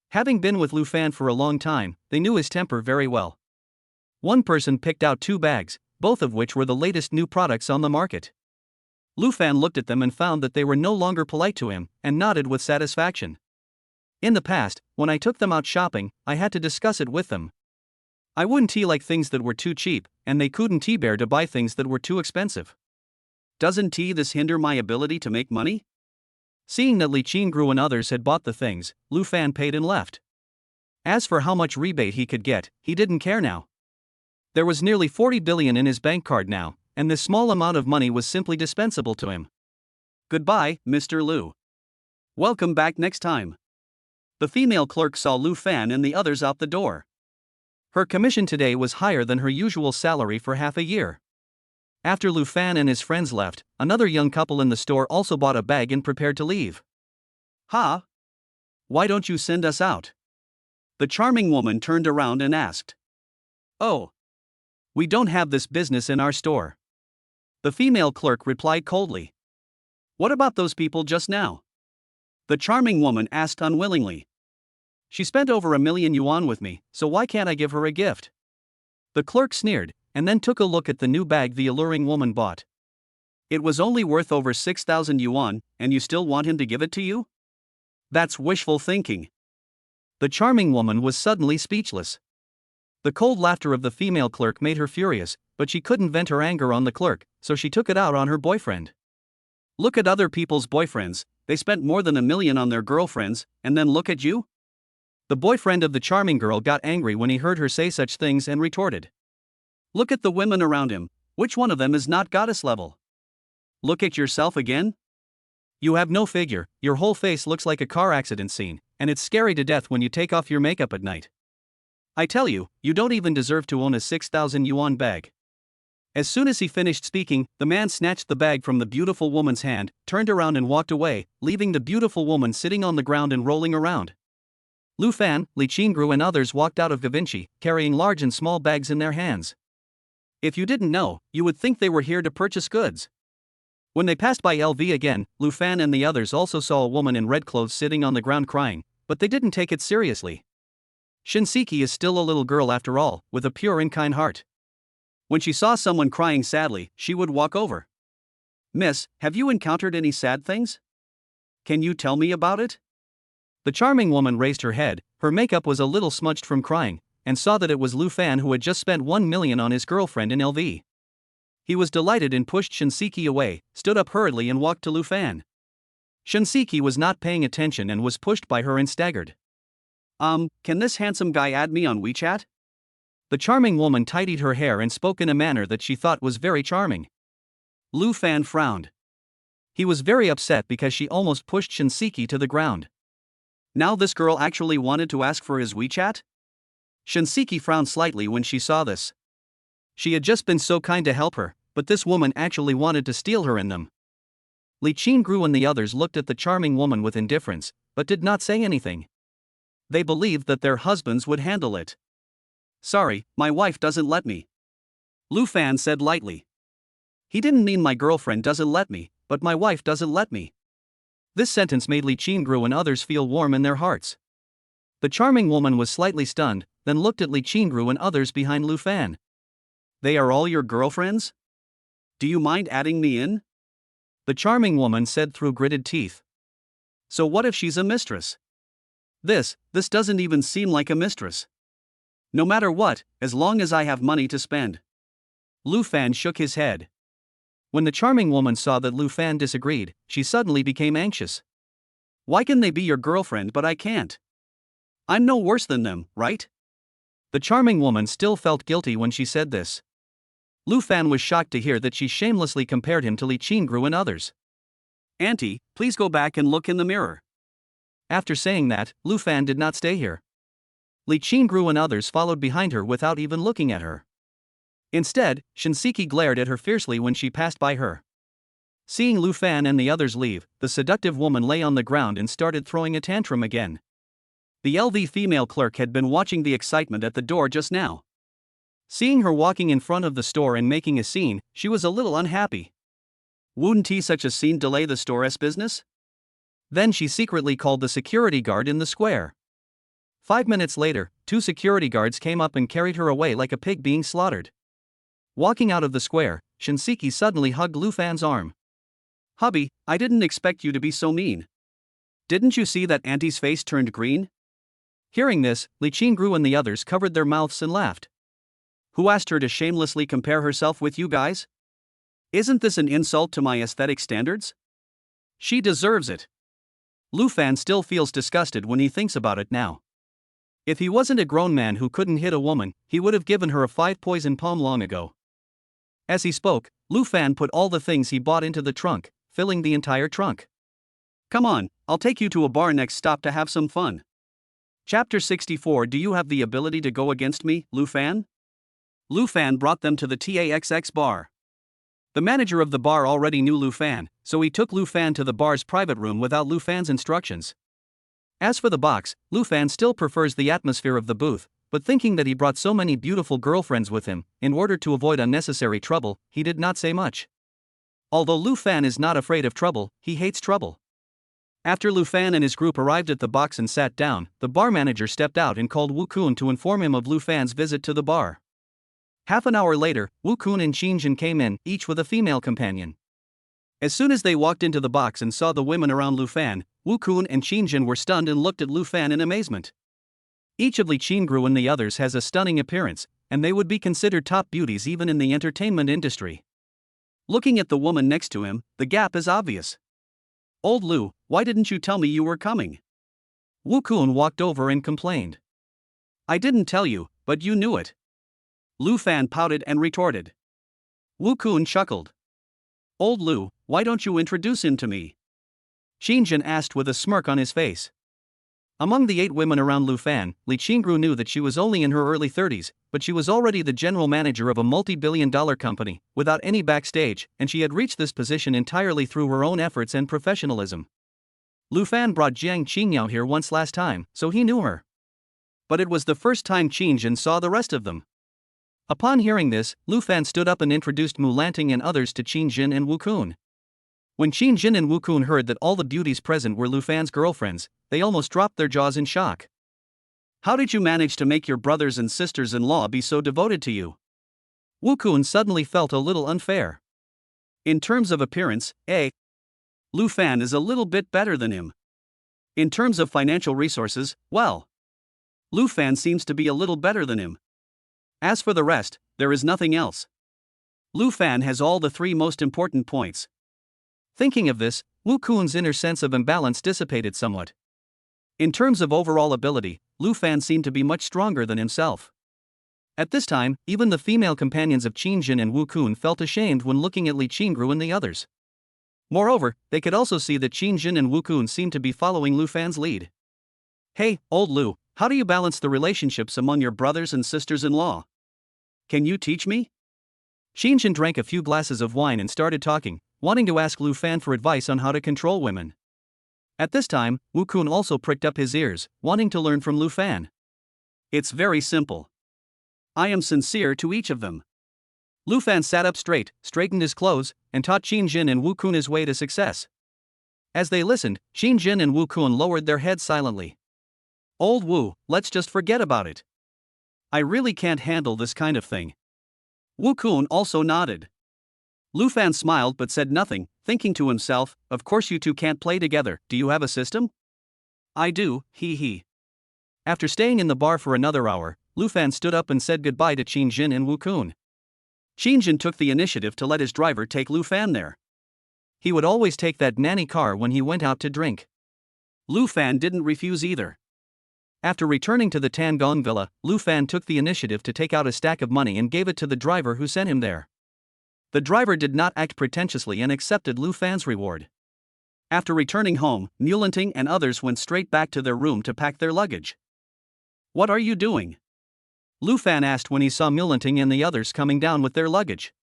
Having been with Lu Fan for a long time, they knew his temper very well. One person picked out 2 bags, both of which were the latest new products on the market. Lu Fan looked at them and found that they were no longer polite to him, and nodded with satisfaction. In the past, when I took them out shopping, I had to discuss it with them. I wouldn't like things that were too cheap, and they couldn't bear to buy things that were too expensive. Doesn't this hinder my ability to make money? Seeing that Li Qingru and others had bought the things, Lu Fan paid and left. As for how much rebate he could get, he didn't care now. There was nearly 40 billion in his bank card now, and this small amount of money was simply dispensable to him. Goodbye, Mr. Lu. Welcome back next time. The female clerk saw Lu Fan and the others out the door. Her commission today was higher than her usual salary for half a year. After Lu Fan and his friends left, another young couple in the store also bought a bag and prepared to leave. Ha! Why don't you send us out? The charming woman turned around and asked. Oh. We don't have this business in our store. The female clerk replied coldly. What about those people just now? The charming woman asked unwillingly. She spent over 1 million yuan with me, so why can't I give her a gift? The clerk sneered, and then took a look at the new bag the alluring woman bought. It was only worth over 6,000 yuan, and you still want him to give it to you? That's wishful thinking. The charming woman was suddenly speechless. The cold laughter of the female clerk made her furious, but she couldn't vent her anger on the clerk, so she took it out on her boyfriend. Look at other people's boyfriends, they spent more than 1 million on their girlfriends, and then look at you? The boyfriend of the charming girl got angry when he heard her say such things and retorted. Look at the women around him, which one of them is not goddess level? Look at yourself again? You have no figure, your whole face looks like a car accident scene, and it's scary to death when you take off your makeup at night. I tell you, you don't even deserve to own a 6,000 yuan bag. As soon as he finished speaking, the man snatched the bag from the beautiful woman's hand, turned around and walked away, leaving the beautiful woman sitting on the ground and rolling around. Lu Fan, Li Qingru and others walked out of Givenchy, carrying large and small bags in their hands. If you didn't know, you would think they were here to purchase goods. When they passed by LV again, Lu Fan and the others also saw a woman in red clothes sitting on the ground crying, but they didn't take it seriously. Shinseki is still a little girl after all, with a pure and kind heart. When she saw someone crying sadly, she would walk over. Miss, have you encountered any sad things? Can you tell me about it? The charming woman raised her head, her makeup was a little smudged from crying, and saw that it was Lu Fan who had just spent 1 million on his girlfriend in LV. He was delighted and pushed Shinseki away, stood up hurriedly and walked to Lu Fan. Shinseki was not paying attention and was pushed by her and staggered. Can this handsome guy add me on WeChat? The charming woman tidied her hair and spoke in a manner that she thought was very charming. Lu Fan frowned. He was very upset because she almost pushed Shinseki to the ground. Now this girl actually wanted to ask for his WeChat? Shinseki frowned slightly when she saw this. She had just been so kind to help her, but this woman actually wanted to steal her in them. Li Qingru and the others looked at the charming woman with indifference, but did not say anything. They believed that their husbands would handle it. Sorry, my wife doesn't let me. Lu Fan said lightly. He didn't mean my girlfriend doesn't let me, but my wife doesn't let me. This sentence made Li Qingru and others feel warm in their hearts. The charming woman was slightly stunned, then looked at Li Qingru and others behind Lu Fan. They are all your girlfriends? Do you mind adding me in? The charming woman said through gritted teeth. So what if she's a mistress? This doesn't even seem like a mistress. No matter what, as long as I have money to spend. Lu Fan shook his head. When the charming woman saw that Lu Fan disagreed, she suddenly became anxious. Why can they be your girlfriend but I can't? I'm no worse than them, right? The charming woman still felt guilty when she said this. Lu Fan was shocked to hear that she shamelessly compared him to Li Qingru and others. Auntie, please go back and look in the mirror. After saying that, Lu Fan did not stay here. Li Qingru and others followed behind her without even looking at her. Instead, Shinseki glared at her fiercely when she passed by her. Seeing Lu Fan and the others leave, the seductive woman lay on the ground and started throwing a tantrum again. The LV female clerk had been watching the excitement at the door just now. Seeing her walking in front of the store and making a scene, she was a little unhappy. Wouldn't such a scene delay the store's business? Then she secretly called the security guard in the square. 5 minutes later, 2 security guards came up and carried her away like a pig being slaughtered. Walking out of the square, Shinseki suddenly hugged Lu Fan's arm. Hubby, I didn't expect you to be so mean. Didn't you see that Auntie's face turned green? Hearing this, Li Qingru and the others covered their mouths and laughed. Who asked her to shamelessly compare herself with you guys? Isn't this an insult to my aesthetic standards? She deserves it. Lu Fan still feels disgusted when he thinks about it now. If he wasn't a grown man who couldn't hit a woman, he would have given her a 5-poison palm long ago. As he spoke, Lu Fan put all the things he bought into the trunk, filling the entire trunk. Come on, I'll take you to a bar next stop to have some fun. Chapter 64. Do you have the ability to go against me, Lu Fan? Lu Fan brought them to the TAXX bar. The manager of the bar already knew Lu Fan, so he took Lu Fan to the bar's private room without Lu Fan's instructions. As for the box, Lu Fan still prefers the atmosphere of the booth, but thinking that he brought so many beautiful girlfriends with him, in order to avoid unnecessary trouble, he did not say much. Although Lu Fan is not afraid of trouble, he hates trouble. After Lu Fan and his group arrived at the box and sat down, the bar manager stepped out and called Wu Kun to inform him of Lu Fan's visit to the bar. Half an hour later, Wu Kun and Qingjin came in, each with a female companion. As soon as they walked into the box and saw the women around Lu Fan, Wu Kun and Qingjin were stunned and looked at Lu Fan in amazement. Each of Li Qingru and the others has a stunning appearance, and they would be considered top beauties even in the entertainment industry. Looking at the woman next to him, the gap is obvious. Old Lu, why didn't you tell me you were coming? Wu Kun walked over and complained. I didn't tell you, but you knew it. Lu Fan pouted and retorted. Wu Kun chuckled. Old Lu, why don't you introduce him to me? Qingjin asked with a smirk on his face. Among the 8 women around Lu Fan, Li Qingru knew that she was only in her early 30s, but she was already the general manager of a multi-billion-dollar company, without any backstage, and she had reached this position entirely through her own efforts and professionalism. Lu Fan brought Jiang Qingyao here once last time, so he knew her. But it was the first time Qingjin saw the rest of them. Upon hearing this, Lu Fan stood up and introduced Mu Lanting and others to Qingjin and Wu Kun. When Qingjin and Wu Kun heard that all the beauties present were Lu Fan's girlfriends, they almost dropped their jaws in shock. How did you manage to make your brothers and sisters-in-law be so devoted to you? Wu Kun suddenly felt a little unfair. In terms of appearance, Lu Fan is a little bit better than him. In terms of financial resources, well, Lu Fan seems to be a little better than him. As for the rest, there is nothing else. Lu Fan has all the 3 most important points. Thinking of this, Wu Kun's inner sense of imbalance dissipated somewhat. In terms of overall ability, Lu Fan seemed to be much stronger than himself. At this time, even the female companions of Qingjin and Wu Kun felt ashamed when looking at Li Qingru and the others. Moreover, they could also see that Qingjin and Wu Kun seemed to be following Lu Fan's lead. Hey, old Lu, how do you balance the relationships among your brothers and sisters-in-law? Can you teach me? Qingjin drank a few glasses of wine and started talking, wanting to ask Lu Fan for advice on how to control women. At this time, Wu Kun also pricked up his ears, wanting to learn from Lu Fan. It's very simple. I am sincere to each of them. Lu Fan sat up straight, straightened his clothes, and taught Qingjin and Wu Kun his way to success. As they listened, Qingjin and Wu Kun lowered their heads silently. Old Wu, let's just forget about it. I really can't handle this kind of thing. Wu Kun also nodded. Lu Fan smiled but said nothing, thinking to himself, of course you two can't play together, do you have a system? I do, he. After staying in the bar for another hour, Lu Fan stood up and said goodbye to Qingjin and Wu Kun. Qingjin took the initiative to let his driver take Lu Fan there. He would always take that nanny car when he went out to drink. Lu Fan didn't refuse either. After returning to the Tangong villa, Lu Fan took the initiative to take out a stack of money and gave it to the driver who sent him there. The driver did not act pretentiously and accepted Lu Fan's reward. After returning home, Mulanting and others went straight back to their room to pack their luggage. What are you doing? Lu Fan asked when he saw Mulanting and the others coming down with their luggage.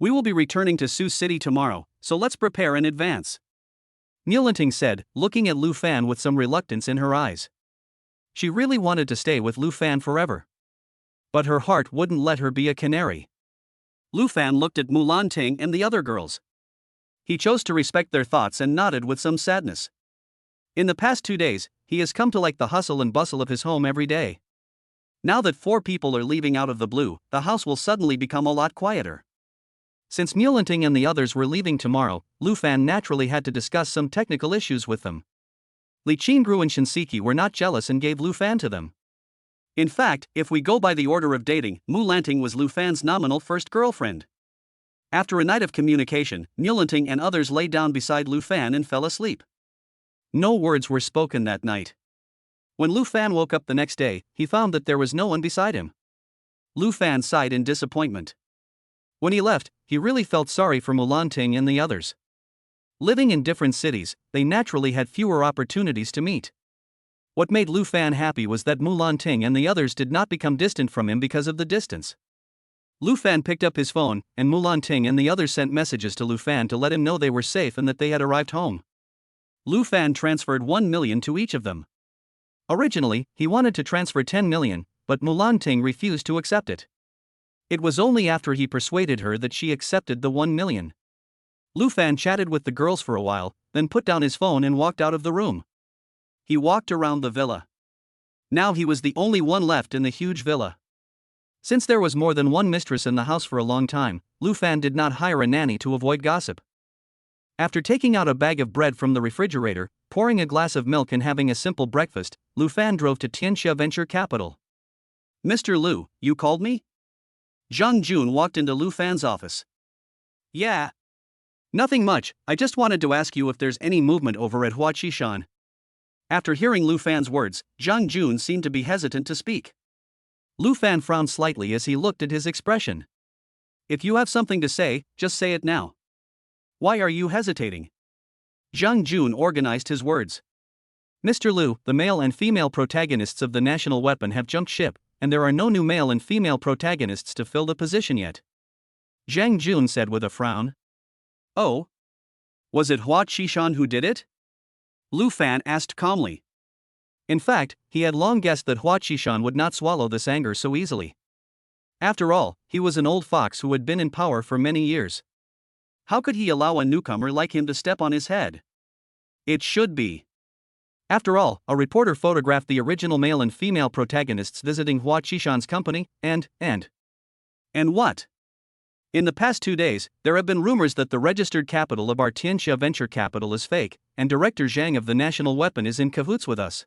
We will be returning to Sioux City tomorrow, so let's prepare in advance. Mulanting said, looking at Lu Fan with some reluctance in her eyes. She really wanted to stay with Lu Fan forever. But her heart wouldn't let her be a canary. Lu Fan looked at Mulanting and the other girls. He chose to respect their thoughts and nodded with some sadness. In the past 2 days, he has come to like the hustle and bustle of his home every day. Now that 4 people are leaving out of the blue, the house will suddenly become a lot quieter. Since Mulanting and the others were leaving tomorrow, Lu Fan naturally had to discuss some technical issues with them. Li Qingru and Shinseki were not jealous and gave Lu Fan to them. In fact, if we go by the order of dating, Mulanting was Lu Fan's nominal first girlfriend. After a night of communication, Mulanting and others lay down beside Lu Fan and fell asleep. No words were spoken that night. When Lu Fan woke up the next day, he found that there was no one beside him. Lu Fan sighed in disappointment. When he left, he really felt sorry for Mulanting and the others. Living in different cities, they naturally had fewer opportunities to meet. What made Lu Fan happy was that Mulanting and the others did not become distant from him because of the distance. Lu Fan picked up his phone, and Mulanting and the others sent messages to Lu Fan to let him know they were safe and that they had arrived home. Lu Fan transferred 1 million to each of them. Originally, he wanted to transfer 10 million, but Mulanting refused to accept it. It was only after he persuaded her that she accepted the 1 million. Lu Fan chatted with the girls for a while, then put down his phone and walked out of the room. He walked around the villa. Now he was the only one left in the huge villa. Since there was more than one mistress in the house for a long time, Lu Fan did not hire a nanny to avoid gossip. After taking out a bag of bread from the refrigerator, pouring a glass of milk and having a simple breakfast, Lu Fan drove to Tianxia Venture Capital. "Mr. Lu, you called me?" Zhang Jun walked into Lu Fan's office. "Yeah. Nothing much, I just wanted to ask you if there's any movement over at Huaqishan." After hearing Lu Fan's words, Zhang Jun seemed to be hesitant to speak. Lu Fan frowned slightly as he looked at his expression. "If you have something to say, just say it now. Why are you hesitating?" Zhang Jun organized his words. "Mr. Lu, the male and female protagonists of the national weapon have jumped ship, and there are no new male and female protagonists to fill the position yet," Zhang Jun said with a frown. "Oh? Was it Hua Qishan who did it?" Lu Fan asked calmly. In fact, he had long guessed that Hua Qishan would not swallow this anger so easily. After all, he was an old fox who had been in power for many years. How could he allow a newcomer like him to step on his head? It should be. After all, a reporter photographed the original male and female protagonists visiting Hua Qishan's company, and what? In the past 2 days, there have been rumors that the registered capital of our Tianxia Venture Capital is fake, and Director Zhang of the National Weapon is in cahoots with us.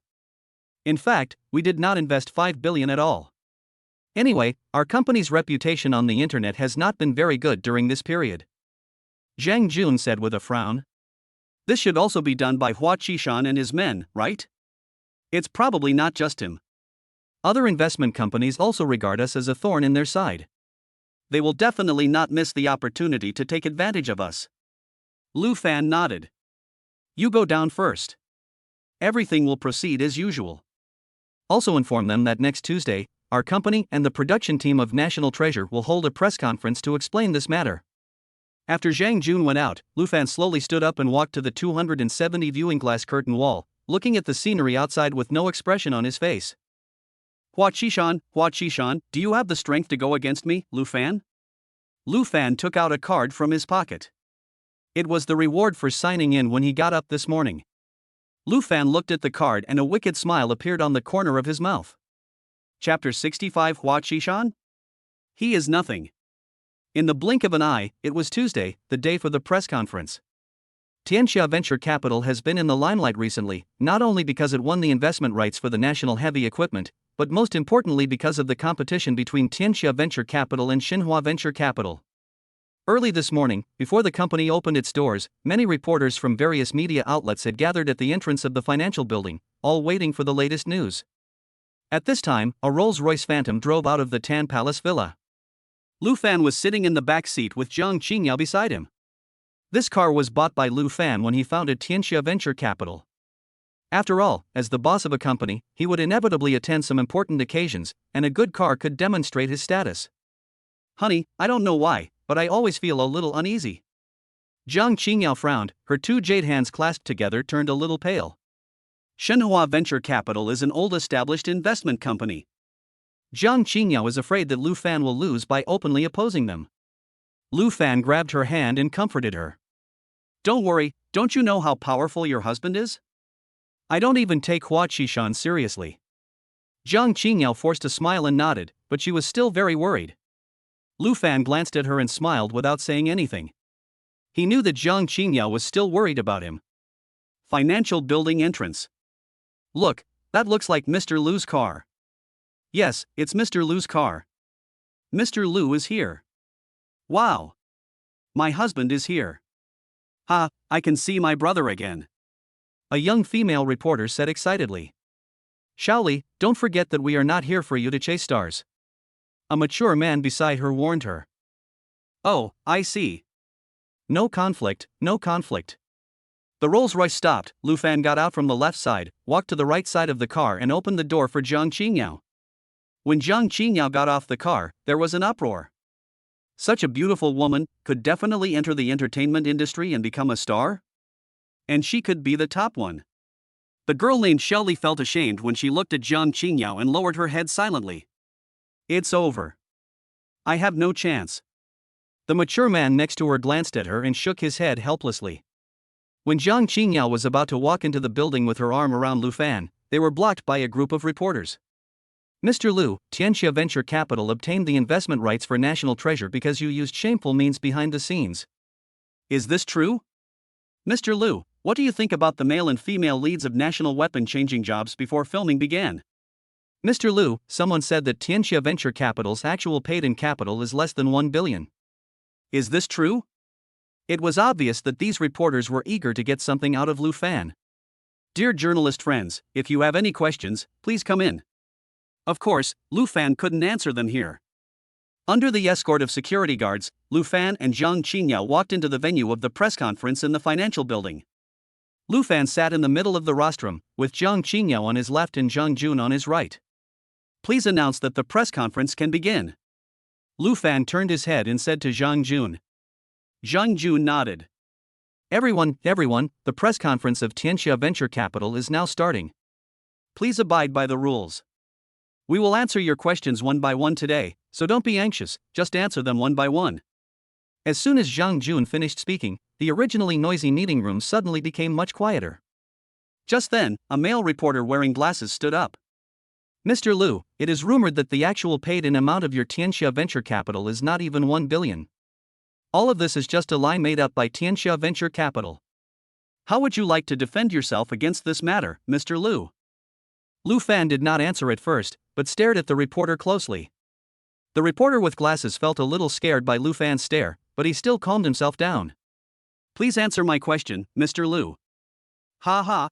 In fact, we did not invest 5 billion at all. Anyway, our company's reputation on the internet has not been very good during this period," Zhang Jun said with a frown. "This should also be done by Hua Qishan and his men, right? It's probably not just him. Other investment companies also regard us as a thorn in their side. They will definitely not miss the opportunity to take advantage of us." Lu Fan nodded. "You go down first. Everything will proceed as usual. Also inform them that next Tuesday, our company and the production team of National Treasure will hold a press conference to explain this matter." After Zhang Jun went out, Lu Fan slowly stood up and walked to the 270 viewing glass curtain wall, looking at the scenery outside with no expression on his face. Hua Qishan, do you have the strength to go against me, Lu Fan?" Lu Fan took out a card from his pocket. It was the reward for signing in when he got up this morning. Lu Fan looked at the card and a wicked smile appeared on the corner of his mouth. Chapter 65 Hua Qishan? He is nothing. In the blink of an eye, it was Tuesday, the day for the press conference. Tianxia Venture Capital has been in the limelight recently, not only because it won the investment rights for the national heavy equipment, but most importantly because of the competition between Tianxia Venture Capital and Xinhua Venture Capital. Early this morning, before the company opened its doors, many reporters from various media outlets had gathered at the entrance of the financial building, all waiting for the latest news. At this time, a Rolls-Royce Phantom drove out of the Tan Palace Villa. Lu Fan was sitting in the back seat with Zhang Qingyao beside him. This car was bought by Lu Fan when he founded Tianxia Venture Capital. After all, as the boss of a company, he would inevitably attend some important occasions, and a good car could demonstrate his status. "Honey, I don't know why, but I always feel a little uneasy." Zhang Qingyao frowned, her two jade hands clasped together turned a little pale. "Xinhua Venture Capital is an old established investment company. Zhang Qingyao is afraid that Lu Fan will lose by openly opposing them." Lu Fan grabbed her hand and comforted her. "Don't worry, don't you know how powerful your husband is? I don't even take Hua Qishan seriously." Zhang Qingyao forced a smile and nodded, but she was still very worried. Lu Fan glanced at her and smiled without saying anything. He knew that Zhang Qingyao was still worried about him. Financial building entrance. Look, that looks like Mr. Lu's car. Yes, it's Mr. Lu's car. Mr. Lu is here. Wow. My husband is here. Ha, I can see my brother again. A young female reporter said excitedly. Shaoli, don't forget that we are not here for you to chase stars. A mature man beside her warned her. Oh, I see. No conflict, no conflict. The Rolls-Royce stopped. Lu Fan got out from the left side, walked to the right side of the car and opened the door for Zhang Qingyao. When Zhang Qingyao got off the car, there was an uproar. Such a beautiful woman could definitely enter the entertainment industry and become a star? And she could be the top one. The girl named Shelley felt ashamed when she looked at Zhang Qingyao and lowered her head silently. It's over. I have no chance. The mature man next to her glanced at her and shook his head helplessly. When Zhang Qingyao was about to walk into the building with her arm around Lu Fan, they were blocked by a group of reporters. Mr. Lu, Tianxia Venture Capital obtained the investment rights for National Treasure because you used shameful means behind the scenes. Is this true? Mr. Lu, what do you think about the male and female leads of national weapon changing jobs before filming began? Mr. Lu, someone said that Tianxia Venture Capital's actual paid-in capital is less than 1 billion. Is this true? It was obvious that these reporters were eager to get something out of Lu Fan. Dear journalist friends, if you have any questions, please come in. Of course, Lu Fan couldn't answer them here. Under the escort of security guards, Lu Fan and Zhang Qingyao walked into the venue of the press conference in the financial building. Lu Fan sat in the middle of the rostrum, with Zhang Qingyao on his left and Zhang Jun on his right. Please announce that the press conference can begin. Lu Fan turned his head and said to Zhang Jun. Zhang Jun nodded. Everyone, the press conference of Tianxia Venture Capital is now starting. Please abide by the rules. We will answer your questions one by one today, so don't be anxious, just answer them one by one. As soon as Zhang Jun finished speaking, the originally noisy meeting room suddenly became much quieter. Just then, a male reporter wearing glasses stood up. Mr. Lu, it is rumored that the actual paid-in amount of your Tianxia Venture Capital is not even 1 billion. All of this is just a lie made up by Tianxia Venture Capital. How would you like to defend yourself against this matter, Mr. Lu? Lu Fan did not answer at first, but stared at the reporter closely. The reporter with glasses felt a little scared by Lu Fan's stare, but he still calmed himself down. Please answer my question, Mr. Lu. Ha ha.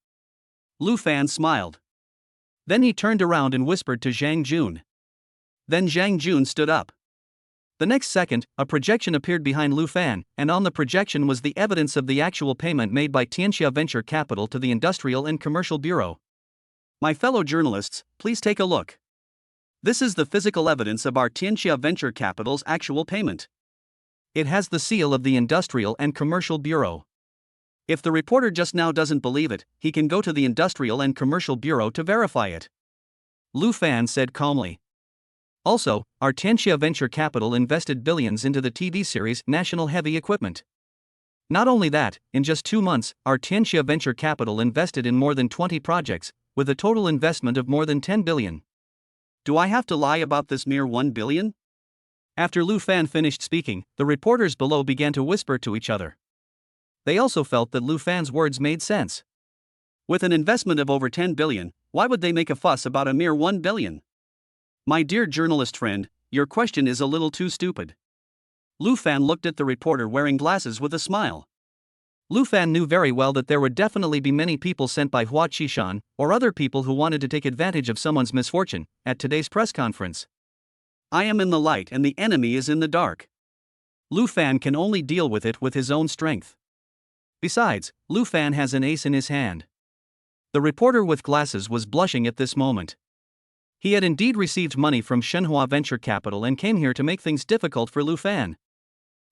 Lu Fan smiled. Then he turned around and whispered to Zhang Jun. Then Zhang Jun stood up. The next second, a projection appeared behind Lu Fan, and on the projection was the evidence of the actual payment made by Tianxia Venture Capital to the Industrial and Commercial Bureau. My fellow journalists, please take a look. This is the physical evidence of our Tianxia Venture Capital's actual payment. It has the seal of the Industrial and Commercial Bureau. If the reporter just now doesn't believe it, he can go to the Industrial and Commercial Bureau to verify it. Lu Fan said calmly. Also, our Tianxia Venture Capital invested billions into the TV series National Heavy Equipment. Not only that, in just 2 months, our Tianxia Venture Capital invested in more than 20 projects, with a total investment of more than 10 billion. Do I have to lie about this mere 1 billion? After Lu Fan finished speaking, the reporters below began to whisper to each other. They also felt that Lu Fan's words made sense. With an investment of over 10 billion, why would they make a fuss about a mere 1 billion? My dear journalist friend, your question is a little too stupid. Lu Fan looked at the reporter wearing glasses with a smile. Lu Fan knew very well that there would definitely be many people sent by Hua Qishan, or other people who wanted to take advantage of someone's misfortune, at today's press conference. I am in the light and the enemy is in the dark. Lu Fan can only deal with it with his own strength. Besides, Lu Fan has an ace in his hand. The reporter with glasses was blushing at this moment. He had indeed received money from Shenhua Venture Capital and came here to make things difficult for Lu Fan.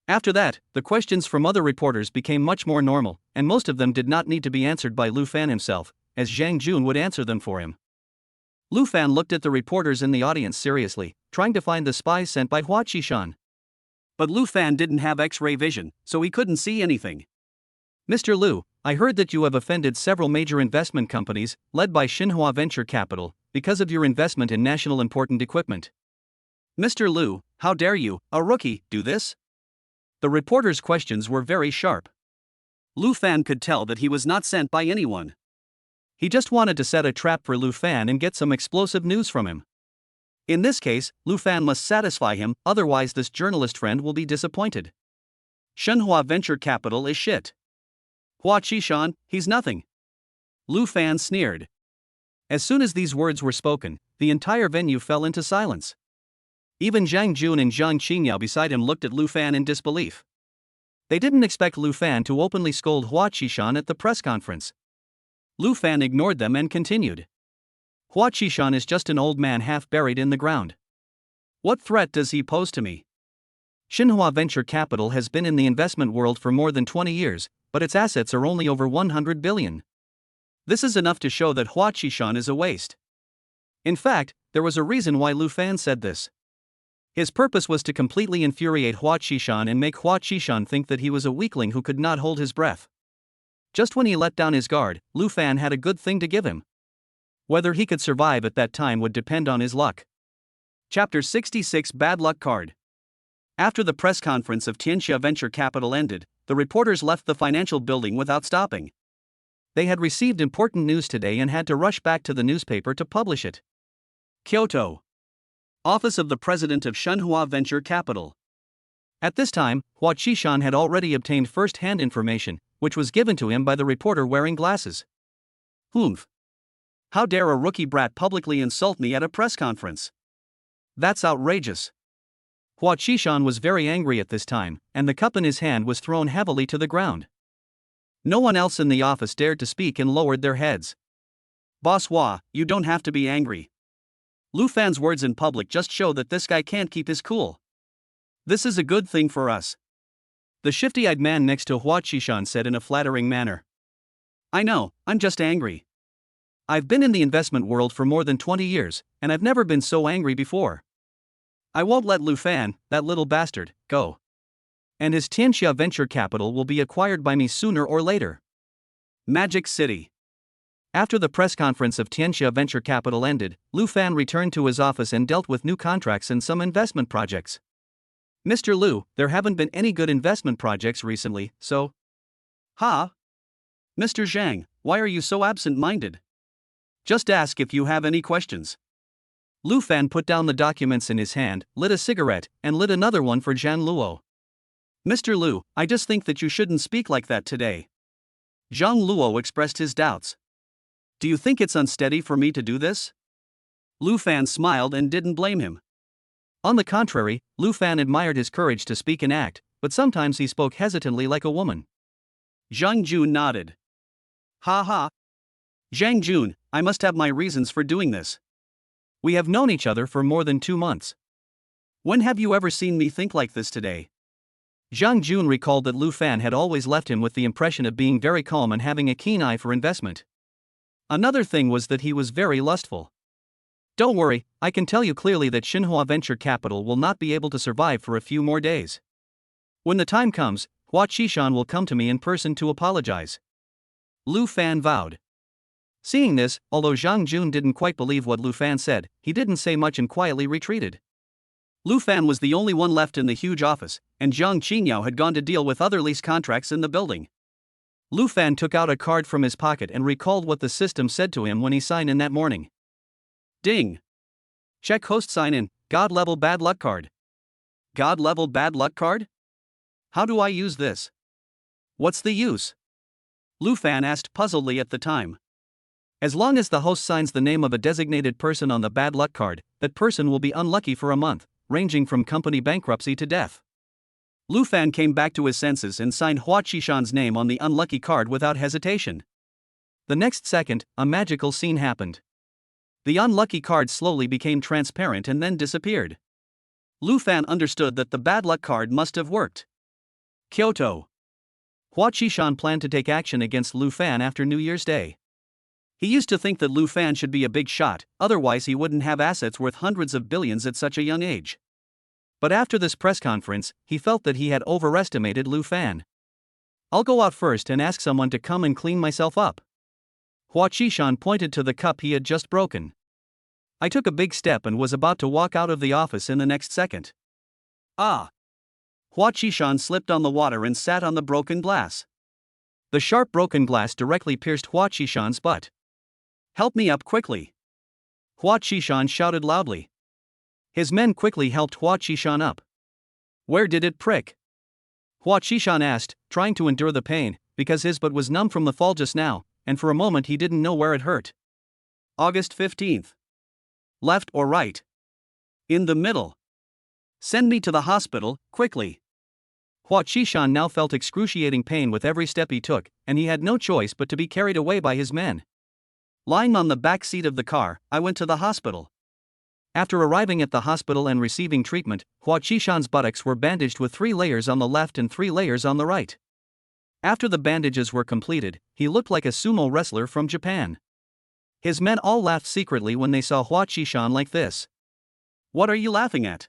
After that, the questions from other reporters became much more normal, and most of them did not need to be answered by Lu Fan himself, as Zhang Jun would answer them for him. Lu Fan looked at the reporters in the audience seriously, trying to find the spies sent by Hua Qishan. But Lu Fan didn't have X-ray vision, so he couldn't see anything. Mr. Lu, I heard that you have offended several major investment companies, led by Shenhua Venture Capital, because of your investment in national important equipment. Mr. Lu, How dare you, a rookie, do this? The reporter's questions were very sharp. Lu Fan could tell that he was not sent by anyone. He just wanted to set a trap for Lu Fan and get some explosive news from him. In this case, Lu Fan must satisfy him, otherwise this journalist friend will be disappointed. Shenhua Venture Capital is shit. Hua Qishan, he's nothing. Lu Fan sneered. As soon as these words were spoken, the entire venue fell into silence. Even Zhang Jun and Zhang Qingyao beside him looked at Lu Fan in disbelief. They didn't expect Lu Fan to openly scold Hua Qishan at the press conference. Lu Fan ignored them and continued. Hua Qishan is just an old man half buried in the ground. What threat does he pose to me? Shenhua Venture Capital has been in the investment world for more than 20 years, but its assets are only over 100 billion. This is enough to show that Hua Qishan is a waste. In fact, there was a reason why Lu Fan said this. His purpose was to completely infuriate Hua Qishan and make Hua Qishan think that he was a weakling who could not hold his breath. Just when he let down his guard, Lu Fan had a good thing to give him. Whether he could survive at that time would depend on his luck. Chapter 66 Bad Luck Card. After the press conference of Tianxia Venture Capital ended, the reporters left the financial building without stopping. They had received important news today and had to rush back to the newspaper to publish it. Kyoto. Office of the President of Shenhua Venture Capital. At this time, Hua Qishan had already obtained first-hand information, which was given to him by the reporter wearing glasses. Humph. How dare a rookie brat publicly insult me at a press conference? That's outrageous. Hua Qishan was very angry at this time, and the cup in his hand was thrown heavily to the ground. No one else in the office dared to speak and lowered their heads. Boss Hua, you don't have to be angry. Lu Fan's words in public just show that this guy can't keep his cool. This is a good thing for us. The shifty-eyed man next to Hua Qishan said in a flattering manner. I know, I'm just angry. I've been in the investment world for more than 20 years, and I've never been so angry before. I won't let Lu Fan, that little bastard, go. And his Tianxia Venture Capital will be acquired by me sooner or later. Magic City. After the press conference of Tianxia Venture Capital ended, Lu Fan returned to his office and dealt with new contracts and some investment projects. Mr. Lu, there haven't been any good investment projects recently, so... Ha? Mr. Zhang, why are you so absent-minded? Just ask if you have any questions. Lu Fan put down the documents in his hand, lit a cigarette, and lit another one for Zhang Luo. Mr. Lu, I just think that you shouldn't speak like that today. Zhang Luo expressed his doubts. Do you think it's unsteady for me to do this? Lu Fan smiled and didn't blame him. On the contrary, Lu Fan admired his courage to speak and act, but sometimes he spoke hesitantly like a woman. Zhang Jun nodded. Ha ha. Zhang Jun, I must have my reasons for doing this. We have known each other for more than 2 months. When have you ever seen me think like this today? Zhang Jun recalled that Lu Fan had always left him with the impression of being very calm and having a keen eye for investment. Another thing was that he was very lustful. Don't worry, I can tell you clearly that Shenhua Venture Capital will not be able to survive for a few more days. When the time comes, Hua Qishan will come to me in person to apologize. Lu Fan vowed. Seeing this, although Zhang Jun didn't quite believe what Lu Fan said, he didn't say much and quietly retreated. Lu Fan was the only one left in the huge office, and Zhang Qingyao had gone to deal with other lease contracts in the building. Lu Fan took out a card from his pocket and recalled what the system said to him when he signed in that morning. Ding! Check host sign in, God level bad luck card. God level bad luck card? How do I use this? What's the use? Lu Fan asked puzzledly at the time. As long as the host signs the name of a designated person on the bad luck card, that person will be unlucky for a month, ranging from company bankruptcy to death. Lu Fan came back to his senses and signed Hua Qishan's name on the unlucky card without hesitation. The next second, a magical scene happened. The unlucky card slowly became transparent and then disappeared. Lu Fan understood that the bad luck card must have worked. Kyoto. Hua Qishan planned to take action against Lu Fan after New Year's Day. He used to think that Lu Fan should be a big shot, otherwise he wouldn't have assets worth hundreds of billions at such a young age. But after this press conference, he felt that he had overestimated Lu Fan. I'll go out first and ask someone to come and clean myself up. Hua Qishan pointed to the cup he had just broken. I took a big step and was about to walk out of the office in the next second. Ah! Hua Qishan slipped on the water and sat on the broken glass. The sharp broken glass directly pierced Hua Qishan's butt. Help me up quickly! Hua Qishan shouted loudly. His men quickly helped Hua Qishan up. Where did it prick? Hua Qishan asked, trying to endure the pain, because his butt was numb from the fall just now, and for a moment he didn't know where it hurt. August 15th. Left or right? In the middle. Send me to the hospital, quickly. Hua Qishan now felt excruciating pain with every step he took, and he had no choice but to be carried away by his men. Lying on the back seat of the car, I went to the hospital. After arriving at the hospital and receiving treatment, Hua Qishan's buttocks were bandaged with 3 layers on the left and 3 layers on the right. After the bandages were completed, he looked like a sumo wrestler from Japan. His men all laughed secretly when they saw Hua Qishan like this. What are you laughing at?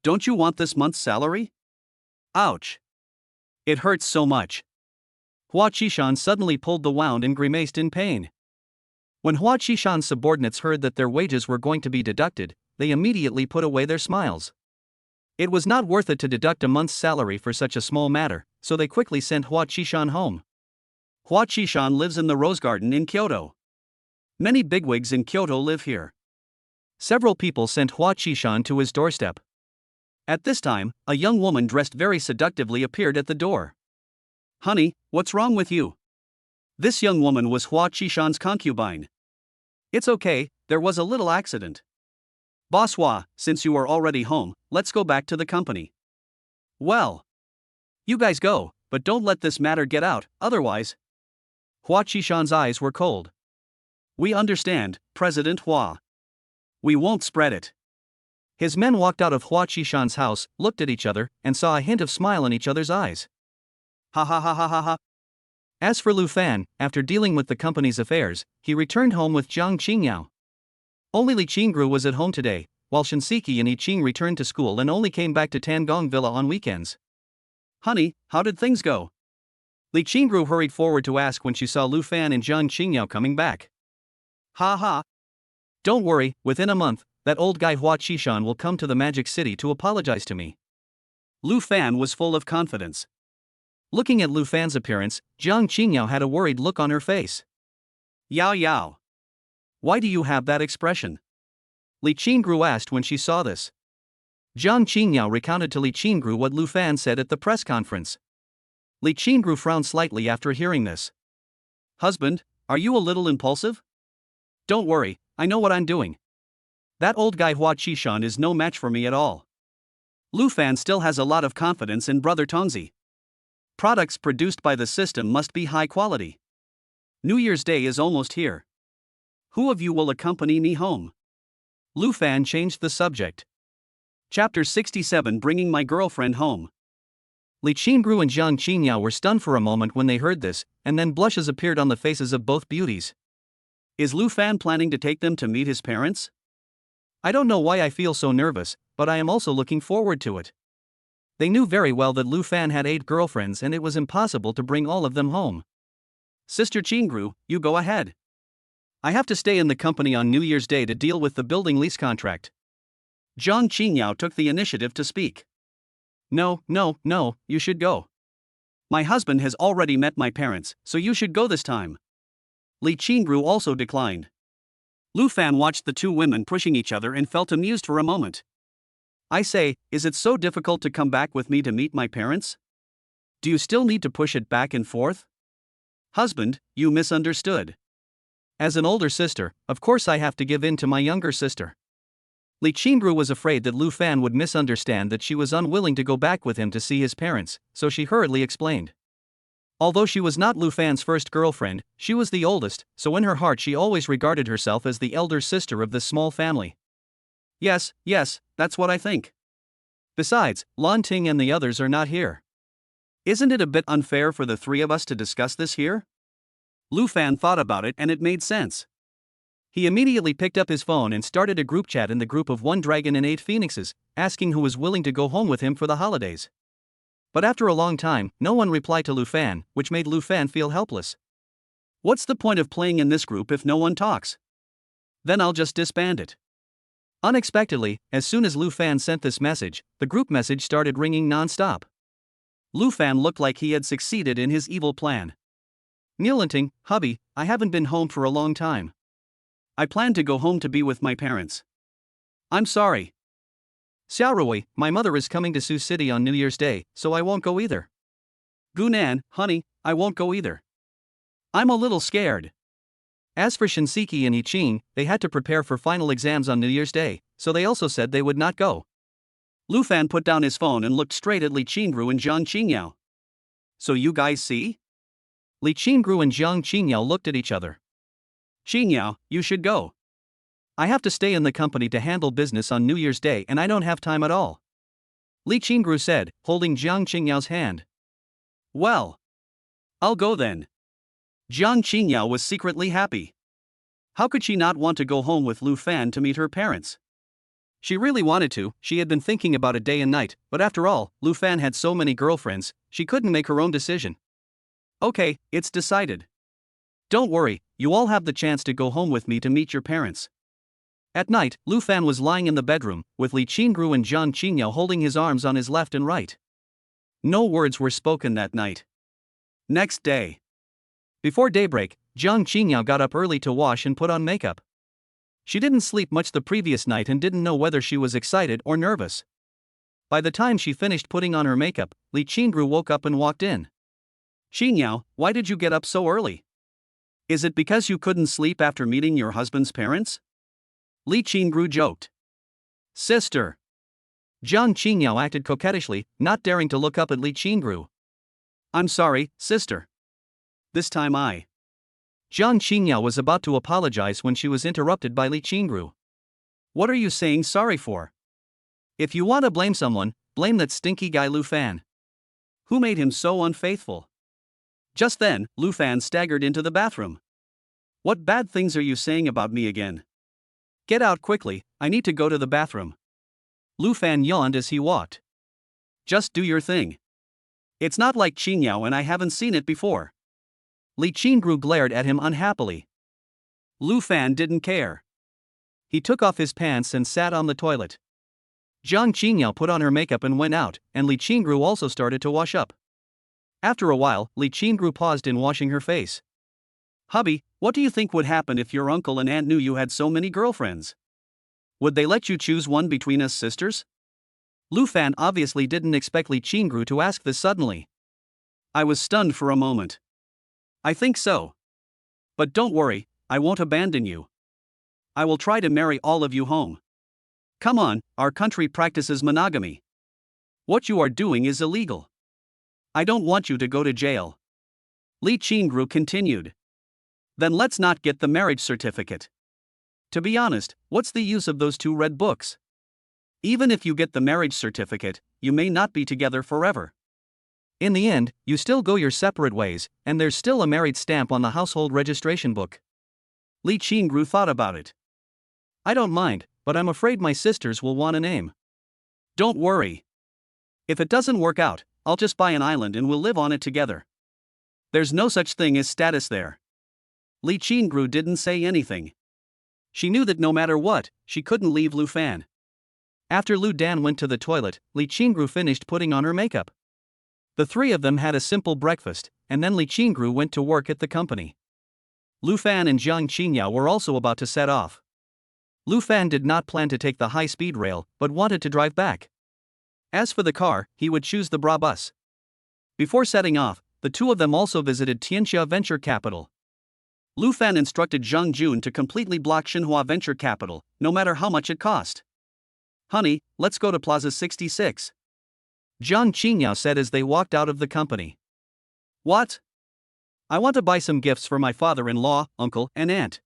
Don't you want this month's salary? Ouch! It hurts so much. Hua Qishan suddenly pulled the wound and grimaced in pain. When Hua Qishan's subordinates heard that their wages were going to be deducted, they immediately put away their smiles. It was not worth it to deduct a month's salary for such a small matter, so they quickly sent Hua Qishan home. Hua Qishan lives in the Rose Garden in Kyoto. Many bigwigs in Kyoto live here. Several people sent Hua Qishan to his doorstep. At this time, a young woman dressed very seductively appeared at the door. Honey, what's wrong with you? This young woman was Hua Qishan's concubine. It's okay, there was a little accident. Boss Hua, since you are already home, let's go back to the company. Well, you guys go, but don't let this matter get out, otherwise. Hua Qishan's eyes were cold. We understand, President Hua. We won't spread it. His men walked out of Hua Qishan's house, looked at each other, and saw a hint of smile in each other's eyes. Ha ha ha ha ha ha. As for Lu Fan, after dealing with the company's affairs, he returned home with Jiang Qingyao. Only Li Qingru was at home today, while Shinseki and Yi Qing returned to school and only came back to Tangong Villa on weekends. Honey, how did things go? Li Qingru hurried forward to ask when she saw Lu Fan and Jiang Qingyao coming back. Ha ha. Don't worry, within a month, that old guy Hua Qishan will come to the Magic City to apologize to me. Lu Fan was full of confidence. Looking at Lu Fan's appearance, Jiang Qingyao had a worried look on her face. Yao Yao. Why do you have that expression? Li Qingru asked when she saw this. Jiang Qingyao recounted to Li Qingru what Lu Fan said at the press conference. Li Qingru frowned slightly after hearing this. Husband, are you a little impulsive? Don't worry, I know what I'm doing. That old guy Hua Qishan is no match for me at all. Lu Fan still has a lot of confidence in Brother Tongzi. Products produced by the system must be high quality. New Year's Day is almost here. Who of you will accompany me home? Lu Fan changed the subject. Chapter 67, Bringing My Girlfriend Home. Li Qingru and Jiang Qingyao were stunned for a moment when they heard this, and then blushes appeared on the faces of both beauties. Is Lu Fan planning to take them to meet his parents? I don't know why I feel so nervous, but I am also looking forward to it. They knew very well that Lu Fan had 8 girlfriends and it was impossible to bring all of them home. Sister Qingru, you go ahead. I have to stay in the company on New Year's Day to deal with the building lease contract. Jiang Qingyao took the initiative to speak. No, you should go. My husband has already met my parents, so you should go this time. Li Qingru also declined. Lu Fan watched the two women pushing each other and felt amused for a moment. I say, is it so difficult to come back with me to meet my parents? Do you still need to push it back and forth? Husband, you misunderstood. As an older sister, of course I have to give in to my younger sister. Li Qingru was afraid that Lu Fan would misunderstand that she was unwilling to go back with him to see his parents, so she hurriedly explained. Although she was not Lu Fan's first girlfriend, she was the oldest, so in her heart she always regarded herself as the elder sister of this small family. Yes, that's what I think. Besides, Lan Ting and the others are not here. Isn't it a bit unfair for the 3 of us to discuss this here? Lu Fan thought about it and it made sense. He immediately picked up his phone and started a group chat in the group of 1 dragon and 8 phoenixes, asking who was willing to go home with him for the holidays. But after a long time, no one replied to Lu Fan, which made Lu Fan feel helpless. What's the point of playing in this group if no one talks? Then I'll just disband it. Unexpectedly, as soon as Lu Fan sent this message, the group message started ringing non-stop. Lu Fan looked like he had succeeded in his evil plan. Nilanting, hubby, I haven't been home for a long time. I plan to go home to be with my parents. I'm sorry. Xiaorui, my mother is coming to Sioux City on New Year's Day, so I won't go either. Gunan, honey, I won't go either. I'm a little scared. As for Shinseki and Iching, they had to prepare for final exams on New Year's Day, so they also said they would not go. Lu Fan put down his phone and looked straight at Li Qingru and Zhang Qingyao. So you guys see? Li Qingru and Zhang Qingyao looked at each other. Qingyao, you should go. I have to stay in the company to handle business on New Year's Day and I don't have time at all. Li Qingru said, holding Zhang Qingyao's hand. Well, I'll go then. Zhang Qingyao was secretly happy. How could she not want to go home with Lu Fan to meet her parents? She really wanted to, she had been thinking about it day and night, but after all, Lu Fan had so many girlfriends, she couldn't make her own decision. Okay, it's decided. Don't worry, you all have the chance to go home with me to meet your parents. At night, Lu Fan was lying in the bedroom, with Li Qingru and Zhang Qingyao holding his arms on his left and right. No words were spoken that night. Next day. Before daybreak, Zhang Qingyao got up early to wash and put on makeup. She didn't sleep much the previous night and didn't know whether she was excited or nervous. By the time she finished putting on her makeup, Li Qingru woke up and walked in. Qingyao, why did you get up so early? Is it because you couldn't sleep after meeting your husband's parents? Li Qingru joked. Sister. Zhang Qingyao acted coquettishly, not daring to look up at Li Qingru. I'm sorry, sister. This time I. Zhang Qingyao was about to apologize when she was interrupted by Li Qingru. What are you saying sorry for? If you want to blame someone, blame that stinky guy Lu Fan. Who made him so unfaithful? Just then, Lu Fan staggered into the bathroom. What bad things are you saying about me again? Get out quickly, I need to go to the bathroom. Lu Fan yawned as he walked. Just do your thing. It's not like Qingyao and I haven't seen it before. Li Qingru glared at him unhappily. Lu Fan didn't care. He took off his pants and sat on the toilet. Zhang Qingyao put on her makeup and went out, and Li Qingru also started to wash up. After a while, Li Qingru paused in washing her face. Hubby, what do you think would happen if your uncle and aunt knew you had so many girlfriends? Would they let you choose one between us sisters? Lu Fan obviously didn't expect Li Qingru to ask this suddenly. I was stunned for a moment. I think so. But don't worry, I won't abandon you. I will try to marry all of you home. Come on, our country practices monogamy. What you are doing is illegal. I don't want you to go to jail. Li Qingru continued. Then let's not get the marriage certificate. To be honest, what's the use of those 2 red books? Even if you get the marriage certificate, you may not be together forever. In the end, you still go your separate ways, and there's still a married stamp on the household registration book. Li Qingru thought about it. I don't mind, but I'm afraid my sisters will want a name. Don't worry. If it doesn't work out, I'll just buy an island and we'll live on it together. There's no such thing as status there. Li Qingru didn't say anything. She knew that no matter what, she couldn't leave Lu Fan. After Lu Dan went to the toilet, Li Qingru finished putting on her makeup. The 3 of them had a simple breakfast, and then Li Qingru went to work at the company. Lu Fan and Zhang Qingyao were also about to set off. Lu Fan did not plan to take the high-speed rail, but wanted to drive back. As for the car, he would choose the Bra bus. Before setting off, the 2 of them also visited Tianxia Venture Capital. Lu Fan instructed Zhang Jun to completely block Xinhua Venture Capital, no matter how much it cost. Honey, let's go to Plaza 66. Zhang Qingyao said as they walked out of the company. What? I want to buy some gifts for my father-in-law, uncle, and aunt.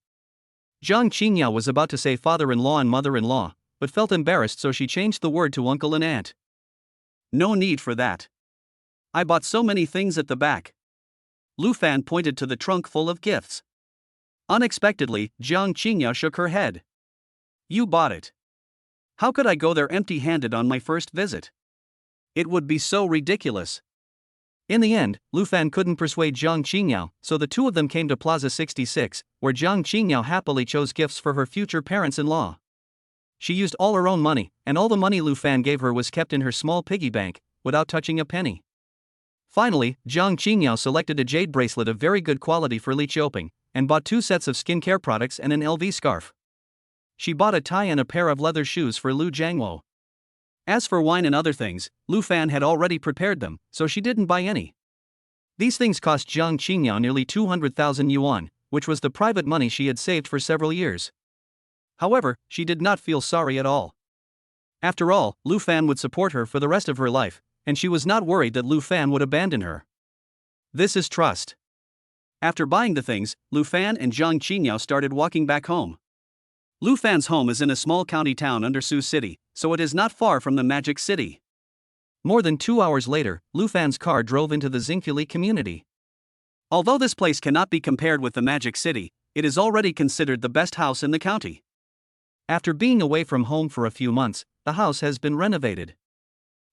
Zhang Qingyao was about to say father-in-law and mother-in-law, but felt embarrassed, so she changed the word to uncle and aunt. No need for that. I bought so many things at the back. Lu Fan pointed to the trunk full of gifts. Unexpectedly, Zhang Qingyao shook her head. You bought it. How could I go there empty-handed on my first visit? It would be so ridiculous. In the end, Lu Fan couldn't persuade Zhang Qingyao, so the 2 of them came to Plaza 66, where Zhang Qingyao happily chose gifts for her future parents-in-law. She used all her own money, and all the money Lu Fan gave her was kept in her small piggy bank, without touching a penny. Finally, Jiang Qingyao selected a jade bracelet of very good quality for Li Qiuping, and bought 2 sets of skincare products and an LV scarf. She bought a tie and a pair of leather shoes for Lu Jiangwo. As for wine and other things, Lu Fan had already prepared them, so she didn't buy any. These things cost Jiang Qingyao nearly 200,000 yuan, which was the private money she had saved for several years. However, she did not feel sorry at all. After all, Lu Fan would support her for the rest of her life, and she was not worried that Lu Fan would abandon her. This is trust. After buying the things, Lu Fan and Jiang Qingyao started walking back home. Lu Fan's home is in a small county town under Su City, so it is not far from the Magic City. More than 2 hours later, Lu Fan's car drove into the Xingfuli community. Although this place cannot be compared with the Magic City, it is already considered the best house in the county. After being away from home for a few months, the house has been renovated.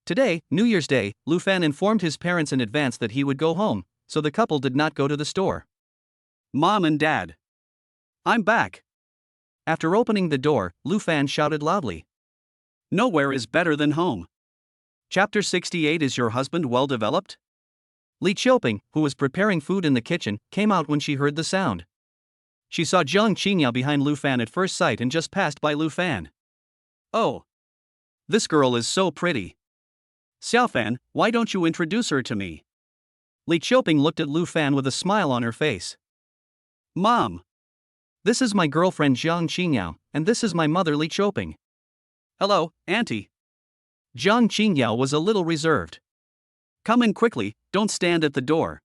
Today, New Year's Day, Lu Fan informed his parents in advance that he would go home, so the couple did not go to the store. Mom and Dad. I'm back. After opening the door, Lu Fan shouted loudly. Nowhere is better than home. Chapter 68. Is your husband well developed? Li Qiuping, who was preparing food in the kitchen, came out when she heard the sound. She saw Jiang Qingyao behind Lu Fan at first sight and just passed by Lu Fan. Oh. This girl is so pretty. Xiao Fan, why don't you introduce her to me? Li Qiuping looked at Lu Fan with a smile on her face. Mom. This is my girlfriend Jiang Qingyao, and this is my mother Li Qiuping. Hello, Auntie. Jiang Qingyao was a little reserved. Come in quickly, don't stand at the door.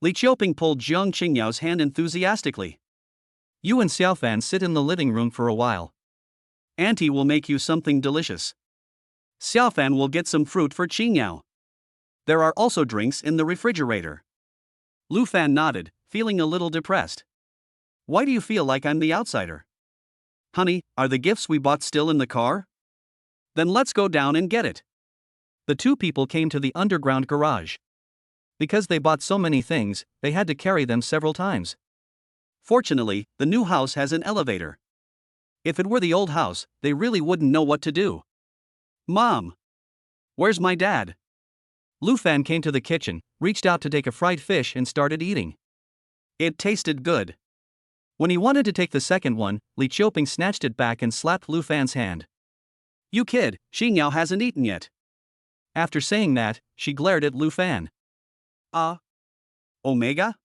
Li Qiuping pulled Jiang Qingyao's hand enthusiastically. You and Xiao Fan sit in the living room for a while. Auntie will make you something delicious. Xiao Fan will get some fruit for Qingyao. There are also drinks in the refrigerator. Lu Fan nodded, feeling a little depressed. Why do you feel like I'm the outsider? Honey, are the gifts we bought still in the car? Then let's go down and get it. The two people came to the underground garage. Because they bought so many things, they had to carry them several times. Fortunately, the new house has an elevator. If it were the old house, they really wouldn't know what to do. Mom! Where's my dad? Lu Fan came to the kitchen, reached out to take a fried fish and started eating. It tasted good. When he wanted to take the second one, Li Qiuping snatched it back and slapped Lu Fan's hand. You kid, Qingyao hasn't eaten yet. After saying that, she glared at Lu Fan. Omega?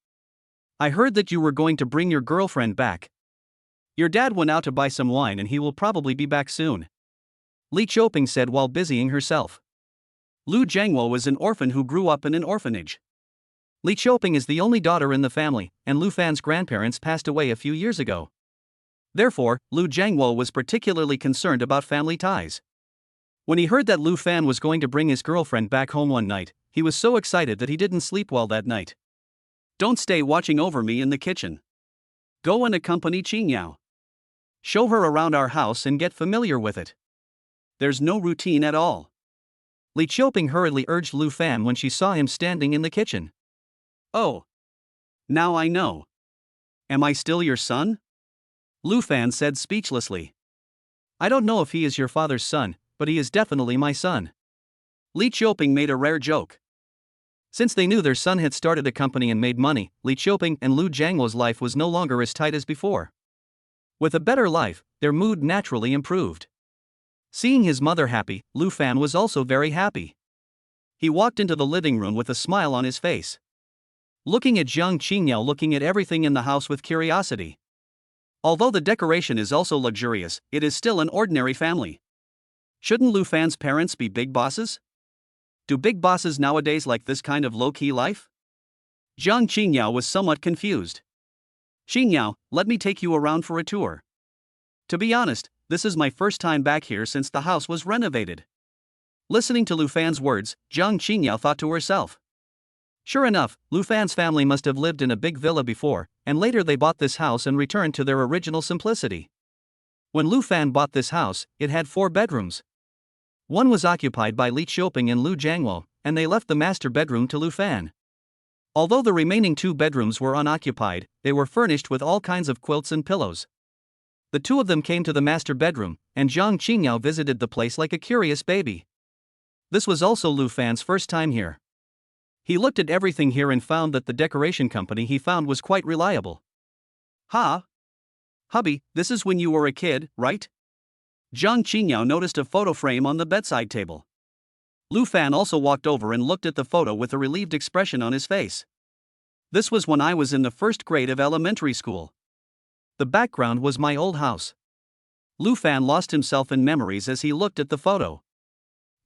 I heard that you were going to bring your girlfriend back. Your dad went out to buy some wine and he will probably be back soon. Li Qiuping said while busying herself. Lu Jiangwo was an orphan who grew up in an orphanage. Li Qiuping is the only daughter in the family, and Lu Fan's grandparents passed away a few years ago. Therefore, Lu Jiangwo was particularly concerned about family ties. When he heard that Lu Fan was going to bring his girlfriend back home one night, he was so excited that he didn't sleep well that night. Don't stay watching over me in the kitchen. Go and accompany Qingyao. Show her around our house and get familiar with it. There's no routine at all. Li Qiuping hurriedly urged Lu Fan when she saw him standing in the kitchen. Oh. Now I know. Am I still your son? Lu Fan said speechlessly. I don't know if he is your father's son, but he is definitely my son. Li Qiuping made a rare joke. Since they knew their son had started a company and made money, Li Qiuping and Lu Jiangwo's life was no longer as tight as before. With a better life, their mood naturally improved. Seeing his mother happy, Lu Fan was also very happy. He walked into the living room with a smile on his face. Looking at Jiang Qingyao looking at everything in the house with curiosity. Although the decoration is also luxurious, it is still an ordinary family. Shouldn't Lu Fan's parents be big bosses? Do big bosses nowadays like this kind of low-key life? Jiang Qingyao was somewhat confused. Qingyao, let me take you around for a tour. To be honest, this is my first time back here since the house was renovated. Listening to Lu Fan's words, Jiang Qingyao thought to herself. Sure enough, Lu Fan's family must have lived in a big villa before, and later they bought this house and returned to their original simplicity. When Lu Fan bought this house, it had 4 bedrooms. One was occupied by Li Qiuping and Lu Jiangwo, and they left the master bedroom to Lu Fan. Although the remaining 2 bedrooms were unoccupied, they were furnished with all kinds of quilts and pillows. The two of them came to the master bedroom, and Jiang Qingyao visited the place like a curious baby. This was also Lu Fan's first time here. He looked at everything here and found that the decoration company he found was quite reliable. Hubby, this is when you were a kid, right? Jiang Qingyao noticed a photo frame on the bedside table. Lu Fan also walked over and looked at the photo with a relieved expression on his face. This was when I was in the first grade of elementary school. The background was my old house. Lu Fan lost himself in memories as he looked at the photo.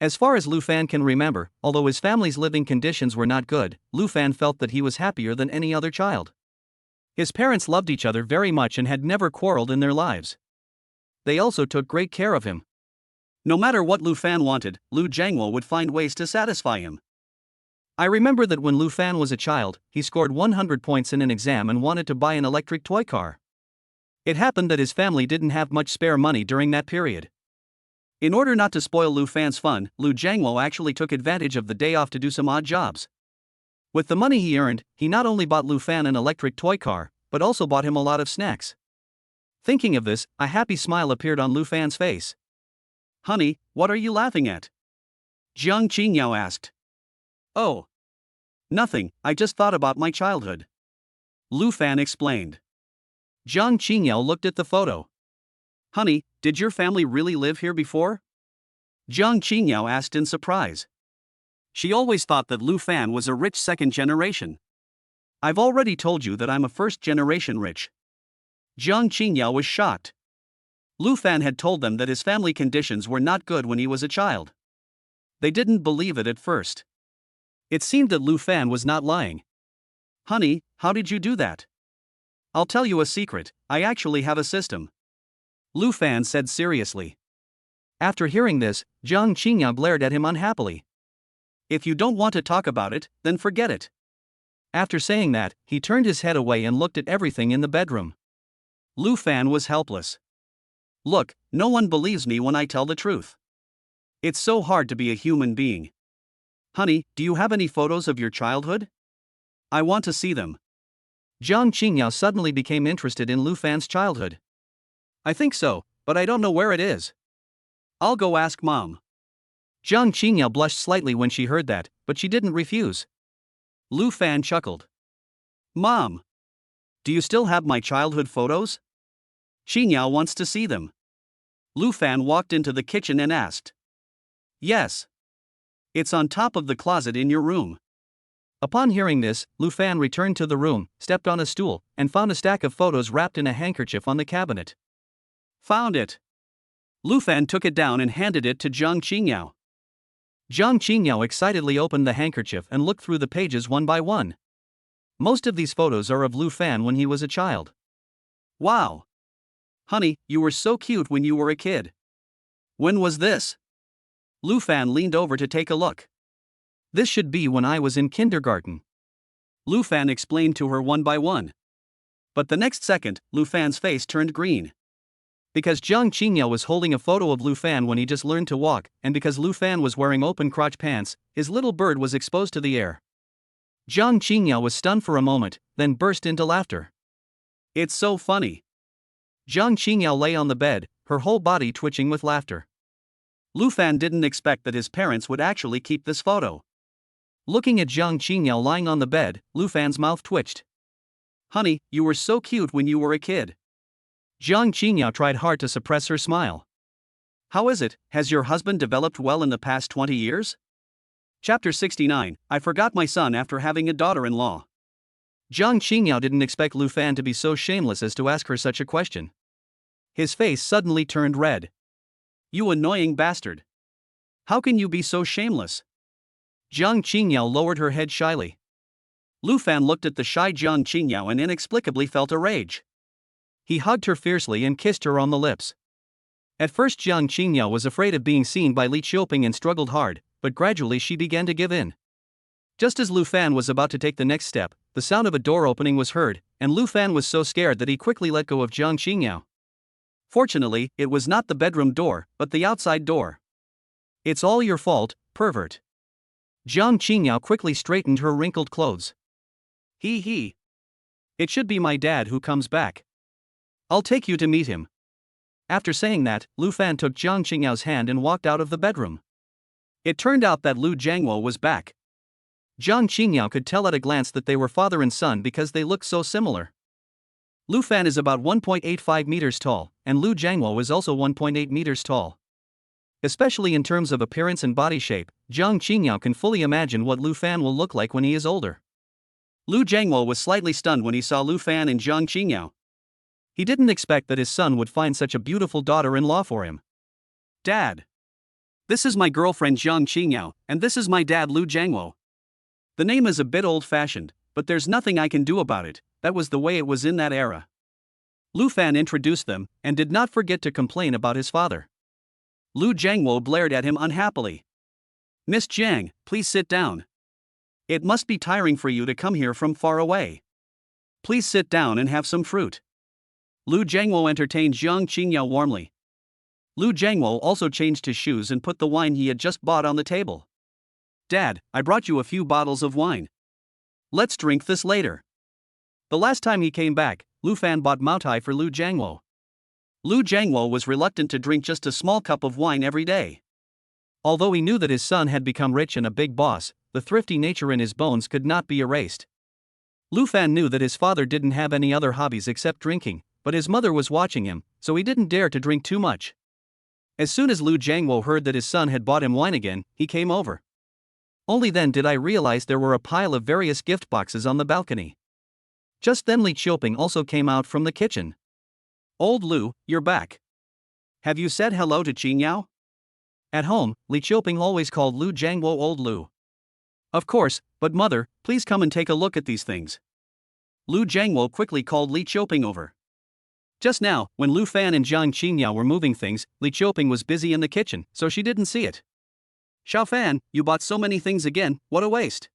As far as Lu Fan can remember, although his family's living conditions were not good, Lu Fan felt that he was happier than any other child. His parents loved each other very much and had never quarreled in their lives. They also took great care of him. No matter what Lu Fan wanted, Lu Jiangwo would find ways to satisfy him. I remember that when Lu Fan was a child, he scored 100 points in an exam and wanted to buy an electric toy car. It happened that his family didn't have much spare money during that period. In order not to spoil Lu Fan's fun, Lu Jiangwo actually took advantage of the day off to do some odd jobs. With the money he earned, he not only bought Lu Fan an electric toy car, but also bought him a lot of snacks. Thinking of this, a happy smile appeared on Lu Fan's face. "Honey, what are you laughing at?" Jiang Qingyao asked. "Oh. Nothing, I just thought about my childhood." Lu Fan explained. Jiang Qingyao looked at the photo. "Honey, did your family really live here before?" Jiang Qingyao asked in surprise. She always thought that Lu Fan was a rich second generation. "I've already told you that I'm a first generation rich." Jiang Qingyao was shocked. Lu Fan had told them that his family conditions were not good when he was a child. They didn't believe it at first. It seemed that Lu Fan was not lying. "Honey, how did you do that?" "I'll tell you a secret, I actually have a system," Lu Fan said seriously. After hearing this, Jiang Qingyao glared at him unhappily. "If you don't want to talk about it, then forget it." After saying that, he turned his head away and looked at everything in the bedroom. Lu Fan was helpless. "Look, no one believes me when I tell the truth. It's so hard to be a human being. Honey, do you have any photos of your childhood? I want to see them." Jiang Qingyao suddenly became interested in Lu Fan's childhood. "I think so, but I don't know where it is. I'll go ask Mom." Jiang Qingyao blushed slightly when she heard that, but she didn't refuse. Lu Fan chuckled. "Mom, do you still have my childhood photos? Qingyao wants to see them." Lu Fan walked into the kitchen and asked. "Yes. It's on top of the closet in your room." Upon hearing this, Lu Fan returned to the room, stepped on a stool, and found a stack of photos wrapped in a handkerchief on the cabinet. "Found it." Lu Fan took it down and handed it to Jiang Qingyao. Jiang Qingyao excitedly opened the handkerchief and looked through the pages one by one. Most of these photos are of Lu Fan when he was a child. "Wow. Honey, you were so cute when you were a kid. When was this?" Lu Fan leaned over to take a look. "This should be when I was in kindergarten," Lu Fan explained to her one by one. But the next second, Lu Fan's face turned green. Because Jiang Qingyao was holding a photo of Lu Fan when he just learned to walk, and because Lu Fan was wearing open crotch pants, his little bird was exposed to the air. Jiang Qingyao was stunned for a moment, then burst into laughter. "It's so funny." Jiang Qingyao lay on the bed, her whole body twitching with laughter. Lu Fan didn't expect that his parents would actually keep this photo. Looking at Jiang Qingyao lying on the bed, Lu Fan's mouth twitched. "Honey, you were so cute when you were a kid." Jiang Qingyao tried hard to suppress her smile. "How is it, has your husband developed well in the past 20 years? Chapter 69, I forgot my son after having a daughter-in-law. Jiang Qingyao didn't expect Lu Fan to be so shameless as to ask her such a question. His face suddenly turned red. "You annoying bastard. How can you be so shameless?" Jiang Qingyao lowered her head shyly. Lu Fan looked at the shy Jiang Qingyao and inexplicably felt a rage. He hugged her fiercely and kissed her on the lips. At first Jiang Qingyao was afraid of being seen by Li Qiuping and struggled hard, but gradually she began to give in. Just as Lu Fan was about to take the next step, the sound of a door opening was heard, and Lu Fan was so scared that he quickly let go of Jiang Qingyao. Fortunately, it was not the bedroom door, but the outside door. "It's all your fault, pervert." Jiang Qingyao quickly straightened her wrinkled clothes. He. "It should be my dad who comes back. I'll take you to meet him." After saying that, Lu Fan took Jiang Qingyao's hand and walked out of the bedroom. It turned out that Lu Jiangwo was back. Jiang Qingyao could tell at a glance that they were father and son because they looked so similar. Lu Fan is about 1.85 meters tall, and Lu Jiangwo is also 1.8 meters tall. Especially in terms of appearance and body shape, Jiang Qingyao can fully imagine what Lu Fan will look like when he is older. Lu Jiangwo was slightly stunned when he saw Lu Fan and Jiang Qingyao. He didn't expect that his son would find such a beautiful daughter-in-law for him. Dad. This is my girlfriend Jiang Qingyao, and this is my dad Lu Jiangwo. The name is a bit old-fashioned, but there's nothing I can do about it, that was the way it was in that era. Lu Fan introduced them, and did not forget to complain about his father. Lu Jiangwo blared at him unhappily. Miss Jiang, please sit down. It must be tiring for you to come here from far away. Please sit down and have some fruit. Lu Jiangwo entertained Jiang Qingyao warmly. Lu Jiangwo also changed his shoes and put the wine he had just bought on the table. Dad, I brought you a few bottles of wine. Let's drink this later. The last time he came back, Lu Fan bought Maotai for Lu Jiangwo. Lu Jiangwo was reluctant to drink just a small cup of wine every day. Although he knew that his son had become rich and a big boss, the thrifty nature in his bones could not be erased. Lu Fan knew that his father didn't have any other hobbies except drinking, but his mother was watching him, so he didn't dare to drink too much. As soon as Lu Jiangwo heard that his son had bought him wine again, he came over. Only then did I realize there were a pile of various gift boxes on the balcony. Just then Li Qiuping also came out from the kitchen. Old Lu, you're back. Have you said hello to Qingyao? At home, Li Qiuping always called Lu Jiangwo Old Lu. Of course, but mother, please come and take a look at these things. Lu Jiangwo quickly called Li Qiuping over. Just now, when Lu Fan and Jiang Qingyao were moving things, Li Qiuping was busy in the kitchen, so she didn't see it. Xiao Fan, you bought so many things again, what a waste.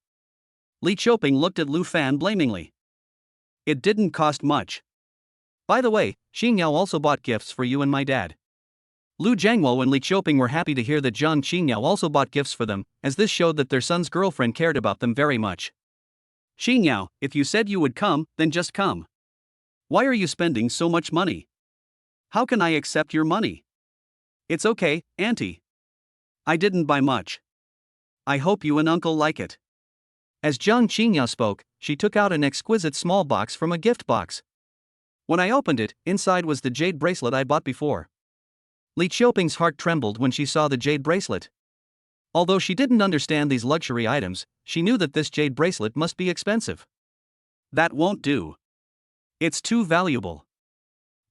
Li Qiuping looked at Lu Fan blamingly. It didn't cost much. By the way, Qingyao also bought gifts for you and my dad. Lu Jiangwo and Li Qiuping were happy to hear that Jiang Qingyao also bought gifts for them, as this showed that their son's girlfriend cared about them very much. Qingyao, if you said you would come, then just come. Why are you spending so much money? How can I accept your money? It's okay, Auntie. I didn't buy much. I hope you and Uncle like it. As Jiang Qingyao spoke, she took out an exquisite small box from a gift box. When I opened it, inside was the jade bracelet I bought before. Li Qiuping's heart trembled when she saw the jade bracelet. Although she didn't understand these luxury items, she knew that this jade bracelet must be expensive. That won't do. It's too valuable.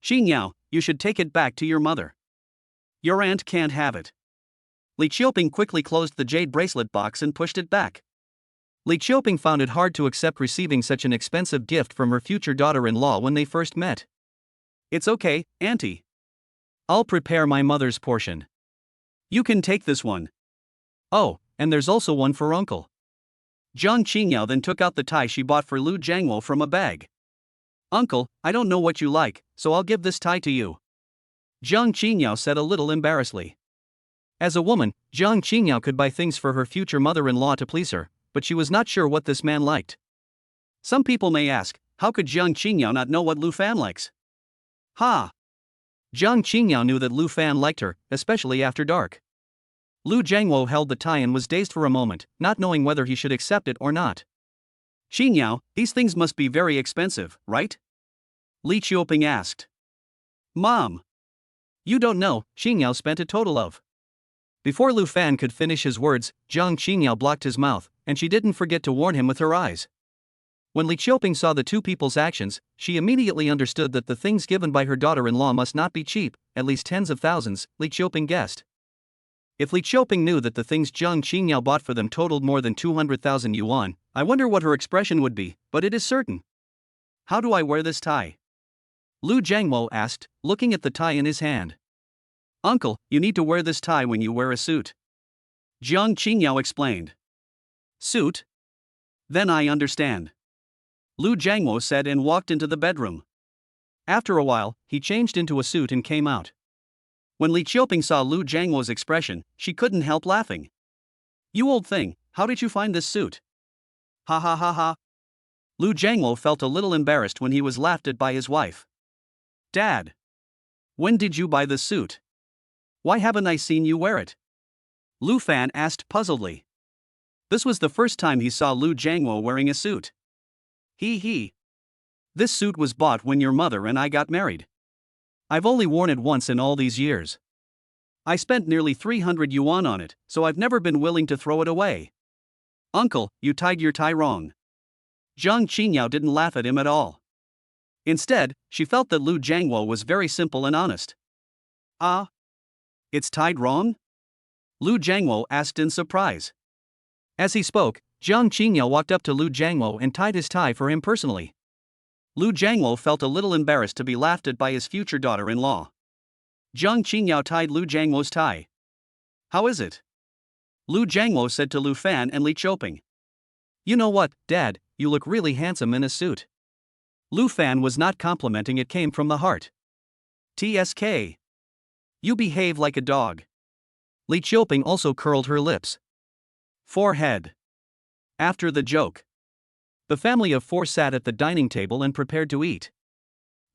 Qingyao, you should take it back to your mother. Your aunt can't have it. Li Qiuping quickly closed the jade bracelet box and pushed it back. Li Qiuping found it hard to accept receiving such an expensive gift from her future daughter-in-law when they first met. It's okay, Auntie. I'll prepare my mother's portion. You can take this one. Oh, and there's also one for Uncle. Jiang Qingyao then took out the tie she bought for Lu Jiangwo from a bag. Uncle, I don't know what you like, so I'll give this tie to you. Jiang Qingyao said a little embarrassedly. As a woman, Jiang Qingyao could buy things for her future mother-in-law to please her, but she was not sure what this man liked. Some people may ask, how could Jiang Qingyao not know what Lu Fan likes? Ha! Jiang Qingyao knew that Lu Fan liked her, especially after dark. Lu Jiangwo held the tie and was dazed for a moment, not knowing whether he should accept it or not. Qingyao, these things must be very expensive, right? Li Qiuping asked. Mom! You don't know, Qingyao spent a total of. Before Lu Fan could finish his words, Jiang Qingyao blocked his mouth, and she didn't forget to warn him with her eyes. When Li Qiuping saw the two people's actions, she immediately understood that the things given by her daughter-in-law must not be cheap, at least tens of thousands, Li Qiuping guessed. If Li Qiuping knew that the things Jiang Qingyao bought for them totaled more than 200,000 yuan, I wonder what her expression would be, but it is certain. How do I wear this tie? Lu Jiangwo asked, looking at the tie in his hand. Uncle, you need to wear this tie when you wear a suit. Jiang Qingyao explained. Suit? Then I understand. Lu Jiangwo said and walked into the bedroom. After a while, he changed into a suit and came out. When Li Qiuping saw Lu Jiangwo's expression, she couldn't help laughing. You old thing, how did you find this suit? Ha ha ha ha. Lu Jiangwo felt a little embarrassed when he was laughed at by his wife. Dad. When did you buy this suit? Why haven't I seen you wear it? Lu Fan asked puzzledly. This was the first time he saw Lu Jiangwo wearing a suit. He. This suit was bought when your mother and I got married. I've only worn it once in all these years. I spent nearly 300 yuan on it, so I've never been willing to throw it away. Uncle, you tied your tie wrong. Zhang Qingyao didn't laugh at him at all. Instead, she felt that Lu Jiangwo was very simple and honest. Ah? It's tied wrong? Lu Jiangwo asked in surprise. As he spoke, Zhang Qingyao walked up to Lu Jiangwo and tied his tie for him personally. Lu Jiangwo felt a little embarrassed to be laughed at by his future daughter-in-law. Zhang Qingyao tied Lu Jiangwo's tie. How is it? Lu Jiangwo said to Lu Fan and Li Qiuping. You know what, Dad, you look really handsome in a suit. Lu Fan was not complimenting, it came from the heart. TSK. You behave like a dog. Li Qiuping also curled her lips. Forehead. After the joke, the family of four sat at the dining table and prepared to eat.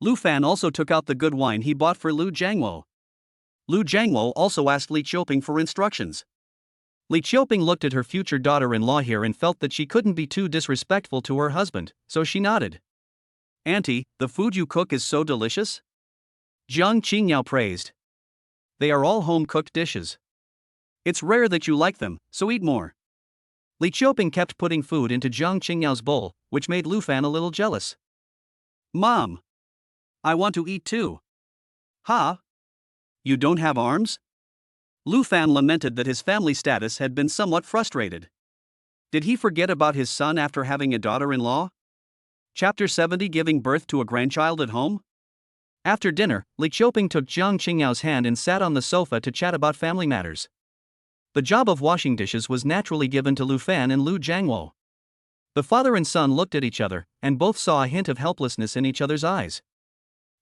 Lu Fan also took out the good wine he bought for Lu Jiangwo. Lu Jiangwo also asked Li Qiuping for instructions. Li Qiuping looked at her future daughter-in-law here and felt that she couldn't be too disrespectful to her husband, so she nodded. Auntie, the food you cook is so delicious? Zhang Qingyao praised. They are all home-cooked dishes. It's rare that you like them, so eat more. Li Qiuping kept putting food into Zhang Qingyao's bowl, which made Lu Fan a little jealous. Mom! I want to eat too. Huh? You don't have arms? Lu Fan lamented that his family status had been somewhat frustrated. Did he forget about his son after having a daughter-in-law? Chapter 70, Giving birth to a grandchild at home? After dinner, Li Qiuping took Zhang Qingyao's hand and sat on the sofa to chat about family matters. The job of washing dishes was naturally given to Lu Fan and Lu Jiangwo. The father and son looked at each other, and both saw a hint of helplessness in each other's eyes.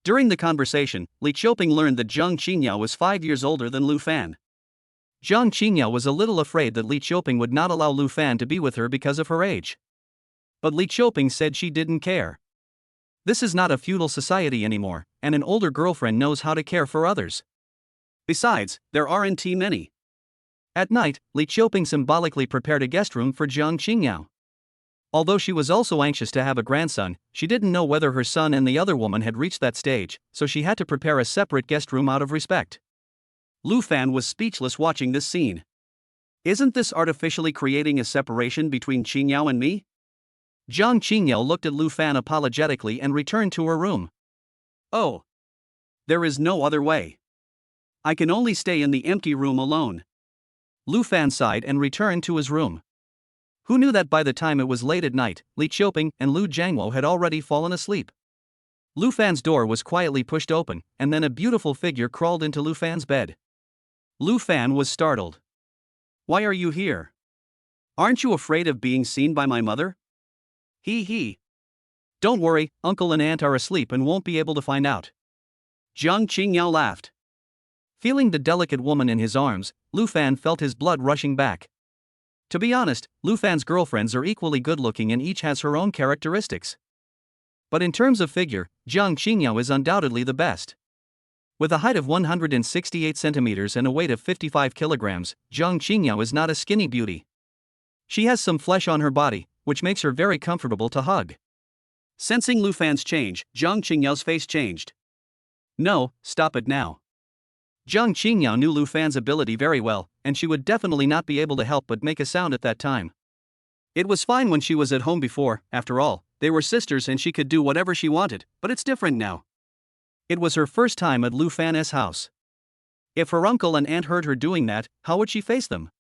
During the conversation, Li Qiuping learned that Zhang Qingyao was 5 years older than Lu Fan. Zhang Qingyao was a little afraid that Li Qiuping would not allow Lu Fan to be with her because of her age. But Li Qiuping said she didn't care. This is not a feudal society anymore, and an older girlfriend knows how to care for others. Besides, there aren't many. At night, Li Qiuping symbolically prepared a guest room for Zhang Qingyao. Although she was also anxious to have a grandson, she didn't know whether her son and the other woman had reached that stage, so she had to prepare a separate guest room out of respect. Lu Fan was speechless watching this scene. Isn't this artificially creating a separation between Qingyao and me? Zhang Qingyao looked at Lu Fan apologetically and returned to her room. Oh. There is no other way. I can only stay in the empty room alone. Lu Fan sighed and returned to his room. Who knew that by the time it was late at night, Li Qiuping and Lu Jiangwo had already fallen asleep? Lu Fan's door was quietly pushed open, and then a beautiful figure crawled into Lu Fan's bed. Lu Fan was startled. Why are you here? Aren't you afraid of being seen by my mother? He. Don't worry, uncle and aunt are asleep and won't be able to find out. Zhang Qingyao laughed. Feeling the delicate woman in his arms, Lu Fan felt his blood rushing back. To be honest, Lu Fan's girlfriends are equally good-looking and each has her own characteristics. But in terms of figure, Zhang Qingyao is undoubtedly the best. With a height of 168 centimeters and a weight of 55 kilograms, Zhang Qingyao is not a skinny beauty. She has some flesh on her body, which makes her very comfortable to hug. Sensing Lu Fan's change, Zhang Qingyao's face changed. No, stop it now. Zhang Qingyao knew Lu Fan's ability very well, and she would definitely not be able to help but make a sound at that time. It was fine when she was at home before, after all, they were sisters and she could do whatever she wanted, but it's different now. It was her first time at Lu Fan's house. If her uncle and aunt heard her doing that, how would she face them?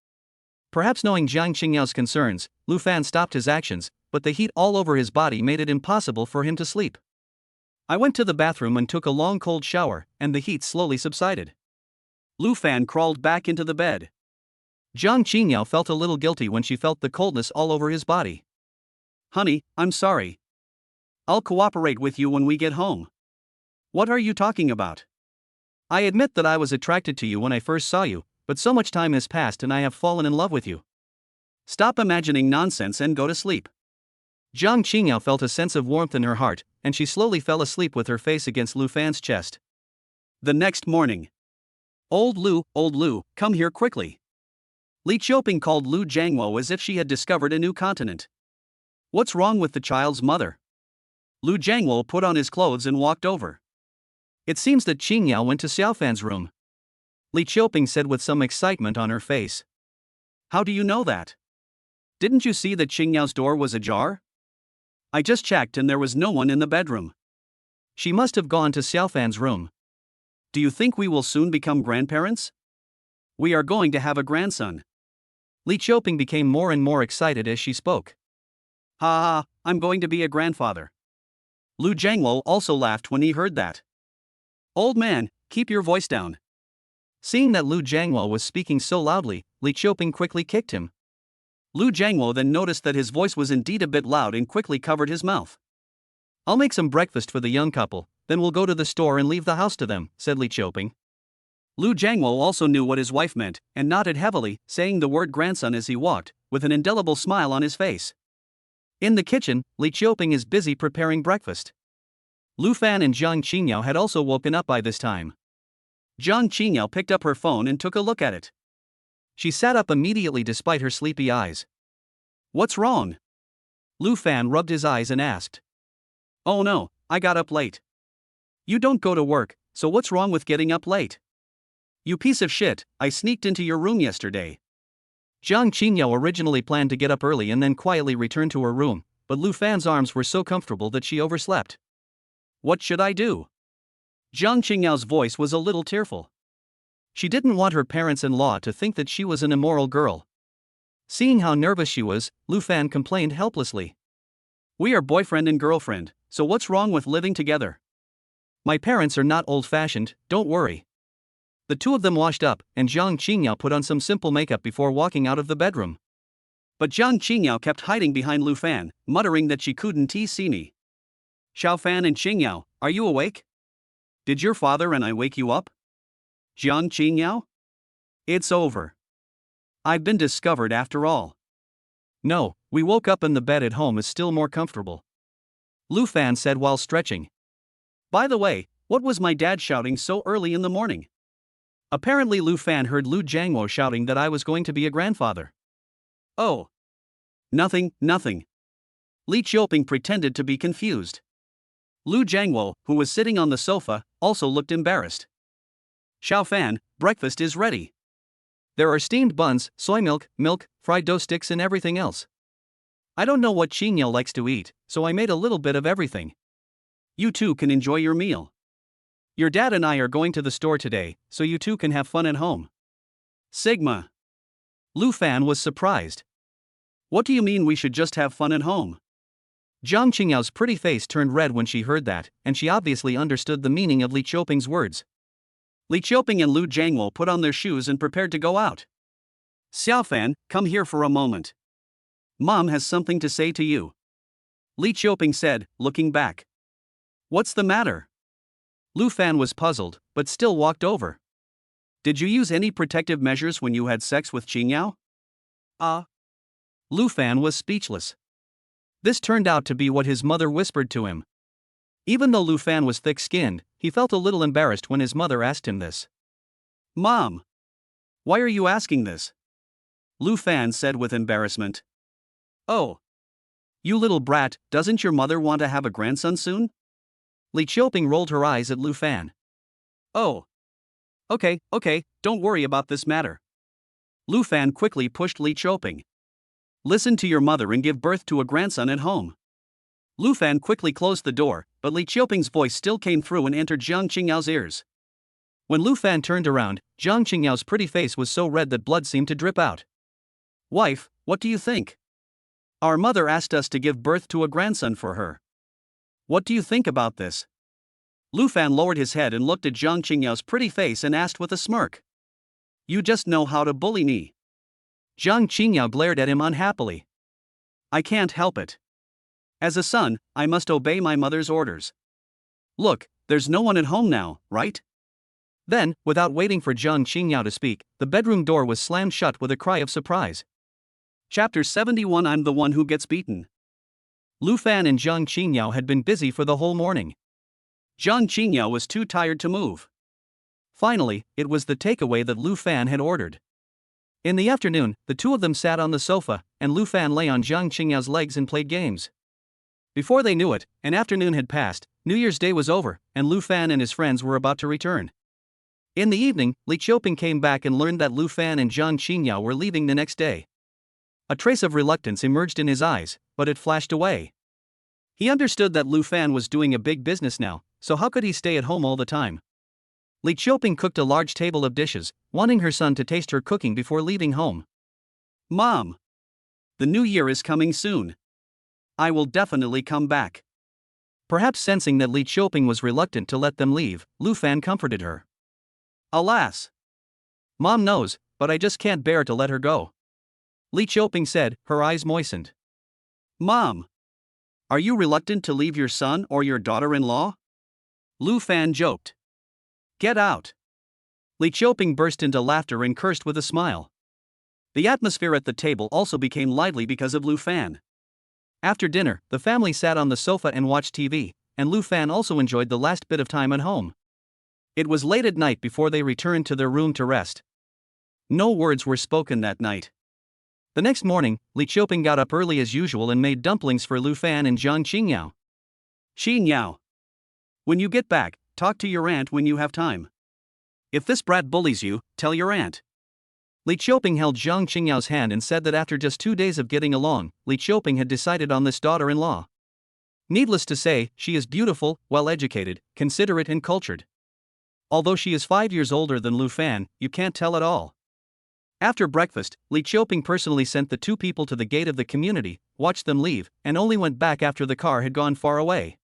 Perhaps knowing Zhang Qingyao's concerns, Lu Fan stopped his actions, but the heat all over his body made it impossible for him to sleep. I went to the bathroom and took a long cold shower, and the heat slowly subsided. Lu Fan crawled back into the bed. Zhang Qingyao felt a little guilty when she felt the coldness all over his body. Honey, I'm sorry. I'll cooperate with you when we get home. What are you talking about? I admit that I was attracted to you when I first saw you, but so much time has passed and I have fallen in love with you. Stop imagining nonsense and go to sleep. Zhang Qingyao felt a sense of warmth in her heart, and she slowly fell asleep with her face against Lu Fan's chest. The next morning. Old Lu, come here quickly. Li Qiuping called Lu Jiangwo as if she had discovered a new continent. What's wrong with the child's mother? Lu Jiangwo put on his clothes and walked over. It seems that Qingyao went to Xiaofan's room. Li Qiuping said with some excitement on her face. How do you know that? Didn't you see that Qingyao's door was ajar? I just checked and there was no one in the bedroom. She must have gone to Xiaofan's room. Do you think we will soon become grandparents? We are going to have a grandson. Li Qiuping became more and more excited as she spoke. Ha ha, I'm going to be a grandfather. Lu Jiangwo also laughed when he heard that. Old man, keep your voice down. Seeing that Lu Jiangwo was speaking so loudly, Li Qiuping quickly kicked him. Lu Jiangwo then noticed that his voice was indeed a bit loud and quickly covered his mouth. I'll make some breakfast for the young couple, then we'll go to the store and leave the house to them, said Li Qiuping. Lu Jiangwo also knew what his wife meant, and nodded heavily, saying the word grandson as he walked, with an indelible smile on his face. In the kitchen, Li Qiuping is busy preparing breakfast. Lu Fan and Jiang Qingyao had also woken up by this time. Jiang Qingyao picked up her phone and took a look at it. She sat up immediately despite her sleepy eyes. What's wrong? Lu Fan rubbed his eyes and asked. Oh no, I got up late. You don't go to work, so what's wrong with getting up late? You piece of shit, I sneaked into your room yesterday. Jiang Qingyao originally planned to get up early and then quietly return to her room, but Lu Fan's arms were so comfortable that she overslept. What should I do? Jiang Qingyao's voice was a little tearful. She didn't want her parents-in-law to think that she was an immoral girl. Seeing how nervous she was, Lu Fan complained helplessly. We are boyfriend and girlfriend, so what's wrong with living together? My parents are not old-fashioned, don't worry. The two of them washed up, and Jiang Qingyao put on some simple makeup before walking out of the bedroom. But Jiang Qingyao kept hiding behind Lu Fan, muttering that she couldn't see me. Xiaofan and Qingyao, are you awake? Did your father and I wake you up? Jiang Qingyao? It's over. I've been discovered after all. No, we woke up and the bed at home is still more comfortable. Lu Fan said while stretching. By the way, what was my dad shouting so early in the morning? Apparently Lu Fan heard Lu Jiangwo shouting that I was going to be a grandfather. Oh. Nothing. Li Qiuping pretended to be confused. Lu Jiangwo, who was sitting on the sofa, also looked embarrassed. Xiaofan, breakfast is ready. There are steamed buns, soy milk, fried dough sticks and everything else. I don't know what Qingyao likes to eat, so I made a little bit of everything. You two can enjoy your meal. Your dad and I are going to the store today, so you two can have fun at home. Sigma. Lu Fan was surprised. What do you mean we should just have fun at home? Jiang Qingyao's pretty face turned red when she heard that, and she obviously understood the meaning of Li Qiuping's words. Li Qiuping and Lu Jiangwo put on their shoes and prepared to go out. Xiaofan, come here for a moment. Mom has something to say to you. Li Qiuping said, looking back. What's the matter? Lu Fan was puzzled, but still walked over. Did you use any protective measures when you had sex with Qingyao? Lu Fan was speechless. This turned out to be what his mother whispered to him. Even though Lu Fan was thick-skinned, he felt a little embarrassed when his mother asked him this. Mom! Why are you asking this? Lu Fan said with embarrassment. Oh. You little brat, doesn't your mother want to have a grandson soon? Li Qiuping rolled her eyes at Lu Fan. Oh. Okay, don't worry about this matter. Lu Fan quickly pushed Li Qiuping. Listen to your mother and give birth to a grandson at home. Lu Fan quickly closed the door, but Li Qiuping's voice still came through and entered Jiang Qingyao's ears. When Lu Fan turned around, Jiang Qingyao's pretty face was so red that blood seemed to drip out. Wife, what do you think? Our mother asked us to give birth to a grandson for her. What do you think about this? Lu Fan lowered his head and looked at Jiang Qingyao's pretty face and asked with a smirk. You just know how to bully me. Jiang Qingyao glared at him unhappily. I can't help it. As a son, I must obey my mother's orders. Look, there's no one at home now, right? Then, without waiting for Jiang Qingyao to speak, the bedroom door was slammed shut with a cry of surprise. Chapter 71 I'm the one who gets beaten. Lu Fan and Jiang Qingyao had been busy for the whole morning. Jiang Qingyao was too tired to move. Finally, it was the takeaway that Lu Fan had ordered. In the afternoon, the two of them sat on the sofa, and Lu Fan lay on Jiang Qingyao's legs and played games. Before they knew it, an afternoon had passed, New Year's Day was over, and Lu Fan and his friends were about to return. In the evening, Li Qiuping came back and learned that Lu Fan and Jiang Qingyao were leaving the next day. A trace of reluctance emerged in his eyes, but it flashed away. He understood that Lu Fan was doing a big business now, so how could he stay at home all the time? Li Qiuping cooked a large table of dishes, wanting her son to taste her cooking before leaving home. "Mom! The new year is coming soon. I will definitely come back." Perhaps sensing that Li Qiuping was reluctant to let them leave, Lu Fan comforted her. "Alas! Mom knows, but I just can't bear to let her go," Li Qiuping said, her eyes moistened. "Mom! Are you reluctant to leave your son or your daughter-in-law?" Lu Fan joked. "Get out!" Li Qiuping burst into laughter and cursed with a smile. The atmosphere at the table also became lively because of Lu Fan. After dinner, the family sat on the sofa and watched TV, and Lu Fan also enjoyed the last bit of time at home. It was late at night before they returned to their room to rest. No words were spoken that night. The next morning, Li Qiuping got up early as usual and made dumplings for Lu Fan and Jiang Qingyao. "Qingyao, when you get back, talk to your aunt when you have time. If this brat bullies you, tell your aunt." Li Qiuping held Jiang Qingyao's hand and said that after just 2 days of getting along, Li Qiuping had decided on this daughter-in-law. Needless to say, she is beautiful, well-educated, considerate and cultured. Although she is 5 years older than Lu Fan, you can't tell at all. After breakfast, Li Qiuping personally sent the two people to the gate of the community, watched them leave, and only went back after the car had gone far away.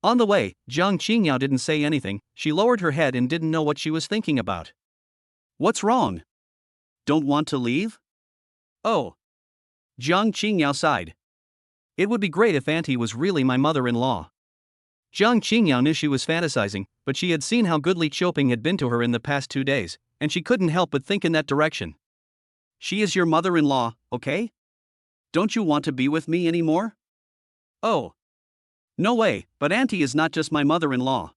On the way, Jiang Qingyao didn't say anything. She lowered her head and didn't know what she was thinking about. "What's wrong? Don't want to leave?" "Oh." Jiang Qingyao sighed. "It would be great if Auntie was really my mother-in-law." Jiang Qingyao knew she was fantasizing, but she had seen how good Li Qiuping had been to her in the past 2 days, and she couldn't help but think in that direction. "She is your mother-in-law, okay? Don't you want to be with me anymore?" "Oh. No way, but Auntie is not just my mother-in-law,"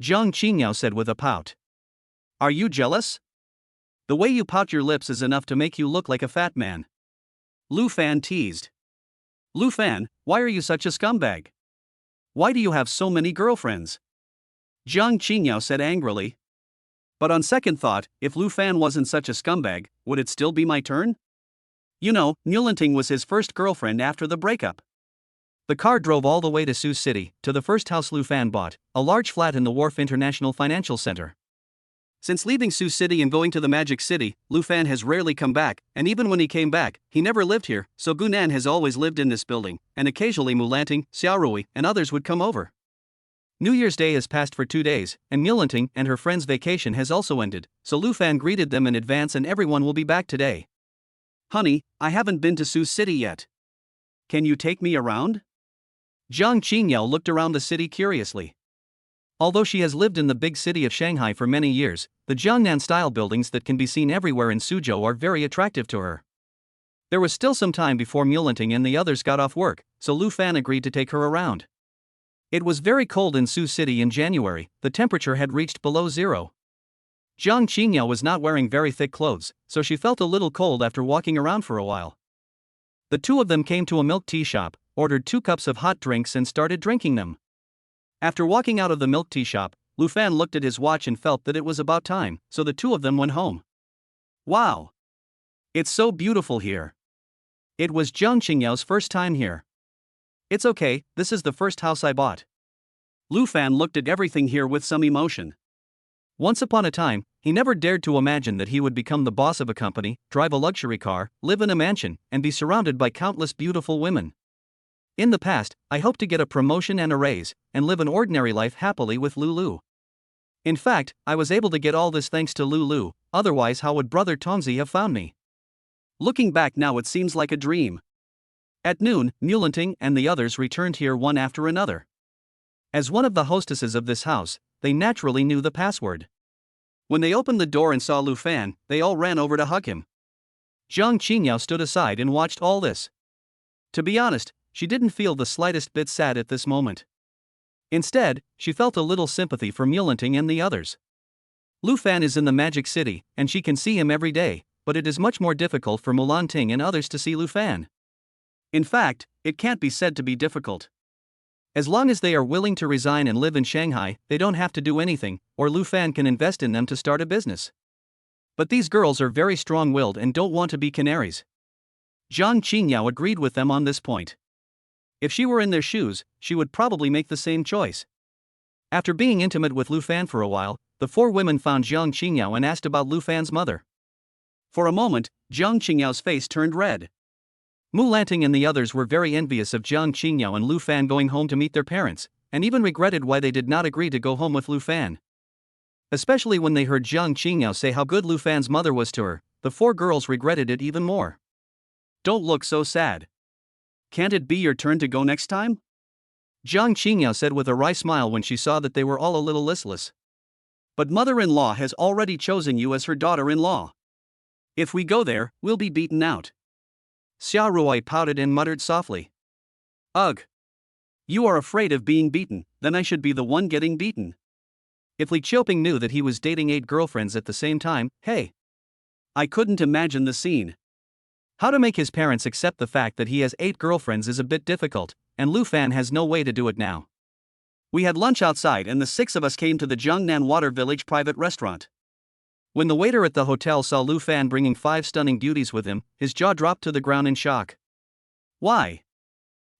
Jiang Qingyao said with a pout. "Are you jealous? The way you pout your lips is enough to make you look like a fat man," Lu Fan teased. "Lu Fan, why are you such a scumbag? Why do you have so many girlfriends?" Jiang Qingyao said angrily. But on second thought, if Lu Fan wasn't such a scumbag, would it still be my turn? You know, Mulanting was his first girlfriend after the breakup. The car drove all the way to Sioux City, to the first house Lu Fan bought, a large flat in the Wharf International Financial Center. Since leaving Sioux City and going to the Magic City, Lu Fan has rarely come back, and even when he came back, he never lived here, so Gunan has always lived in this building, and occasionally Mulanting, Xiaorui, and others would come over. New Year's Day has passed for 2 days, and Mulanting and her friend's vacation has also ended, so Lu Fan greeted them in advance and everyone will be back today. "Honey, I haven't been to Sioux City yet. Can you take me around?" Jiang Qingyao looked around the city curiously. Although she has lived in the big city of Shanghai for many years, the Jiangnan-style buildings that can be seen everywhere in Suzhou are very attractive to her. There was still some time before Mulanting and the others got off work, so Lu Fan agreed to take her around. It was very cold in Sioux City in January. The temperature had reached below zero. Jiang Qingyao was not wearing very thick clothes, so she felt a little cold after walking around for a while. The two of them came to a milk tea shop, ordered 2 cups of hot drinks and started drinking them. After walking out of the milk tea shop, Lu Fan looked at his watch and felt that it was about time, so the two of them went home. "Wow! It's so beautiful here." It was Jiang Qingyao's first time here. "It's okay, this is the first house I bought." Lu Fan looked at everything here with some emotion. Once upon a time, he never dared to imagine that he would become the boss of a company, drive a luxury car, live in a mansion, and be surrounded by countless beautiful women. "In the past, I hoped to get a promotion and a raise, and live an ordinary life happily with Lulu. In fact, I was able to get all this thanks to Lulu, otherwise how would brother Tongzi have found me? Looking back now it seems like a dream." At noon, Mulanting and the others returned here one after another. As one of the hostesses of this house, they naturally knew the password. When they opened the door and saw Lu Fan, they all ran over to hug him. Jiang Qingyao stood aside and watched all this. To be honest, she didn't feel the slightest bit sad at this moment. Instead, she felt a little sympathy for Mulanting and the others. Lu Fan is in the Magic City, and she can see him every day, but it is much more difficult for Mulan Ting and others to see Lu Fan. In fact, it can't be said to be difficult. As long as they are willing to resign and live in Shanghai, they don't have to do anything, or Lu Fan can invest in them to start a business. But these girls are very strong-willed and don't want to be canaries. Zhang Qingyao agreed with them on this point. If she were in their shoes, she would probably make the same choice. After being intimate with Lu Fan for a while, the four women found Zhang Qingyao and asked about Lu Fan's mother. For a moment, Zhang Qingyao's face turned red. Mulan Ting and the others were very envious of Zhang Qingyao and Lu Fan going home to meet their parents, and even regretted why they did not agree to go home with Lu Fan. Especially when they heard Zhang Qingyao say how good Lu Fan's mother was to her, the four girls regretted it even more. Don't look so sad. Can't it be your turn to go next time? Zhang Qingyao said with a wry smile when she saw that they were all a little listless. But mother-in-law has already chosen you as her daughter-in-law. If we go there, we'll be beaten out. Xia Ruai pouted and muttered softly. Ugh. You are afraid of being beaten, then I should be the one getting beaten. If Li Qiuping knew that he was dating 8 girlfriends at the same time, hey. I couldn't imagine the scene. How to make his parents accept the fact that he has 8 girlfriends is a bit difficult, and Lu Fan has no way to do it now. We had lunch outside and the 6 of us came to the Jiangnan Water Village private restaurant. When the waiter at the hotel saw Lu Fan bringing 5 stunning beauties with him, his jaw dropped to the ground in shock. Why?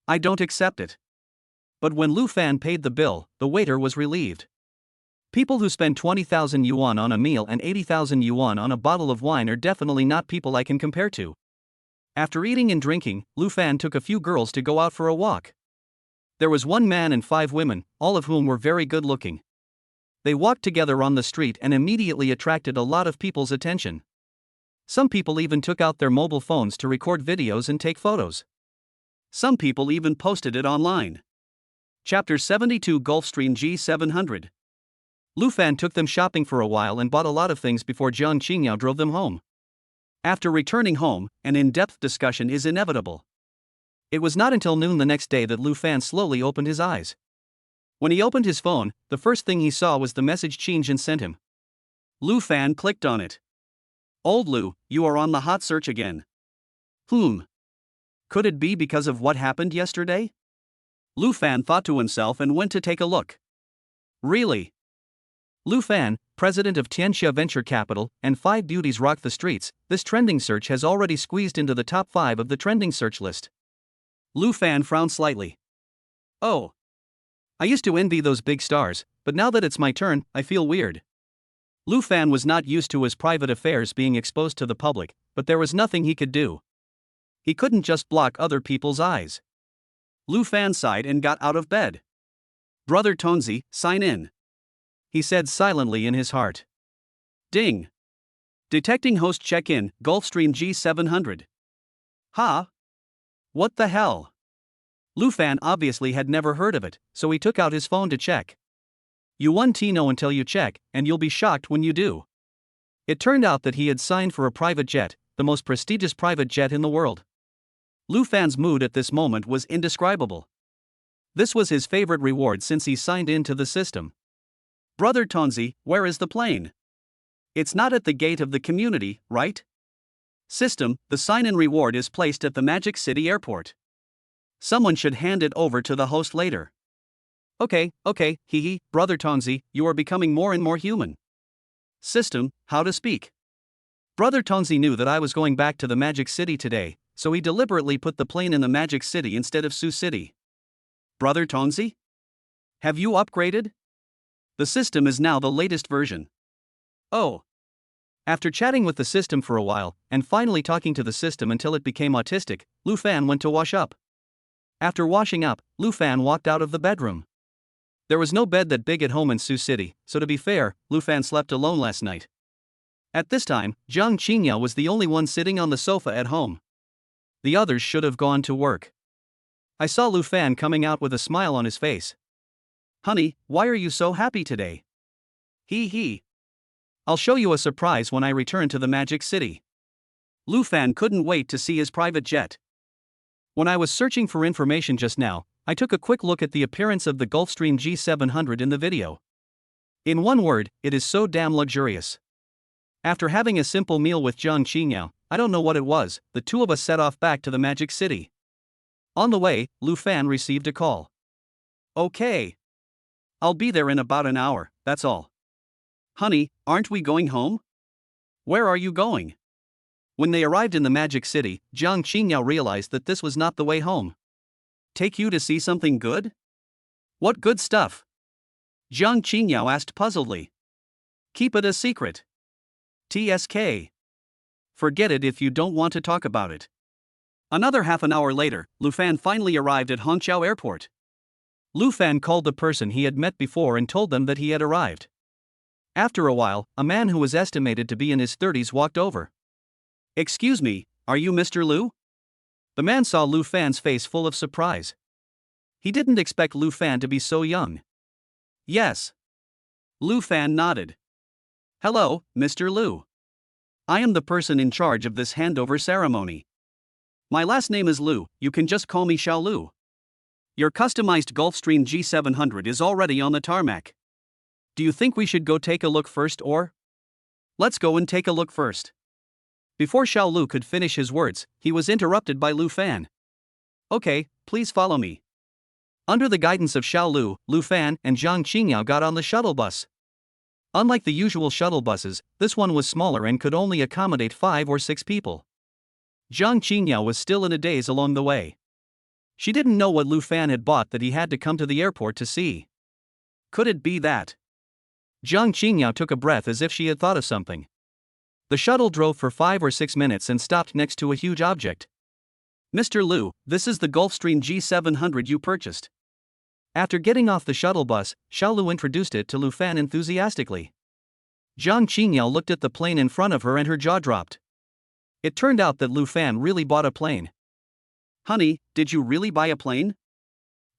I don't accept it. But when Lu Fan paid the bill, the waiter was relieved. People who spend 20,000 yuan on a meal and 80,000 yuan on a bottle of wine are definitely not people I can compare to. After eating and drinking, Lu Fan took a few girls to go out for a walk. There was 1 man and 5 women, all of whom were very good looking. They walked together on the street and immediately attracted a lot of people's attention. Some people even took out their mobile phones to record videos and take photos. Some people even posted it online. Chapter 72 Gulfstream G700. Lu Fan took them shopping for a while and bought a lot of things before Zhang Qingyao drove them home. After returning home, an in-depth discussion is inevitable. It was not until noon the next day that Lu Fan slowly opened his eyes. When he opened his phone, the first thing he saw was the message Qin Jin sent him. Lu Fan clicked on it. Old Lu, you are on the hot search again. Could it be because of what happened yesterday? Lu Fan thought to himself and went to take a look. Really? Lu Fan, president of Tianxia Venture Capital, and 5 Beauties Rock the Streets, this trending search has already squeezed into the top 5 of the trending search list. Lu Fan frowned slightly. Oh. I used to envy those big stars, but now that it's my turn, I feel weird. Lu Fan was not used to his private affairs being exposed to the public, but there was nothing he could do. He couldn't just block other people's eyes. Lu Fan sighed and got out of bed. Brother Tonzi, sign in. He said silently in his heart. Ding. Detecting host check-in, Gulfstream G700. Ha? What the hell? Lu Fan obviously had never heard of it, so he took out his phone to check. You won't know until you check, and you'll be shocked when you do. It turned out that he had signed for a private jet, the most prestigious private jet in the world. Lu Fan's mood at this moment was indescribable. This was his favorite reward since he signed into the system. Brother Tonzi, where is the plane? It's not at the gate of the community, right? System, the sign-in reward is placed at the Magic City Airport. Someone should hand it over to the host later. Okay, hee, Brother Tonzi, you are becoming more and more human. System, how to speak. Brother Tonzi knew that I was going back to the Magic City today, so he deliberately put the plane in the Magic City instead of Sioux City. Brother Tonzi? Have you upgraded? The system is now the latest version. Oh. After chatting with the system for a while, and finally talking to the system until it became autistic, Lu Fan went to wash up. After washing up, Lu Fan walked out of the bedroom. There was no bed that big at home in Sioux City, so to be fair, Lu Fan slept alone last night. At this time, Zhang Qingyao was the only one sitting on the sofa at home. The others should have gone to work. I saw Lu Fan coming out with a smile on his face. Honey, why are you so happy today? Hee. I'll show you a surprise when I return to the Magic City. Lu Fan couldn't wait to see his private jet. When I was searching for information just now, I took a quick look at the appearance of the Gulfstream G700 in the video. In one word, it is so damn luxurious. After having a simple meal with Jiang Qingyao, I don't know what it was, the two of us set off back to the Magic City. On the way, Lu Fan received a call. Okay. I'll be there in about an hour, that's all. Honey, aren't we going home? Where are you going? When they arrived in the Magic City, Jiang Qingyao realized that this was not the way home. Take you to see something good? What good stuff? Jiang Qingyao asked puzzledly. Keep it a secret. TSK. Forget it if you don't want to talk about it. Another half an hour later, Lu Fan finally arrived at Hongqiao Airport. Lu Fan called the person he had met before and told them that he had arrived. After a while, a man who was estimated to be in his 30s walked over. Excuse me, are you Mr. Lu? The man saw Lu Fan's face full of surprise. He didn't expect Lu Fan to be so young. Yes. Lu Fan nodded. Hello, Mr. Lu. I am the person in charge of this handover ceremony. My last name is Lu, you can just call me Xiao Lu. Your customized Gulfstream G700 is already on the tarmac. Do you think we should go take a look first or? Let's go and take a look first. Before Xiao Lu could finish his words, he was interrupted by Lu Fan. Okay, please follow me. Under the guidance of Xiao Lu, Lu Fan and Jiang Qingyao got on the shuttle bus. Unlike the usual shuttle buses, this one was smaller and could only accommodate 5 or 6 people. Jiang Qingyao was still in a daze along the way. She didn't know what Lu Fan had bought that he had to come to the airport to see. Could it be that? Jiang Qingyao took a breath as if she had thought of something. The shuttle drove for 5 or 6 minutes and stopped next to a huge object. Mr. Lu, this is the Gulfstream G700 you purchased. After getting off the shuttle bus, Xiao Lu introduced it to Lu Fan enthusiastically. Jiang Qingyao looked at the plane in front of her and her jaw dropped. It turned out that Lu Fan really bought a plane. Honey, did you really buy a plane?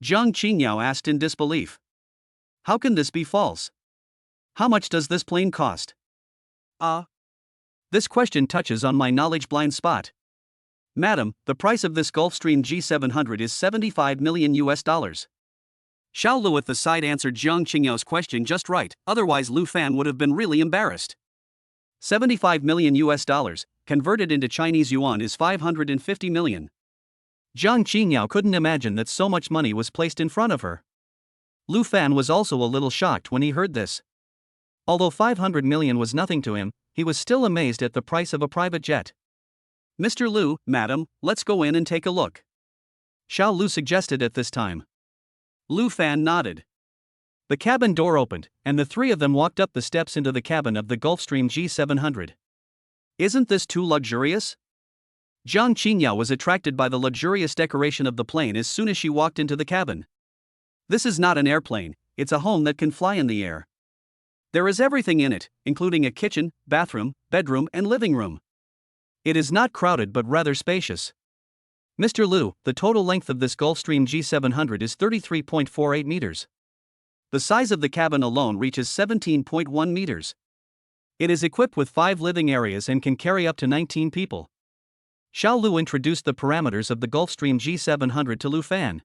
Jiang Qingyao asked in disbelief. How can this be false? How much does this plane cost? This question touches on my knowledge blind spot. Madam, the price of this Gulfstream G700 is $75 million. Xiao Lu at the side answered Jiang Qingyao's question just right, otherwise Lu Fan would have been really embarrassed. $75 million, converted into Chinese yuan, is 550 million. Jiang Qingyao couldn't imagine that so much money was placed in front of her. Lu Fan was also a little shocked when he heard this. Although 500 million was nothing to him, he was still amazed at the price of a private jet. Mr. Lu, madam, let's go in and take a look. Xiao Lu suggested at this time. Lu Fan nodded. The cabin door opened, and the three of them walked up the steps into the cabin of the Gulfstream G700. Isn't this too luxurious? Jiang Qingyao was attracted by the luxurious decoration of the plane as soon as she walked into the cabin. This is not an airplane, it's a home that can fly in the air. There is everything in it, including a kitchen, bathroom, bedroom, and living room. It is not crowded but rather spacious. Mr. Lu, the total length of this Gulfstream G700 is 33.48 meters. The size of the cabin alone reaches 17.1 meters. It is equipped with 5 living areas and can carry up to 19 people. Xiao Lu introduced the parameters of the Gulfstream G700 to Lu Fan.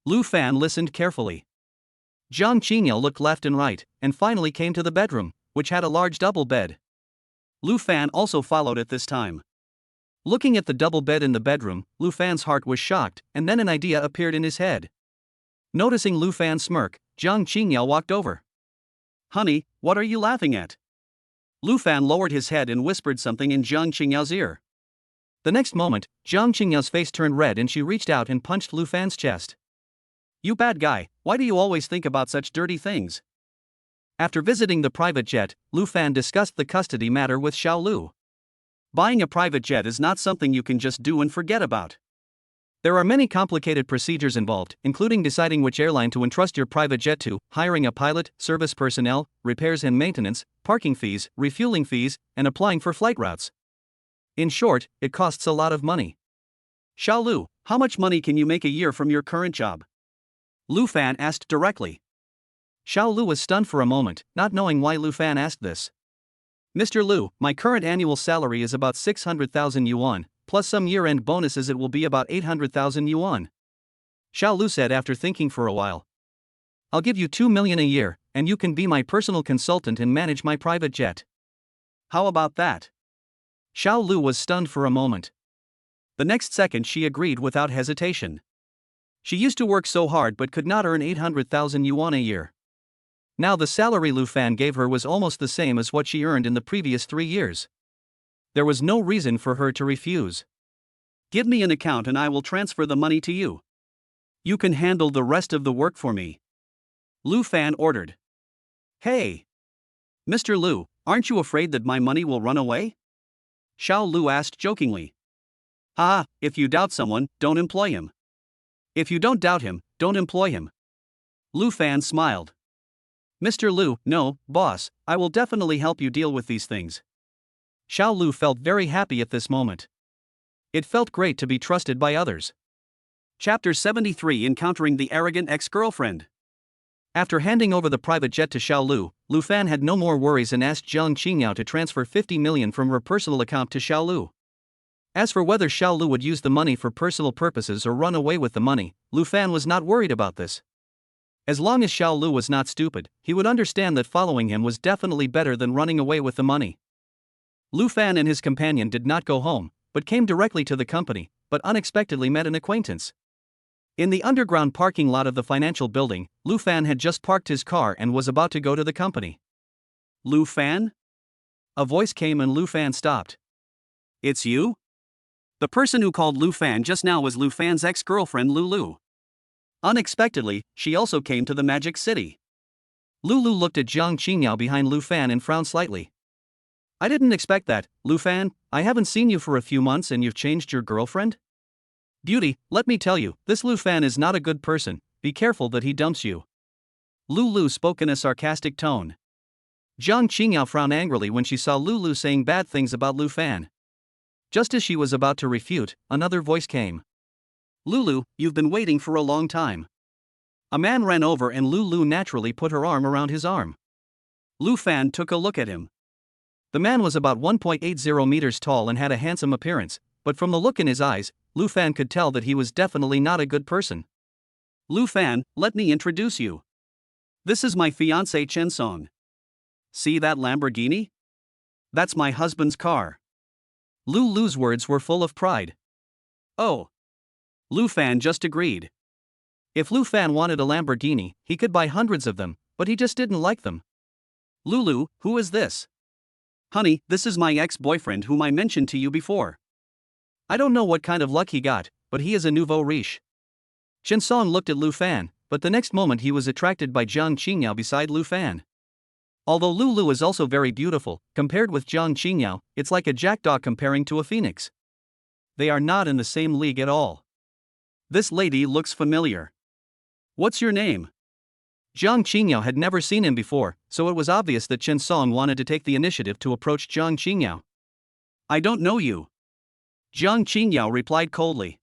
Lu Fan listened carefully. Jiang Qingyao looked left and right, and finally came to the bedroom, which had a large double bed. Lu Fan also followed at this time. Looking at the double bed in the bedroom, Lu Fan's heart was shocked, and then an idea appeared in his head. Noticing Lu Fan's smirk, Jiang Qingyao walked over. Honey, what are you laughing at? Lu Fan lowered his head and whispered something in Jiang Qingyao's ear. The next moment, Jiang Qingyao's face turned red and she reached out and punched Lu Fan's chest. You bad guy, why do you always think about such dirty things? After visiting the private jet, Lu Fan discussed the custody matter with Xiao Lu. Buying a private jet is not something you can just do and forget about. There are many complicated procedures involved, including deciding which airline to entrust your private jet to, hiring a pilot, service personnel, repairs and maintenance, parking fees, refueling fees, and applying for flight routes. In short, it costs a lot of money. Xiao Lu, how much money can you make a year from your current job? Lu Fan asked directly. Xiao Lu was stunned for a moment, not knowing why Lu Fan asked this. Mr. Lu, my current annual salary is about 600,000 yuan, plus some year-end bonuses it will be about 800,000 yuan. Xiao Lu said after thinking for a while. I'll give you 2 million a year, and you can be my personal consultant and manage my private jet. How about that? Xiao Lu was stunned for a moment. The next second she agreed without hesitation. She used to work so hard but could not earn 800,000 yuan a year. Now the salary Lu Fan gave her was almost the same as what she earned in the previous 3 years. There was no reason for her to refuse. Give me an account and I will transfer the money to you. You can handle the rest of the work for me. Lu Fan ordered. Hey! Mr. Lu, aren't you afraid that my money will run away? Xiao Lu asked jokingly. Haha, if you doubt someone, don't employ him. If you don't doubt him, don't employ him. Lu Fan smiled. Mr. Lu, no, boss, I will definitely help you deal with these things. Xiao Lu felt very happy at this moment. It felt great to be trusted by others. Chapter 73 Encountering the Arrogant Ex-Girlfriend. After handing over the private jet to Xiao Lu, Lu Fan had no more worries and asked Jiang Qingyao to transfer 50 million from her personal account to Xiao Lu. As for whether Xiao Lu would use the money for personal purposes or run away with the money, Lu Fan was not worried about this. As long as Xiao Lu was not stupid, he would understand that following him was definitely better than running away with the money. Lu Fan and his companion did not go home, but came directly to the company, but unexpectedly met an acquaintance. In the underground parking lot of the financial building, Lu Fan had just parked his car and was about to go to the company. Lu Fan? A voice came and Lu Fan stopped. It's you? The person who called Lu Fan just now was Lu Fan's ex-girlfriend Lulu. Unexpectedly, she also came to the Magic City. Lulu looked at Jiang Qingyao behind Lu Fan and frowned slightly. I didn't expect that, Lu Fan. I haven't seen you for a few months and you've changed your girlfriend? Beauty, let me tell you, this Lu Fan is not a good person, be careful that he dumps you. Lulu spoke in a sarcastic tone. Jiang Qingyao frowned angrily when she saw Lulu saying bad things about Lu Fan. Just as she was about to refute, another voice came. Lulu, you've been waiting for a long time. A man ran over and Lulu naturally put her arm around his arm. Lu Fan took a look at him. The man was about 1.80 meters tall and had a handsome appearance, but from the look in his eyes, Lu Fan could tell that he was definitely not a good person. Lu Fan, let me introduce you. This is my fiancée Chen Song. See that Lamborghini? That's my husband's car. Lulu's words were full of pride. Oh. Lu Fan just agreed. If Lu Fan wanted a Lamborghini, he could buy hundreds of them, but he just didn't like them. Lulu, who is this? Honey, this is my ex-boyfriend whom I mentioned to you before. I don't know what kind of luck he got, but he is a nouveau riche. Chen Song looked at Lu Fan, but the next moment he was attracted by Jiang Qingyao beside Lu Fan. Although Lulu is also very beautiful, compared with Jiang Qingyao, it's like a jackdaw comparing to a phoenix. They are not in the same league at all. This lady looks familiar. What's your name? Jiang Qingyao had never seen him before, so it was obvious that Chen Song wanted to take the initiative to approach Jiang Qingyao. I don't know you. Jiang Qingyao replied coldly.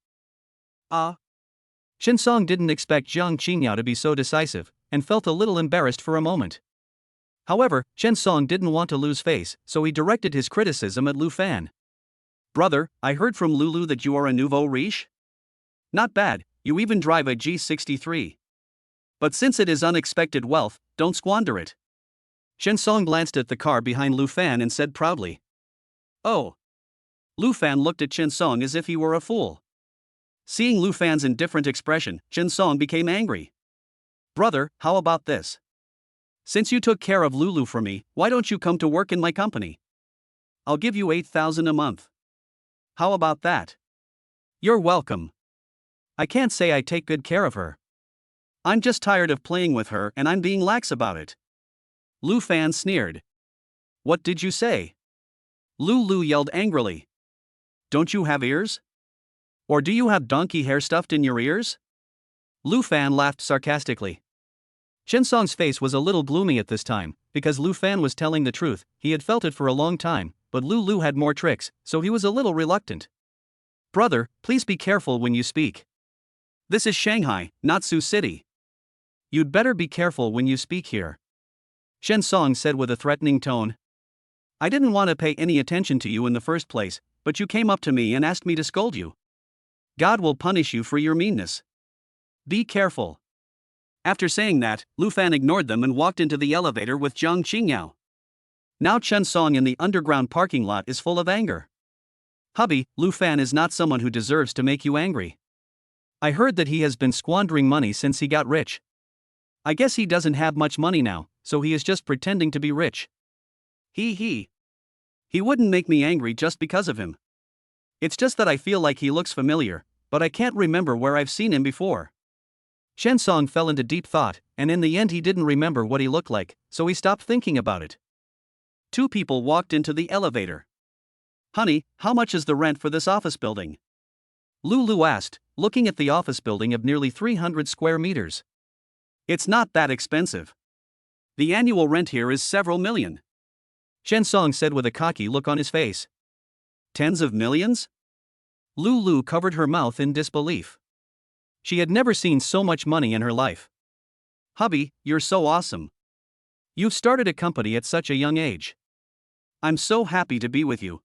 Chen Song didn't expect Jiang Qingyao to be so decisive, and felt a little embarrassed for a moment. However, Chen Song didn't want to lose face, so he directed his criticism at Lu Fan. Brother, I heard from Lulu that you are a nouveau riche? Not bad, you even drive a G63. But since it is unexpected wealth, don't squander it. Chen Song glanced at the car behind Lu Fan and said proudly. Oh. Lu Fan looked at Chen Song as if he were a fool. Seeing Lu Fan's indifferent expression, Chen Song became angry. Brother, how about this? Since you took care of Lulu for me, why don't you come to work in my company? I'll give you 8,000 a month. How about that? You're welcome. I can't say I take good care of her. I'm just tired of playing with her and I'm being lax about it. Lu Fan sneered. What did you say? Lulu yelled angrily. Don't you have ears? Or do you have donkey hair stuffed in your ears? Lu Fan laughed sarcastically. Chen Song's face was a little gloomy at this time, because Lu Fan was telling the truth. He had felt it for a long time, but Lulu had more tricks, so he was a little reluctant. Brother, please be careful when you speak. This is Shanghai, not Sioux City. You'd better be careful when you speak here. Chen Song said with a threatening tone. I didn't want to pay any attention to you in the first place, but you came up to me and asked me to scold you. God will punish you for your meanness. Be careful. After saying that, Lu Fan ignored them and walked into the elevator with Jiang Qingyao. Now Chen Song in the underground parking lot is full of anger. Hubby, Lu Fan is not someone who deserves to make you angry. I heard that he has been squandering money since he got rich. I guess he doesn't have much money now, so he is just pretending to be rich. He wouldn't make me angry just because of him. It's just that I feel like he looks familiar, but I can't remember where I've seen him before. Chen Song fell into deep thought, and in the end he didn't remember what he looked like, so he stopped thinking about it. Two people walked into the elevator. Honey, how much is the rent for this office building? Lulu asked, looking at the office building of nearly 300 square meters. It's not that expensive. The annual rent here is several million. Chen Song said with a cocky look on his face. Tens of millions? Lulu covered her mouth in disbelief. She had never seen so much money in her life. Hubby, you're so awesome. You've started a company at such a young age. I'm so happy to be with you.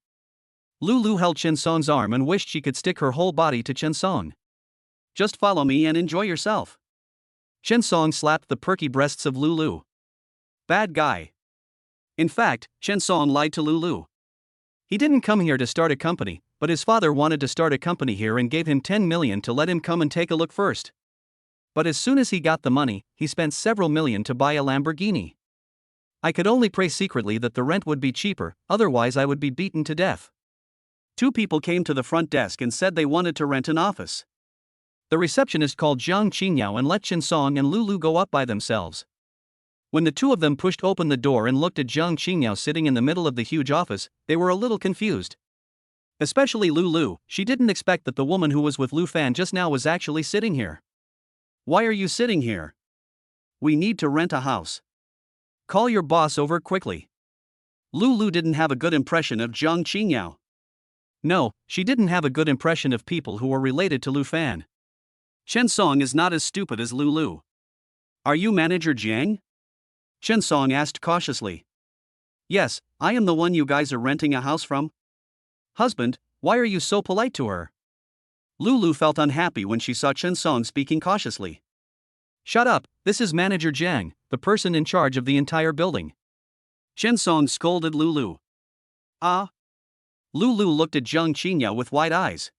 Lulu held Chen Song's arm and wished she could stick her whole body to Chen Song. Just follow me and enjoy yourself. Chen Song slapped the perky breasts of Lulu. Bad guy. In fact, Chen Song lied to Lulu. He didn't come here to start a company, but his father wanted to start a company here and gave him 10 million to let him come and take a look first. But as soon as he got the money, he spent several million to buy a Lamborghini. I could only pray secretly that the rent would be cheaper, otherwise I would be beaten to death. Two people came to the front desk and said they wanted to rent an office. The receptionist called Jiang Qingyao and let Chen Song and Lulu go up by themselves. When the two of them pushed open the door and looked at Jiang Qingyao sitting in the middle of the huge office, they were a little confused. Especially Lulu, she didn't expect that the woman who was with Lu Fan just now was actually sitting here. Why are you sitting here? We need to rent a house. Call your boss over quickly. Lulu didn't have a good impression of Jiang Qingyao. No, she didn't have a good impression of people who were related to Lu Fan. Chen Song is not as stupid as Lulu. Are you Manager Jiang? Chen Song asked cautiously. Yes, I am the one you guys are renting a house from. Husband, why are you so polite to her? Lulu felt unhappy when she saw Chen Song speaking cautiously. Shut up, this is Manager Jiang, the person in charge of the entire building. Chen Song scolded Lulu. Ah? Lulu looked at Jiang Qingyao with wide eyes.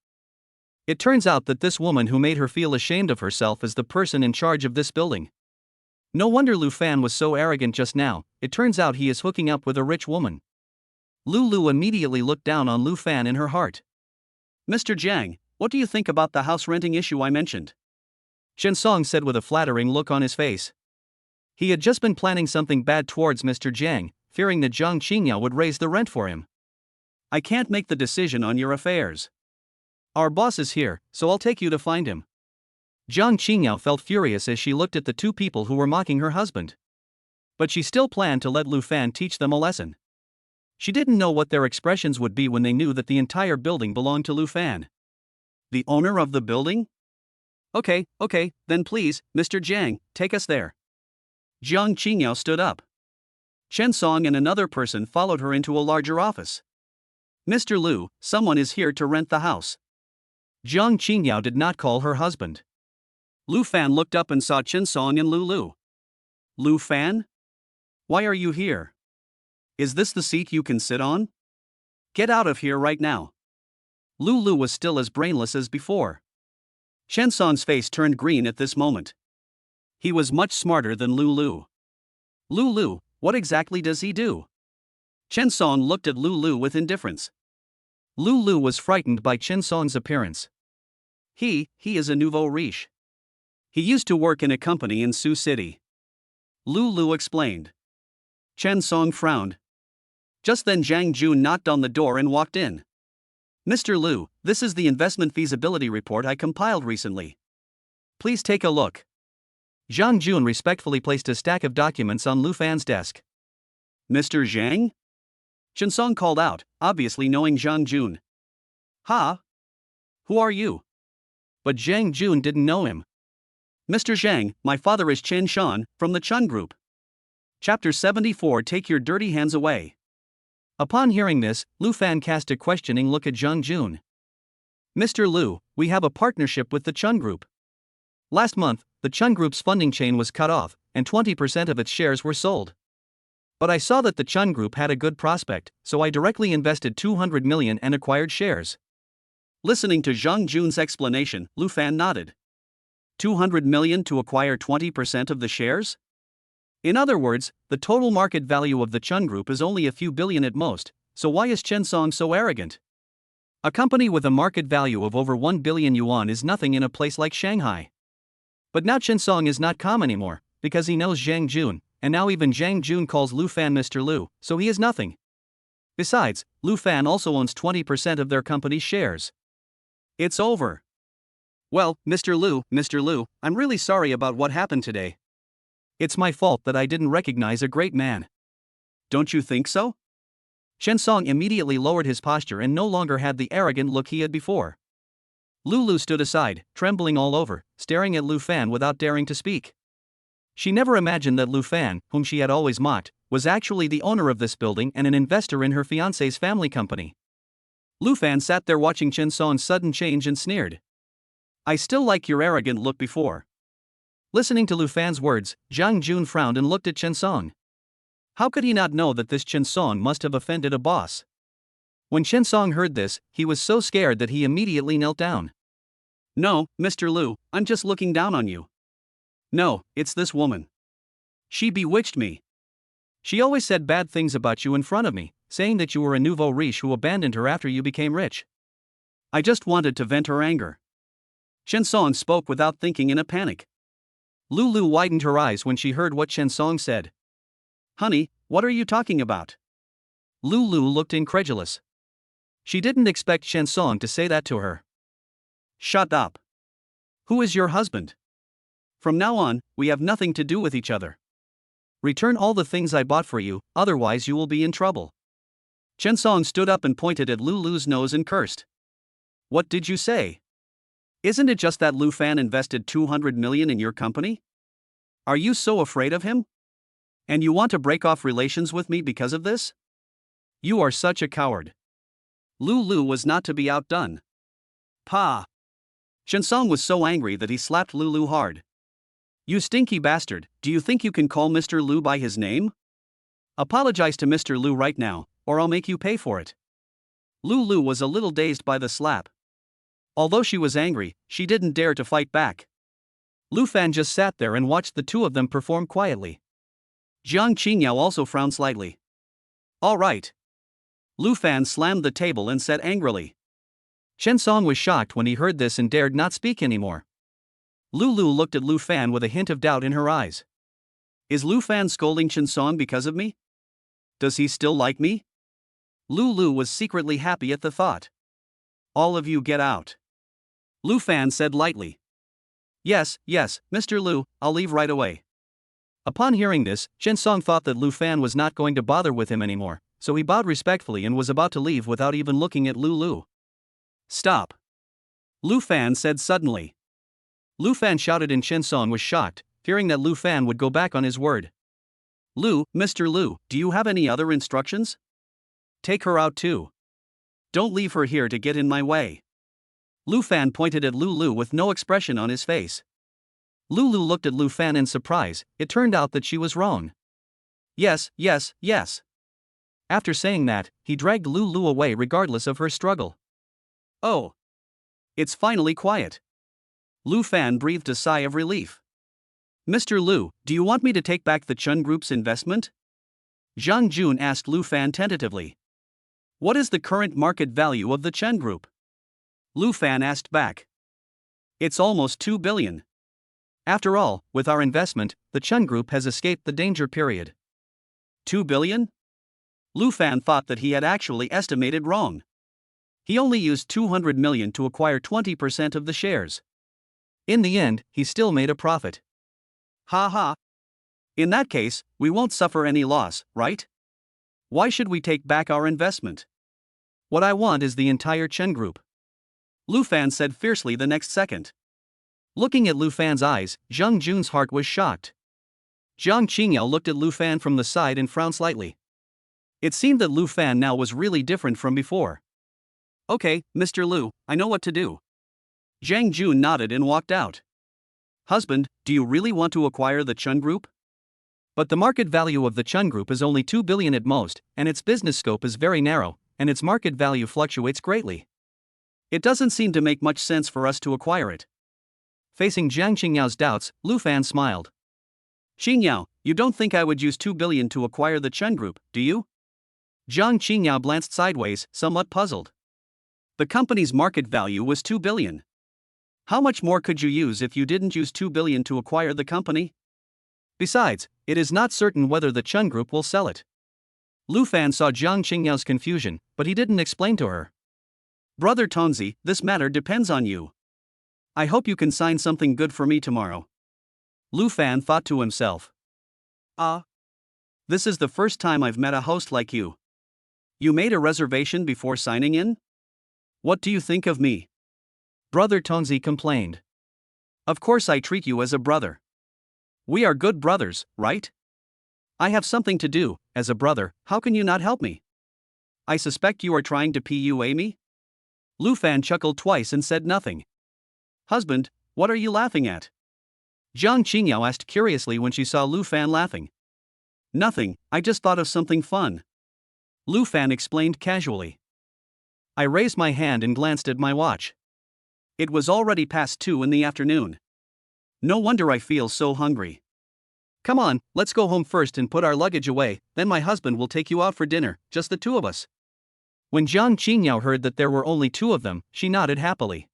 It turns out that this woman who made her feel ashamed of herself is the person in charge of this building. No wonder Lu Fan was so arrogant just now, it turns out he is hooking up with a rich woman. Lulu immediately looked down on Lu Fan in her heart. Mr. Jiang, what do you think about the house renting issue I mentioned? Chen Song said with a flattering look on his face. He had just been planning something bad towards Mr. Jiang, fearing that Jiang Qingyao would raise the rent for him. I can't make the decision on your affairs. Our boss is here, so I'll take you to find him. Jiang Qingyao felt furious as she looked at the two people who were mocking her husband. But she still planned to let Lu Fan teach them a lesson. She didn't know what their expressions would be when they knew that the entire building belonged to Lu Fan. The owner of the building? Okay, then please, Mr. Jiang, take us there. Jiang Qingyao stood up. Chen Song and another person followed her into a larger office. Mr. Lu, someone is here to rent the house. Jiang Qingyao did not call her husband. Lu Fan looked up and saw Chen Song and Lulu. Lu Fan? Why are you here? Is this the seat you can sit on? Get out of here right now. Lulu was still as brainless as before. Chen Song's face turned green at this moment. He was much smarter than Lulu. Lulu, what exactly does he do? Chen Song looked at Lulu with indifference. Lulu was frightened by Chen Song's appearance. He is a nouveau riche. He used to work in a company in Sioux City. Lulu explained. Chen Song frowned. Just then Zhang Jun knocked on the door and walked in. Mr. Lu, this is the investment feasibility report I compiled recently. Please take a look. Zhang Jun respectfully placed a stack of documents on Lu Fan's desk. Mr. Zhang? Chen Song called out, obviously knowing Zhang Jun. Ha? Who are you? But Zhang Jun didn't know him. Mr. Zhang, my father is Chen Shan, from the Chun Group. Chapter 74. Take your dirty hands away. Upon hearing this, Lu Fan cast a questioning look at Zhang Jun. Mr. Lu, we have a partnership with the Chun Group. Last month, the Chun Group's funding chain was cut off, and 20% of its shares were sold. But I saw that the Chun Group had a good prospect, so I directly invested 200 million and acquired shares. Listening to Zhang Jun's explanation, Lu Fan nodded. 200 million to acquire 20% of the shares? In other words, the total market value of the Chun Group is only a few billion at most, so why is Chen Song so arrogant? A company with a market value of over 1 billion yuan is nothing in a place like Shanghai. But now Chen Song is not calm anymore, because he knows Zhang Jun, and now even Zhang Jun calls Lu Fan Mr. Lu, so he is nothing. Besides, Lu Fan also owns 20% of their company's shares. It's over. Well, Mr. Lu, I'm really sorry about what happened today. It's my fault that I didn't recognize a great man. Don't you think so? Chen Song immediately lowered his posture and no longer had the arrogant look he had before. Lu stood aside, trembling all over, staring at Lu Fan without daring to speak. She never imagined that Lu Fan, whom she had always mocked, was actually the owner of this building and an investor in her fiancé's family company. Lu Fan sat there watching Chen Song's sudden change and sneered. I still like your arrogant look before. Listening to Lu Fan's words, Zhang Jun frowned and looked at Chen Song. How could he not know that this Chen Song must have offended a boss? When Chen Song heard this, he was so scared that he immediately knelt down. No, Mr. Lu, I'm just looking down on you. No, it's this woman. She bewitched me. She always said bad things about you in front of me, saying that you were a nouveau riche who abandoned her after you became rich. I just wanted to vent her anger. Chen Song spoke without thinking in a panic. Lu widened her eyes when she heard what Chen Song said. Honey, what are you talking about? Lu looked incredulous. She didn't expect Chen Song to say that to her. Shut up. Who is your husband? From now on, we have nothing to do with each other. Return all the things I bought for you, otherwise you will be in trouble. Chen Song stood up and pointed at Lu's nose and cursed. What did you say? Isn't it just that Lu Fan invested 200 million in your company? Are you so afraid of him? And you want to break off relations with me because of this? You are such a coward. Lu was not to be outdone. Pa! Chen Song was so angry that he slapped Lu hard. You stinky bastard, do you think you can call Mr. Lu by his name? Apologize to Mr. Lu right now, or I'll make you pay for it. Lu was a little dazed by the slap. Although she was angry, she didn't dare to fight back. Lu Fan just sat there and watched the two of them perform quietly. Jiang Qingyao also frowned slightly. All right. Lu Fan slammed the table and said angrily. Chen Song was shocked when he heard this and dared not speak anymore. Lu looked at Lu Fan with a hint of doubt in her eyes. Is Lu Fan scolding Chen Song because of me? Does he still like me? Lu was secretly happy at the thought. All of you get out. Lu Fan said lightly. Yes, Mr. Lu, I'll leave right away. Upon hearing this, Chen Song thought that Lu Fan was not going to bother with him anymore, so he bowed respectfully and was about to leave without even looking at Lu. Stop! Lu Fan said suddenly. Lu Fan shouted and Chen Song was shocked, fearing that Lu Fan would go back on his word. Mr. Lu, do you have any other instructions? Take her out too. Don't leave her here to get in my way. Lu Fan pointed at Lu with no expression on his face. Lu looked at Lu Fan in surprise. It turned out that she was wrong. Yes. After saying that, he dragged Lu away regardless of her struggle. Oh. It's finally quiet. Lu Fan breathed a sigh of relief. Mr. Lu, do you want me to take back the Chun Group's investment? Zhang Jun asked Lu Fan tentatively. What is the current market value of the Chun Group? Lu Fan asked back. It's almost 2 billion. After all, with our investment, the Chun Group has escaped the danger period. 2 billion? Lu Fan thought that he had actually estimated wrong. He only used 200 million to acquire 20% of the shares. In the end, he still made a profit. Ha. In that case, we won't suffer any loss, right? Why should we take back our investment? What I want is the entire Chun Group. Lu Fan said fiercely the next second. Looking at Lu Fan's eyes, Zhang Jun's heart was shocked. Jiang Qingyao looked at Lu Fan from the side and frowned slightly. It seemed that Lu Fan now was really different from before. Okay, Mr. Lu, I know what to do. Zhang Jun nodded and walked out. Husband, do you really want to acquire the Chun Group? But the market value of the Chun Group is only 2 billion at most, and its business scope is very narrow, and its market value fluctuates greatly. It doesn't seem to make much sense for us to acquire it. Facing Jiang Qingyao's doubts, Lu Fan smiled. Qingyao, you don't think I would use 2 billion to acquire the Chun Group, do you? Jiang Qingyao glanced sideways, somewhat puzzled. The company's market value was 2 billion. How much more could you use if you didn't use 2 billion to acquire the company? Besides, it is not certain whether the Chun Group will sell it. Lu Fan saw Jiang Qingyao's confusion, but he didn't explain to her. Brother Tonzi, this matter depends on you. I hope you can sign something good for me tomorrow. Lu Fan thought to himself. This is the first time I've met a host like you. You made a reservation before signing in? What do you think of me? Brother Tonzi complained. Of course I treat you as a brother. We are good brothers, right? I have something to do. As a brother, how can you not help me? I suspect you are trying to PUA me? Lu Fan chuckled twice and said nothing. Husband, what are you laughing at? Jiang Qingyao asked curiously when she saw Lu Fan laughing. Nothing, I just thought of something fun. Lu Fan explained casually. I raised my hand and glanced at my watch. It was already past 2 in the afternoon. No wonder I feel so hungry. Come on, let's go home first and put our luggage away, then my husband will take you out for dinner, just the two of us. When Jiang Qingyao heard that there were only 2 of them, she nodded happily.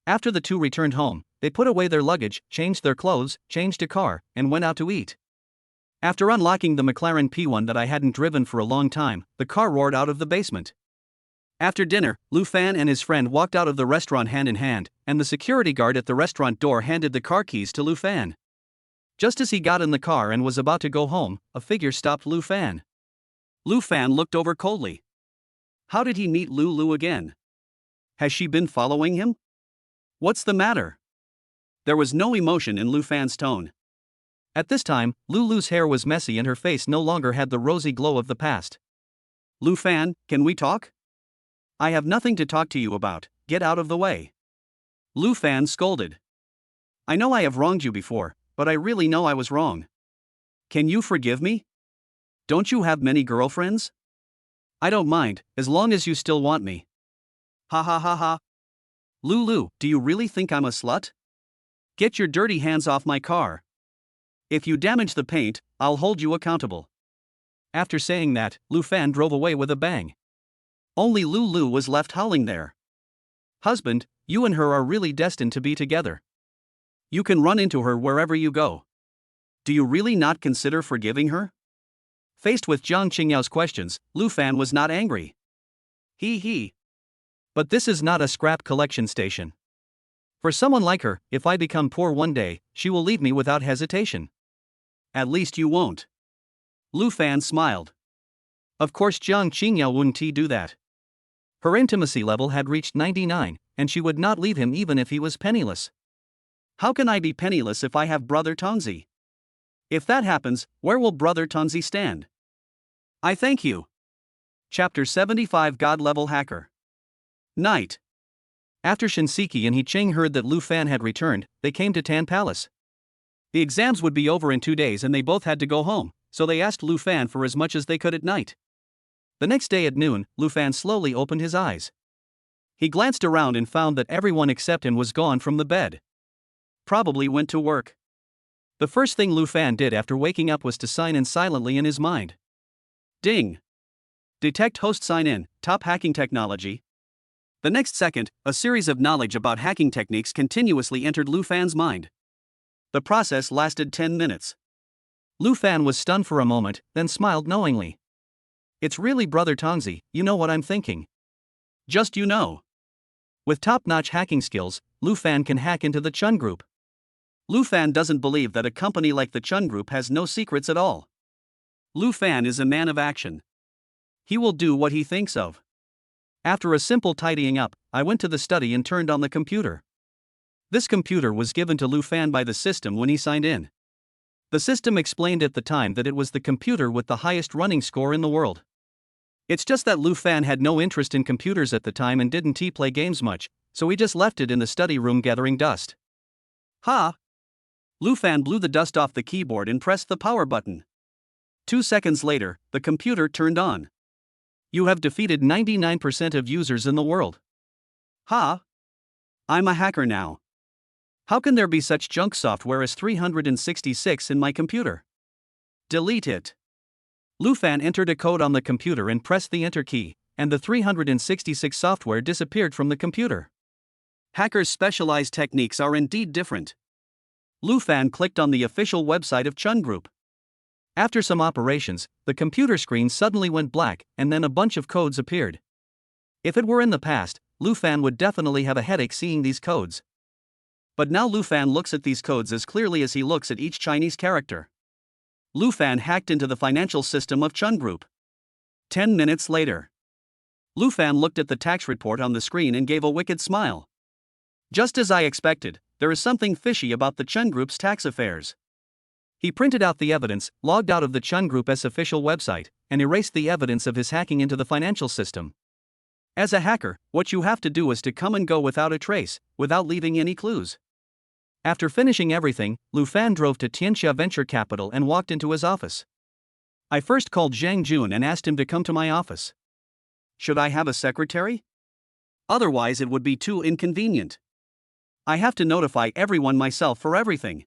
After the 2 returned home, they put away their luggage, changed their clothes, changed a car, and went out to eat. After unlocking the McLaren P1 that I hadn't driven for a long time, the car roared out of the basement. After dinner, Lu Fan and his friend walked out of the restaurant hand in hand, and the security guard at the restaurant door handed the car keys to Lu Fan. Just as he got in the car and was about to go home, a figure stopped Lu Fan. Lu Fan looked over coldly. How did he meet Lu again? Has she been following him? What's the matter? There was no emotion in Lu Fan's tone. At this time, Lulu's hair was messy and her face no longer had the rosy glow of the past. Lu Fan, can we talk? I have nothing to talk to you about, get out of the way. Lu Fan scolded. I know I have wronged you before, but I really know I was wrong. Can you forgive me? Don't you have many girlfriends? I don't mind, as long as you still want me. Ha ha ha ha. Lulu, do you really think I'm a slut? Get your dirty hands off my car. If you damage the paint, I'll hold you accountable. After saying that, Lu Fan drove away with a bang. Only Lulu was left howling there. Husband, you and her are really destined to be together. You can run into her wherever you go. Do you really not consider forgiving her? Faced with Jiang Qingyao's questions, Lu Fan was not angry. He. But this is not a scrap collection station. For someone like her, if I become poor one day, she will leave me without hesitation. At least you won't. Lu Fan smiled. Of course Jiang Qingyao wouldn't do that. Her intimacy level had reached 99, and she would not leave him even if he was penniless. How can I be penniless if I have Brother Tonzi? If that happens, where will Brother Tonzi stand? I thank you. Chapter 75 God-Level Hacker. Night. After Shinseki and He Ching heard that Lu Fan had returned, they came to Tan Palace. The exams would be over in 2 days and they both had to go home, so they asked Lu Fan for as much as they could at night. The next day at noon, Lu Fan slowly opened his eyes. He glanced around and found that everyone except him was gone from the bed. Probably went to work. The first thing Lu Fan did after waking up was to sign in silently in his mind. Ding! Detect host sign in, top hacking technology. The next second, a series of knowledge about hacking techniques continuously entered Lu Fan's mind. The process lasted 10 minutes. Lu Fan was stunned for a moment, then smiled knowingly. It's really Brother Tonzi, you know what I'm thinking. Just you know. With top-notch hacking skills, Lu Fan can hack into the Chun Group. Lu Fan doesn't believe that a company like the Chun Group has no secrets at all. Lu Fan is a man of action. He will do what he thinks of. After a simple tidying up, I went to the study and turned on the computer. This computer was given to Lu Fan by the system when he signed in. The system explained at the time that it was the computer with the highest running score in the world. It's just that Lu Fan had no interest in computers at the time and didn't play games much, so he just left it in the study room gathering dust. Ha! Lu Fan blew the dust off the keyboard and pressed the power button. 2 seconds later, the computer turned on. You have defeated 99% of users in the world. Ha! I'm a hacker now. How can there be such junk software as 366 in my computer? Delete it. Lu Fan entered a code on the computer and pressed the enter key, and the 366 software disappeared from the computer. Hackers' specialized techniques are indeed different. Lu Fan clicked on the official website of Chun Group. After some operations, the computer screen suddenly went black, and then a bunch of codes appeared. If it were in the past, Lu Fan would definitely have a headache seeing these codes. But now Lu Fan looks at these codes as clearly as he looks at each Chinese character. Lu Fan hacked into the financial system of Chun Group. 10 minutes later. Lu Fan looked at the tax report on the screen and gave a wicked smile. Just as I expected, there is something fishy about the Chun Group's tax affairs. He printed out the evidence, logged out of the Chun Group's official website, and erased the evidence of his hacking into the financial system. As a hacker, what you have to do is to come and go without a trace, without leaving any clues. After finishing everything, Lu Fan drove to Tianxia Venture Capital and walked into his office. I first called Zhang Jun and asked him to come to my office. Should I have a secretary? Otherwise it would be too inconvenient. I have to notify everyone myself for everything.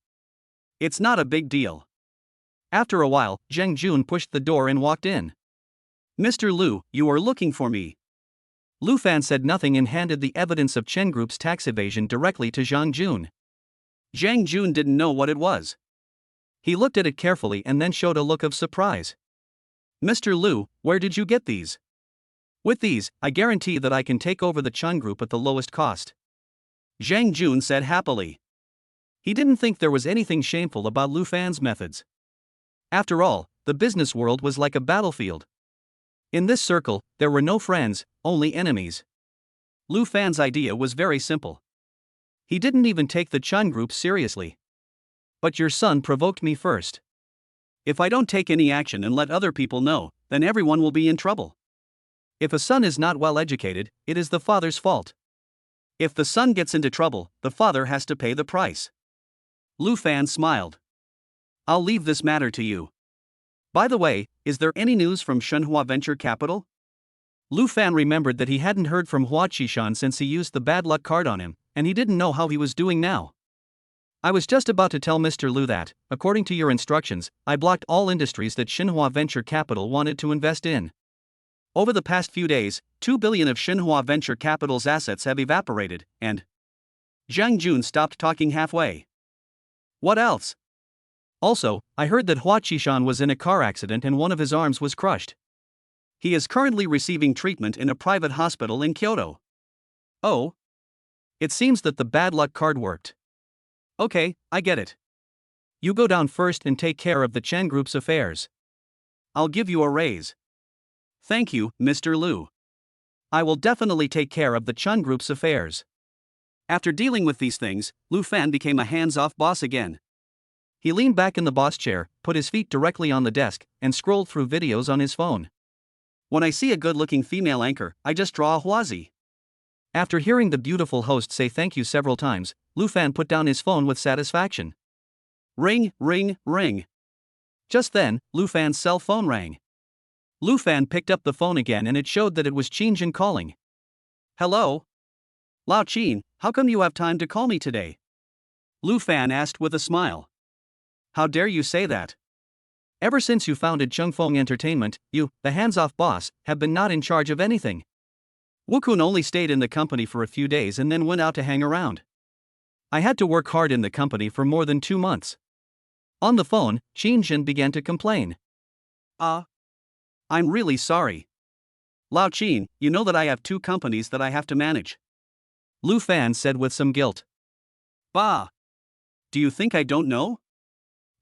It's not a big deal. After a while, Zhang Jun pushed the door and walked in. Mr. Lu, you are looking for me. Lu Fan said nothing and handed the evidence of Chen Group's tax evasion directly to Zhang Jun. Zhang Jun didn't know what it was. He looked at it carefully and then showed a look of surprise. Mr. Lu, where did you get these? With these, I guarantee that I can take over the Chun Group at the lowest cost. Zhang Jun said happily. He didn't think there was anything shameful about Lu Fan's methods. After all, the business world was like a battlefield. In this circle, there were no friends, only enemies. Lu Fan's idea was very simple. He didn't even take the Chun Group seriously. But your son provoked me first. If I don't take any action and let other people know, then everyone will be in trouble. If a son is not well educated, it is the father's fault. If the son gets into trouble, the father has to pay the price. Lu Fan smiled. I'll leave this matter to you. By the way, is there any news from Shenhua Venture Capital? Lu Fan remembered that he hadn't heard from Hua Qishan since he used the bad luck card on him, and he didn't know how he was doing now. I was just about to tell Mr. Lu that, according to your instructions, I blocked all industries that Shenhua Venture Capital wanted to invest in. Over the past few days, 2 billion of Shenhua Venture Capital's assets have evaporated, and Zhang Jun stopped talking halfway. What else? Also, I heard that Hua Qishan was in a car accident and one of his arms was crushed. He is currently receiving treatment in a private hospital in Kyoto. Oh? It seems that the bad luck card worked. Okay, I get it. You go down first and take care of the Chen Group's affairs. I'll give you a raise. Thank you, Mr. Lu. I will definitely take care of the Chun Group's affairs. After dealing with these things, Lu Fan became a hands-off boss again. He leaned back in the boss chair, put his feet directly on the desk, and scrolled through videos on his phone. When I see a good-looking female anchor, I just draw a huazi. After hearing the beautiful host say thank you several times, Lu Fan put down his phone with satisfaction. Ring, ring, ring. Just then, Lu Fan's cell phone rang. Lu Fan picked up the phone again and it showed that it was Qin Jin calling. Hello? Lao Qin, how come you have time to call me today? Lu Fan asked with a smile. How dare you say that? Ever since you founded Chungfeng Entertainment, you, the hands-off boss, have been not in charge of anything. Wu Kun only stayed in the company for a few days and then went out to hang around. I had to work hard in the company for more than 2 months. On the phone, Qin Jin began to complain. I'm really sorry. Lao Qin, you know that I have 2 companies that I have to manage. Lu Fan said with some guilt. Bah! Do you think I don't know?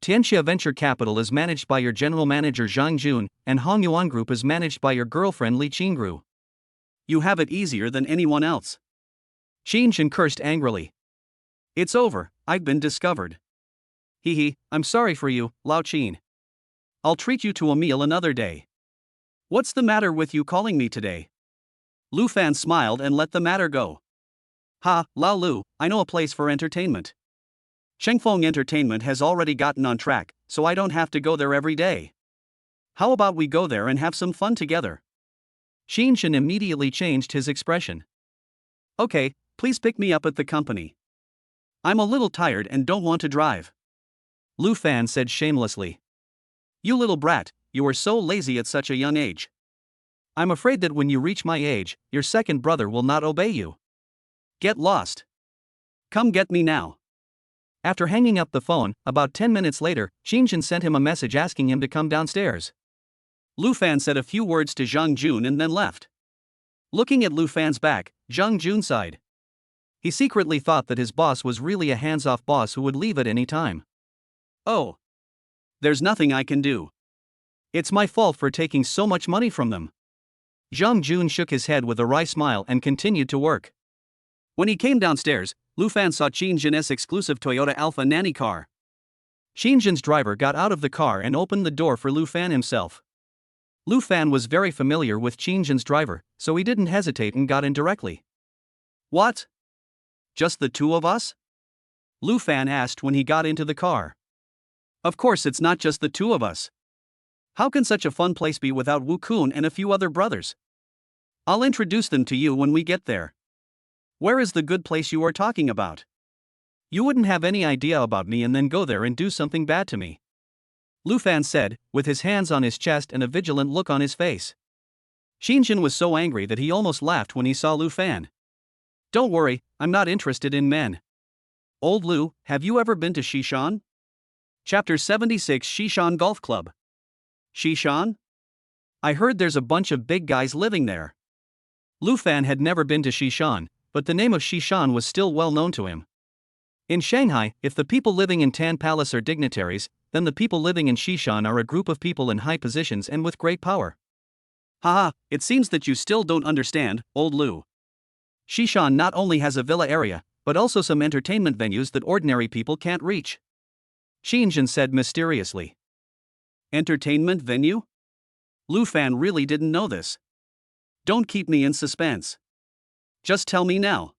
Tianxia Venture Capital is managed by your general manager Zhang Jun, and Hongyuan Group is managed by your girlfriend Li Qingru. You have it easier than anyone else. Qin Jin cursed angrily. It's over, I've been discovered. Hee, I'm sorry for you, Lao Qin. I'll treat you to a meal another day. What's the matter with you calling me today? Lu Fan smiled and let the matter go. Ha, Lao Lu, I know a place for entertainment. Shengfeng Entertainment has already gotten on track, so I don't have to go there every day. How about we go there and have some fun together? Xinshan immediately changed his expression. Okay, please pick me up at the company. I'm a little tired and don't want to drive. Lu Fan said shamelessly. You little brat, you are so lazy at such a young age. I'm afraid that when you reach my age, your second brother will not obey you. Get lost. Come get me now. After hanging up the phone, about 10 minutes later, Xinshan sent him a message asking him to come downstairs. Lu Fan said a few words to Zhang Jun and then left. Looking at Lu Fan's back, Zhang Jun sighed. He secretly thought that his boss was really a hands-off boss who would leave at any time. Oh. There's nothing I can do. It's my fault for taking so much money from them. Zhang Jun shook his head with a wry smile and continued to work. When he came downstairs, Lu Fan saw Xinshan's exclusive Toyota Alpha nanny car. Xinshan's driver got out of the car and opened the door for Lu Fan himself. Lu Fan was very familiar with Xinshan's driver, so he didn't hesitate and got in directly. What? Just the two of us? Lu Fan asked when he got into the car. Of course it's not just the two of us. How can such a fun place be without Wu Kun and a few other brothers? I'll introduce them to you when we get there. Where is the good place you are talking about? You wouldn't have any idea about me and then go there and do something bad to me. Lu Fan said, with his hands on his chest and a vigilant look on his face. Xinshan was so angry that he almost laughed when he saw Lu Fan. Don't worry, I'm not interested in men. Old Lu, have you ever been to Xishan? Chapter 76 Xishan Golf Club. Xishan? I heard there's a bunch of big guys living there. Lu Fan had never been to Xishan, but the name of Xishan was still well known to him. In Shanghai, if the people living in Tan Palace are dignitaries, then the people living in Xishan are a group of people in high positions and with great power. Haha, it seems that you still don't understand, old Lu. Xishan not only has a villa area, but also some entertainment venues that ordinary people can't reach. Xinshan said mysteriously. Entertainment venue? Lu Fan really didn't know this. Don't keep me in suspense. Just tell me now.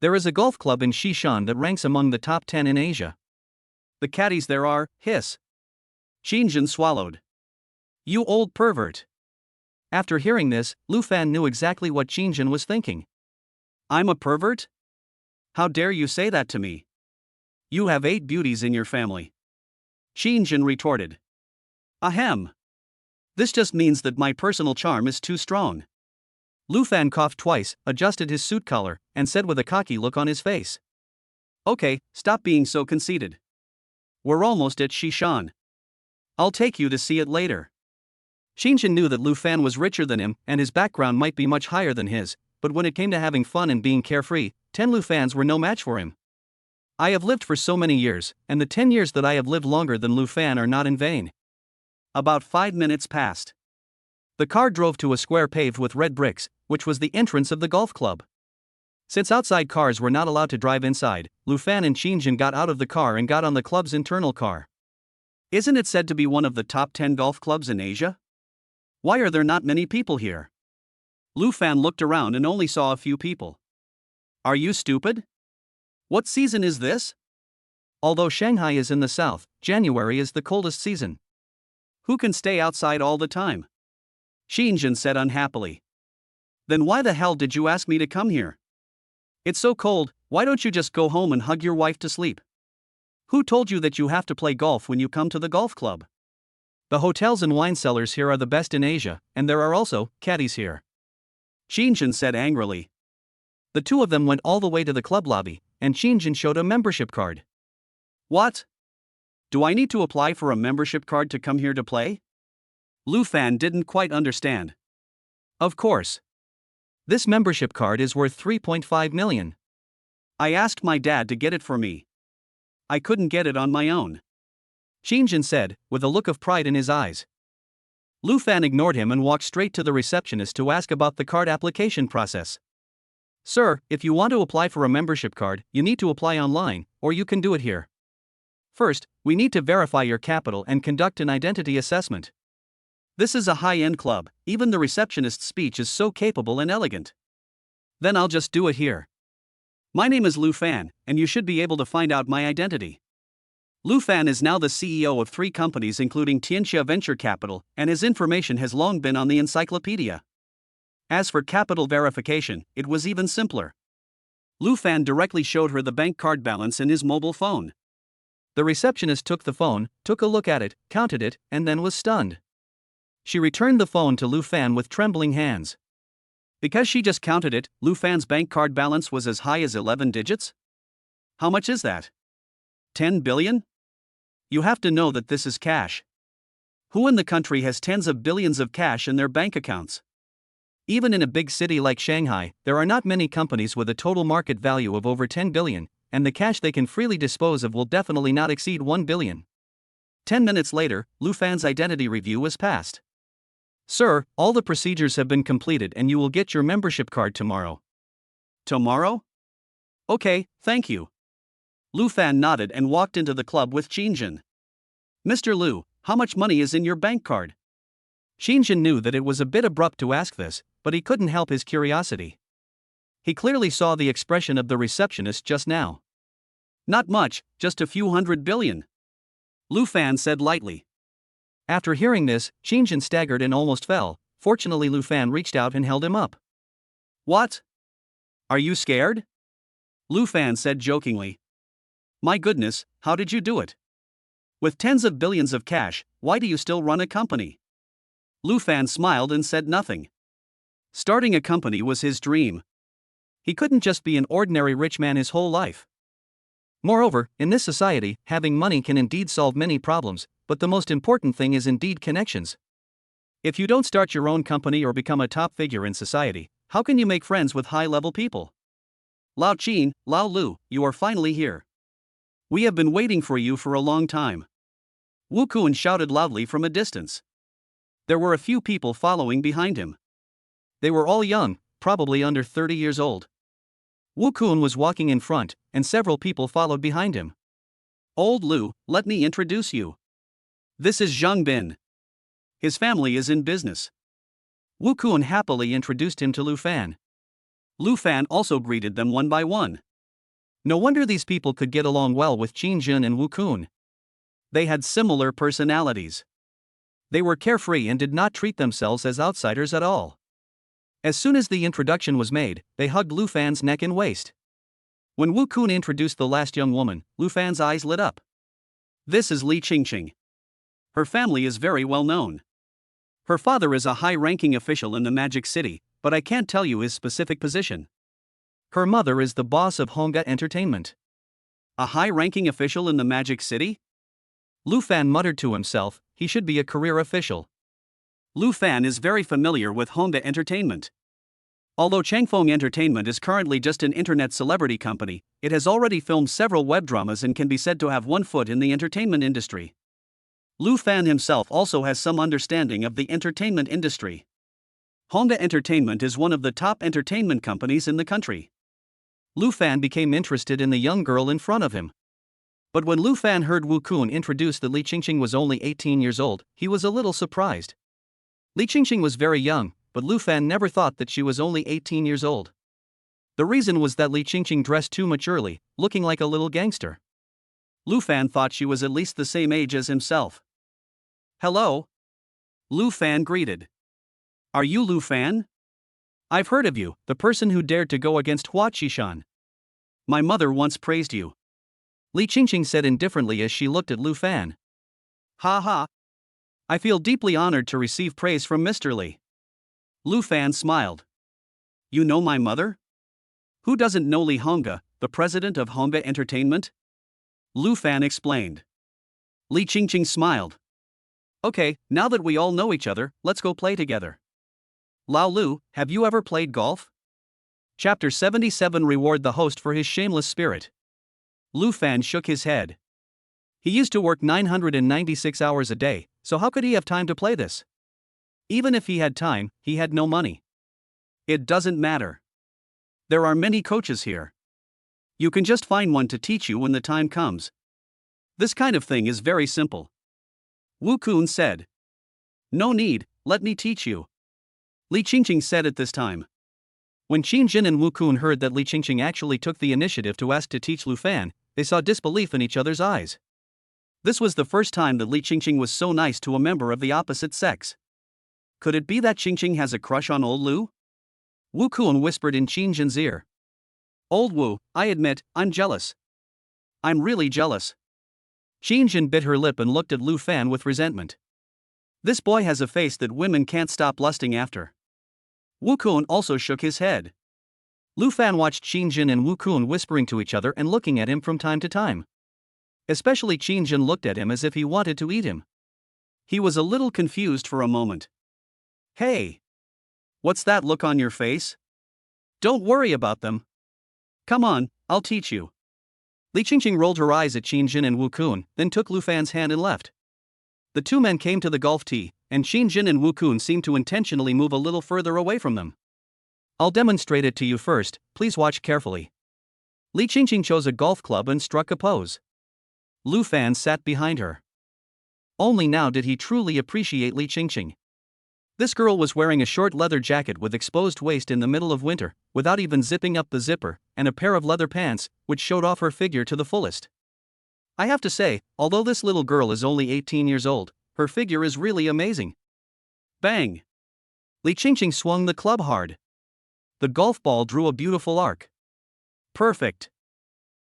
There is a golf club in Xishan that ranks among the top 10 in Asia. The caddies there are, hiss. Xinshan swallowed. You old pervert. After hearing this, Lu Fan knew exactly what Xinshan was thinking. I'm a pervert? How dare you say that to me? You have 8 beauties in your family. Xinshan retorted. Ahem. This just means that my personal charm is too strong. Lu Fan coughed twice, adjusted his suit collar, and said with a cocky look on his face. Okay, stop being so conceited. We're almost at Xishan. I'll take you to see it later. Xinshan knew that Lu Fan was richer than him and his background might be much higher than his, but when it came to having fun and being carefree, 10 Lu Fans were no match for him. I have lived for so many years, and the 10 years that I have lived longer than Lu Fan are not in vain. About 5 minutes passed. The car drove to a square paved with red bricks, which was the entrance of the golf club. Since outside cars were not allowed to drive inside, Lu Fan and Xinshan got out of the car and got on the club's internal car. Isn't it said to be one of the top 10 golf clubs in Asia? Why are there not many people here? Lu Fan looked around and only saw a few people. Are you stupid? What season is this? Although Shanghai is in the south, January is the coldest season. Who can stay outside all the time? Xinshan said unhappily. Then why the hell did you ask me to come here? It's so cold, why don't you just go home and hug your wife to sleep? Who told you that you have to play golf when you come to the golf club? The hotels and wine cellars here are the best in Asia, and there are also caddies here. Xinshan said angrily. The two of them went all the way to the club lobby, and Xinshan showed a membership card. What? Do I need to apply for a membership card to come here to play? Lu Fan didn't quite understand. Of course. This membership card is worth 3.5 million. I asked my dad to get it for me. I couldn't get it on my own. Xinshan said, with a look of pride in his eyes. Lu Fan ignored him and walked straight to the receptionist to ask about the card application process. Sir, if you want to apply for a membership card, you need to apply online, or you can do it here. First, we need to verify your capital and conduct an identity assessment. This is a high-end club, even the receptionist's speech is so capable and elegant. Then I'll just do it here. My name is Lu Fan, and you should be able to find out my identity. Lu Fan is now the CEO of 3 companies including Tianxia Venture Capital, and his information has long been on the encyclopedia. As for capital verification, it was even simpler. Lu Fan directly showed her the bank card balance in his mobile phone. The receptionist took the phone, took a look at it, counted it, and then was stunned. She returned the phone to Lu Fan with trembling hands. Because she just counted it, Lu Fan's bank card balance was as high as 11 digits? How much is that? 10 billion? You have to know that this is cash. Who in the country has tens of billions of cash in their bank accounts? Even in a big city like Shanghai, there are not many companies with a total market value of over 10 billion, and the cash they can freely dispose of will definitely not exceed 1 billion. 10 minutes later, Lu Fan's identity review was passed. Sir, all the procedures have been completed and you will get your membership card tomorrow. Tomorrow? Okay, thank you. Lu Fan nodded and walked into the club with Qingjin. Mr. Lu, how much money is in your bank card? Qingjin knew that it was a bit abrupt to ask this, but he couldn't help his curiosity. He clearly saw the expression of the receptionist just now. Not much, just a few 100 billion. Lu Fan said lightly. After hearing this, Qingjin staggered and almost fell. Fortunately, Lu Fan reached out and held him up. What? Are you scared? Lu Fan said jokingly. My goodness, how did you do it? With tens of billions of cash, why do you still run a company? Lu Fan smiled and said nothing. Starting a company was his dream. He couldn't just be an ordinary rich man his whole life. Moreover, in this society, having money can indeed solve many problems, but the most important thing is indeed connections. If you don't start your own company or become a top figure in society, how can you make friends with high-level people? Lao Qin, Lao Lu, you are finally here. We have been waiting for you for a long time. Wu Kun shouted loudly from a distance. There were a few people following behind him. They were all young, probably under 30 years old. Wu Kun was walking in front, and several people followed behind him. Old Lu, let me introduce you. This is Zhang Bin. His family is in business. Wu Kun happily introduced him to Lu Fan. Lu Fan also greeted them one by one. No wonder these people could get along well with Qingjin and Wu Kun. They had similar personalities. They were carefree and did not treat themselves as outsiders at all. As soon as the introduction was made, they hugged Lu Fan's neck and waist. When Wu Kun introduced the last young woman, Lu Fan's eyes lit up. This is Li Qingqing. Her family is very well known. Her father is a high-ranking official in the Magic City, but I can't tell you his specific position. Her mother is the boss of Honga Entertainment. A high-ranking official in the Magic City? Lu Fan muttered to himself, he should be a career official. Lu Fan is very familiar with Honga Entertainment. Although Changfeng Entertainment is currently just an internet celebrity company, it has already filmed several web dramas and can be said to have one foot in the entertainment industry. Lu Fan himself also has some understanding of the entertainment industry. Honga Entertainment is one of the top entertainment companies in the country. Lu Fan became interested in the young girl in front of him. But when Lu Fan heard Wu Kun introduce that Li Qingqing was only 18 years old, he was a little surprised. Li Qingqing was very young, but Lu Fan never thought that she was only 18 years old. The reason was that Li Qingqing dressed too maturely, looking like a little gangster. Lu Fan thought she was at least the same age as himself. Hello? Lu Fan greeted. Are you Lu Fan? I've heard of you, the person who dared to go against Hua Qishan. My mother once praised you. Li Qingqing said indifferently as she looked at Lu Fan. Ha ha. I feel deeply honored to receive praise from Mr. Li. Lu Fan smiled. You know my mother? Who doesn't know Li Honga, the president of Honga Entertainment? Lu Fan explained. Li Qingqing smiled. Okay, now that we all know each other, let's go play together. Lao Lu, have you ever played golf? Chapter 77 Reward the host for his shameless spirit. Lu Fan shook his head. He used to work 996 hours a day, so how could he have time to play this? Even if he had time, he had no money. It doesn't matter. There are many coaches here. You can just find one to teach you when the time comes. This kind of thing is very simple. Wu Kun said. No need, let me teach you. Li Qingqing said at this time. When Qin Jin and Wu Kun heard that Li Qingqing actually took the initiative to ask to teach Lu Fan, they saw disbelief in each other's eyes. This was the first time that Li Qingqing was so nice to a member of the opposite sex. Could it be that Qingqing has a crush on old Lu? Wu Kun whispered in Qin Jin's ear. Old Wu, I admit, I'm jealous. I'm really jealous. Qin Jin bit her lip and looked at Lu Fan with resentment. This boy has a face that women can't stop lusting after. Wu Kun also shook his head. Lu Fan watched Qin Jin and Wu Kun whispering to each other and looking at him from time to time. Especially Qin Jin looked at him as if he wanted to eat him. He was a little confused for a moment. Hey! What's that look on your face? Don't worry about them. Come on, I'll teach you. Li Qingqing rolled her eyes at Qin Jin and Wu Kun, then took Lu Fan's hand and left. The two men came to the golf tee, and Qin Jin and Wu Kun seemed to intentionally move a little further away from them. I'll demonstrate it to you first, please watch carefully. Li Qingqing chose a golf club and struck a pose. Lu Fan sat behind her. Only now did he truly appreciate Li Qingqing. This girl was wearing a short leather jacket with exposed waist in the middle of winter, without even zipping up the zipper, and a pair of leather pants, which showed off her figure to the fullest. I have to say, although this little girl is only 18 years old, her figure is really amazing. Bang! Li Qingqing swung the club hard. The golf ball drew a beautiful arc. Perfect!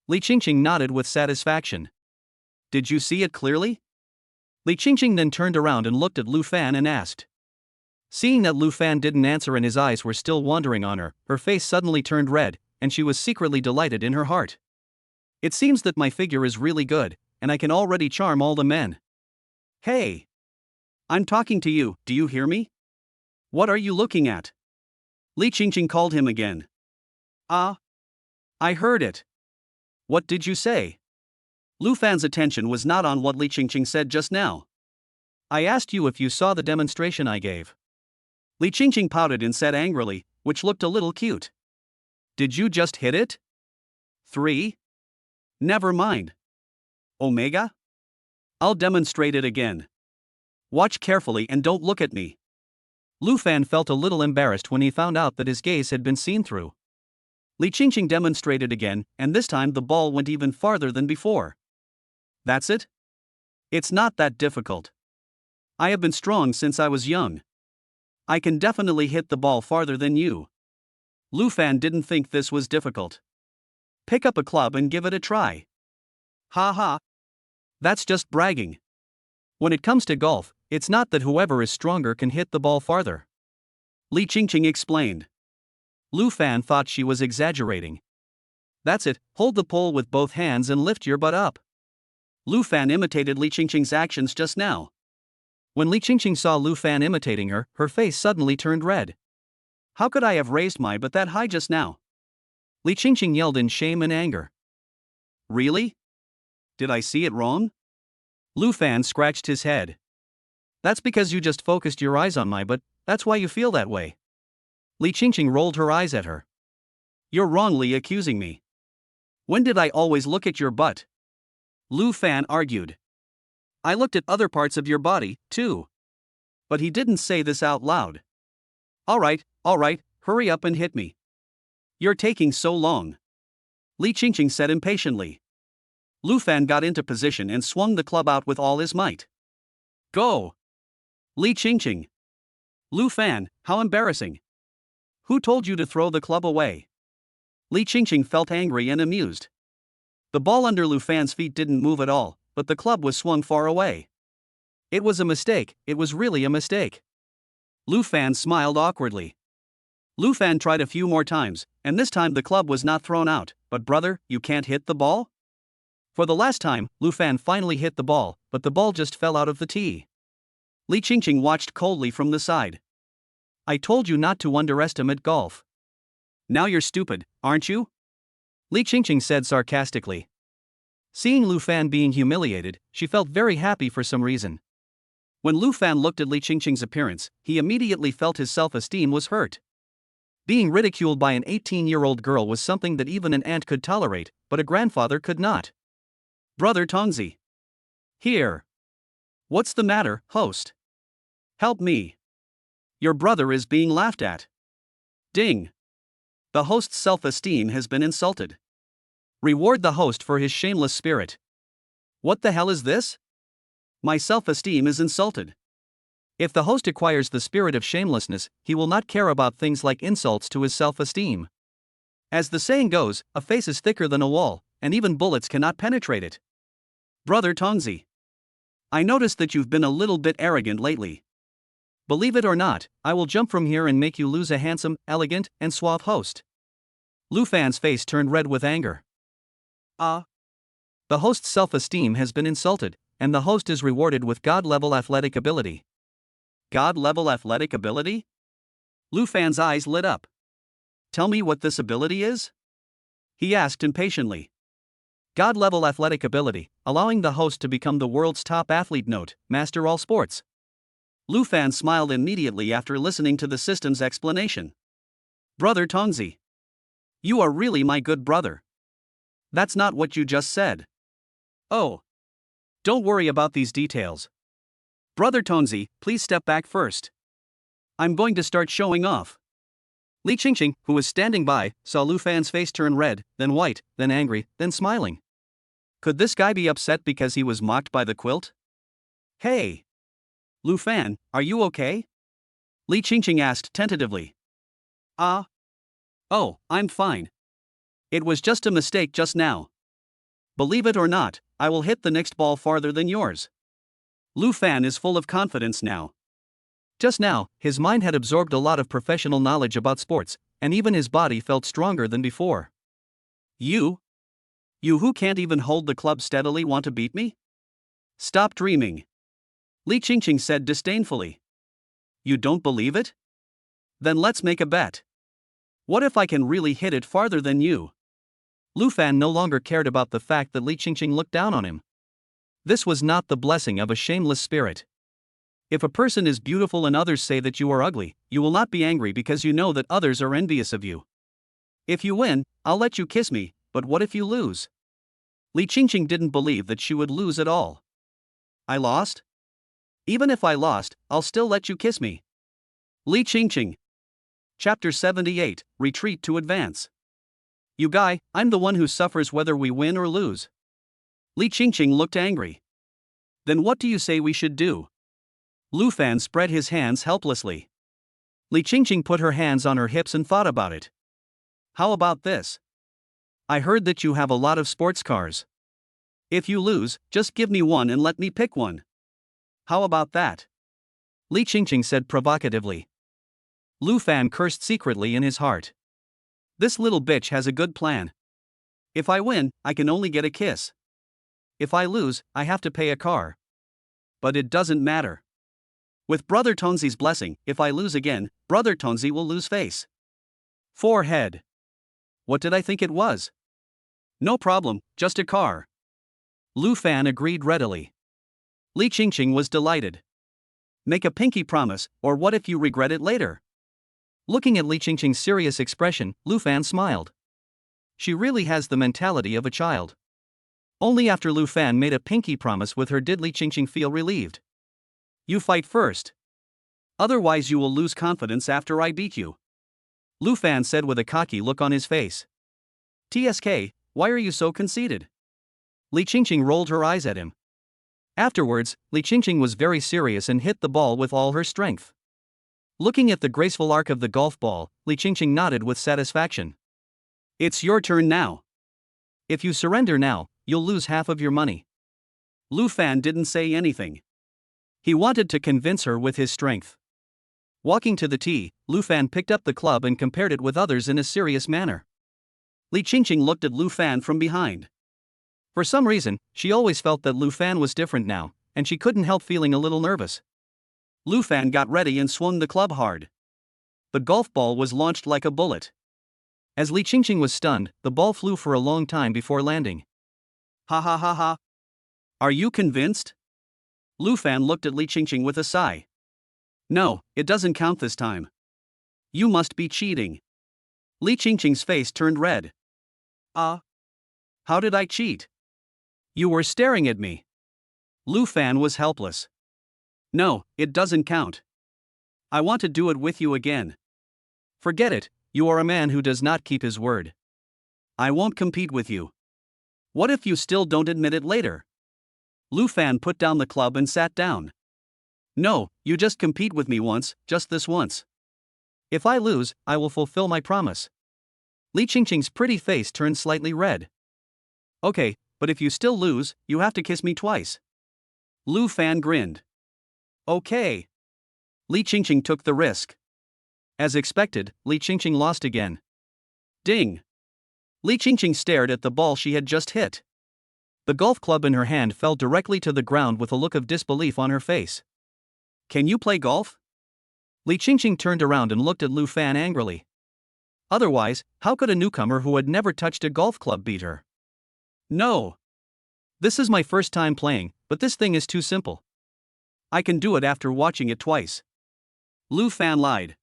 Li Qingqing nodded with satisfaction. Did you see it clearly? Li Qingqing then turned around and looked at Lu Fan and asked. Seeing that Lu Fan didn't answer and his eyes were still wandering on her, her face suddenly turned red, and she was secretly delighted in her heart. It seems that my figure is really good, and I can already charm all the men. Hey! I'm talking to you, do you hear me? What are you looking at? Li Qingqing called him again. Ah! I heard it. What did you say? Lu Fan's attention was not on what Li Qingqing said just now. I asked you if you saw the demonstration I gave. Li Qingqing pouted and said angrily, which looked a little cute. Did you just hit it? 3? Never mind. Omega? I'll demonstrate it again. Watch carefully and don't look at me. Lu Fan felt a little embarrassed when he found out that his gaze had been seen through. Li Qingqing demonstrated again, and this time the ball went even farther than before. That's it? It's not that difficult. I have been strong since I was young. I can definitely hit the ball farther than you. Lu Fan didn't think this was difficult. Pick up a club and give it a try. Ha ha. That's just bragging. When it comes to golf, it's not that whoever is stronger can hit the ball farther. Li Qingqing explained. Lu Fan thought she was exaggerating. That's it, hold the pole with both hands and lift your butt up. Lu Fan imitated Li Qingqing's actions just now. When Li Qingqing saw Lu Fan imitating her, her face suddenly turned red. How could I have raised my butt that high just now? Li Qingqing yelled in shame and anger. Really? Did I see it wrong? Lu Fan scratched his head. That's because you just focused your eyes on my butt, that's why you feel that way. Li Qingqing rolled her eyes at her. You're wrongly accusing me. When did I always look at your butt? Lu Fan argued. I looked at other parts of your body, too. But he didn't say this out loud. All right, hurry up and hit me. You're taking so long. Li Qingqing said impatiently. Lu Fan got into position and swung the club out with all his might. Go! Li Qingqing. Lu Fan, how embarrassing. Who told you to throw the club away? Li Qingqing felt angry and amused. The ball under Lu Fan's feet didn't move at all, but the club was swung far away. It was a mistake, it was really a mistake. Lu Fan smiled awkwardly. Lu Fan tried a few more times, and this time the club was not thrown out, but brother, you can't hit the ball? For the last time, Lu Fan finally hit the ball, but the ball just fell out of the tee. Li Qingqing watched coldly from the side. I told you not to underestimate golf. Now you're stupid, aren't you? Li Qingqing said sarcastically. Seeing Lu Fan being humiliated, she felt very happy for some reason. When Lu Fan looked at Li Qingqing's appearance, he immediately felt his self-esteem was hurt. Being ridiculed by an 18-year-old girl was something that even an aunt could tolerate, but a grandfather could not. Brother Tongzi. Here. What's the matter, host? Help me. Your brother is being laughed at. Ding. The host's self-esteem has been insulted. Reward the host for his shameless spirit. What the hell is this? My self-esteem is insulted. If the host acquires the spirit of shamelessness, he will not care about things like insults to his self-esteem. As the saying goes, a face is thicker than a wall, and even bullets cannot penetrate it. Brother Tongzi, I noticed that you've been a little bit arrogant lately. Believe it or not, I will jump from here and make you lose a handsome, elegant, and suave host. Lu Fan's face turned red with anger. The host's self-esteem has been insulted, and the host is rewarded with God-level athletic ability. God-level athletic ability? Lu Fan's eyes lit up. Tell me what this ability is? He asked impatiently. God-level athletic ability, allowing the host to become the world's top athlete. Note, master all sports. Lu Fan smiled immediately after listening to the system's explanation. Brother Tongzi, you are really my good brother. That's not what you just said. Oh. Don't worry about these details. Brother Tongzi, please step back first. I'm going to start showing off. Li Qingqing, who was standing by, saw Lu Fan's face turn red, then white, then angry, then smiling. Could this guy be upset because he was mocked by the quilt? Hey! Lu Fan, are you okay? Li Qingqing asked tentatively. Oh, I'm fine. It was just a mistake just now. Believe it or not, I will hit the next ball farther than yours. Lu Fan is full of confidence now. Just now, his mind had absorbed a lot of professional knowledge about sports, and even his body felt stronger than before. You who can't even hold the club steadily want to beat me? Stop dreaming. Li Qingqing said disdainfully. You don't believe it? Then let's make a bet. What if I can really hit it farther than you? Lu Fan no longer cared about the fact that Li Qingqing looked down on him. This was not the blessing of a shameless spirit. If a person is beautiful and others say that you are ugly, you will not be angry because you know that others are envious of you. If you win, I'll let you kiss me, but what if you lose? Li Qingqing didn't believe that she would lose at all. I lost? Even if I lost, I'll still let you kiss me. Li Qingqing. Chapter 78, Retreat to Advance. You guy, I'm the one who suffers whether we win or lose. Li Qingqing looked angry. Then what do you say we should do? Lu Fan spread his hands helplessly. Li Qingqing put her hands on her hips and thought about it. How about this? I heard that you have a lot of sports cars. If you lose, just give me one and let me pick one. How about that? Li Qingqing said provocatively. Lu Fan cursed secretly in his heart. This little bitch has a good plan. If I win, I can only get a kiss. If I lose, I have to pay a car. But it doesn't matter. With Brother Tongzi's blessing, if I lose again, Brother Tongzi will lose face. Forehead. What did I think it was? No problem, just a car. Lu Fan agreed readily. Li Qingqing was delighted. Make a pinky promise, or what if you regret it later? Looking at Li Qingqing's serious expression, Lu Fan smiled. She really has the mentality of a child. Only after Lu Fan made a pinky promise with her did Li Qingqing feel relieved. You fight first. Otherwise you will lose confidence after I beat you. Lu Fan said with a cocky look on his face. TSK, why are you so conceited? Li Qingqing rolled her eyes at him. Afterwards, Li Qingqing was very serious and hit the ball with all her strength. Looking at the graceful arc of the golf ball, Li Qingqing nodded with satisfaction. It's your turn now. If you surrender now, you'll lose half of your money. Lu Fan didn't say anything. He wanted to convince her with his strength. Walking to the tee, Lu Fan picked up the club and compared it with others in a serious manner. Li Qingqing looked at Lu Fan from behind. For some reason, she always felt that Lu Fan was different now, and she couldn't help feeling a little nervous. Lu Fan got ready and swung the club hard. The golf ball was launched like a bullet. As Li Qingqing was stunned, the ball flew for a long time before landing. Ha ha ha ha. Are you convinced? Lu Fan looked at Li Qingqing with a sigh. No, it doesn't count this time. You must be cheating. Li Qingqing's face turned red. How did I cheat? You were staring at me. Lu Fan was helpless. No, it doesn't count. I want to do it with you again. Forget it, you are a man who does not keep his word. I won't compete with you. What if you still don't admit it later? Lu Fan put down the club and sat down. No, you just compete with me once, just this once. If I lose, I will fulfill my promise. Li Qingqing's pretty face turned slightly red. Okay, but if you still lose, you have to kiss me twice. Lu Fan grinned. Okay. Li Qingqing took the risk. As expected, Li Qingqing lost again. Ding! Li Qingqing stared at the ball she had just hit. The golf club in her hand fell directly to the ground with a look of disbelief on her face. Can you play golf? Li Qingqing turned around and looked at Lu Fan angrily. Otherwise, how could a newcomer who had never touched a golf club beat her? No. This is my first time playing, but this thing is too simple. I can do it after watching it twice. Lu Fan lied.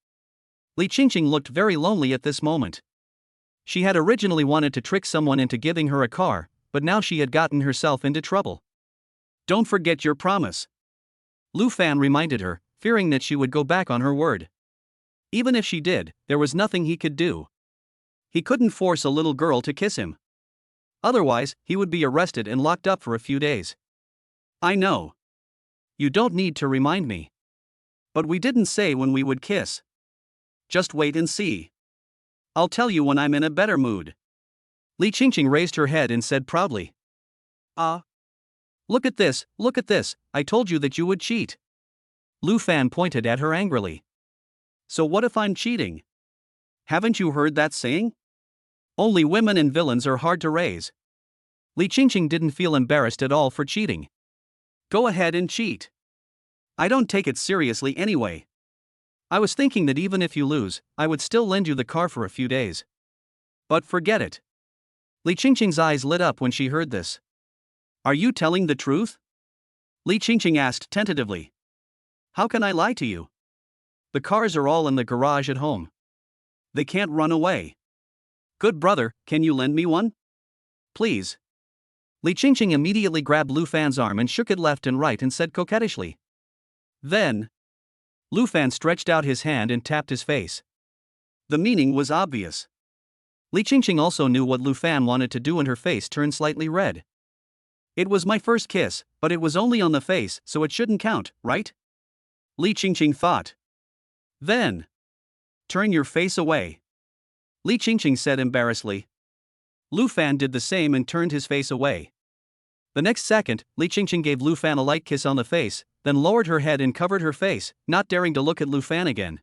Li Qingqing looked very lonely at this moment. She had originally wanted to trick someone into giving her a car, but now she had gotten herself into trouble. Don't forget your promise. Lu Fan reminded her, fearing that she would go back on her word. Even if she did, there was nothing he could do. He couldn't force a little girl to kiss him. Otherwise, he would be arrested and locked up for a few days. I know. You don't need to remind me. But we didn't say when we would kiss. Just wait and see. I'll tell you when I'm in a better mood. Li Qingqing raised her head and said proudly. Look at this, I told you that you would cheat. Lu Fan pointed at her angrily. So what if I'm cheating? Haven't you heard that saying? Only women and villains are hard to raise. Li Qingqing didn't feel embarrassed at all for cheating. Go ahead and cheat. I don't take it seriously anyway. I was thinking that even if you lose, I would still lend you the car for a few days. But forget it. Li Qingqing's eyes lit up when she heard this. Are you telling the truth? Li Qingqing asked tentatively. How can I lie to you? The cars are all in the garage at home. They can't run away. Good brother, can you lend me one? Please. Li Qingqing immediately grabbed Lu Fan's arm and shook it left and right and said coquettishly. Then. Lu Fan stretched out his hand and tapped his face. The meaning was obvious. Li Qingqing also knew what Lu Fan wanted to do and her face turned slightly red. It was my first kiss, but it was only on the face, so it shouldn't count, right? Li Qingqing thought. Then. Turn your face away. Li Qingqing said embarrassedly. Lu Fan did the same and turned his face away. The next second, Li Qingqing gave Lu Fan a light kiss on the face, then lowered her head and covered her face, not daring to look at Lu Fan again.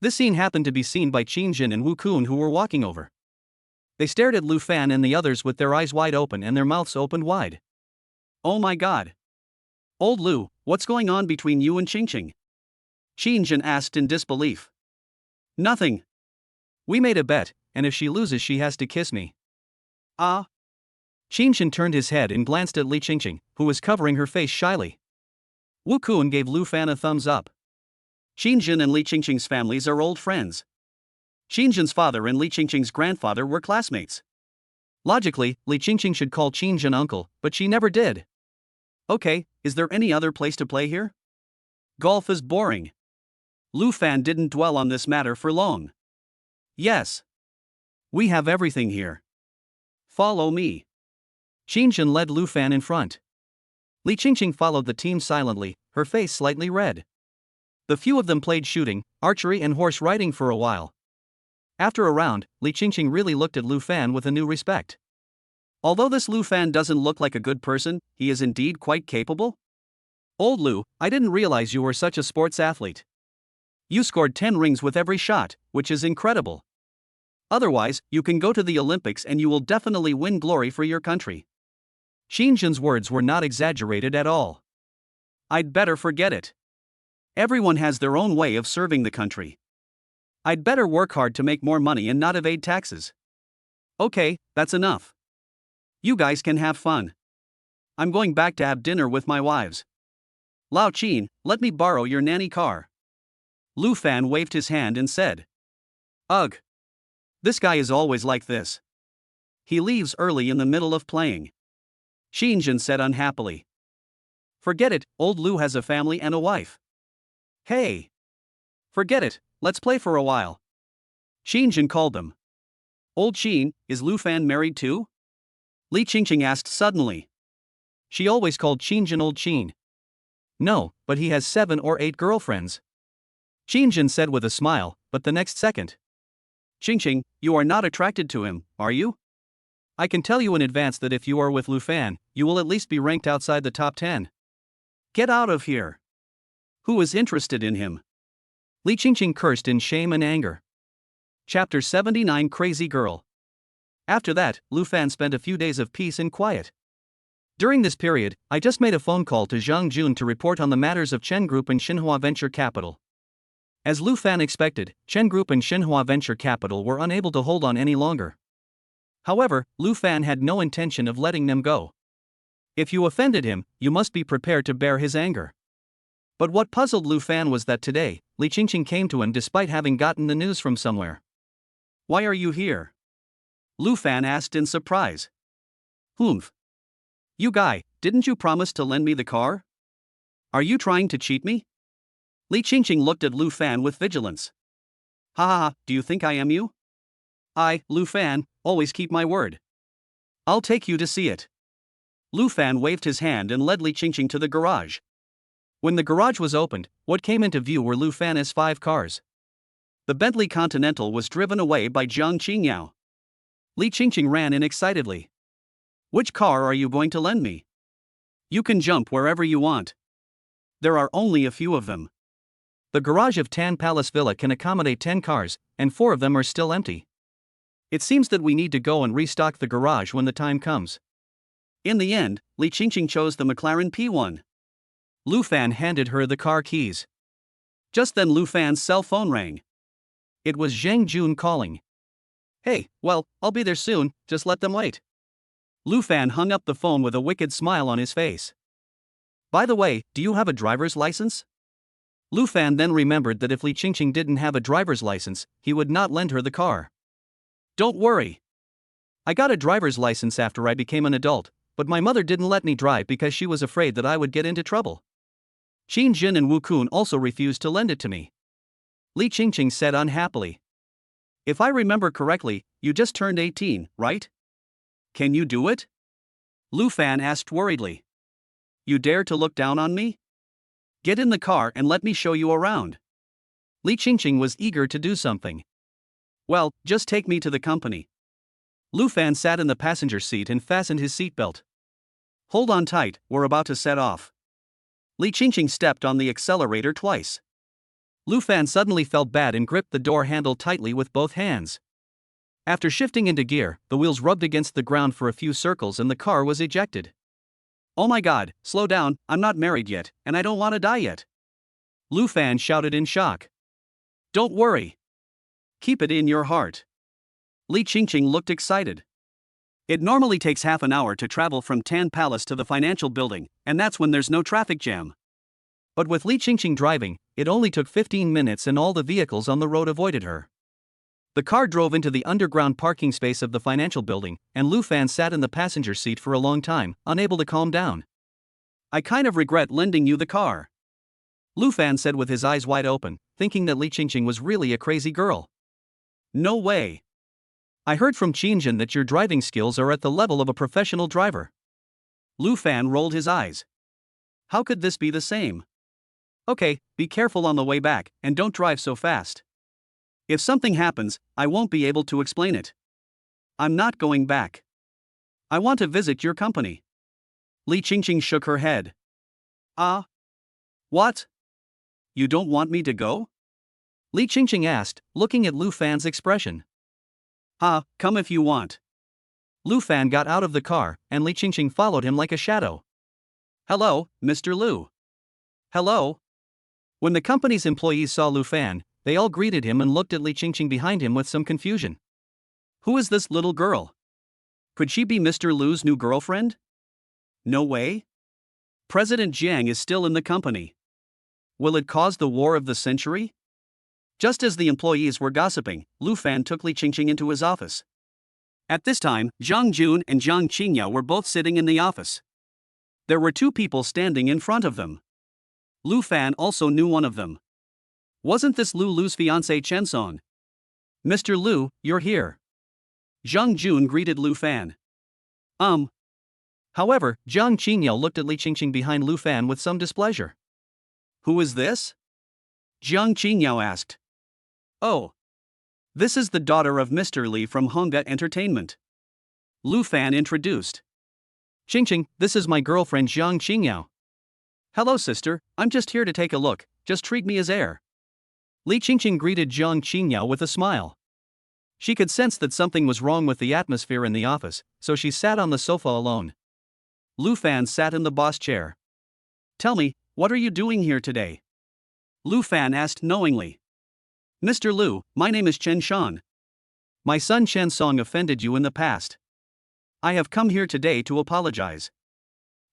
This scene happened to be seen by Qin Jin and Wu Kun, who were walking over. They stared at Lu Fan and the others with their eyes wide open and their mouths opened wide. Oh my god. Old Lu, what's going on between you and Qingqing? Qin Jin asked in disbelief. Nothing. We made a bet, and if she loses she has to kiss me. Ah? Qin Jin turned his head and glanced at Li Qingqing, who was covering her face shyly. Wu Kun gave Lu Fan a thumbs up. Qin Jin and Li Qingqing's families are old friends. Qin Jin's father and Li Qingqing's grandfather were classmates. Logically, Li Qingqing should call Qin Jin uncle, but she never did. Okay, is there any other place to play here? Golf is boring. Lu Fan didn't dwell on this matter for long. Yes. We have everything here. Follow me. Qin Jin led Lu Fan in front. Li Qingqing followed the team silently, her face slightly red. The few of them played shooting, archery and horse riding for a while. After a round, Li Qingqing really looked at Lu Fan with a new respect. Although this Lu Fan doesn't look like a good person, he is indeed quite capable. Old Lu, I didn't realize you were such a sports athlete. You scored 10 rings with every shot, which is incredible. Otherwise, you can go to the Olympics and you will definitely win glory for your country. Qin Jin's words were not exaggerated at all. I'd better forget it. Everyone has their own way of serving the country. I'd better work hard to make more money and not evade taxes. Okay, that's enough. You guys can have fun. I'm going back to have dinner with my wives. Lao Qin, let me borrow your nanny car. Lu Fan waved his hand and said. Ugh. This guy is always like this. He leaves early in the middle of playing. Qin Jin said unhappily. Forget it, old Lu has a family and a wife. Hey. Forget it, let's play for a while. Qingjin called them. Old Qin, is Lu Fan married too? Li Qingqing asked suddenly. She always called Qingjin Old Qin. No, but he has 7 or 8 girlfriends. Qingjin said with a smile, but the next second. Qingqing, you are not attracted to him, are you? I can tell you in advance that if you are with Lu Fan, you will at least be ranked outside the top 10. Get out of here. Who is interested in him? Li Qingqing cursed in shame and anger. Chapter 79 Crazy Girl. After that, Lu Fan spent a few days of peace and quiet. During this period, I just made a phone call to Zhang Jun to report on the matters of Chen Group and Xinhua Venture Capital. As Lu Fan expected, Chen Group and Xinhua Venture Capital were unable to hold on any longer. However, Lu Fan had no intention of letting them go. If you offended him, you must be prepared to bear his anger. But what puzzled Lu Fan was that today, Li Qingqing came to him despite having gotten the news from somewhere. Why are you here? Lu Fan asked in surprise. Humph. You guy, didn't you promise to lend me the car? Are you trying to cheat me? Li Qingqing looked at Lu Fan with vigilance. Ha ha ha, do you think I am you? I, Lu Fan, always keep my word. I'll take you to see it. Lu Fan waved his hand and led Li Qingqing to the garage. When the garage was opened, what came into view were Lu Fan's 5 cars. The Bentley Continental was driven away by Zhang Qingyao. Li Qingqing ran in excitedly. Which car are you going to lend me? You can jump wherever you want. There are only a few of them. The garage of Tan Palace Villa can accommodate 10 cars, and 4 of them are still empty. It seems that we need to go and restock the garage when the time comes. In the end, Li Qingqing chose the McLaren P1. Lu Fan handed her the car keys. Just then Lu Fan's cell phone rang. It was Zhang Jun calling. Hey, well, I'll be there soon, just let them wait. Lu Fan hung up the phone with a wicked smile on his face. By the way, do you have a driver's license? Lu Fan then remembered that if Li Qingqing didn't have a driver's license, he would not lend her the car. Don't worry. I got a driver's license after I became an adult, but my mother didn't let me drive because she was afraid that I would get into trouble. Qin Jin and Wu Kun also refused to lend it to me. Li Qingqing said unhappily. If I remember correctly, you just turned 18, right? Can you do it? Lu Fan asked worriedly. You dare to look down on me? Get in the car and let me show you around. Li Qingqing was eager to do something. Well, just take me to the company. Lu Fan sat in the passenger seat and fastened his seatbelt. Hold on tight, we're about to set off. Li Qingqing stepped on the accelerator twice. Lu Fan suddenly felt bad and gripped the door handle tightly with both hands. After shifting into gear, the wheels rubbed against the ground for a few circles and the car was ejected. Oh my god, slow down, I'm not married yet, and I don't want to die yet. Lu Fan shouted in shock. Don't worry. Keep it in your heart. Li Qingqing looked excited. It normally takes half an hour to travel from Tan Palace to the financial building, and that's when there's no traffic jam. But with Li Qingqing driving, it only took 15 minutes and all the vehicles on the road avoided her. The car drove into the underground parking space of the financial building, and Lu Fan sat in the passenger seat for a long time, unable to calm down. I kind of regret lending you the car. Lu Fan said with his eyes wide open, thinking that Li Qingqing was really a crazy girl. No way. I heard from Qingjin that your driving skills are at the level of a professional driver. Lu Fan rolled his eyes. How could this be the same? Okay, be careful on the way back, and don't drive so fast. If something happens, I won't be able to explain it. I'm not going back. I want to visit your company. Li Qingqing shook her head. What? You don't want me to go? Li Qingqing asked, looking at Lu Fan's expression. Come if you want. Lu Fan got out of the car, and Li Qingqing followed him like a shadow. Hello, Mr. Lu. Hello. When the company's employees saw Lu Fan, they all greeted him and looked at Li Qingqing behind him with some confusion. Who is this little girl? Could she be Mr. Lu's new girlfriend? No way. President Jiang is still in the company. Will it cause the war of the century? Just as the employees were gossiping, Lu Fan took Li Qingqing into his office. At this time, Zhang Jun and Zhang Qingyao were both sitting in the office. There were 2 people standing in front of them. Lu Fan also knew one of them. Wasn't this Lu's fiancée Chen Song? Mr. Lu, you're here. Zhang Jun greeted Lu Fan. However, Jiang Qingyao looked at Li Qingqing behind Lu Fan with some displeasure. Who is this? Jiang Qingyao asked. Oh. This is the daughter of Mr. Li from Honga Entertainment. Lu Fan introduced. Qingqing, this is my girlfriend Jiang Qingyao. Hello sister, I'm just here to take a look, just treat me as heir. Li Qingqing greeted Jiang Qingyao with a smile. She could sense that something was wrong with the atmosphere in the office, so she sat on the sofa alone. Lu Fan sat in the boss chair. Tell me, what are you doing here today? Lu Fan asked knowingly. Mr. Lu, my name is Chen Shan. My son Chen Song offended you in the past. I have come here today to apologize.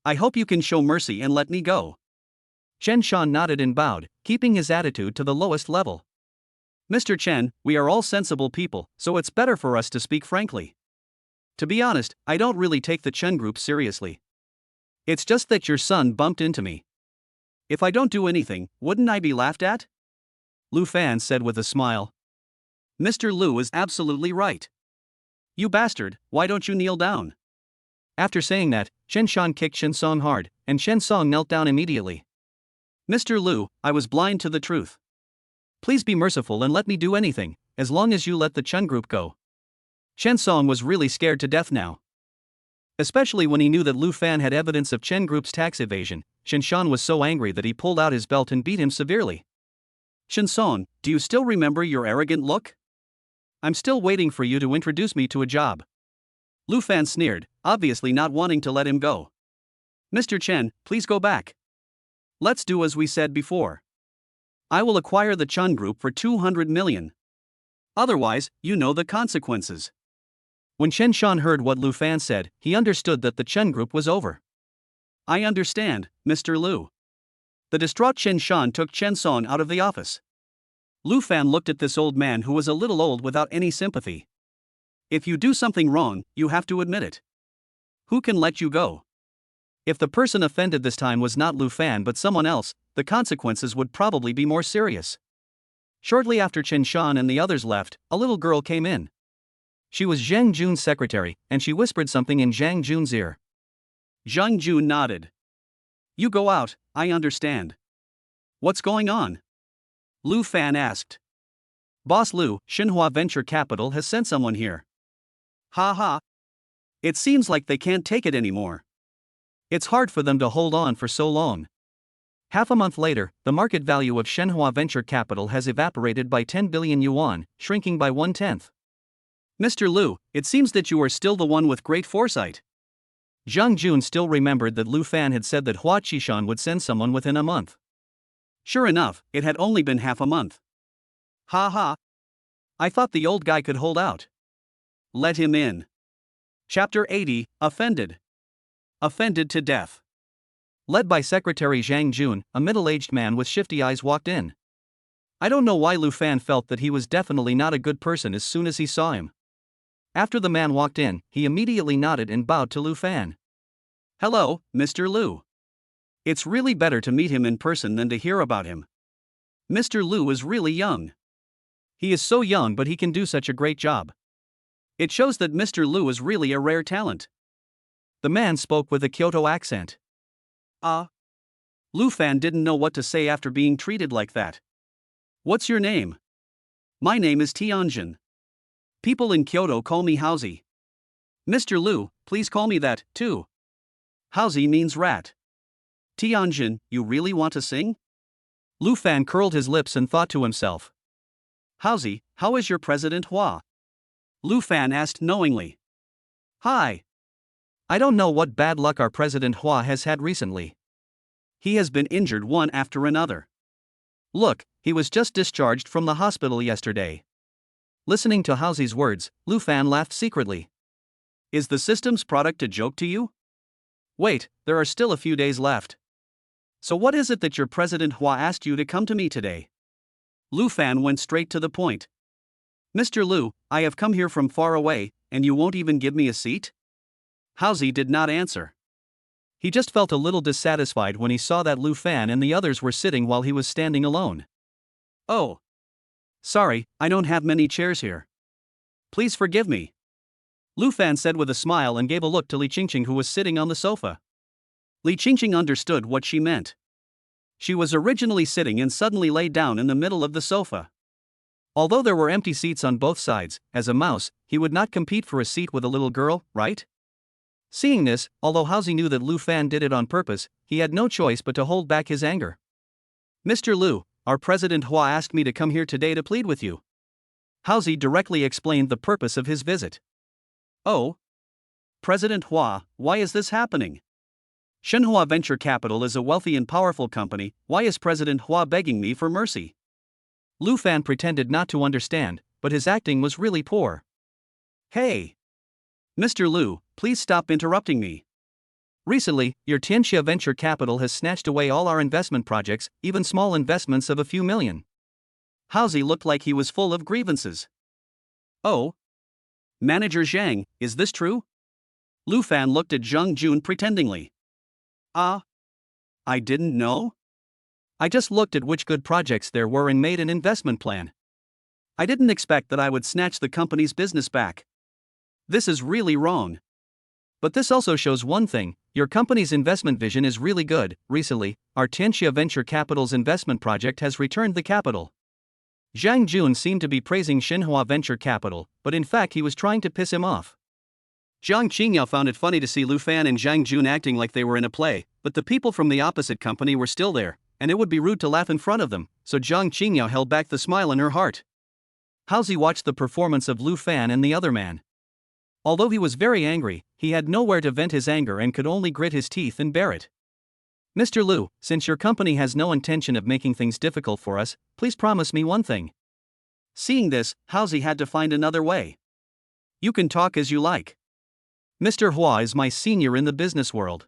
I hope you can show mercy and let me go. Chen Shan nodded and bowed, keeping his attitude to the lowest level. Mr. Chen, we are all sensible people, so it's better for us to speak frankly. To be honest, I don't really take the Chen group seriously. It's just that your son bumped into me. If I don't do anything, wouldn't I be laughed at? Lu Fan said with a smile. Mr. Lu is absolutely right. You bastard, why don't you kneel down? After saying that, Chen Shan kicked Shen Song hard, and Shen Song knelt down immediately. Mr. Lu, I was blind to the truth. Please be merciful and let me do anything, as long as you let the Chen group go. Shen Song was really scared to death now. Especially when he knew that Lu Fan had evidence of Chen group's tax evasion, Shen Shan was so angry that he pulled out his belt and beat him severely. Shen Song, do you still remember your arrogant look? I'm still waiting for you to introduce me to a job. Lu Fan sneered, obviously not wanting to let him go. Mr. Chen, please go back. Let's do as we said before. I will acquire the Chen group for 200 million. Otherwise, you know the consequences. When Chen Shan heard what Lu Fan said, he understood that the Chen group was over. I understand, Mr. Lu. The distraught Chen Shan took Chen Song out of the office. Lu Fan looked at this old man who was a little old without any sympathy. If you do something wrong, you have to admit it. Who can let you go? If the person offended this time was not Lu Fan but someone else, the consequences would probably be more serious. Shortly after Chen Shan and the others left, a little girl came in. She was Zhang Jun's secretary, and she whispered something in Zhang Jun's ear. Zhang Jun nodded. You go out, I understand. What's going on? Lu Fan asked. Boss Lu, Xinhua Venture Capital has sent someone here. Ha ha. It seems like they can't take it anymore. It's hard for them to hold on for so long. Half a month later, the market value of Xinhua Venture Capital has evaporated by 10 billion yuan, shrinking by 1/10. Mr. Lu, it seems that you are still the one with great foresight. Zhang Jun still remembered that Lu Fan had said that Hua Qishan would send someone within a month. Sure enough, it had only been half a month. Ha ha. I thought the old guy could hold out. Let him in. Chapter 80, Offended. Offended to death. Led by Secretary Zhang Jun, a middle-aged man with shifty eyes walked in. I don't know why Lu Fan felt that he was definitely not a good person as soon as he saw him. After the man walked in, he immediately nodded and bowed to Lu Fan. Hello, Mr. Lu. It's really better to meet him in person than to hear about him. Mr. Lu is really young. He is so young but he can do such a great job. It shows that Mr. Lu is really a rare talent. The man spoke with a Kyoto accent. Lu Fan didn't know what to say after being treated like that. What's your name? My name is Tianjin. People in Kyoto call me Haozi. Mr. Lu, please call me that, too. Haozi means rat. Tianjin, you really want to sing? Lu Fan curled his lips and thought to himself. Haozi, how is your President Hua? Lu Fan asked knowingly. Hi. I don't know what bad luck our President Hua has had recently. He has been injured one after another. Look, he was just discharged from the hospital yesterday. Listening to Haozi's words, Lu Fan laughed secretly. Is the system's product a joke to you? Wait, there are still a few days left. So what is it that your President Hua asked you to come to me today? Lu Fan went straight to the point. Mr. Lu, I have come here from far away, and you won't even give me a seat? Haozi did not answer. He just felt a little dissatisfied when he saw that Lu Fan and the others were sitting while he was standing alone. Oh. Sorry, I don't have many chairs here. Please forgive me. Lu Fan said with a smile and gave a look to Li Qingqing, who was sitting on the sofa. Li Qingqing understood what she meant. She was originally sitting and suddenly lay down in the middle of the sofa. Although there were empty seats on both sides, as a mouse, he would not compete for a seat with a little girl, right? Seeing this, although Haozi knew that Lu Fan did it on purpose, he had no choice but to hold back his anger. Mr. Lu, our President Hua asked me to come here today to plead with you. Haozi directly explained the purpose of his visit. Oh? President Hua, why is this happening? Shenhua Venture Capital is a wealthy and powerful company. Why is President Hua begging me for mercy? Lu Fan pretended not to understand, but his acting was really poor. Hey! Mr. Lu, please stop interrupting me. Recently, your Tianxia Venture Capital has snatched away all our investment projects, even small investments of a few million. Haozi looked like he was full of grievances. Oh? Manager Zhang, is this true? Lu Fan looked at Zhang Jun pretendingly. I didn't know? I just looked at which good projects there were and made an investment plan. I didn't expect that I would snatch the company's business back. This is really wrong. But this also shows one thing: your company's investment vision is really good. Recently, our Tianxia Venture Capital's investment project has returned the capital. Zhang Jun seemed to be praising Shenhua Venture Capital, but in fact he was trying to piss him off. Zhang Qingyao found it funny to see Lu Fan and Zhang Jun acting like they were in a play, but the people from the opposite company were still there, and it would be rude to laugh in front of them, so Zhang Qingyao held back the smile in her heart. Haozi watched the performance of Lu Fan and the other man. Although he was very angry, he had nowhere to vent his anger and could only grit his teeth and bear it. Mr. Lu, since your company has no intention of making things difficult for us, please promise me one thing. Seeing this, Haozi had to find another way. You can talk as you like. Mr. Hua is my senior in the business world.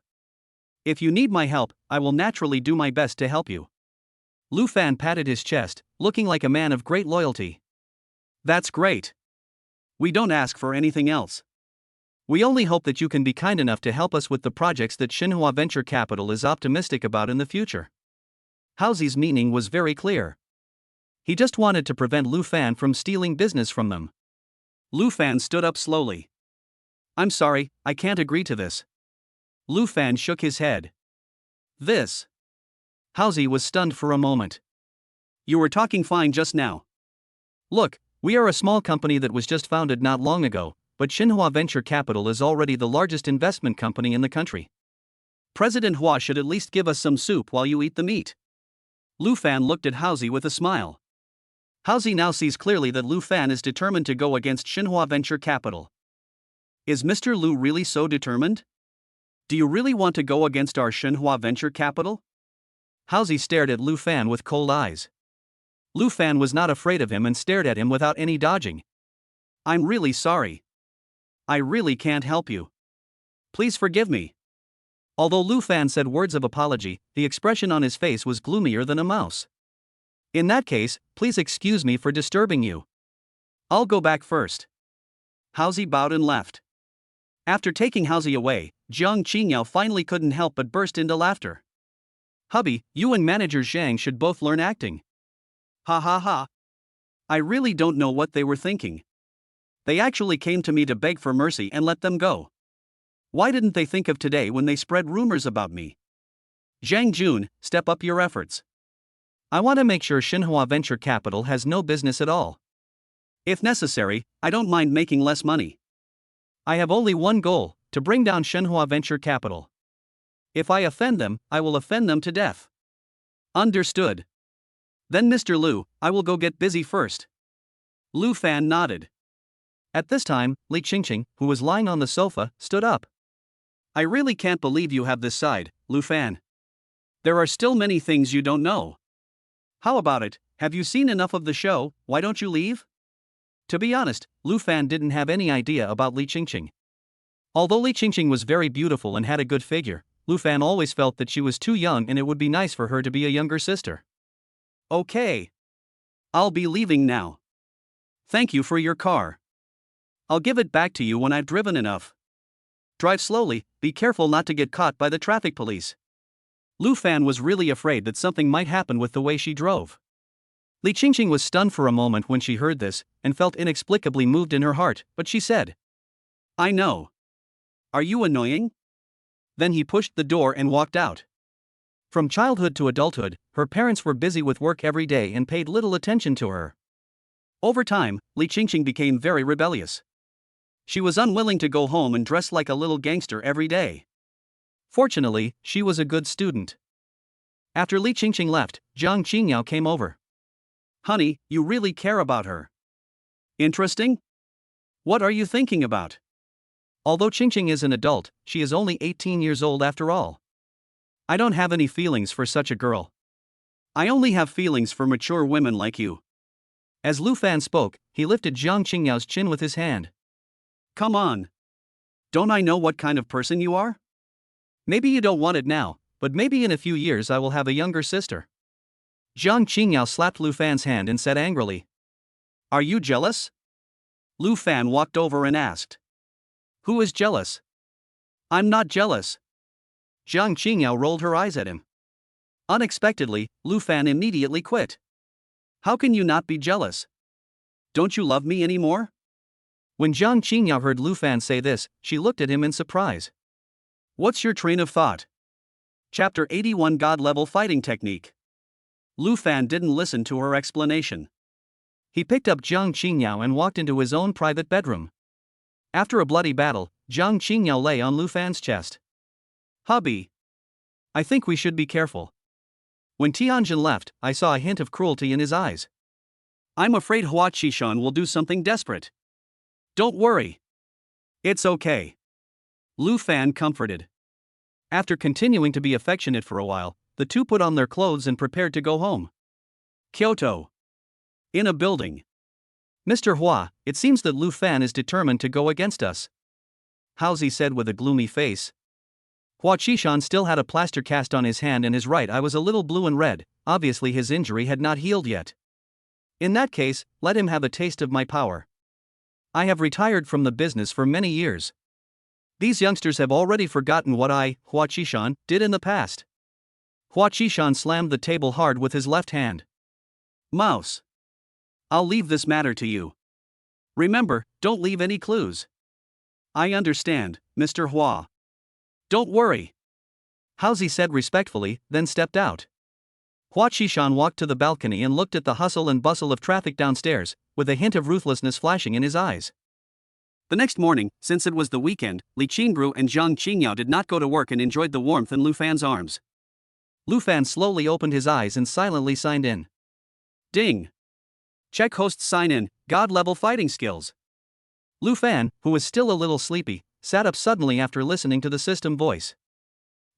If you need my help, I will naturally do my best to help you. Lu Fan patted his chest, looking like a man of great loyalty. That's great. We don't ask for anything else. We only hope that you can be kind enough to help us with the projects that Shenhua Venture Capital is optimistic about in the future. Haozi's meaning was very clear. He just wanted to prevent Lu Fan from stealing business from them. Lu Fan stood up slowly. I'm sorry, I can't agree to this. Lu Fan shook his head. This. Haozi was stunned for a moment. You were talking fine just now. Look, we are a small company that was just founded not long ago, but Shenhua Venture Capital is already the largest investment company in the country. President Hua should at least give us some soup while you eat the meat. Lu Fan looked at Haozi with a smile. Haozi now sees clearly that Lu Fan is determined to go against Shenhua Venture Capital. Is Mr. Lu really so determined? Do you really want to go against our Shenhua Venture Capital? Haozi stared at Lu Fan with cold eyes. Lu Fan was not afraid of him and stared at him without any dodging. I'm really sorry. I really can't help you. Please forgive me. Although Lu Fan said words of apology, the expression on his face was gloomier than a mouse. In that case, please excuse me for disturbing you. I'll go back first. Haozi bowed and left. After taking Haozi away, Zhang Qingyao finally couldn't help but burst into laughter. Hubby, you and Manager Zhang should both learn acting. Ha ha ha. I really don't know what they were thinking. They actually came to me to beg for mercy and let them go. Why didn't they think of today when they spread rumors about me? Zhang Jun, step up your efforts. I want to make sure Shenhua Venture Capital has no business at all. If necessary, I don't mind making less money. I have only one goal: to bring down Shenhua Venture Capital. If I offend them, I will offend them to death. Understood. Then Mr. Lu, I will go get busy first. Lu Fan nodded. At this time, Li Qingqing, who was lying on the sofa, stood up. I really can't believe you have this side, Lu Fan. There are still many things you don't know. How about it, have you seen enough of the show? Why don't you leave? To be honest, Lu Fan didn't have any idea about Li Qingqing. Although Li Qingqing was very beautiful and had a good figure, Lu Fan always felt that she was too young and it would be nice for her to be a younger sister. Okay. I'll be leaving now. Thank you for your car. I'll give it back to you when I've driven enough. Drive slowly, be careful not to get caught by the traffic police. Lu Fan was really afraid that something might happen with the way she drove. Li Qingqing was stunned for a moment when she heard this, and felt inexplicably moved in her heart, but she said, "I know. Are you annoying?" Then he pushed the door and walked out. From childhood to adulthood, her parents were busy with work every day and paid little attention to her. Over time, Li Qingqing became very rebellious. She was unwilling to go home and dress like a little gangster every day. Fortunately, she was a good student. After Li Qingqing left, Zhang Qingyao came over. "Honey, you really care about her. Interesting? What are you thinking about?" Although Qingqing is an adult, she is only 18 years old after all. "I don't have any feelings for such a girl. I only have feelings for mature women like you." As Lu Fan spoke, he lifted Zhang Qingyao's chin with his hand. "Come on. Don't I know what kind of person you are? Maybe you don't want it now, but maybe in a few years I will have a younger sister." Zhang Qingyao slapped Lu Fan's hand and said angrily, "Are you jealous?" Lu Fan walked over and asked, "Who is jealous?" "I'm not jealous." Zhang Qingyao rolled her eyes at him. Unexpectedly, Lu Fan immediately quit. "How can you not be jealous? Don't you love me anymore?" When Zhang Qingyao heard Lu Fan say this, she looked at him in surprise. "What's your train of thought?" Chapter 81 God Level Fighting Technique. Lu Fan didn't listen to her explanation. He picked up Zhang Qingyao and walked into his own private bedroom. After a bloody battle, Zhang Qingyao lay on Lu Fan's chest. "Hubby, I think we should be careful. When Tianjin left, I saw a hint of cruelty in his eyes. I'm afraid Hua Qishan will do something desperate." "Don't worry. It's okay." Lu Fan comforted. After continuing to be affectionate for a while, the two put on their clothes and prepared to go home. Kyoto. In a building. "Mr. Hua, it seems that Lu Fan is determined to go against us," Haozi said with a gloomy face. Hua Qishan still had a plaster cast on his hand and his right eye was a little blue and red, obviously his injury had not healed yet. "In that case, let him have a taste of my power. I have retired from the business for many years. These youngsters have already forgotten what I, Hua Qishan, did in the past." Hua Qishan slammed the table hard with his left hand. "Mouse. I'll leave this matter to you. Remember, don't leave any clues." "I understand, Mr. Hua." "Don't worry," Haozi said respectfully, then stepped out. Hua Qishan walked to the balcony and looked at the hustle and bustle of traffic downstairs, with a hint of ruthlessness flashing in his eyes. The next morning, since it was the weekend, Li Qingru and Zhang Qingyao did not go to work and enjoyed the warmth in Lu Fan's arms. Lu Fan slowly opened his eyes and silently signed in. Ding! Check host sign in, God level fighting skills. Lu Fan, who was still a little sleepy, sat up suddenly after listening to the system voice.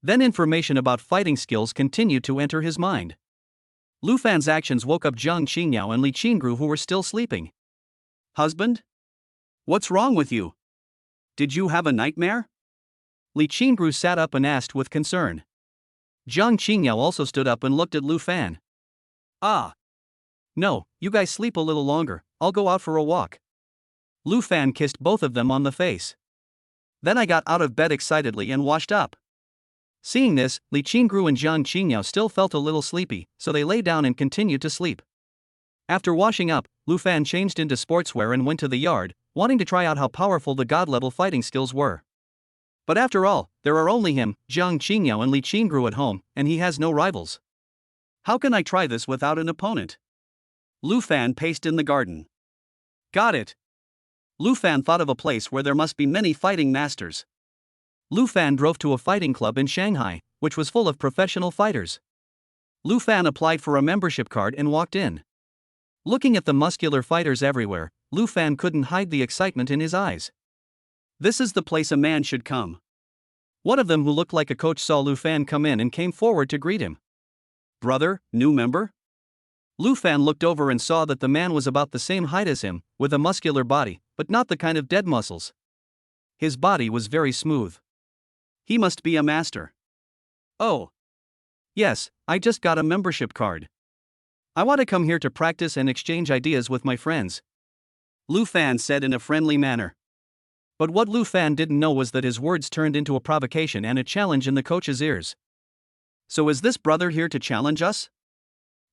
Then information about fighting skills continued to enter his mind. Lu Fan's actions woke up Zhang Qingyao and Li Qingru who were still sleeping. "Husband? What's wrong with you? Did you have a nightmare?" Li Qingru sat up and asked with concern. Zhang Qingyao also stood up and looked at Lu Fan. "Ah. No, you guys sleep a little longer, I'll go out for a walk." Lu Fan kissed both of them on the face. "Then I got out of bed excitedly and washed up." Seeing this, Li Qingru and Zhang Qingyao still felt a little sleepy, so they lay down and continued to sleep. After washing up, Lu Fan changed into sportswear and went to the yard, wanting to try out how powerful the god-level fighting skills were. But after all, there are only him, Zhang Qingyao and Li Qingru at home, and he has no rivals. How can I try this without an opponent? Lu Fan paced in the garden. Got it. Lu Fan thought of a place where there must be many fighting masters. Lu Fan drove to a fighting club in Shanghai, which was full of professional fighters. Lu Fan applied for a membership card and walked in. Looking at the muscular fighters everywhere, Lu Fan couldn't hide the excitement in his eyes. This is the place a man should come. One of them who looked like a coach saw Lu Fan come in and came forward to greet him. Brother, new member? Lu Fan looked over and saw that the man was about the same height as him, with a muscular body, but not the kind of dead muscles. His body was very smooth. He must be a master. Oh. Yes, I just got a membership card. I want to come here to practice and exchange ideas with my friends, Lu Fan said in a friendly manner. But what Lu Fan didn't know was that his words turned into a provocation and a challenge in the coach's ears. So is this brother here to challenge us?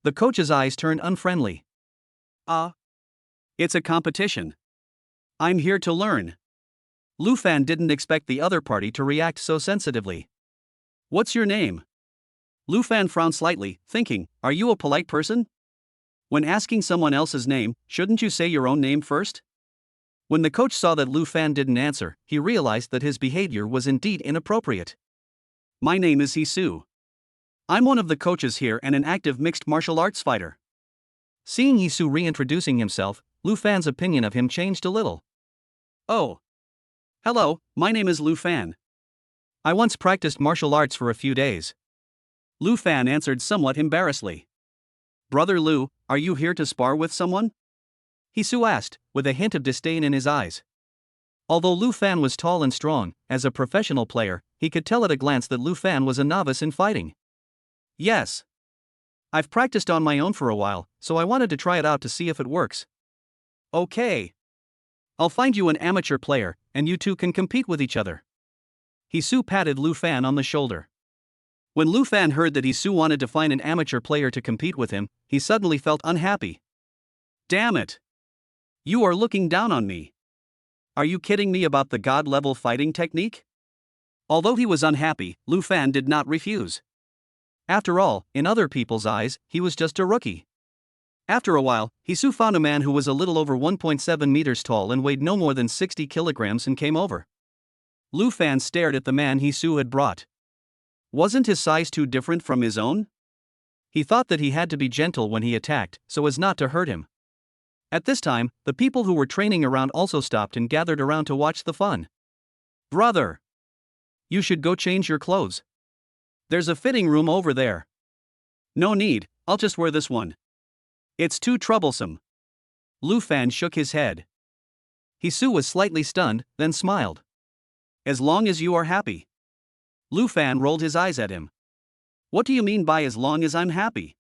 The coach's eyes turned unfriendly. It's a competition. I'm here to learn. Lu Fan didn't expect the other party to react so sensitively. What's your name? Lu Fan frowned slightly, thinking, are you a polite person? When asking someone else's name, shouldn't you say your own name first? When the coach saw that Lu Fan didn't answer, he realized that his behavior was indeed inappropriate. My name is Hisu. I'm one of the coaches here and an active mixed martial arts fighter. Seeing Hisu reintroducing himself, Lu Fan's opinion of him changed a little. Oh. Hello, my name is Lu Fan. I once practiced martial arts for a few days. Lu Fan answered somewhat embarrassedly. Brother Lu, are you here to spar with someone? Hisu asked, with a hint of disdain in his eyes. Although Lu Fan was tall and strong, as a professional player, he could tell at a glance that Lu Fan was a novice in fighting. Yes. I've practiced on my own for a while, so I wanted to try it out to see if it works. Okay. I'll find you an amateur player, and you two can compete with each other. Hisu patted Lu Fan on the shoulder. When Lu Fan heard that Hisu wanted to find an amateur player to compete with him, he suddenly felt unhappy. Damn it! You are looking down on me. Are you kidding me about the god-level fighting technique? Although he was unhappy, Lu Fan did not refuse. After all, in other people's eyes, he was just a rookie. After a while, Hisu found a man who was a little over 1.7 meters tall and weighed no more than 60 kilograms and came over. Lu Fan stared at the man Hisu had brought. Wasn't his size too different from his own? He thought that he had to be gentle when he attacked, so as not to hurt him. At this time, the people who were training around also stopped and gathered around to watch the fun. Brother! You should go change your clothes. There's a fitting room over there. No need, I'll just wear this one. It's too troublesome. Lu Fan shook his head. Hisu was slightly stunned, then smiled. As long as you are happy. Lu Fan rolled his eyes at him. What do you mean by as long as I'm happy?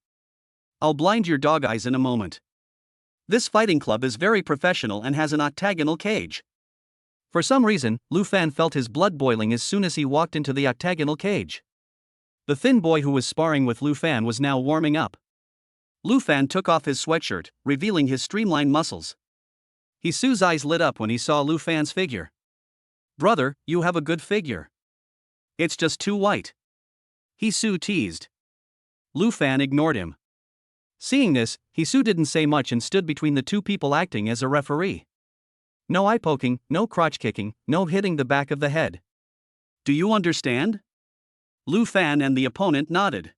I'll blind your dog eyes in a moment. This fighting club is very professional and has an octagonal cage. For some reason, Lu Fan felt his blood boiling as soon as he walked into the octagonal cage. The thin boy who was sparring with Lu Fan was now warming up. Lu Fan took off his sweatshirt, revealing his streamlined muscles. Hisu's eyes lit up when he saw Lu Fan's figure. Brother, you have a good figure. It's just too white. Hisu teased. Lu Fan ignored him. Seeing this, Hisu didn't say much and stood between the two people acting as a referee. No eye poking, no crotch kicking, no hitting the back of the head. Do you understand? Lu Fan and the opponent nodded.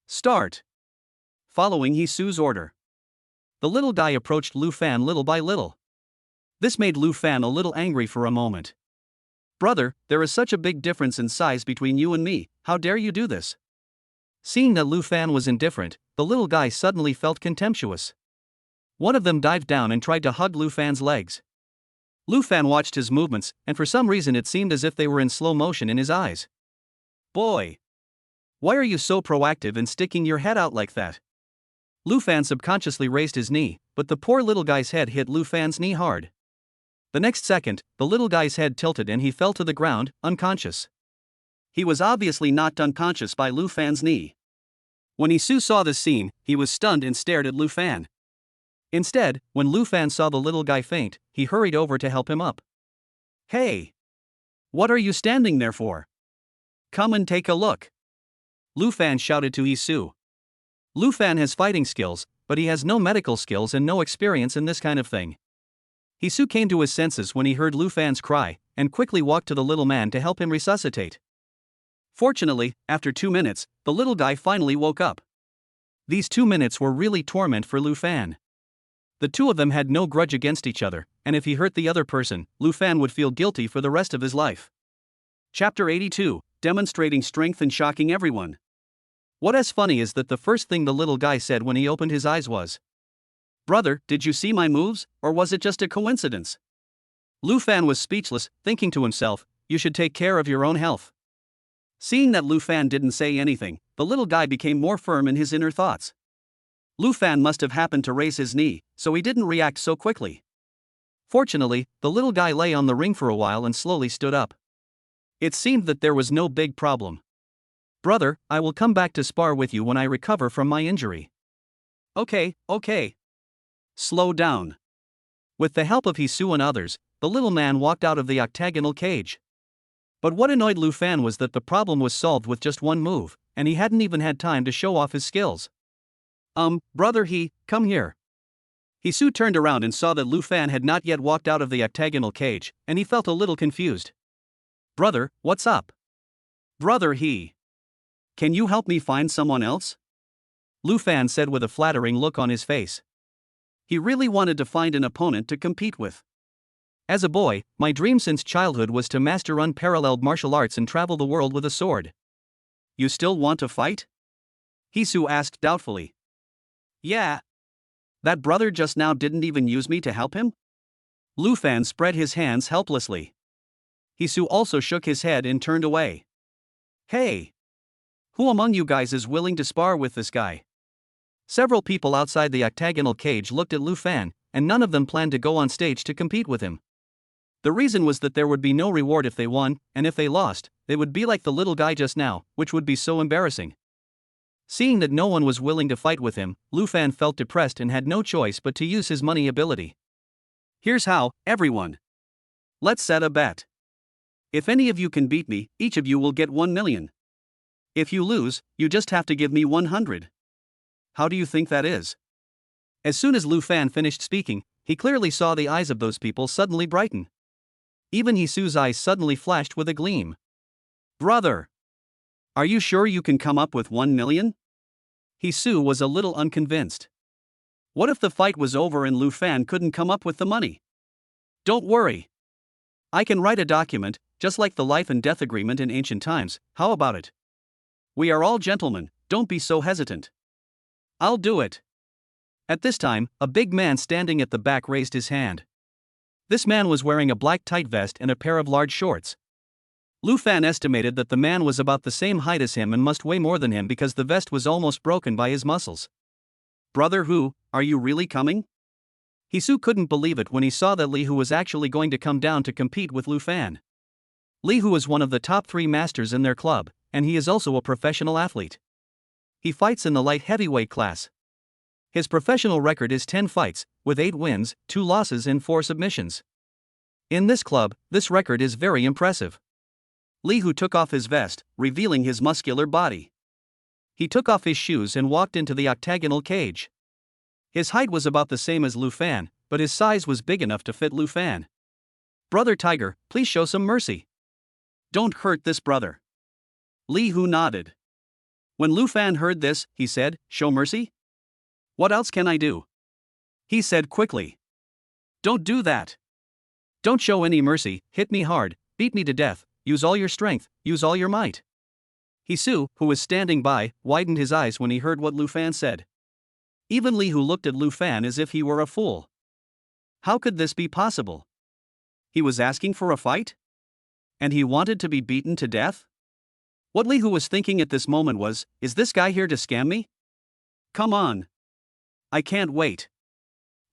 Start. Following Hisu's order. The little guy approached Lu Fan little by little. This made Lu Fan a little angry for a moment. Brother, there is such a big difference in size between you and me, how dare you do this? Seeing that Lu Fan was indifferent, the little guy suddenly felt contemptuous. One of them dived down and tried to hug Lu Fan's legs. Lu Fan watched his movements, and for some reason it seemed as if they were in slow motion in his eyes. Boy! Why are you so proactive and sticking your head out like that? Lu Fan subconsciously raised his knee, but the poor little guy's head hit Lu Fan's knee hard. The next second, the little guy's head tilted and he fell to the ground, unconscious. He was obviously knocked unconscious by Lu Fan's knee. When Hisu saw this scene, he was stunned and stared at Lu Fan. Instead, when Lu Fan saw the little guy faint, he hurried over to help him up. Hey! What are you standing there for? Come and take a look. Lu Fan shouted to Hisu. Lu Fan has fighting skills, but he has no medical skills and no experience in this kind of thing. Hisu came to his senses when he heard Lu Fan's cry, and quickly walked to the little man to help him resuscitate. Fortunately, after 2 minutes, the little guy finally woke up. These 2 minutes were really torment for Lu Fan. The two of them had no grudge against each other, and if he hurt the other person, Lu Fan would feel guilty for the rest of his life. Chapter 82, Demonstrating Strength and Shocking Everyone. What is funny is that the first thing the little guy said when he opened his eyes was, Brother, did you see my moves, or was it just a coincidence? Lu Fan was speechless, thinking to himself, you should take care of your own health. Seeing that Lu Fan didn't say anything, the little guy became more firm in his inner thoughts. Lu Fan must have happened to raise his knee, so he didn't react so quickly. Fortunately, the little guy lay on the ring for a while and slowly stood up. It seemed that there was no big problem. Brother, I will come back to spar with you when I recover from my injury. Okay. Slow down. With the help of Hisu and others, the little man walked out of the octagonal cage. But what annoyed Lu Fan was that the problem was solved with just one move, and he hadn't even had time to show off his skills. Brother come here. Hisu turned around and saw that Lu Fan had not yet walked out of the octagonal cage, and he felt a little confused. Brother, what's up? Brother can you help me find someone else? Lu Fan said with a flattering look on his face. He really wanted to find an opponent to compete with. As a boy, my dream since childhood was to master unparalleled martial arts and travel the world with a sword. You still want to fight? Hisu asked doubtfully. Yeah. That brother just now didn't even use me to help him? Lu Fan spread his hands helplessly. Hisu also shook his head and turned away. Hey! Who among you guys is willing to spar with this guy? Several people outside the octagonal cage looked at Lu Fan, and none of them planned to go on stage to compete with him. The reason was that there would be no reward if they won, and if they lost, they would be like the little guy just now, which would be so embarrassing. Seeing that no one was willing to fight with him, Lu Fan felt depressed and had no choice but to use his money ability. Here's how, everyone. Let's set a bet. If any of you can beat me, each of you will get 1 million. If you lose, you just have to give me 100. How do you think that is? As soon as Lu Fan finished speaking, he clearly saw the eyes of those people suddenly brighten. Even Hisu's eyes suddenly flashed with a gleam. Brother! Are you sure you can come up with 1 million? Hisu was a little unconvinced. What if the fight was over and Lu Fan couldn't come up with the money? Don't worry. I can write a document, just like the life and death agreement in ancient times. How about it? We are all gentlemen, don't be so hesitant. I'll do it. At this time, a big man standing at the back raised his hand. This man was wearing a black tight vest and a pair of large shorts. Lu Fan estimated that the man was about the same height as him and must weigh more than him because the vest was almost broken by his muscles. Brother are you really coming? Hisu couldn't believe it when he saw that Li Hu was actually going to come down to compete with Lu Fan. Li Hu is one of the top 3 masters in their club, and he is also a professional athlete. He fights in the light heavyweight class. His professional record is 10 fights, with 8 wins, 2 losses and 4 submissions. In this club, this record is very impressive. Li Hu took off his vest, revealing his muscular body. He took off his shoes and walked into the octagonal cage. His height was about the same as Lu Fan, but his size was big enough to fit Lu Fan. Brother Tiger, please show some mercy. Don't hurt this brother. Li Hu nodded. When Lu Fan heard this, he said, show mercy? What else can I do? He said quickly. Don't do that. Don't show any mercy, hit me hard, beat me to death, use all your strength, use all your might. Hisu, who was standing by, widened his eyes when he heard what Lu Fan said. Even Li Hu looked at Lu Fan as if he were a fool. How could this be possible? He was asking for a fight? And he wanted to be beaten to death? What Li Hu was thinking at this moment was, is this guy here to scam me? Come on. I can't wait.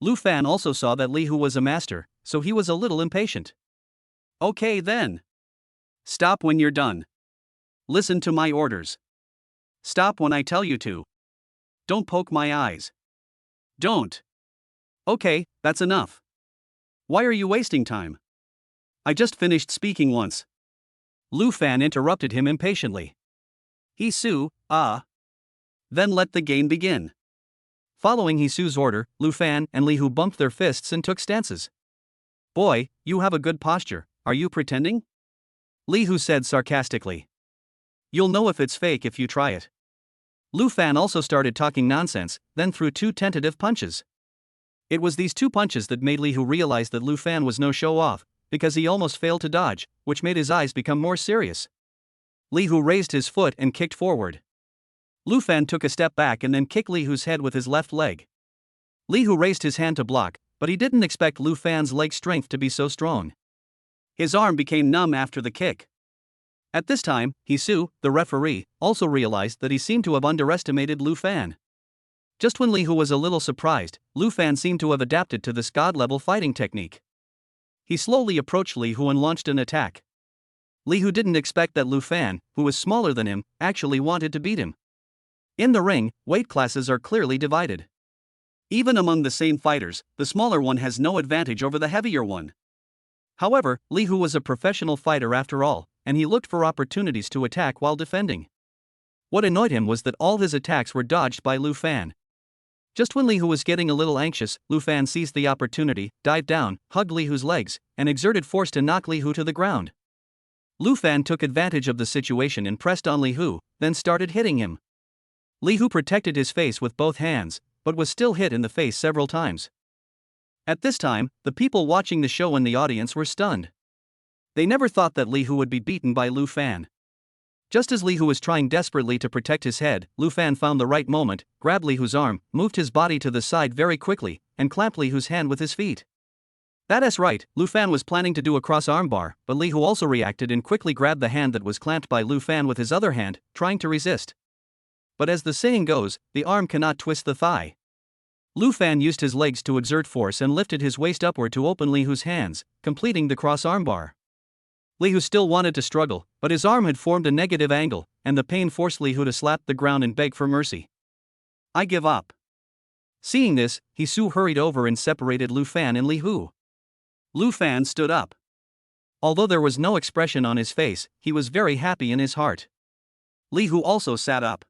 Lu Fan also saw that Li Hu was a master, so he was a little impatient. Okay then. Stop when you're done. Listen to my orders. Stop when I tell you to. Don't poke my eyes. Don't. Okay, that's enough. Why are you wasting time? I just finished speaking once. Lu Fan interrupted him impatiently. Hisu, Then let the game begin. Following Hisu's order, Lu Fan and Li Hu bumped their fists and took stances. Boy, you have a good posture, are you pretending? Li Hu said sarcastically. You'll know if it's fake if you try it. Lu Fan also started talking nonsense, then threw 2 tentative punches. It was these 2 punches that made Li Hu realize that Lu Fan was no show-off, because he almost failed to dodge, which made his eyes become more serious. Li Hu raised his foot and kicked forward. Lu Fan took a step back and then kicked Li Hu's head with his left leg. Li Hu raised his hand to block, but he didn't expect Lu Fan's leg strength to be so strong. His arm became numb after the kick. At this time, Hisu, the referee, also realized that he seemed to have underestimated Lu Fan. Just when Li Hu was a little surprised, Lu Fan seemed to have adapted to this god-level fighting technique. He slowly approached Li Hu and launched an attack. Li Hu didn't expect that Lu Fan, who was smaller than him, actually wanted to beat him. In the ring, weight classes are clearly divided. Even among the same fighters, the smaller one has no advantage over the heavier one. However, Li Hu was a professional fighter after all, and he looked for opportunities to attack while defending. What annoyed him was that all his attacks were dodged by Lu Fan. Just when Li Hu was getting a little anxious, Lu Fan seized the opportunity, dived down, hugged Li Hu's legs, and exerted force to knock Li Hu to the ground. Lu Fan took advantage of the situation and pressed on Li Hu, then started hitting him. Li Hu protected his face with both hands, but was still hit in the face several times. At this time, the people watching the show and the audience were stunned. They never thought that Li Hu would be beaten by Lu Fan. Just as Li Hu was trying desperately to protect his head, Lu Fan found the right moment, grabbed Li Hu's arm, moved his body to the side very quickly, and clamped Li Hu's hand with his feet. That's right, Lu Fan was planning to do a cross armbar, but Li Hu also reacted and quickly grabbed the hand that was clamped by Lu Fan with his other hand, trying to resist. But as the saying goes, the arm cannot twist the thigh. Lu Fan used his legs to exert force and lifted his waist upward to open Li Hu's hands, completing the cross armbar. Li Hu still wanted to struggle, but his arm had formed a negative angle, and the pain forced Li Hu to slap the ground and beg for mercy. "I give up." Seeing this, Hisu hurried over and separated Lu Fan and Li Hu. Lu Fan stood up. Although there was no expression on his face, he was very happy in his heart. Li Hu also sat up.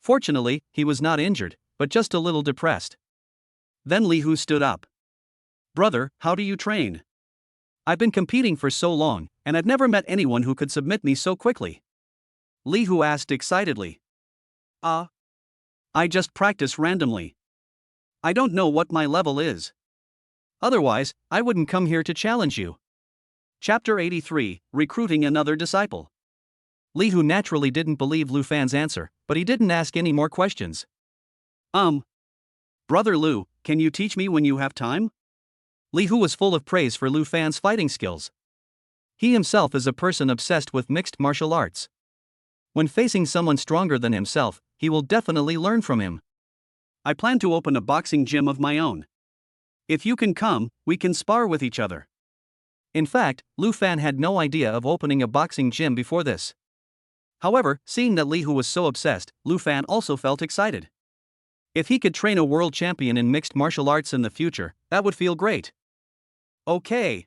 Fortunately, he was not injured, but just a little depressed. Then Li Hu stood up. "Brother, how do you train? I've been competing for so long, and I've never met anyone who could submit me so quickly." Li Hu asked excitedly. I just practice randomly. I don't know what my level is. Otherwise, I wouldn't come here to challenge you." Chapter 83, Recruiting Another Disciple. Li Hu naturally didn't believe Lu Fan's answer, but he didn't ask any more questions. Brother Lu, can you teach me when you have time?" Li Hu was full of praise for Lu Fan's fighting skills. He himself is a person obsessed with mixed martial arts. When facing someone stronger than himself, he will definitely learn from him. "I plan to open a boxing gym of my own. If you can come, we can spar with each other." In fact, Lu Fan had no idea of opening a boxing gym before this. However, seeing that Li Hu was so obsessed, Lu Fan also felt excited. If he could train a world champion in mixed martial arts in the future, that would feel great. "Okay."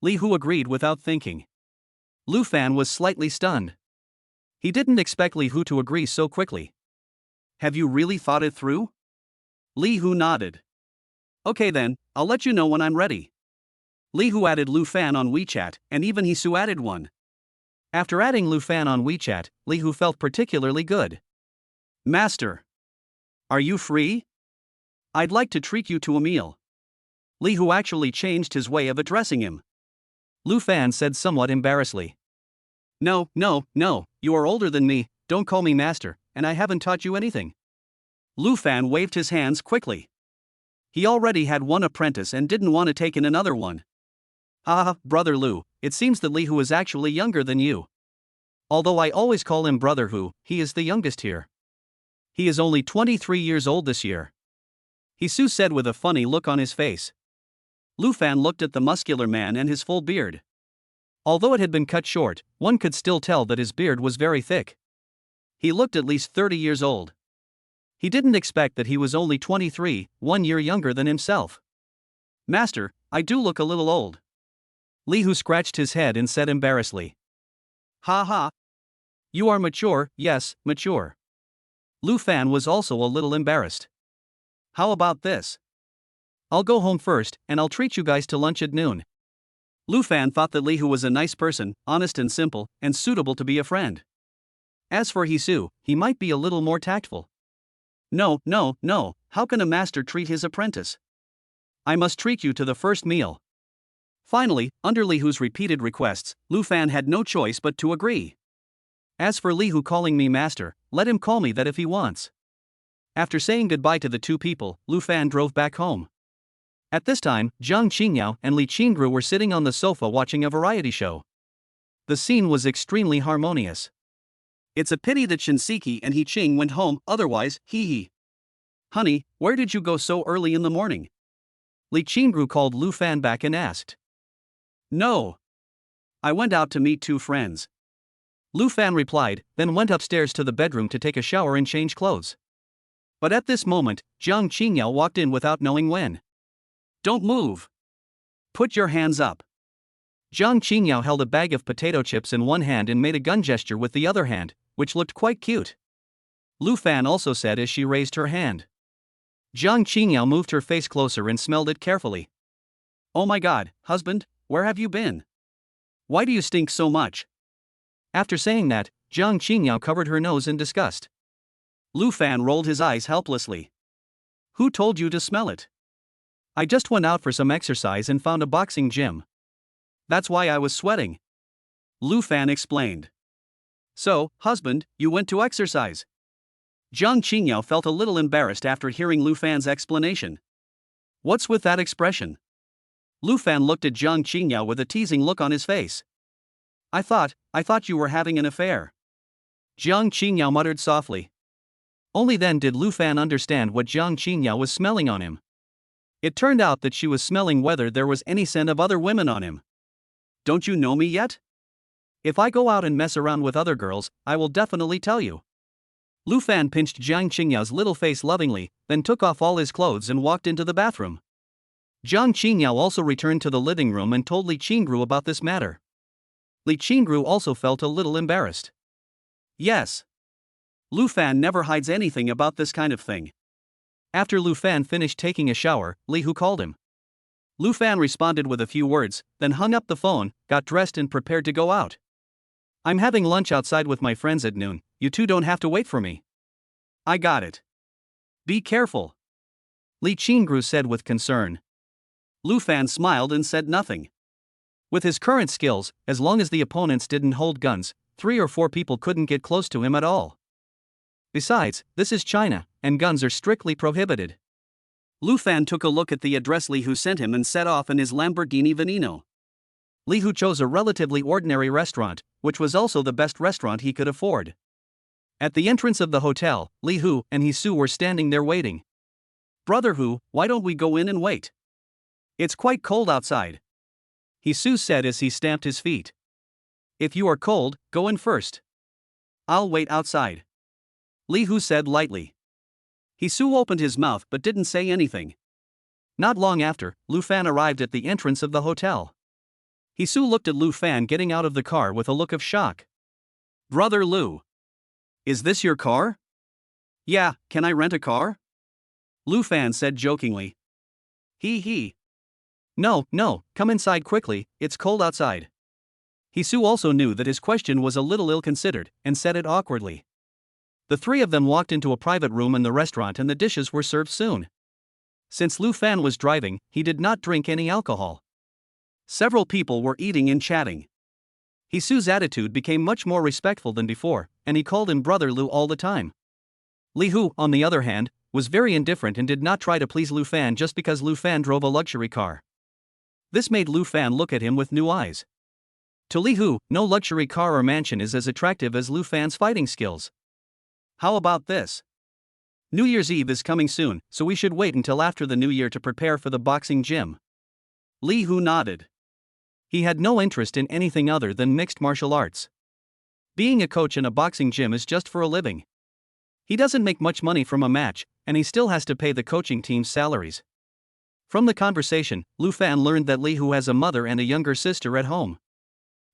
Li Hu agreed without thinking. Lu Fan was slightly stunned. He didn't expect Li Hu to agree so quickly. "Have you really thought it through?" Li Hu nodded. "Okay then, I'll let you know when I'm ready." Li Hu added Lu Fan on WeChat, and even Hisu added one. After adding Lu Fan on WeChat, Li Hu felt particularly good. "Master, are you free? I'd like to treat you to a meal." Li Hu actually changed his way of addressing him. Lu Fan said somewhat embarrassedly. No, you are older than me, don't call me master, and I haven't taught you anything." Lu Fan waved his hands quickly. He already had one apprentice and didn't want to take in another one. Brother Lu, it seems that Li Hu is actually younger than you. Although I always call him Brother Hu, he is the youngest here. He is only 23 years old this year," Hisu said with a funny look on his face. Lu Fan looked at the muscular man and his full beard. Although it had been cut short, one could still tell that his beard was very thick. He looked at least 30 years old. He didn't expect that he was only 23, 1 year younger than himself. "Master, I do look a little old." Li Hu scratched his head and said embarrassedly. "Ha. You are mature, yes, mature." Lu Fan was also a little embarrassed. "How about this? I'll go home first, and I'll treat you guys to lunch at noon." Lu Fan thought that Li Hu was a nice person, honest and simple, and suitable to be a friend. As for Hisu, he might be a little more tactful. No, how can a master treat his apprentice? "I must treat you to the first meal." Finally, under Li Hu's repeated requests, Lu Fan had no choice but to agree. "As for Li Hu calling me master, let him call me that if he wants." After saying goodbye to the two people, Lu Fan drove back home. At this time, Zhang Qingyao and Li Qingru were sitting on the sofa watching a variety show. The scene was extremely harmonious. "It's a pity that Shinseki and He Qing went home, otherwise, hee. Honey, where did you go so early in the morning?" Li Qingru called Lu Fan back and asked. "No. I went out to meet two friends." Lu Fan replied, then went upstairs to the bedroom to take a shower and change clothes. But at this moment, Jiang Qingyao walked in without knowing when. Don't move. Put your hands up. Jiang Qingyao held a bag of potato chips in one hand and made a gun gesture with the other hand, which looked quite cute. Lu Fan also said as she raised her hand. Jiang Qingyao moved her face closer and smelled it carefully. Oh my god, husband, where have you been? Why do you stink so much? After saying that, Jiang Qingyao covered her nose in disgust. Lu Fan rolled his eyes helplessly. Who told you to smell it? I just went out for some exercise and found a boxing gym. That's why I was sweating. Lu Fan explained. So, husband, you went to exercise. Jiang Qingyao felt a little embarrassed after hearing Lu Fan's explanation. What's with that expression? Lu Fan looked at Jiang Qingyao with a teasing look on his face. I thought you were having an affair. Jiang Qingyao muttered softly. Only then did Lu Fan understand what Jiang Qingyao was smelling on him. It turned out that she was smelling whether there was any scent of other women on him. Don't you know me yet? If I go out and mess around with other girls, I will definitely tell you. Lu Fan pinched Jiang Qingyao's little face lovingly, then took off all his clothes and walked into the bathroom. Jiang Qingyao also returned to the living room and told Li Qingru about this matter. Li Qingru also felt a little embarrassed. Yes. Lu Fan never hides anything about this kind of thing. After Lu Fan finished taking a shower, Li Hu called him. Lu Fan responded with a few words, then hung up the phone, got dressed and prepared to go out. I'm having lunch outside with my friends at noon, you two don't have to wait for me. I got it. Be careful. Li Qingru said with concern. Lu Fan smiled and said nothing. With his current skills, as long as the opponents didn't hold guns, 3 or 4 people couldn't get close to him at all. Besides, this is China, and guns are strictly prohibited. Lu Fan took a look at the address Li Hu sent him and set off in his Lamborghini Veneno. Li Hu chose a relatively ordinary restaurant, which was also the best restaurant he could afford. At the entrance of the hotel, Li Hu and Hisu were standing there waiting. Brother Hu, why don't we go in and wait? It's quite cold outside. Hisu said as he stamped his feet. If you are cold, go in first. I'll wait outside. Li Hu said lightly. Hisu opened his mouth but didn't say anything. Not long after, Lu Fan arrived at the entrance of the hotel. Hisu looked at Lu Fan getting out of the car with a look of shock. Brother Lu. Is this your car? Yeah, can I rent a car? Lu Fan said jokingly. He. No, come inside quickly, it's cold outside. Hisu also knew that his question was a little ill-considered, and said it awkwardly. The 3 of them walked into a private room in the restaurant and the dishes were served soon. Since Lu Fan was driving, he did not drink any alcohol. Several people were eating and chatting. Hisu's attitude became much more respectful than before, and he called him Brother Lu all the time. Li Hu, on the other hand, was very indifferent and did not try to please Lu Fan just because Lu Fan drove a luxury car. This made Lu Fan look at him with new eyes. To Li Hu, no luxury car or mansion is as attractive as Lu Fan's fighting skills. How about this? New Year's Eve is coming soon, so we should wait until after the new year to prepare for the boxing gym. Li Hu nodded. He had no interest in anything other than mixed martial arts. Being a coach in a boxing gym is just for a living. He doesn't make much money from a match, and he still has to pay the coaching team's salaries. From the conversation, Lu Fan learned that Li Hu has a mother and a younger sister at home.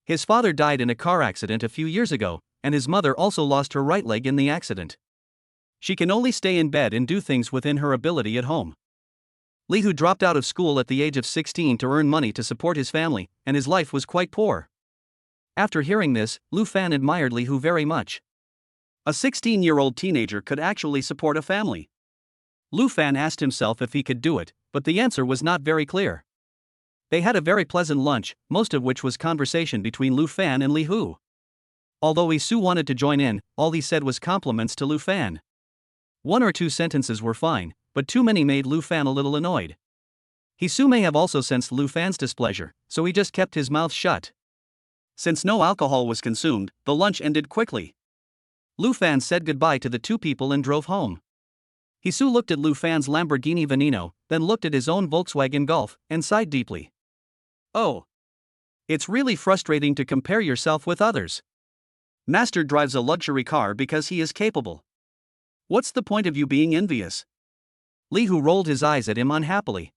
His father died in a car accident a few years ago, and his mother also lost her right leg in the accident. She can only stay in bed and do things within her ability at home. Li Hu dropped out of school at the age of 16 to earn money to support his family, and his life was quite poor. After hearing this, Lu Fan admired Li Hu very much. A 16-year-old teenager could actually support a family. Lu Fan asked himself if he could do it, but the answer was not very clear. They had a very pleasant lunch, most of which was conversation between Lu Fan and Li Hu. Although Isu wanted to join in, all he said was compliments to Lu Fan. 1 or 2 sentences were fine, but too many made Lu Fan a little annoyed. Hisu may have also sensed Lu Fan's displeasure, so he just kept his mouth shut. Since no alcohol was consumed, the lunch ended quickly. Lu Fan said goodbye to the 2 people and drove home. Hisu looked at Lu Fan's Lamborghini Veneno, then looked at his own Volkswagen Golf, and sighed deeply. Oh. It's really frustrating to compare yourself with others. Master drives a luxury car because he is capable. What's the point of you being envious? Li Hu rolled his eyes at him unhappily.